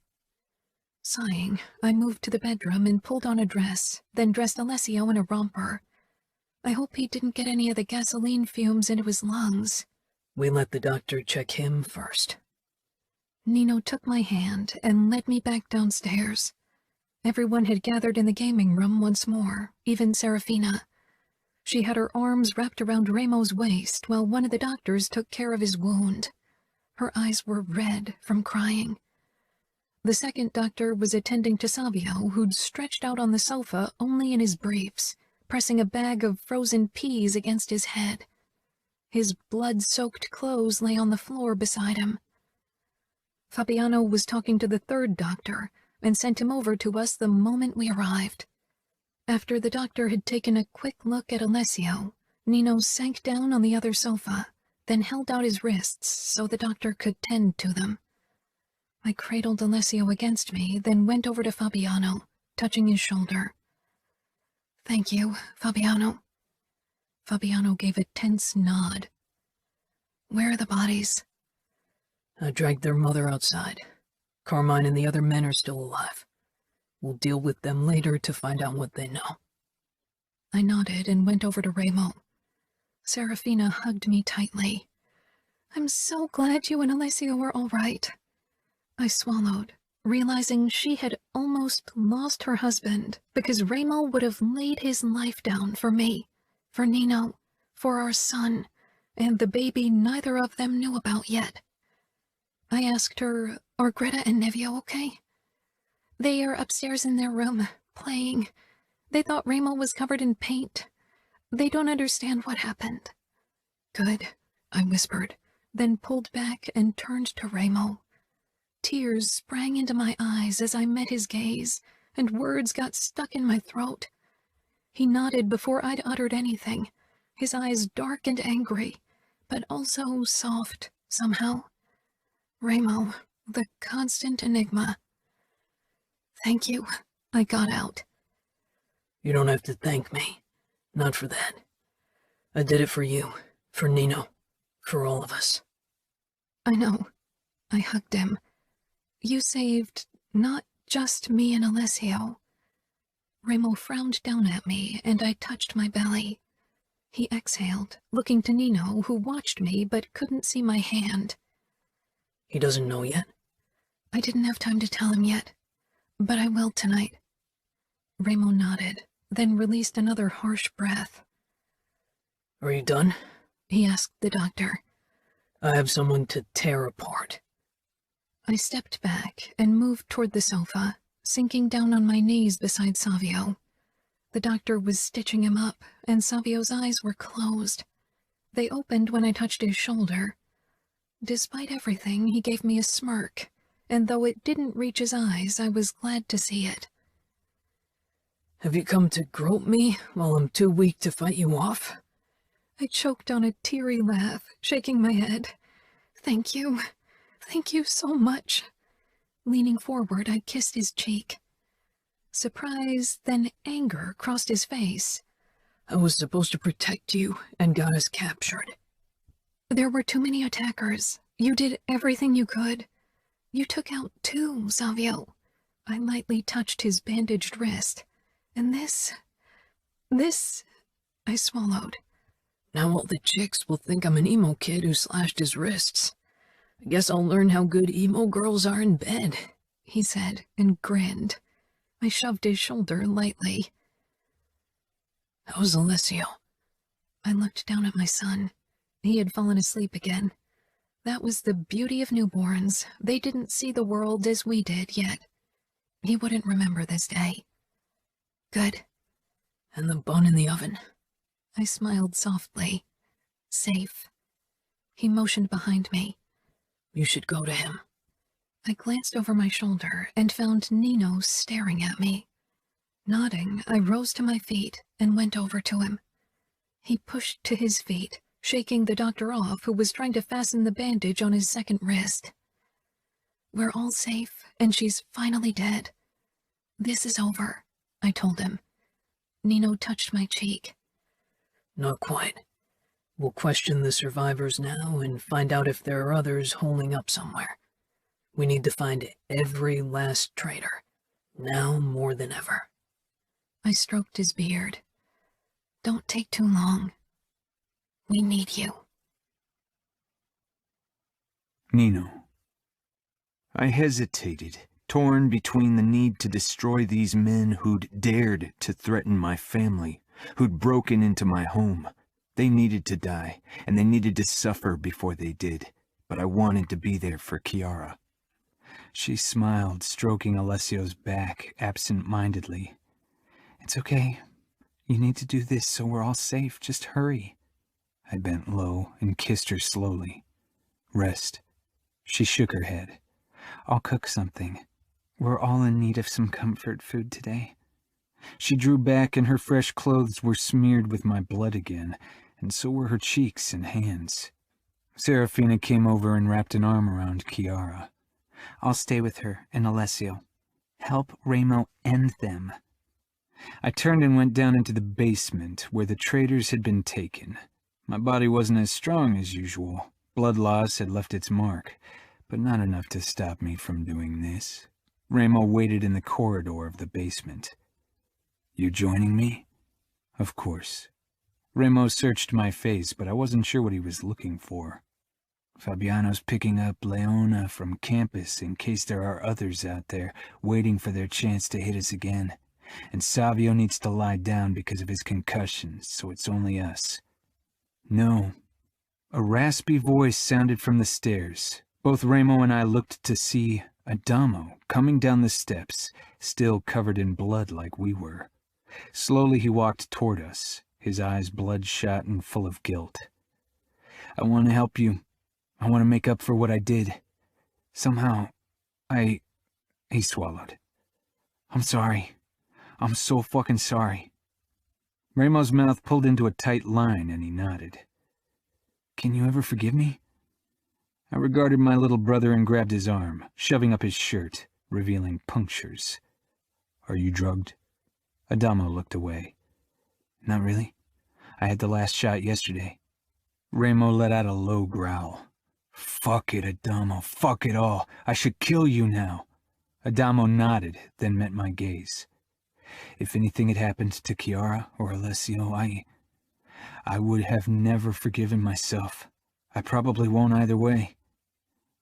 Sighing, I moved to the bedroom and pulled on a dress, then dressed Alessio in a romper. I hope he didn't get any of the gasoline fumes into his lungs. We let the doctor check him first. Nino took my hand and led me back downstairs. Everyone had gathered in the gaming room once more, even Serafina. She had her arms wrapped around Ramo's waist while one of the doctors took care of his wound. Her eyes were red from crying. The second doctor was attending to Savio, who'd stretched out on the sofa only in his briefs, pressing a bag of frozen peas against his head. His blood-soaked clothes lay on the floor beside him. Fabiano was talking to the third doctor and sent him over to us the moment we arrived. After the doctor had taken a quick look at Alessio, Nino sank down on the other sofa, then held out his wrists so the doctor could tend to them. I cradled Alessio against me, then went over to Fabiano, touching his shoulder. Thank you, Fabiano. Fabiano gave a tense nod. Where are the bodies? I dragged their mother outside. Carmine and the other men are still alive. We'll deal with them later to find out what they know. I nodded and went over to Ramo. Serafina hugged me tightly. I'm so glad you and Alessio were all right. I swallowed, realizing she had almost lost her husband because Ramo would have laid his life down for me, for Nino, for our son, and the baby neither of them knew about yet. I asked her, are Greta and Nevio okay? They are upstairs in their room, playing. They thought Ramo was covered in paint. They don't understand what happened. Good, I whispered, then pulled back and turned to Ramo. Tears sprang into my eyes as I met his gaze, and words got stuck in my throat. He nodded before I'd uttered anything, his eyes dark and angry, but also soft, somehow. Ramo, the constant enigma. Thank you, I got out. You don't have to thank me. Not for that. I did it for you, for Nino, for all of us. I know. I hugged him. You saved not just me and Alessio. Ramo frowned down at me, and I touched my belly. He exhaled, looking to Nino, who watched me but couldn't see my hand. He doesn't know yet? I didn't have time to tell him yet, but I will tonight. Ramo nodded, then released another harsh breath. Are you done? He asked the doctor. I have someone to tear apart. I stepped back and moved toward the sofa, sinking down on my knees beside Savio. The doctor was stitching him up, and Savio's eyes were closed. They opened when I touched his shoulder. Despite everything, he gave me a smirk, and though it didn't reach his eyes, I was glad to see it. Have you come to grope me while I'm too weak to fight you off? I choked on a teary laugh, shaking my head. Thank you. Thank you so much. Leaning forward, I kissed his cheek. Surprise, then anger crossed his face. I was supposed to protect you and got us captured. There were too many attackers. You did everything you could. You took out 2, Savio. I lightly touched his bandaged wrist. And this... I swallowed. Now all the chicks will think I'm an emo kid who slashed his wrists. I guess I'll learn how good emo girls are in bed, he said and grinned. I shoved his shoulder lightly. How's Alessio? I looked down at my son. He had fallen asleep again. That was the beauty of newborns. They didn't see the world as we did yet. He wouldn't remember this day. Good. And the bun in the oven? I smiled softly. Safe. He motioned behind me. You should go to him. I glanced over my shoulder and found Nino staring at me. Nodding, I rose to my feet and went over to him. He pushed to his feet, shaking the doctor off who was trying to fasten the bandage on his second wrist. We're all safe, and she's finally dead. This is over, I told him. Nino touched my cheek. Not quite. We'll question the survivors now and find out if there are others holding up somewhere. We need to find every last traitor, now more than ever. I stroked his beard. Don't take too long. We need you. Nino. I hesitated, torn between the need to destroy these men who'd dared to threaten my family, who'd broken into my home. They needed to die, and they needed to suffer before they did, but I wanted to be there for Kiara. She smiled, stroking Alessio's back absent-mindedly. It's okay. You need to do this so we're all safe. Just hurry. I bent low and kissed her slowly. Rest. She shook her head. I'll cook something. We're all in need of some comfort food today. She drew back and her fresh clothes were smeared with my blood again, and so were her cheeks and hands. Serafina came over and wrapped an arm around Kiara. I'll stay with her and Alessio. Help Remo end them. I turned and went down into the basement where the traitors had been taken. My body wasn't as strong as usual. Blood loss had left its mark, but not enough to stop me from doing this. Remo waited in the corridor of the basement. You joining me? Of course. Remo searched my face, but I wasn't sure what he was looking for. Fabiano's picking up Leona from campus in case there are others out there waiting for their chance to hit us again. And Savio needs to lie down because of his concussions, so it's only us. No. A raspy voice sounded from the stairs. Both Remo and I looked to see Adamo coming down the steps, still covered in blood like we were. Slowly he walked toward us, his eyes bloodshot and full of guilt. I want to help you. I want to make up for what I did. Somehow, He swallowed. I'm sorry. I'm so fucking sorry. Remo's mouth pulled into a tight line and he nodded. Can you ever forgive me? I regarded my little brother and grabbed his arm, shoving up his shirt, revealing punctures. Are you drugged? Adamo looked away. Not really. I had the last shot yesterday. Remo let out a low growl. Fuck it, Adamo. Fuck it all. I should kill you now. Adamo nodded, then met my gaze. If anything had happened to Kiara or Alessio, I would have never forgiven myself. I probably won't either way.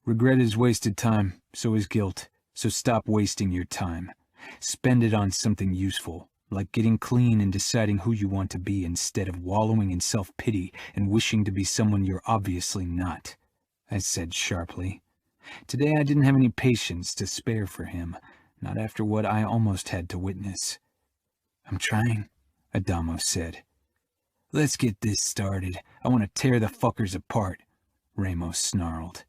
Regret is wasted time, so is guilt, so stop wasting your time. Spend it on something useful, like getting clean and deciding who you want to be instead of wallowing in self-pity and wishing to be someone you're obviously not, I said sharply. Today I didn't have any patience to spare for him, not after what I almost had to witness. I'm trying, Adamo said. Let's get this started. I want to tear the fuckers apart, Remo snarled.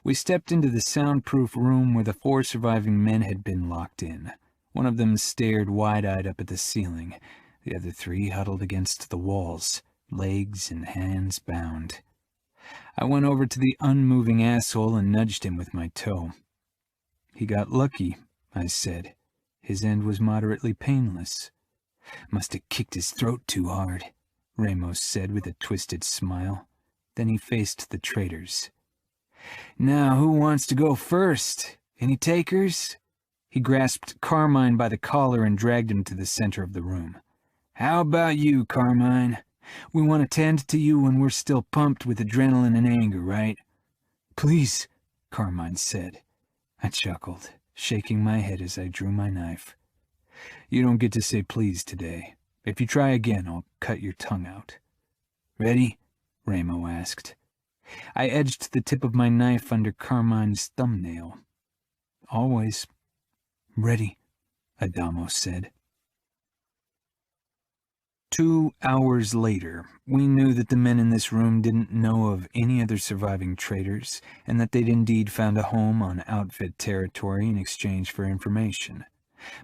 We stepped into the soundproof room where the 4 surviving men had been locked in. One of them stared wide-eyed up at the ceiling. The other 3 huddled against the walls, legs and hands bound. I went over to the unmoving asshole and nudged him with my toe. "He got lucky," I said. "His end was moderately painless." "Must have kicked his throat too hard," Ramos said with a twisted smile. Then he faced the traitors. "Now who wants to go first? Any takers?" He grasped Carmine by the collar and dragged him to the center of the room. "How about you, Carmine? We want to tend to you when we're still pumped with adrenaline and anger, right?" "Please," Carmine said. I chuckled, shaking my head as I drew my knife. "You don't get to say please today. If you try again, I'll cut your tongue out." "Ready?" Ramo asked. I edged the tip of my knife under Carmine's thumbnail. "Always." "Ready," Adamo said. 2 hours later, we knew that the men in this room didn't know of any other surviving traitors, and that they'd indeed found a home on outfit territory in exchange for information.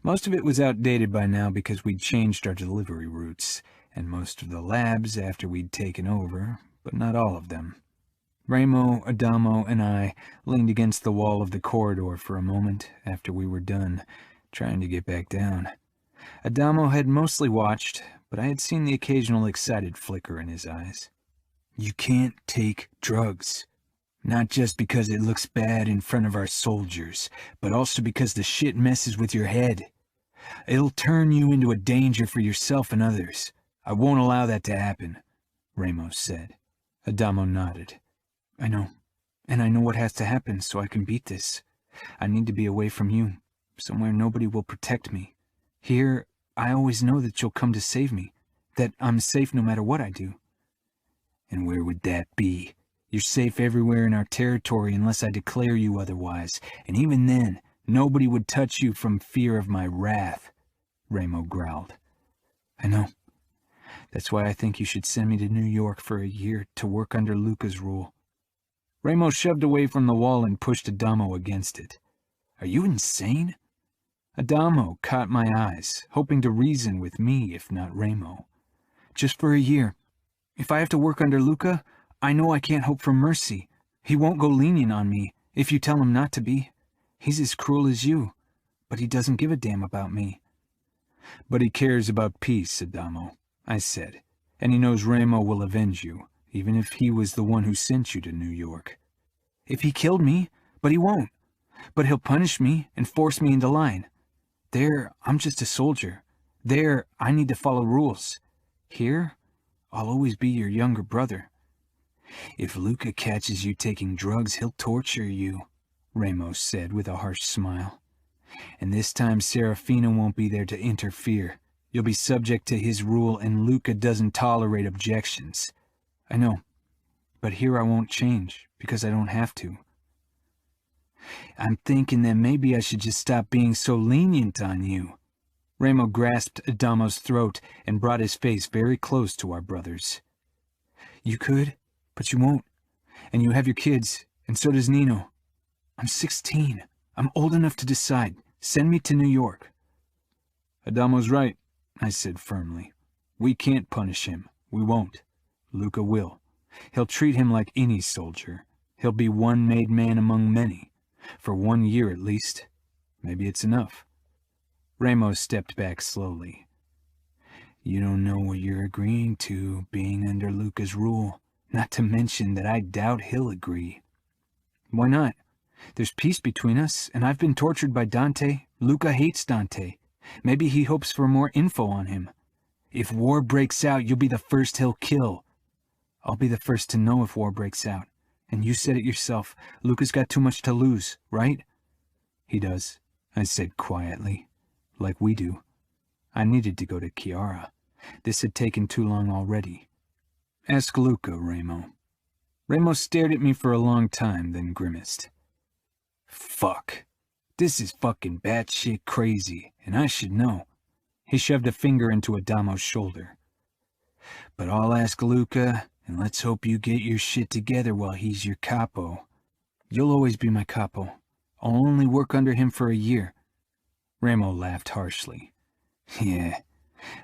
Most of it was outdated by now because we'd changed our delivery routes, and most of the labs after we'd taken over, but not all of them. Ramo, Adamo, and I leaned against the wall of the corridor for a moment after we were done, trying to get back down. Adamo had mostly watched, but I had seen the occasional excited flicker in his eyes. "You can't take drugs. Not just because it looks bad in front of our soldiers, but also because the shit messes with your head. It'll turn you into a danger for yourself and others. I won't allow that to happen," Ramos said. Adamo nodded. "I know. And I know what has to happen so I can beat this. I need to be away from you, somewhere nobody will protect me. Here, I always know that you'll come to save me, that I'm safe no matter what I do." "And where would that be? You're safe everywhere in our territory unless I declare you otherwise, and even then, nobody would touch you from fear of my wrath," Ramo growled. "I know. That's why I think you should send me to New York for a year to work under Luca's rule." Ramo shoved away from the wall and pushed Adamo against it. "Are you insane?" Adamo caught my eyes, hoping to reason with me, if not Ramo. "Just for a year. If I have to work under Luca, I know I can't hope for mercy. He won't go lenient on me, if you tell him not to be. He's as cruel as you, but he doesn't give a damn about me." "But he cares about peace, Adamo," I said, "and he knows Ramo will avenge you, even if he was the one who sent you to New York." "If he killed me, but he won't. But he'll punish me and force me into line. There, I'm just a soldier. There, I need to follow rules. Here, I'll always be your younger brother." "If Luca catches you taking drugs, he'll torture you," Ramos said with a harsh smile. "And this time Serafina won't be there to interfere. You'll be subject to his rule, and Luca doesn't tolerate objections." "I know, but here I won't change, because I don't have to." "I'm thinking that maybe I should just stop being so lenient on you." Ramo grasped Adamo's throat and brought his face very close to our brother's. "You could, but you won't. And you have your kids, and so does Nino. I'm 16. I'm old enough to decide. Send me to New York." "Adamo's right," I said firmly. "We can't punish him. We won't. Luca will. He'll treat him like any soldier. He'll be one made man among many. For 1 year at least. Maybe it's enough." Ramos stepped back slowly. "You don't know what you're agreeing to, being under Luca's rule. Not to mention that I doubt he'll agree." "Why not? There's peace between us, and I've been tortured by Dante. Luca hates Dante. Maybe he hopes for more info on him. If war breaks out, you'll be the first he'll kill." "I'll be the first to know if war breaks out. And you said it yourself, Luca's got too much to lose, right?" "He does," I said quietly. "Like we do. I needed to go to Kiara. This had taken too long already. Ask Luca, Ramo." Ramo stared at me for a long time, then grimaced. "Fuck. This is fucking batshit crazy, and I should know." He shoved a finger into Adamo's shoulder. "But I'll ask Luca, and let's hope you get your shit together while he's your capo." You'll always be my capo. I'll only work under him for a year." Ramo laughed harshly. "Yeah,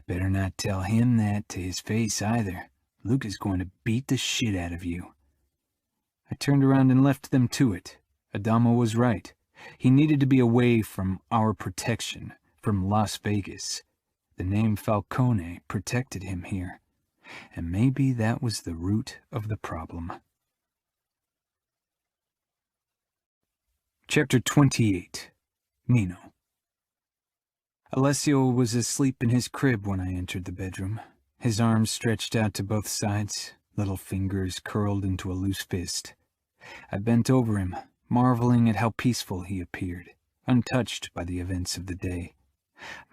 better not tell him that to his face either. Luke is going to beat the shit out of you." I turned around and left them to it. Adamo was right. He needed to be away from our protection, from Las Vegas. The name Falcone protected him here. And maybe that was the root of the problem. Chapter 28. Nino. Alessio was asleep in his crib when I entered the bedroom, his arms stretched out to both sides, little fingers curled into a loose fist. I bent over him, marveling at how peaceful he appeared, untouched by the events of the day.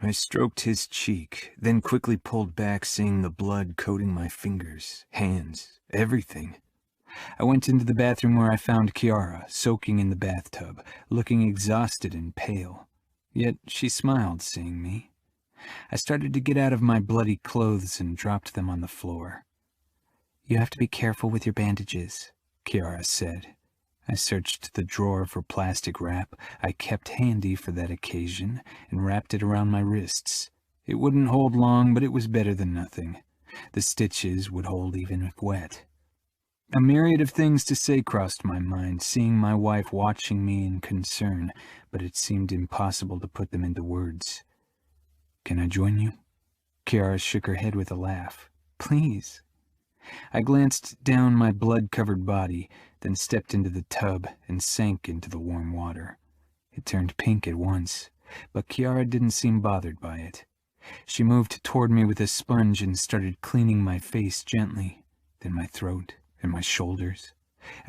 I stroked his cheek, then quickly pulled back, seeing the blood coating my fingers, hands, everything. I went into the bathroom where I found Kiara, soaking in the bathtub, looking exhausted and pale. Yet she smiled, seeing me. I started to get out of my bloody clothes and dropped them on the floor. "You have to be careful with your bandages," Kiara said. I searched the drawer for plastic wrap I kept handy for that occasion and wrapped it around my wrists. It wouldn't hold long, but it was better than nothing. The stitches would hold even if wet. A myriad of things to say crossed my mind, seeing my wife watching me in concern, but it seemed impossible to put them into words. "Can I join you?" Kiara shook her head with a laugh. "Please." I glanced down my blood-covered body, then stepped into the tub and sank into the warm water. It turned pink at once, but Kiara didn't seem bothered by it. She moved toward me with a sponge and started cleaning my face gently, then my throat and my shoulders.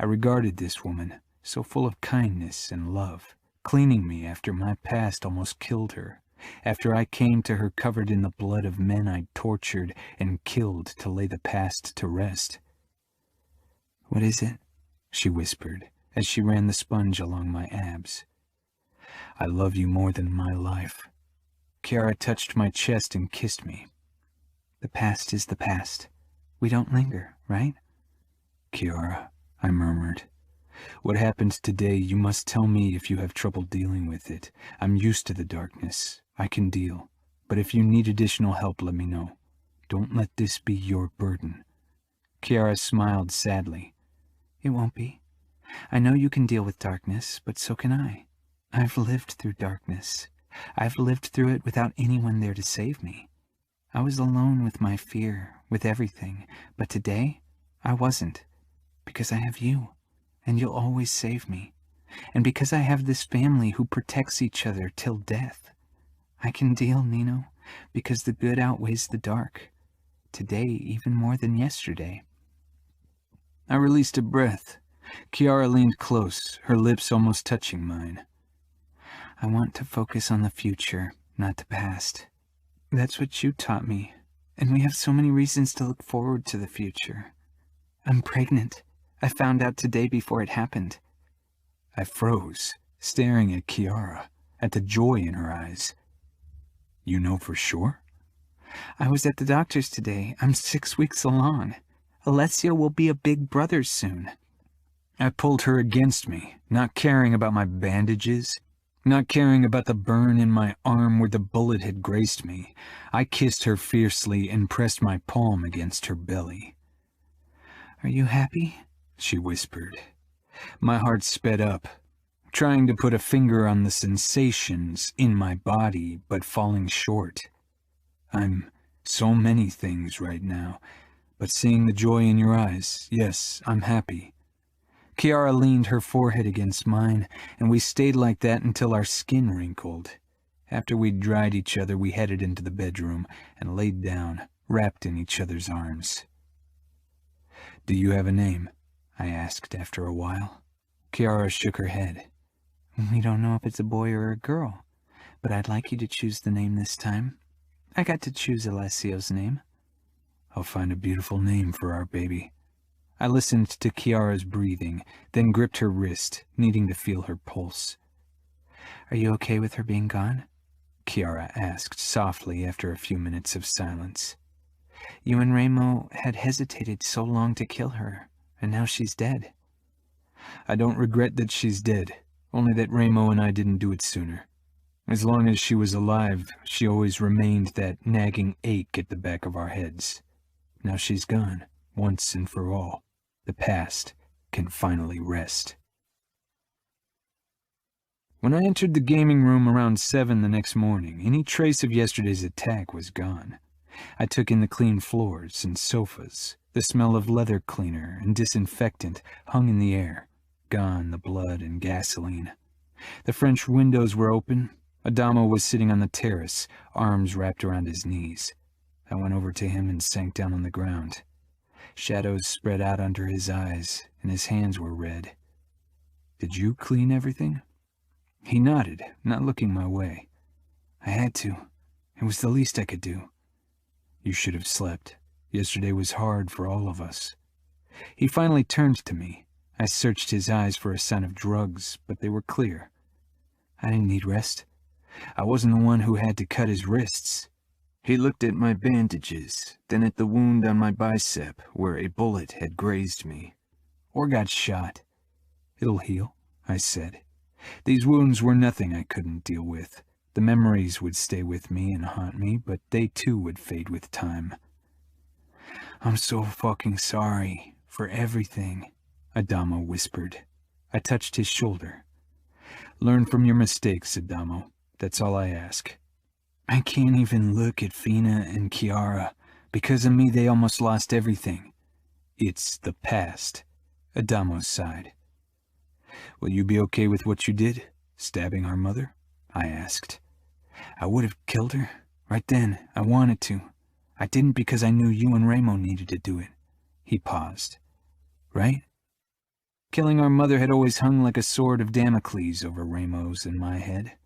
I regarded this woman, so full of kindness and love, cleaning me after my past almost killed her, after I came to her covered in the blood of men I'd tortured and killed to lay the past to rest. "What is it?" she whispered, as she ran the sponge along my abs. "I love you more than my life." Kiara touched my chest and kissed me. "The past is the past. We don't linger, right?" "Kiara," I murmured. "What happened today, you must tell me if you have trouble dealing with it. I'm used to the darkness. I can deal. But if you need additional help, let me know. Don't let this be your burden." Kiara smiled sadly. "It won't be. I know you can deal with darkness, but so can I. I've lived through darkness. I've lived through it without anyone there to save me. I was alone with my fear, with everything, but today I wasn't, because I have you, and you'll always save me, and because I have this family who protects each other till death. I can deal, Nino, because the good outweighs the dark. Today even more than yesterday." I released a breath. Kiara leaned close, her lips almost touching mine. "I want to focus on the future, not the past. That's what you taught me, and we have so many reasons to look forward to the future. I'm pregnant. I found out today before it happened." I froze, staring at Kiara, at the joy in her eyes. "You know for sure?" "I was at the doctor's today. I'm 6 weeks along. Alessio will be a big brother soon." I pulled her against me, not caring about my bandages, not caring about the burn in my arm where the bullet had grazed me. I kissed her fiercely and pressed my palm against her belly. "Are you happy?" she whispered. My heart sped up, trying to put a finger on the sensations in my body, but falling short. "I'm so many things right now, but seeing the joy in your eyes, yes, I'm happy." Kiara leaned her forehead against mine, and we stayed like that until our skin wrinkled. After we'd dried each other, we headed into the bedroom and laid down, wrapped in each other's arms. "Do you have a name?" I asked after a while. Kiara shook her head. "We don't know if it's a boy or a girl, but I'd like you to choose the name this time. I got to choose Alessio's name." "I'll find a beautiful name for our baby." I listened to Kiara's breathing, then gripped her wrist, needing to feel her pulse. "Are you okay with her being gone?" Kiara asked softly after a few minutes of silence. "You and Ramo had hesitated so long to kill her, and now she's dead." I don't regret that she's dead, only that Ramo and I didn't do it sooner. As long as she was alive, she always remained that nagging ache at the back of our heads. Now she's gone, once and for all. The past can finally rest. When I entered the gaming room around 7 the next morning, any trace of yesterday's attack was gone. I took in the clean floors and sofas. The smell of leather cleaner and disinfectant hung in the air. Gone the blood and gasoline. The French windows were open. Adamo was sitting on the terrace, arms wrapped around his knees. I went over to him and sank down on the ground. Shadows spread out under his eyes, and his hands were red. "Did you clean everything?" He nodded, not looking my way. "I had to. It was the least I could do." "You should have slept. Yesterday was hard for all of us." He finally turned to me. I searched his eyes for a sign of drugs, but they were clear. I didn't need rest. I wasn't the one who had to cut his wrists. He looked at my bandages, then at the wound on my bicep where a bullet had grazed me. "Or got shot." "It'll heal," I said. These wounds were nothing I couldn't deal with. The memories would stay with me and haunt me, but they too would fade with time. "I'm so fucking sorry for everything," Adamo whispered. I touched his shoulder. "Learn from your mistakes, Adamo. That's all I ask." "I can't even look at Fina and Kiara. Because of me, they almost lost everything." "It's the past," Adamo sighed. "Will you be okay with what you did, stabbing our mother?" I asked. "I would have killed her. Right then, I wanted to. I didn't because I knew you and Ramo needed to do it." He paused. "Right?" Killing our mother had always hung like a sword of Damocles over Ramo's and my head.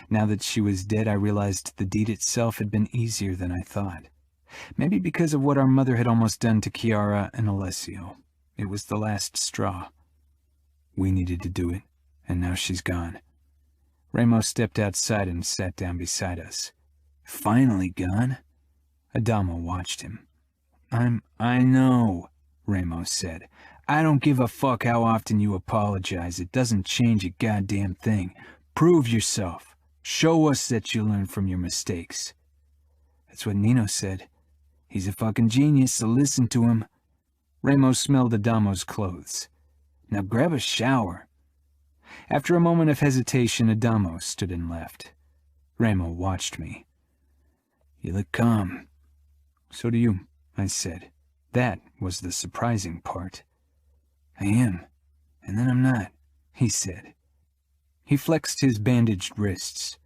Now that she was dead, I realized the deed itself had been easier than I thought. Maybe because of what our mother had almost done to Kiara and Alessio. It was the last straw. We needed to do it, and now she's gone. Ramo stepped outside and sat down beside us. "Finally gone?" Adamo watched him. I know," Ramo said. "I don't give a fuck how often you apologize. It doesn't change a goddamn thing. Prove yourself. Show us that you learn from your mistakes." "That's what Nino said. He's a fucking genius, so listen to him." Ramo smelled Adamo's clothes. "Now grab a shower." After a moment of hesitation, Adamo stood and left. Ramo watched me. "You look calm." "So do you," I said. That was the surprising part. "I am, and then I'm not," he said. He flexed his bandaged wrists.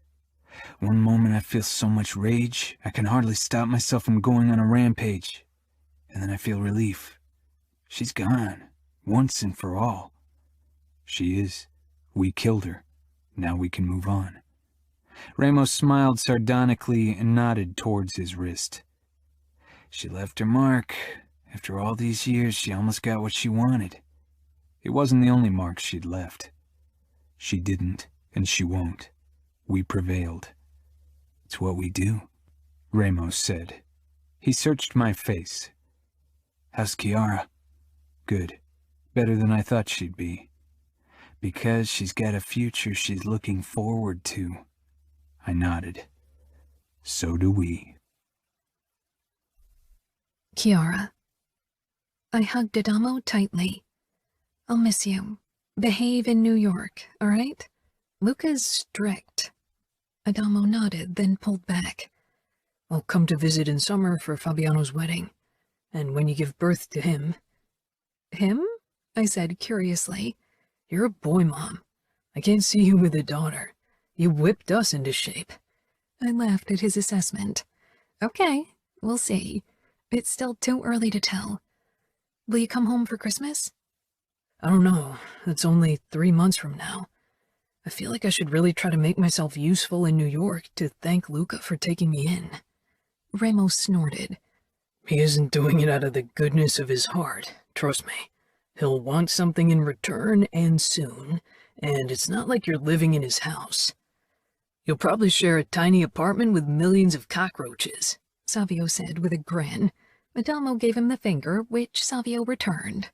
"One moment I feel so much rage, I can hardly stop myself from going on a rampage. And then I feel relief. She's gone, once and for all." "She is. We killed her. Now we can move on." Ramos smiled sardonically and nodded towards his wrist. "She left her mark. After all these years, she almost got what she wanted." It wasn't the only mark she'd left. "She didn't, and she won't. We prevailed." "It's what we do," Ramos said. He searched my face. "How's Kiara?" "Good. Better than I thought she'd be." "Because she's got a future she's looking forward to." I nodded. "So do we." Kiara. I hugged Adamo tightly. "I'll miss you. Behave in New York, all right? Luca's strict." Adamo nodded, then pulled back. "I'll come to visit in summer for Fabiano's wedding. And when you give birth to him..." "Him?" I said curiously. "You're a boy, Mom. I can't see you with a daughter. You whipped us into shape." I laughed at his assessment. "Okay, we'll see. It's still too early to tell. Will you come home for Christmas?" "I don't know. It's only 3 months from now. I feel like I should really try to make myself useful in New York to thank Luca for taking me in." Ramos snorted. "He isn't doing it out of the goodness of his heart, trust me. He'll want something in return, and soon, and it's not like you're living in his house. You'll probably share a tiny apartment with millions of cockroaches," Savio said with a grin. Adamo gave him the finger, which Savio returned.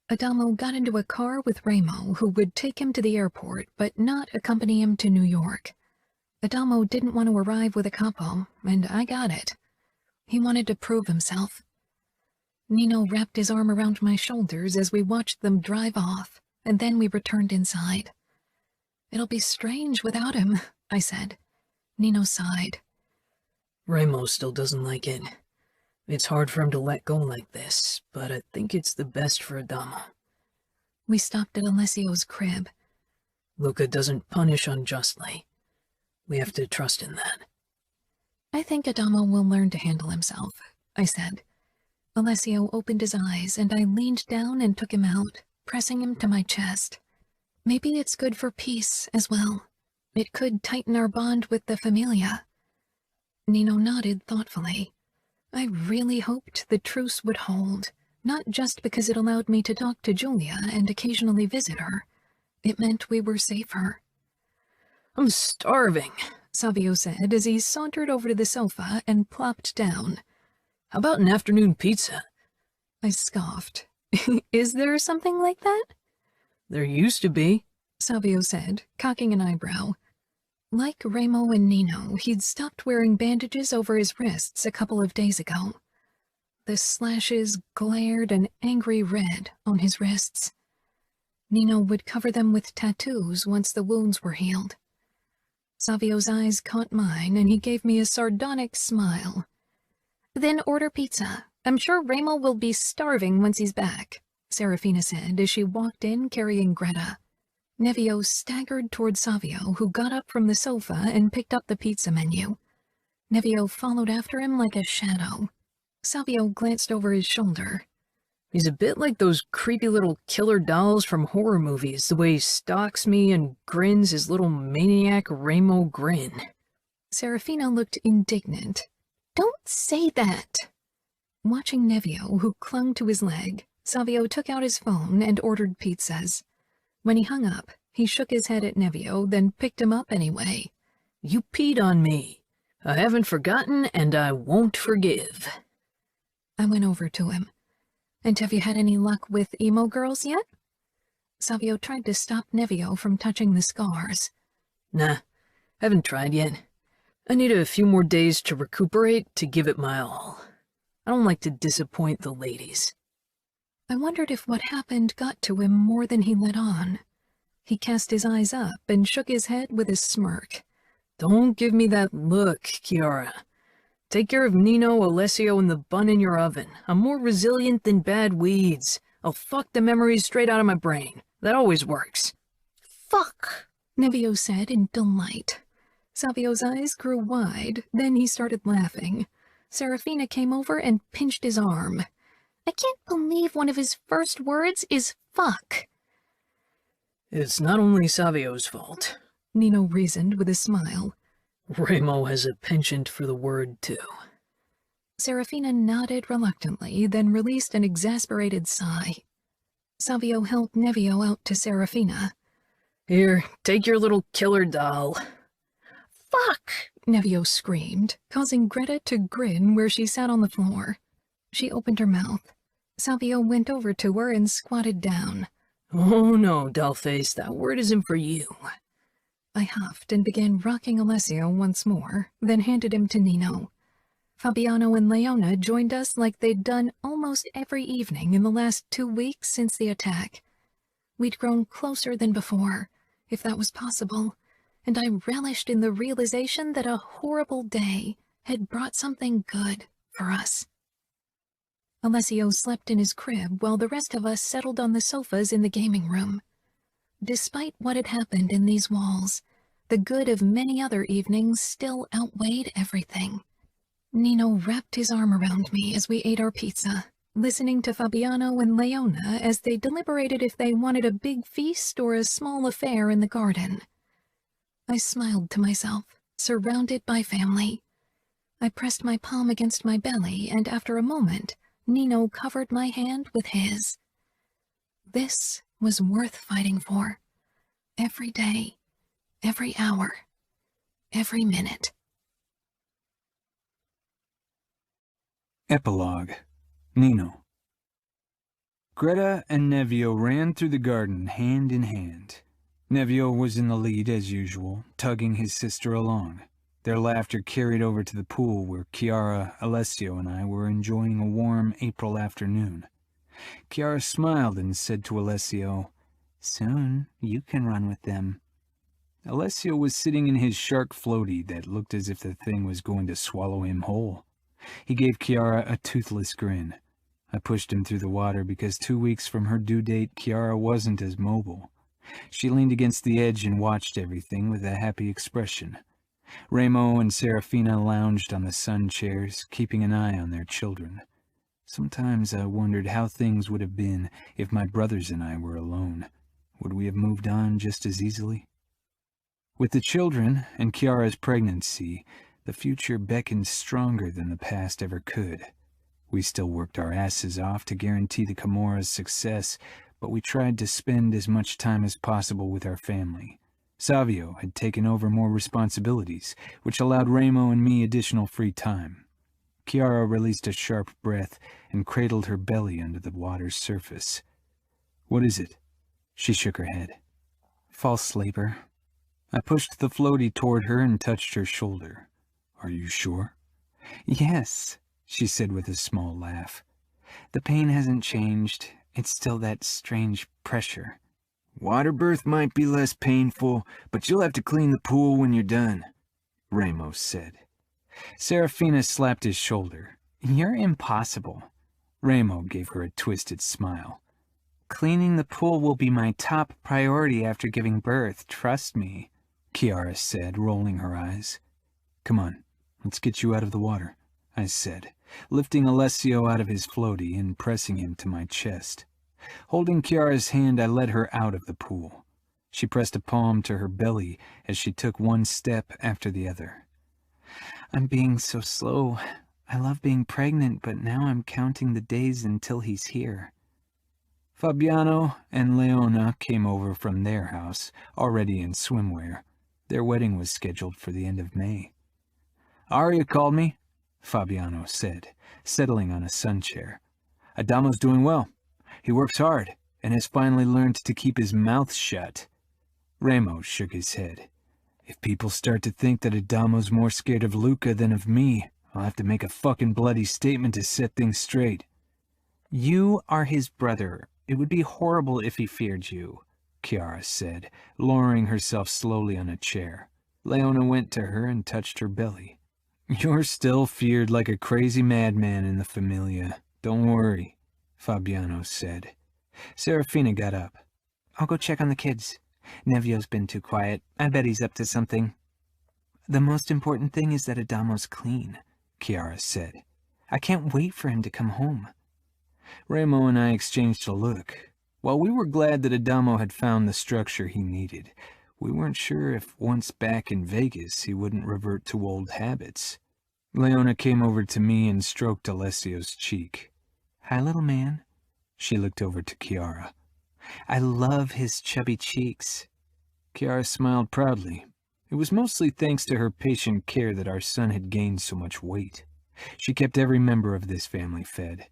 Adamo got into a car with Ramo, who would take him to the airport, but not accompany him to New York. Adamo didn't want to arrive with a capo, and I got it. He wanted to prove himself. Nino wrapped his arm around my shoulders as we watched them drive off, and then we returned inside. "It'll be strange without him," I said. Nino sighed. Ramo still doesn't like it. It's hard for him to let go like this, but I think it's the best for Adamo. We stopped at Alessio's crib. Luca doesn't punish unjustly. We have to trust in that. "I think Adamo will learn to handle himself," I said. Alessio opened his eyes, and I leaned down and took him out, pressing him to my chest. Maybe it's good for peace as well. It could tighten our bond with the Familia. Nino nodded thoughtfully. I really hoped the truce would hold, not just because it allowed me to talk to Julia and occasionally visit her. It meant we were safer. "I'm starving," Savio said as he sauntered over to the sofa and plopped down. "How about an afternoon pizza?" I scoffed. "Is there something like that?" "There used to be," Savio said, cocking an eyebrow. Like Ramo and Nino, he'd stopped wearing bandages over his wrists a couple of days ago. The slashes glared an angry red on his wrists. Nino would cover them with tattoos once the wounds were healed. Savio's eyes caught mine, and he gave me a sardonic smile. "Then order pizza. I'm sure Ramo will be starving once he's back," Serafina said as she walked in carrying Greta. Nevio staggered toward Savio, who got up from the sofa and picked up the pizza menu. Nevio followed after him like a shadow. Savio glanced over his shoulder. "He's a bit like those creepy little killer dolls from horror movies, the way he stalks me and grins his little maniac Ramo grin." Serafina looked indignant. "Don't say that!" Watching Nevio, who clung to his leg, Savio took out his phone and ordered pizzas. When he hung up, he shook his head at Nevio, then picked him up anyway. "You peed on me. I haven't forgotten, and I won't forgive." I went over to him. "And have you had any luck with emo girls yet?" Savio tried to stop Nevio from touching the scars. "Nah, haven't tried yet. I need a few more days to recuperate to give it my all. I don't like to disappoint the ladies." I wondered if what happened got to him more than he let on. He cast his eyes up and shook his head with a smirk. "Don't give me that look, Kiara. Take care of Nino, Alessio, and the bun in your oven. I'm more resilient than bad weeds. I'll fuck the memories straight out of my brain. That always works." "Fuck," Nevio said in delight. Savio's eyes grew wide, then he started laughing. Serafina came over and pinched his arm. "I can't believe one of his first words is fuck." "It's not only Savio's fault," Nino reasoned with a smile. "Ramo has a penchant for the word, too." Serafina nodded reluctantly, then released an exasperated sigh. Savio held Nevio out to Serafina. "Here, take your little killer doll." "Fuck!" Nevio screamed, causing Greta to grin where she sat on the floor. She opened her mouth. Savio went over to her and squatted down. "Oh no, dollface, that word isn't for you." I huffed and began rocking Alessio once more, then handed him to Nino. Fabiano and Leona joined us like they'd done almost every evening in the last 2 weeks since the attack. We'd grown closer than before, if that was possible, and I relished in the realization that a horrible day had brought something good for us. Alessio slept in his crib while the rest of us settled on the sofas in the gaming room. Despite what had happened in these walls, the good of many other evenings still outweighed everything. Nino wrapped his arm around me as we ate our pizza, listening to Fabiano and Leona as they deliberated if they wanted a big feast or a small affair in the garden. I smiled to myself, surrounded by family. I pressed my palm against my belly, and after a moment, Nino covered my hand with his. This was worth fighting for. Every day, every hour, every minute. Epilogue. Nino. Greta and Nevio ran through the garden hand in hand. Nevio was in the lead as usual, tugging his sister along. Their laughter carried over to the pool where Kiara, Alessio, and I were enjoying a warm April afternoon. Kiara smiled and said to Alessio, "Soon you can run with them." Alessio was sitting in his shark floaty that looked as if the thing was going to swallow him whole. He gave Kiara a toothless grin. I pushed him through the water because 2 weeks from her due date, Kiara wasn't as mobile. She leaned against the edge and watched everything with a happy expression. Remo and Serafina lounged on the sun chairs, keeping an eye on their children. Sometimes I wondered how things would have been if my brothers and I were alone. Would we have moved on just as easily? With the children and Kiara's pregnancy, the future beckoned stronger than the past ever could. We still worked our asses off to guarantee the Camorra's success, but we tried to spend as much time as possible with our family. Savio had taken over more responsibilities, which allowed Remo and me additional free time. Kiara released a sharp breath and cradled her belly under the water's surface. "What is it?" She shook her head. "False labor." I pushed the floaty toward her and touched her shoulder. "Are you sure?" "Yes," she said with a small laugh. "The pain hasn't changed. It's still that strange pressure." "Water birth might be less painful, but you'll have to clean the pool when you're done," Remo said. Serafina slapped his shoulder. "You're impossible." Remo gave her a twisted smile. "Cleaning the pool will be my top priority after giving birth, trust me," Kiara said, rolling her eyes. "Come on, let's get you out of the water," I said, lifting Alessio out of his floaty and pressing him to my chest. Holding Kiara's hand, I led her out of the pool. She pressed a palm to her belly as she took one step after the other. "I'm being so slow. I love being pregnant, but now I'm counting the days until he's here." Fabiano and Leona came over from their house, already in swimwear. Their wedding was scheduled for the end of May. "Aria called me," Fabiano said, settling on a sun chair. "Adamo's doing well. He works hard and has finally learned to keep his mouth shut." Remo shook his head. "If people start to think that Adamo's more scared of Luca than of me, I'll have to make a fucking bloody statement to set things straight." "You are his brother. It would be horrible if he feared you," Kiara said, lowering herself slowly on a chair. Leona went to her and touched her belly. "You're still feared like a crazy madman in the Familia. Don't worry," Fabiano said. Serafina got up. "I'll go check on the kids. Nevio's been too quiet. I bet he's up to something." "The most important thing is that Adamo's clean," Kiara said. "I can't wait for him to come home." Remo and I exchanged a look. While we were glad that Adamo had found the structure he needed, we weren't sure if once back in Vegas he wouldn't revert to old habits. Leona came over to me and stroked Alessio's cheek. "Hi, little man." She looked over to Kiara. "I love his chubby cheeks." Kiara smiled proudly. It was mostly thanks to her patient care that our son had gained so much weight. She kept every member of this family fed.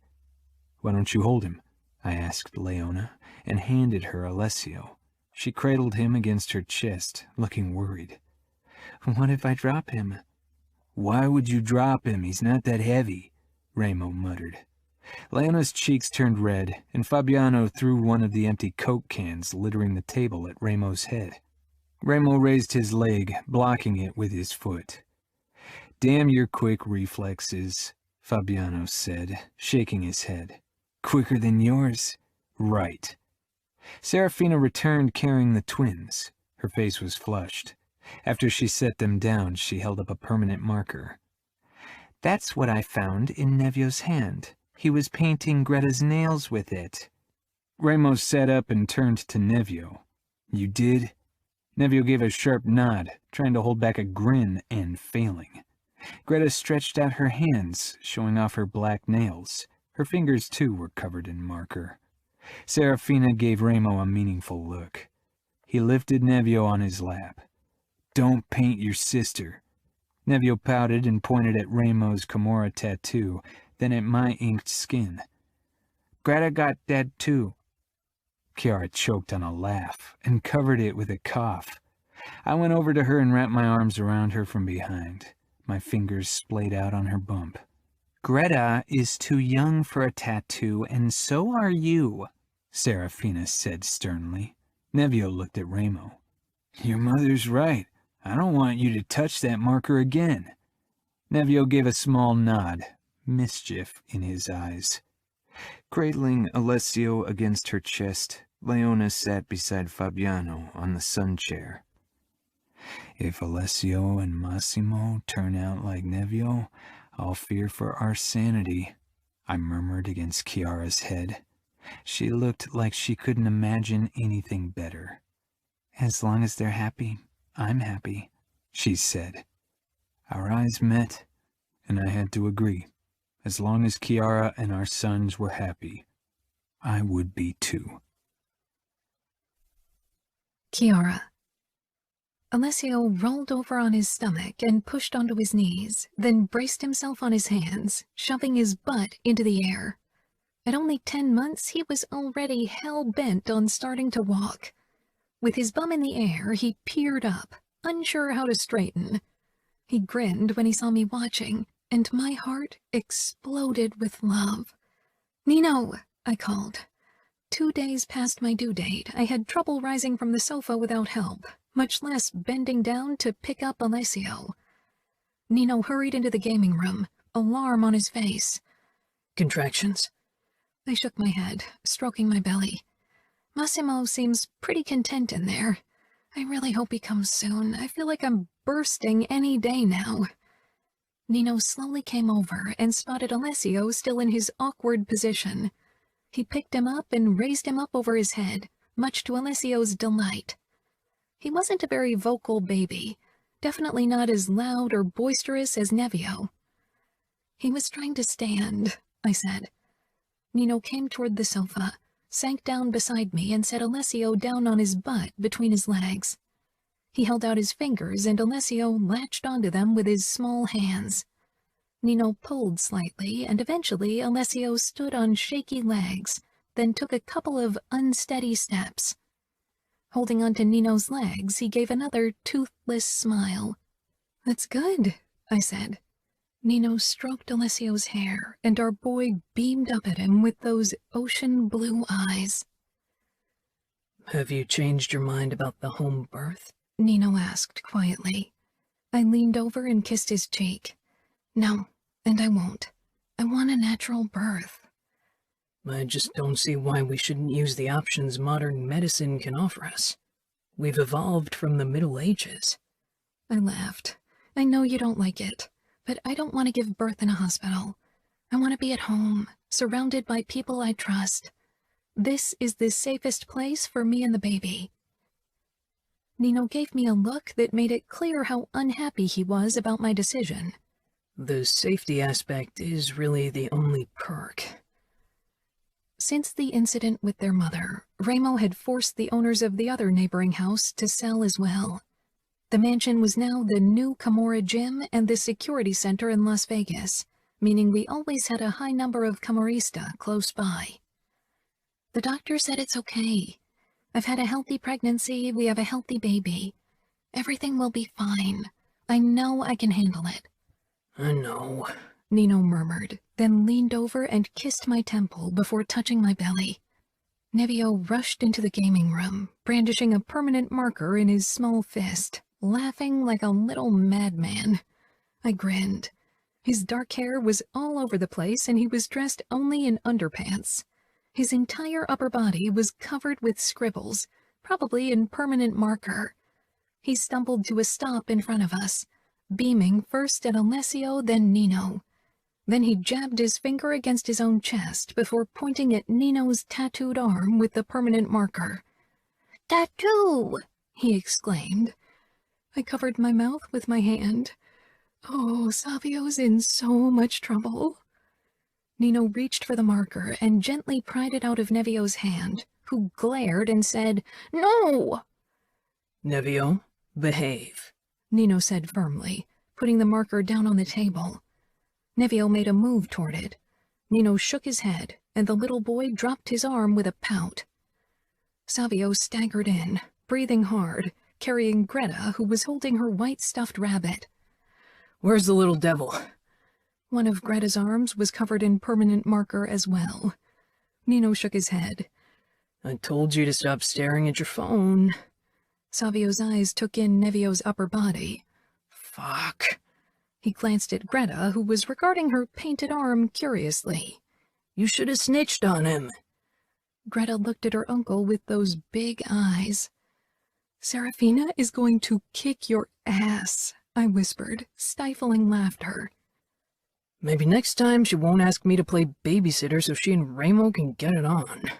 "Why don't you hold him?" I asked Leona, and handed her Alessio. She cradled him against her chest, looking worried. "What if I drop him?" "Why would you drop him? He's not that heavy," Remo muttered. Leona's cheeks turned red, and Fabiano threw one of the empty Coke cans littering the table at Remo's head. Remo raised his leg, blocking it with his foot. "Damn your quick reflexes," Fabiano said, shaking his head. "Quicker than yours." "Right." Serafina returned carrying the twins. Her face was flushed. After she set them down, she held up a permanent marker. "That's what I found in Nevio's hand. He was painting Greta's nails with it." Remo sat up and turned to Nevio. "You did?" Nevio gave a sharp nod, trying to hold back a grin and failing. Greta stretched out her hands, showing off her black nails. Her fingers, too, were covered in marker. Serafina gave Remo a meaningful look. He lifted Nevio on his lap. "Don't paint your sister." Nevio pouted and pointed at Remo's Camorra tattoo, then at my inked skin. Greta got dead too. Kiara choked on a laugh and covered it with a cough. I went over to her and wrapped my arms around her from behind. My fingers splayed out on her bump. Greta is too young for a tattoo, and so are you, Serafina said sternly. Nevio looked at Ramo. Your mother's right. I don't want you to touch that marker again. Nevio gave a small nod, mischief in his eyes. Cradling Alessio against her chest, Leona sat beside Fabiano on the sun chair. If Alessio and Massimo turn out like Nevio, I'll fear for our sanity, I murmured against Chiara's head. She looked like she couldn't imagine anything better. As long as they're happy, I'm happy, she said. Our eyes met, and I had to agree. As long as Kiara and our sons were happy, I would be too. Kiara. Alessio rolled over on his stomach and pushed onto his knees, then braced himself on his hands, shoving his butt into the air. At only 10 months, he was already hell-bent on starting to walk. With his bum in the air, he peered up, unsure how to straighten. He grinned when he saw me watching, and my heart exploded with love. "Nino," I called. 2 days past my due date, I had trouble rising from the sofa without help, much less bending down to pick up Alessio. Nino hurried into the gaming room, alarm on his face. Contractions? I shook my head, stroking my belly. Massimo seems pretty content in there. I really hope he comes soon. I feel like I'm bursting any day now. Nino slowly came over and spotted Alessio still in his awkward position. He picked him up and raised him up over his head, much to Alessio's delight. He wasn't a very vocal baby, definitely not as loud or boisterous as Nevio. He was trying to stand, I said. Nino came toward the sofa, sank down beside me, and set Alessio down on his butt between his legs. He held out his fingers, and Alessio latched onto them with his small hands. Nino pulled slightly, and eventually Alessio stood on shaky legs, then took a couple of unsteady steps. Holding onto Nino's legs, he gave another toothless smile. "That's good," I said. Nino stroked Alessio's hair, and our boy beamed up at him with those ocean blue eyes. Have you changed your mind about the home birth? Nino asked quietly. I leaned over and kissed his cheek. No, and I won't. I want a natural birth. I just don't see why we shouldn't use the options modern medicine can offer us. We've evolved from the Middle Ages. I laughed. I know you don't like it, but I don't want to give birth in a hospital. I want to be at home, surrounded by people I trust. This is the safest place for me and the baby. Nino gave me a look that made it clear how unhappy he was about my decision. The safety aspect is really the only perk. Since the incident with their mother, Ramo had forced the owners of the other neighboring house to sell as well. The mansion was now the new Camorra gym and the security center in Las Vegas, meaning we always had a high number of Camorrista close by. The doctor said it's okay. I've had a healthy pregnancy, we have a healthy baby. Everything will be fine. I know I can handle it. I know, Nino murmured, then leaned over and kissed my temple before touching my belly. Nevio rushed into the gaming room, brandishing a permanent marker in his small fist, laughing like a little madman. I grinned. His dark hair was all over the place, and he was dressed only in underpants. His entire upper body was covered with scribbles, probably in permanent marker. He stumbled to a stop in front of us, beaming first at Alessio, then Nino. Then he jabbed his finger against his own chest before pointing at Nino's tattooed arm with the permanent marker. "Tattoo!" he exclaimed. I covered my mouth with my hand. Oh, Savio's in so much trouble. Nino reached for the marker and gently pried it out of Nevio's hand, who glared and said, "No!" Nevio, behave, Nino said firmly, putting the marker down on the table. Nevio made a move toward it. Nino shook his head, and the little boy dropped his arm with a pout. Savio staggered in, breathing hard, carrying Greta, who was holding her white stuffed rabbit. "Where's the little devil?" One of Greta's arms was covered in permanent marker as well. Nino shook his head. "I told you to stop staring at your phone." Savio's eyes took in Nevio's upper body. "Fuck." He glanced at Greta, who was regarding her painted arm curiously. "You should have snitched on him." Greta looked at her uncle with those big eyes. "Serafina is going to kick your ass," I whispered, stifling laughter. "Maybe next time she won't ask me to play babysitter so she and Ramo can get it on."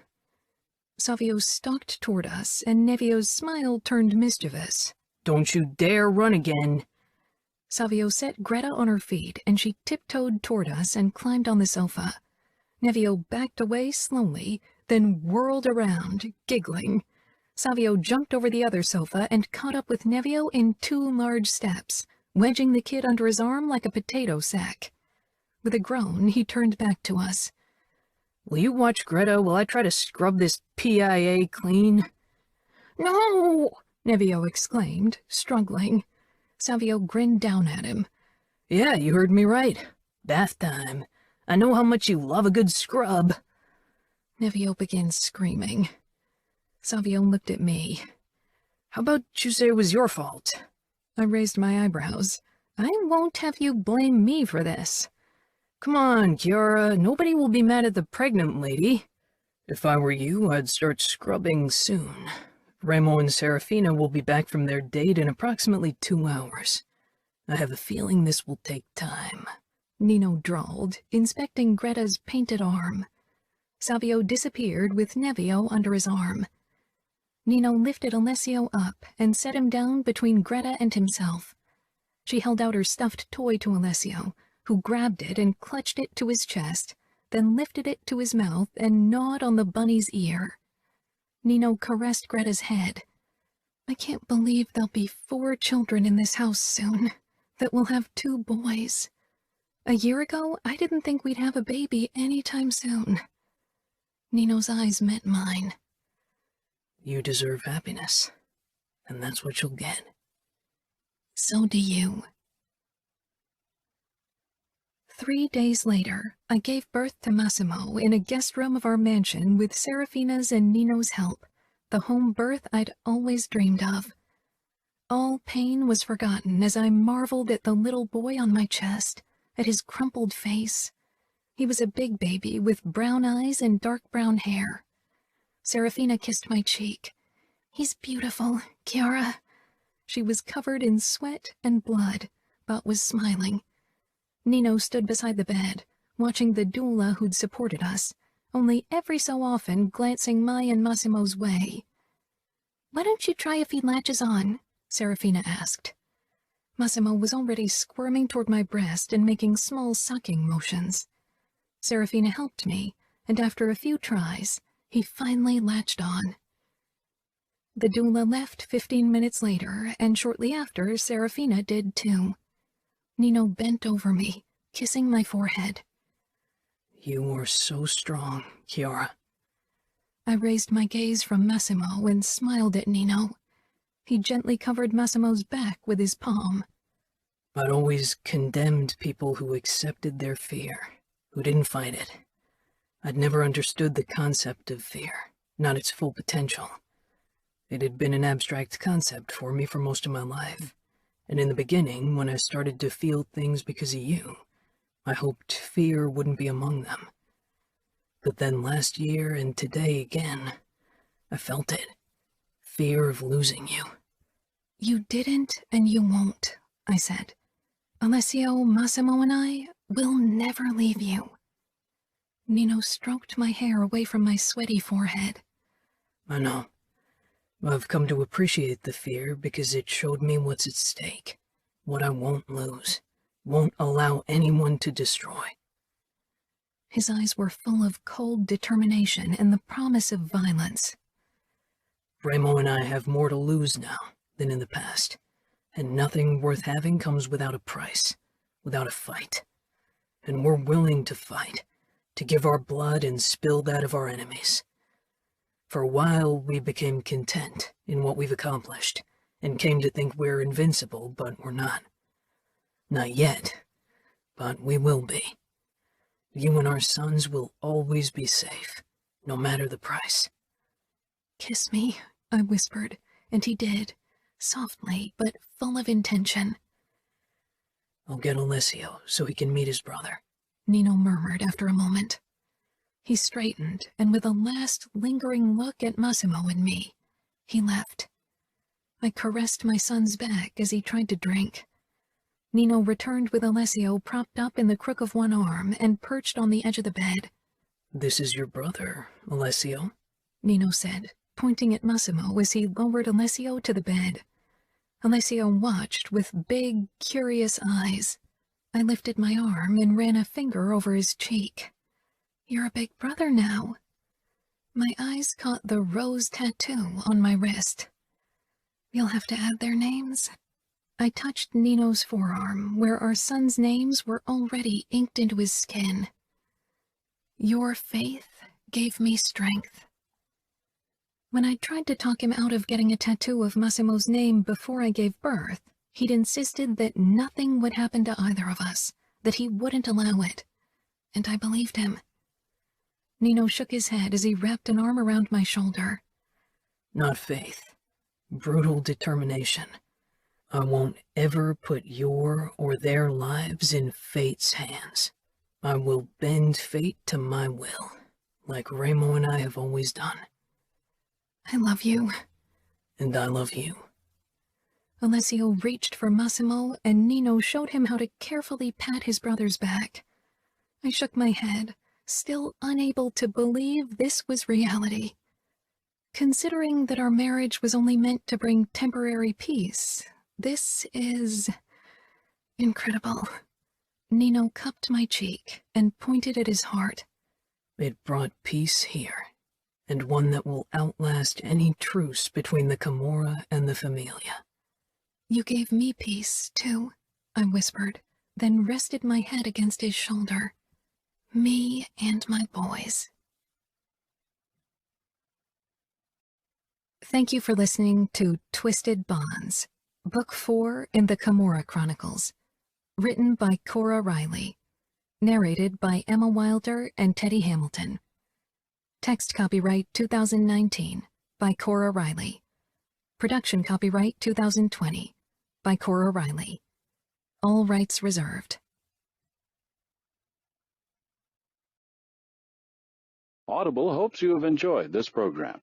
Savio stalked toward us, and Nevio's smile turned mischievous. "Don't you dare run again." Savio set Greta on her feet, and she tiptoed toward us and climbed on the sofa. Nevio backed away slowly, then whirled around, giggling. Savio jumped over the other sofa and caught up with Nevio in 2 large steps, wedging the kid under his arm like a potato sack. With a groan, he turned back to us. "Will you watch Greta while I try to scrub this PIA clean?" "No!" Nevio exclaimed, struggling. Savio grinned down at him. "Yeah, you heard me right. Bath time. I know how much you love a good scrub." Nevio began screaming. Savio looked at me. "How about you say it was your fault?" I raised my eyebrows. "I won't have you blame me for this." "Come on, Kiara. Nobody will be mad at the pregnant lady. If I were you, I'd start scrubbing soon. Ramo and Serafina will be back from their date in approximately 2 hours. I have a feeling this will take time," Nino drawled, inspecting Greta's painted arm. Savio disappeared with Nevio under his arm. Nino lifted Alessio up and set him down between Greta and himself. She held out her stuffed toy to Alessio, who grabbed it and clutched it to his chest, then lifted it to his mouth and gnawed on the bunny's ear. Nino caressed Greta's head. "I can't believe there'll be 4 children in this house soon, that will have 2 boys. A year ago, I didn't think we'd have a baby anytime soon." Nino's eyes met mine. "You deserve happiness, and that's what you'll get." "So do you." 3 days later, I gave birth to Massimo in a guest room of our mansion with Serafina's and Nino's help, the home birth I'd always dreamed of. All pain was forgotten as I marveled at the little boy on my chest, at his crumpled face. He was a big baby with brown eyes and dark brown hair. Serafina kissed my cheek. "He's beautiful, Kiara." She was covered in sweat and blood, but was smiling. Nino stood beside the bed, watching the doula who'd supported us, only every so often glancing my and Massimo's way. "Why don't you try if he latches on?" Serafina asked. Massimo was already squirming toward my breast and making small sucking motions. Serafina helped me, and after a few tries, he finally latched on. The doula left 15 minutes later, and shortly after, Serafina did too. Nino bent over me, kissing my forehead. "You are so strong, Kiara." I raised my gaze from Massimo and smiled at Nino. He gently covered Massimo's back with his palm. "I'd always condemned people who accepted their fear, who didn't fight it. I'd never understood the concept of fear, not its full potential. It had been an abstract concept for me for most of my life. And in the beginning, when I started to feel things because of you, I hoped fear wouldn't be among them. But then last year and today again, I felt it. Fear of losing you." "You didn't and you won't," I said. "Alessio, Massimo, and I will never leave you." Nino stroked my hair away from my sweaty forehead. "I know. I've come to appreciate the fear because it showed me what's at stake, what I won't lose, won't allow anyone to destroy." His eyes were full of cold determination and the promise of violence. "Ramo and I have more to lose now than in the past, and nothing worth having comes without a price, without a fight. And we're willing to fight, to give our blood and spill that of our enemies. For a while, we became content in what we've accomplished, and came to think we're invincible, but we're not. Not yet, but we will be. You and our sons will always be safe, no matter the price. "Kiss me," I whispered, and he did, softly but full of intention. "I'll get Alessio so he can meet his brother," Nino murmured after a moment. He straightened, and with a last lingering look at Massimo and me, he left. I caressed my son's back as he tried to drink. Nino returned with Alessio propped up in the crook of one arm and perched on the edge of the bed. "This is your brother, Alessio," Nino said, pointing at Massimo as he lowered Alessio to the bed. Alessio watched with big, curious eyes. I lifted my arm and ran a finger over his cheek. "You're a big brother now." My eyes caught the rose tattoo on my wrist. "You'll have to add their names." I touched Nino's forearm, where our sons' names were already inked into his skin. "Your faith gave me strength." When I tried to talk him out of getting a tattoo of Massimo's name before I gave birth, he'd insisted that nothing would happen to either of us, that he wouldn't allow it. And I believed him. Nino shook his head as he wrapped an arm around my shoulder. "Not faith. Brutal determination. I won't ever put your or their lives in fate's hands. I will bend fate to my will, like Remo and I have always done." "I love you." "And I love you." Alessio reached for Massimo, and Nino showed him how to carefully pat his brother's back. I shook my head, still unable to believe this was reality. Considering that our marriage was only meant to bring temporary peace, this is incredible. Nino cupped my cheek and pointed at his heart. "It brought peace here, and one that will outlast any truce between the Camorra and the Familia." "You gave me peace, too," I whispered, then rested my head against his shoulder. "Me and my boys." Thank you for listening to Twisted Bonds, Book 4 in the Camorra Chronicles, written by Cora Reilly, narrated by Emma Wilder and Teddy Hamilton. Text copyright 2019 by Cora Reilly. Production copyright 2020 by Cora Reilly. All rights reserved. Audible hopes you have enjoyed this program.